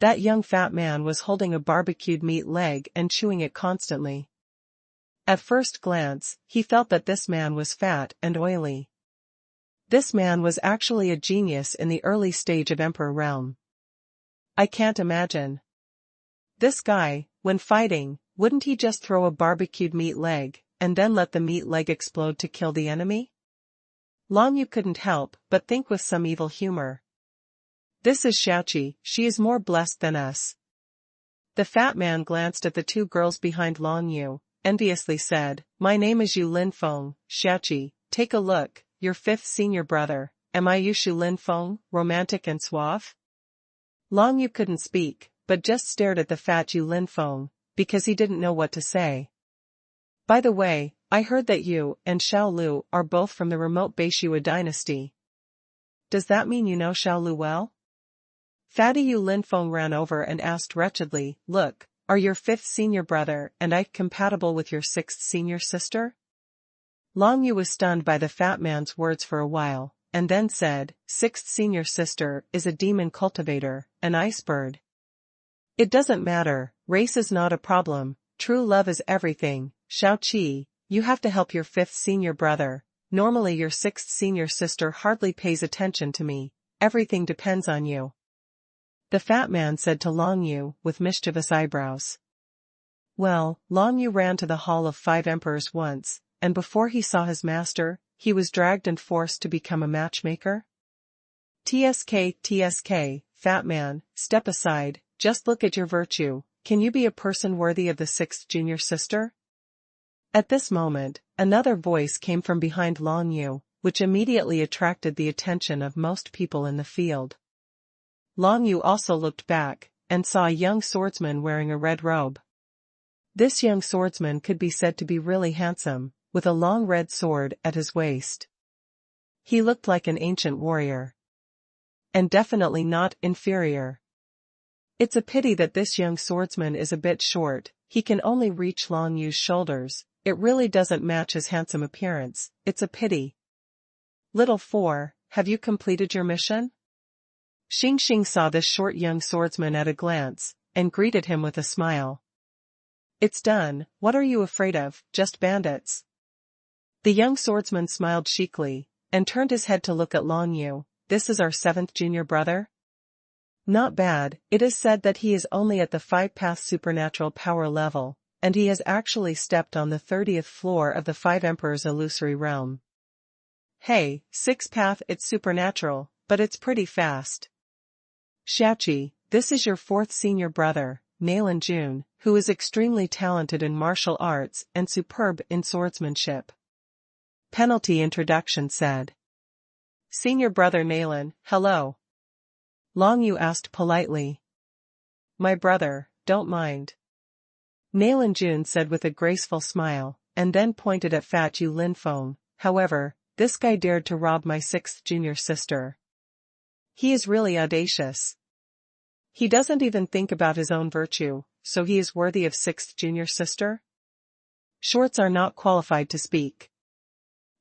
That young fat man was holding a barbecued meat leg and chewing it constantly. At first glance, he felt that this man was fat and oily. This man was actually a genius in the early stage of Emperor Realm. I can't imagine. This guy, when fighting, wouldn't he just throw a barbecued meat leg, and then let the meat leg explode to kill the enemy? Long Yu couldn't help but think with some evil humor. This is Xiaoqi, she is more blessed than us. The fat man glanced at the 2 girls behind Long Yu, enviously said, My name is Yu Linfeng, Xiaoqi, take a look, your 5th senior brother, am I Yu Linfeng, romantic and suave? Long Yu couldn't speak, but just stared at the fat Yu Linfeng, because he didn't know what to say. By the way, I heard that you and Xiao Lu are both from the remote Beishua dynasty. Does that mean you know Xiao Lu well? Fatty Yu Linfeng ran over and asked wretchedly, Look, are your 5th senior brother and I compatible with your 6th senior sister? Long Yu was stunned by the fat man's words for a while, and then said, 6th senior sister is a demon cultivator, an ice bird. It doesn't matter, race is not a problem, true love is everything. Xiaoqi, you have to help your 5th senior brother, normally your 6th senior sister hardly pays attention to me, everything depends on you. The fat man said to Long Yu with mischievous eyebrows. Well, Long Yu ran to the Hall of Five Emperors once, and before he saw his master, he was dragged and forced to become a matchmaker. TSK, fat man, step aside, just look at your virtue, can you be a person worthy of the 6th junior sister? At this moment, another voice came from behind Long Yu, which immediately attracted the attention of most people in the field. Long Yu also looked back, and saw a young swordsman wearing a red robe. This young swordsman could be said to be really handsome, with a long red sword at his waist. He looked like an ancient warrior. And definitely not inferior. It's a pity that this young swordsman is a bit short, he can only reach Long Yu's shoulders, it really doesn't match his handsome appearance, it's a pity. Little 4, have you completed your mission? Xing Xing saw this short young swordsman at a glance, and greeted him with a smile. It's done, what are you afraid of, just bandits? The young swordsman smiled cheekily, and turned his head to look at Long Yu. This is our 7th junior brother? Not bad, it is said that he is only at the 5-path supernatural power level, and he has actually stepped on the 30th floor of the 5 Emperors illusory realm. Hey, 6-path it's supernatural, but it's pretty fast. Shachi, this is your 4th senior brother, Nailan Jun, who is extremely talented in martial arts and superb in swordsmanship. Penalty Introduction said. Senior brother Nailan, hello. Long Yu asked politely. My brother, don't mind. Nailan Jun said with a graceful smile, and then pointed at Fat Yu Linfeng. However, this guy dared to rob my 6th junior sister. He is really audacious. He doesn't even think about his own virtue, so he is worthy of 6th junior sister? Shorts are not qualified to speak.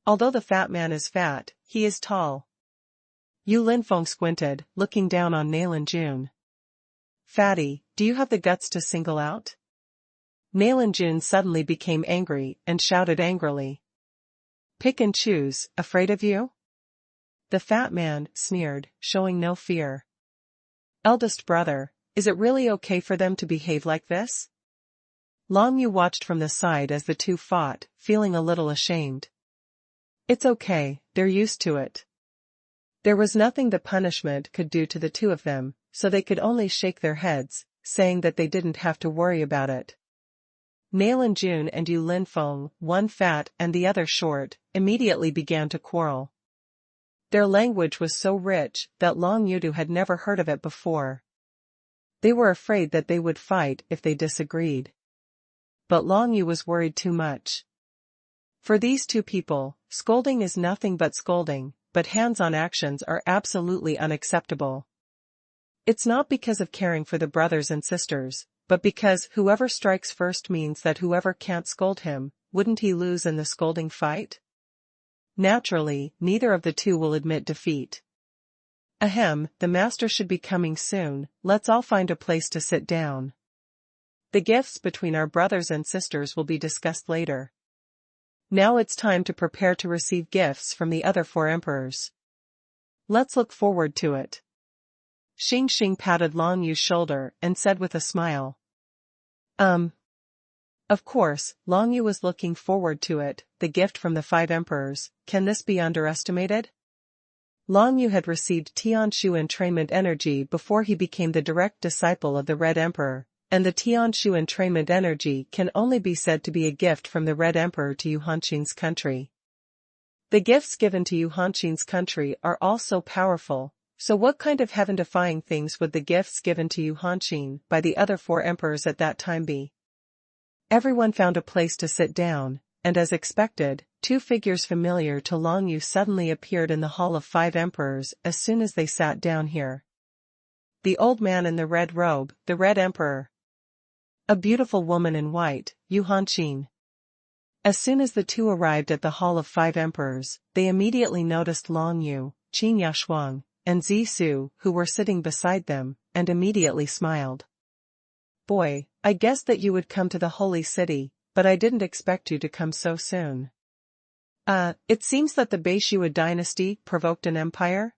Although the fat man is fat, he is tall. Yu Linfeng squinted, looking down on Nailan Jun. Fatty, do you have the guts to single out? Nailan Jun suddenly became angry and shouted angrily. Pick and choose, afraid of you? The fat man sneered, showing no fear. Eldest brother, is it really okay for them to behave like this? Long Yu watched from the side as the two fought, feeling a little ashamed. It's okay, they're used to it. There was nothing the punishment could do to the two of them, so they could only shake their heads, saying that they didn't have to worry about it. Nailan Jun and Yu Linfeng, one fat and the other short, immediately began to quarrel. Their language was so rich that Long Yudu had never heard of it before. They were afraid that they would fight if they disagreed. But Long Yu was worried too much. For these two people, scolding is nothing but scolding, but hands-on actions are absolutely unacceptable. It's not because of caring for the brothers and sisters, but because whoever strikes first means that whoever can't scold him, wouldn't he lose in the scolding fight? Naturally, neither of the two will admit defeat. Ahem, the master should be coming soon, let's all find a place to sit down. The gifts between our brothers and sisters will be discussed later. Now it's time to prepare to receive gifts from the other 4 emperors. Let's look forward to it. Xing Xing patted Long Yu's shoulder and said with a smile. Of course, Long Yu was looking forward to it, the gift from the 5 emperors, can this be underestimated? Long Yu had received Tianshu entrainment energy before he became the direct disciple of the Red Emperor, and the Tianshu entrainment energy can only be said to be a gift from the Red Emperor to Yu Hanqing's country. The gifts given to Yu Hanqing's country are also powerful, so what kind of heaven-defying things would the gifts given to Yu Hanqing by the other 4 emperors at that time be? Everyone found a place to sit down, and as expected, 2 figures familiar to Long Yu suddenly appeared in the Hall of 5 Emperors as soon as they sat down here. The old man in the red robe, the Red Emperor. A beautiful woman in white, Yu Hanqing. As soon as the two arrived at the Hall of 5 Emperors, they immediately noticed Long Yu, Qin Yashuang, and Zisu, who were sitting beside them, and immediately smiled. Boy, I guessed that you would come to the holy city, but I didn't expect you to come so soon. It seems that the Baishua dynasty provoked an empire?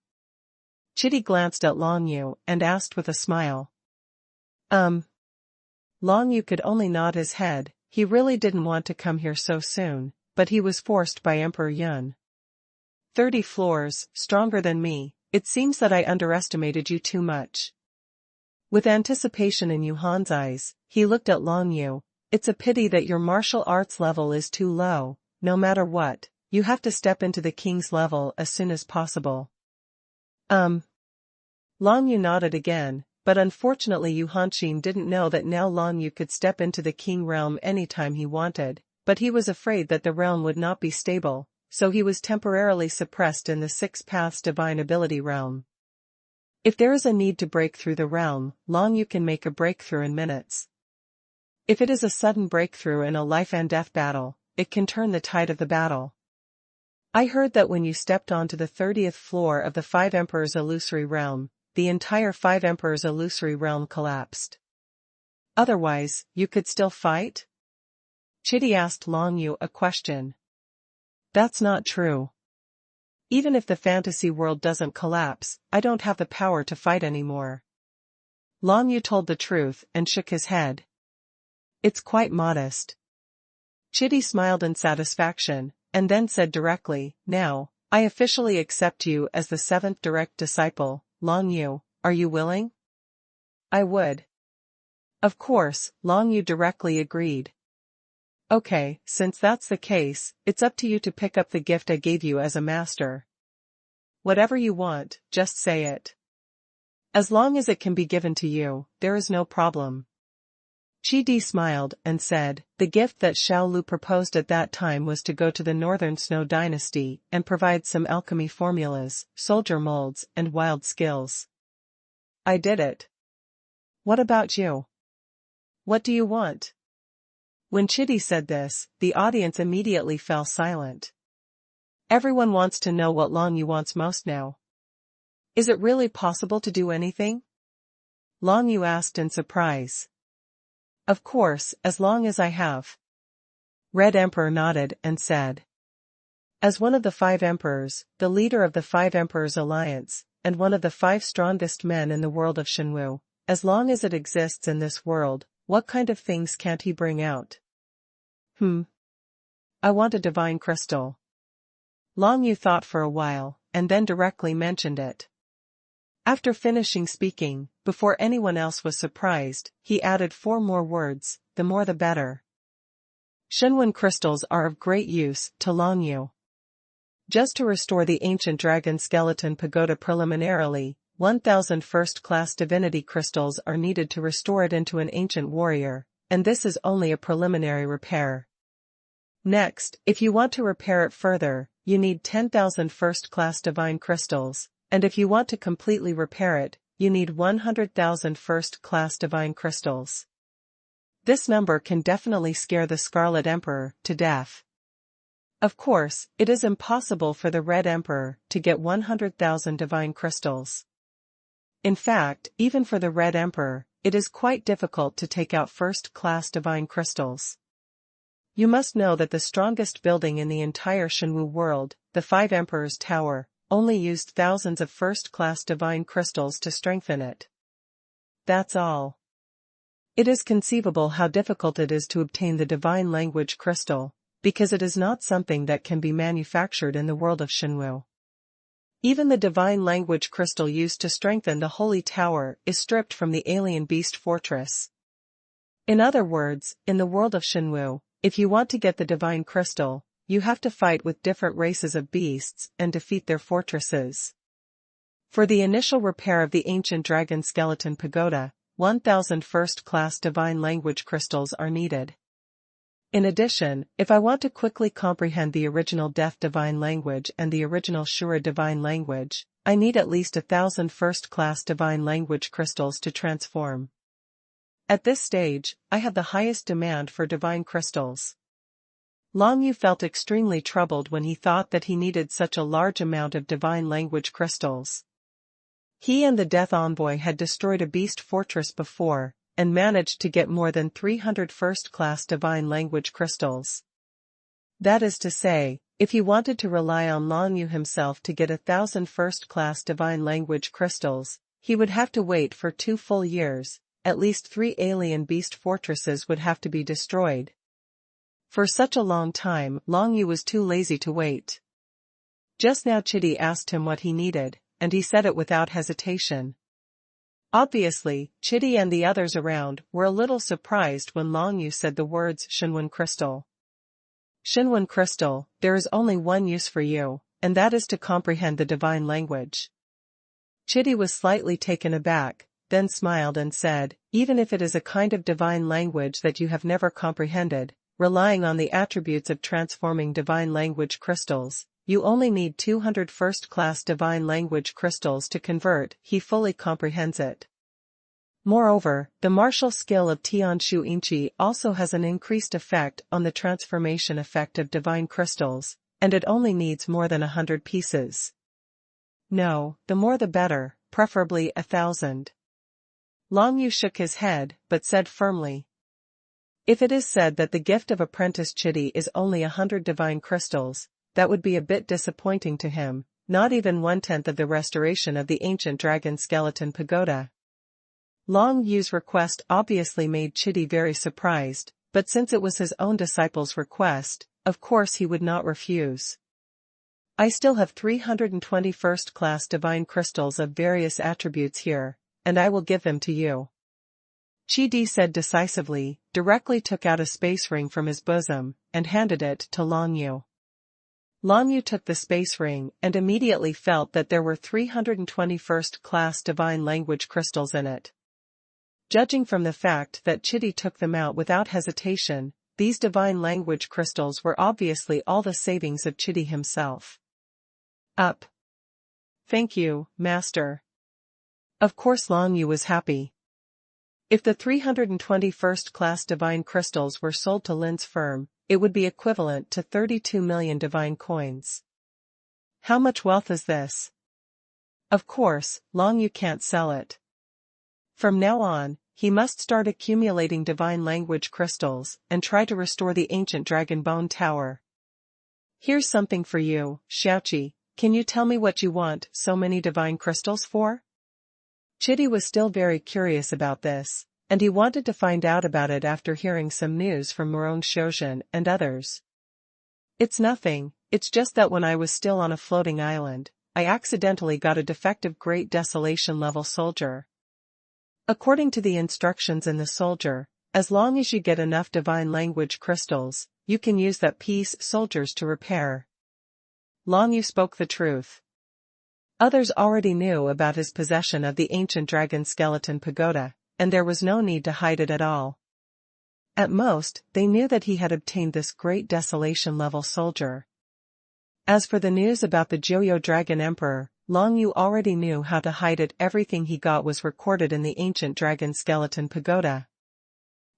Chitty glanced at Long Yu and asked with a smile. Long Yu could only nod his head, he really didn't want to come here so soon, but he was forced by Emperor Yun. 30 floors, stronger than me, it seems that I underestimated you too much. With anticipation in Yuhan's eyes, he looked at Long Yu. It's a pity that your martial arts level is too low. No matter what, you have to step into the king's level as soon as possible. Long Yu nodded again, but unfortunately Yuhanxin didn't know that now Long Yu could step into the king realm anytime he wanted, but he was afraid that the realm would not be stable, so he was temporarily suppressed in the Six Paths Divine Ability realm. If there is a need to break through the realm, Long Yu can make a breakthrough in minutes. If it is a sudden breakthrough in a life and death battle, it can turn the tide of the battle. I heard that when you stepped onto the 30th floor of the Five Emperors Illusory Realm, the entire Five Emperors Illusory Realm collapsed. Otherwise, you could still fight? Chidi asked Long Yu a question. That's not true. Even if the fantasy world doesn't collapse, I don't have the power to fight anymore. Long Yu told the truth and shook his head. It's quite modest. Chidi smiled in satisfaction, and then said directly, now, I officially accept you as the seventh direct disciple. Long Yu, are you willing? I would. Of course, Long Yu directly agreed. Okay, since that's the case, it's up to you to pick up the gift I gave you as a master. Whatever you want, just say it. As long as it can be given to you, there is no problem. Chidi smiled and said, the gift that Xiao Lu proposed at that time was to go to the Northern Snow Dynasty and provide some alchemy formulas, soldier molds, and wild skills. I did it. What about you? What do you want? When Chidi said this, the audience immediately fell silent. Everyone wants to know what Long Yu wants most now. Is it really possible to do anything? Long Yu asked in surprise. Of course, as long as I have. Red Emperor nodded and said. As one of the five emperors, the leader of the Five Emperors Alliance, and one of the five strongest men in the world of Shenwu, as long as it exists in this world, what kind of things can't he bring out? I want a divine crystal. Long Yu thought for a while, and then directly mentioned it. After finishing speaking, before anyone else was surprised, he added 4 more words, the more the better. Xuanhuan crystals are of great use to Long Yu. Just to restore the ancient dragon skeleton pagoda preliminarily, 1,000 first-class divinity crystals are needed to restore it into an ancient warrior, and this is only a preliminary repair. Next, if you want to repair it further, you need 10,000 first-class divine crystals, and if you want to completely repair it, you need 100,000 first-class divine crystals. This number can definitely scare the Scarlet Emperor to death. Of course, it is impossible for the Red Emperor to get 100,000 divine crystals. In fact, even for the Red Emperor, it is quite difficult to take out first-class divine crystals. You must know that the strongest building in the entire Shenwu world, the Five Emperors Tower, only used thousands of first-class divine crystals to strengthen it. That's all. It is conceivable how difficult it is to obtain the divine language crystal, because it is not something that can be manufactured in the world of Shenwu. Even the divine language crystal used to strengthen the Holy Tower is stripped from the alien beast fortress. In other words, in the world of Shenwu, if you want to get the divine crystal, you have to fight with different races of beasts and defeat their fortresses. For the initial repair of the ancient dragon skeleton pagoda, 1,000 first-class divine language crystals are needed. In addition, if I want to quickly comprehend the original Death divine language and the original Shura divine language, I need at least 1,000 first-class divine language crystals to transform. At this stage, I have the highest demand for divine crystals. Long Yu felt extremely troubled when he thought that he needed such a large amount of divine language crystals. He and the Death Envoy had destroyed a beast fortress before, and managed to get more than 300 first-class divine language crystals. That is to say, if he wanted to rely on Long Yu himself to get 1,000 first-class divine language crystals, he would have to wait for 2 full years, at least 3 alien beast fortresses would have to be destroyed. For such a long time, Long Yu was too lazy to wait. Just now Chidi asked him what he needed, and he said it without hesitation. Obviously, Chitty and the others around were a little surprised when Long Yu said the words xuanhuan crystal. Xuanhuan crystal, there is only one use for you, and that is to comprehend the divine language. Chitty was slightly taken aback, then smiled and said, even if it is a kind of divine language that you have never comprehended, relying on the attributes of transforming divine language crystals, you only need 200 first-class divine language crystals to convert. He fully comprehends it. Moreover, the martial skill of Tian Shu Inchi also has an increased effect on the transformation effect of divine crystals, and it only needs more than 100 pieces. No, the more the better, preferably 1,000. Long Yu shook his head, but said firmly. If it is said that the gift of apprentice Chitty is only 100 divine crystals, that would be a bit disappointing to him, not even 1/10 of the restoration of the ancient dragon skeleton pagoda. Long Yu's request obviously made Chitty very surprised, but since it was his own disciple's request, of course he would not refuse. I still have 320 first-class divine crystals of various attributes here, and I will give them to you. Chitty said decisively, directly took out a space ring from his bosom, and handed it to Long Yu. Long Yu took the space ring and immediately felt that there were 320 first-class divine language crystals in it. Judging from the fact that Chitty took them out without hesitation, these divine language crystals were obviously all the savings of Chitty himself. Up. Thank you, Master. Of course Long Yu was happy. If the 320 first-class divine crystals were sold to Lin's firm, it would be equivalent to 32 million divine coins. How much wealth is this? Of course, Long Yu can't sell it. From now on, he must start accumulating divine language crystals and try to restore the ancient Dragon Bone Tower. Here's something for you, Xiaoqi. Can you tell me what you want so many divine crystals for? Chitty was still very curious about this, and he wanted to find out about it after hearing some news from Morone Shozhen and others. It's nothing, it's just that when I was still on a floating island, I accidentally got a defective Great Desolation level soldier. According to the instructions in the soldier, as long as you get enough divine language crystals, you can use that piece soldiers to repair. Long Yu spoke the truth. Others already knew about his possession of the ancient dragon skeleton pagoda, and there was no need to hide it at all. At most, they knew that he had obtained this Great Desolation level soldier. As for the news about the Joyo Dragon Emperor, Long Yu already knew how to hide it. Everything he got was recorded in the ancient dragon skeleton pagoda.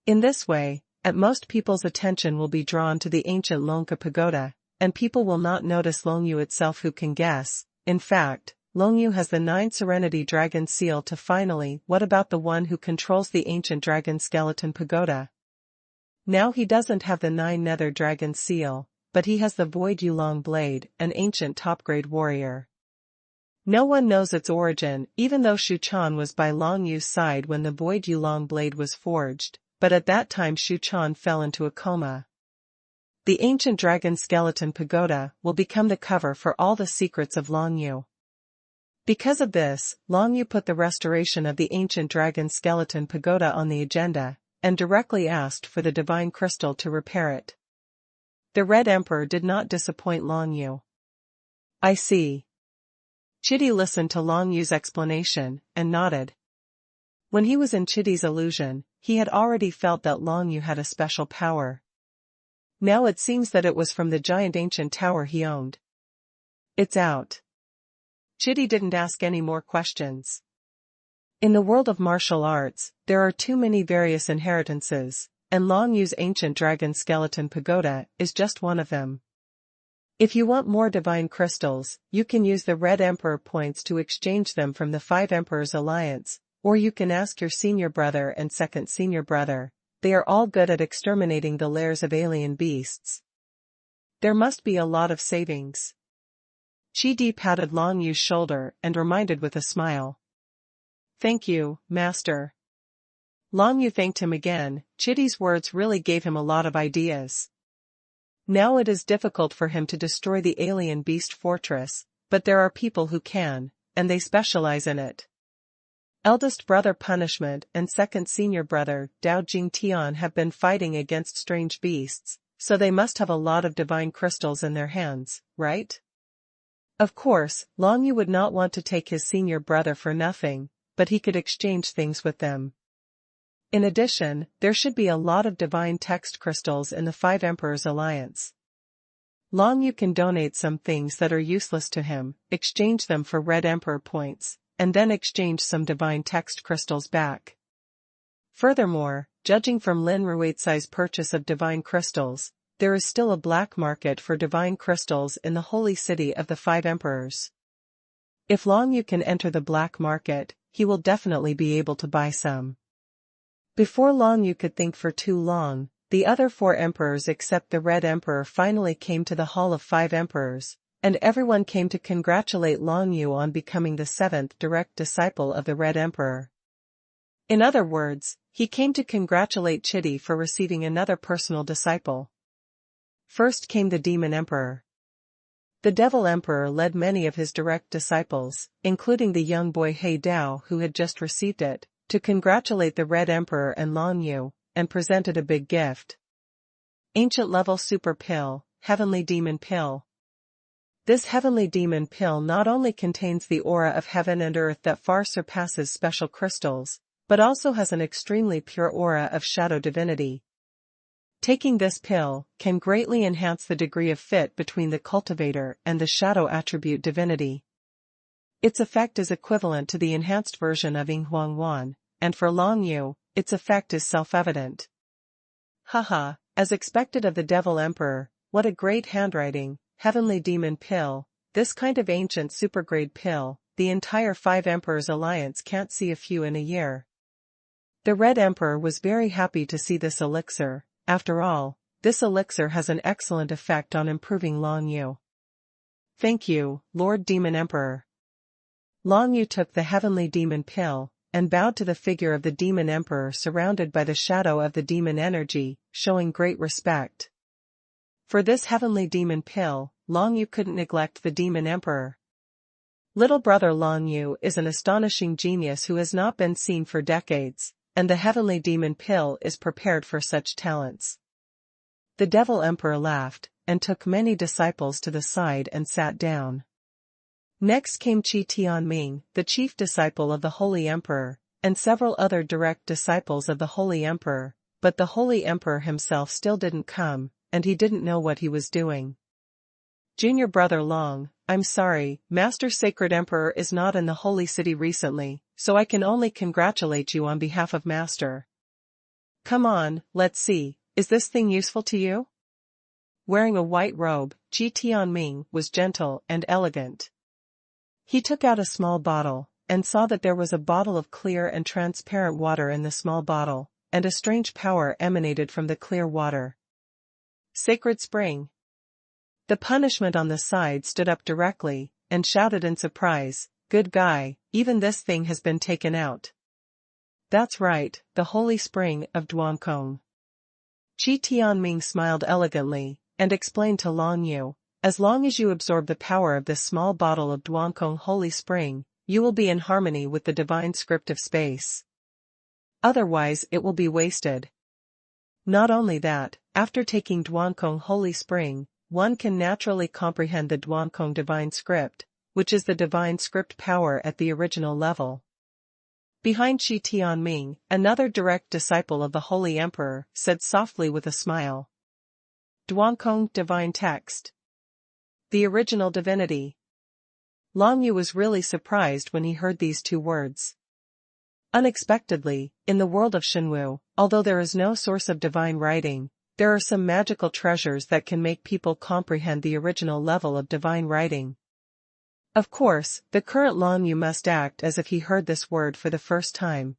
In this way, at most people's attention will be drawn to the ancient Longka pagoda, and people will not notice Long Yu itself. Who can guess? In fact, Long Yu has the 9 Serenity Dragon Seal to finally. What about the one who controls the ancient dragon skeleton pagoda? Now he doesn't have the 9 Nether Dragon Seal, but he has the Void Yulong Blade, an ancient top-grade warrior. No one knows its origin, even though Shu Chan was by Long Yu's side when the Void Yulong Blade was forged, but at that time Shu Chan fell into a coma. The ancient dragon skeleton pagoda will become the cover for all the secrets of Long Yu. Because of this, Long Yu put the restoration of the ancient dragon skeleton pagoda on the agenda, and directly asked for the divine crystal to repair it. The Red Emperor did not disappoint Long Yu. I see. Chitty listened to Long Yu's explanation, and nodded. When he was in Chitty's illusion, he had already felt that Long Yu had a special power. Now it seems that it was from the giant ancient tower he owned. It's out. Chitty didn't ask any more questions. In the world of martial arts, there are too many various inheritances, and Long Yu's ancient dragon skeleton pagoda is just one of them. If you want more divine crystals, you can use the Red Emperor points to exchange them from the 5 Emperors Alliance, or you can ask your senior brother and second senior brother. They are all good at exterminating the lairs of alien beasts. There must be a lot of savings. Chitty patted Long Yu's shoulder and reminded with a smile. Thank you, Master. Long Yu thanked him again. Chitty's words really gave him a lot of ideas. Now it is difficult for him to destroy the alien beast fortress, but there are people who can, and they specialize in it. Eldest brother Punishment and second senior brother Dao Jing Tian have been fighting against strange beasts, so they must have a lot of divine crystals in their hands, right? Of course, Long Yu would not want to take his senior brother for nothing, but he could exchange things with them. In addition, there should be a lot of divine text crystals in the Five Emperors Alliance. Long Yu can donate some things that are useless to him, exchange them for Red Emperor points, and then exchange some divine text crystals back. Furthermore, judging from Lin Ruizai's purchase of divine crystals, there is still a black market for divine crystals in the holy city of the Five Emperors. If Long Yu can enter the black market, he will definitely be able to buy some. Before Long Yu could think for too long, the other four emperors except the Red Emperor finally came to the Hall of Five Emperors, and everyone came to congratulate Long Yu on becoming the seventh direct disciple of the Red Emperor. In other words, he came to congratulate Chidi for receiving another personal disciple. First came the Demon Emperor. The Devil Emperor led many of his direct disciples, including the young boy He Dao who had just received it, to congratulate the Red Emperor and Long Yu, and presented a big gift. Ancient Level Super Pill, Heavenly Demon Pill. This Heavenly Demon Pill not only contains the aura of heaven and earth that far surpasses special crystals, but also has an extremely pure aura of shadow divinity. Taking this pill can greatly enhance the degree of fit between the cultivator and the shadow attribute divinity. Its effect is equivalent to the enhanced version of xuanhuan, and for Long Yu, its effect is self-evident. Haha, as expected of the Devil Emperor, what a great handwriting, Heavenly Demon Pill, this kind of ancient supergrade pill, the entire Five Emperors Alliance can't see a few in a year. The Red Emperor was very happy to see this elixir. After all, this elixir has an excellent effect on improving Long Yu. Thank you, Lord Demon Emperor. Long Yu took the Heavenly Demon Pill, and bowed to the figure of the Demon Emperor surrounded by the shadow of the demon energy, showing great respect. For this Heavenly Demon Pill, Long Yu couldn't neglect the Demon Emperor. Little brother Long Yu is an astonishing genius who has not been seen for decades, and the Heavenly Demon Pill is prepared for such talents. The Devil Emperor laughed, and took many disciples to the side and sat down. Next came Qi Tianming, the chief disciple of the Holy Emperor, and several other direct disciples of the Holy Emperor, but the Holy Emperor himself still didn't come, and he didn't know what he was doing. Junior brother Long, I'm sorry, Master Sacred Emperor is not in the Holy City recently, so I can only congratulate you on behalf of Master. Come on, let's see, is this thing useful to you? Wearing a white robe, Qi Tianming was gentle and elegant. He took out a small bottle, and saw that there was a bottle of clear and transparent water in the small bottle, and a strange power emanated from the clear water. Sacred Spring. The Punishment on the side stood up directly, and shouted in surprise, "Good guy, even this thing has been taken out." That's right, the Holy Spring of Duankong. Qi Tianming smiled elegantly, and explained to Long Yu, as long as you absorb the power of this small bottle of Duankong Holy Spring, you will be in harmony with the divine script of space. Otherwise it will be wasted. Not only that, after taking Duankong Holy Spring, one can naturally comprehend the Duankong divine script, which is the divine script power at the original level. Behind Qi Tianming, another direct disciple of the Holy Emperor, said softly with a smile. Duankong divine text. The original divinity. Long Yu was really surprised when he heard these two words. Unexpectedly, in the world of Shenwu, although there is no source of divine writing, there are some magical treasures that can make people comprehend the original level of divine writing. Of course, the current Long Yu must act as if he heard this word for the first time.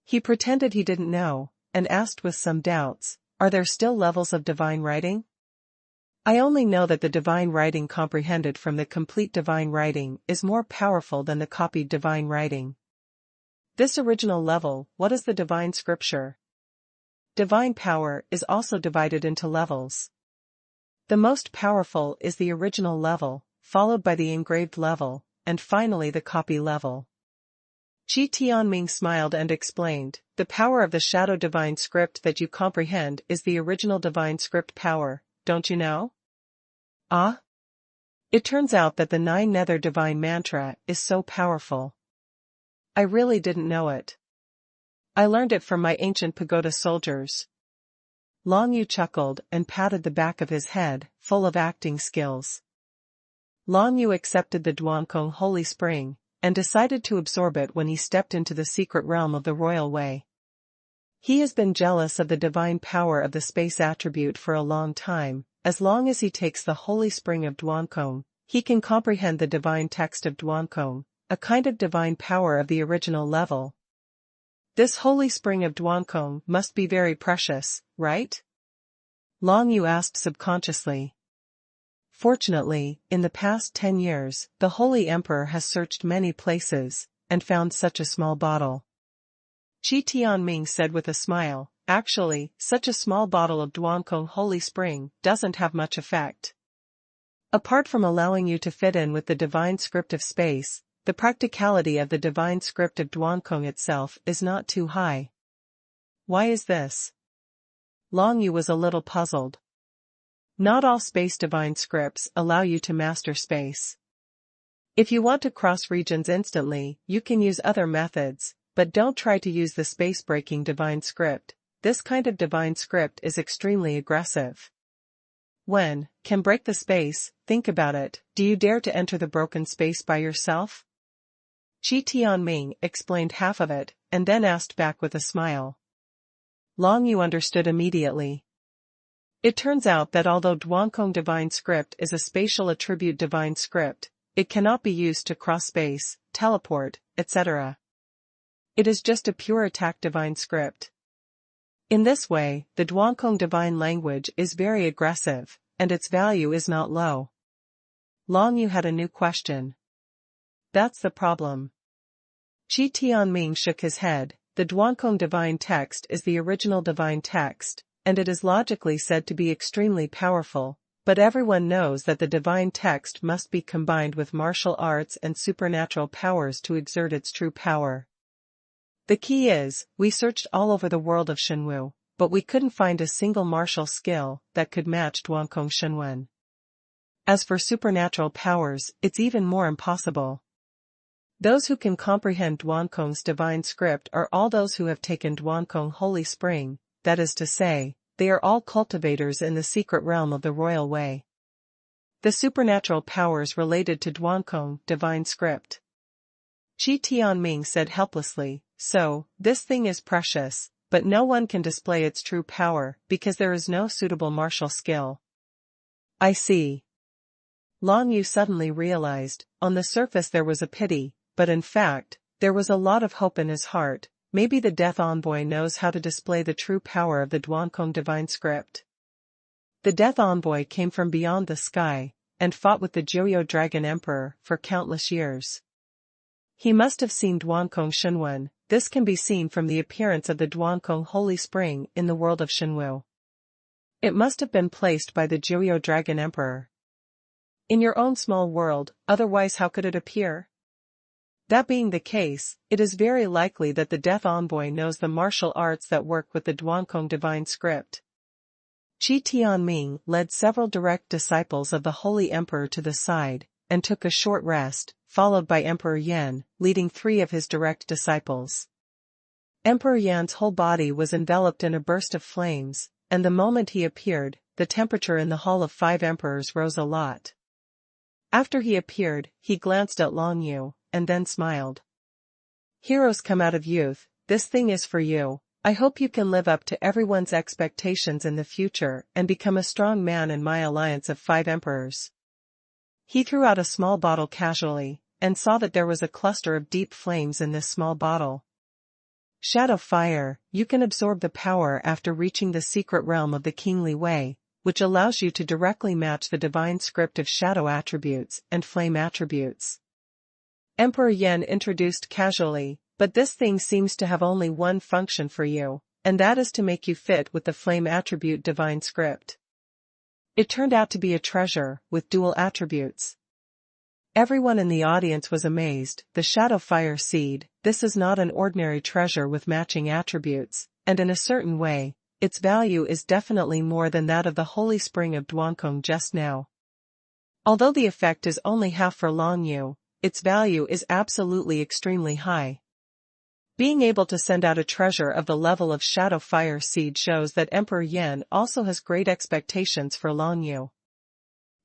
He pretended he didn't know, and asked with some doubts, are there still levels of divine writing? I only know that the divine writing comprehended from the complete divine writing is more powerful than the copied divine writing. This original level, what is the divine scripture? Divine power is also divided into levels. The most powerful is the original level, followed by the engraved level, and finally the copy level. Qi Tianming smiled and explained, the power of the shadow divine script that you comprehend is the original divine script power, don't you know? Ah? It turns out that the 9 nether divine mantra is so powerful. I really didn't know it. I learned it from my ancient pagoda soldiers. Long Yu chuckled and patted the back of his head, full of acting skills. Long Yu accepted the Duankong Holy Spring, and decided to absorb it when he stepped into the secret realm of the royal way. He has been jealous of the divine power of the space attribute for a long time. As long as he takes the Holy Spring of Duankong, he can comprehend the divine text of Duankong, a kind of divine power of the original level. This Holy Spring of Duankong must be very precious, right? Long Yu asked subconsciously. Fortunately, in the past 10 years, the Holy Emperor has searched many places, and found such a small bottle. Qi Tianming said with a smile, actually, such a small bottle of Duankong Holy Spring doesn't have much effect. Apart from allowing you to fit in with the divine script of space, the practicality of the divine script of Duankong itself is not too high. Why is this? Long Yu was a little puzzled. Not all space divine scripts allow you to master space. If you want to cross regions instantly, you can use other methods, but don't try to use the space-breaking divine script. This kind of divine script is extremely aggressive. Can break the space, think about it, do you dare to enter the broken space by yourself? Qi Tianming explained half of it, and then asked back with a smile. Long Yu understood immediately. It turns out that although Duankong divine script is a spatial attribute divine script, it cannot be used to cross space, teleport, etc. It is just a pure attack divine script. In this way, the Duankong divine language is very aggressive, and its value is not low. Long Yu had a new question. That's the problem. Qi Tianming shook his head. The Duankong divine text is the original divine text, and it is logically said to be extremely powerful, but everyone knows that the divine text must be combined with martial arts and supernatural powers to exert its true power. The key is, we searched all over the world of Shenwu, but we couldn't find a single martial skill that could match Duankong Xuanhuan. As for supernatural powers, it's even more impossible. Those who can comprehend Duankong's divine script are all those who have taken Duankong Holy Spring, that is to say, they are all cultivators in the secret realm of the royal way. The supernatural powers related to Duankong divine script. Qi Tianming said helplessly, so, this thing is precious, but no one can display its true power because there is no suitable martial skill. I see. Long Yu suddenly realized, on the surface there was a pity, but in fact, there was a lot of hope in his heart. Maybe the Death Envoy knows how to display the true power of the Duankong divine script. The Death Envoy came from beyond the sky, and fought with the Joyo Dragon Emperor for countless years. He must have seen Duankong Xuanhuan. This can be seen from the appearance of the Duankong Holy Spring in the world of Shenwu. It must have been placed by the Joyo Dragon Emperor. In your own small world, otherwise how could it appear? That being the case, it is very likely that the Death Envoy knows the martial arts that work with the Duankong divine script. Qi Tianming led several direct disciples of the Holy Emperor to the side, and took a short rest, followed by Emperor Yan, leading 3 of his direct disciples. Emperor Yan's whole body was enveloped in a burst of flames, and the moment he appeared, the temperature in the Hall of 5 Emperors rose a lot. After he appeared, he glanced at Long Yu, and then smiled. Heroes come out of youth, this thing is for you. I hope you can live up to everyone's expectations in the future and become a strong man in my alliance of 5 emperors. He threw out a small bottle casually, and saw that there was a cluster of deep flames in this small bottle. Shadow fire, you can absorb the power after reaching the secret realm of the kingly way, which allows you to directly match the divine script of shadow attributes and flame attributes. Emperor Yan introduced casually, but this thing seems to have only one function for you, and that is to make you fit with the flame attribute divine script. It turned out to be a treasure, with dual attributes. Everyone in the audience was amazed. The Shadow Fire Seed, this is not an ordinary treasure with matching attributes, and in a certain way, its value is definitely more than that of the Holy Spring of Duankong just now. Although the effect is only half for Long Yu, its value is absolutely extremely high. Being able to send out a treasure of the level of Shadow Fire Seed shows that Emperor Yan also has great expectations for Long Yu.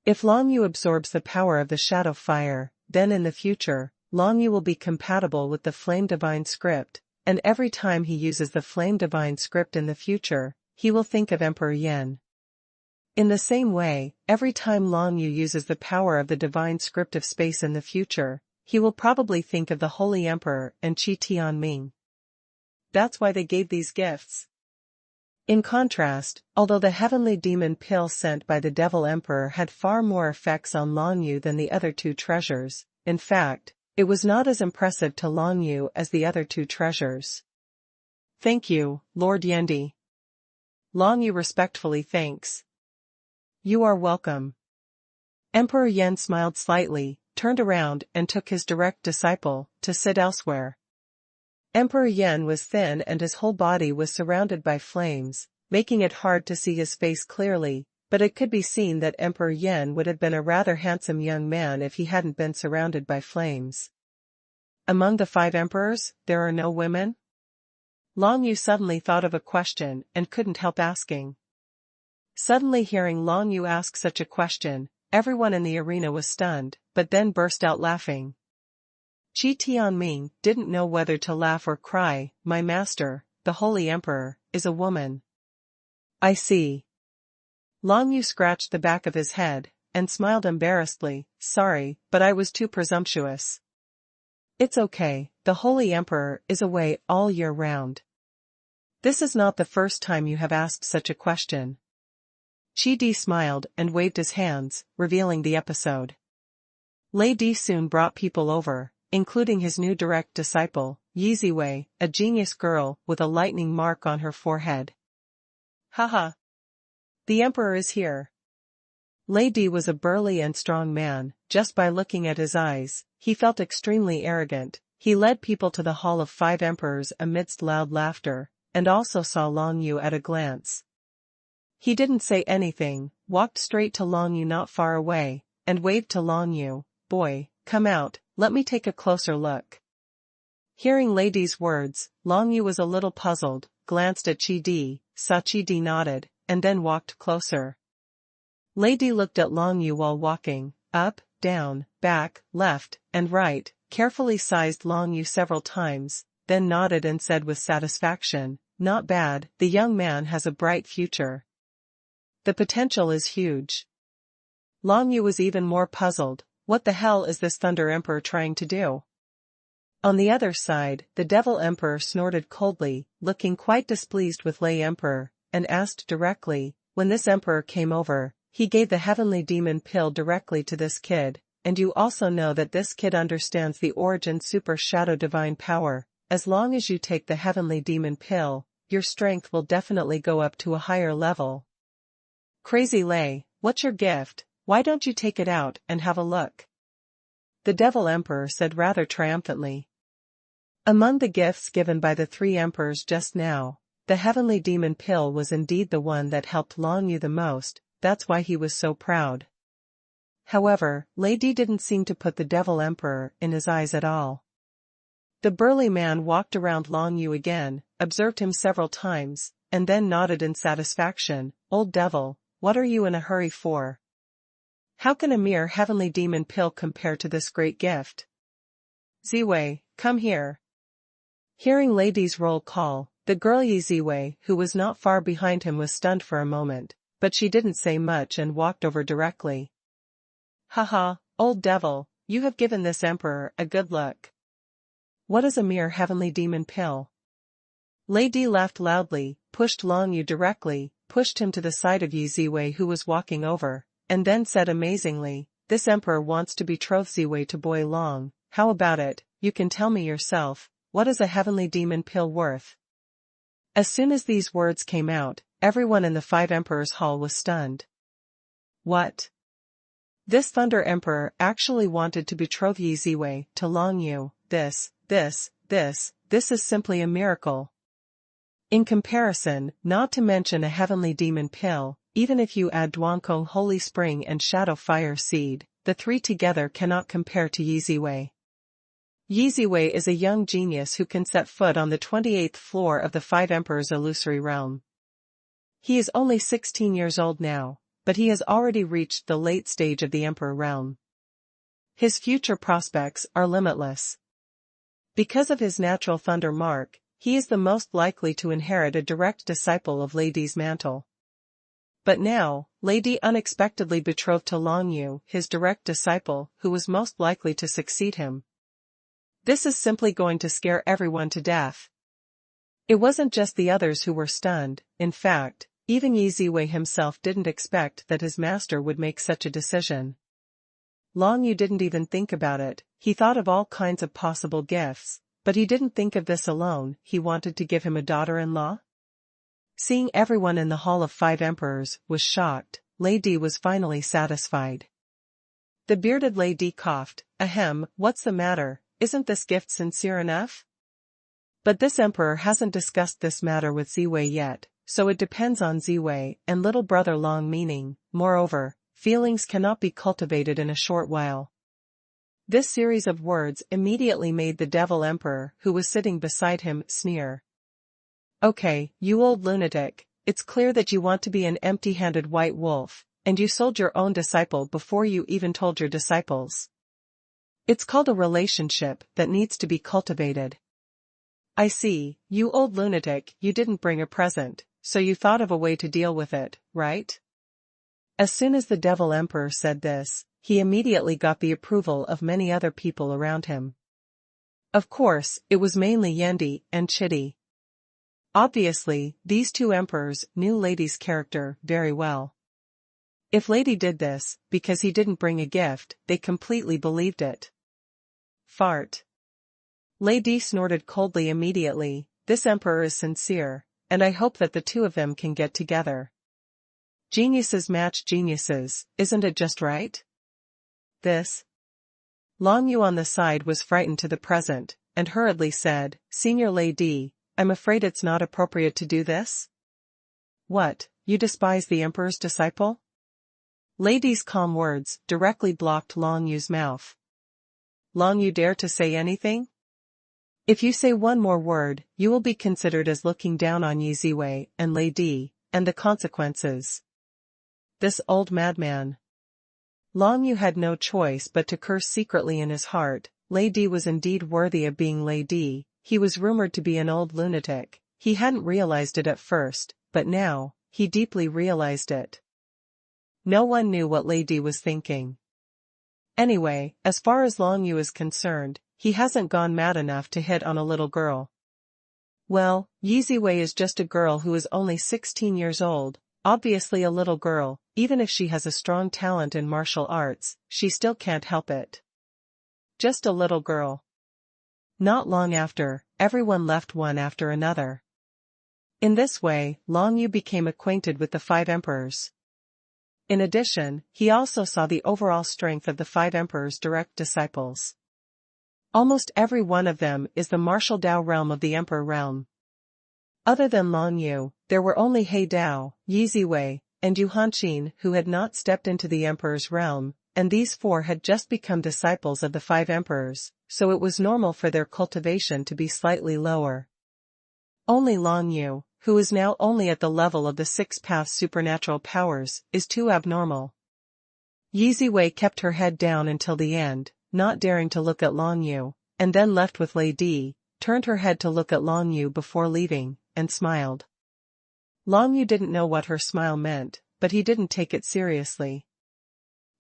If Long Yu absorbs the power of the Shadow Fire, then in the future, Long Yu will be compatible with the Flame Divine script, and every time he uses the Flame Divine script in the future, he will think of Emperor Yan. In the same way, every time Long Yu uses the power of the Divine script of space in the future, he will probably think of the Holy Emperor and Qi Tianming. That's why they gave these gifts. In contrast, although the heavenly demon pill sent by the Devil Emperor had far more effects on Long Yu than the other two treasures, in fact, it was not as impressive to Long Yu as the other two treasures. Thank you, Lord Yendi. Long Yu respectfully thanks. You are welcome. Emperor Yan smiled slightly, turned around and took his direct disciple to sit elsewhere. Emperor Yan was thin and his whole body was surrounded by flames, making it hard to see his face clearly, but it could be seen that Emperor Yan would have been a rather handsome young man if he hadn't been surrounded by flames. Among the 5 emperors, there are no women? Long Yu suddenly thought of a question and couldn't help asking. Suddenly hearing Long Yu ask such a question, everyone in the arena was stunned, but then burst out laughing. Qi Tianming didn't know whether to laugh or cry. My master, the Holy Emperor, is a woman. I see. Long Yu scratched the back of his head, and smiled embarrassedly. Sorry, but I was too presumptuous. It's okay, the Holy Emperor is away all year round. This is not the first time you have asked such a question. Qi Di smiled and waved his hands, revealing the episode. Lei Di soon brought people over, including his new direct disciple, Yi Ziwei, a genius girl with a lightning mark on her forehead. Haha. The Emperor is here. Lei Di was a burly and strong man. Just by looking at his eyes, he felt extremely arrogant. He led people to the Hall of 5 Emperors amidst loud laughter, and also saw Long Yu at a glance. He didn't say anything, walked straight to Long Yu not far away, and waved to Long Yu. Boy, come out, let me take a closer look. Hearing Lei Di's words, Long Yu was a little puzzled, glanced at Qi Di, saw Qi Di nodded, and then walked closer. Lei Di looked at Long Yu while walking, up, down, back, left, and right, carefully sized Long Yu several times, then nodded and said with satisfaction, not bad, the young man has a bright future. The potential is huge. Long Yu was even more puzzled. What the hell is this Thunder Emperor trying to do? On the other side, the Devil Emperor snorted coldly, looking quite displeased with Lei Emperor, and asked directly, when this Emperor came over, he gave the Heavenly Demon Pill directly to this kid, and you also know that this kid understands the origin Super Shadow Divine Power. As long as you take the Heavenly Demon Pill, your strength will definitely go up to a higher level. Crazy Lei, what's your gift? Why don't you take it out and have a look? The Devil Emperor said rather triumphantly. Among the gifts given by the 3 emperors just now, the Heavenly Demon Pill was indeed the one that helped Long Yu the most. That's why he was so proud. However, Lei Di didn't seem to put the Devil Emperor in his eyes at all. The burly man walked around Long Yu again, observed him several times, and then nodded in satisfaction. Old devil, what are you in a hurry for? How can a mere Heavenly Demon Pill compare to this great gift? Ziwei, come here. Hearing Lei Di's roll call, the girl Yi Ziwei, who was not far behind him, was stunned for a moment, but she didn't say much and walked over directly. Haha, old devil, you have given this emperor a good look. What is a mere Heavenly Demon Pill? Lei Di laughed loudly, pushed Long Yu directly, pushed him to the side of Yi Ziwei who was walking over, and then said amazingly, this emperor wants to betroth Ziwei to Boy Long. How about it? You can tell me yourself, what is a Heavenly Demon Pill worth? As soon as these words came out, everyone in the 5 Emperors Hall was stunned. What? This Thunder Emperor actually wanted to betroth Yi Ziwei to Long Yu. This is simply a miracle. In comparison, not to mention a heavenly demon pill, even if you add Duankong Holy Spring and Shadow Fire Seed, the three together cannot compare to Yi Ziwei. Yi Ziwei is a young genius who can set foot on the 28th floor of the Five Emperors' illusory realm. He is only 16 years old now, but he has already reached the late stage of the Emperor realm. His future prospects are limitless. Because of his natural thunder mark, he is the most likely to inherit a direct disciple of Lady's mantle. But now, Lady unexpectedly betrothed to Long Yu, his direct disciple, who was most likely to succeed him. This is simply going to scare everyone to death. It wasn't just the others who were stunned. In fact, even Yi Ziwei himself didn't expect that his master would make such a decision. Long Yu didn't even think about it. He thought of all kinds of possible gifts, but he didn't think of this alone. He wanted to give him a daughter-in-law. Seeing everyone in the Hall of Five Emperors was shocked, Lady was finally satisfied. The bearded Lady coughed. Ahem, what's the matter? Isn't this gift sincere enough? But this emperor hasn't discussed this matter with Ziwei yet, so it depends on Ziwei and little brother Long meaning. Moreover, feelings cannot be cultivated in a short while. This series of words immediately made the devil emperor, who was sitting beside him, sneer. Okay, you old lunatic, it's clear that you want to be an empty-handed white wolf, and you sold your own disciple before you even told your disciples. It's called a relationship that needs to be cultivated. I see, you old lunatic, you didn't bring a present, so you thought of a way to deal with it, right? As soon as the devil emperor said this, he immediately got the approval of many other people around him. Of course, it was mainly Yendi and Chitty. Obviously, these two emperors knew Lady's character very well. If Lady did this, because he didn't bring a gift, they completely believed it. Fart. Lady snorted coldly immediately. This emperor is sincere, and I hope that the two of them can get together. Geniuses match geniuses, isn't it just right? This. Long Yu on the side was frightened to the present, and hurriedly said, Senior Lady, I'm afraid it's not appropriate to do this. What, you despise the emperor's disciple? Lady's calm words directly blocked Long Yu's mouth. Long Yu dare to say anything? If you say one more word, you will be considered as looking down on Yi Ziwei and Lady, and the consequences. This old madman. Long Yu had no choice but to curse secretly in his heart. Lady was indeed worthy of being Lady. He was rumored to be an old lunatic. He hadn't realized it at first, but now, he deeply realized it. No one knew what Lady was thinking. Anyway, as far as Long Yu is concerned, he hasn't gone mad enough to hit on a little girl. Well, Yi Ziwei is just a girl who is only 16 years old, obviously a little girl. Even if she has a strong talent in martial arts, she still can't help it. Just a little girl. Not long after, everyone left one after another. In this way, Long Yu became acquainted with the Five Emperors. In addition, he also saw the overall strength of the Five Emperors' direct disciples. Almost every one of them is the martial Dao realm of the Emperor realm. Other than Long Yu, there were only He Dao, Yi Ziwei, and Yu Hanqin who had not stepped into the Emperor's realm, and these four had just become disciples of the Five Emperors, so it was normal for their cultivation to be slightly lower. Only Long Yu, who is now only at the level of the six-path supernatural powers, is too abnormal. Yi Ziwei kept her head down until the end, not daring to look at Long Yu, and then left with Lady, turned her head to look at Long Yu before leaving, and smiled. Long Yu didn't know what her smile meant, but he didn't take it seriously.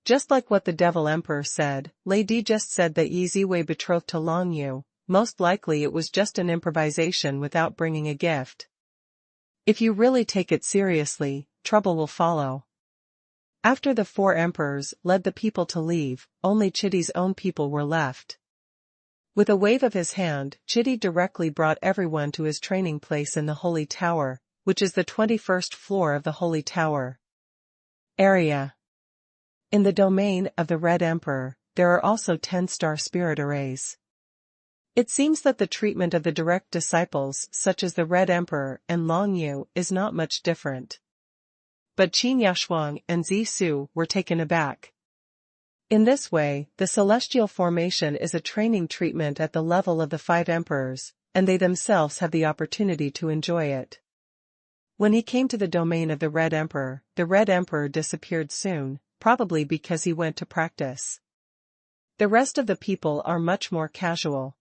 Just like what the Devil Emperor said, Lady just said that Yi Ziwei betrothed to Long Yu. Most likely it was just an improvisation without bringing a gift. If you really take it seriously, trouble will follow. After the four emperors led the people to leave, only Chitty's own people were left. With a wave of his hand, Chitty directly brought everyone to his training place in the Holy Tower, which is the 21st floor of the Holy Tower. Area. In the domain of the Red Emperor, there are also 10-star spirit arrays. It seems that the treatment of the direct disciples such as the Red Emperor and Long Yu is not much different. But Qin Yaxuan and Zisu were taken aback. In this way, the celestial formation is a training treatment at the level of the 5 emperors, and they themselves have the opportunity to enjoy it. When he came to the domain of the Red Emperor disappeared soon, probably because he went to practice. The rest of the people are much more casual.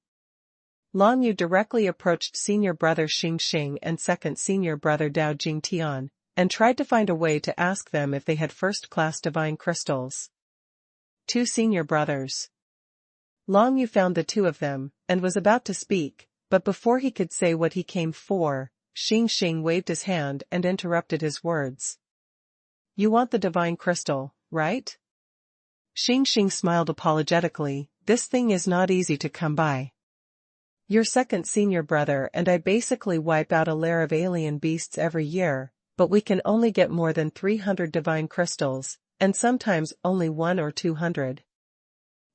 Long Yu directly approached senior brother Xing Xing and second senior brother Dao Jingtian, and tried to find a way to ask them if they had first-class divine crystals. 2 senior brothers. Long Yu found the 2 of them, and was about to speak, but before he could say what he came for, Xing Xing waved his hand and interrupted his words. You want the divine crystal, right? Xing Xing smiled apologetically, this thing is not easy to come by. Your second senior brother and I basically wipe out a lair of alien beasts every year, but we can only get more than 300 divine crystals, and sometimes only 100 or 200.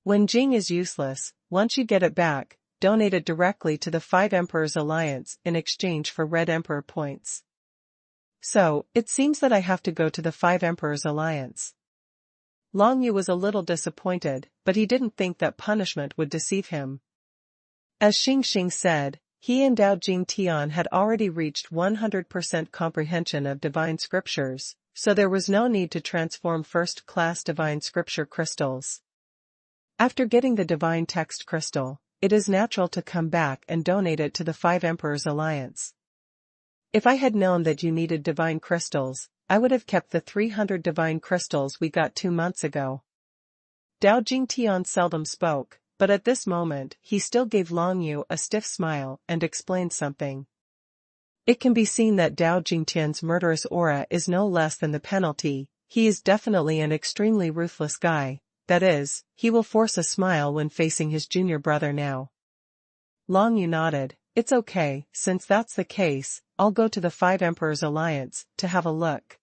When Jing is useless, once you get it back, donate it directly to the 5 Emperors Alliance in exchange for Red Emperor points. So, it seems that I have to go to the 5 Emperors Alliance. Long Yu was a little disappointed, but he didn't think that punishment would deceive him. As Xing Xing said, he and Dao Jingtian had already reached 100% comprehension of divine scriptures, so there was no need to transform first-class divine scripture crystals. After getting the divine text crystal, it is natural to come back and donate it to the 5 Emperors Alliance. If I had known that you needed divine crystals, I would have kept the 300 divine crystals we got 2 months ago. Dao Jingtian seldom spoke, but at this moment he still gave Long Yu a stiff smile and explained something. It can be seen that Dao Jingtian's murderous aura is no less than the penalty. He is definitely an extremely ruthless guy, that is, he will force a smile when facing his junior brother now. Long Yu nodded, it's okay, since that's the case, I'll go to the 5 Emperors Alliance to have a look.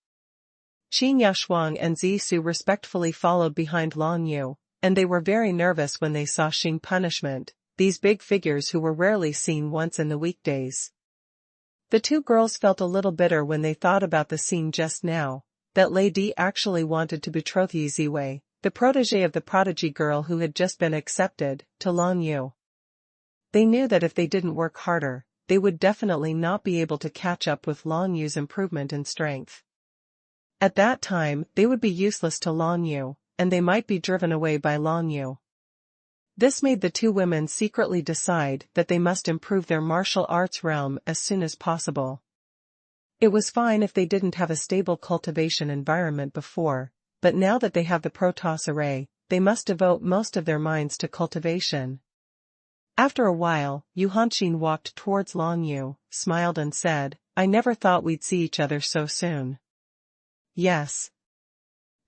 Qin Yaxuan and Zisu respectfully followed behind Long Yu, and they were very nervous when they saw Xing Punishment, these big figures who were rarely seen once in the weekdays. The 2 girls felt a little bitter when they thought about the scene just now, that Lady actually wanted to betroth Yi Ziwei, the protégé of the prodigy girl who had just been accepted, to Long Yu. They knew that if they didn't work harder, they would definitely not be able to catch up with Long Yu's improvement in strength. At that time, they would be useless to Long Yu, and they might be driven away by Long Yu. This made the 2 women secretly decide that they must improve their martial arts realm as soon as possible. It was fine if they didn't have a stable cultivation environment before, but now that they have the Protoss array, they must devote most of their minds to cultivation. After a while, Yu Hanxin walked towards Long Yu, smiled and said, I never thought we'd see each other so soon. Yes.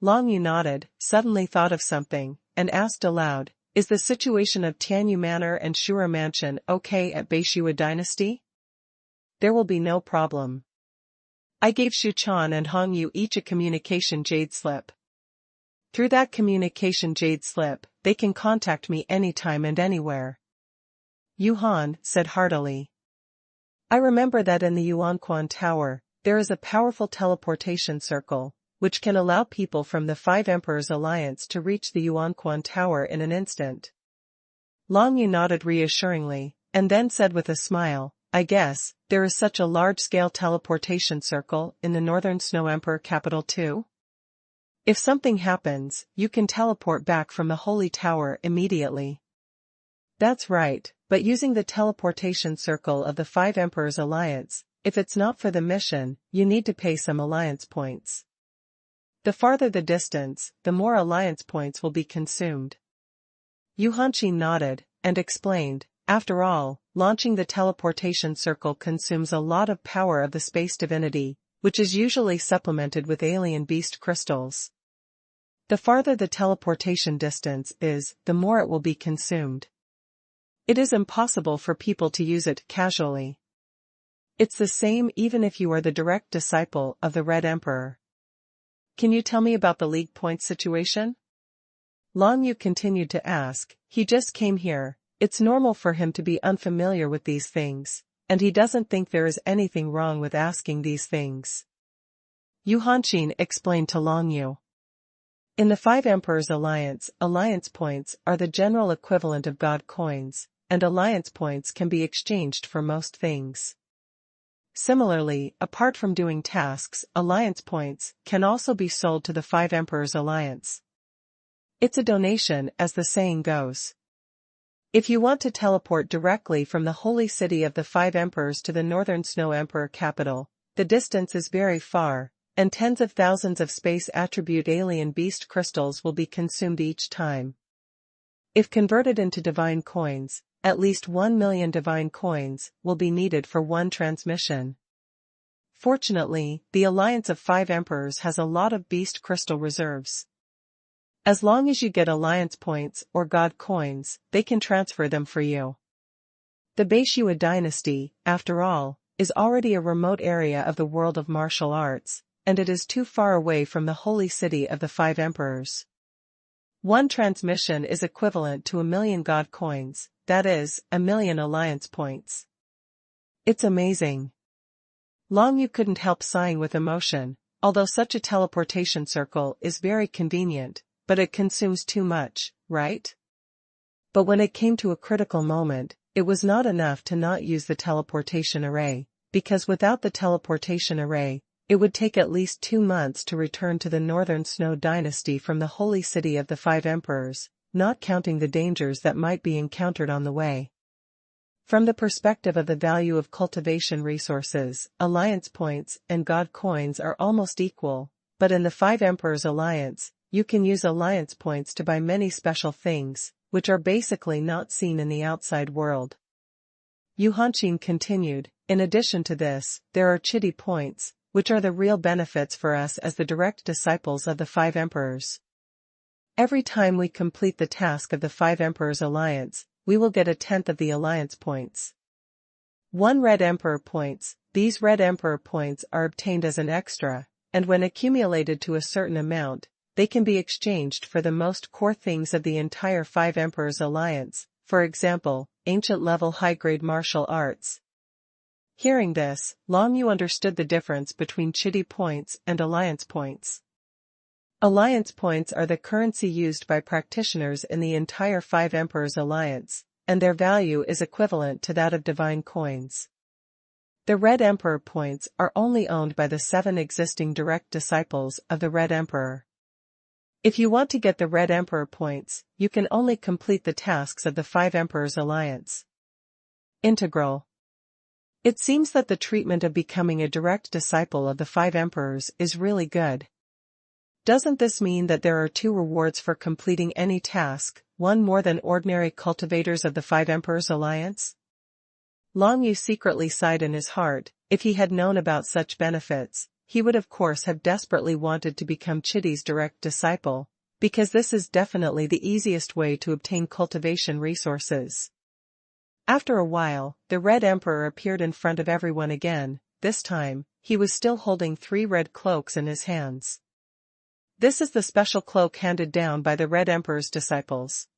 Long Yu nodded, suddenly thought of something, and asked aloud, is the situation of Tianyu Manor and Shura Mansion okay at Beishua Dynasty? There will be no problem. I gave Shuchan and Hong Yu each a communication jade slip. Through that communication jade slip, they can contact me anytime and anywhere. Yu Han said heartily. I remember that in the Xuanhuan Tower, there is a powerful teleportation circle, which can allow people from the 5 Emperors Alliance to reach the Xuanhuan Tower in an instant. Long Yu nodded reassuringly, and then said with a smile, I guess, there is such a large-scale teleportation circle in the Northern Snow Emperor capital too? If something happens, you can teleport back from the Holy Tower immediately. That's right, but using the teleportation circle of the 5 Emperors Alliance, if it's not for the mission, you need to pay some alliance points. The farther the distance, the more alliance points will be consumed. Yu Hanxin nodded, and explained, after all, launching the teleportation circle consumes a lot of power of the space divinity, which is usually supplemented with alien beast crystals. The farther the teleportation distance is, the more it will be consumed. It is impossible for people to use it casually. It's the same even if you are the direct disciple of the Red Emperor. Can you tell me about the League Point situation? Long Yu continued to ask, he just came here, it's normal for him to be unfamiliar with these things, and he doesn't think there is anything wrong with asking these things. Yu Hanqin explained to Long Yu. In the Five Emperors Alliance, alliance points are the general equivalent of god coins, and alliance points can be exchanged for most things. Similarly, apart from doing tasks, alliance points can also be sold to the Five Emperors Alliance. It's a donation, as the saying goes. If you want to teleport directly from the holy city of the Five Emperors to the Northern Snow Emperor capital, the distance is very far, and tens of thousands of space attribute alien beast crystals will be consumed each time. If converted into divine coins, at least 1 million divine coins will be needed for one transmission. Fortunately, the Alliance of Five Emperors has a lot of beast crystal reserves. As long as you get alliance points or god coins, they can transfer them for you. The Beishua dynasty, after all, is already a remote area of the world of martial arts, and it is too far away from the holy city of the Five Emperors. One transmission is equivalent to 1 million god coins, that is, 1 million alliance points. It's amazing. Long Yu couldn't help sighing with emotion, although such a teleportation circle is very convenient, but it consumes too much, right? But when it came to a critical moment, it was not enough to not use the teleportation array, because without the teleportation array, it would take at least 2 months to return to the Northern Snow Dynasty from the holy city of the Five Emperors, not counting the dangers that might be encountered on the way. From the perspective of the value of cultivation resources, alliance points and god coins are almost equal, but in the Five Emperors Alliance, you can use alliance points to buy many special things, which are basically not seen in the outside world. Yu Hanqin continued, in addition to this, there are chitty points, which are the real benefits for us as the direct disciples of the Five Emperors. Every time we complete the task of the Five Emperors Alliance, we will get 1/10 of the alliance points. 1 Red Emperor points, these Red Emperor points are obtained as an extra, and when accumulated to a certain amount, they can be exchanged for the most core things of the entire Five Emperors Alliance, for example, ancient-level high-grade martial arts. Hearing this, Long Yu understood the difference between chitty points and alliance points. Alliance points are the currency used by practitioners in the entire Five Emperors Alliance, and their value is equivalent to that of divine coins. The Red Emperor points are only owned by the 7 existing direct disciples of the Red Emperor. If you want to get the Red Emperor points, you can only complete the tasks of the Five Emperors Alliance. Integral. It seems that the treatment of becoming a direct disciple of the Five Emperors is really good. Doesn't this mean that there are 2 rewards for completing any task, one more than ordinary cultivators of the Five Emperors Alliance? Long Yu secretly sighed in his heart. If he had known about such benefits, he would of course have desperately wanted to become Chitty's direct disciple, because this is definitely the easiest way to obtain cultivation resources. After a while, the Red Emperor appeared in front of everyone again. This time, he was still holding 3 red cloaks in his hands. This is the special cloak handed down by the Red Emperor's disciples.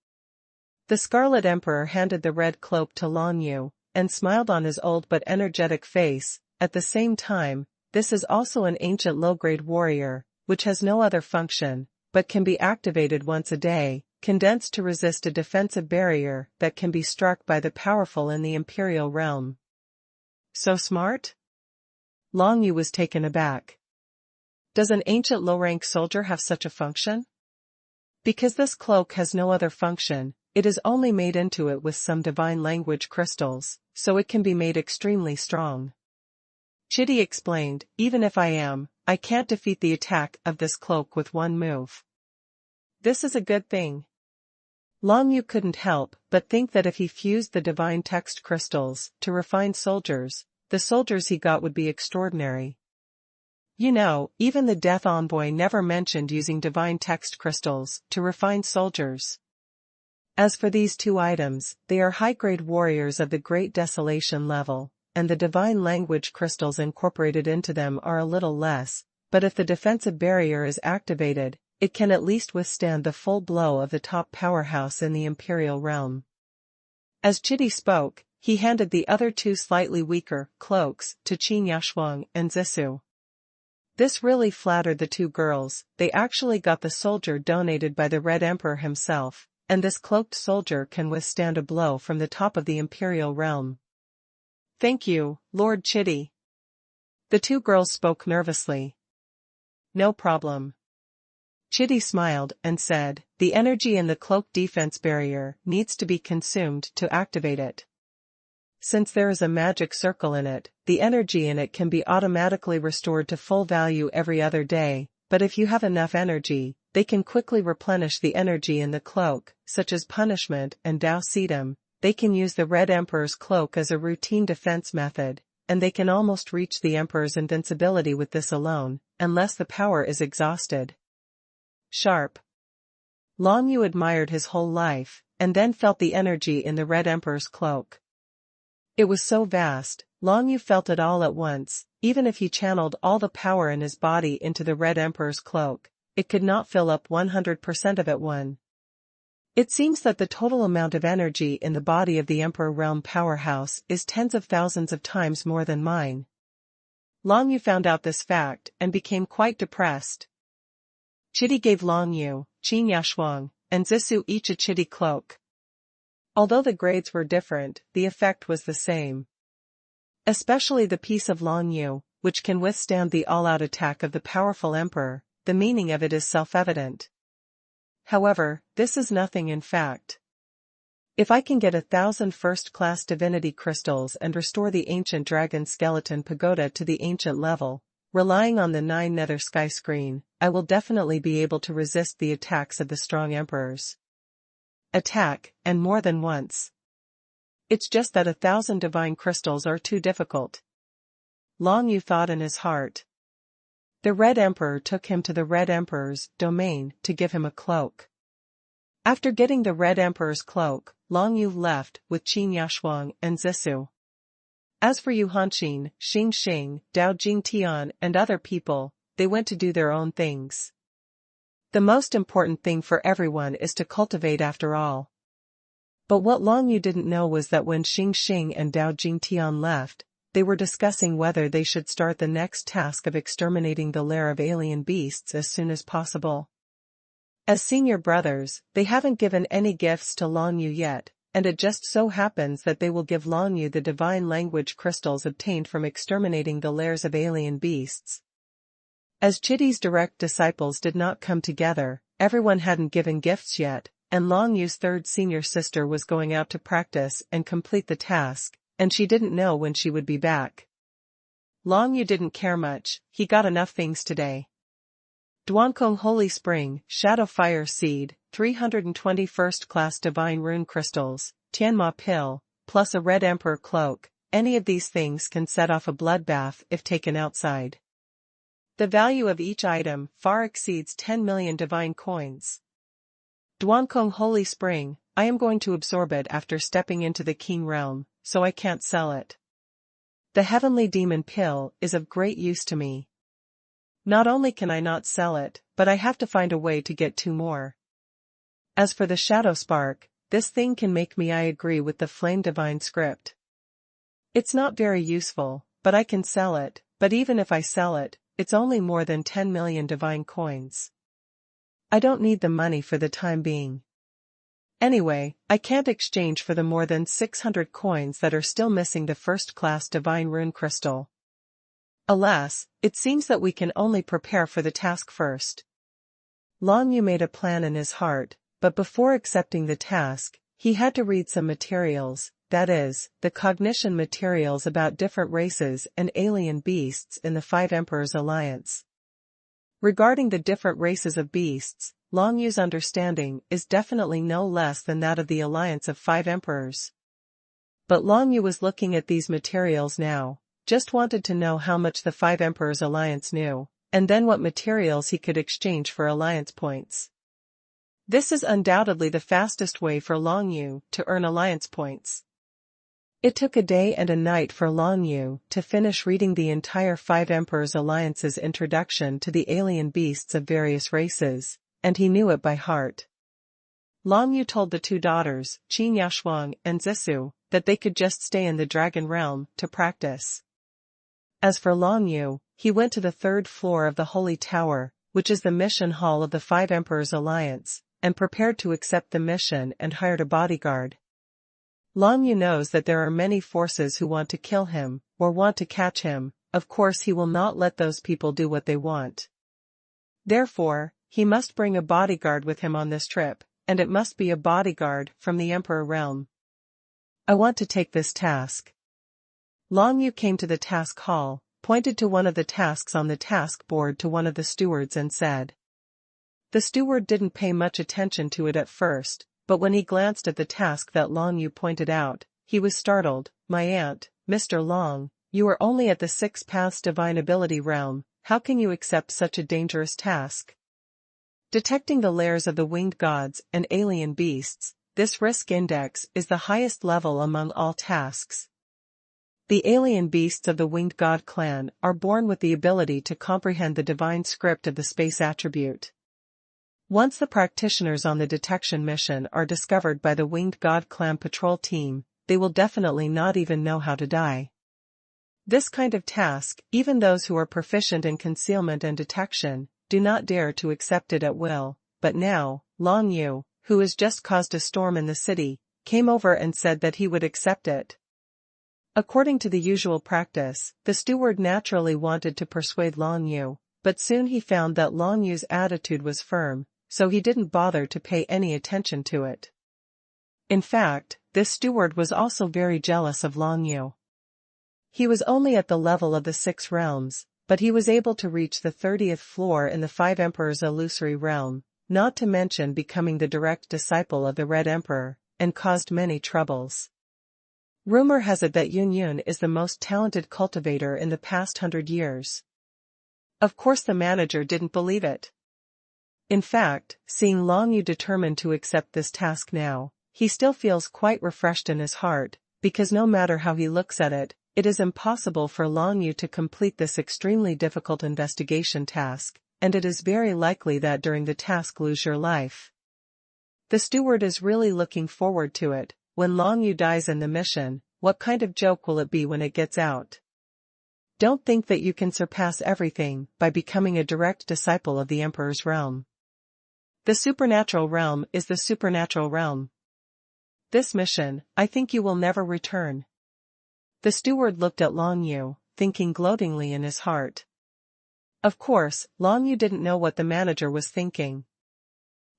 The Scarlet Emperor handed the red cloak to Long Yu, and smiled on his old but energetic face. At the same time, this is also an ancient low-grade warrior, which has no other function, but can be activated once a day, condensed to resist a defensive barrier that can be struck by the powerful in the Imperial realm. So smart? Long Yu was taken aback. Does an ancient low-rank soldier have such a function? Because this cloak has no other function, it is only made into it with some divine language crystals, so it can be made extremely strong. Chitty explained, even if I can't defeat the attack of this cloak with one move. This is a good thing. Long Yu couldn't help but think that if he fused the divine text crystals to refine soldiers, the soldiers he got would be extraordinary. You know, even the Death Envoy never mentioned using divine text crystals to refine soldiers. As for these 2 items, they are high-grade warriors of the Great Desolation level, and the divine language crystals incorporated into them are a little less, but if the defensive barrier is activated, it can at least withstand the full blow of the top powerhouse in the Imperial realm. As Chidi spoke, he handed the other two slightly weaker cloaks to Qin Yashuang and Zissou. This really flattered the two girls. They actually got the soldier donated by the Red Emperor himself, and this cloaked soldier can withstand a blow from the top of the Imperial realm. Thank you, Lord Chidi. The two girls spoke nervously. No problem. Chidi smiled and said, the energy in the cloak defense barrier needs to be consumed to activate it. Since there is a magic circle in it, the energy in it can be automatically restored to full value every other day, but if you have enough energy, they can quickly replenish the energy in the cloak, such as punishment and Dao Sedum. They can use the Red Emperor's cloak as a routine defense method, and they can almost reach the Emperor's invincibility with this alone, unless the power is exhausted. Sharp. Long Yu admired his whole life, and then felt the energy in the Red Emperor's cloak. It was so vast, Long Yu felt it all at once. Even if he channeled all the power in his body into the Red Emperor's cloak, it could not fill up 100% of it. It seems that the total amount of energy in the body of the Emperor Realm powerhouse is tens of thousands of times more than mine. Long Yu found out this fact and became quite depressed. Chidi gave Long Yu, Qin Yashuang, and Zissou each a Chidi cloak. Although the grades were different, the effect was the same. Especially the piece of Long Yu, which can withstand the all-out attack of the powerful Emperor, the meaning of it is self-evident. However, this is nothing in fact. If I can get 1,000 first-class divinity crystals and restore the ancient dragon skeleton pagoda to the ancient level, relying on the 9 nether sky screen, I will definitely be able to resist the attacks of the strong emperors. Attack, and more than once. It's just that 1,000 divine crystals are too difficult. Long Yu thought in his heart. The Red Emperor took him to the Red Emperor's domain to give him a cloak. After getting the Red Emperor's cloak, Long Yu left with Qin Yashuang and Zissou. As for Yu Hanqin, Xing Xing, Dao Jingtian and other people, they went to do their own things. The most important thing for everyone is to cultivate after all. But what Long Yu didn't know was that when Xing Xing and Dao Jingtian left, they were discussing whether they should start the next task of exterminating the lair of alien beasts as soon as possible. As senior brothers, they haven't given any gifts to Long Yu yet, and it just so happens that they will give Long Yu the divine language crystals obtained from exterminating the lairs of alien beasts. As Chidi's direct disciples did not come together, everyone hadn't given gifts yet, and Long Yu's third senior sister was going out to practice and complete the task, and she didn't know when she would be back. Long Yu didn't care much, he got enough things today. Duankong Holy Spring, Shadow Fire Seed, 320 first-class Divine Rune Crystals, Tianma Pill, plus a Red Emperor Cloak. Any of these things can set off a bloodbath if taken outside. The value of each item far exceeds 10 million divine coins. Duankong Holy Spring, I am going to absorb it after stepping into the King Realm, so I can't sell it. The Heavenly Demon Pill is of great use to me. Not only can I not sell it, but I have to find a way to get 2 more. As for the Shadow Spark, this thing can make me. I agree with the Flame Divine Script. It's not very useful, but I can sell it, but even if I sell it, it's only more than 10 million divine coins. I don't need the money for the time being. Anyway, I can't exchange for the more than 600 coins that are still missing the first-class divine rune crystal. Alas, it seems that we can only prepare for the task first. Long Yu made a plan in his heart, but before accepting the task, he had to read some materials, that is, the cognition materials about different races and alien beasts in the 5 Emperors Alliance. Regarding the different races of beasts, Long Yu's understanding is definitely no less than that of the Alliance of 5 Emperors. But Long Yu was looking at these materials now, just wanted to know how much the 5 Emperors Alliance knew, and then what materials he could exchange for Alliance points. This is undoubtedly the fastest way for Long Yu to earn Alliance points. It took a day and a night for Long Yu to finish reading the entire Five Emperors Alliance's introduction to the alien beasts of various races, and he knew it by heart. Long Yu told the two daughters, Qin Yaxuan and Zissou, that they could just stay in the Dragon Realm to practice. As for Long Yu, he went to the third floor of the Holy Tower, which is the mission hall of the Five Emperors Alliance, and prepared to accept the mission and hired a bodyguard. Long Yu knows that there are many forces who want to kill him, or want to catch him. Of course he will not let those people do what they want. Therefore, he must bring a bodyguard with him on this trip, and it must be a bodyguard from the Emperor realm. I want to take this task. Long Yu came to the task hall, pointed to one of the tasks on the task board to one of the stewards and said. The steward didn't pay much attention to it at first, but when he glanced at the task that Long Yu pointed out, he was startled. My aunt, Mr. Long, you are only at the Six Paths Divine Ability realm, how can you accept such a dangerous task? Detecting the lairs of the winged gods and alien beasts, this risk index is the highest level among all tasks. The alien beasts of the winged god clan are born with the ability to comprehend the divine script of the space attribute. Once the practitioners on the detection mission are discovered by the Winged God Clan patrol team, they will definitely not even know how to die. This kind of task, even those who are proficient in concealment and detection, do not dare to accept it at will, but now, Long Yu, who has just caused a storm in the city, came over and said that he would accept it. According to the usual practice, the steward naturally wanted to persuade Long Yu, but soon he found that Long Yu's attitude was firm, so he didn't bother to pay any attention to it. In fact, this steward was also very jealous of Long Yu. He was only at the level of the 6 realms, but he was able to reach the 30th floor in the Five Emperors Illusory realm, not to mention becoming the direct disciple of the Red Emperor, and caused many troubles. Rumor has it that Yun Yun is the most talented cultivator in the past 100 years. Of course the manager didn't believe it. In fact, seeing Long Yu determined to accept this task now, he still feels quite refreshed in his heart, because no matter how he looks at it, it is impossible for Long Yu to complete this extremely difficult investigation task, and it is very likely that during the task lose your life. The steward is really looking forward to it. When Long Yu dies in the mission, what kind of joke will it be when it gets out? Don't think that you can surpass everything by becoming a direct disciple of the Emperor's realm. The supernatural realm is the supernatural realm. This mission, I think you will never return. The steward looked at Long Yu, thinking gloatingly in his heart. Of course, Long Yu didn't know what the manager was thinking.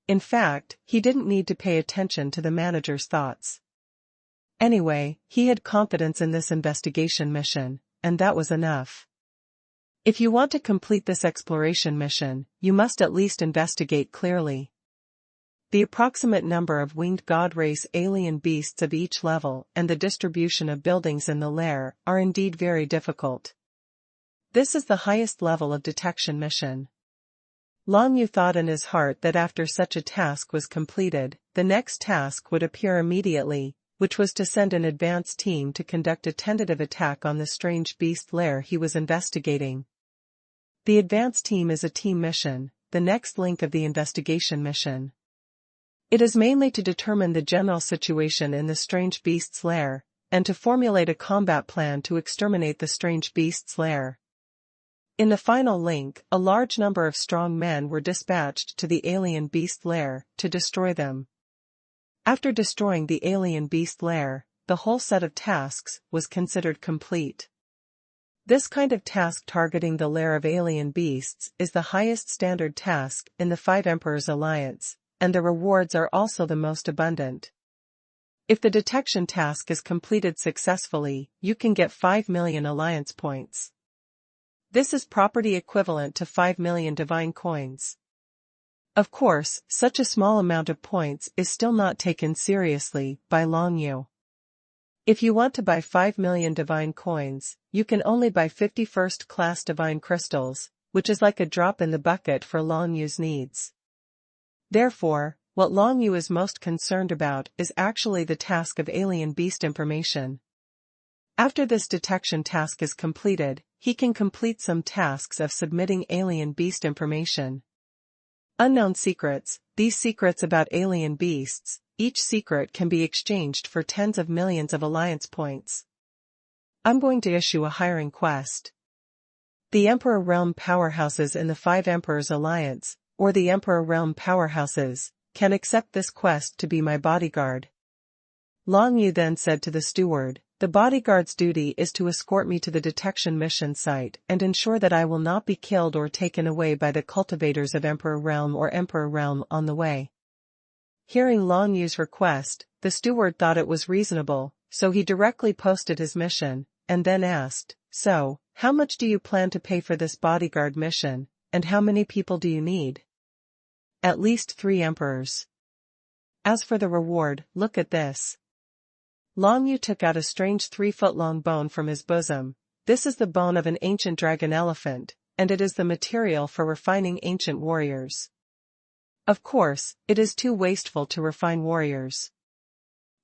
In fact, he didn't need to pay attention to the manager's thoughts. Anyway, he had confidence in this investigation mission, and that was enough. If you want to complete this exploration mission, you must at least investigate clearly. The approximate number of winged god race alien beasts of each level and the distribution of buildings in the lair are indeed very difficult. This is the highest level of detection mission. Long Yu thought in his heart that after such a task was completed, the next task would appear immediately, which was to send an advance team to conduct a tentative attack on the strange beast lair he was investigating. The advance team is a team mission, the next link of the investigation mission. It is mainly to determine the general situation in the strange beast's lair, and to formulate a combat plan to exterminate the strange beast's lair. In the final link, a large number of strong men were dispatched to the alien beast lair to destroy them. After destroying the alien beast lair, the whole set of tasks was considered complete. This kind of task targeting the lair of alien beasts is the highest standard task in the Five Emperors Alliance, and the rewards are also the most abundant. If the detection task is completed successfully, you can get 5 million alliance points. This is property equivalent to 5 million divine coins. Of course, such a small amount of points is still not taken seriously by Long Yu. If you want to buy 5 million divine coins, you can only buy 51st class divine crystals, which is like a drop in the bucket for Long Yu's needs. Therefore, what Long Yu is most concerned about is actually the task of alien beast information. After this detection task is completed, he can complete some tasks of submitting alien beast information. Unknown secrets, these secrets about alien beasts, each secret can be exchanged for tens of millions of alliance points. I'm going to issue a hiring quest. The Emperor Realm powerhouses in the Five Emperors Alliance, or the Emperor Realm powerhouses, can accept this quest to be my bodyguard. Long Yu then said to the steward, the bodyguard's duty is to escort me to the detection mission site and ensure that I will not be killed or taken away by the cultivators of Emperor Realm or Emperor Realm on the way. Hearing Long Yu's request, the steward thought it was reasonable, so he directly posted his mission, and then asked, so, how much do you plan to pay for this bodyguard mission, and how many people do you need? At least 3 emperors. As for the reward, look at this. Long Yu took out a strange 3-foot-long bone from his bosom. This is the bone of an ancient dragon elephant, and it is the material for refining ancient warriors. Of course, it is too wasteful to refine warriors.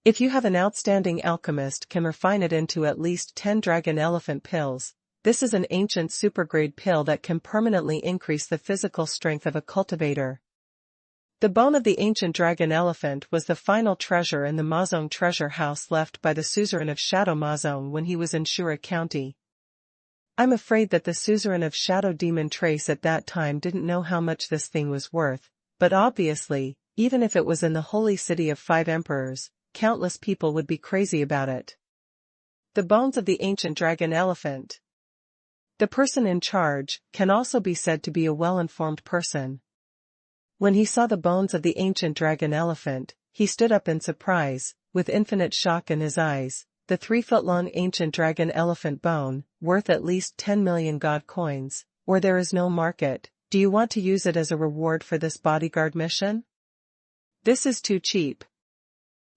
If you have an outstanding alchemist can refine it into at least 10 dragon elephant pills, this is an ancient supergrade pill that can permanently increase the physical strength of a cultivator. The bone of the ancient dragon elephant was the final treasure in the Mazong treasure house left by the suzerain of Shadow Mazong when he was in Shura County. I'm afraid that the suzerain of Shadow Demon Trace at that time didn't know how much this thing was worth, but obviously, even if it was in the holy city of 5 emperors, countless people would be crazy about it. The bones of the ancient dragon elephant. The person in charge can also be said to be a well-informed person. When he saw the bones of the ancient dragon elephant, he stood up in surprise, with infinite shock in his eyes. The 3-foot-long ancient dragon elephant bone, worth at least 10 million god coins, or there is no market. Do you want to use it as a reward for this bodyguard mission? This is too cheap.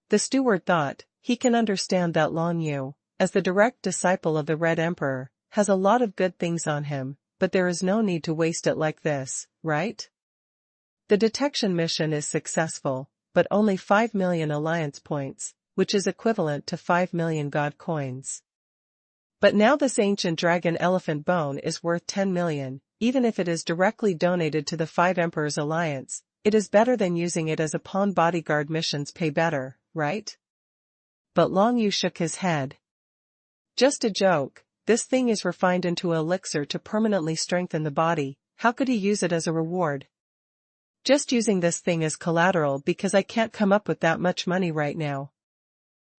The steward thought, he can understand that Long Yu, as the direct disciple of the Red Emperor, has a lot of good things on him, but there is no need to waste it like this, right? The detection mission is successful, but only 5 million alliance points, which is equivalent to 5 million god coins. But now this ancient dragon elephant bone is worth 10 million, even if it is directly donated to the 5 Emperors Alliance, it is better than using it as a pawn. Bodyguard missions pay better, right? But Long Yu shook his head. Just a joke, this thing is refined into an elixir to permanently strengthen the body, how could he use it as a reward? Just using this thing as collateral because I can't come up with that much money right now.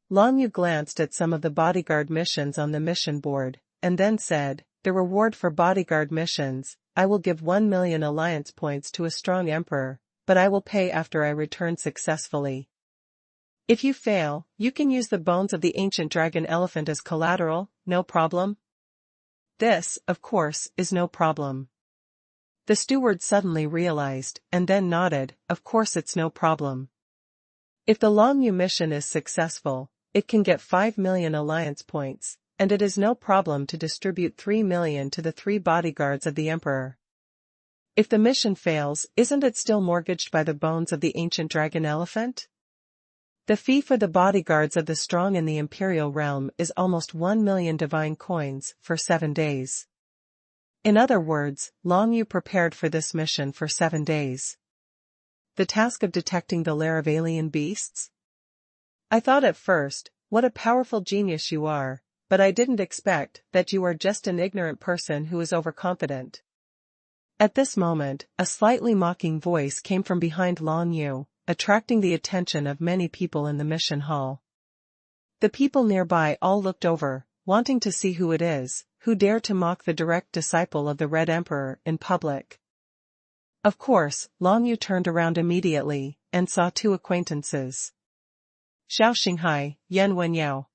Long Yu glanced at some of the bodyguard missions on the mission board, and then said, the reward for bodyguard missions, I will give 1 million alliance points to a strong emperor, but I will pay after I return successfully. If you fail, you can use the bones of the ancient dragon elephant as collateral, no problem. This, of course, is no problem. The steward suddenly realized, and then nodded, of course it's no problem. If the Long Yu mission is successful, it can get 5 million alliance points, and it is no problem to distribute 3 million to the 3 bodyguards of the emperor. If the mission fails, isn't it still mortgaged by the bones of the ancient dragon elephant? The fee for the bodyguards of the strong in the imperial realm is almost 1 million divine coins for 7 days. In other words, Long Yu prepared for this mission for 7 days. The task of detecting the lair of alien beasts? I thought at first, what a powerful genius you are, but I didn't expect that you are just an ignorant person who is overconfident. At this moment, a slightly mocking voice came from behind Long Yu, attracting the attention of many people in the mission hall. The people nearby all looked over, wanting to see who it is, who dared to mock the direct disciple of the Red Emperor in public. Of course, Long Yu turned around immediately, and saw 2 acquaintances. Xiao Xinghai, Yan Wenyao.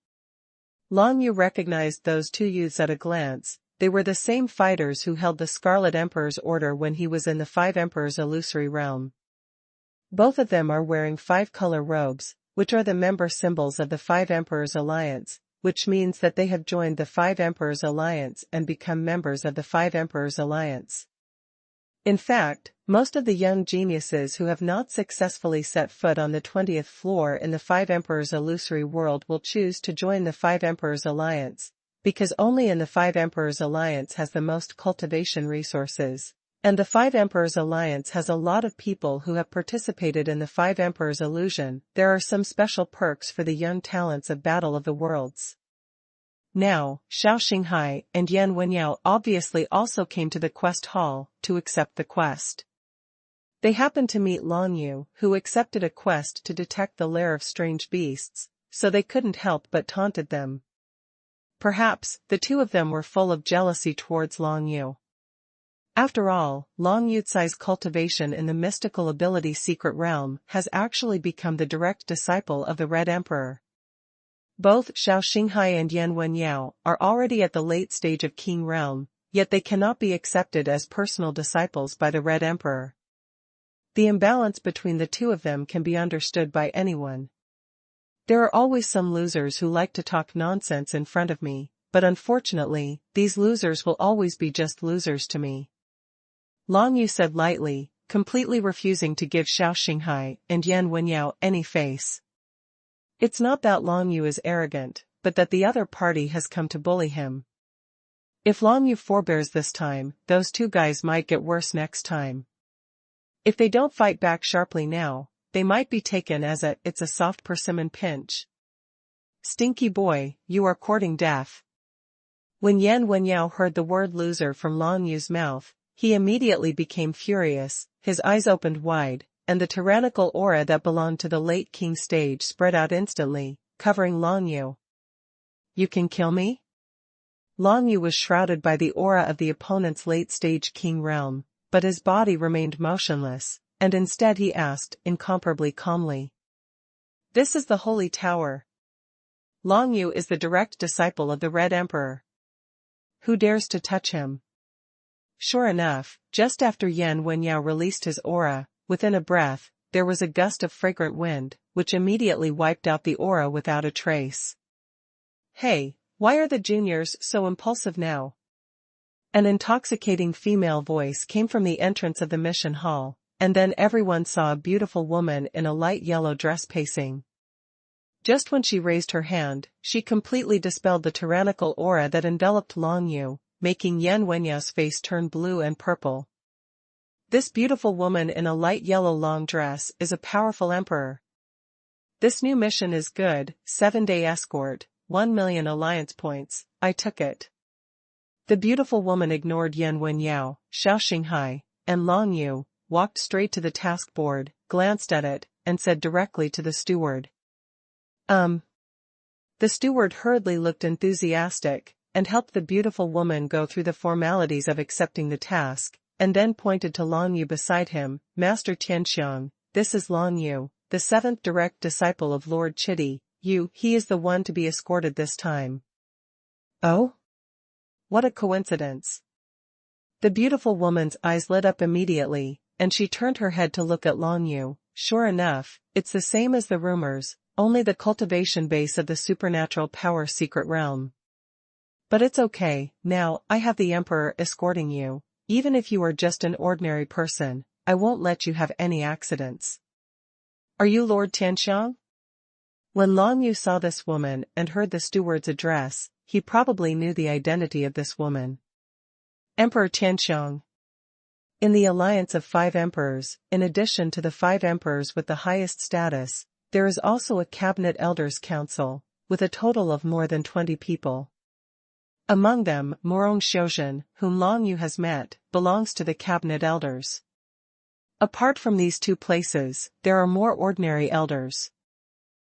Long Yu recognized those 2 youths at a glance. They were the same fighters who held the Scarlet Emperor's order when he was in the 5 Emperors' illusory realm. Both of them are wearing 5-color robes, which are the member symbols of the 5 Emperors Alliance, which means that they have joined the 5 Emperors Alliance and become members of the 5 Emperors Alliance. In fact, most of the young geniuses who have not successfully set foot on the 20th floor in the 5 Emperors illusory world will choose to join the 5 Emperors Alliance, because only in the Five Emperors Alliance has the most cultivation resources. And the Five Emperors Alliance has a lot of people who have participated in the Five Emperors illusion. There are some special perks for the young talents of Battle of the Worlds. Now, Xiao Xinghai and Yan Wenyao obviously also came to the quest hall to accept the quest. They happened to meet Long Yu, who accepted a quest to detect the lair of strange beasts, so they couldn't help but taunted them. Perhaps, the two of them were full of jealousy towards Long Yu. After all, Long Yucai's cultivation in the mystical ability secret realm has actually become the direct disciple of the Red Emperor. Both Xiao Xinghai and Yan Wenyao are already at the late stage of King Realm, yet they cannot be accepted as personal disciples by the Red Emperor. The imbalance between the two of them can be understood by anyone. There are always some losers who like to talk nonsense in front of me, but unfortunately, these losers will always be just losers to me. Long Yu said lightly, completely refusing to give Xiao Xinghai and Yan Wenyao any face. It's not that Long Yu is arrogant, but that the other party has come to bully him. If Long Yu forbears this time, those two guys might get worse next time. If they don't fight back sharply now, they might be taken as it's a soft persimmon pinch. Stinky boy, you are courting death. When Yan Wenyao heard the word loser from Long Yu's mouth, he immediately became furious, his eyes opened wide, and the tyrannical aura that belonged to the late king stage spread out instantly, covering Long Yu. You can kill me? Long Yu was shrouded by the aura of the opponent's late stage king realm, but his body remained motionless, and instead he asked, incomparably calmly. This is the Holy Tower. Long Yu is the direct disciple of the Red Emperor. Who dares to touch him? Sure enough, just after Yan Wenyao released his aura, within a breath, there was a gust of fragrant wind, which immediately wiped out the aura without a trace. Hey, why are the juniors so impulsive now? An intoxicating female voice came from the entrance of the mission hall, and then everyone saw a beautiful woman in a light yellow dress pacing. Just when she raised her hand, she completely dispelled the tyrannical aura that enveloped Long Yu, making Yan Wenyao's face turn blue and purple. This beautiful woman in a light yellow long dress is a powerful emperor. This new mission is good, 7-day escort, 1 million alliance points, I took it. The beautiful woman ignored Yan Wenyao, Xiao Xinghai, and Long Yu, walked straight to the task board, glanced at it, and said directly to the steward. The steward hurriedly looked enthusiastic, and helped the beautiful woman go through the formalities of accepting the task, and then pointed to Long Yu beside him. Master Tianxiang, this is Long Yu, the 7th direct disciple of Lord Chidi. He is the one to be escorted this time. Oh? What a coincidence. The beautiful woman's eyes lit up immediately, and she turned her head to look at Long Yu. Sure enough, it's the same as the rumors, only the cultivation base of the supernatural power secret realm. But it's okay, now I have the Emperor escorting you. Even if you are just an ordinary person, I won't let you have any accidents. Are you Lord Tianxiang? When Long Yu saw this woman and heard the steward's address, he probably knew the identity of this woman. Emperor Tianxiang. In the alliance of 5 emperors, in addition to the 5 emperors with the highest status, there is also a cabinet elders council, with a total of more than 20 people. Among them, Morong Xiuzhen, whom Long Yu has met, belongs to the cabinet elders. Apart from these two places, there are more ordinary elders.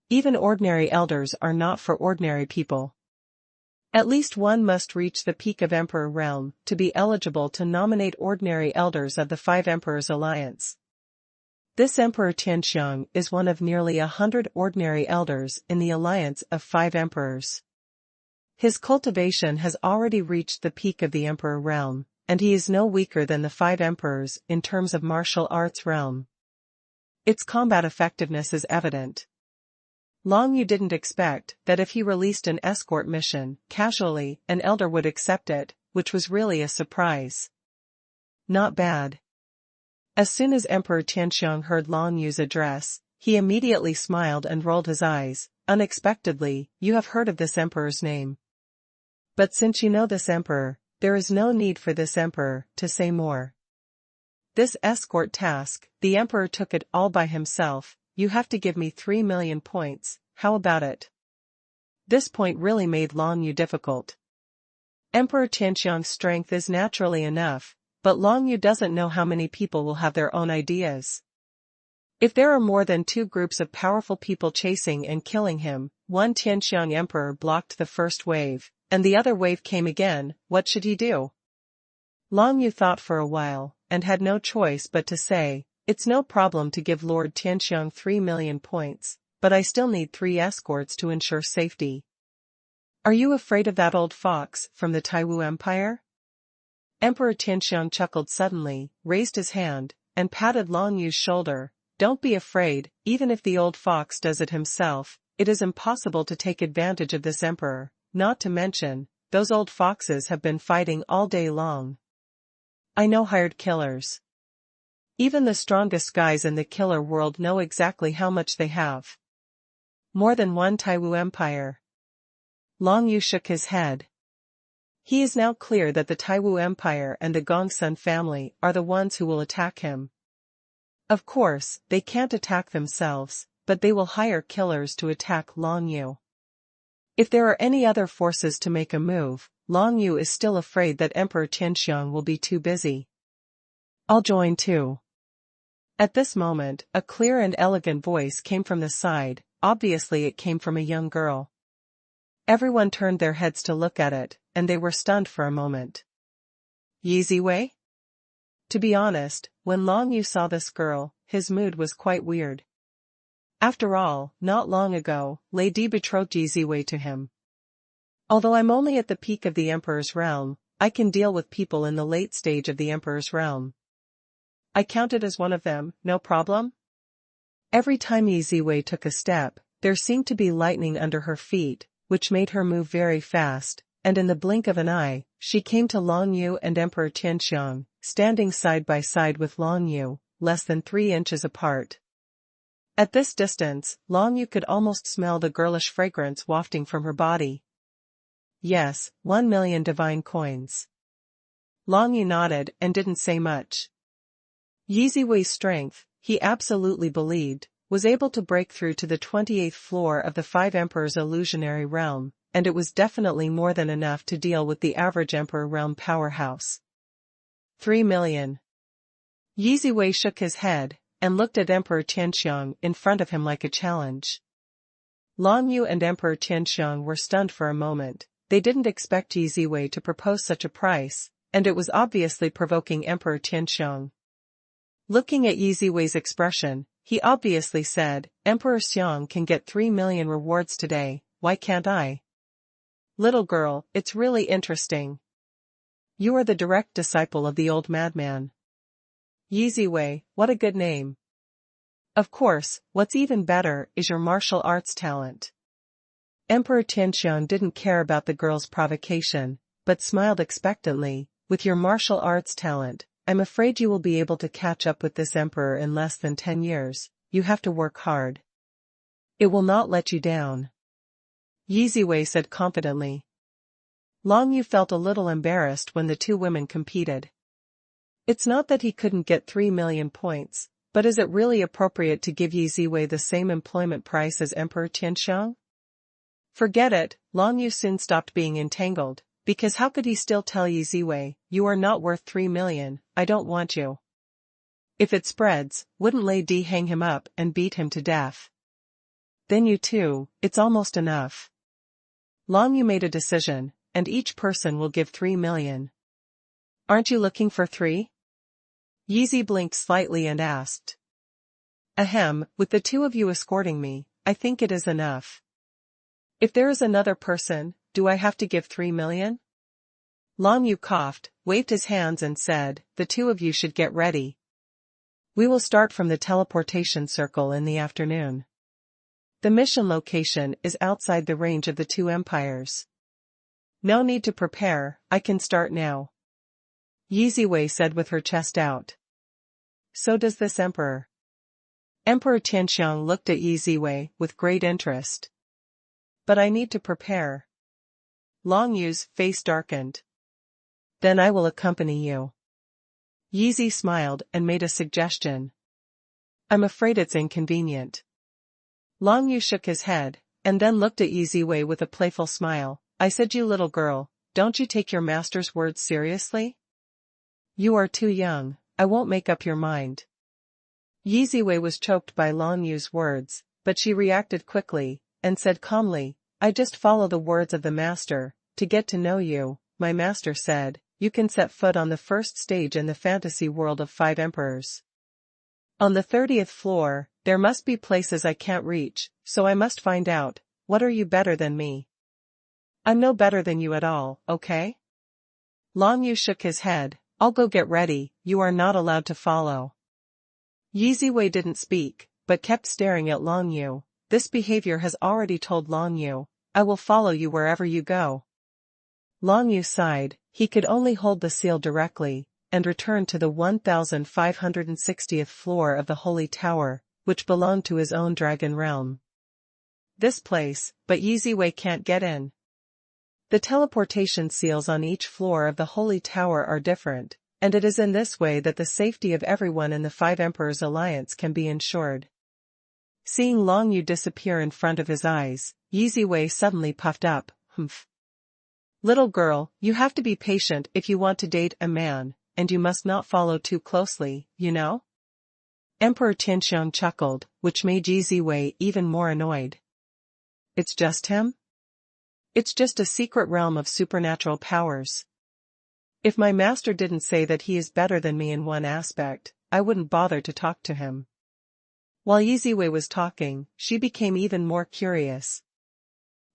Even ordinary elders are not for ordinary people. At least one must reach the peak of Emperor realm to be eligible to nominate ordinary elders of the 5 Emperors Alliance. This Emperor Tianxiang is one of nearly 100 ordinary elders in the alliance of 5 emperors. His cultivation has already reached the peak of the Emperor realm, and he is no weaker than the 5 emperors in terms of martial arts realm. Its combat effectiveness is evident. Long Yu didn't expect that if he released an escort mission, casually, an elder would accept it, which was really a surprise. Not bad. As soon as Emperor Tianxiang heard Long Yu's address, he immediately smiled and rolled his eyes. Unexpectedly, you have heard of this emperor's name. But since you know this emperor, there is no need for this emperor to say more. This escort task, the emperor took it all by himself. You have to give me 3 million points, how about it? This point really made Long Yu difficult. Emperor Tianxiang's strength is naturally enough, but Long Yu doesn't know how many people will have their own ideas. If there are more than 2 groups of powerful people chasing and killing him, one Tianxiang emperor blocked the first wave, and the other wave came again, what should he do? Long Yu thought for a while, and had no choice but to say, it's no problem to give Lord Tianxiang 3 million points, but I still need 3 escorts to ensure safety. Are you afraid of that old fox from the Taiwu Empire? Emperor Tianxiang chuckled suddenly, raised his hand, and patted Long Yu's shoulder. Don't be afraid, even if the old fox does it himself, it is impossible to take advantage of this emperor, not to mention, those old foxes have been fighting all day long. I know hired killers. Even the strongest guys in the killer world know exactly how much they have. More than one Taiwu Empire. Long Yu shook his head. He is now clear that the Taiwu Empire and the Gongsun family are the ones who will attack him. Of course, they can't attack themselves, but they will hire killers to attack Long Yu. If there are any other forces to make a move, Long Yu is still afraid that Emperor Tianxiang will be too busy. I'll join too. At this moment, a clear and elegant voice came from the side, obviously it came from a young girl. Everyone turned their heads to look at it, and they were stunned for a moment. Yi Ziwei? To be honest, when Long Yu saw this girl, his mood was quite weird. After all, not long ago, Lady betrothed Yi Ziwei to him. Although I'm only at the peak of the Emperor's realm, I can deal with people in the late stage of the Emperor's realm. I counted as one of them, no problem? Every time Yi Ziwei took a step, there seemed to be lightning under her feet, which made her move very fast, and in the blink of an eye, she came to Long Yu and Emperor Tianxiang, standing side by side with Long Yu, less than 3 inches apart. At this distance, Long Yu could almost smell the girlish fragrance wafting from her body. Yes, 1 million divine coins. Long Yu nodded and didn't say much. Yi Ziwei's strength, he absolutely believed, was able to break through to the 28th floor of the 5 Emperors' illusionary realm, and it was definitely more than enough to deal with the average Emperor realm powerhouse. 3 million. Yi Ziwei shook his head, and looked at Emperor Tianxiang in front of him like a challenge. Long Yu and Emperor Tianxiang were stunned for a moment. They didn't expect Yi Ziwei to propose such a price, and it was obviously provoking Emperor Tianxiang. Looking at Yi Ziwei's expression, he obviously said, Emperor Xiang can get 3 million rewards today, why can't I? Little girl, it's really interesting. You are the direct disciple of the old madman. Yi Ziwei, what a good name. Of course, what's even better is your martial arts talent. Emperor Tianxiang didn't care about the girl's provocation, but smiled expectantly. With your martial arts talent, I'm afraid you will be able to catch up with this emperor in less than 10 years, you have to work hard. It will not let you down. Yi Ziwei said confidently. Long Yu felt a little embarrassed when the 2 women competed. It's not that he couldn't get 3 million points, but is it really appropriate to give Yi Ziwei the same employment price as Emperor Tianxiang? Forget it, Long Yu soon stopped being entangled, because how could he still tell Yi Ziwei, you are not worth 3 million, I don't want you. If it spreads, wouldn't Lei Di hang him up and beat him to death? Then you too, it's almost enough. Long Yu made a decision, and each person will give 3 million. Aren't you looking for 3? Yi Zi blinked slightly and asked. Ahem, with the 2 of you escorting me, I think it is enough. If there is another person, do I have to give 3 million? Long Yu coughed, waved his hands and said, the 2 of you should get ready. We will start from the teleportation circle in the afternoon. The mission location is outside the range of the 2 empires. No need to prepare, I can start now. Yi Ziwei said with her chest out. So does this emperor. Emperor Tianxiang looked at Yi Ziwei with great interest. But I need to prepare. Long Yu's face darkened. Then I will accompany you. Yi Zi smiled and made a suggestion. I'm afraid it's inconvenient. Long Yu shook his head, and then looked at Yi Ziwei with a playful smile. I said, you little girl, don't you take your master's words seriously? You are too young, I won't make up your mind. Yi Ziwei was choked by Long Yu's words, but she reacted quickly, and said calmly, I just follow the words of the master. To get to know you, my master said, you can set foot on the first stage in the fantasy world of 5 emperors. On the 30th floor, there must be places I can't reach, so I must find out. What are you better than me? I'm no better than you at all, okay? Long Yu shook his head. I'll go get ready, you are not allowed to follow. Yi Ziwei didn't speak, but kept staring at Long Yu. This behavior has already told Long Yu, I will follow you wherever you go. Long Yu sighed, he could only hold the seal directly, and returned to the 1560th floor of the Holy Tower, which belonged to his own dragon realm. This place, but Yi Ziwei can't get in. The teleportation seals on each floor of the Holy Tower are different, and it is in this way that the safety of everyone in the 5 Emperors Alliance can be ensured. Seeing Long Yu disappear in front of his eyes, Yi Ziwei suddenly puffed up, humph. Little girl, you have to be patient if you want to date a man, and you must not follow too closely, you know? Emperor Tianxiang chuckled, which made Yi Ziwei even more annoyed. It's just him? It's just a secret realm of supernatural powers. If my master didn't say that he is better than me in one aspect, I wouldn't bother to talk to him. While Yi Ziwei was talking, she became even more curious.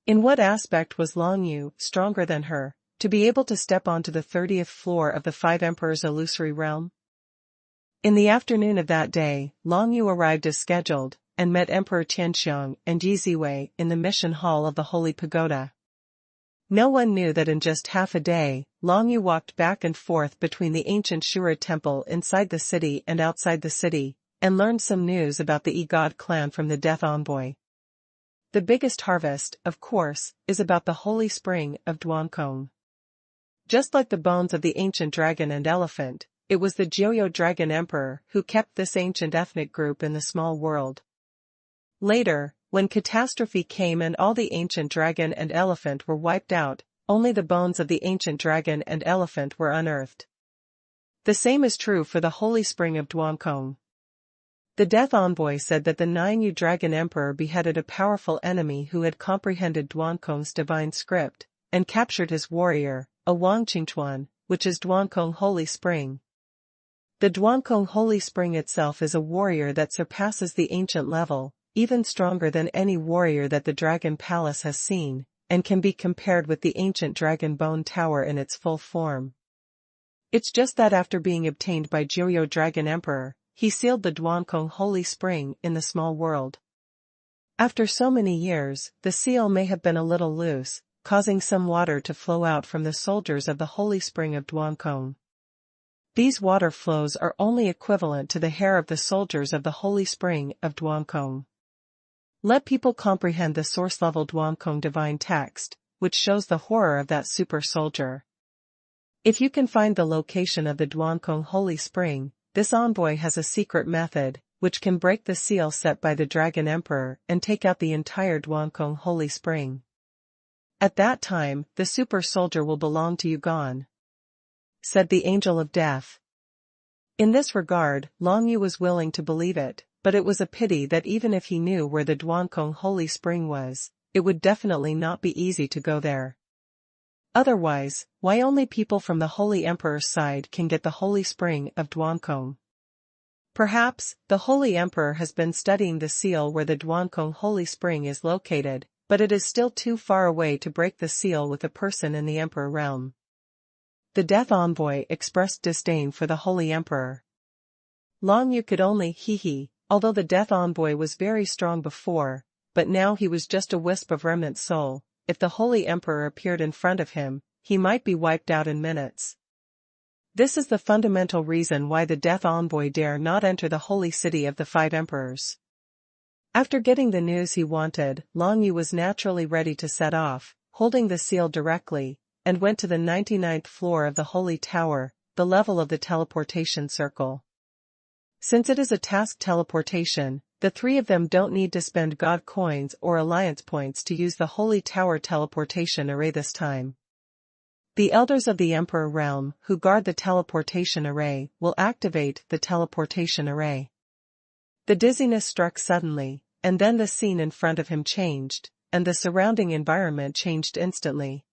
In what aspect was Long Yu stronger than her, to be able to step onto the 30th floor of the 5 Emperors' illusory realm? In the afternoon of that day, Long Yu arrived as scheduled, and met Emperor Tianxiang and Yi Ziwei in the mission hall of the Holy Pagoda. No one knew that in just half a day, Long Yu walked back and forth between the ancient Shura temple inside the city and outside the city, and learned some news about the E-God clan from the Death Envoy. The biggest harvest, of course, is about the holy spring of Duankong. Just like the bones of the ancient dragon and elephant, it was the Jiuyo dragon emperor who kept this ancient ethnic group in the small world. Later, when catastrophe came and all the ancient dragon and elephant were wiped out, only the bones of the ancient dragon and elephant were unearthed. The same is true for the holy spring of Duankong. The Death Envoy said that the 9yu Dragon Emperor beheaded a powerful enemy who had comprehended Duankong's divine script, and captured his warrior, a Wangqingchuan, which is Duankong Holy Spring. The Duankong Holy Spring itself is a warrior that surpasses the ancient level, even stronger than any warrior that the Dragon Palace has seen, and can be compared with the ancient Dragon Bone Tower in its full form. It's just that after being obtained by Jiuyo Dragon Emperor, he sealed the Duankong Holy Spring in the small world. After so many years, the seal may have been a little loose, causing some water to flow out from the soldiers of the Holy Spring of Duankong. These water flows are only equivalent to the hair of the soldiers of the Holy Spring of Duankong. Let people comprehend the source-level Duankong divine text, which shows the horror of that super soldier. If you can find the location of the Duankong Holy Spring, this envoy has a secret method, which can break the seal set by the Dragon Emperor and take out the entire Duankong Holy Spring. At that time, the super soldier will belong to Yugon, said the Angel of Death. In this regard, Long Yu was willing to believe it, but it was a pity that even if he knew where the Duankong Holy Spring was, it would definitely not be easy to go there. Otherwise, why only people from the Holy Emperor's side can get the Holy Spring of Duankong? Perhaps, the Holy Emperor has been studying the seal where the Duankong Holy Spring is located, but it is still too far away to break the seal with a person in the Emperor realm. The Death Envoy expressed disdain for the Holy Emperor. Long Yu could only hee-hee, although the Death Envoy was very strong before, but now he was just a wisp of remnant soul. If the Holy Emperor appeared in front of him, he might be wiped out in minutes. This is the fundamental reason why the Death Envoy dare not enter the holy city of the 5 emperors. After getting the news he wanted, Long Yu was naturally ready to set off, holding the seal directly, and went to the 99th floor of the Holy Tower, the level of the teleportation circle. Since it is a task teleportation, the three of them don't need to spend God coins or alliance points to use the Holy Tower teleportation array this time. The elders of the Emperor realm, who guard the teleportation array, will activate the teleportation array. The dizziness struck suddenly, and then the scene in front of him changed, and the surrounding environment changed instantly.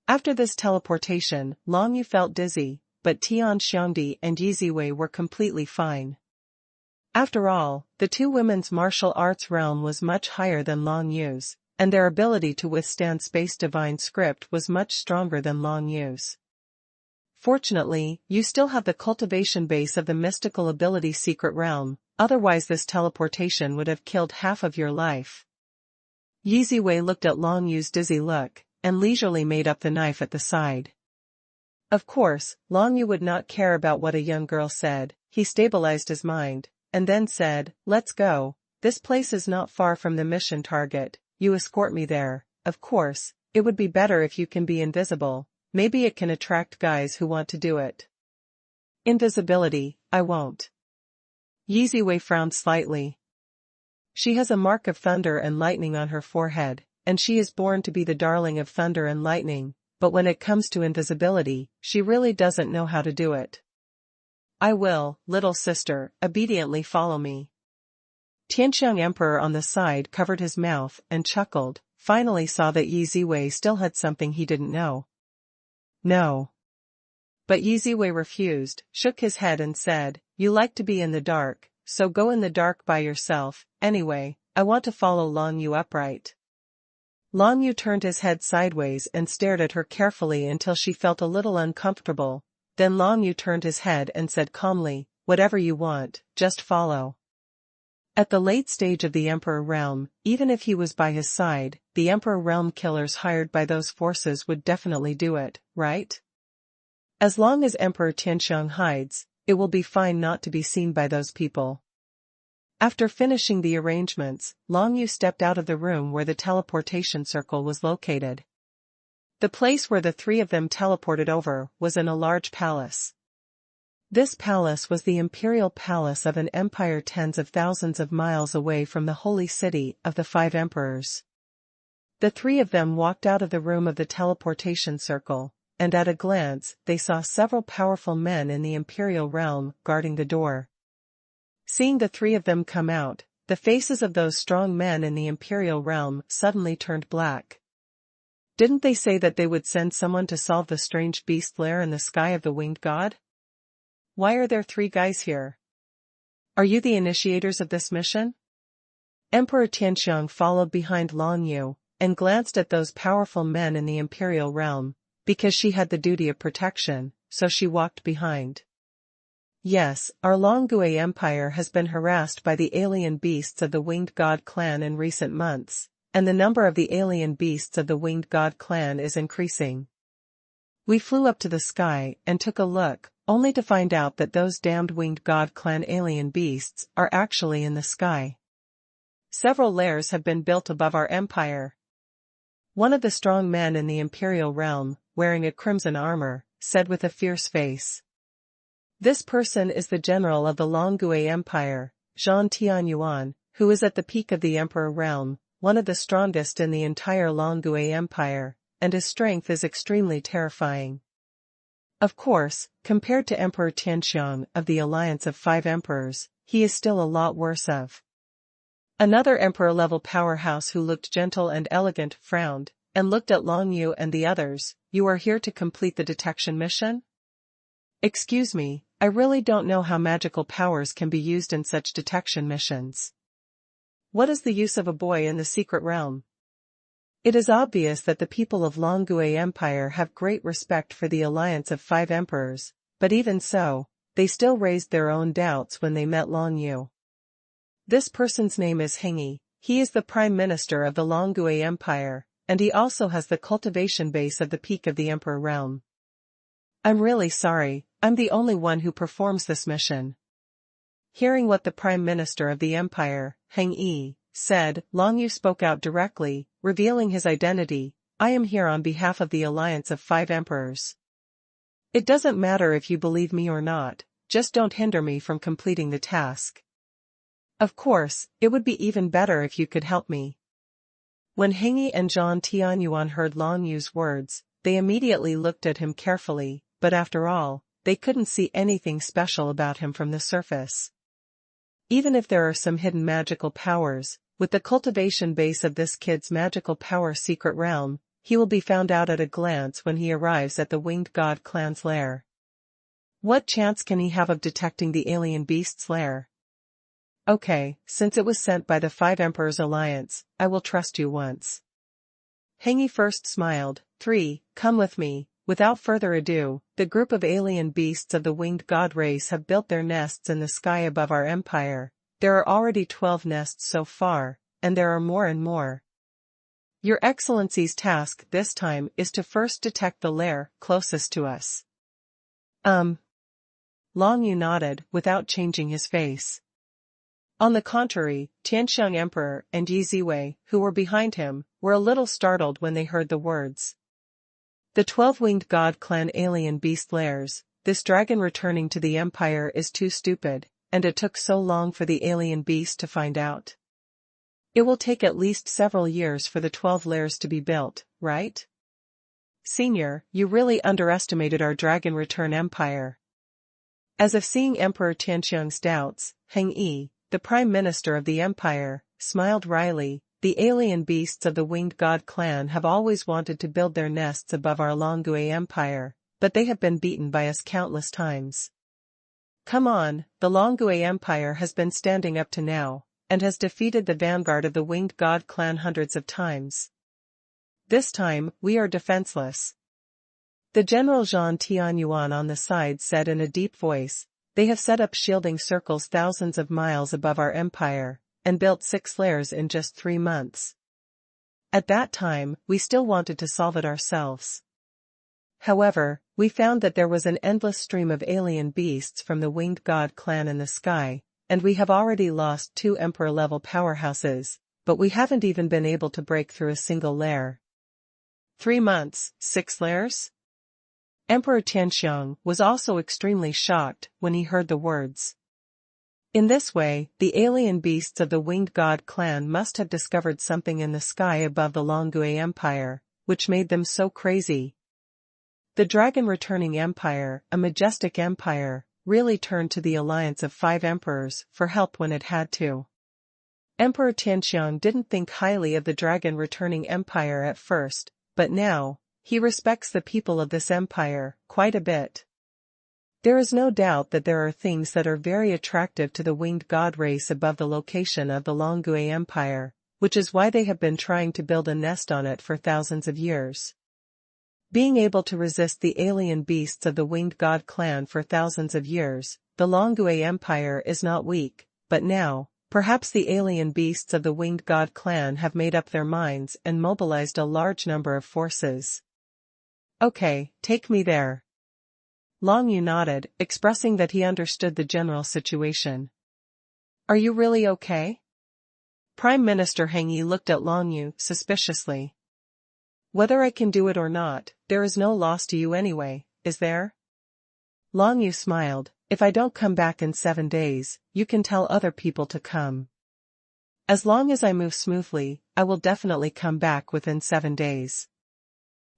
After this teleportation, Long Yu felt dizzy, but Tian Xiangdi and Yi Ziwei were completely fine. After all, the two women's martial arts realm was much higher than Long Yu's, and their ability to withstand space divine script was much stronger than Long Yu's. Fortunately, you still have the cultivation base of the mystical ability secret realm, otherwise this teleportation would have killed half of your life. Yi Ziwei looked at Long Yu's dizzy look, and leisurely made up the knife at the side. Of course, Long Yu would not care about what a young girl said. He stabilized his mind, and then said, "Let's go, this place is not far from the mission target, you escort me there. Of course, it would be better if you can be invisible, maybe it can attract guys who want to do it." "Invisibility, I won't." Yi Ziwei frowned slightly. She has a mark of thunder and lightning on her forehead, and she is born to be the darling of thunder and lightning, but when it comes to invisibility, she really doesn't know how to do it. "I will, little sister, obediently follow me." Tianxiang Emperor on the side covered his mouth and chuckled, finally saw that Yi Ziwei still had something he didn't know. "No." But Yi Ziwei refused, shook his head and said, "You like to be in the dark, so go in the dark by yourself, anyway, I want to follow Long Yu upright." Long Yu turned his head sideways and stared at her carefully until she felt a little uncomfortable. Then Long Yu turned his head and said calmly, "Whatever you want, just follow." At the late stage of the Emperor realm, even if he was by his side, the Emperor realm killers hired by those forces would definitely do it, right? As long as Emperor Tianxiang hides, it will be fine not to be seen by those people. After finishing the arrangements, Long Yu stepped out of the room where the teleportation circle was located. The place where the three of them teleported over was in a large palace. This palace was the imperial palace of an empire tens of thousands of miles away from the holy city of the five emperors. The three of them walked out of the room of the teleportation circle, and at a glance they saw several powerful men in the imperial realm guarding the door. Seeing the three of them come out, the faces of those strong men in the imperial realm suddenly turned black. Didn't they say that they would send someone to solve the strange beast lair in the sky of the winged god? Why are there three guys here? Are you the initiators of this mission? Emperor Tianxiang followed behind Long Yu, and glanced at those powerful men in the imperial realm, because she had the duty of protection, so she walked behind. "Yes, our Longue Empire has been harassed by the alien beasts of the Winged God clan in recent months, and the number of the alien beasts of the Winged God clan is increasing. We flew up to the sky and took a look, only to find out that those damned Winged God clan alien beasts are actually in the sky. Several lairs have been built above our empire." One of the strong men in the imperial realm, wearing a crimson armor, said with a fierce face. This person is the general of the Longue Empire, Zhan Tianyuan, who is at the peak of the Emperor realm, one of the strongest in the entire Longue Empire, and his strength is extremely terrifying. Of course, compared to Emperor Tianxiang of the Alliance of Five Emperors, he is still a lot worse off. Another emperor-level powerhouse who looked gentle and elegant frowned, and looked at Long Yu and the others. "You are here to complete the detection mission?" "Excuse me, I really don't know how magical powers can be used in such detection missions. What is the use of a boy in the secret realm?" It is obvious that the people of Longue Empire have great respect for the Alliance of Five Emperors, but even so, they still raised their own doubts when they met Long Yu. This person's name is Hengyi. He is the Prime Minister of the Longue Empire, and he also has the cultivation base of the peak of the Emperor realm. "I'm really sorry, I'm the only one who performs this mission." Hearing what the Prime Minister of the Empire, Hengyi, said, Long Yu spoke out directly, revealing his identity. I am here on behalf of the Alliance of Five Emperors. It doesn't matter if you believe me or not, just don't hinder me from completing the task. Of course, it would be even better if you could help me. When Hengyi and Zhang Tianyuan heard Long Yu's words, they immediately looked at him carefully, but after all, they couldn't see anything special about him from the surface. Even if there are some hidden magical powers, with the cultivation base of this kid's magical power secret realm, he will be found out at a glance when he arrives at the Winged God clan's lair. What chance can he have of detecting the alien beast's lair? Okay, since it was sent by the Five Emperors Alliance, I will trust you once. Hengyi first smiled. 3. Come with me. Without further ado, the group of alien beasts of the Winged God race have built their nests in the sky above our empire. There are already 12 nests so far, and there are more and more. Your Excellency's task this time is to first detect the lair closest to us. Long Yu nodded without changing his face. On the contrary, Tianxiang Emperor and Yi Ziwei, who were behind him, were a little startled when they heard the words. The 12 Winged God clan alien beast lairs, this dragon returning to the empire is too stupid, and it took so long for the alien beast to find out. It will take at least several years for the 12 lairs to be built, right? Senior, you really underestimated our dragon return empire. As if seeing Emperor Tianxiang's doubts, Hengyi, the Prime Minister of the Empire, smiled wryly. The alien beasts of the Winged God clan have always wanted to build their nests above our Longue Empire, but they have been beaten by us countless times. Come on, the Longue Empire has been standing up to now, and has defeated the vanguard of the Winged God clan hundreds of times. This time, we are defenseless. The General Zhang Tianyuan on the side said in a deep voice, they have set up shielding circles thousands of miles above our empire, and built 6 lairs in just 3 months. At that time, we still wanted to solve it ourselves. However, we found that there was an endless stream of alien beasts from the Winged God clan in the sky, and we have already lost 2 emperor-level powerhouses, but we haven't even been able to break through a single lair. 3 months, 6 lairs? Emperor Tianxiang was also extremely shocked when he heard the words. In this way, the alien beasts of the Winged God clan must have discovered something in the sky above the Longue Empire, which made them so crazy. The dragon-returning empire, a majestic empire, really turned to the Alliance of Five Emperors for help when it had to. Emperor Tianxiang didn't think highly of the dragon-returning empire at first, but now, he respects the people of this empire quite a bit. There is no doubt that there are things that are very attractive to the Winged God race above the location of the Longue Empire, which is why they have been trying to build a nest on it for thousands of years. Being able to resist the alien beasts of the Winged God clan for thousands of years, the Longue Empire is not weak, but now, perhaps the alien beasts of the Winged God clan have made up their minds and mobilized a large number of forces. Okay, take me there. Long Yu nodded, expressing that he understood the general situation. Are you really okay? Prime Minister Hengyi looked at Long Yu suspiciously. Whether I can do it or not, there is no loss to you anyway, is there? Long Yu smiled. If I don't come back in 7 days, you can tell other people to come. As long as I move smoothly, I will definitely come back within 7 days.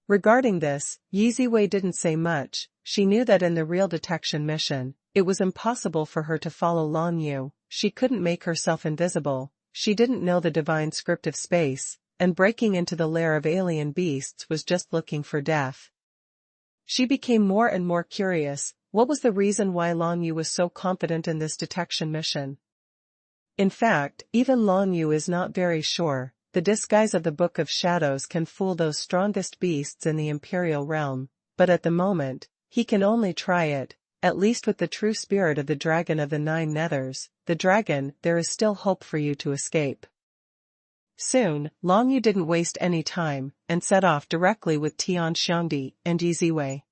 Regarding this, Yi Ziwei didn't say much. She knew that in the real detection mission, it was impossible for her to follow Long Yu. She couldn't make herself invisible, she didn't know the divine script of space, and breaking into the lair of alien beasts was just looking for death. She became more and more curious. What was the reason why Long Yu was so confident in this detection mission? In fact, even Long Yu is not very sure. The disguise of the Book of Shadows can fool those strongest beasts in the Imperial realm, but at the moment, he can only try it, at least with the true spirit of the Dragon of the Nine Nethers, the dragon. There is still hope for you to escape. Soon, Long Yu didn't waste any time, and set off directly with Tian Xiangdi and Yi Ziwei.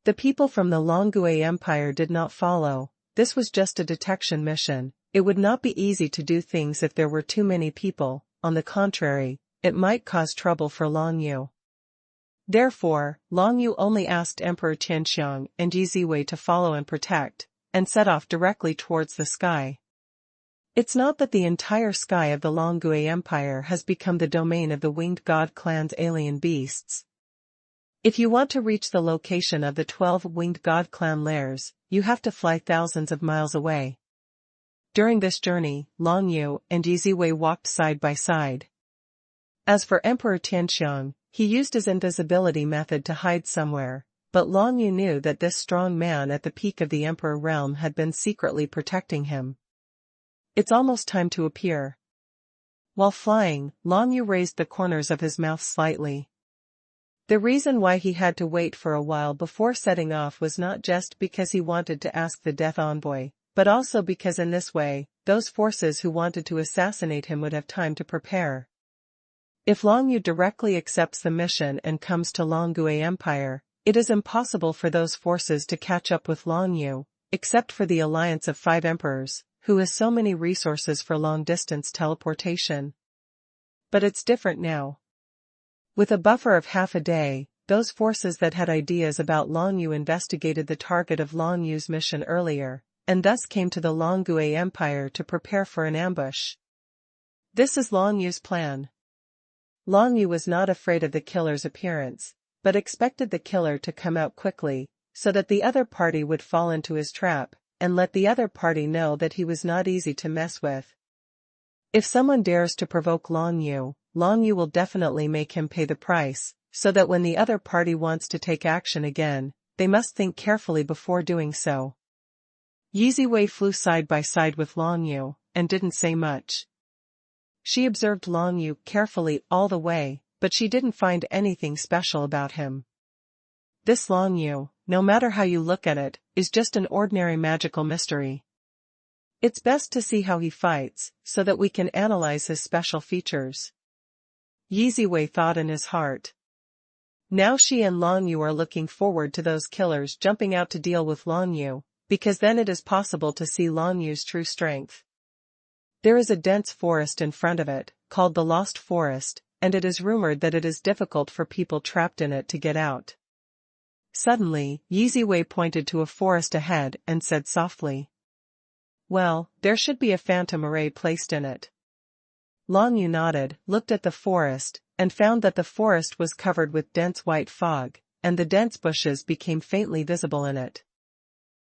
The people from the Longue Empire did not follow. This was just a detection mission. It would not be easy to do things if there were too many people. On the contrary, it might cause trouble for Long Yu. Therefore, Long Yu only asked Emperor Tianxiang and Yi Ziwei to follow and protect, and set off directly towards the sky. It's not that the entire sky of the Longgui Empire has become the domain of the winged god clan's alien beasts. If you want to reach the location of the 12 winged god clan lairs, you have to fly thousands of miles away. During this journey, Long Yu and Yi Ziwei walked side by side. As for Emperor Tianxiang, he used his invisibility method to hide somewhere, but Long Yu knew that this strong man at the peak of the Emperor realm had been secretly protecting him. It's almost time to appear. While flying, Long Yu raised the corners of his mouth slightly. The reason why he had to wait for a while before setting off was not just because he wanted to ask the death envoy, but also because in this way, those forces who wanted to assassinate him would have time to prepare. If Long Yu directly accepts the mission and comes to Longgui Empire, it is impossible for those forces to catch up with Long Yu, except for the alliance of 5 emperors, who has so many resources for long-distance teleportation. But it's different now. With a buffer of half a day, those forces that had ideas about Long Yu investigated the target of Long Yu's mission earlier, and thus came to the Longgui Empire to prepare for an ambush. This is Long Yu's plan. Long Yu was not afraid of the killer's appearance, but expected the killer to come out quickly, so that the other party would fall into his trap, and let the other party know that he was not easy to mess with. If someone dares to provoke Long Yu will definitely make him pay the price, so that when the other party wants to take action again, they must think carefully before doing so. Yi Ziwei flew side by side with Long Yu, and didn't say much. She observed Long Yu carefully all the way, but she didn't find anything special about him. This Long Yu, no matter how you look at it, is just an ordinary magical mystery. It's best to see how he fights, so that we can analyze his special features. Yi Ziwei thought in his heart. Now she and Long Yu are looking forward to those killers jumping out to deal with Long Yu, because then it is possible to see Long Yu's true strength. There is a dense forest in front of it, called the Lost Forest, and it is rumored that it is difficult for people trapped in it to get out. Suddenly, Yi Ziwei pointed to a forest ahead and said softly, "Well, there should be a phantom array placed in it." Long Yu nodded, looked at the forest, and found that the forest was covered with dense white fog, and the dense bushes became faintly visible in it.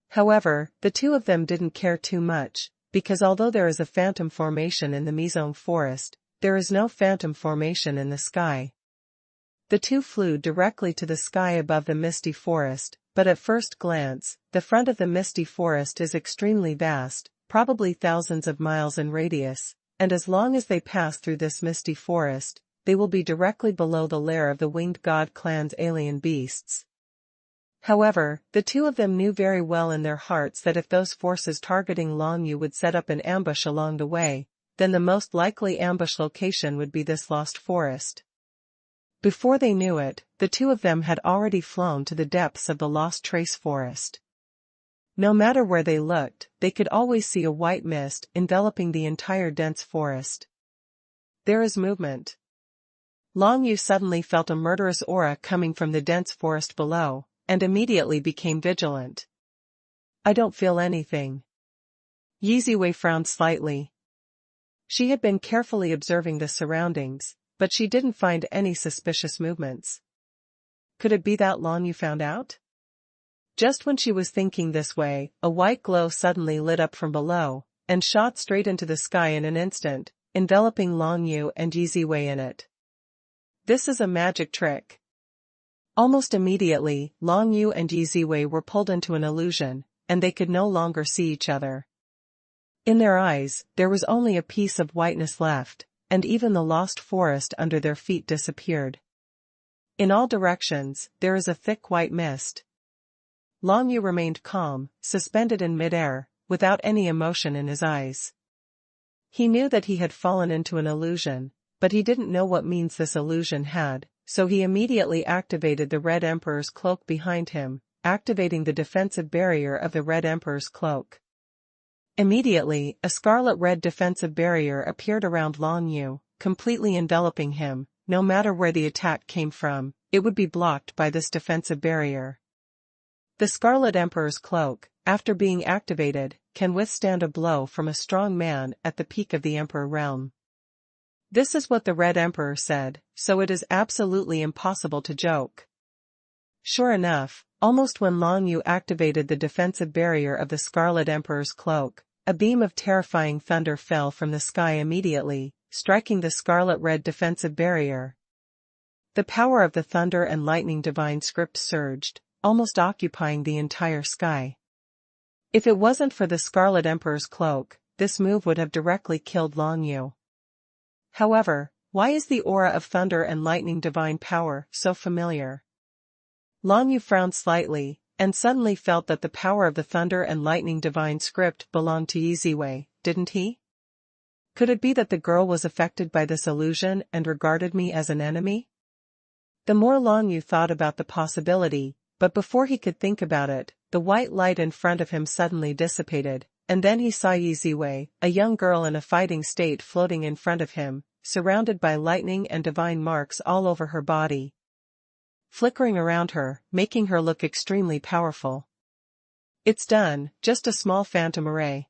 However, the two of them didn't care too much, because although there is a phantom formation in the Mizong forest, there is no phantom formation in the sky. The two flew directly to the sky above the misty forest, but at first glance, the front of the misty forest is extremely vast, probably thousands of miles in radius, and as long as they pass through this misty forest, they will be directly below the lair of the winged god clan's alien beasts. However, the two of them knew very well in their hearts that if those forces targeting Long Yu would set up an ambush along the way, then the most likely ambush location would be this lost forest. Before they knew it, the two of them had already flown to the depths of the Lost Trace forest. No matter where they looked, they could always see a white mist enveloping the entire dense forest. There is movement. Long Yu suddenly felt a murderous aura coming from the dense forest below, and immediately became vigilant. "I don't feel anything." Yi Ziwei frowned slightly. She had been carefully observing the surroundings, but she didn't find any suspicious movements. Could it be that Long Yu found out? Just when she was thinking this way, a white glow suddenly lit up from below, and shot straight into the sky in an instant, enveloping Long Yu and Yi Ziwei in it. This is a magic trick. Almost immediately, Long Yu and Yi Ziwei were pulled into an illusion, and they could no longer see each other. In their eyes, there was only a piece of whiteness left, and even the lost forest under their feet disappeared. In all directions, there is a thick white mist. Long Yu remained calm, suspended in midair, without any emotion in his eyes. He knew that he had fallen into an illusion, but he didn't know what means this illusion had, so he immediately activated the Red Emperor's cloak behind him, activating the defensive barrier of the Red Emperor's cloak. Immediately, a scarlet-red defensive barrier appeared around Long Yu, completely enveloping him, no matter where the attack came from, it would be blocked by this defensive barrier. The Scarlet Emperor's cloak, after being activated, can withstand a blow from a strong man at the peak of the Emperor realm. This is what the Red Emperor said, so it is absolutely impossible to joke. Sure enough, almost when Long Yu activated the defensive barrier of the Scarlet Emperor's cloak, a beam of terrifying thunder fell from the sky immediately, striking the scarlet-red defensive barrier. The power of the thunder and lightning divine script surged, almost occupying the entire sky. If it wasn't for the Scarlet Emperor's cloak, this move would have directly killed Long Yu. However, why is the aura of thunder and lightning divine power so familiar? Long Yu frowned slightly, and suddenly felt that the power of the thunder and lightning divine script belonged to Yi Ziwei, didn't he? Could it be that the girl was affected by this illusion and regarded me as an enemy? The more Long Yu thought about the possibility, but before he could think about it, the white light in front of him suddenly dissipated, and then he saw Yi Ziwei, a young girl in a fighting state floating in front of him, surrounded by lightning and divine marks all over her body, flickering around her, making her look extremely powerful. It's done, just a small phantom array.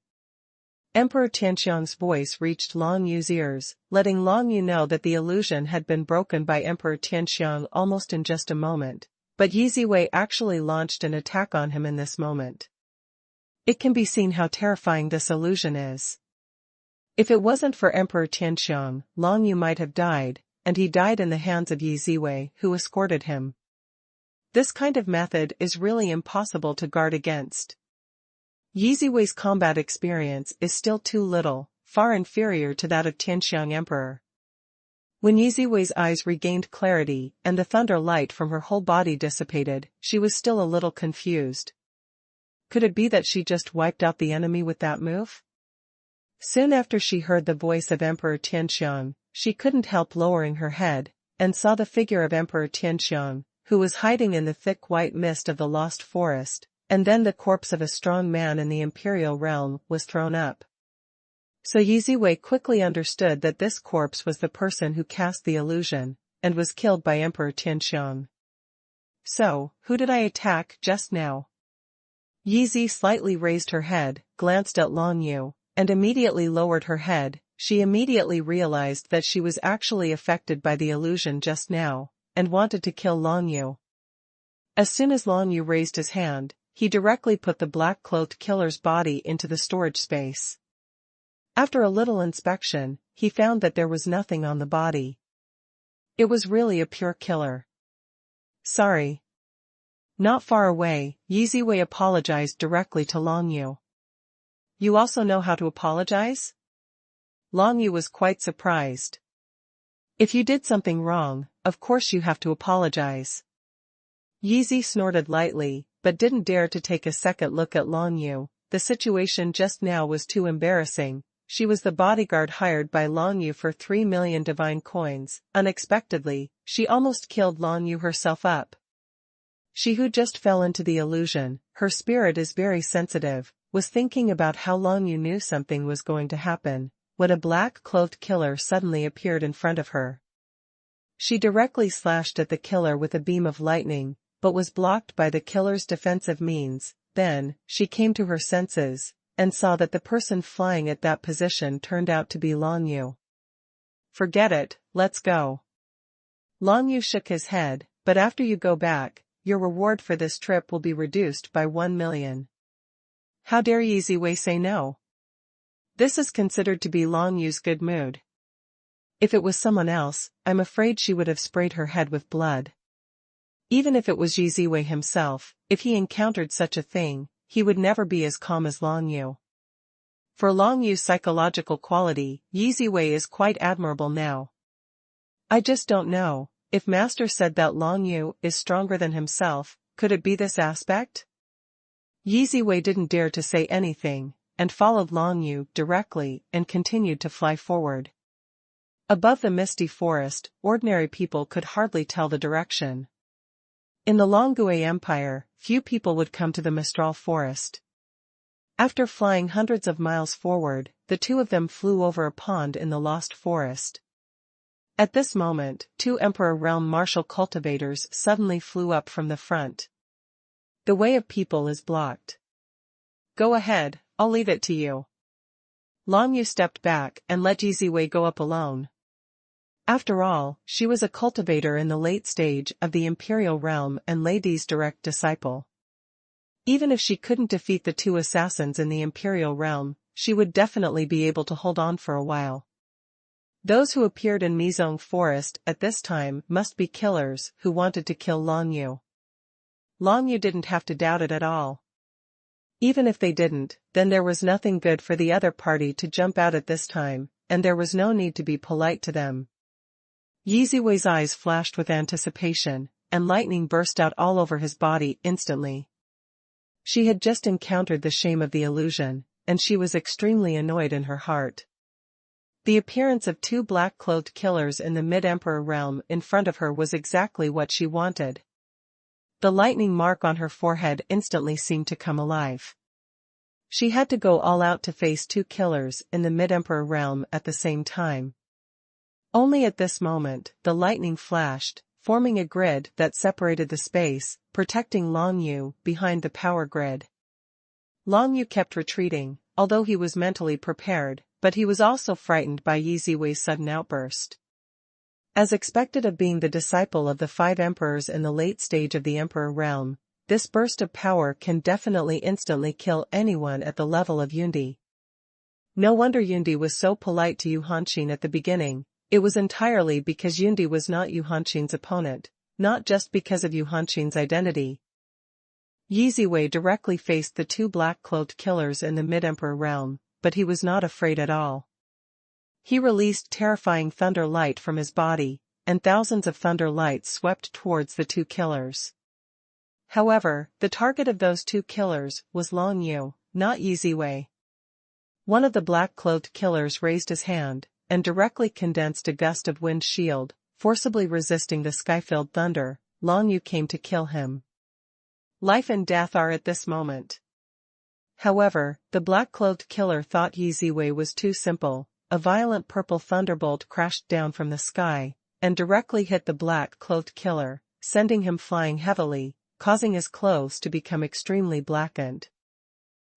Emperor Tianxiang's voice reached Long Yu's ears, letting Long Yu know that the illusion had been broken by Emperor Tianxiang almost in just a moment, but Yi Ziwei actually launched an attack on him in this moment. It can be seen how terrifying this illusion is. If it wasn't for Emperor Tianxiang, Long Yu might have died, and he died in the hands of Yi Ziwei, who escorted him. This kind of method is really impossible to guard against. Yi Ziwei's combat experience is still too little, far inferior to that of Tianxiang Emperor. When Yi Ziwei's eyes regained clarity and the thunder light from her whole body dissipated, she was still a little confused. Could it be that she just wiped out the enemy with that move? Soon after she heard the voice of Emperor Tianxiang, she couldn't help lowering her head, and saw the figure of Emperor Tianxiang, who was hiding in the thick white mist of the lost forest, and then the corpse of a strong man in the imperial realm was thrown up. So Yi Ziwei quickly understood that this corpse was the person who cast the illusion, and was killed by Emperor Tianxiang. So, who did I attack just now? Yi Zi slightly raised her head, glanced at Long Yu, and immediately lowered her head. She immediately realized that she was actually affected by the illusion just now, and wanted to kill Long Yu. As soon as Long Yu raised his hand, he directly put the black-cloaked killer's body into the storage space. After a little inspection, he found that there was nothing on the body. It was really a pure killer. Sorry. Not far away, Yi Ziwei apologized directly to Long Yu. You also know how to apologize? Long Yu was quite surprised. If you did something wrong, of course you have to apologize. Yi Zi snorted lightly, but didn't dare to take a second look at Long Yu. The situation just now was too embarrassing. She was the bodyguard hired by Long Yu for 3 million divine coins. Unexpectedly, she almost killed Long Yu herself up. She who just fell into the illusion, her spirit is very sensitive, was thinking about how Long Yu knew something was going to happen, when a black-clothed killer suddenly appeared in front of her. She directly slashed at the killer with a beam of lightning, but was blocked by the killer's defensive means. Then, she came to her senses, and saw that the person flying at that position turned out to be Long Yu. Forget it, let's go. Long Yu shook his head, but after you go back, your reward for this trip will be reduced by 1 million. How dare Yi Ziwei say no? This is considered to be Long Yu's good mood. If it was someone else, I'm afraid she would have sprayed her head with blood. Even if it was Yi Ziwei himself, if he encountered such a thing, he would never be as calm as Long Yu. For Long Yu's psychological quality, Yi Ziwei is quite admirable now. I just don't know, if Master said that Long Yu is stronger than himself, could it be this aspect? Yi Ziwei didn't dare to say anything, and followed Long Yu directly and continued to fly forward. Above the misty forest, ordinary people could hardly tell the direction. In the Longgui Empire, few people would come to the Mistral forest. After flying hundreds of miles forward, the two of them flew over a pond in the lost forest. At this moment, two Emperor Realm martial cultivators suddenly flew up from the front. The way of people is blocked. Go ahead, I'll leave it to you. Long Yu stepped back and let Yi Ziwei go up alone. After all, she was a cultivator in the late stage of the Imperial Realm and Lei Di's direct disciple. Even if she couldn't defeat the two assassins in the Imperial Realm, she would definitely be able to hold on for a while. Those who appeared in Mizong Forest at this time must be killers who wanted to kill Long Yu. Long Yu didn't have to doubt it at all. Even if they didn't, then there was nothing good for the other party to jump out at this time, and there was no need to be polite to them. Yi Ziwei's eyes flashed with anticipation, and lightning burst out all over his body instantly. She had just encountered the shame of the illusion, and she was extremely annoyed in her heart. The appearance of two black-clothed killers in the Mid-Emperor realm in front of her was exactly what she wanted. The lightning mark on her forehead instantly seemed to come alive. She had to go all out to face two killers in the Mid-Emperor realm at the same time. Only at this moment, the lightning flashed, forming a grid that separated the space, protecting Long Yu behind the power grid. Long Yu kept retreating, although he was mentally prepared, but he was also frightened by Yi Ziwei's sudden outburst. As expected of being the disciple of the five emperors in the late stage of the Emperor realm, this burst of power can definitely instantly kill anyone at the level of Yundi. No wonder Yundi was so polite to Yu Hanqin at the beginning. It was entirely because Yundi was not Yu Hanqin's opponent, not just because of Yu Hanqin's identity. Yi Ziwei directly faced the two black-cloaked killers in the Mid-Emperor realm, but he was not afraid at all. He released terrifying thunder light from his body, and thousands of thunder lights swept towards the two killers. However, the target of those two killers was Long Yu, not Yi Ziwei. One of the black-cloaked killers raised his hand, and directly condensed a gust of wind shield, forcibly resisting the sky-filled thunder. Long Yu came to kill him. Life and death are at this moment. However, the black-cloaked killer thought Yi Ziwei was too simple. A violent purple thunderbolt crashed down from the sky, and directly hit the black-cloaked killer, sending him flying heavily, causing his clothes to become extremely blackened.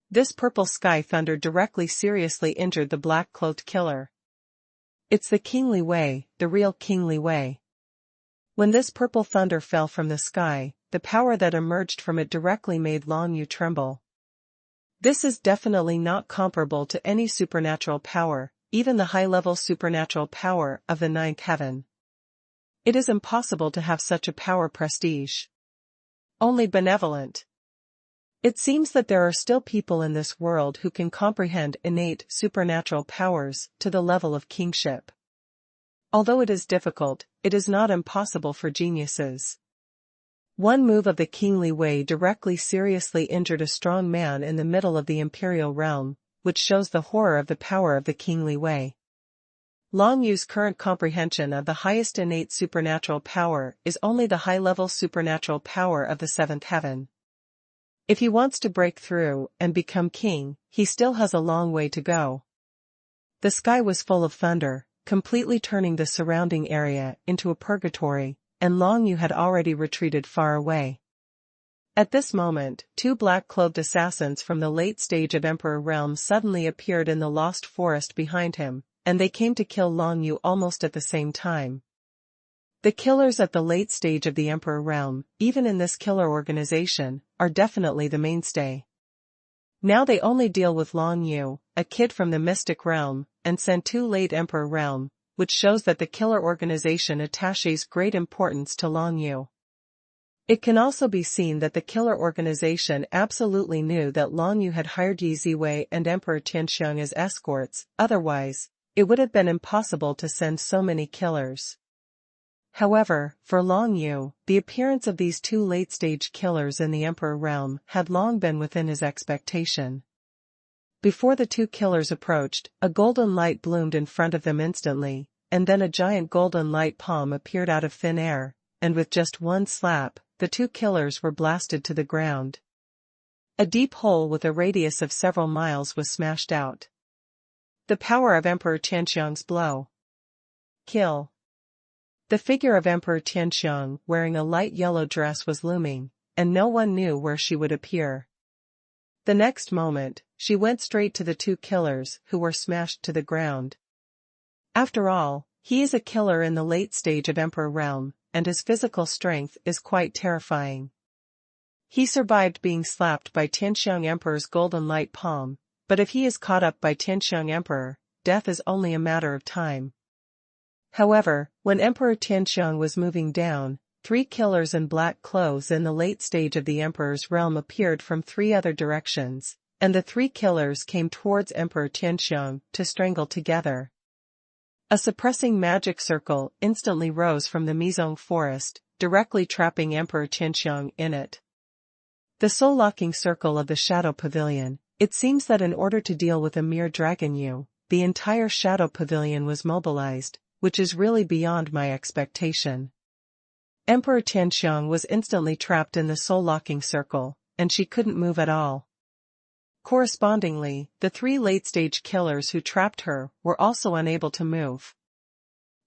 This purple sky thunder directly seriously injured the black-cloaked killer. It's the kingly way, the real kingly way. When this purple thunder fell from the sky, the power that emerged from it directly made Long Yu tremble. This is definitely not comparable to any supernatural power, even the high-level supernatural power of the ninth heaven. It is impossible to have such a power prestige. Only benevolent. It seems that there are still people in this world who can comprehend innate supernatural powers to the level of kingship. Although it is difficult, it is not impossible for geniuses. One move of the kingly way directly seriously injured a strong man in the middle of the imperial realm, which shows the horror of the power of the kingly way. Long Yu's current comprehension of the highest innate supernatural power is only the high-level supernatural power of the seventh heaven. If he wants to break through and become king, he still has a long way to go. The sky was full of thunder, completely turning the surrounding area into a purgatory, and Long Yu had already retreated far away. At this moment, two black-clothed assassins from the late stage of Emperor Realm suddenly appeared in the lost forest behind him, and they came to kill Long Yu almost at the same time. The killers at the late stage of the Emperor Realm, even in this killer organization, are definitely the mainstay. Now they only deal with Long Yu, a kid from the Mystic Realm, and send two late Emperor Realm, which shows that the killer organization attaches great importance to Long Yu. It can also be seen that the killer organization absolutely knew that Long Yu had hired Yi Ziwei and Emperor Tianxiang as escorts, otherwise, it would have been impossible to send so many killers. However, for Long Yu, the appearance of these two late-stage killers in the Emperor Realm had long been within his expectation. Before the two killers approached, a golden light bloomed in front of them instantly, and then a giant golden light palm appeared out of thin air, and with just one slap, the two killers were blasted to the ground. A deep hole with a radius of several miles was smashed out. The power of Emperor Tianxiang's blow. Kill. The figure of Emperor Tianxiang wearing a light yellow dress was looming, and no one knew where she would appear. The next moment, she went straight to the two killers who were smashed to the ground. After all, he is a killer in the late stage of Emperor realm, and his physical strength is quite terrifying. He survived being slapped by Tianxiang Emperor's golden light palm, but if he is caught up by Tianxiang Emperor, death is only a matter of time. However, when Emperor Tianxiang was moving down, 3 killers in black clothes in the late stage of the Emperor's realm appeared from 3 other directions, and the 3 killers came towards Emperor Tianxiang to strangle together. A suppressing magic circle instantly rose from the Mizong forest, directly trapping Emperor Tianxiang in it. The soul-locking circle of the Shadow Pavilion. It seems that in order to deal with a mere dragon Yu, the entire Shadow Pavilion was mobilized, which is really beyond my expectation. Emperor Tianxiang was instantly trapped in the soul-locking circle, and she couldn't move at all. Correspondingly, the 3 late-stage killers who trapped her were also unable to move.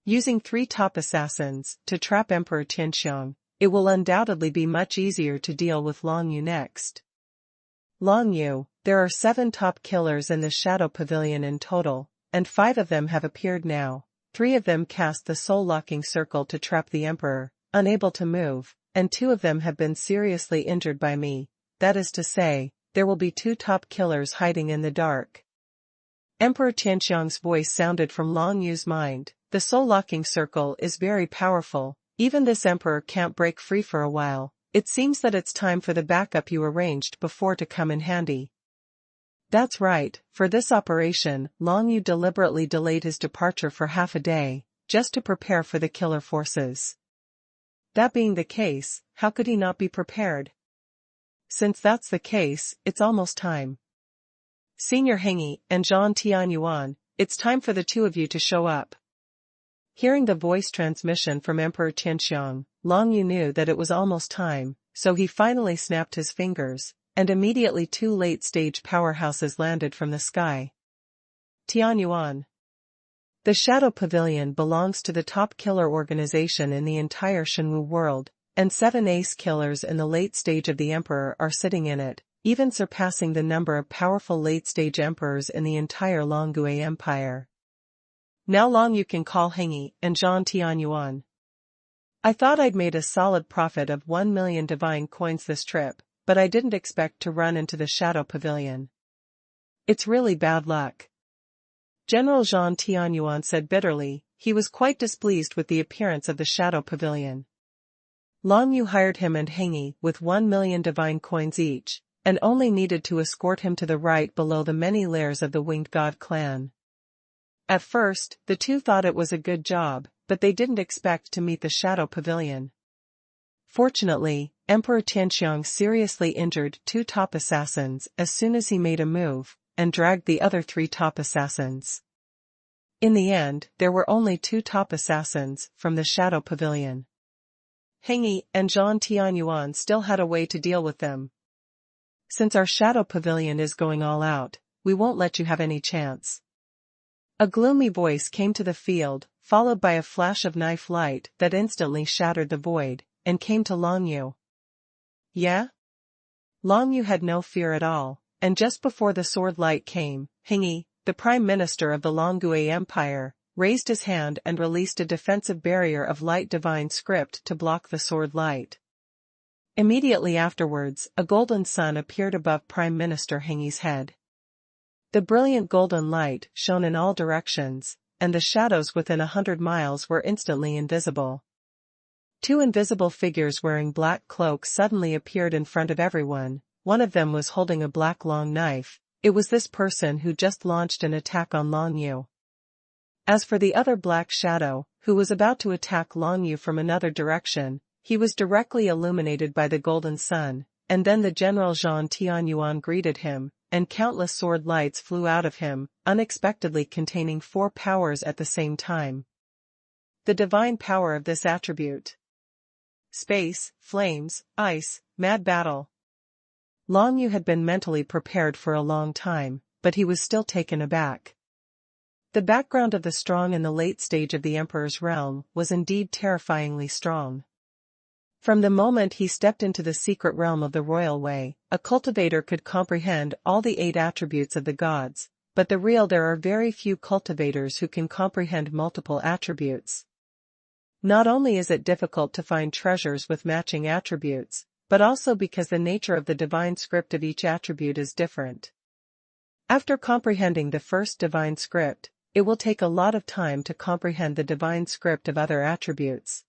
Using 3 top assassins to trap Emperor Tianxiang, it will undoubtedly be much easier to deal with Long Yu next. Long Yu, there are 7 top killers in the Shadow Pavilion in total, and 5 of them have appeared now. 3 of them cast the soul-locking circle to trap the Emperor, unable to move, and 2 of them have been seriously injured by me. That is to say, there will be 2 top killers hiding in the dark. Emperor Tianxiang's voice sounded from Long Yu's mind. The soul-locking circle is very powerful. Even this Emperor can't break free for a while. It seems that it's time for the backup you arranged before to come in handy. That's right, for this operation, Long Yu deliberately delayed his departure for half a day, just to prepare for the killer forces. That being the case, how could he not be prepared? Since that's the case, it's almost time. Senior Heng Yi and Zhang Tianyuan, it's time for the 2 of you to show up. Hearing the voice transmission from Emperor Tianxiang, Long Yu knew that it was almost time, so he finally snapped his fingers, and immediately 2 late-stage powerhouses landed from the sky. Tianyuan. The Shadow Pavilion belongs to the top killer organization in the entire Shenwu world, and 7 ace killers in the late stage of the Emperor are sitting in it, even surpassing the number of powerful late-stage emperors in the entire Longgui Empire. Now Long Yu can call Heng Yi and Zhang Tianyuan. I thought I'd made a solid profit of 1 million divine coins this trip, but I didn't expect to run into the Shadow Pavilion. It's really bad luck. General Zhang Tianyuan said bitterly. He was quite displeased with the appearance of the Shadow Pavilion. Long Yu hired him and Heng Yi with 1 million divine coins each, and only needed to escort him to the right below the many lairs of the Winged God clan. At first, the 2 thought it was a good job, but they didn't expect to meet the Shadow Pavilion. Fortunately, Emperor Tianxiang seriously injured 2 top assassins as soon as he made a move, and dragged the other 3 top assassins. In the end, there were only 2 top assassins from the Shadow Pavilion. Heng Yi and Zhang Tianyuan still had a way to deal with them. Since our Shadow Pavilion is going all out, we won't let you have any chance. A gloomy voice came to the field, followed by a flash of knife light that instantly shattered the void, and came to Long Yu. Yeah? Long Yu had no fear at all, and just before the sword light came, Heng Yi, the Prime Minister of the Longgui Empire, raised his hand and released a defensive barrier of light divine script to block the sword light. Immediately afterwards, a golden sun appeared above Prime Minister Heng Yi's head. The brilliant golden light shone in all directions, and the shadows within 100 miles were instantly invisible. 2 invisible figures wearing black cloaks suddenly appeared in front of everyone. One of them was holding a black long knife. It was this person who just launched an attack on Long Yu. As for the other black shadow, who was about to attack Long Yu from another direction, he was directly illuminated by the golden sun, and then the General Zhang Tianyuan greeted him, and countless sword lights flew out of him, unexpectedly containing 4 powers at the same time. The divine power of this attribute. Space, flames, ice, mad battle. Long Yu had been mentally prepared for a long time, but he was still taken aback. The background of the strong in the late stage of the Emperor's realm was indeed terrifyingly strong. From the moment he stepped into the secret realm of the royal way, a cultivator could comprehend all the 8 attributes of the gods, but there are very few cultivators who can comprehend multiple attributes. Not only is it difficult to find treasures with matching attributes, but also because the nature of the divine script of each attribute is different. After comprehending the first divine script, it will take a lot of time to comprehend the divine script of other attributes.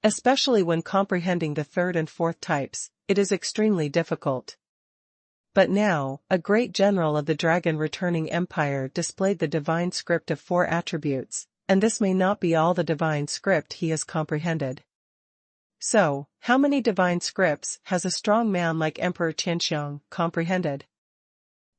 Especially when comprehending the third and fourth types, it is extremely difficult. But now, a great general of the dragon returning empire displayed the divine script of 4 attributes, and this may not be all the divine script he has comprehended. So, how many divine scripts has a strong man like Emperor Tianxiang comprehended?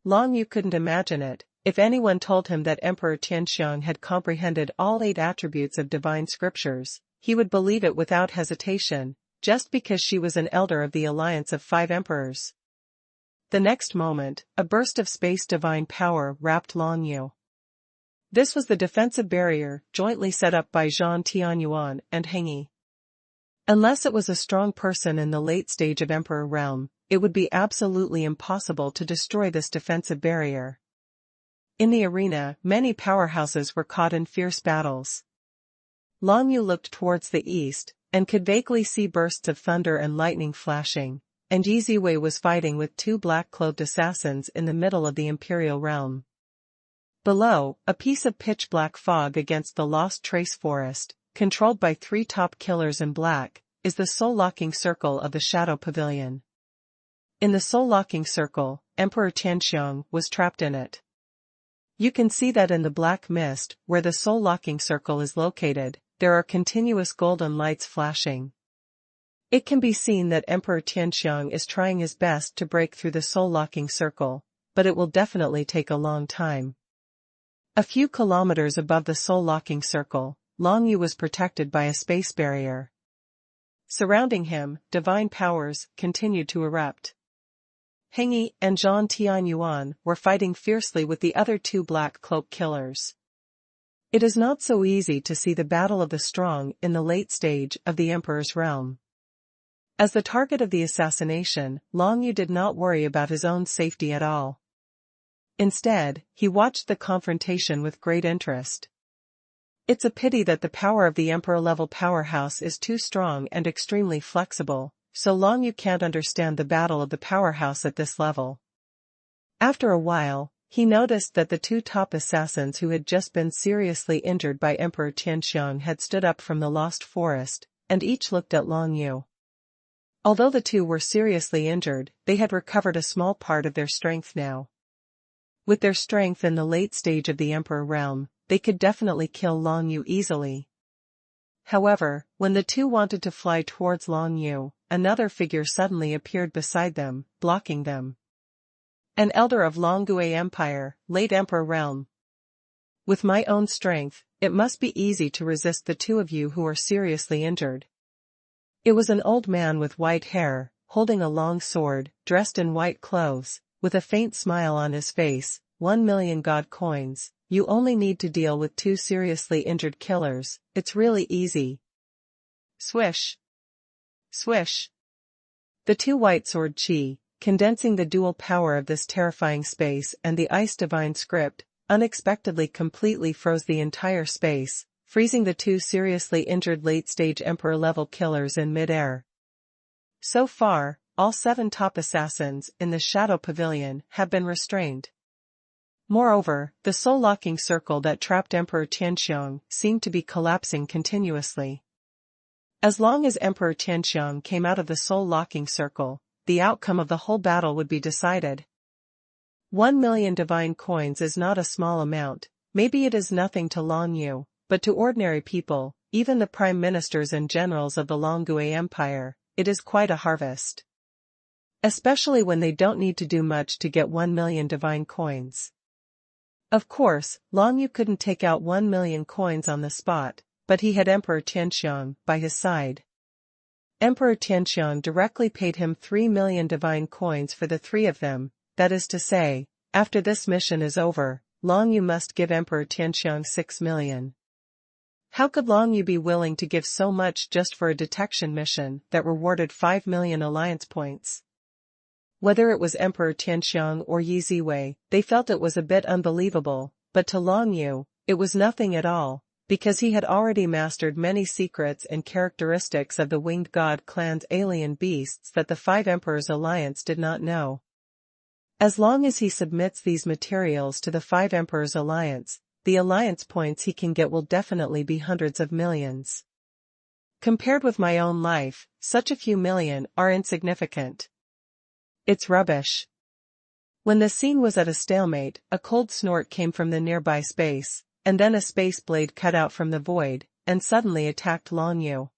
Long Yu couldn't imagine it. If anyone told him that Emperor Tianxiang had comprehended all 8 attributes of divine scriptures, he would believe it without hesitation, just because she was an elder of the alliance of 5 emperors. The next moment, a burst of space divine power wrapped Long Yu. This was the defensive barrier jointly set up by Zhang Tianyuan and Heng Yi. Unless it was a strong person in the late stage of Emperor realm, it would be absolutely impossible to destroy this defensive barrier. In the arena, many powerhouses were caught in fierce battles. Long Yu looked towards the east, and could vaguely see bursts of thunder and lightning flashing, and Yi Ziwei was fighting with 2 black-clothed assassins in the middle of the imperial realm. Below, a piece of pitch-black fog against the Lost Trace forest, controlled by 3 top killers in black, is the soul-locking circle of the Shadow Pavilion. In the soul-locking circle, Emperor Tianxiang was trapped in it. You can see that in the black mist, where the soul-locking circle is located, there are continuous golden lights flashing. It can be seen that Emperor Tianxiang is trying his best to break through the soul-locking circle, but it will definitely take a long time. A few kilometers above the soul-locking circle, Long Yu was protected by a space barrier. Surrounding him, divine powers continued to erupt. Heng Yi and Zhang Tianyuan were fighting fiercely with the other 2 black cloak killers. It is not so easy to see the battle of the strong in the late stage of the Emperor's realm. As the target of the assassination, Long Yu did not worry about his own safety at all. Instead, he watched the confrontation with great interest. It's a pity that the power of the Emperor-level powerhouse is too strong and extremely flexible, so Long Yu can't understand the battle of the powerhouse at this level. After a while, he noticed that the 2 top assassins who had just been seriously injured by Emperor Tianxiang had stood up from the lost forest, and each looked at Long Yu. Although the 2 were seriously injured, they had recovered a small part of their strength now. With their strength in the late stage of the Emperor realm, they could definitely kill Long Yu easily. However, when the 2 wanted to fly towards Long Yu, another figure suddenly appeared beside them, blocking them. An elder of Longgui Empire, late Emperor realm. With my own strength, it must be easy to resist the 2 of you who are seriously injured. It was an old man with white hair, holding a long sword, dressed in white clothes, with a faint smile on his face. 1 million god coins. You only need to deal with 2 seriously injured killers. It's really easy. Swish. Swish. The 2 white sword chi, condensing the dual power of this terrifying space and the ice divine script, unexpectedly completely froze the entire space, freezing the 2 seriously injured late-stage Emperor-level killers in mid-air. So far, all 7 top assassins in the Shadow Pavilion have been restrained. Moreover, the soul-locking circle that trapped Emperor Tianxiang seemed to be collapsing continuously. As long as Emperor Tianxiang came out of the soul-locking circle, the outcome of the whole battle would be decided. 1 million divine coins is not a small amount. Maybe it is nothing to Long Yu, but to ordinary people, even the prime ministers and generals of the Longgui Empire, it is quite a harvest. Especially when they don't need to do much to get 1 million divine coins. Of course, Long Yu couldn't take out 1 million coins on the spot, but he had Emperor Tianxiang by his side. Emperor Tianxiang directly paid him 3 million divine coins for the 3 of them, that is to say, after this mission is over, Long Yu must give Emperor Tianxiang 6 million. How could Long Yu be willing to give so much just for a detection mission that rewarded 5 million alliance points? Whether it was Emperor Tianxiang or Yi Ziwei, they felt it was a bit unbelievable, but to Long Yu, it was nothing at all, because he had already mastered many secrets and characteristics of the Winged God clan's alien beasts that the Five Emperors Alliance did not know. As long as he submits these materials to the Five Emperors Alliance, the alliance points he can get will definitely be hundreds of millions. Compared with my own life, such a few million are insignificant. It's rubbish. When the scene was at a stalemate, a cold snort came from the nearby space, and then a space blade cut out from the void, and suddenly attacked Long Yu.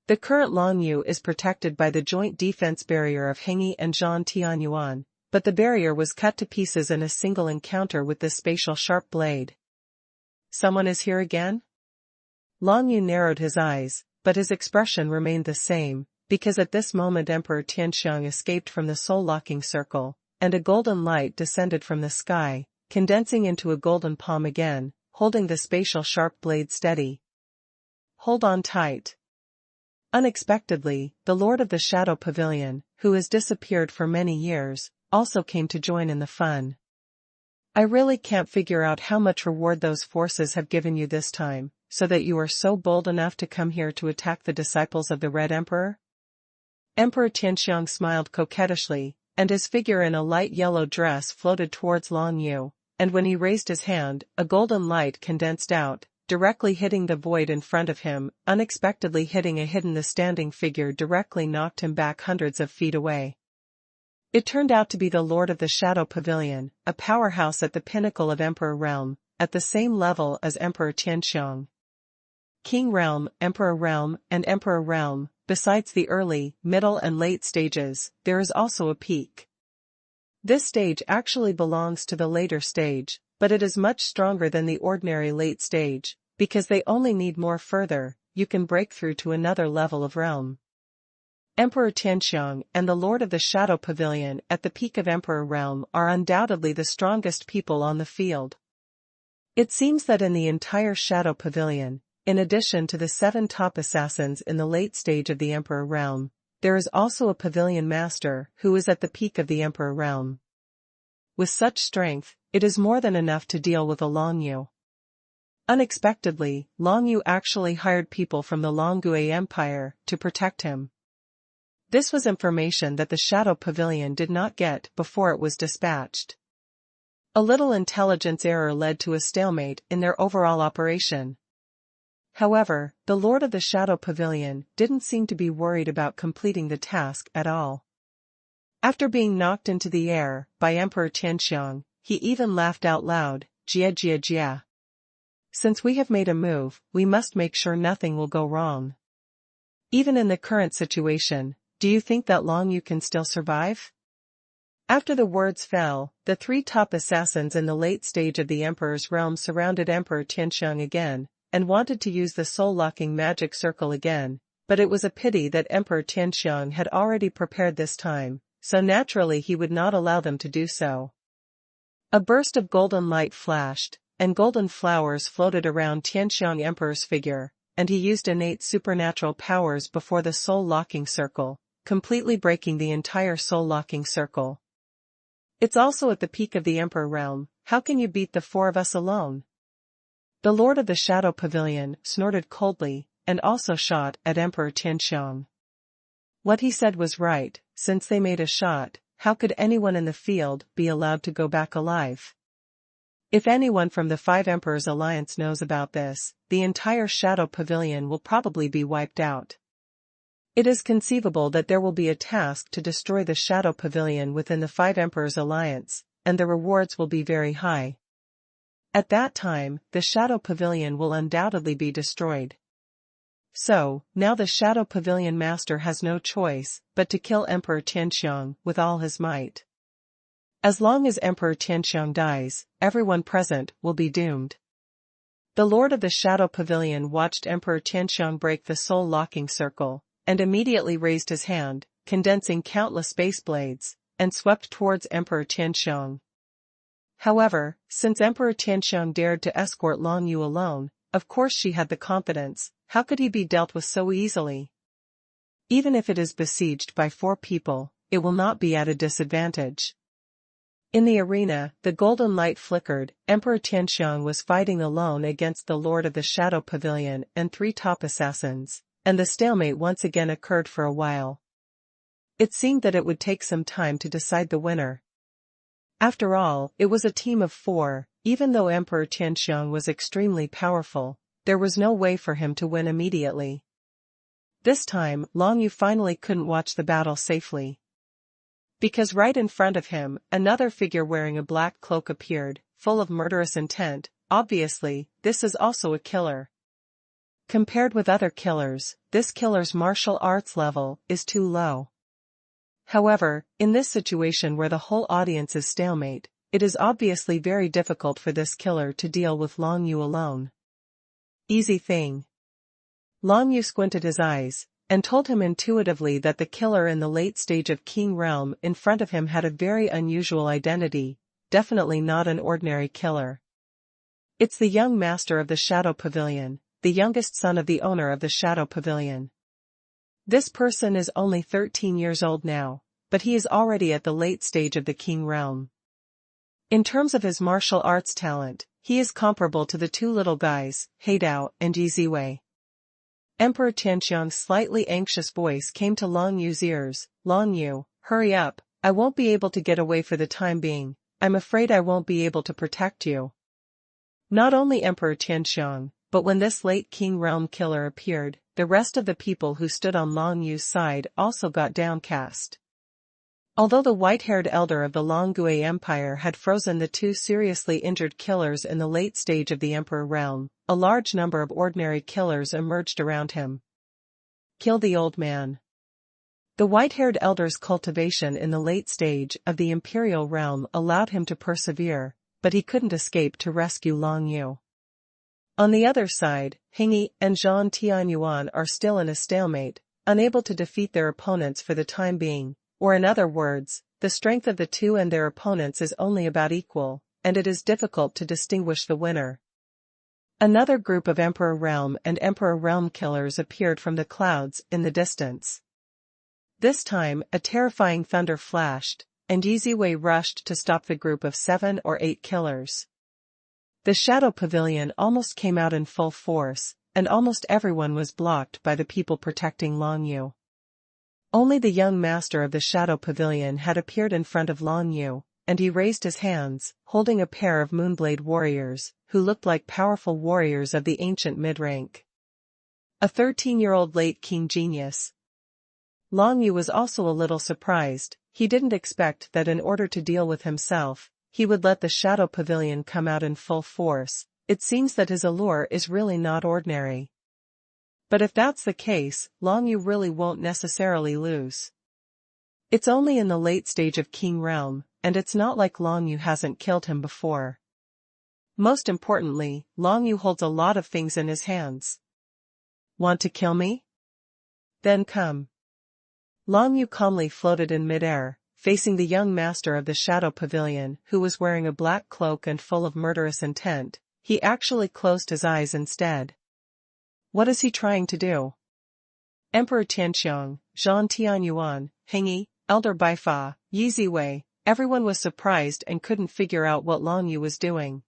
The current Long Yu is protected by the joint defense barrier of Hengyi and Zhan Tianyuan, but the barrier was cut to pieces in a single encounter with this spatial sharp blade. Someone is here again? Long Yu narrowed his eyes, but his expression remained the same, because at this moment Emperor Tianxiang escaped from the soul-locking circle, and a golden light descended from the sky, condensing into a golden palm again, holding the spatial sharp blade steady. Hold on tight. Unexpectedly, the Lord of the Shadow Pavilion, who has disappeared for many years, also came to join in the fun. I really can't figure out how much reward those forces have given you this time, so that you are so bold enough to come here to attack the disciples of the Red Emperor? Emperor Tianxiang smiled coquettishly, and his figure in a light yellow dress floated towards Long Yu, and when he raised his hand, a golden light condensed out, directly hitting the void in front of him, unexpectedly hitting a hidden standing figure directly knocked him back hundreds of feet away. It turned out to be the Lord of the Shadow Pavilion, a powerhouse at the pinnacle of Emperor Realm, at the same level as Emperor Tianxiang. King Realm, Emperor Realm, and Emperor Realm, besides the early, middle and late stages, there is also a peak. This stage actually belongs to the later stage, but it is much stronger than the ordinary late stage, because they only need more further, you can break through to another level of realm. Emperor Tianxiang and the Lord of the Shadow Pavilion at the peak of Emperor Realm are undoubtedly the strongest people on the field. It seems that in the entire Shadow Pavilion, in addition to the 7 top assassins in the late stage of the Emperor Realm, there is also a Pavilion Master who is at the peak of the Emperor Realm. With such strength, it is more than enough to deal with a Long Yu. Unexpectedly, Long Yu actually hired people from the Longgui Empire to protect him. This was information that the Shadow Pavilion did not get before it was dispatched. A little intelligence error led to a stalemate in their overall operation. However, the Lord of the Shadow Pavilion didn't seem to be worried about completing the task at all. After being knocked into the air by Emperor Tianxiang, he even laughed out loud, "Jia jia jia. Since we have made a move, we must make sure nothing will go wrong. Even in the current situation, do you think that Long Yu can still survive?" After the words fell, the 3 top assassins in the late stage of the Emperor's realm surrounded Emperor Tianxiang again, and wanted to use the soul-locking magic circle again, but it was a pity that Emperor Tianxiang had already prepared this time, so naturally he would not allow them to do so. A burst of golden light flashed, and golden flowers floated around Tianxiang Emperor's figure, and he used innate supernatural powers before the soul-locking circle, completely breaking the entire soul-locking circle. It's also at the peak of the Emperor Realm, how can you beat the 4 of us alone? The Lord of the Shadow Pavilion snorted coldly, and also shot at Emperor Tianxiang. What he said was right, since they made a shot, how could anyone in the field be allowed to go back alive? If anyone from the 5 Emperors Alliance knows about this, the entire Shadow Pavilion will probably be wiped out. It is conceivable that there will be a task to destroy the Shadow Pavilion within the 5 Emperors Alliance, and the rewards will be very high. At that time, the Shadow Pavilion will undoubtedly be destroyed. So, now the Shadow Pavilion Master has no choice but to kill Emperor Tianxiang with all his might. As long as Emperor Tianxiang dies, everyone present will be doomed. The Lord of the Shadow Pavilion watched Emperor Tianxiang break the soul-locking circle, and immediately raised his hand, condensing countless space blades, and swept towards Emperor Tianxiang. However, since Emperor Tianxiang dared to escort Long Yu alone, of course she had the confidence. How could he be dealt with so easily? Even if it is besieged by 4 people, it will not be at a disadvantage. In the arena, the golden light flickered. Emperor Tianxiang was fighting alone against the Lord of the Shadow Pavilion and 3 top assassins, and the stalemate once again occurred for a while. It seemed that it would take some time to decide the winner. After all, it was a team of 4, even though Emperor Tianxiang was extremely powerful, there was no way for him to win immediately. This time, Long Yu finally couldn't watch the battle safely. Because right in front of him, another figure wearing a black cloak appeared, full of murderous intent. Obviously, this is also a killer. Compared with other killers, this killer's martial arts level is too low. However, in this situation where the whole audience is stalemate, it is obviously very difficult for this killer to deal with Long Yu alone. Easy thing. Long Yu squinted his eyes, and told him intuitively that the killer in the late stage of King Realm in front of him had a very unusual identity, definitely not an ordinary killer. It's the young master of the Shadow Pavilion, the youngest son of the owner of the Shadow Pavilion. This person is only 13 years old now, but he is already at the late stage of the King Realm. In terms of his martial arts talent, he is comparable to the 2 little guys, Heidao and Yi Ziwei. Emperor Tianxiang's slightly anxious voice came to Long Yu's ears. Long Yu, hurry up, I won't be able to get away for the time being, I'm afraid I won't be able to protect you. Not only Emperor Tianxiang, but when this late King Realm killer appeared, the rest of the people who stood on Long Yu's side also got downcast. Although the white-haired elder of the Longgui Empire had frozen the 2 seriously injured killers in the late stage of the Emperor realm, a large number of ordinary killers emerged around him. Kill the old man. The white-haired elder's cultivation in the late stage of the Imperial realm allowed him to persevere, but he couldn't escape to rescue Long Yu. On the other side, Hingyi and Zhang Tianyuan are still in a stalemate, unable to defeat their opponents for the time being. Or in other words, the strength of the 2 and their opponents is only about equal, and it is difficult to distinguish the winner. Another group of Emperor Realm and Emperor Realm killers appeared from the clouds in the distance. This time, a terrifying thunder flashed, and Yi Ziwei rushed to stop the group of 7 or 8 killers. The Shadow Pavilion almost came out in full force, and almost everyone was blocked by the people protecting Long Yu. Only the young master of the Shadow Pavilion had appeared in front of Long Yu, and he raised his hands, holding a pair of Moonblade warriors, who looked like powerful warriors of the ancient mid-rank. A 13-year-old late king genius. Long Yu was also a little surprised. He didn't expect that in order to deal with himself, he would let the Shadow Pavilion come out in full force. It seems that his allure is really not ordinary. But if that's the case, Long Yu really won't necessarily lose. It's only in the late stage of King Realm, and it's not like Long Yu hasn't killed him before. Most importantly, Long Yu holds a lot of things in his hands. Want to kill me? Then come. Long Yu calmly floated in midair, facing the young master of the Shadow Pavilion, who was wearing a black cloak and full of murderous intent. He actually closed his eyes instead. What is he trying to do? Emperor Tianxiang, Zhang Tianyuan, Hingyi, Elder Baifa, Yi Ziwei, everyone was surprised and couldn't figure out what Long Yu was doing.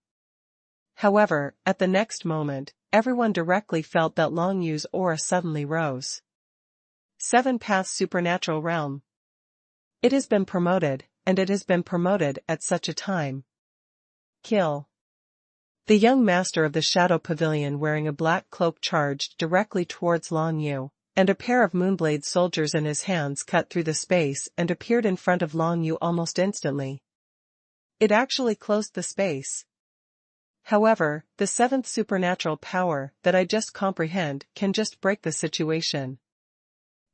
However, at the next moment, everyone directly felt that Long Yu's aura suddenly rose. 7 Paths Supernatural Realm. It has been promoted, and it has been promoted at such a time. Kill. The young master of the Shadow Pavilion wearing a black cloak charged directly towards Long Yu, and a pair of Moonblade soldiers in his hands cut through the space and appeared in front of Long Yu almost instantly. It actually closed the space. However, the 7th supernatural power that I just comprehend can just break the situation.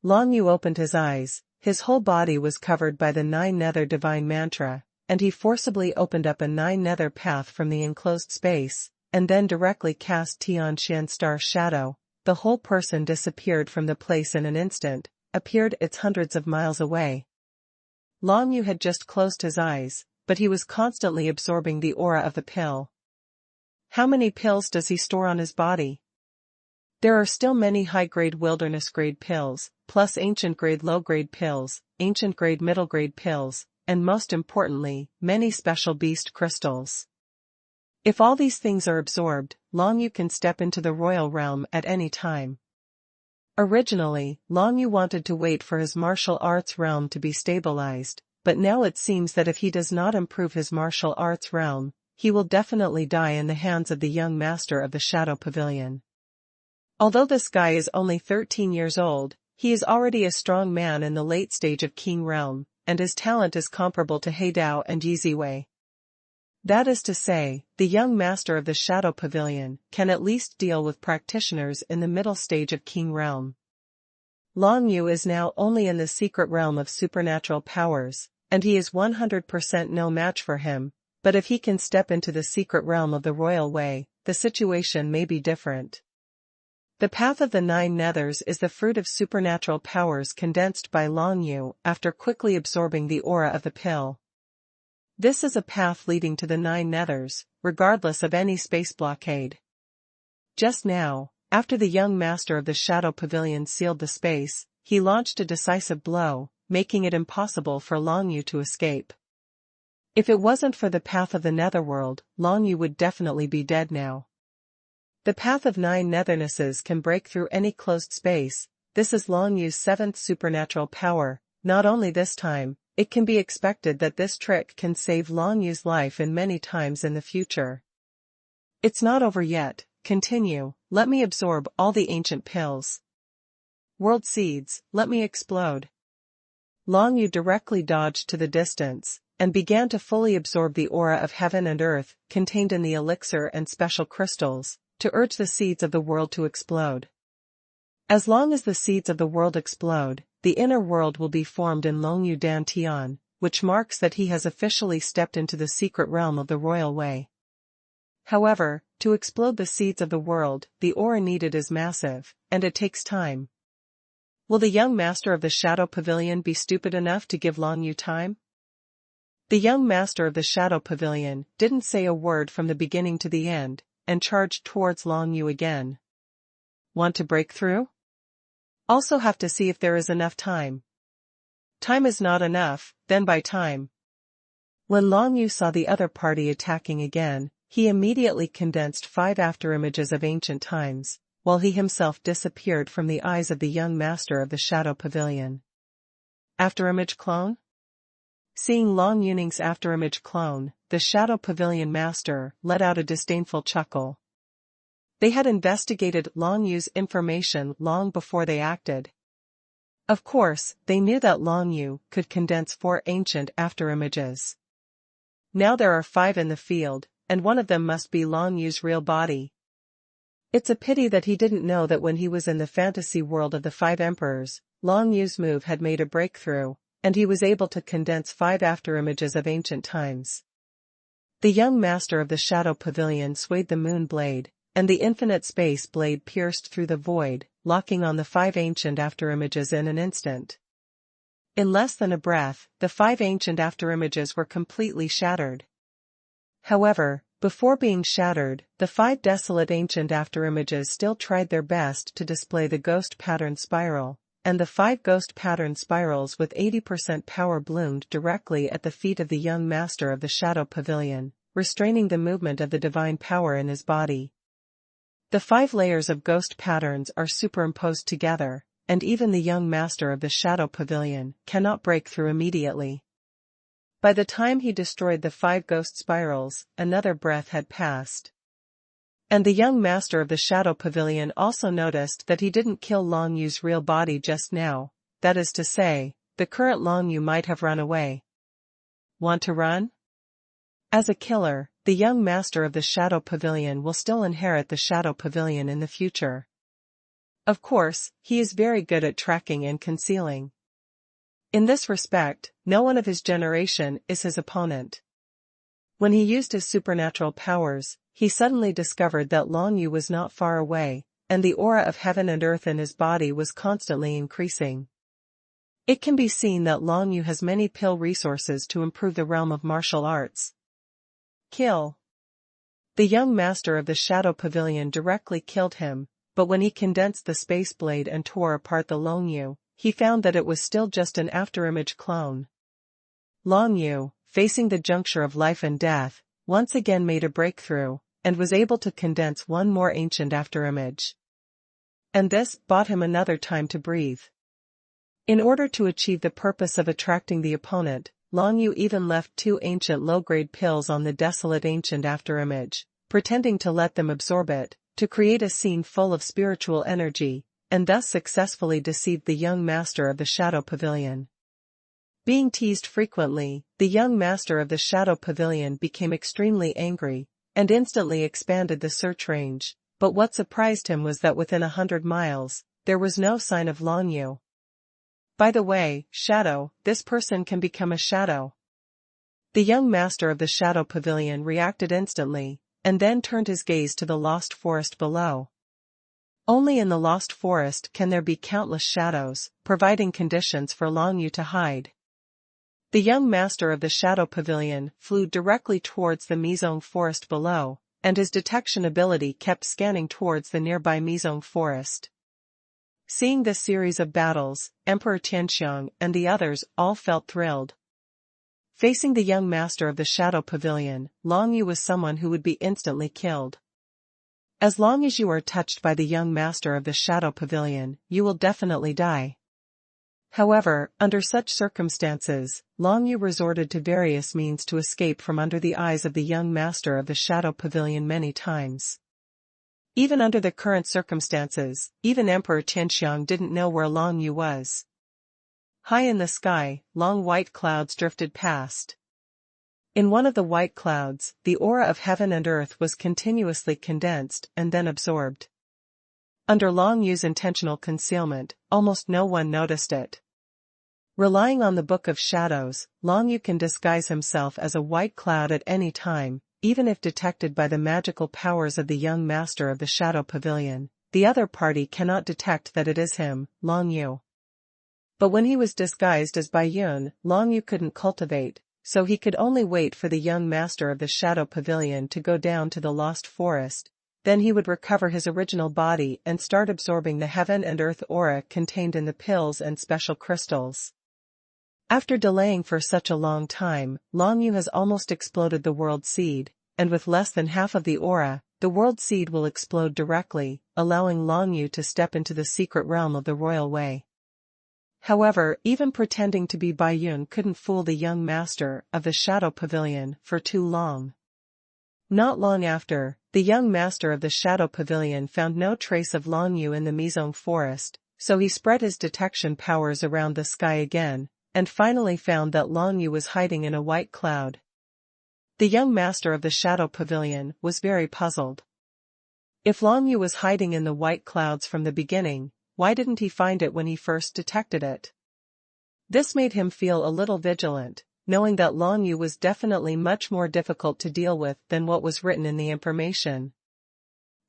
Long Yu opened his eyes, his whole body was covered by the 9 Nether Divine Mantra, and he forcibly opened up a 9 Nether path from the enclosed space, and then directly cast Tianxian Star Shadow. The whole person disappeared from the place in an instant, appeared it's hundreds of miles away. Long Yu had just closed his eyes, but he was constantly absorbing the aura of the pill. How many pills does he store on his body? There are still many high-grade wilderness-grade pills, plus ancient-grade low-grade pills, ancient-grade middle-grade pills, and most importantly, many special beast crystals. If all these things are absorbed, Long Yu can step into the royal realm at any time. Originally, Long Yu wanted to wait for his martial arts realm to be stabilized, but now it seems that if he does not improve his martial arts realm, he will definitely die in the hands of the young master of the Shadow Pavilion. Although this guy is only 13 years old, he is already a strong man in the late stage of King Realm, and his talent is comparable to Heidao and Yiziwei. That is to say, the young master of the Shadow Pavilion can at least deal with practitioners in the middle stage of King Realm. Long Yu is now only in the secret realm of supernatural powers, and he is 100% no match for him, but if he can step into the secret realm of the Royal Way, the situation may be different. The Path of the Nine Nethers is the fruit of supernatural powers condensed by Long Yu after quickly absorbing the aura of the pill. This is a path leading to the Nine Nethers, regardless of any space blockade. Just now, after the young master of the Shadow Pavilion sealed the space, he launched a decisive blow, making it impossible for Long Yu to escape. If it wasn't for the Path of the Netherworld, Long Yu would definitely be dead now. The Path of Nine Nethernesses can break through any closed space. This is Long Yu's seventh supernatural power. Not only this time, it can be expected that this trick can save Long Yu's life in many times in the future. It's not over yet. Continue. Let me absorb all the ancient pills. World seeds, let me explode. Long Yu directly dodged to the distance, and began to fully absorb the aura of heaven and earth, contained in the elixir and special crystals, to urge the seeds of the world to explode. As long as the seeds of the world explode, the inner world will be formed in Long Yu Dan Tian, which marks that he has officially stepped into the secret realm of the Royal Way. However, to explode the seeds of the world, the aura needed is massive, and it takes time. Will the young master of the Shadow Pavilion be stupid enough to give Long Yu time? The young master of the Shadow Pavilion didn't say a word from the beginning to the end, and charged towards Long Yu again. Want to break through? Also have to see if there is enough time. Time is not enough, then buy time. When Long Yu saw the other party attacking again, he immediately condensed 5 afterimages of ancient times, while he himself disappeared from the eyes of the young master of the Shadow Pavilion. Afterimage clone? Seeing Long Yuning's afterimage clone, the Shadow Pavilion master let out a disdainful chuckle. They had investigated Long Yu's information long before they acted. Of course, they knew that Long Yu could condense 4 ancient afterimages. Now there are 5 in the field, and one of them must be Long Yu's real body. It's a pity that he didn't know that when he was in the fantasy world of the 5 emperors, Long Yu's move had made a breakthrough, and he was able to condense 5 afterimages of ancient times. The young master of the Shadow Pavilion swayed the moon blade, and the infinite space blade pierced through the void, locking on the 5 ancient afterimages in an instant. In less than a breath, the 5 ancient afterimages were completely shattered. However, before being shattered, the 5 desolate ancient afterimages still tried their best to display the ghost pattern spiral, and the 5 ghost pattern spirals with 80% power bloomed directly at the feet of the young master of the Shadow Pavilion, restraining the movement of the divine power in his body. The 5 layers of ghost patterns are superimposed together, and even the young master of the Shadow Pavilion cannot break through immediately. By the time he destroyed the 5 ghost spirals, another breath had passed. And the young master of the Shadow Pavilion also noticed that he didn't kill Long Yu's real body just now, that is to say, the current Long Yu might have run away. Want to run? As a killer, the young master of the Shadow Pavilion will still inherit the Shadow Pavilion in the future. Of course, he is very good at tracking and concealing. In this respect, no one of his generation is his opponent. When he used his supernatural powers, he suddenly discovered that Long Yu was not far away, and the aura of heaven and earth in his body was constantly increasing. It can be seen that Long Yu has many pill resources to improve the realm of martial arts. Kill. The young master of the Shadow Pavilion directly killed him, but when he condensed the space blade and tore apart the Long Yu, he found that it was still just an afterimage clone. Long Yu, facing the juncture of life and death, once again made a breakthrough, and was able to condense one more ancient afterimage. And this bought him another time to breathe. In order to achieve the purpose of attracting the opponent, Long Yu even left 2 ancient low-grade pills on the desolate ancient afterimage, pretending to let them absorb it, to create a scene full of spiritual energy, and thus successfully deceived the young master of the Shadow Pavilion. Being teased frequently, the young master of the Shadow Pavilion became extremely angry, and instantly expanded the search range, but what surprised him was that within 100 miles, there was no sign of Long Yu. By the way, Shadow, this person can become a shadow. The young master of the Shadow Pavilion reacted instantly, and then turned his gaze to the lost forest below. Only in the lost forest can there be countless shadows, providing conditions for Long Yu to hide. The young master of the Shadow Pavilion flew directly towards the Mizong forest below, and his detection ability kept scanning towards the nearby Mizong forest. Seeing this series of battles, Emperor Tianxiang and the others all felt thrilled. Facing the young master of the Shadow Pavilion, Long Yu was someone who would be instantly killed. As long as you are touched by the young master of the Shadow Pavilion, you will definitely die. However, under such circumstances, Long Yu resorted to various means to escape from under the eyes of the young master of the Shadow Pavilion many times. Even under the current circumstances, even Emperor Tianxiang didn't know where Long Yu was. High in the sky, long white clouds drifted past. In one of the white clouds, the aura of heaven and earth was continuously condensed and then absorbed. Under Long Yu's intentional concealment, almost no one noticed it. Relying on the Book of Shadows, Long Yu can disguise himself as a white cloud at any time, even if detected by the magical powers of the young master of the Shadow Pavilion. The other party cannot detect that it is him, Long Yu. But when he was disguised as Baiyun, Long Yu couldn't cultivate, so he could only wait for the young master of the Shadow Pavilion to go down to the lost forest. Then he would recover his original body and start absorbing the heaven and earth aura contained in the pills and special crystals. After delaying for such a long time, Long Yu has almost exploded the World Seed, and with less than half of the aura, the World Seed will explode directly, allowing Long Yu to step into the secret realm of the Royal Way. However, even pretending to be Baiyun couldn't fool the young master of the Shadow Pavilion for too long. Not long after, the young master of the Shadow Pavilion found no trace of Long Yu in the Mizong forest, so he spread his detection powers around the sky again, and finally found that Long Yu was hiding in a white cloud. The young master of the Shadow Pavilion was very puzzled. If Long Yu was hiding in the white clouds from the beginning, why didn't he find it when he first detected it? This made him feel a little vigilant, knowing that Long Yu was definitely much more difficult to deal with than what was written in the information.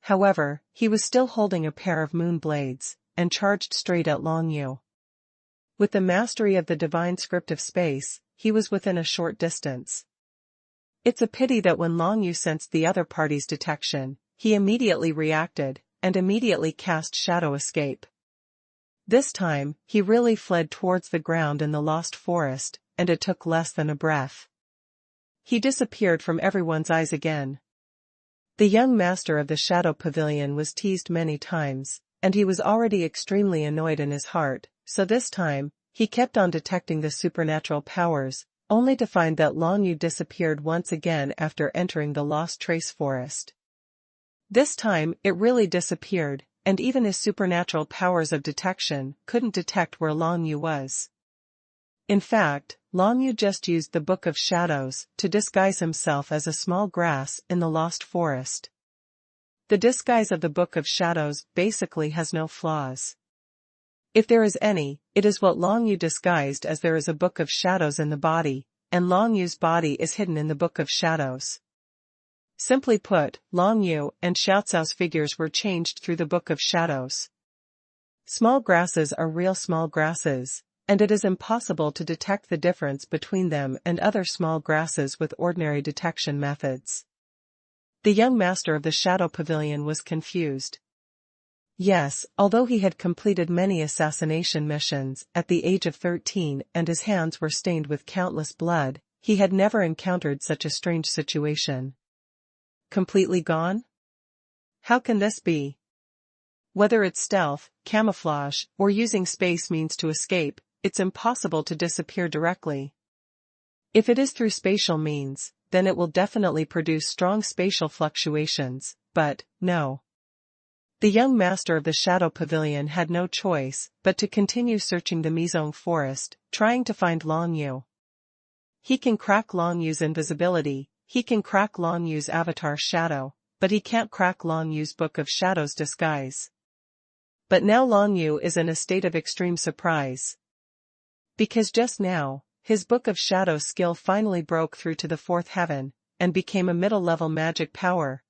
However, he was still holding a pair of moon blades, and charged straight at Long Yu. With the mastery of the divine script of space, he was within a short distance. It's a pity that when Long Yu sensed the other party's detection, he immediately reacted, and immediately cast Shadow Escape. This time, he really fled towards the ground in the lost forest, and it took less than a breath. He disappeared from everyone's eyes again. The young master of the Shadow Pavilion was teased many times, and he was already extremely annoyed in his heart, so this time, he kept on detecting the supernatural powers, only to find that Long Yu disappeared once again after entering the Lost Trace Forest. This time, it really disappeared, and even his supernatural powers of detection couldn't detect where Long Yu was. In fact, Long Yu just used the Book of Shadows to disguise himself as a small grass in the Lost Forest. The disguise of the Book of Shadows basically has no flaws. If there is any, it is what Long Yu disguised as there is a Book of Shadows in the body, and Long Yu's body is hidden in the Book of Shadows. Simply put, Long Yu and Xiaocao's figures were changed through the Book of Shadows. Small grasses are real small grasses, and it is impossible to detect the difference between them and other small grasses with ordinary detection methods. The young master of the Shadow Pavilion was confused. Yes, although he had completed many assassination missions at the age of 13 and his hands were stained with countless blood, he had never encountered such a strange situation. Completely gone? How can this be? Whether it's stealth, camouflage, or using space means to escape, it's impossible to disappear directly. If it is through spatial means, then it will definitely produce strong spatial fluctuations, but, no. The young master of the Shadow Pavilion had no choice but to continue searching the Mizong forest, trying to find Long Yu. He can crack Long Yu's invisibility, he can crack Long Yu's avatar shadow, but he can't crack Long Yu's Book of Shadows disguise. But now Long Yu is in a state of extreme surprise. Because just now, his Book of Shadows skill finally broke through to the fourth heaven, and became a middle-level magic power.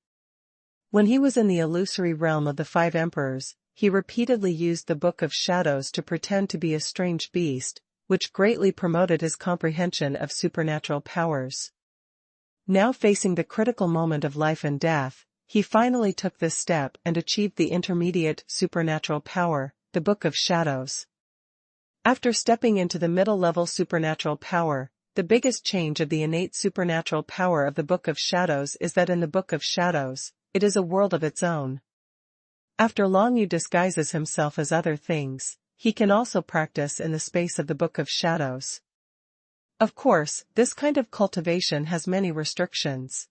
When he was in the illusory realm of the Five Emperors, he repeatedly used the Book of Shadows to pretend to be a strange beast, which greatly promoted his comprehension of supernatural powers. Now facing the critical moment of life and death, he finally took this step and achieved the intermediate supernatural power, the Book of Shadows. After stepping into the middle-level supernatural power, the biggest change of the innate supernatural power of the Book of Shadows is that in the Book of Shadows, it is a world of its own. After Long Yu disguises himself as other things, he can also practice in the space of the Book of Shadows. Of course, this kind of cultivation has many restrictions.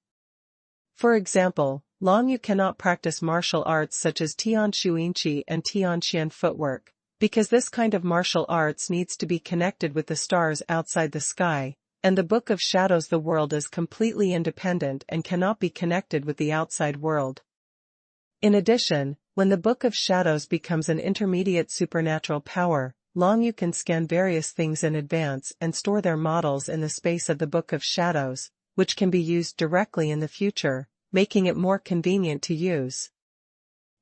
For example, Long Yu cannot practice martial arts such as Tian Shuinqi and Tian Xian footwork, because this kind of martial arts needs to be connected with the stars outside the sky, and the Book of Shadows the world is completely independent and cannot be connected with the outside world. In addition, when the Book of Shadows becomes an intermediate supernatural power, Long Yu can scan various things in advance and store their models in the space of the Book of Shadows, which can be used directly in the future, making it more convenient to use.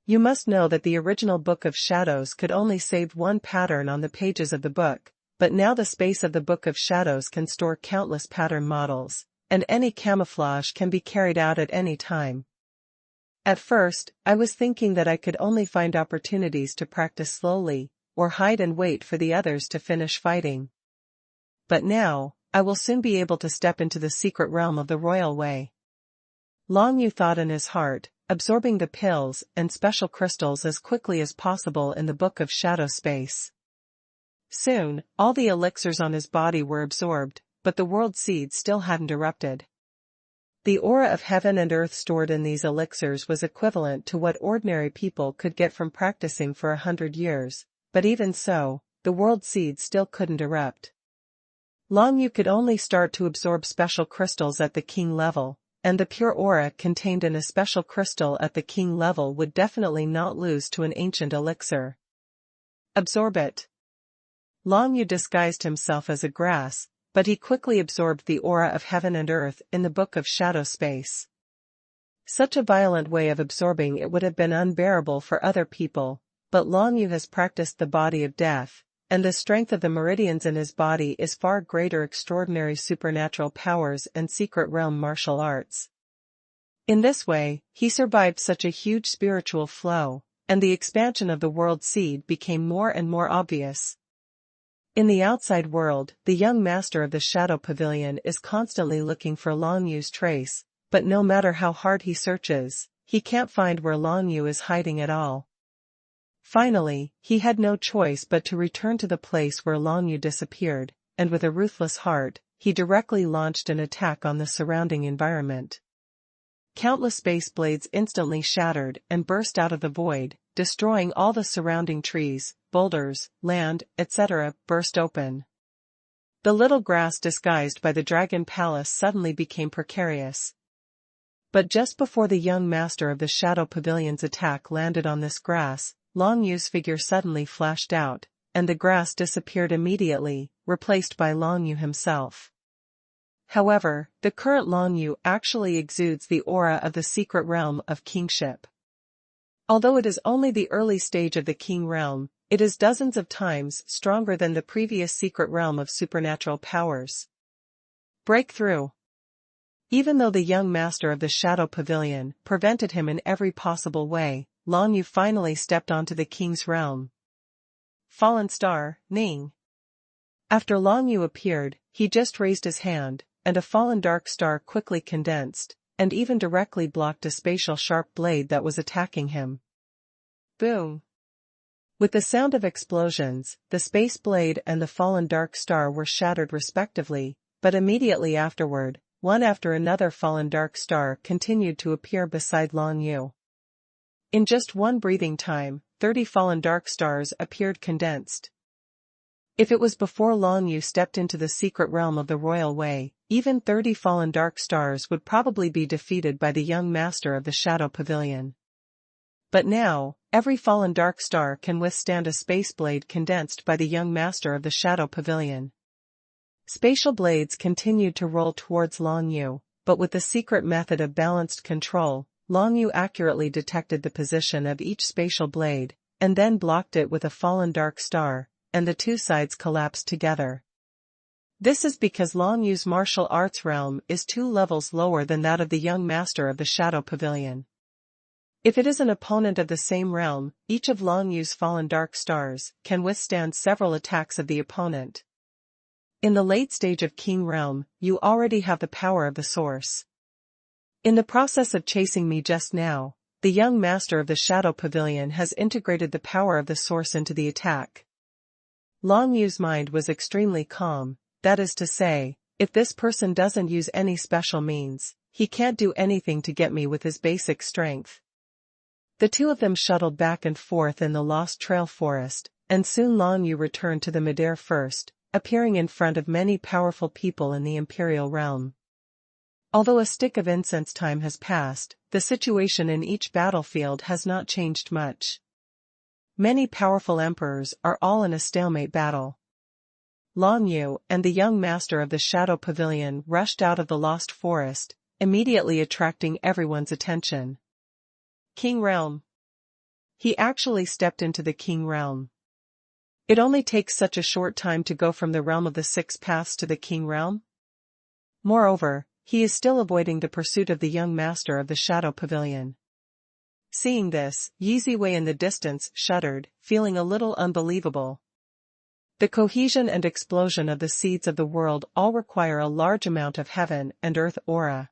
You must know that the original Book of Shadows could only save one pattern on the pages of the book, but now the space of the Book of Shadows can store countless pattern models, and any camouflage can be carried out at any time. At first, I was thinking that I could only find opportunities to practice slowly, or hide and wait for the others to finish fighting. But now, I will soon be able to step into the secret realm of the royal way. Long Yu thought in his heart, absorbing the pills and special crystals as quickly as possible in the Book of Shadow space. Soon, all the elixirs on his body were absorbed, but the world seed still hadn't erupted. The aura of heaven and earth stored in these elixirs was equivalent to what ordinary people could get from practicing for 100 years, but even so, the world seed still couldn't erupt. Long Yu could only start to absorb special crystals at the king level, and the pure aura contained in a special crystal at the king level would definitely not lose to an ancient elixir. Absorb it. Long Yu disguised himself as a grass, but he quickly absorbed the aura of heaven and earth in the Book of Shadow space. Such a violent way of absorbing it would have been unbearable for other people, but Long Yu has practiced the body of death, and the strength of the meridians in his body is far greater extraordinary supernatural powers and secret realm martial arts. In this way, he survived such a huge spiritual flow, and the expansion of the world seed became more and more obvious. In the outside world, the young master of the Shadow Pavilion is constantly looking for Long Yu's trace, but no matter how hard he searches, he can't find where Long Yu is hiding at all. Finally, he had no choice but to return to the place where Long Yu disappeared, and with a ruthless heart, he directly launched an attack on the surrounding environment. Countless space blades instantly shattered and burst out of the void, destroying all the surrounding trees, boulders, land, etc. burst open. The little grass disguised by the Dragon Palace suddenly became precarious. But just before the young master of the Shadow Pavilion's attack landed on this grass, Long Yu's figure suddenly flashed out, and the grass disappeared immediately, replaced by Long Yu himself. However, the current Long Yu actually exudes the aura of the secret realm of kingship. Although it is only the early stage of the king realm, it is dozens of times stronger than the previous secret realm of supernatural powers. Breakthrough. Even though the young master of the Shadow Pavilion prevented him in every possible way, Long Yu finally stepped onto the king's realm. Fallen Star, Ning. After Long Yu appeared, he just raised his hand, and a fallen dark star quickly condensed, and even directly blocked a spatial sharp blade that was attacking him. Boom! With the sound of explosions, the space blade and the fallen dark star were shattered respectively, but immediately afterward, one after another fallen dark star continued to appear beside Long Yu. In just one breathing time, 30 fallen dark stars appeared condensed. If it was before Long Yu stepped into the secret realm of the royal way, even 30 fallen dark stars would probably be defeated by the young master of the Shadow Pavilion. But now, every fallen dark star can withstand a space blade condensed by the young master of the Shadow Pavilion. Spatial blades continued to roll towards Long Yu, but with the secret method of balanced control, Long Yu accurately detected the position of each spatial blade, and then blocked it with a fallen dark star, and the two sides collapsed together. This is because Long Yu's martial arts realm is 2 levels lower than that of the young master of the Shadow Pavilion. If it is an opponent of the same realm, each of Long Yu's fallen dark stars can withstand several attacks of the opponent. In the late stage of King Realm, you already have the power of the source. In the process of chasing me just now, the young master of the Shadow Pavilion has integrated the power of the source into the attack. Long Yu's mind was extremely calm, that is to say, if this person doesn't use any special means, he can't do anything to get me with his basic strength. The two of them shuttled back and forth in the Lost Trail forest, and soon Long Yu returned to the Midair first, appearing in front of many powerful people in the Imperial realm. Although a stick of incense time has passed, the situation in each battlefield has not changed much. Many powerful emperors are all in a stalemate battle. Long Yu and the young master of the Shadow Pavilion rushed out of the Lost Forest, immediately attracting everyone's attention. King Realm. He actually stepped into the King Realm. It only takes such a short time to go from the realm of the 6 paths to the King Realm. Moreover, he is still avoiding the pursuit of the young master of the Shadow Pavilion. Seeing this, Yi Ziwei in the distance shuddered, feeling a little unbelievable. The cohesion and explosion of the seeds of the world all require a large amount of heaven and earth aura.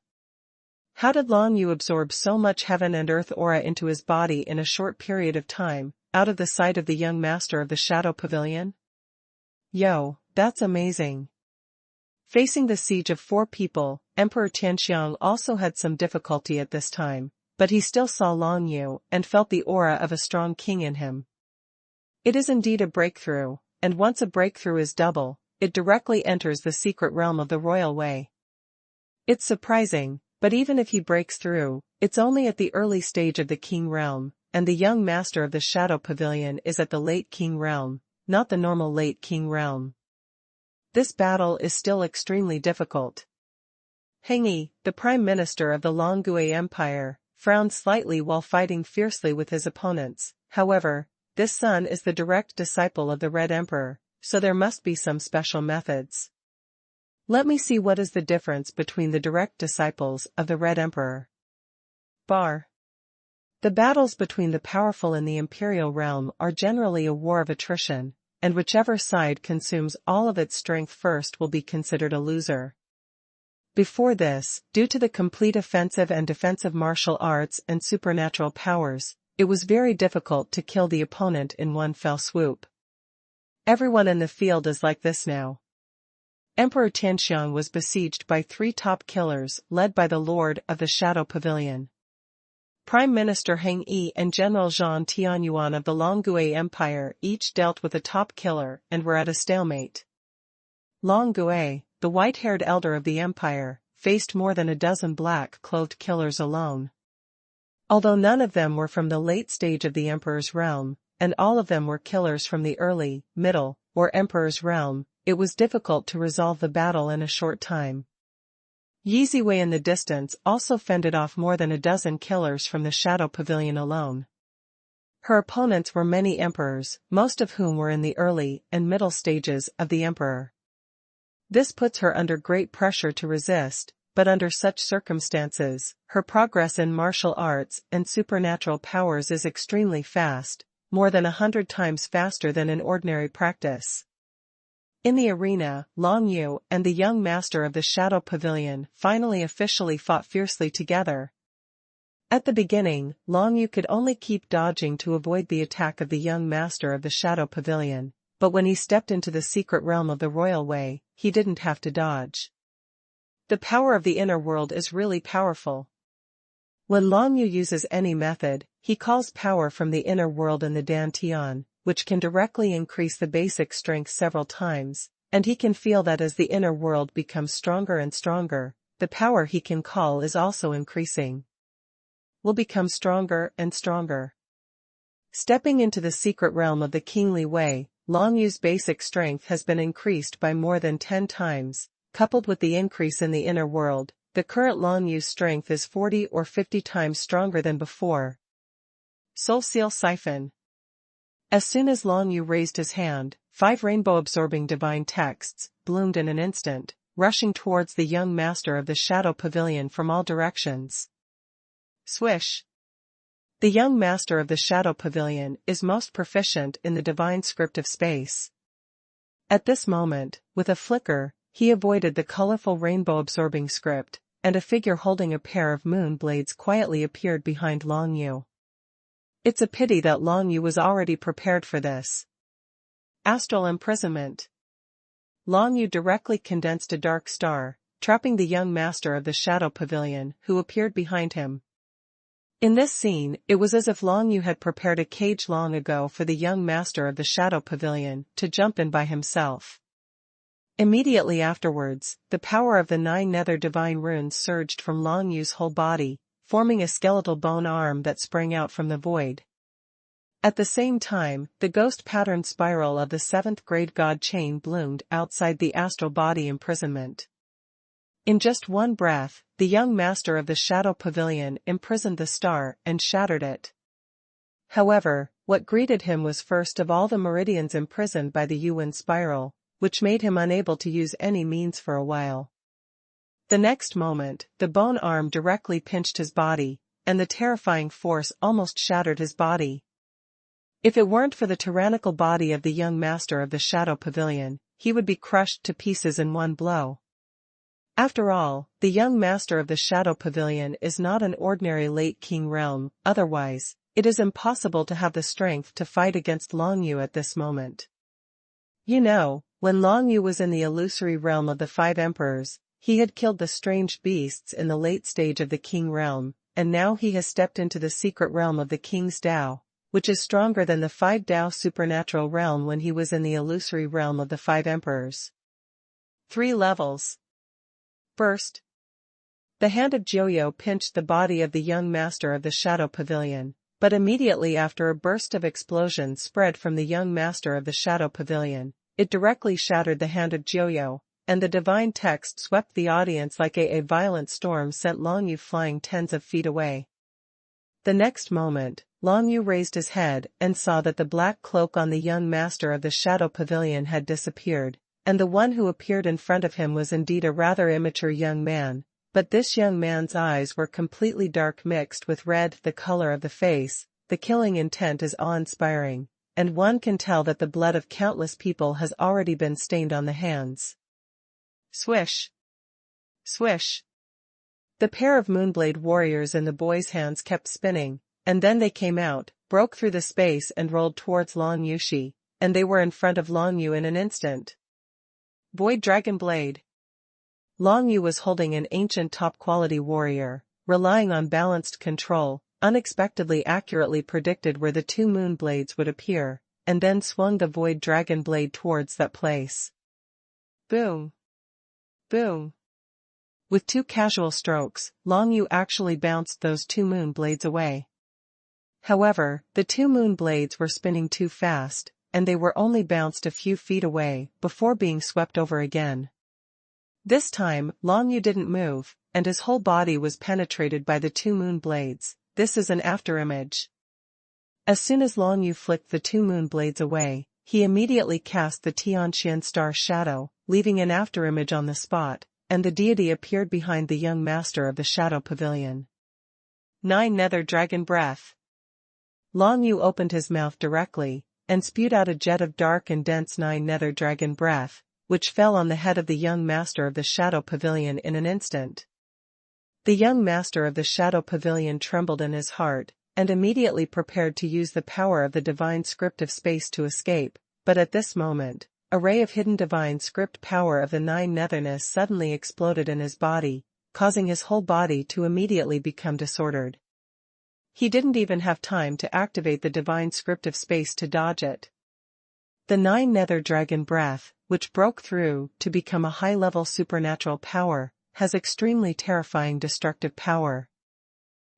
How did Long Yu absorb so much heaven and earth aura into his body in a short period of time, out of the sight of the young master of the Shadow Pavilion? Yo, that's amazing. Facing the siege of 4 people, Emperor Tianxiang also had some difficulty at this time, but he still saw Long Yu and felt the aura of a strong king in him. It is indeed a breakthrough, and once a breakthrough is double, it directly enters the secret realm of the royal way. It's surprising, but even if he breaks through, it's only at the early stage of the King Realm, and the young master of the Shadow Pavilion is at the late King Realm, not the normal late King Realm. This battle is still extremely difficult. Heng Yi, the Prime Minister of the Longgui Empire, frowned slightly while fighting fiercely with his opponents. However, this son is the direct disciple of the Red Emperor, so there must be some special methods. Let me see what is the difference between the direct disciples of the Red Emperor. Bar. The battles between the powerful in the Imperial realm are generally a war of attrition, and whichever side consumes all of its strength first will be considered a loser. Before this, due to the complete offensive and defensive martial arts and supernatural powers, it was very difficult to kill the opponent in one fell swoop. Everyone in the field is like this now. Emperor Tianxiang was besieged by 3 top killers led by the Lord of the Shadow Pavilion. Prime Minister Heng Yi and General Zhang Tianyuan of the Longgui Empire each dealt with a top killer and were at a stalemate. Longgui, the white-haired elder of the empire, faced more than a dozen black-clothed killers alone. Although none of them were from the late stage of the emperor's realm, and all of them were killers from the early, middle, or emperor's realm, it was difficult to resolve the battle in a short time. Yi Ziwei in the distance also fended off more than a dozen killers from the Shadow Pavilion alone. Her opponents were many emperors, most of whom were in the early and middle stages of the emperor. This puts her under great pressure to resist, but under such circumstances, her progress in martial arts and supernatural powers is extremely fast, more than 100 times faster than in ordinary practice. In the arena, Long Yu and the young master of the Shadow Pavilion finally officially fought fiercely together. At the beginning, Long Yu could only keep dodging to avoid the attack of the young master of the Shadow Pavilion, but when he stepped into the secret realm of the royal way, he didn't have to dodge. The power of the inner world is really powerful. When Long Yu uses any method, he calls power from the inner world in the Dantian, which can directly increase the basic strength several times, and he can feel that as the inner world becomes stronger and stronger, the power he can call is also increasing. Will become stronger and stronger. Stepping into the secret realm of the kingly way, Long Yu's basic strength has been increased by more than 10 times, coupled with the increase in the inner world. The current Long Yu's strength is 40 or 50 times stronger than before. Soul Seal Siphon. As soon as Long Yu raised his hand, 5 rainbow-absorbing divine texts bloomed in an instant, rushing towards the young master of the Shadow Pavilion from all directions. Swish. The young master of the Shadow Pavilion is most proficient in the divine script of space. At this moment, with a flicker, he avoided the colorful rainbow-absorbing script, and a figure holding a pair of moon blades quietly appeared behind Long Yu. It's a pity that Long Yu was already prepared for this. Astral imprisonment. Long Yu directly condensed a dark star, trapping the young master of the Shadow Pavilion, who appeared behind him. In this scene, it was as if Long Yu had prepared a cage long ago for the young master of the Shadow Pavilion to jump in by himself. Immediately afterwards, the power of the 9 nether divine runes surged from Long Yu's whole body, forming a skeletal bone arm that sprang out from the void. At the same time, the ghost-patterned spiral of the 7th grade god chain bloomed outside the astral body imprisonment. In just one breath, the young master of the Shadow Pavilion imprisoned the star and shattered it. However, what greeted him was first of all the meridians imprisoned by the Yuan spiral, which made him unable to use any means for a while. The next moment, the bone arm directly pinched his body, and the terrifying force almost shattered his body. If it weren't for the tyrannical body of the young master of the Shadow Pavilion, he would be crushed to pieces in one blow. After all, the young master of the Shadow Pavilion is not an ordinary late king realm, otherwise, it is impossible to have the strength to fight against Long Yu at this moment. You know, when Long Yu was in the illusory realm of the 5 emperors, he had killed the strange beasts in the late stage of the king realm, and now he has stepped into the secret realm of the king's Tao, which is stronger than the 5 Tao supernatural realm when he was in the illusory realm of the 5 emperors. 3 levels. Burst. The hand of Joyo pinched the body of the young master of the Shadow Pavilion, but immediately after a burst of explosions spread from the young master of the Shadow Pavilion, it directly shattered the hand of Joyo, and the divine text swept the audience like a violent storm sent Long Yu flying tens of feet away. The next moment, Long Yu raised his head and saw that the black cloak on the young master of the Shadow Pavilion had disappeared, and the one who appeared in front of him was indeed a rather immature young man, but this young man's eyes were completely dark mixed with red, the color of the face. The killing intent is awe-inspiring, and one can tell that the blood of countless people has already been stained on the hands. Swish. Swish. The pair of Moonblade warriors in the boy's hands kept spinning, and then they came out, broke through the space and rolled towards Long Yushi, and they were in front of Long Yu in an instant. Void Dragon Blade. Long Yu was holding an ancient top-quality warrior, relying on balanced control, unexpectedly accurately predicted where the 2 moon blades would appear, and then swung the Void Dragon Blade towards that place. Boom. Boom. With 2 casual strokes, Long Yu actually bounced those 2 moon blades away. However, the 2 moon blades were spinning too fast, and they were only bounced a few feet away before being swept over again. This time, Long Yu didn't move, and his whole body was penetrated by the 2 moon blades. This is an afterimage. As soon as Long Yu flicked the two moon blades away, he immediately cast the Tianqian star shadow, leaving an afterimage on the spot, and the deity appeared behind the young master of the Shadow Pavilion. 9 Nether Dragon Breath. Long Yu opened his mouth directly, and spewed out a jet of dark and dense 9 Nether Dragon Breath, which fell on the head of the young master of the Shadow Pavilion in an instant. The young master of the Shadow Pavilion trembled in his heart, and immediately prepared to use the power of the divine script of space to escape, but at this moment, a ray of hidden divine script power of the 9 Netherness suddenly exploded in his body, causing his whole body to immediately become disordered. He didn't even have time to activate the divine script of space to dodge it. The 9 Nether Dragon Breath, which broke through to become a high-level supernatural power, has extremely terrifying destructive power.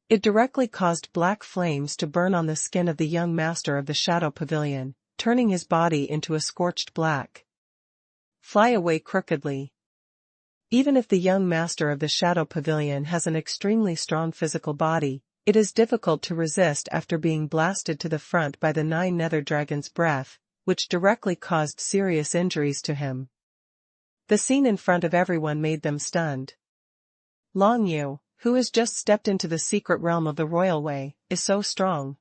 It directly caused black flames to burn on the skin of the young master of the Shadow Pavilion, turning his body into a scorched black. Fly away crookedly. Even if the young master of the Shadow Pavilion has an extremely strong physical body, it is difficult to resist after being blasted to the front by the 9 Nether Dragon's breath, which directly caused serious injuries to him. The scene in front of everyone made them stunned. Long Yu, who has just stepped into the secret realm of the royal way, is so strong.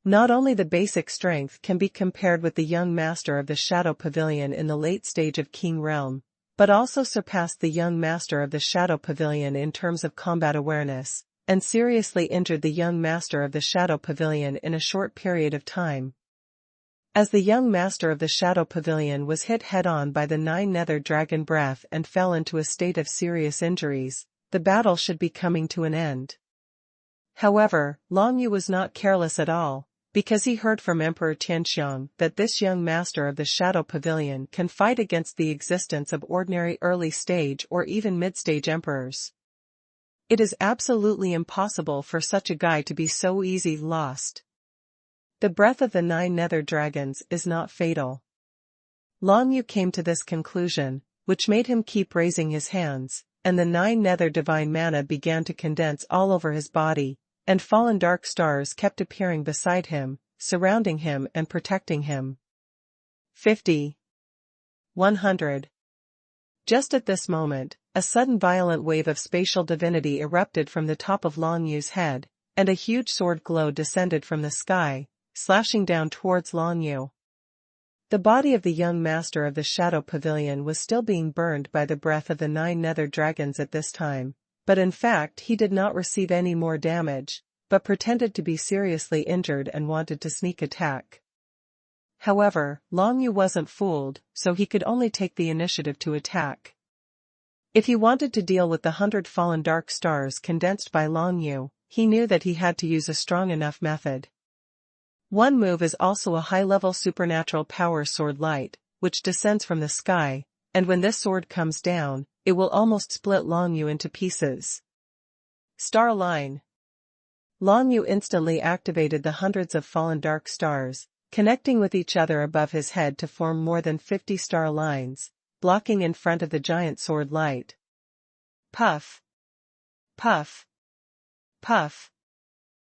Not only the basic strength can be compared with the young master of the Shadow Pavilion in the late stage of King Realm, but also surpassed the young master of the Shadow Pavilion in terms of combat awareness, and seriously injured the young master of the Shadow Pavilion in a short period of time. As the young master of the Shadow Pavilion was hit head-on by the 9 Nether Dragon Breath and fell into a state of serious injuries, the battle should be coming to an end. However, Long Yu was not careless at all, because he heard from Emperor Tianxiang that this young master of the Shadow Pavilion can fight against the existence of ordinary early-stage or even mid-stage emperors. It is absolutely impossible for such a guy to be so easy lost. The breath of the 9 Nether Dragons is not fatal. Long Yu came to this conclusion, which made him keep raising his hands, and the 9 Nether Divine Mana began to condense all over his body, and fallen dark stars kept appearing beside him, surrounding him and protecting him. 50. 100. Just at this moment, a sudden violent wave of spatial divinity erupted from the top of Long Yu's head, and a huge sword glow descended from the sky, slashing down towards Long Yu. The body of the young master of the Shadow Pavilion was still being burned by the breath of the 9 Nether Dragons at this time, but in fact he did not receive any more damage, but pretended to be seriously injured and wanted to sneak attack. However, Long Yu wasn't fooled, so he could only take the initiative to attack. If he wanted to deal with the 100 fallen dark stars condensed by Long Yu, he knew that he had to use a strong enough method. One move is also a high-level supernatural power sword light, which descends from the sky, and when this sword comes down, it will almost split Long Yu into pieces. Star Line. Long Yu instantly activated the hundreds of fallen dark stars, connecting with each other above his head to form more than 50 star lines, blocking in front of the giant sword light. Puff. Puff. Puff.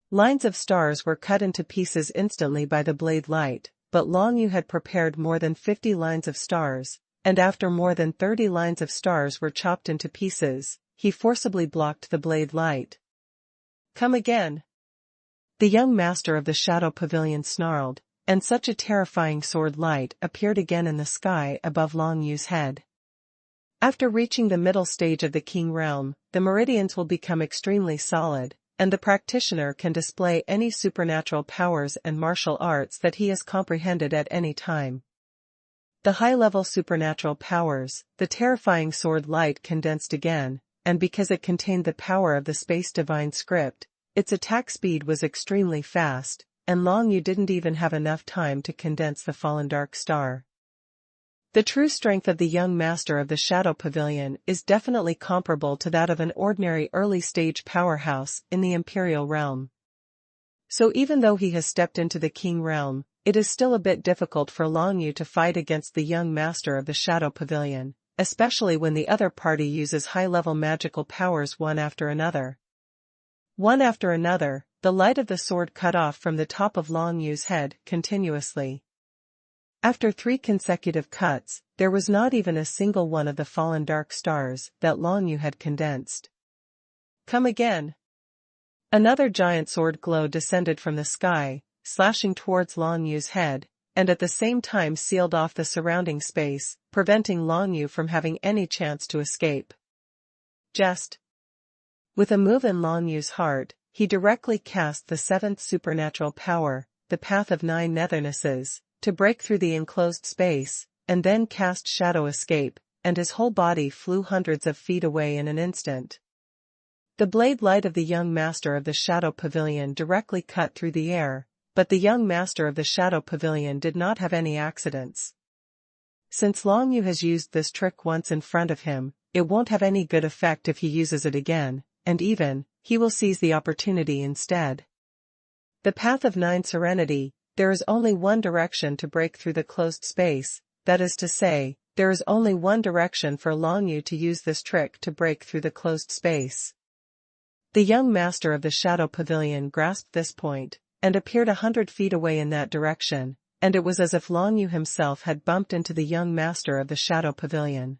Lines of stars were cut into pieces instantly by the blade light, but Long Yu had prepared more than 50 lines of stars, and after more than 30 lines of stars were chopped into pieces, he forcibly blocked the blade light. Come again. The young master of the Shadow Pavilion snarled, and such a terrifying sword light appeared again in the sky above Long Yu's head. After reaching the middle stage of the King Realm, the meridians will become extremely solid, and the practitioner can display any supernatural powers and martial arts that he has comprehended at any time. The high-level supernatural powers, the terrifying sword light condensed again, and because it contained the power of the space divine script, its attack speed was extremely fast, and Long Yu didn't even have enough time to condense the fallen dark star. The true strength of the young master of the Shadow Pavilion is definitely comparable to that of an ordinary early-stage powerhouse in the Imperial Realm. So even though he has stepped into the King Realm, it is still a bit difficult for Long Yu to fight against the young master of the Shadow Pavilion, especially when the other party uses high-level magical powers one after another. One after another, the light of the sword cut off from the top of Long Yu's head continuously. After 3 consecutive cuts, there was not even a single one of the fallen dark stars that Long Yu had condensed. Come again. Another giant sword glow descended from the sky, slashing towards Long Yu's head, and at the same time sealed off the surrounding space, preventing Long Yu from having any chance to escape. Just. With a move in Long Yu's heart, he directly cast the 7th supernatural power, the Path of 9 Nethernesses, to break through the enclosed space, and then cast Shadow Escape, and his whole body flew hundreds of feet away in an instant. The blade light of the young master of the Shadow Pavilion directly cut through the air, but the young master of the Shadow Pavilion did not have any accidents. Since Long Yu has used this trick once in front of him, it won't have any good effect if he uses it again, and even, he will seize the opportunity instead. The Path of 9 Serenity, there is only one direction to break through the closed space, that is to say, there is only one direction for Long Yu to use this trick to break through the closed space. The young master of the Shadow Pavilion grasped this point, and appeared 100 feet away in that direction, and it was as if Long Yu himself had bumped into the young master of the Shadow Pavilion.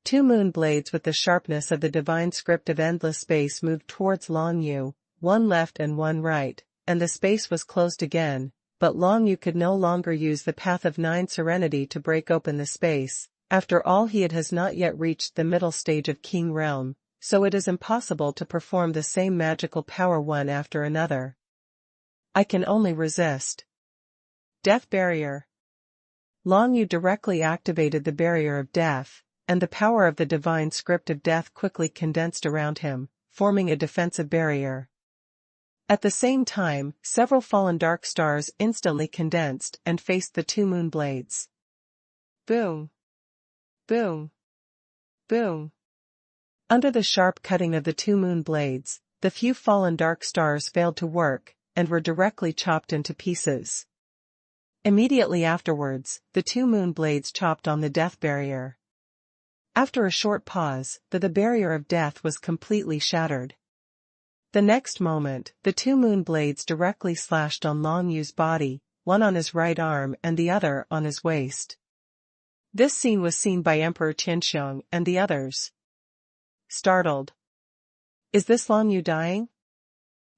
2 moon blades with the sharpness of the divine script of endless space moved towards Long Yu, one left and one right, and the space was closed again, but Long Yu could no longer use the Path of 9 Serenity to break open the space. After all, he has not yet reached the middle stage of King Realm, so it is impossible to perform the same magical power one after another. I can only resist. Death Barrier. Long Yu directly activated the barrier of death, and the power of the divine script of death quickly condensed around him, forming a defensive barrier. At the same time, several fallen dark stars instantly condensed and faced the 2 moon blades. Boom! Boom! Boom! Under the sharp cutting of the 2 moon blades, the few fallen dark stars failed to work, and were directly chopped into pieces. Immediately afterwards, the 2 moon blades chopped on the death barrier. After a short pause, the barrier of death was completely shattered. The next moment, the 2 moon blades directly slashed on Long Yu's body, one on his right arm and the other on his waist. This scene was seen by Emperor Tianxiong and the others. Startled. Is this Long Yu dying?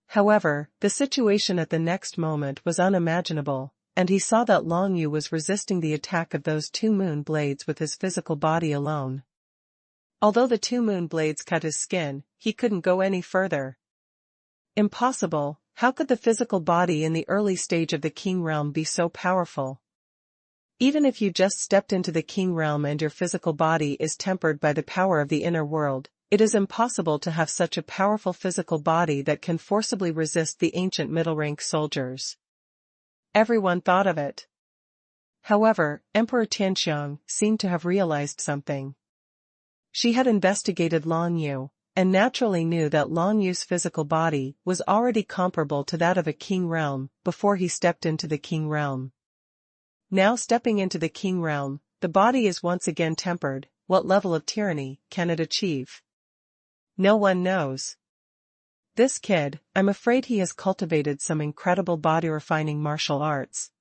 However, the situation at the next moment was unimaginable, and he saw that Long Yu was resisting the attack of those 2 moon blades with his physical body alone. Although the 2 moon blades cut his skin, he couldn't go any further. Impossible. How could the physical body in the early stage of the King Realm be so powerful? Even if you just stepped into the King Realm and your physical body is tempered by the power of the inner world, it is impossible to have such a powerful physical body that can forcibly resist the ancient middle-rank soldiers. Everyone thought of it. However, Emperor Tianxiong seemed to have realized something. She had investigated Long Yu, and naturally knew that Long Yu's physical body was already comparable to that of a King Realm before he stepped into the King Realm. Now stepping into the King Realm, the body is once again tempered. What level of tyranny can it achieve? No one knows. This kid, I'm afraid he has cultivated some incredible body-refining martial arts.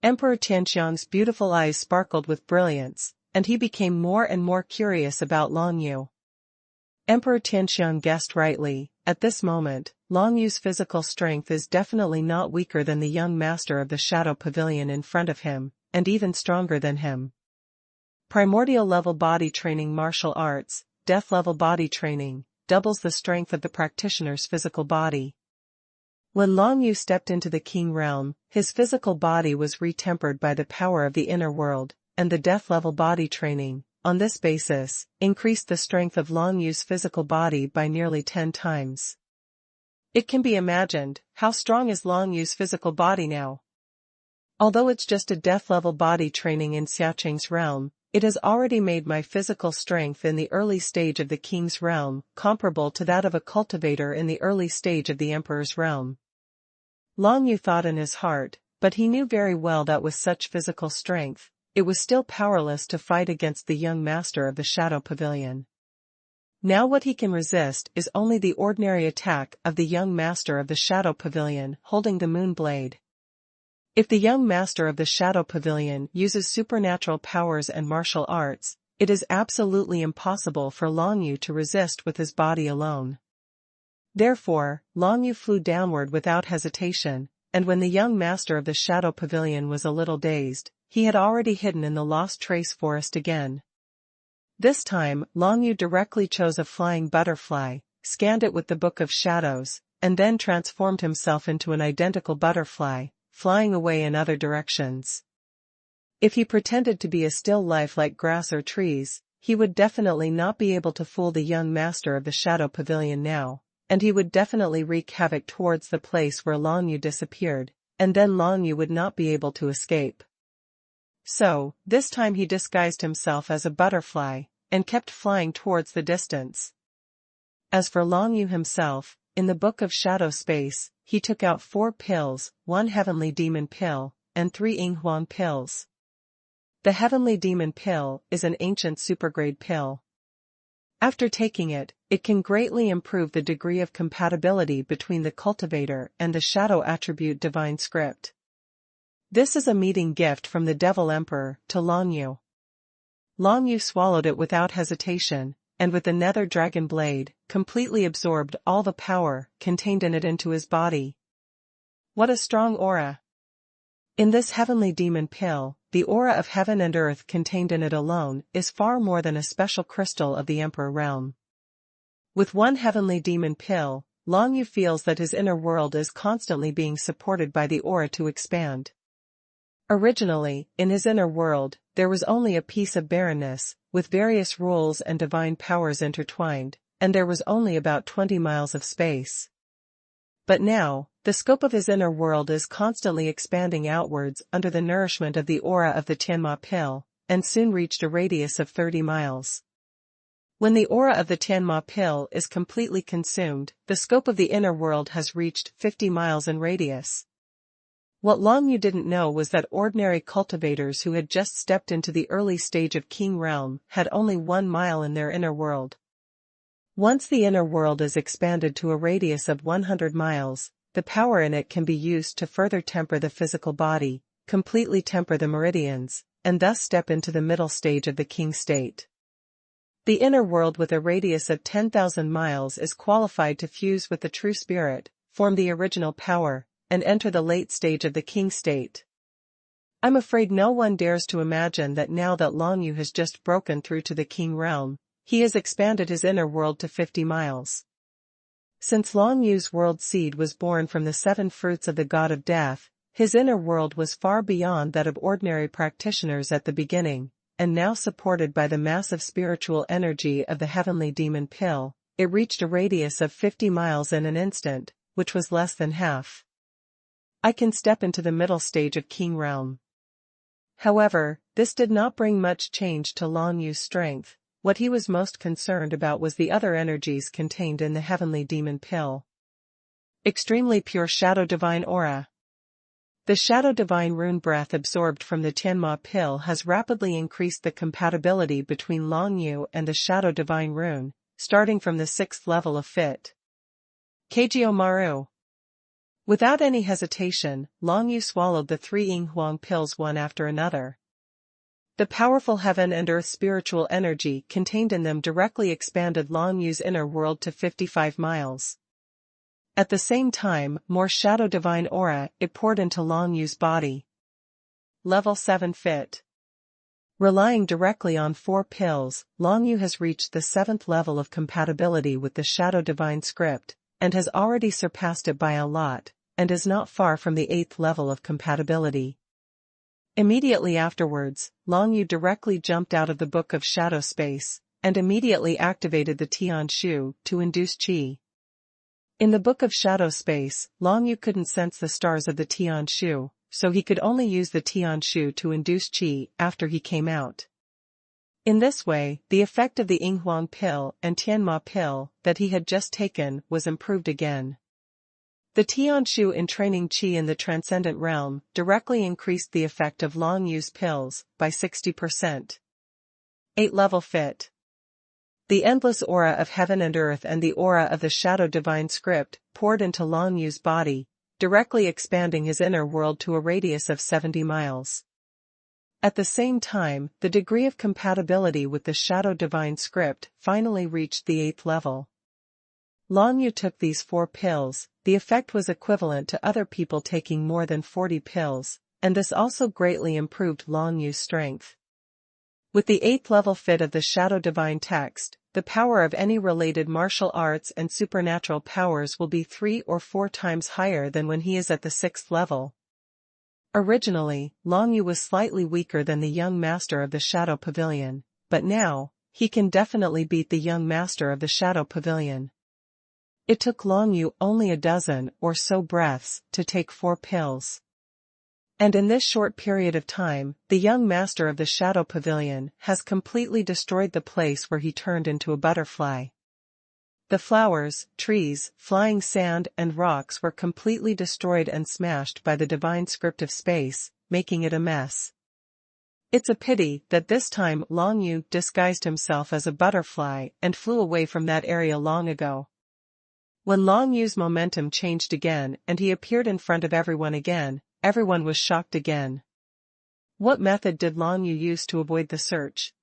Emperor Tianxiong's beautiful eyes sparkled with brilliance, and he became more and more curious about Long Yu. Emperor Tianxiong guessed rightly. At this moment, Long Yu's physical strength is definitely not weaker than the young master of the Shadow Pavilion in front of him, and even stronger than him. Primordial level body training martial arts, death level body training, doubles the strength of the practitioner's physical body. When Long Yu stepped into the King Realm, his physical body was retempered by the power of the inner world, and the death level body training, on this basis, increased the strength of Long Yu's physical body by nearly 10 times. It can be imagined, how strong is Long Yu's physical body now? Although it's just a death-level body training in Xiaoqing's realm, it has already made my physical strength in the early stage of the King's realm comparable to that of a cultivator in the early stage of the Emperor's realm. Long Yu thought in his heart, but he knew very well that with such physical strength, it was still powerless to fight against the young master of the Shadow Pavilion. Now what he can resist is only the ordinary attack of the young master of the Shadow Pavilion holding the moon blade. If the young master of the Shadow Pavilion uses supernatural powers and martial arts, it is absolutely impossible for Long Yu to resist with his body alone. Therefore, Long Yu flew downward without hesitation, and when the young master of the Shadow Pavilion was a little dazed, he had already hidden in the Lost Trace forest again. This time, Long Yu directly chose a flying butterfly, scanned it with the Book of Shadows, and then transformed himself into an identical butterfly, flying away in other directions. If he pretended to be a still life like grass or trees, he would definitely not be able to fool the young master of the Shadow Pavilion now, and he would definitely wreak havoc towards the place where Long Yu disappeared, and then Long Yu would not be able to escape. So, this time he disguised himself as a butterfly, and kept flying towards the distance. As for Long Yu himself, in the Book of Shadow Space, he took out 4 pills, 1 Heavenly Demon pill, and 3 xuanhuan pills. The Heavenly Demon pill is an ancient supergrade pill. After taking it, it can greatly improve the degree of compatibility between the cultivator and the shadow attribute divine script. This is a meeting gift from the Devil Emperor to Long Yu. Long Yu swallowed it without hesitation, and with the nether dragon blade, completely absorbed all the power contained in it into his body. What a strong aura! In this Heavenly Demon pill, the aura of heaven and earth contained in it alone is far more than a special crystal of the Emperor realm. With 1 Heavenly Demon pill, Long Yu feels that his inner world is constantly being supported by the aura to expand. Originally, in his inner world, there was only a piece of barrenness, with various rules and divine powers intertwined, and there was only about 20 miles of space. But now, the scope of his inner world is constantly expanding outwards under the nourishment of the aura of the Tianma pill, and soon reached a radius of 30 miles. When the aura of the Tianma pill is completely consumed, the scope of the inner world has reached 50 miles in radius. What Long Yu didn't know was that ordinary cultivators who had just stepped into the early stage of King Realm had only 1 mile in their inner world. Once the inner world is expanded to a radius of 100 miles, the power in it can be used to further temper the physical body, completely temper the meridians, and thus step into the middle stage of the King state. The inner world with a radius of 10,000 miles is qualified to fuse with the true spirit, form the original power, and enter the late stage of the King state. I'm afraid no one dares to imagine that now that Long Yu has just broken through to the King realm, he has expanded his inner world to 50 miles. Since Long Yu's world seed was born from the 7 fruits of the god of death, his inner world was far beyond that of ordinary practitioners at the beginning, and now supported by the massive spiritual energy of the Heavenly Demon pill, it reached a radius of 50 miles in an instant, which was less than half. I can step into the middle stage of King Realm. However, this did not bring much change to Long Yu's strength. What he was most concerned about was the other energies contained in the Heavenly Demon pill. Extremely pure Shadow Divine aura. The Shadow Divine rune breath absorbed from the Tianma pill has rapidly increased the compatibility between Long Yu and the Shadow Divine rune, starting from the 6th level of Fit. Kagyo Maru. Without any hesitation, Long Yu swallowed the 3 xuanhuan pills one after another. The powerful heaven and earth spiritual energy contained in them directly expanded Long Yu's inner world to 55 miles. At the same time, more Shadow Divine aura it poured into Long Yu's body. Level 7 Fit. Relying directly on 4 pills, Long Yu has reached the 7th level of compatibility with the Shadow Divine script, and has already surpassed it by a lot, and is not far from the 8th level of compatibility. Immediately afterwards, Long Yu directly jumped out of the Book of Shadow Space, and immediately activated the Tian Shu to induce Qi. In the Book of Shadow Space, Long Yu couldn't sense the stars of the Tian Shu, so he could only use the Tian Shu to induce Qi after he came out. In this way, the effect of the xuanhuan pill and Tianma pill that he had just taken was improved again. The Tian Shu entraining Qi in the Transcendent Realm directly increased the effect of Long Yu's pills by 60%. 8 Level Fit. The endless aura of heaven and earth and the aura of the shadow divine script poured into Long Yu's body, directly expanding his inner world to a radius of 70 miles. At the same time, the degree of compatibility with the shadow divine script finally reached the 8th level. Long Yu took these 4 pills. The effect was equivalent to other people taking more than 40 pills, and this also greatly improved Long Yu's strength. With the 8th level fit of the shadow divine text, the power of any related martial arts and supernatural powers will be 3 or 4 times higher than when he is at the 6th level. Originally, Long Yu was slightly weaker than the young master of the Shadow Pavilion, but now, he can definitely beat the young master of the Shadow Pavilion. It took Long Yu only a dozen or so breaths to take 4 pills. And in this short period of time, the young master of the Shadow Pavilion has completely destroyed the place where he turned into a butterfly. The flowers, trees, flying sand and rocks were completely destroyed and smashed by the divine script of space, making it a mess. It's a pity that this time Long Yu disguised himself as a butterfly and flew away from that area long ago. When Long Yu's momentum changed again and he appeared in front of everyone again, everyone was shocked again. What method did Long Yu use to avoid the search?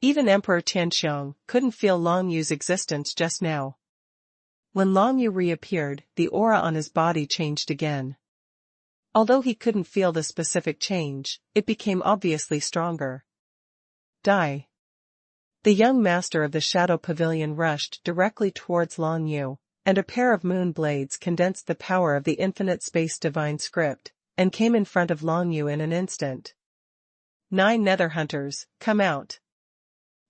Even Emperor Tianxiong couldn't feel Long Yu's existence just now. When Long Yu reappeared, the aura on his body changed again. Although he couldn't feel the specific change, it became obviously stronger. Die. The young master of the Shadow Pavilion rushed directly towards Long Yu, and a pair of moon blades condensed the power of the infinite space divine script, and came in front of Long Yu in an instant. 9 nether hunters, come out.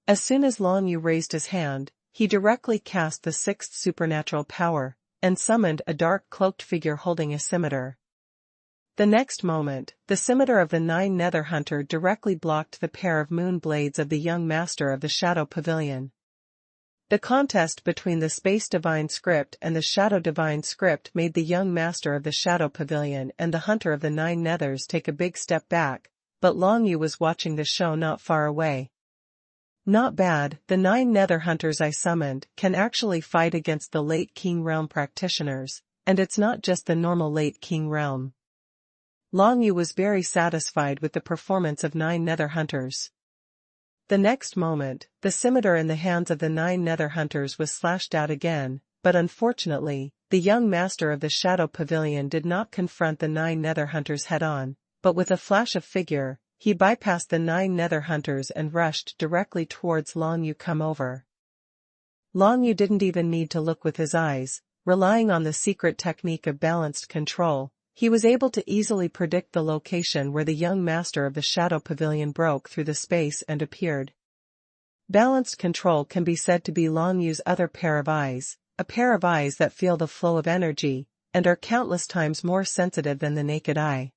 As soon as Long Yu raised his hand, he directly cast the 6th supernatural power, and summoned a dark cloaked figure holding a scimitar. The next moment, the scimitar of the 9 nether hunter directly blocked the pair of moon blades of the young master of the Shadow Pavilion. The contest between the Space Divine Script and the Shadow Divine Script made the young master of the Shadow Pavilion and the hunter of the 9 nethers take a big step back, but Long Yu was watching the show not far away. Not bad, the 9 nether hunters I summoned can actually fight against the late King Realm practitioners, and it's not just the normal late King Realm. Long Yu was very satisfied with the performance of 9 nether hunters. The next moment, the scimitar in the hands of the 9 nether hunters was slashed out again, but unfortunately, the young master of the Shadow Pavilion did not confront the 9 nether hunters head-on, but with a flash of figure, he bypassed the 9 nether hunters and rushed directly towards Long Yu. Come over. Long Yu didn't even need to look with his eyes, relying on the secret technique of balanced control. He was able to easily predict the location where the young master of the Shadow Pavilion broke through the space and appeared. Balanced control can be said to be Long Yu's other pair of eyes, a pair of eyes that feel the flow of energy, and are countless times more sensitive than the naked eye.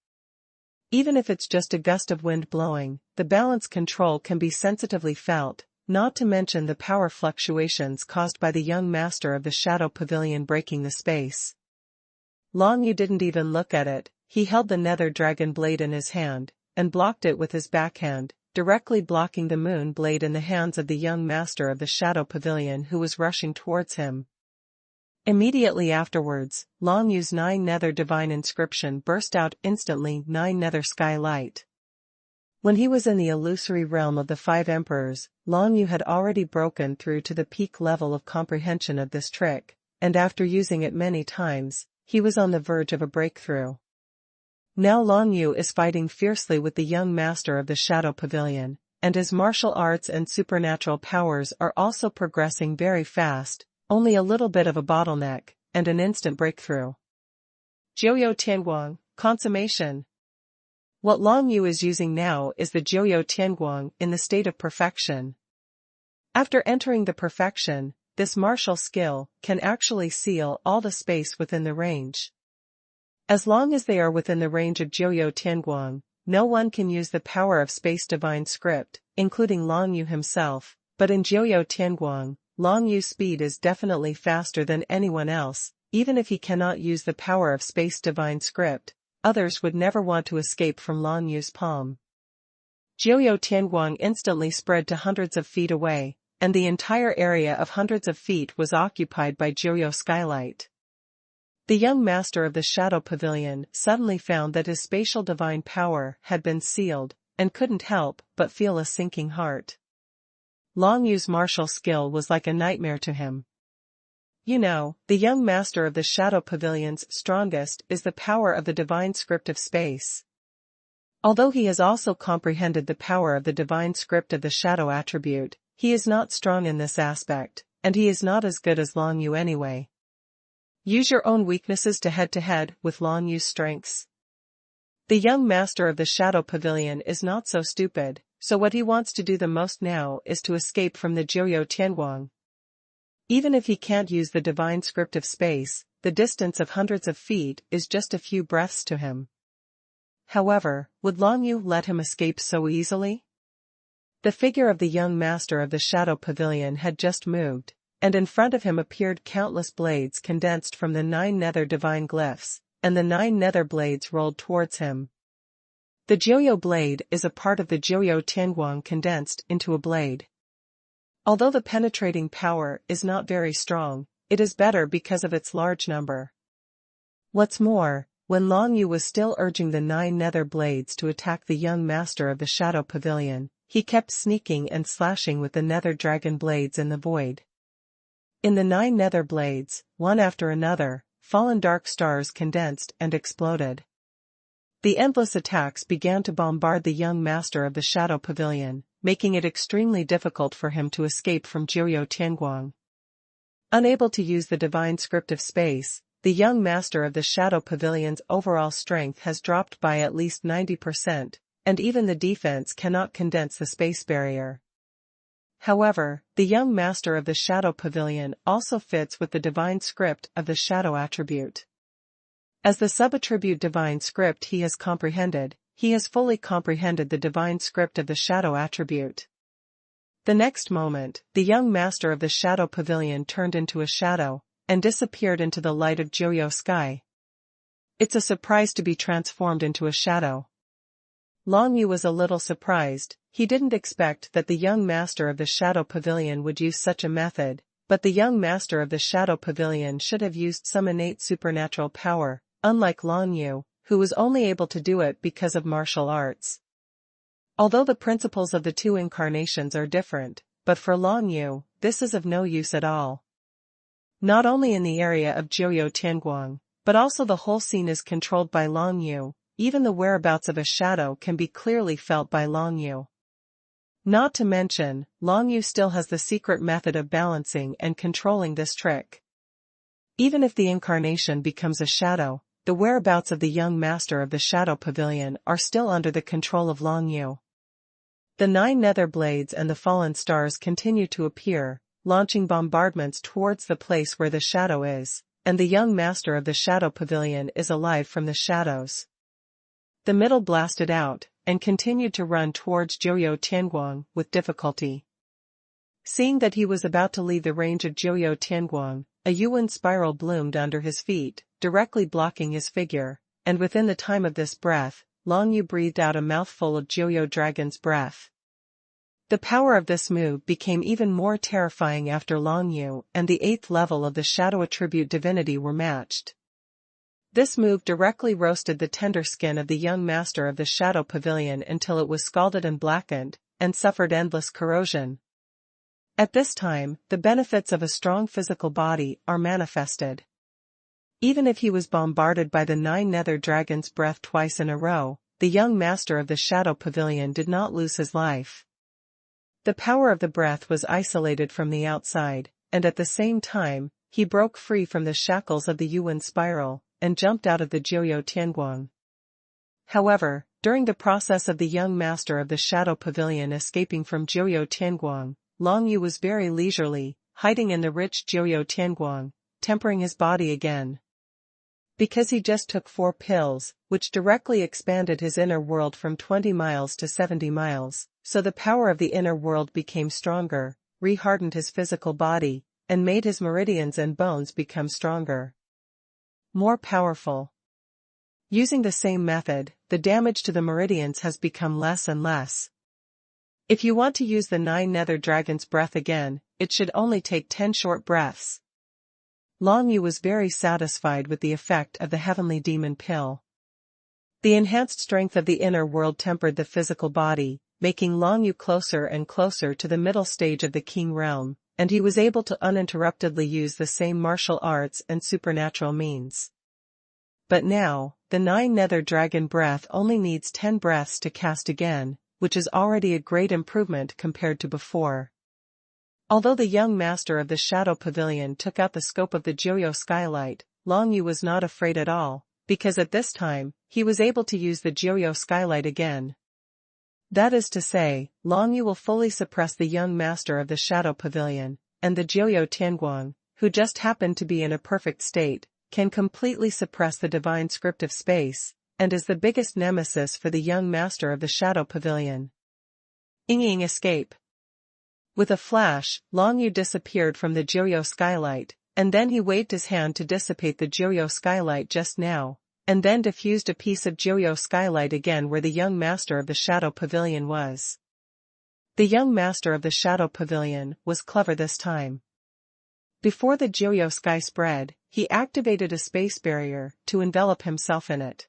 Even if it's just a gust of wind blowing, the balance control can be sensitively felt, not to mention the power fluctuations caused by the young master of the Shadow Pavilion breaking the space. Long Yu didn't even look at it. He held the nether dragon blade in his hand, and blocked it with his backhand, directly blocking the moon blade in the hands of the young master of the Shadow Pavilion who was rushing towards him. Immediately afterwards, Long Yu's 9 nether divine inscription burst out instantly, 9 nether sky light. When he was in the illusory realm of the 5 emperors, Long Yu had already broken through to the peak level of comprehension of this trick, and after using it many times, he was on the verge of a breakthrough. Now Long Yu is fighting fiercely with the young master of the Shadow Pavilion, and his martial arts and supernatural powers are also progressing very fast, only a little bit of a bottleneck, and an instant breakthrough. Jiuyou Tianguang, consummation. What Long Yu is using now is the Jiuyou Tianguang in the state of perfection. After entering the perfection, this martial skill can actually seal all the space within the range. As long as they are within the range of Jiuyou Tianguang, no one can use the power of Space Divine Script, including Long Yu himself, but in Jiuyou Tianguang, Long Yu's speed is definitely faster than anyone else. Even if he cannot use the power of Space Divine Script, others would never want to escape from Long Yu's palm. Jiuyou Tianguang instantly spread to hundreds of feet away, and the entire area of hundreds of feet was occupied by Jiuyou skylight. The young master of the Shadow Pavilion suddenly found that his spatial divine power had been sealed, and couldn't help but feel a sinking heart. Long Yu's martial skill was like a nightmare to him. You know, the young master of the Shadow Pavilion's strongest is the power of the divine script of space. Although he has also comprehended the power of the divine script of the shadow attribute, he is not strong in this aspect, and he is not as good as Long Yu anyway. Use your own weaknesses to head with Long Yu's strengths. The young master of the Shadow Pavilion is not so stupid, so what he wants to do the most now is to escape from the Jiuyou Tianguang. Even if he can't use the divine script of space, the distance of hundreds of feet is just a few breaths to him. However, would Long Yu let him escape so easily? The figure of the young master of the Shadow Pavilion had just moved, and in front of him appeared countless blades condensed from the 9 nether divine glyphs, and the 9 nether blades rolled towards him. The Jiuyou blade is a part of the Jiuyou Tianguang condensed into a blade. Although the penetrating power is not very strong, it is better because of its large number. What's more, when Long Yu was still urging the 9 nether blades to attack the young master of the Shadow Pavilion, he kept sneaking and slashing with the nether dragon blades in the void. In the 9 nether blades, one after another, fallen dark stars condensed and exploded. The endless attacks began to bombard the young master of the Shadow Pavilion, making it extremely difficult for him to escape from Jiuyou Tianguang. Unable to use the divine script of space, the young master of the Shadow Pavilion's overall strength has dropped by at least 90%, and even the defense cannot condense the space barrier. However, the young master of the Shadow Pavilion also fits with the divine script of the shadow attribute. As the sub-attribute divine script he has comprehended, he has fully comprehended the divine script of the shadow attribute. The next moment, the young master of the Shadow Pavilion turned into a shadow, and disappeared into the light of Jiuyou sky. It's a surprise to be transformed into a shadow. Long Yu was a little surprised. He didn't expect that the young master of the Shadow Pavilion would use such a method, but the young master of the Shadow Pavilion should have used some innate supernatural power, unlike Long Yu, who was only able to do it because of martial arts. Although the principles of the two incarnations are different, but for Long Yu, this is of no use at all. Not only in the area of Jiuyou Tianguang, but also the whole scene is controlled by Long Yu. Even the whereabouts of a shadow can be clearly felt by Long Yu. Not to mention, Long Yu still has the secret method of balancing and controlling this trick. Even if the incarnation becomes a shadow, the whereabouts of the young master of the Shadow Pavilion are still under the control of Long Yu. The 9 nether blades and the fallen stars continue to appear, launching bombardments towards the place where the shadow is, and the young master of the Shadow Pavilion is alive from the shadows. The middle blasted out, and continued to run towards Jiuyou Tianguang with difficulty. Seeing that he was about to leave the range of Jiuyou Tianguang, a Yuan spiral bloomed under his feet, directly blocking his figure, and within the time of this breath, Long Yu breathed out a mouthful of Jiuyou dragon's breath. The power of this move became even more terrifying after Long Yu and the 8th level of the shadow attribute divinity were matched. This move directly roasted the tender skin of the young master of the Shadow Pavilion until it was scalded and blackened, and suffered endless corrosion. At this time, the benefits of a strong physical body are manifested. Even if he was bombarded by the 9 nether dragon's breath twice in a row, the young master of the Shadow Pavilion did not lose his life. The power of the breath was isolated from the outside, and at the same time, he broke free from the shackles of the Yuan spiral, and jumped out of the Jiuyou Tianguang. However, during the process of the young master of the Shadow Pavilion escaping from Jiuyou Tianguang, Long Yu was very leisurely, hiding in the rich Jiuyou Tianguang, tempering his body again. Because he just took 4 pills, which directly expanded his inner world from 20 miles to 70 miles, so the power of the inner world became stronger, re-hardened his physical body, and made his meridians and bones become stronger. More powerful. Using the same method, the damage to the meridians has become less and less. If you want to use the 9 nether dragon's breath again, it should only take 10 short breaths. Long Yu was very satisfied with the effect of the heavenly demon pill. The enhanced strength of the inner world tempered the physical body, making Long Yu closer and closer to the middle stage of the King realm, and he was able to uninterruptedly use the same martial arts and supernatural means. But now, the 9 nether dragon breath only needs 10 breaths to cast again, which is already a great improvement compared to before. Although the young master of the Shadow Pavilion took out the scope of the Joyo skylight, Long Yu was not afraid at all, because at this time, he was able to use the Joyo skylight again. That is to say, Long Yu will fully suppress the young master of the Shadow Pavilion, and the Joyo Tianguang, who just happened to be in a perfect state, can completely suppress the divine script of space, and is the biggest nemesis for the young master of the Shadow Pavilion. Ying escape. With a flash, Long Yu disappeared from the Joyo skylight, and then he waved his hand to dissipate the Joyo skylight just now, and then diffused a piece of Joyo skylight again where the young master of the Shadow Pavilion was. The young master of the Shadow Pavilion was clever this time. Before the Joyo sky spread, he activated a space barrier to envelop himself in it.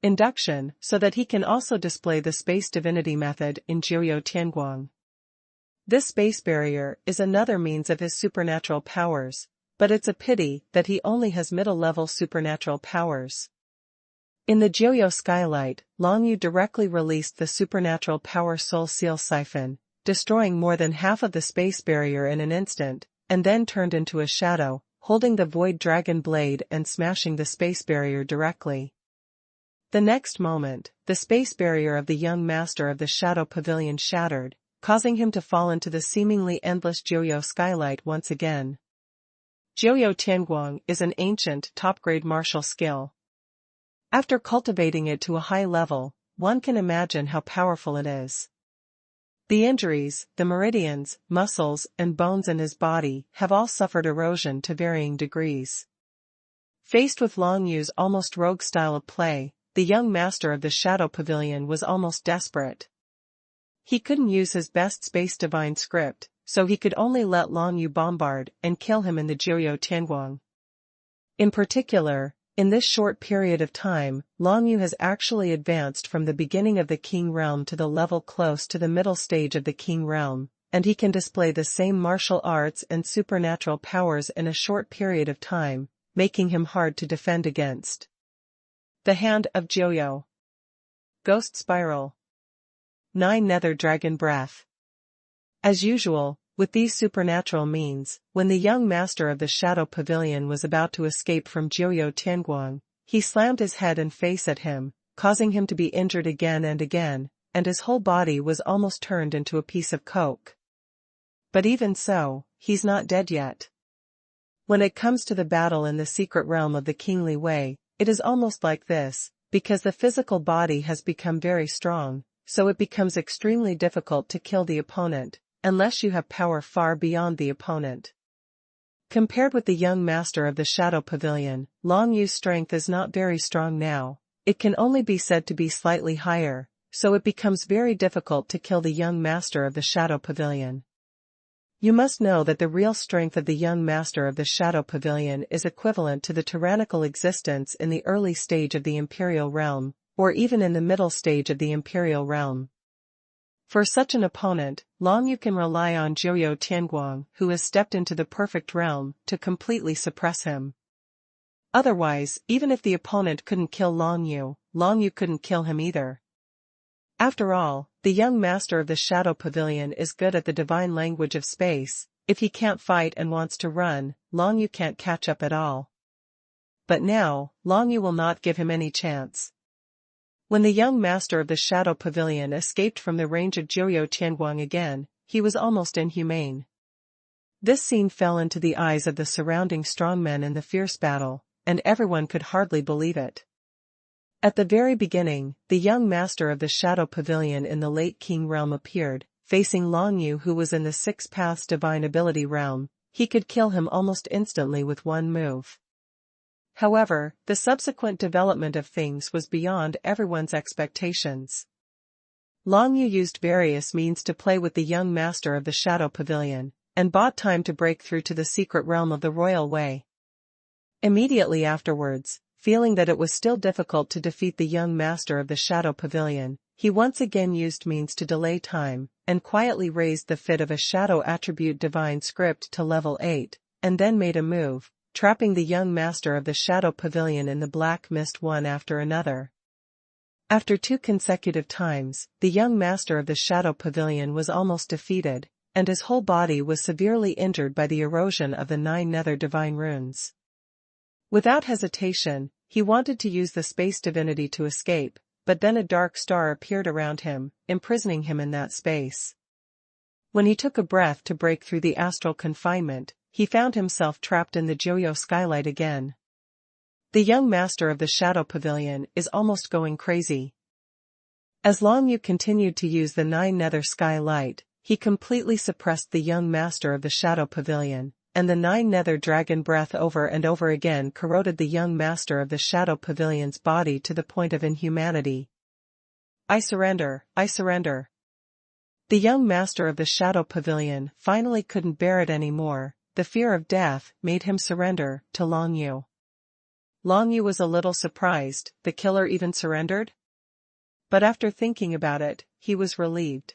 Induction, so that he can also display the space divinity method in Joyo Tianguang. This space barrier is another means of his supernatural powers, but it's a pity that he only has middle-level supernatural powers. In the Joyo skylight, Long Yu directly released the supernatural power soul seal siphon, destroying more than half of the space barrier in an instant, and then turned into a shadow, holding the void dragon blade and smashing the space barrier directly. The next moment, the space barrier of the young master of the Shadow Pavilion shattered, causing him to fall into the seemingly endless Joyo skylight once again. Joyo Tianguang is an ancient, top-grade martial skill. After cultivating it to a high level, one can imagine how powerful it is. The injuries, the meridians, muscles, and bones in his body have all suffered erosion to varying degrees. Faced with Long Yu's almost rogue style of play, the young master of the Shadow Pavilion was almost desperate. He couldn't use his best space divine script, so he could only let Long Yu bombard and kill him in the Joyo Tianguang. In particular, in this short period of time, Long Yu has actually advanced from the beginning of the King realm to the level close to the middle stage of the King realm, and he can display the same martial arts and supernatural powers in a short period of time, making him hard to defend against. The Hand of Joyo. Ghost Spiral. 9 nether dragon breath. As usual, with these supernatural means, when the young master of the Shadow Pavilion was about to escape from Joyo Tianguang, he slammed his head and face at him, causing him to be injured again and again, and his whole body was almost turned into a piece of coke. But even so, he's not dead yet. When it comes to the battle in the secret realm of the Kingly Way, it is almost like this, because the physical body has become very strong, so it becomes extremely difficult to kill the opponent, unless you have power far beyond the opponent. Compared with the young master of the Shadow Pavilion, Long Yu's strength is not very strong now, it can only be said to be slightly higher, so it becomes very difficult to kill the young master of the Shadow Pavilion. You must know that the real strength of the young master of the Shadow Pavilion is equivalent to the tyrannical existence in the early stage of the Imperial Realm, or even in the middle stage of the Imperial Realm. For such an opponent, Long Yu can rely on Joyo Tianguang, who has stepped into the perfect realm, to completely suppress him. Otherwise, even if the opponent couldn't kill Long Yu couldn't kill him either. After all, the young master of the Shadow Pavilion is good at the divine language of space. If he can't fight and wants to run, Long Yu can't catch up at all. But now, Long Yu will not give him any chance. When the young master of the Shadow Pavilion escaped from the range of Joyo Tianguang again, he was almost inhumane. This scene fell into the eyes of the surrounding strongmen in the fierce battle, and everyone could hardly believe it. At the very beginning, the young master of the Shadow Pavilion in the late King realm appeared, facing Long Yu, who was in the Six Paths divine ability realm. He could kill him almost instantly with one move. However, the subsequent development of things was beyond everyone's expectations. Long Yu used various means to play with the young master of the Shadow Pavilion, and bought time to break through to the secret realm of the royal way. Immediately afterwards, feeling that it was still difficult to defeat the young master of the Shadow Pavilion, he once again used means to delay time, and quietly raised the fit of a shadow attribute divine script to level 8, and then made a move, trapping the young master of the Shadow Pavilion in the black mist one after another. After 2 consecutive times, the young master of the Shadow Pavilion was almost defeated, and his whole body was severely injured by the erosion of the 9 nether divine runes. Without hesitation, he wanted to use the space divinity to escape, but then a dark star appeared around him, imprisoning him in that space. When he took a breath to break through the astral confinement, he found himself trapped in the Joyo skylight again. The young master of the Shadow Pavilion is almost going crazy. As Long Yu continued to use the 9 nether skylight, he completely suppressed the young master of the Shadow Pavilion, and the 9 nether dragon breath over and over again corroded the young master of the Shadow Pavilion's body to the point of inhumanity. I surrender, I surrender. The young master of the Shadow Pavilion finally couldn't bear it anymore. The fear of death made him surrender to Long Yu. Long Yu was a little surprised. The killer even surrendered? But after thinking about it, he was relieved.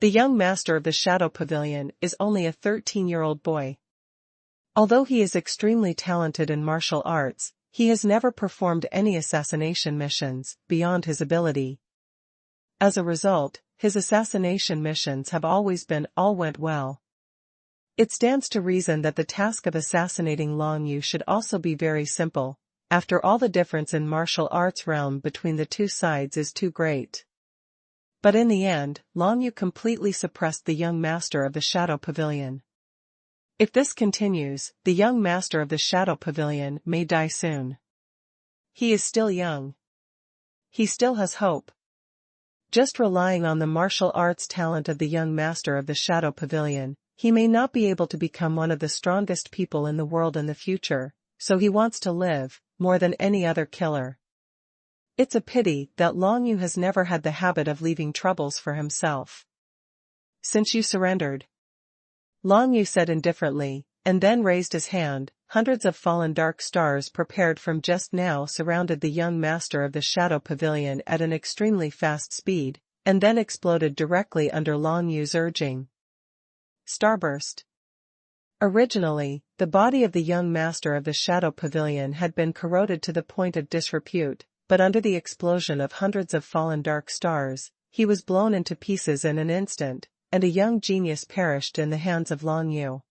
The young master of the Shadow Pavilion is only a 13-year-old boy. Although he is extremely talented in martial arts, he has never performed any assassination missions beyond his ability. As a result, his assassination missions have always been all went well. It stands to reason that the task of assassinating Long Yu should also be very simple. After all, the difference in martial arts realm between the two sides is too great. But in the end, Long Yu completely suppressed the young master of the Shadow Pavilion. If this continues, the young master of the Shadow Pavilion may die soon. He is still young. He still has hope. Just relying on the martial arts talent of the young master of the Shadow Pavilion, he may not be able to become one of the strongest people in the world in the future, so he wants to live, more than any other killer. It's a pity that Long Yu has never had the habit of leaving troubles for himself. Since you surrendered, Long Yu said indifferently, and then raised his hand. Hundreds of fallen dark stars prepared from just now surrounded the young master of the Shadow Pavilion at an extremely fast speed, and then exploded directly under Long Yu's urging. Starburst. Originally, the body of the young master of the Shadow Pavilion had been corroded to the point of disrepute, but under the explosion of hundreds of fallen dark stars, he was blown into pieces in an instant, and a young genius perished in the hands of Long Yu.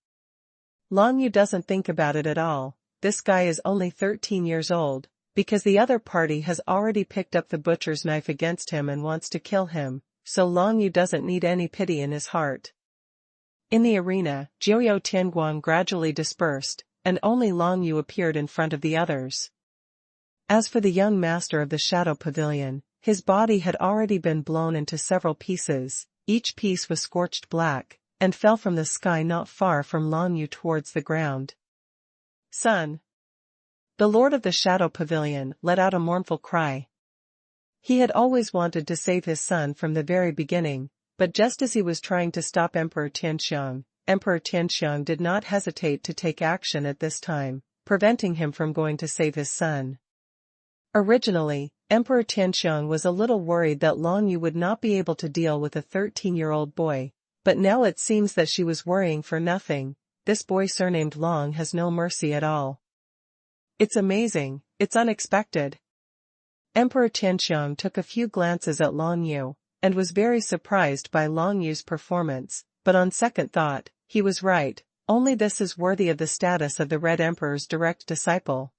Long Yu doesn't think about it at all. This guy is only 13 years old, because the other party has already picked up the butcher's knife against him and wants to kill him, so Long Yu doesn't need any pity in his heart. In the arena, Joyo Tianguang gradually dispersed, and only Long Yu appeared in front of the others. As for the young master of the Shadow Pavilion, his body had already been blown into several pieces. Each piece was scorched black, and fell from the sky not far from Long Yu towards the ground. Son! The Lord of the Shadow Pavilion let out a mournful cry. He had always wanted to save his son from the very beginning, but just as he was trying to stop Emperor Tianxiang did not hesitate to take action at this time, preventing him from going to save his son. Originally, Emperor Tianxiang was a little worried that Long Yu would not be able to deal with a 13-year-old boy, but now it seems that she was worrying for nothing. This boy surnamed Long has no mercy at all. It's amazing, it's unexpected. Emperor Tianxiang took a few glances at Long Yu, and was very surprised by Long Yu's performance, but on second thought, he was right. Only this is worthy of the status of the Red Emperor's direct disciple.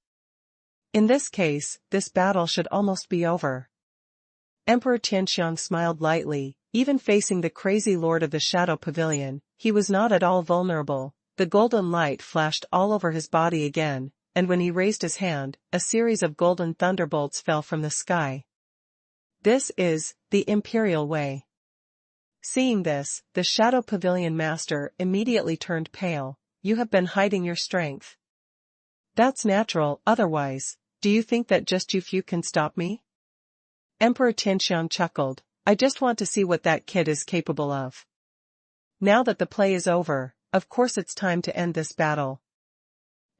In this case, this battle should almost be over. Emperor Tianxiang smiled lightly. Even facing the crazy lord of the Shadow Pavilion, he was not at all vulnerable. The golden light flashed all over his body again, and when he raised his hand, a series of golden thunderbolts fell from the sky. This is the Imperial Way. Seeing this, the Shadow Pavilion master immediately turned pale. You have been hiding your strength. That's natural, otherwise, do you think that just you few can stop me? Emperor Tianxiang chuckled. I just want to see what that kid is capable of. Now that the play is over, of course it's time to end this battle.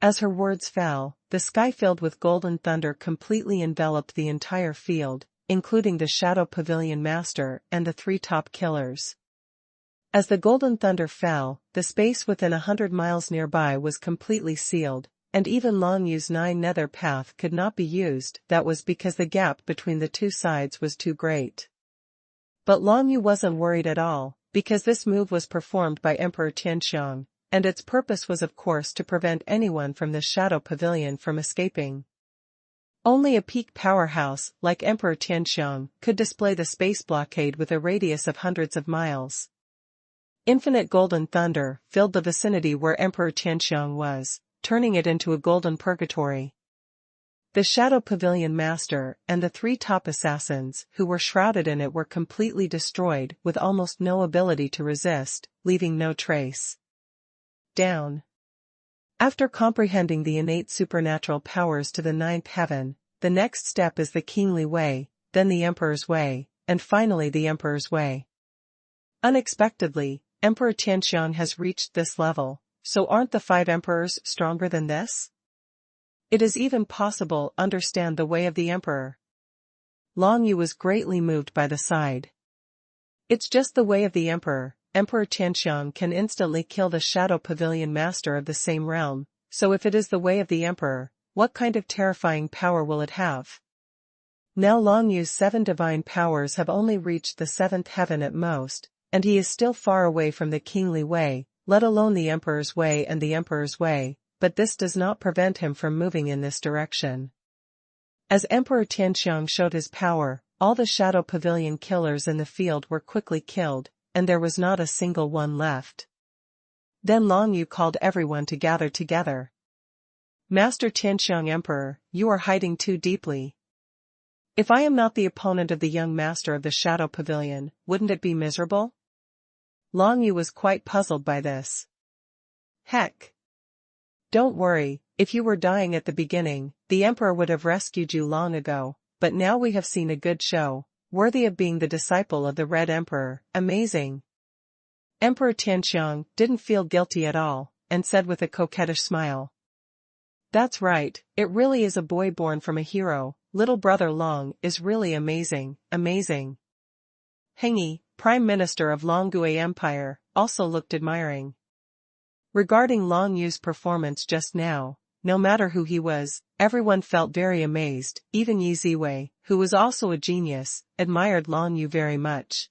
As her words fell, the sky filled with golden thunder completely enveloped the entire field, including the Shadow Pavilion Master and the 3 top killers. As the golden thunder fell, the space within 100 miles nearby was completely sealed, and even Long Yu's 9 nether path could not be used. That was because the gap between the two sides was too great. But Long Yu wasn't worried at all, because this move was performed by Emperor Tianxiang, and its purpose was of course to prevent anyone from the Shadow Pavilion from escaping. Only a peak powerhouse, like Emperor Tianxiang, could display the space blockade with a radius of hundreds of miles. Infinite golden thunder filled the vicinity where Emperor Tianxiang was, turning it into a golden purgatory. The Shadow Pavilion Master and the 3 top assassins who were shrouded in it were completely destroyed with almost no ability to resist, leaving no trace. Down. After comprehending the innate supernatural powers to the 9th heaven, the next step is the kingly way, then the Emperor's way, and finally the Emperor's way. Unexpectedly, Emperor Tianxiang has reached this level, so aren't the 5 emperors stronger than this? It is even possible understand the way of the Emperor. Long Yu was greatly moved by the side. It's just the way of the Emperor. Emperor Tianxiang can instantly kill the Shadow Pavilion Master of the same realm, so if it is the way of the Emperor, what kind of terrifying power will it have? Now Long Yu's 7 divine powers have only reached the 7th heaven at most, and he is still far away from the kingly way, let alone the Emperor's way and the Emperor's way, but this does not prevent him from moving in this direction. As Emperor Tianxiang showed his power, all the Shadow Pavilion killers in the field were quickly killed, and there was not a single one left. Then Long Yu called everyone to gather together. Master Tianxiang Emperor, you are hiding too deeply. If I am not the opponent of the young master of the Shadow Pavilion, wouldn't it be miserable? Long Yu was quite puzzled by this. Heck. Don't worry, if you were dying at the beginning, the Emperor would have rescued you long ago, but now we have seen a good show, worthy of being the disciple of the Red Emperor, amazing. Emperor Tianxiang didn't feel guilty at all, and said with a coquettish smile. That's right, it really is a boy born from a hero, little brother Long is really amazing, amazing. Hengyi, Prime Minister of Longgui Empire, also looked admiring. Regarding Long Yu's performance just now, no matter who he was, everyone felt very amazed, even Yi Ziwei, who was also a genius, admired Long Yu very much.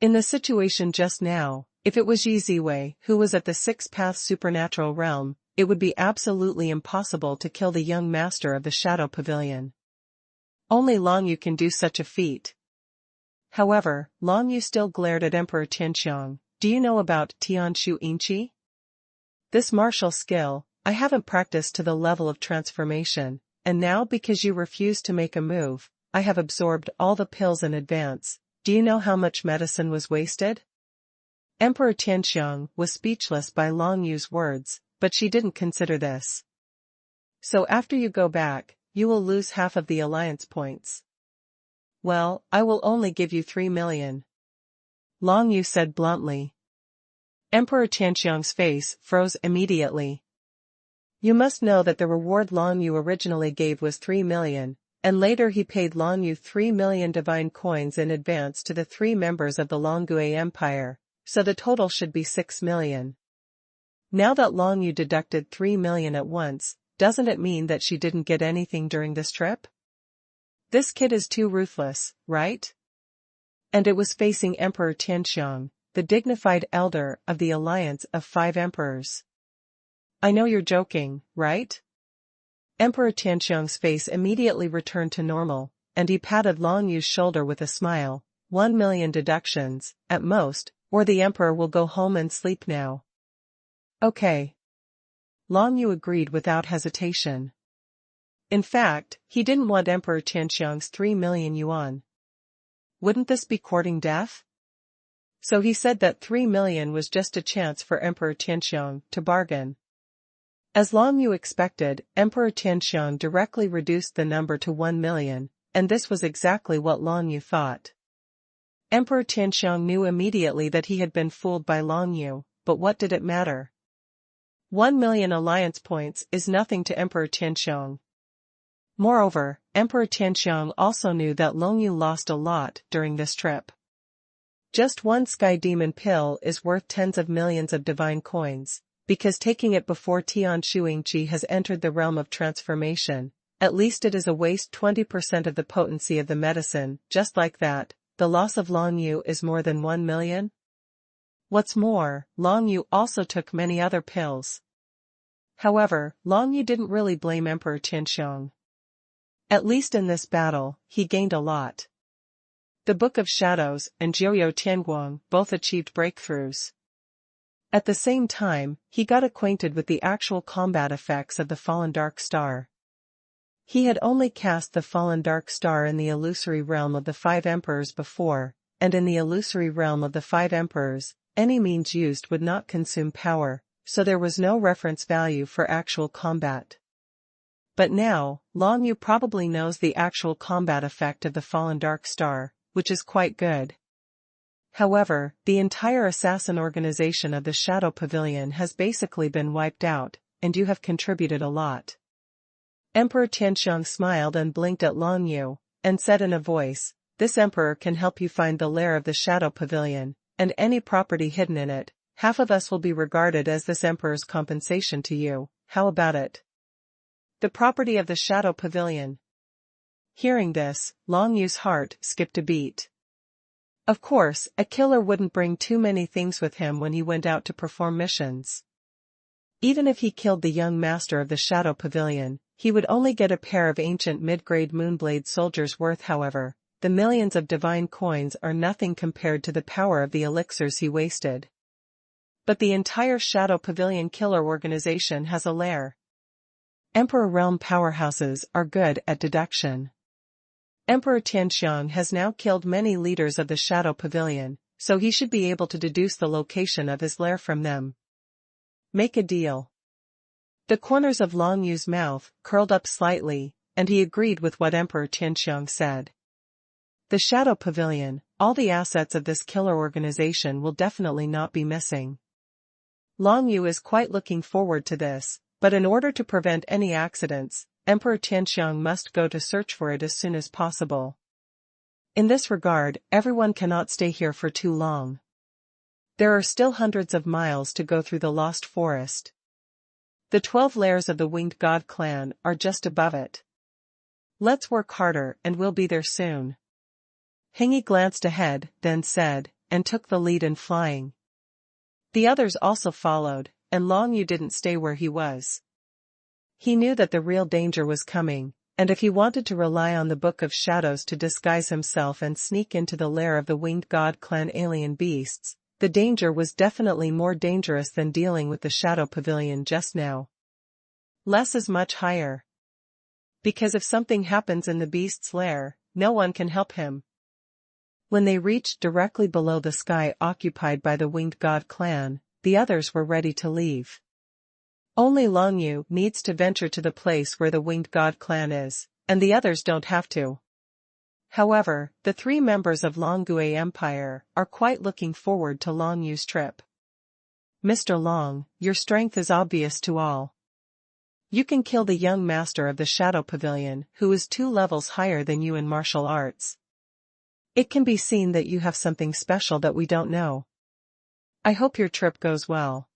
In the situation just now, if it was Yi Ziwei who was at the 6th path supernatural realm, it would be absolutely impossible to kill the young master of the Shadow Pavilion. Only Long Yu can do such a feat. However, Long Yu still glared at Emperor Tianxiang. Do you know about Tianshu Inchi? This martial skill, I haven't practiced to the level of transformation, and now because you refuse to make a move, I have absorbed all the pills in advance. Do you know how much medicine was wasted? Emperor Tianxiang was speechless by Long Yu's words, but she didn't consider this. So after you go back, you will lose half of the alliance points. Well, I will only give you 3 million. Long Yu said bluntly. Emperor Tianxiang's face froze immediately. You must know that the reward Long Yu originally gave was 3 million, and later he paid Long Yu 3 million divine coins in advance to the 3 members of the Longgui Empire, so the total should be 6 million. Now that Long Yu deducted 3 million at once, doesn't it mean that she didn't get anything during this trip? This kid is too ruthless, right? And it was facing Emperor Tianxiang, the dignified elder of the Alliance of 5 Emperors. I know you're joking, right? Emperor Tianxiang's face immediately returned to normal, and he patted Long Yu's shoulder with a smile. 1 million deductions, at most, or the Emperor will go home and sleep now. Okay. Long Yu agreed without hesitation. In fact, he didn't want Emperor Tianxiang's 3 million yuan. Wouldn't this be courting death? So he said that 3 million was just a chance for Emperor Tianxiang to bargain. As Long Yu expected, Emperor Tianxiang directly reduced the number to 1 million, and this was exactly what Long Yu thought. Emperor Tianxiang knew immediately that he had been fooled by Long Yu, but what did it matter? 1,000,000 alliance points is nothing to Emperor Tianxiang. Moreover, Emperor Tianxiang also knew that Long Yu lost a lot during this trip. Just one Sky Demon pill is worth tens of millions of divine coins, because taking it before Tian Shuingqi has entered the realm of transformation, at least it is a waste 20% of the potency of the medicine. Just like that, the loss of Long Yu is more than 1 million. What's more, Long Yu also took many other pills. However, Long Yu didn't really blame Emperor Tianxiang. At least in this battle, he gained a lot. The Book of Shadows and Jiuyou Tianguang both achieved breakthroughs. At the same time, he got acquainted with the actual combat effects of the Fallen Dark Star. He had only cast the Fallen Dark Star in the illusory realm of the Five Emperors before, and in the illusory realm of the Five Emperors, any means used would not consume power, so there was no reference value for actual combat. But now, Long Yu probably knows the actual combat effect of the Fallen Dark Star, which is quite good. However, the entire assassin organization of the Shadow Pavilion has basically been wiped out, and you have contributed a lot. Emperor Tianxiang smiled and blinked at Long Yu, and said in a voice, "This emperor can help you find the lair of the Shadow Pavilion, and any property hidden in it. Half of us will be regarded as this emperor's compensation to you. How about it?" The property of the Shadow Pavilion. Hearing this, Long Yu's heart skipped a beat. Of course, a killer wouldn't bring too many things with him when he went out to perform missions. Even if he killed the young master of the Shadow Pavilion, he would only get a pair of ancient mid-grade Moonblade soldiers worth. However, the millions of divine coins are nothing compared to the power of the elixirs he wasted. But the entire Shadow Pavilion killer organization has a lair. Emperor Realm powerhouses are good at deduction. Emperor Tianxiang has now killed many leaders of the Shadow Pavilion, so he should be able to deduce the location of his lair from them. Make a deal. The corners of Long Yu's mouth curled up slightly, and he agreed with what Emperor Tianxiang said. The Shadow Pavilion, all the assets of this killer organization will definitely not be missing. Long Yu is quite looking forward to this, but in order to prevent any accidents, Emperor Tianxiang must go to search for it as soon as possible. In this regard, everyone cannot stay here for too long. There are still hundreds of miles to go through the Lost Forest. The 12 lairs of the Winged God clan are just above it. Let's work harder and we'll be there soon. Hengyi glanced ahead, then said, and took the lead in flying. The others also followed, and Long Yu didn't stay where he was. He knew that the real danger was coming, and if he wanted to rely on the Book of Shadows to disguise himself and sneak into the lair of the Winged God clan alien beasts, the danger was definitely more dangerous than dealing with the Shadow Pavilion just now. Less is much higher. Because if something happens in the beast's lair, no one can help him. When they reached directly below the sky occupied by the Winged God clan, the others were ready to leave. Only Long Yu needs to venture to the place where the Winged God clan is, and the others don't have to. However, the 3 members of Longgui Empire are quite looking forward to Long Yu's trip. Mr. Long, your strength is obvious to all. You can kill the young master of the Shadow Pavilion, who is 2 levels higher than you in martial arts. It can be seen that you have something special that we don't know. I hope your trip goes well.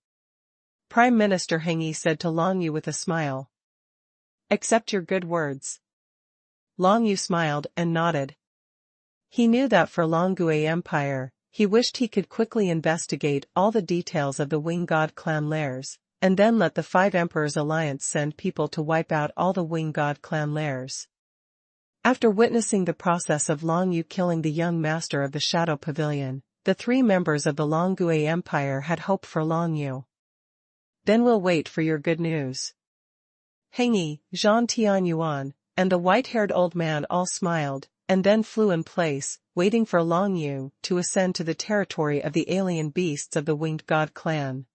Prime Minister Hengyi said to Long Yu with a smile. Accept your good words. Long Yu smiled and nodded. He knew that for Longgui Empire, he wished he could quickly investigate all the details of the Winged God clan lairs, and then let the 5 Emperors Alliance send people to wipe out all the Winged God clan lairs. After witnessing the process of Long Yu killing the young master of the Shadow Pavilion, the 3 members of the Longgui Empire had hope for Long Yu. Then we'll wait for your good news. Hengyi, Zhang Tianyuan, and the white-haired old man all smiled, and then flew in place, waiting for Long Yu to ascend to the territory of the alien beasts of the Winged God clan.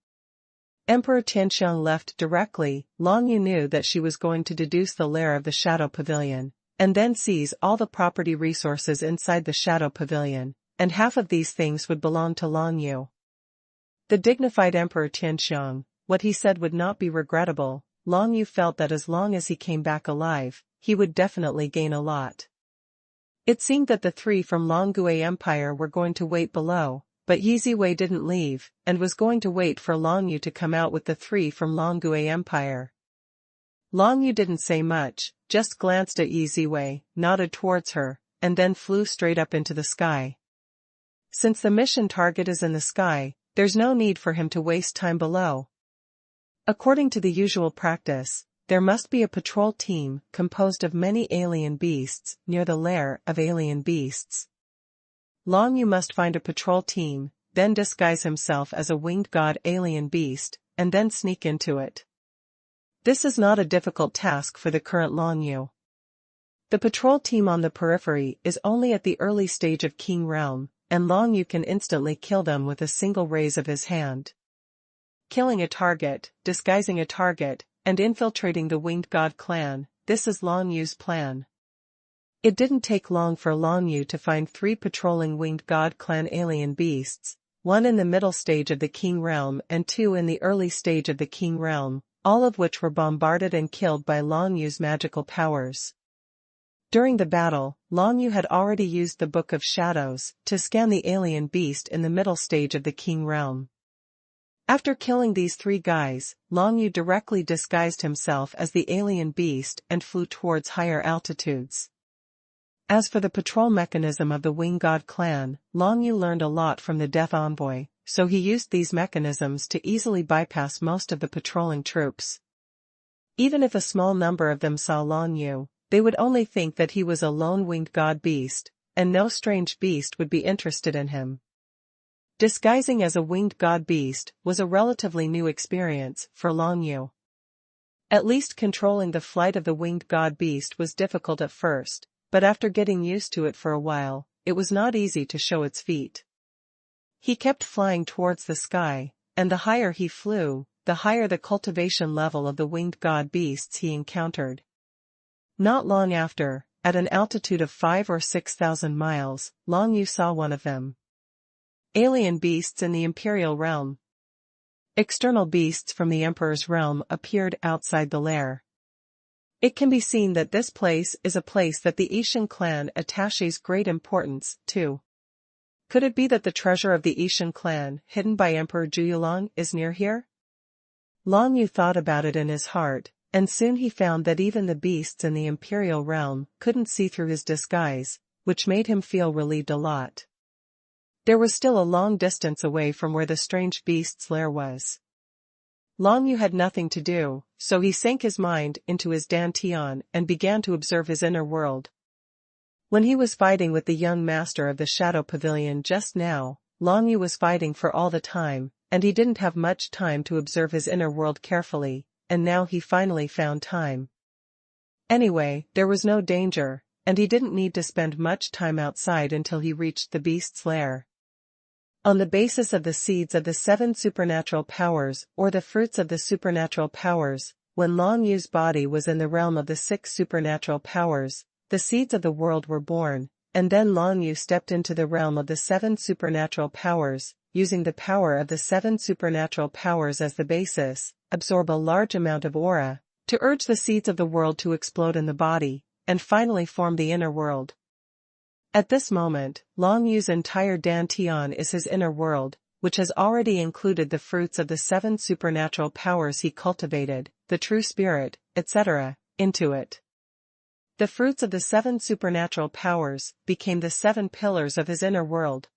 Emperor Tianxiang left directly. Long Yu knew that she was going to deduce the lair of the Shadow Pavilion, and then seize all the property resources inside the Shadow Pavilion, and half of these things would belong to Long Yu. The dignified Emperor Tianxiang, what he said would not be regrettable. Long Yu felt that as long as he came back alive, he would definitely gain a lot. It seemed that the three from Longgui Empire were going to wait below, but Yi Ziwei didn't leave, and was going to wait for Long Yu to come out with the three from Longgui Empire. Long Yu didn't say much, just glanced at Yi Ziwei, nodded towards her, and then flew straight up into the sky. Since the mission target is in the sky, there's no need for him to waste time below. According to the usual practice, there must be a patrol team composed of many alien beasts near the lair of alien beasts. Long Yu must find a patrol team, then disguise himself as a winged god alien beast, and then sneak into it. This is not a difficult task for the current Long Yu. The patrol team on the periphery is only at the early stage of King Realm, and Long Yu can instantly kill them with a single raise of his hand. Killing a target, disguising a target, and infiltrating the Winged God clan, this is Long Yu's plan. It didn't take long for Long Yu to find 3 patrolling Winged God clan alien beasts, 1 in the middle stage of the King Realm and 2 in the early stage of the King Realm, all of which were bombarded and killed by Long Yu's magical powers. During the battle, Long Yu had already used the Book of Shadows to scan the alien beast in the middle stage of the King Realm. After killing these 3 guys, Long Yu directly disguised himself as the alien beast and flew towards higher altitudes. As for the patrol mechanism of the Winged God clan, Long Yu learned a lot from the Death Envoy, so he used these mechanisms to easily bypass most of the patrolling troops. Even if a small number of them saw Long Yu, they would only think that he was a lone Winged God beast, and no strange beast would be interested in him. Disguising as a Winged God beast was a relatively new experience for Long Yu. At least controlling the flight of the Winged God beast was difficult at first, but after getting used to it for a while, it was not easy to show its feet. He kept flying towards the sky, and the higher he flew, the higher the cultivation level of the Winged God beasts he encountered. Not long after, at an altitude of 5,000 or 6,000 miles, Long Yu saw one of them. Alien beasts in the Imperial Realm. External beasts from the Emperor's realm appeared outside the lair. It can be seen that this place is a place that the Ishan clan attaches great importance to. Could it be that the treasure of the Ishan clan, hidden by Emperor Zhuyulong, is near here? Long Yu thought about it in his heart, and soon he found that even the beasts in the Imperial Realm couldn't see through his disguise, which made him feel relieved a lot. There was still a long distance away from where the strange beast's lair was. Long Yu had nothing to do, so he sank his mind into his dantian and began to observe his inner world. When he was fighting with the young master of the Shadow Pavilion just now, Long Yu was fighting for all the time, and he didn't have much time to observe his inner world carefully, and now he finally found time. Anyway, there was no danger, and he didn't need to spend much time outside until he reached the beast's lair. On the basis of the seeds of the 7 supernatural powers or the fruits of the supernatural powers, when Long Yu's body was in the realm of the 6 supernatural powers, the seeds of the world were born, and then Long Yu stepped into the realm of the 7 supernatural powers, using the power of the 7 supernatural powers as the basis, absorb a large amount of aura, to urge the seeds of the world to explode in the body, and finally form the inner world. At this moment, Long Yu's entire dantian is his inner world, which has already included the fruits of the 7 supernatural powers he cultivated, the true spirit, etc., into it. The fruits of the 7 supernatural powers became the 7 pillars of his inner world.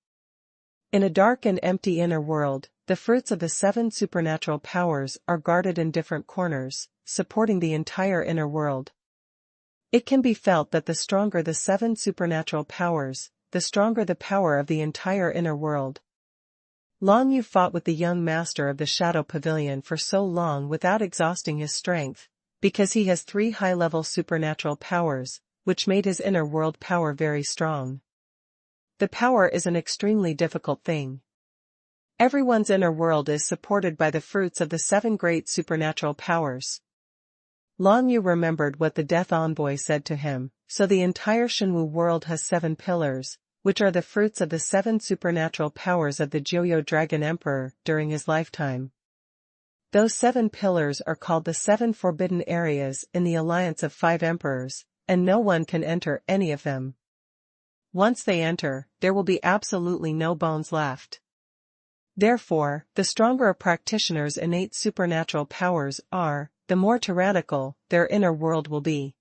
In a dark and empty inner world, the fruits of the 7 supernatural powers are guarded in different corners, supporting the entire inner world. It can be felt that the stronger the 7 supernatural powers, the stronger the power of the entire inner world. Long Yu fought with the young master of the Shadow Pavilion for so long without exhausting his strength, because he has 3 high-level supernatural powers, which made his inner world power very strong. The power is an extremely difficult thing. Everyone's inner world is supported by the fruits of the 7 great supernatural powers. Long Yu remembered what the Death Envoy said to him, so the entire Shenwu world has 7 pillars, which are the fruits of the 7 supernatural powers of the Joyo Dragon Emperor during his lifetime. Those 7 pillars are called the 7 forbidden areas in the alliance of 5 emperors, and no one can enter any of them. Once they enter, there will be absolutely no bones left. Therefore, the stronger a practitioner's innate supernatural powers are, the more tyrannical their inner world will be.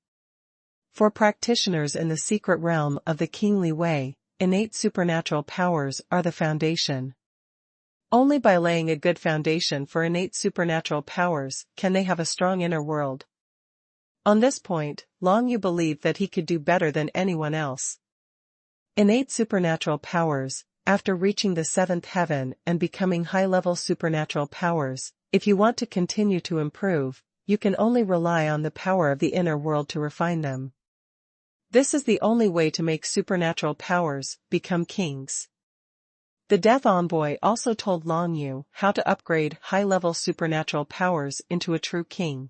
For practitioners in the secret realm of the kingly way, innate supernatural powers are the foundation. Only by laying a good foundation for innate supernatural powers can they have a strong inner world. On this point, Long Yu believed that he could do better than anyone else. Innate supernatural powers, after reaching the 7th heaven and becoming high-level supernatural powers, if you want to continue to improve, you can only rely on the power of the inner world to refine them. This is the only way to make supernatural powers become kings. The Death Envoy also told Long Yu how to upgrade high-level supernatural powers into a true king.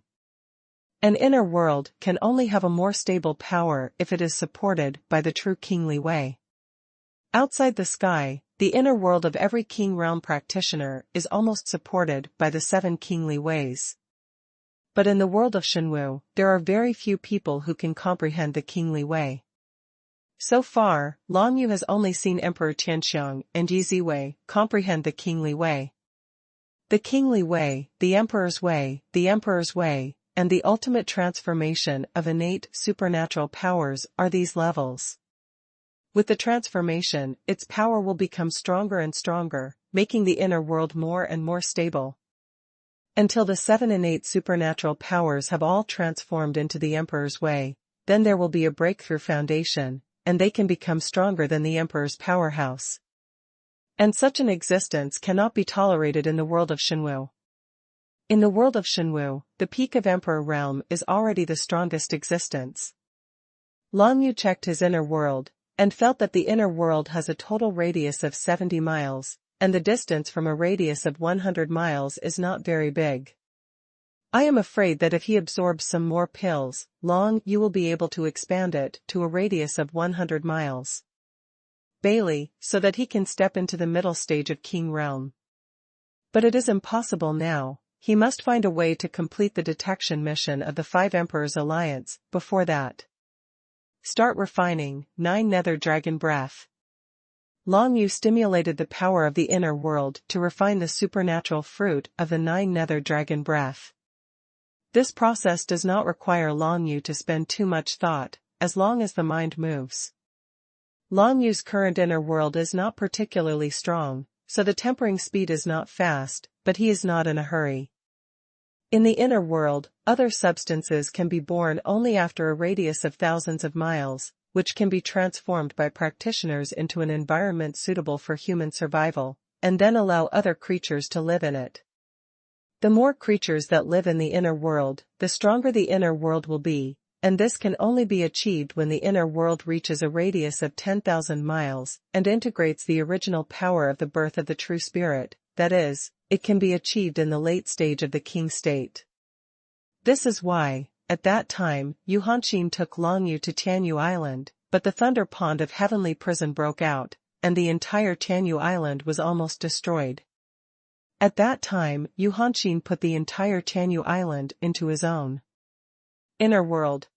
An inner world can only have a more stable power if it is supported by the true kingly way. Outside the sky, the inner world of every king realm practitioner is almost supported by the 7 kingly ways. But in the world of Shenwu, there are very few people who can comprehend the kingly way. So far, Long Yu has only seen Emperor Tianxiang and Yi Ziwei comprehend the kingly way. The kingly way, the emperor's way, and the ultimate transformation of innate supernatural powers are these levels. With the transformation, its power will become stronger and stronger, making the inner world more and more stable. Until the 7 innate supernatural powers have all transformed into the Emperor's way, then there will be a breakthrough foundation, and they can become stronger than the Emperor's powerhouse. And such an existence cannot be tolerated in the world of Shenwu. In the world of Shenwu, the peak of Emperor realm is already the strongest existence. Long Yu checked his inner world, and felt that the inner world has a total radius of 70 miles, and the distance from a radius of 100 miles is not very big. I am afraid that if he absorbs some more pills, Long Yu will be able to expand it to a radius of 100 miles. Bailey, so that he can step into the middle stage of King Realm. But it is impossible now, he must find a way to complete the detection mission of the 5 Emperors Alliance, before that. Start refining, 9 Nether Dragon Breath. Long Yu stimulated the power of the inner world to refine the supernatural fruit of the 9 Nether Dragon Breath. This process does not require Long Yu to spend too much thought, as long as the mind moves. Long Yu's current inner world is not particularly strong, so the tempering speed is not fast, but he is not in a hurry. In the inner world, other substances can be born only after a radius of thousands of miles, which can be transformed by practitioners into an environment suitable for human survival, and then allow other creatures to live in it. The more creatures that live in the inner world, the stronger the inner world will be, and this can only be achieved when the inner world reaches a radius of 10,000 miles, and integrates the original power of the birth of the true spirit, that is, it can be achieved in the late stage of the king state. This is why, at that time, Yu Hanxin took Long Yu to Tianyu Island, but the Thunder Pond of Heavenly Prison broke out, and the entire Tianyu Island was almost destroyed. At that time, Yu Hanxin put the entire Tianyu Island into his own inner world.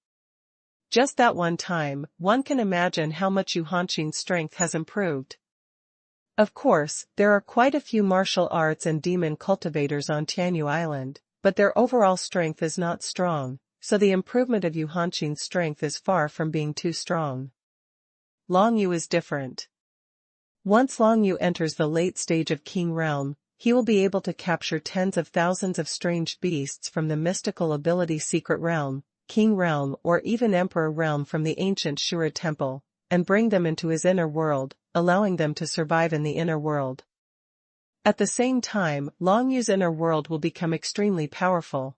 Just that one time, one can imagine how much Yu Hanxin's strength has improved. Of course, there are quite a few martial arts and demon cultivators on Tianyu Island, but their overall strength is not strong, so the improvement of Yu Hanxin's strength is far from being too strong. Long Yu is different. Once Long Yu enters the late stage of King Realm, he will be able to capture tens of thousands of strange beasts from the mystical ability Secret Realm, King Realm, or even Emperor Realm from the ancient Shura Temple, and bring them into his inner world, allowing them to survive in the inner world. At the same time, Long Yu's inner world will become extremely powerful.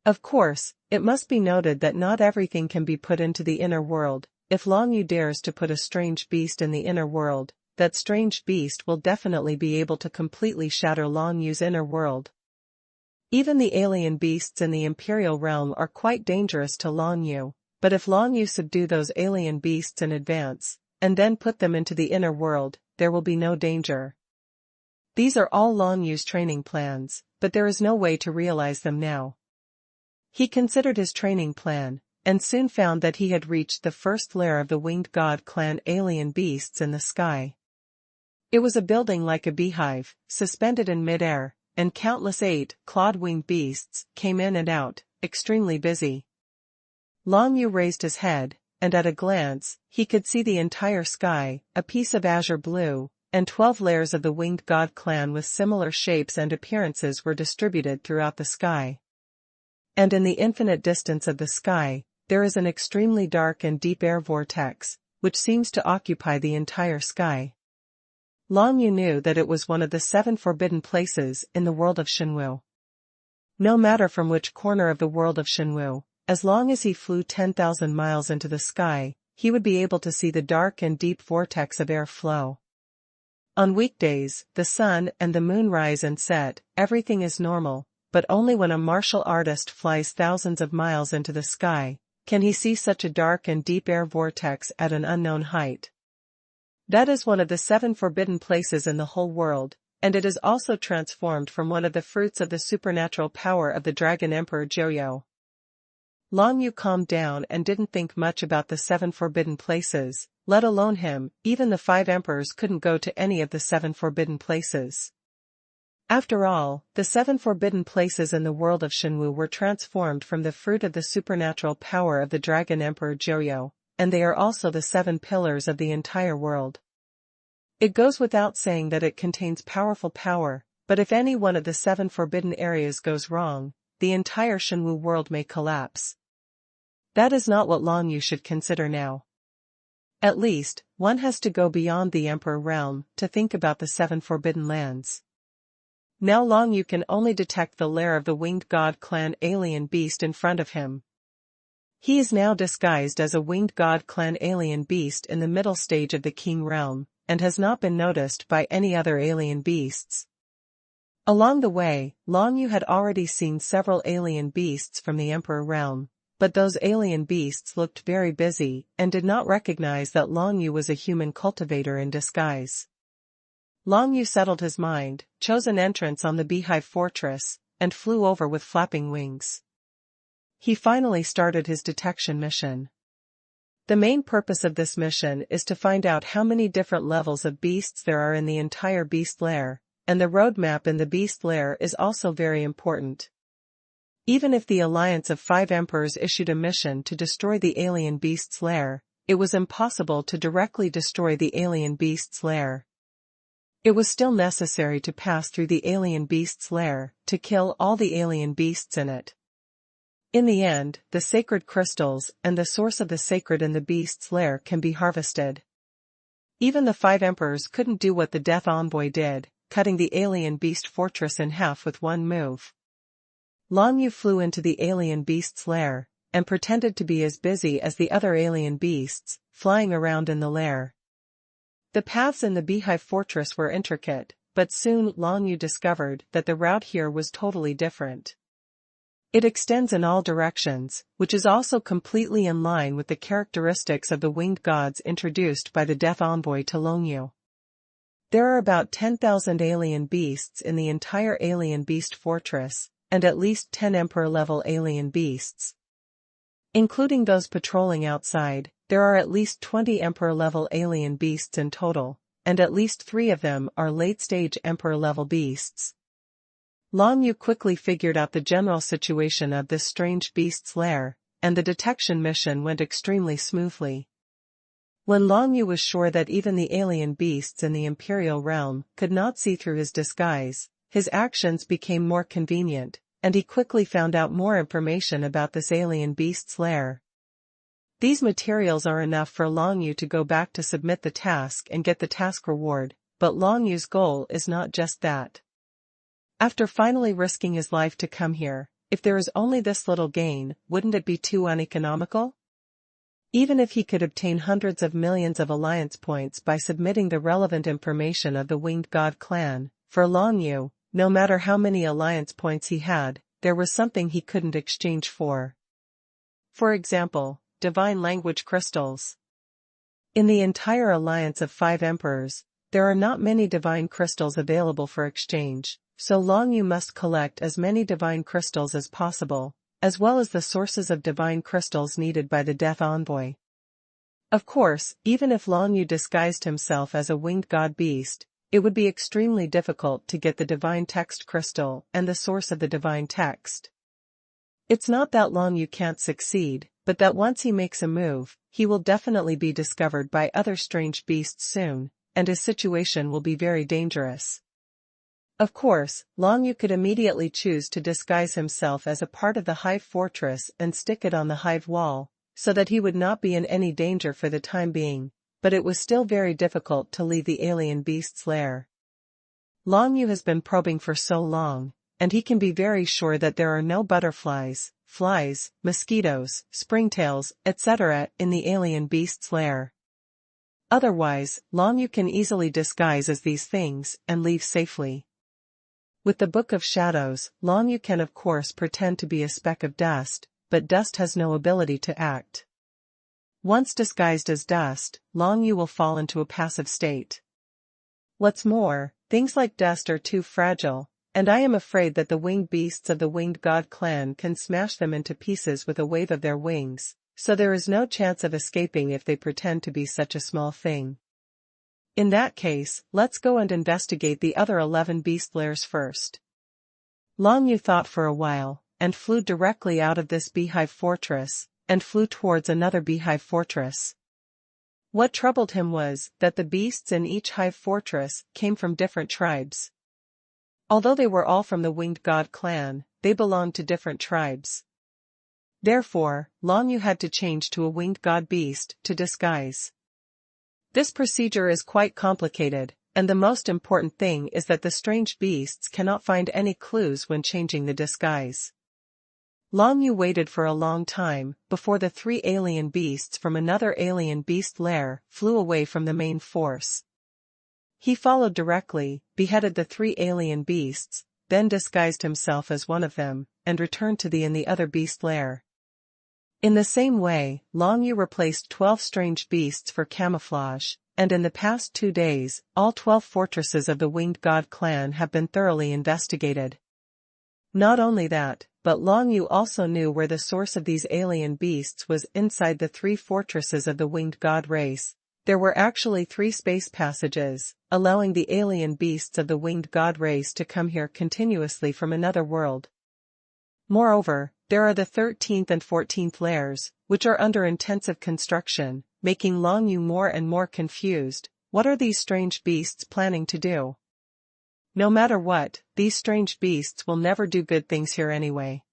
Of course, it must be noted that not everything can be put into the inner world. If Long Yu dares to put a strange beast in the inner world, that strange beast will definitely be able to completely shatter Long Yu's inner world. Even the alien beasts in the Imperial Realm are quite dangerous to Long Yu, but if Long Yu subdue those alien beasts in advance, and then put them into the inner world, there will be no danger. These are all Long Yu's training plans, but there is no way to realize them now. He considered his training plan, and soon found that he had reached the first lair of the winged god clan alien beasts in the sky. It was a building like a beehive, suspended in mid-air, and countless 8-clawed winged beasts came in and out, extremely busy. Long Yu raised his head, and at a glance, he could see the entire sky, a piece of azure blue, and 12 layers of the winged god clan with similar shapes and appearances were distributed throughout the sky. And in the infinite distance of the sky, there is an extremely dark and deep air vortex, which seems to occupy the entire sky. Long Yu knew that it was one of the 7 forbidden places in the world of Xuanhuan. No matter from which corner of the world of Xuanhuan, as long as he flew 10,000 miles into the sky, he would be able to see the dark and deep vortex of air flow. On weekdays, the sun and the moon rise and set, everything is normal, but only when a martial artist flies thousands of miles into the sky, can he see such a dark and deep air vortex at an unknown height. That is one of the 7 forbidden places in the whole world, and it is also transformed from one of the fruits of the supernatural power of the Dragon Emperor Joyo. Long Yu calmed down and didn't think much about the 7 forbidden places, let alone him. Even the 5 emperors couldn't go to any of the 7 forbidden places. After all, the 7 forbidden places in the world of Xuanhuan were transformed from the fruit of the supernatural power of the Dragon Emperor Joyo, and they are also the 7 pillars of the entire world. It goes without saying that it contains powerful power, but if any one of the 7 forbidden areas goes wrong, the entire Xuanhuan world may collapse. That is not what Long Yu should consider now. At least, one has to go beyond the Emperor realm to think about the 7 forbidden lands. Now Long Yu can only detect the lair of the winged god clan alien beast in front of him. He is now disguised as a winged god clan alien beast in the middle stage of the King realm, and has not been noticed by any other alien beasts. Along the way, Long Yu had already seen several alien beasts from the Emperor realm, but those alien beasts looked very busy and did not recognize that Long Yu was a human cultivator in disguise. Long Yu settled his mind, chose an entrance on the beehive fortress, and flew over with flapping wings. He finally started his detection mission. The main purpose of this mission is to find out how many different levels of beasts there are in the entire beast lair, and the roadmap in the beast lair is also very important. Even if the alliance of 5 emperors issued a mission to destroy the alien beast's lair, it was impossible to directly destroy the alien beast's lair. It was still necessary to pass through the alien beast's lair to kill all the alien beasts in it. In the end, the sacred crystals and the source of the sacred in the beast's lair can be harvested. Even the 5 emperors couldn't do what the Death Envoy did, cutting the alien beast fortress in half with one move. Long Yu flew into the alien beast's lair, and pretended to be as busy as the other alien beasts, flying around in the lair. The paths in the beehive fortress were intricate, but soon Long Yu discovered that the route here was totally different. It extends in all directions, which is also completely in line with the characteristics of the winged gods introduced by the Death Envoy to Long Yu. There are about 10,000 alien beasts in the entire alien beast fortress, and at least 10 emperor-level alien beasts. Including those patrolling outside, there are at least 20 emperor-level alien beasts in total, and at least 3 of them are late-stage emperor-level beasts. Long Yu quickly figured out the general situation of this strange beast's lair, and the detection mission went extremely smoothly. When Long Yu was sure that even the alien beasts in the Imperial realm could not see through his disguise, his actions became more convenient, and he quickly found out more information about this alien beast's lair. These materials are enough for Long Yu to go back to submit the task and get the task reward, but Long Yu's goal is not just that. After finally risking his life to come here, if there is only this little gain, wouldn't it be too uneconomical? Even if he could obtain hundreds of millions of alliance points by submitting the relevant information of the winged god clan, for Long Yu, no matter how many alliance points he had, there was something he couldn't exchange for. For example, divine language crystals. In the entire alliance of 5 emperors, there are not many divine crystals available for exchange, so Long Yu must collect as many divine crystals as possible, as well as the sources of divine crystals needed by the Death Envoy. Of course, even if Long Yu disguised himself as a winged god beast, it would be extremely difficult to get the divine text crystal and the source of the divine text. It's not that Long Yu can't succeed, but that once he makes a move, he will definitely be discovered by other strange beasts soon, and his situation will be very dangerous. Of course, Long Yu could immediately choose to disguise himself as a part of the hive fortress and stick it on the hive wall, so that he would not be in any danger for the time being, but it was still very difficult to leave the alien beast's lair. Long Yu has been probing for so long, and he can be very sure that there are no butterflies, flies, mosquitoes, springtails, etc. in the alien beast's lair. Otherwise, Long Yu can easily disguise as these things and leave safely. With the Book of Shadows, Long Yu can of course pretend to be a speck of dust, but dust has no ability to act. Once disguised as dust, Long Yu will fall into a passive state. What's more, things like dust are too fragile, and I am afraid that the winged beasts of the Winged God clan can smash them into pieces with a wave of their wings, so there is no chance of escaping if they pretend to be such a small thing. In that case, let's go and investigate the other 11 beast lairs first. Long Yu thought for a while, and flew directly out of this beehive fortress, and flew towards another beehive fortress. What troubled him was that the beasts in each hive fortress came from different tribes. Although they were all from the Winged God clan, they belonged to different tribes. Therefore, Long Yu had to change to a Winged God beast to disguise. This procedure is quite complicated, and the most important thing is that the strange beasts cannot find any clues when changing the disguise. Long Yu waited for a long time before the 3 alien beasts from another alien beast lair flew away from the main force. He followed directly, beheaded the 3 alien beasts, then disguised himself as one of them, and returned to the other beast lair. In the same way, Long Yu replaced 12 strange beasts for camouflage, and in the past 2 days, all 12 fortresses of the Winged God clan have been thoroughly investigated. Not only that, but Long Yu also knew where the source of these alien beasts was inside the 3 fortresses of the Winged God race. There were actually 3 space passages, allowing the alien beasts of the Winged God race to come here continuously from another world. Moreover, there are the 13th and 14th lairs, which are under intensive construction, making Long Yu more and more confused. What are these strange beasts planning to do? No matter what, these strange beasts will never do good things here anyway.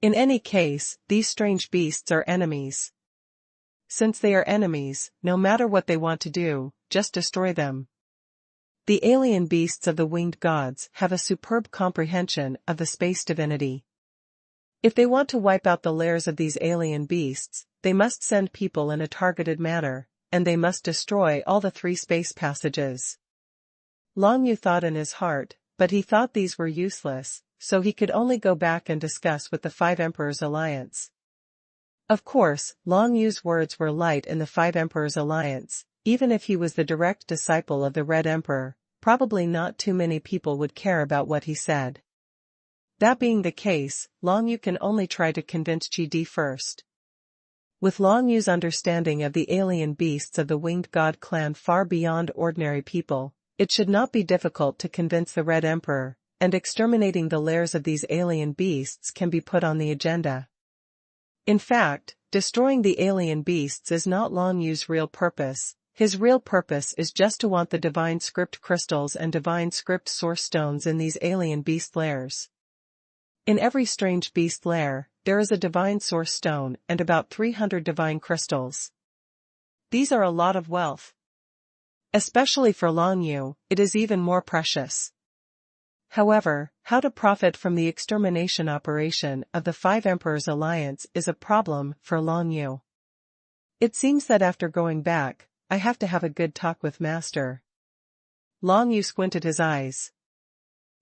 In any case, these strange beasts are enemies. Since they are enemies, no matter what they want to do, just destroy them. The alien beasts of the Winged Gods have a superb comprehension of the space divinity. If they want to wipe out the lairs of these alien beasts, they must send people in a targeted manner, and they must destroy all the 3 space passages. Long Yu thought in his heart, but he thought these were useless, so he could only go back and discuss with the 5 Emperors Alliance. Of course, Long Yu's words were light in the 5 Emperors Alliance. Even if he was the direct disciple of the Red Emperor, probably not too many people would care about what he said. That being the case, Long Yu can only try to convince Ji first. With Long Yu's understanding of the alien beasts of the Winged God clan far beyond ordinary people, it should not be difficult to convince the Red Emperor, and exterminating the lairs of these alien beasts can be put on the agenda. In fact, destroying the alien beasts is not Long Yu's real purpose. His real purpose is just to want the divine script crystals and divine script source stones in these alien beast lairs. In every strange beast lair, there is a divine source stone and about 300 divine crystals. These are a lot of wealth. Especially for Long Yu, it is even more precious. However, how to profit from the extermination operation of the 5 Emperors Alliance is a problem for Long Yu. It seems that after going back, I have to have a good talk with Master. Long Yu squinted his eyes.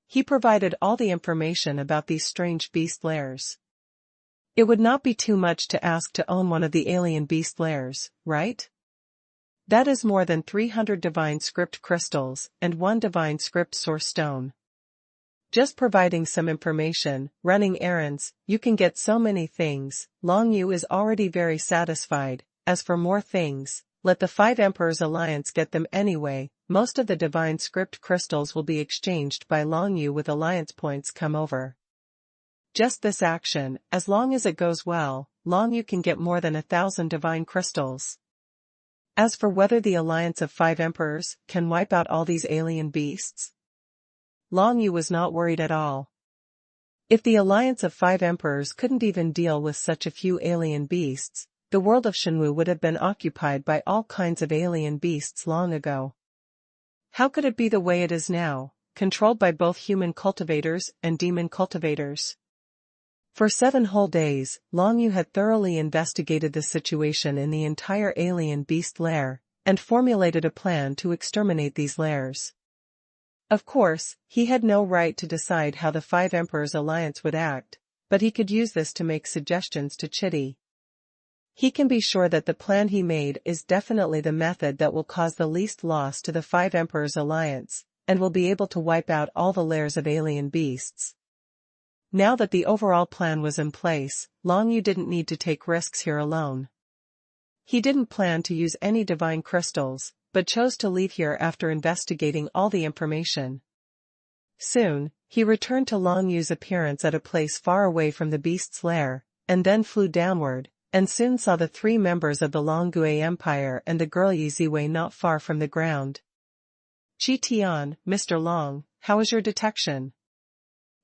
He provided all the information about these strange beast lairs. It would not be too much to ask to own one of the alien beast lairs, right? That is more than 300 divine script crystals and 1 divine script source stone. Just providing some information, running errands, you can get so many things. Long Yu is already very satisfied. As for more things, let the 5 Emperors Alliance get them anyway. Most of the divine script crystals will be exchanged by Long Yu with alliance points come over. Just this action, as long as it goes well, Long Yu can get more than 1,000 divine crystals. As for whether the alliance of 5 emperors can wipe out all these alien beasts, Long Yu was not worried at all. If the alliance of 5 emperors couldn't even deal with such a few alien beasts, the world of Shenwu would have been occupied by all kinds of alien beasts long ago. How could it be the way it is now, controlled by both human cultivators and demon cultivators? For 7 whole days, Long Yu had thoroughly investigated the situation in the entire alien beast lair, and formulated a plan to exterminate these lairs. Of course, he had no right to decide how the 5 Emperors Alliance would act, but he could use this to make suggestions to Chitty. He can be sure that the plan he made is definitely the method that will cause the least loss to the 5 Emperors Alliance, and will be able to wipe out all the lairs of alien beasts. Now that the overall plan was in place, Long Yu didn't need to take risks here alone. He didn't plan to use any divine crystals, but chose to leave here after investigating all the information. Soon, he returned to Long Yu's appearance at a place far away from the beast's lair, and then flew downward, and soon saw the 3 members of the Longgui Empire and the girl Yi Ziwei not far from the ground. Qi Tian, Mr. Long, how is your detection?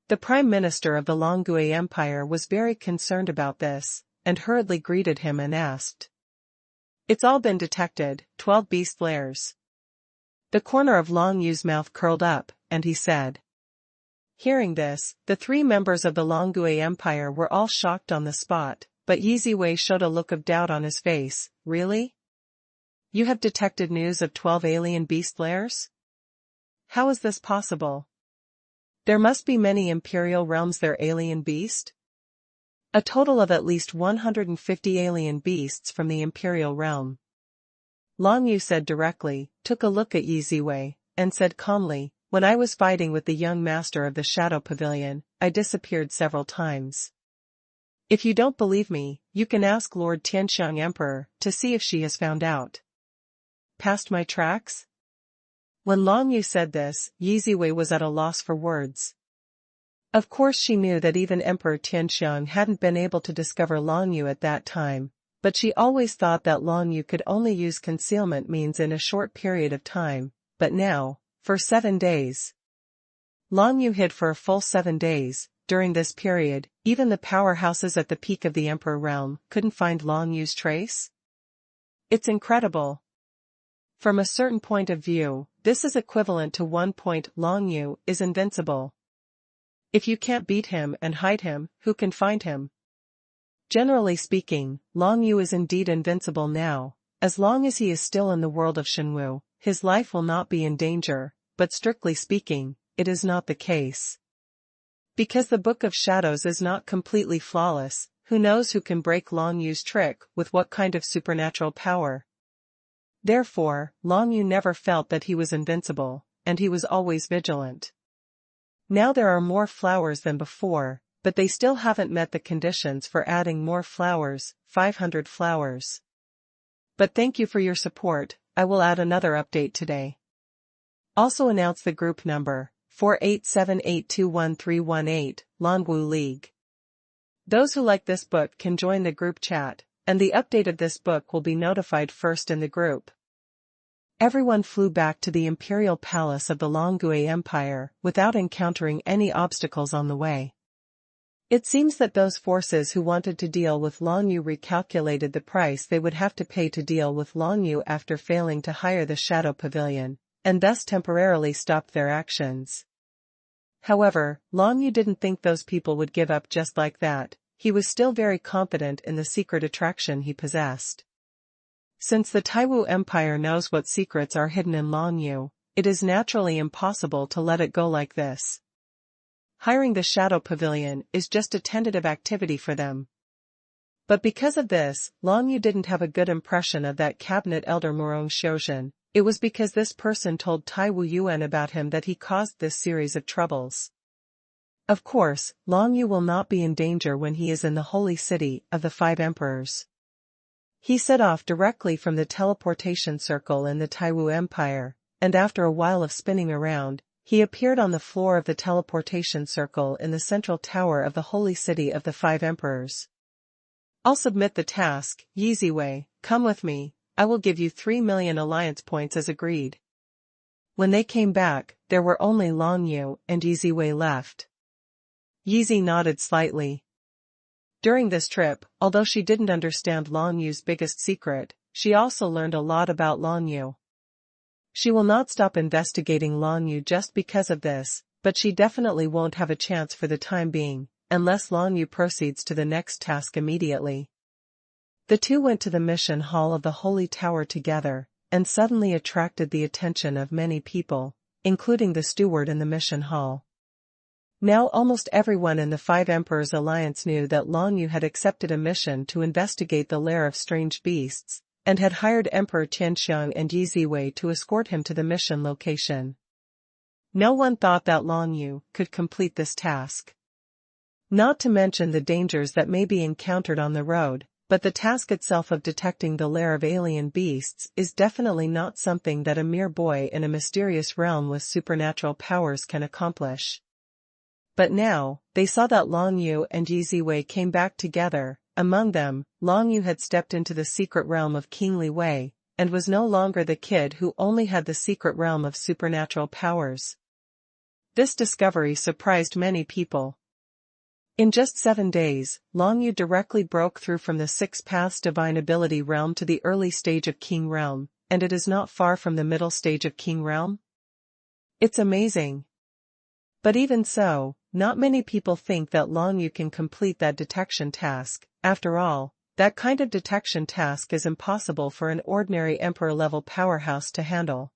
The Prime Minister of the Longgui Empire was very concerned about this, and hurriedly greeted him and asked. It's all been detected, 12 beast lairs. The corner of Long Yu's mouth curled up, and he said. Hearing this, the 3 members of the Longgui Empire were all shocked on the spot, but Yi Ziwei showed a look of doubt on his face. Really? You have detected news of 12 alien beast lairs? How is this possible? There must be many imperial realms there alien beast? A total of at least 150 alien beasts from the imperial realm. Long Yu said directly, took a look at Yi Ziwei, and said calmly, when I was fighting with the young master of the Shadow Pavilion, I disappeared several times. If you don't believe me, you can ask Lord Tianxiang Emperor to see if she has found out. Past my tracks? When Long Yu said this, Yi Ziwei was at a loss for words. Of course she knew that even Emperor Tianxiang hadn't been able to discover Long Yu at that time, but she always thought that Long Yu could only use concealment means in a short period of time, but now, for 7 days. Long Yu hid for a full 7 days. During this period, even the powerhouses at the peak of the Emperor realm couldn't find Long Yu's trace? It's incredible. From a certain point of view, this is equivalent to 1 point Long Yu is invincible. If you can't beat him and hide him, who can find him? Generally speaking, Long Yu is indeed invincible now. As long as he is still in the world of Shenwu, his life will not be in danger, but strictly speaking, it is not the case. Because the Book of Shadows is not completely flawless, who knows who can break Long Yu's trick with what kind of supernatural power? Therefore, Long Yu never felt that he was invincible, and he was always vigilant. Now there are more flowers than before, but they still haven't met the conditions for adding more flowers, 500 flowers. But thank you for your support, I will add another update today. Also announce the group number, 4878213118, Lonwu League. Those who like this book can join the group chat, and the update of this book will be notified first in the group. Everyone flew back to the imperial palace of the Longgui Empire without encountering any obstacles on the way. It seems that those forces who wanted to deal with Long Yu recalculated the price they would have to pay to deal with Long Yu after failing to hire the Shadow Pavilion, and thus temporarily stopped their actions. However, Long Yu didn't think those people would give up just like that. He was still very confident in the secret attraction he possessed. Since the Taiwu Empire knows what secrets are hidden in Long Yu, it is naturally impossible to let it go like this. Hiring the Shadow Pavilion is just a tentative activity for them. But because of this, Long Yu didn't have a good impression of that cabinet elder Morong Shozhen. It was because this person told Tai Wu Yuan about him that he caused this series of troubles. Of course, Long Yu will not be in danger when he is in the holy city of the five emperors. He set off directly from the teleportation circle in the Taiwu Empire, and after a while of spinning around, he appeared on the floor of the teleportation circle in the central tower of the holy city of the five emperors. I'll submit the task, Yi Ziwei, come with me, I will give you 3 million alliance points as agreed. When they came back, there were only Long Yu and Yi Ziwei left. Yi Zi nodded slightly. During this trip, although she didn't understand Long Yu's biggest secret, she also learned a lot about Long Yu. She will not stop investigating Long Yu just because of this, but she definitely won't have a chance for the time being, unless Long Yu proceeds to the next task immediately. The two went to the mission hall of the Holy Tower together, and suddenly attracted the attention of many people, including the steward in the mission hall. Now almost everyone in the Five Emperors Alliance knew that Long Yu had accepted a mission to investigate the lair of strange beasts, and had hired Emperor Tianxiang and Yi Ziwei to escort him to the mission location. No one thought that Long Yu could complete this task. Not to mention the dangers that may be encountered on the road, but the task itself of detecting the lair of alien beasts is definitely not something that a mere boy in a mysterious realm with supernatural powers can accomplish. But now, they saw that Long Yu and Yi Ziwei came back together. Among them, Long Yu had stepped into the secret realm of King Li Wei, and was no longer the kid who only had the secret realm of supernatural powers. This discovery surprised many people. In just 7 days, Long Yu directly broke through from the Six Paths Divine Ability realm to the early stage of King Realm, and it is not far from the middle stage of King Realm. It's amazing. But even so, not many people think that Long Yu can complete that detection task. After all, that kind of detection task is impossible for an ordinary emperor-level powerhouse to handle.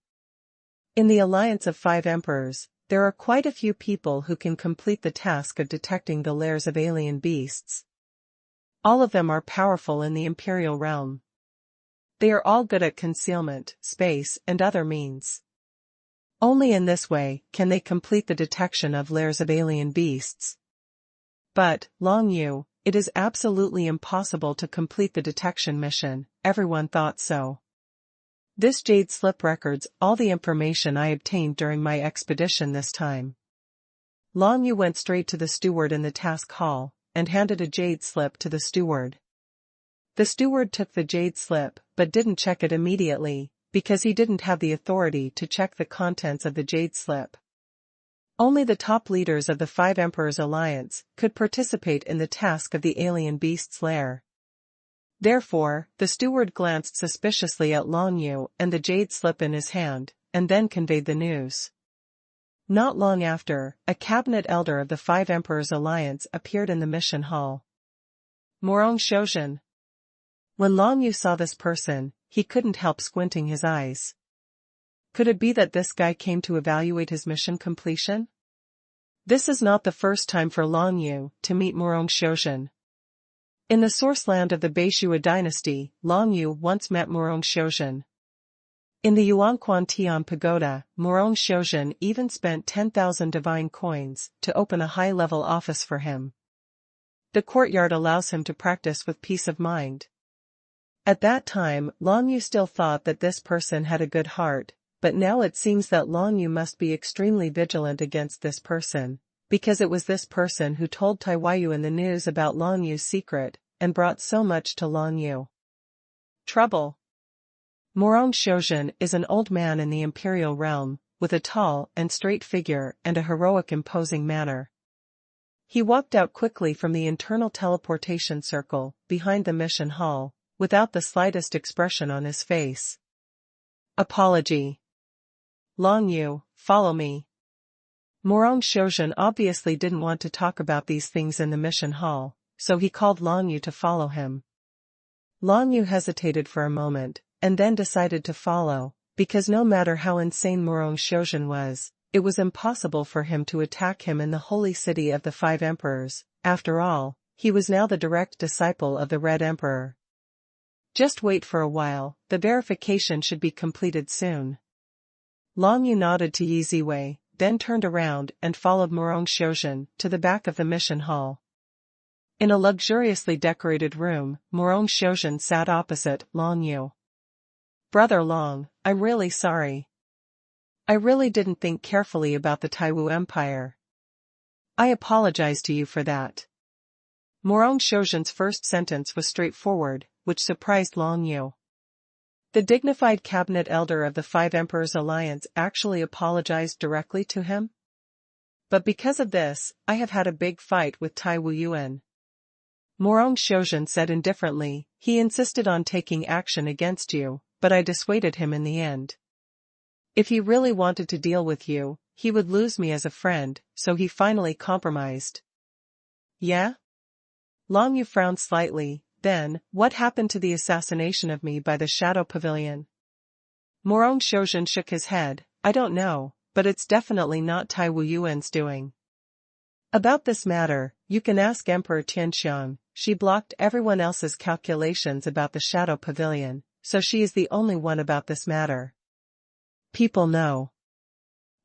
In the Alliance of Five Emperors, there are quite a few people who can complete the task of detecting the lairs of alien beasts. All of them are powerful in the Imperial realm. They are all good at concealment, space, and other means. Only in this way can they complete the detection of lairs of alien beasts. But, Long Yu, it is absolutely impossible to complete the detection mission, everyone thought so. This jade slip records all the information I obtained during my expedition this time. Long Yu went straight to the steward in the task hall, and handed a jade slip to the steward. The steward took the jade slip, but didn't check it immediately, because he didn't have the authority to check the contents of the jade slip. Only the top leaders of the Five Emperors Alliance could participate in the task of the alien beast's lair. Therefore, the steward glanced suspiciously at Long Yu and the jade slip in his hand, and then conveyed the news. Not long after, a cabinet elder of the Five Emperors Alliance appeared in the mission hall. Morong Shozhen. When Long Yu saw this person, he couldn't help squinting his eyes. Could it be that this guy came to evaluate his mission completion? This is not the first time for Long Yu to meet Morong Shozhen. In the source land of the Beishua dynasty, Long Yu once met Morong Shozhen. In the Yuanquan Tian Pagoda, Morong Shozhen even spent 10,000 divine coins to open a high-level office for him. The courtyard allows him to practice with peace of mind. At that time, Long Yu still thought that this person had a good heart, but now it seems that Long Yu must be extremely vigilant against this person, because it was this person who told Tai Weiyuan the news about Long Yu's secret, and brought so much to Long Yu. Trouble. Morong Shozhen is an old man in the imperial realm, with a tall and straight figure and a heroic imposing manner. He walked out quickly from the internal teleportation circle, behind the mission hall, without the slightest expression on his face. Apology. Long Yu, follow me. Morong Shozhen obviously didn't want to talk about these things in the mission hall, so he called Long Yu to follow him. Long Yu hesitated for a moment, and then decided to follow, because no matter how insane Morong Shozhen was, it was impossible for him to attack him in the holy city of the Five Emperors. After all, he was now the direct disciple of the Red Emperor. Just wait for a while, the verification should be completed soon. Long Yu nodded to Yi Ziwei, then turned around and followed Morong Xiuzhen to the back of the mission hall. In a luxuriously decorated room, Morong Xiuzhen sat opposite Long Yu. "Brother Long, I'm really sorry. I really didn't think carefully about the Taiwu Empire. I apologize to you for that." Morong Xiuzhen's first sentence was straightforward, which surprised Long Yu. The dignified cabinet elder of the Five Emperors Alliance actually apologized directly to him? "But because of this, I have had a big fight with Taiwu Yuan," Morong Xiuzhen said indifferently. "He insisted on taking action against you, but I dissuaded him in the end. If he really wanted to deal with you, he would lose me as a friend, so he finally compromised." "Yeah?" Long Yu frowned slightly. "Then, what happened to the assassination of me by the Shadow Pavilion?" Morong Xiuzhen shook his head. "I don't know, but it's definitely not Taiwu Yuan's doing. About this matter, you can ask Emperor Tianxiang. She blocked everyone else's calculations about the Shadow Pavilion, so she is the only one about this matter. People know.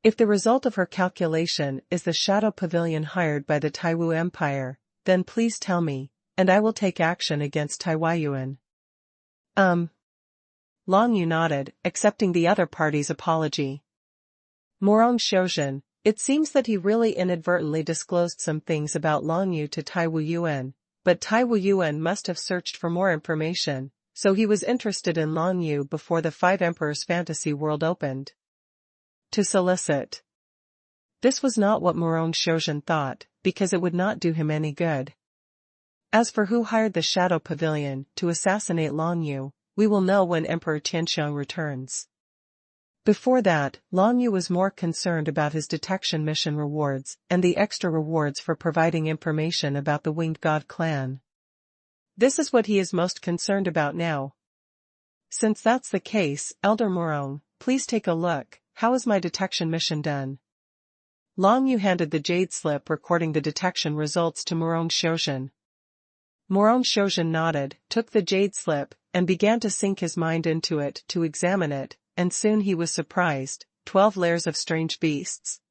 If the result of her calculation is the Shadow Pavilion hired by the Taiwu Empire, then please tell me, and I will take action against Taiwan Yuan." Long Yu nodded, accepting the other party's apology. Morong Xiuzhen, it seems that he really inadvertently disclosed some things about Long Yu to Taiwu Yuan, but Taiwu Yuan must have searched for more information, so he was interested in Long Yu before the Five Emperors fantasy world opened. To solicit. This was not what Morong Xiuzhen thought, because it would not do him any good. As for who hired the Shadow Pavilion to assassinate Long Yu, we will know when Emperor Tianxiang returns. Before that, Long Yu was more concerned about his detection mission rewards and the extra rewards for providing information about the Winged God clan. This is what he is most concerned about now. Since that's the case, Elder Morong, please take a look. How is my detection mission done? Long Yu handed the jade slip recording the detection results to Morong Xiuzhen. Morong Xiuzhen nodded, took the jade slip, and began to sink his mind into it to examine it, and soon he was surprised. 12 layers of strange beasts.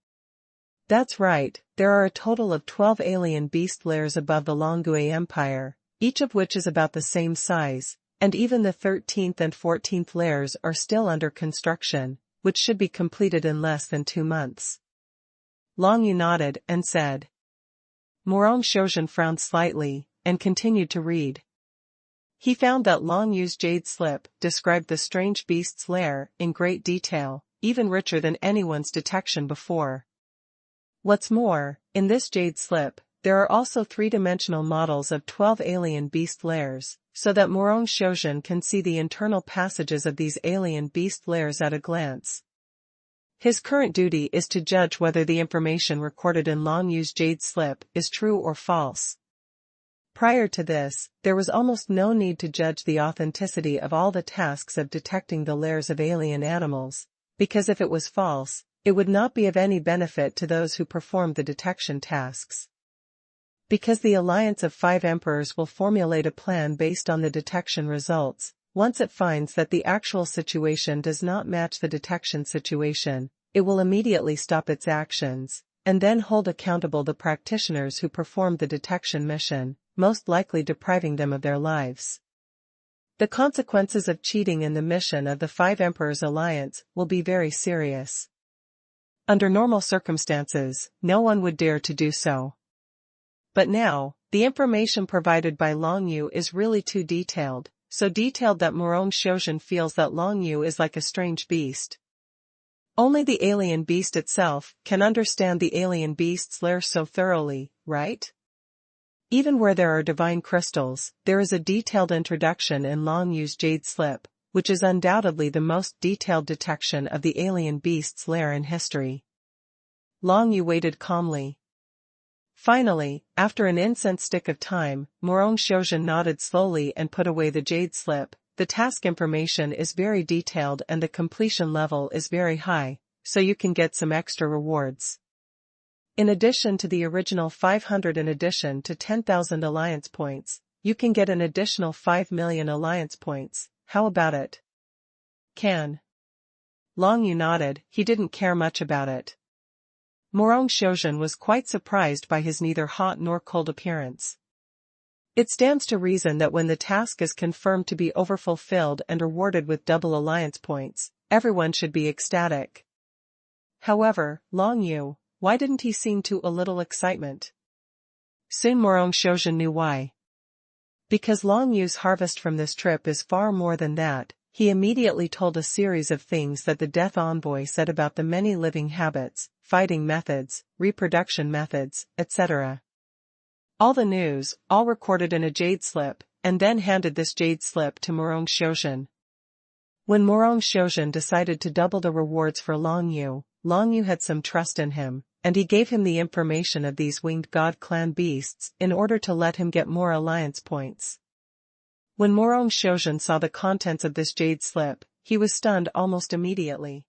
That's right, there are a total of 12 alien beast layers above the Longgui Empire, each of which is about the same size, and even the 13th and 14th layers are still under construction, which should be completed in less than 2 months. Long Yu nodded and said. Morong Xiuzhen frowned slightly, and continued to read. He found that Long Yu's jade slip described the strange beast's lair in great detail, even richer than anyone's detection before. What's more, in this jade slip, there are also 3-dimensional models of 12 alien beast lairs, so that Morong Xiuzhen can see the internal passages of these alien beast lairs at a glance. His current duty is to judge whether the information recorded in Long Yu's jade slip is true or false. Prior to this, there was almost no need to judge the authenticity of all the tasks of detecting the lairs of alien animals, because if it was false, it would not be of any benefit to those who performed the detection tasks. Because the Alliance of Five Emperors will formulate a plan based on the detection results, once it finds that the actual situation does not match the detection situation, it will immediately stop its actions, and then hold accountable the practitioners who performed the detection mission, most likely depriving them of their lives. The consequences of cheating in the mission of the Five Emperors Alliance will be very serious. Under normal circumstances, no one would dare to do so. But now, the information provided by Long Yu is really too detailed, so detailed that Morong Xiuzhen feels that Long Yu is like a strange beast. Only the alien beast itself can understand the alien beast's lair so thoroughly, right? Even where there are divine crystals, there is a detailed introduction in Long Yu's jade slip, which is undoubtedly the most detailed detection of the alien beast's lair in history. Long Yu waited calmly. Finally, after an incense stick of time, Morong Xiuzhen nodded slowly and put away the jade slip. The task information is very detailed and the completion level is very high, so you can get some extra rewards. In addition to the original 500 in addition to 10,000 alliance points, you can get an additional 5 million alliance points. How about it? Can. Long Yu nodded, he didn't care much about it. Morong Xiuzhen was quite surprised by his neither hot nor cold appearance. It stands to reason that when the task is confirmed to be overfulfilled and rewarded with double alliance points, everyone should be ecstatic. However, Long Yu, why didn't he seem to a little excitement? Soon Morong Xiuzhen knew why. Because Long Yu's harvest from this trip is far more than that, he immediately told a series of things that the Death Envoy said about the many living habits, fighting methods, reproduction methods, etc. All the news, all recorded in a jade slip, and then handed this jade slip to Morong Xiuzhen. When Morong Xiuzhen decided to double the rewards for Long Yu had some trust in him, and he gave him the information of these winged god clan beasts in order to let him get more alliance points. When Morong Xiuzhen saw the contents of this jade slip, he was stunned almost immediately.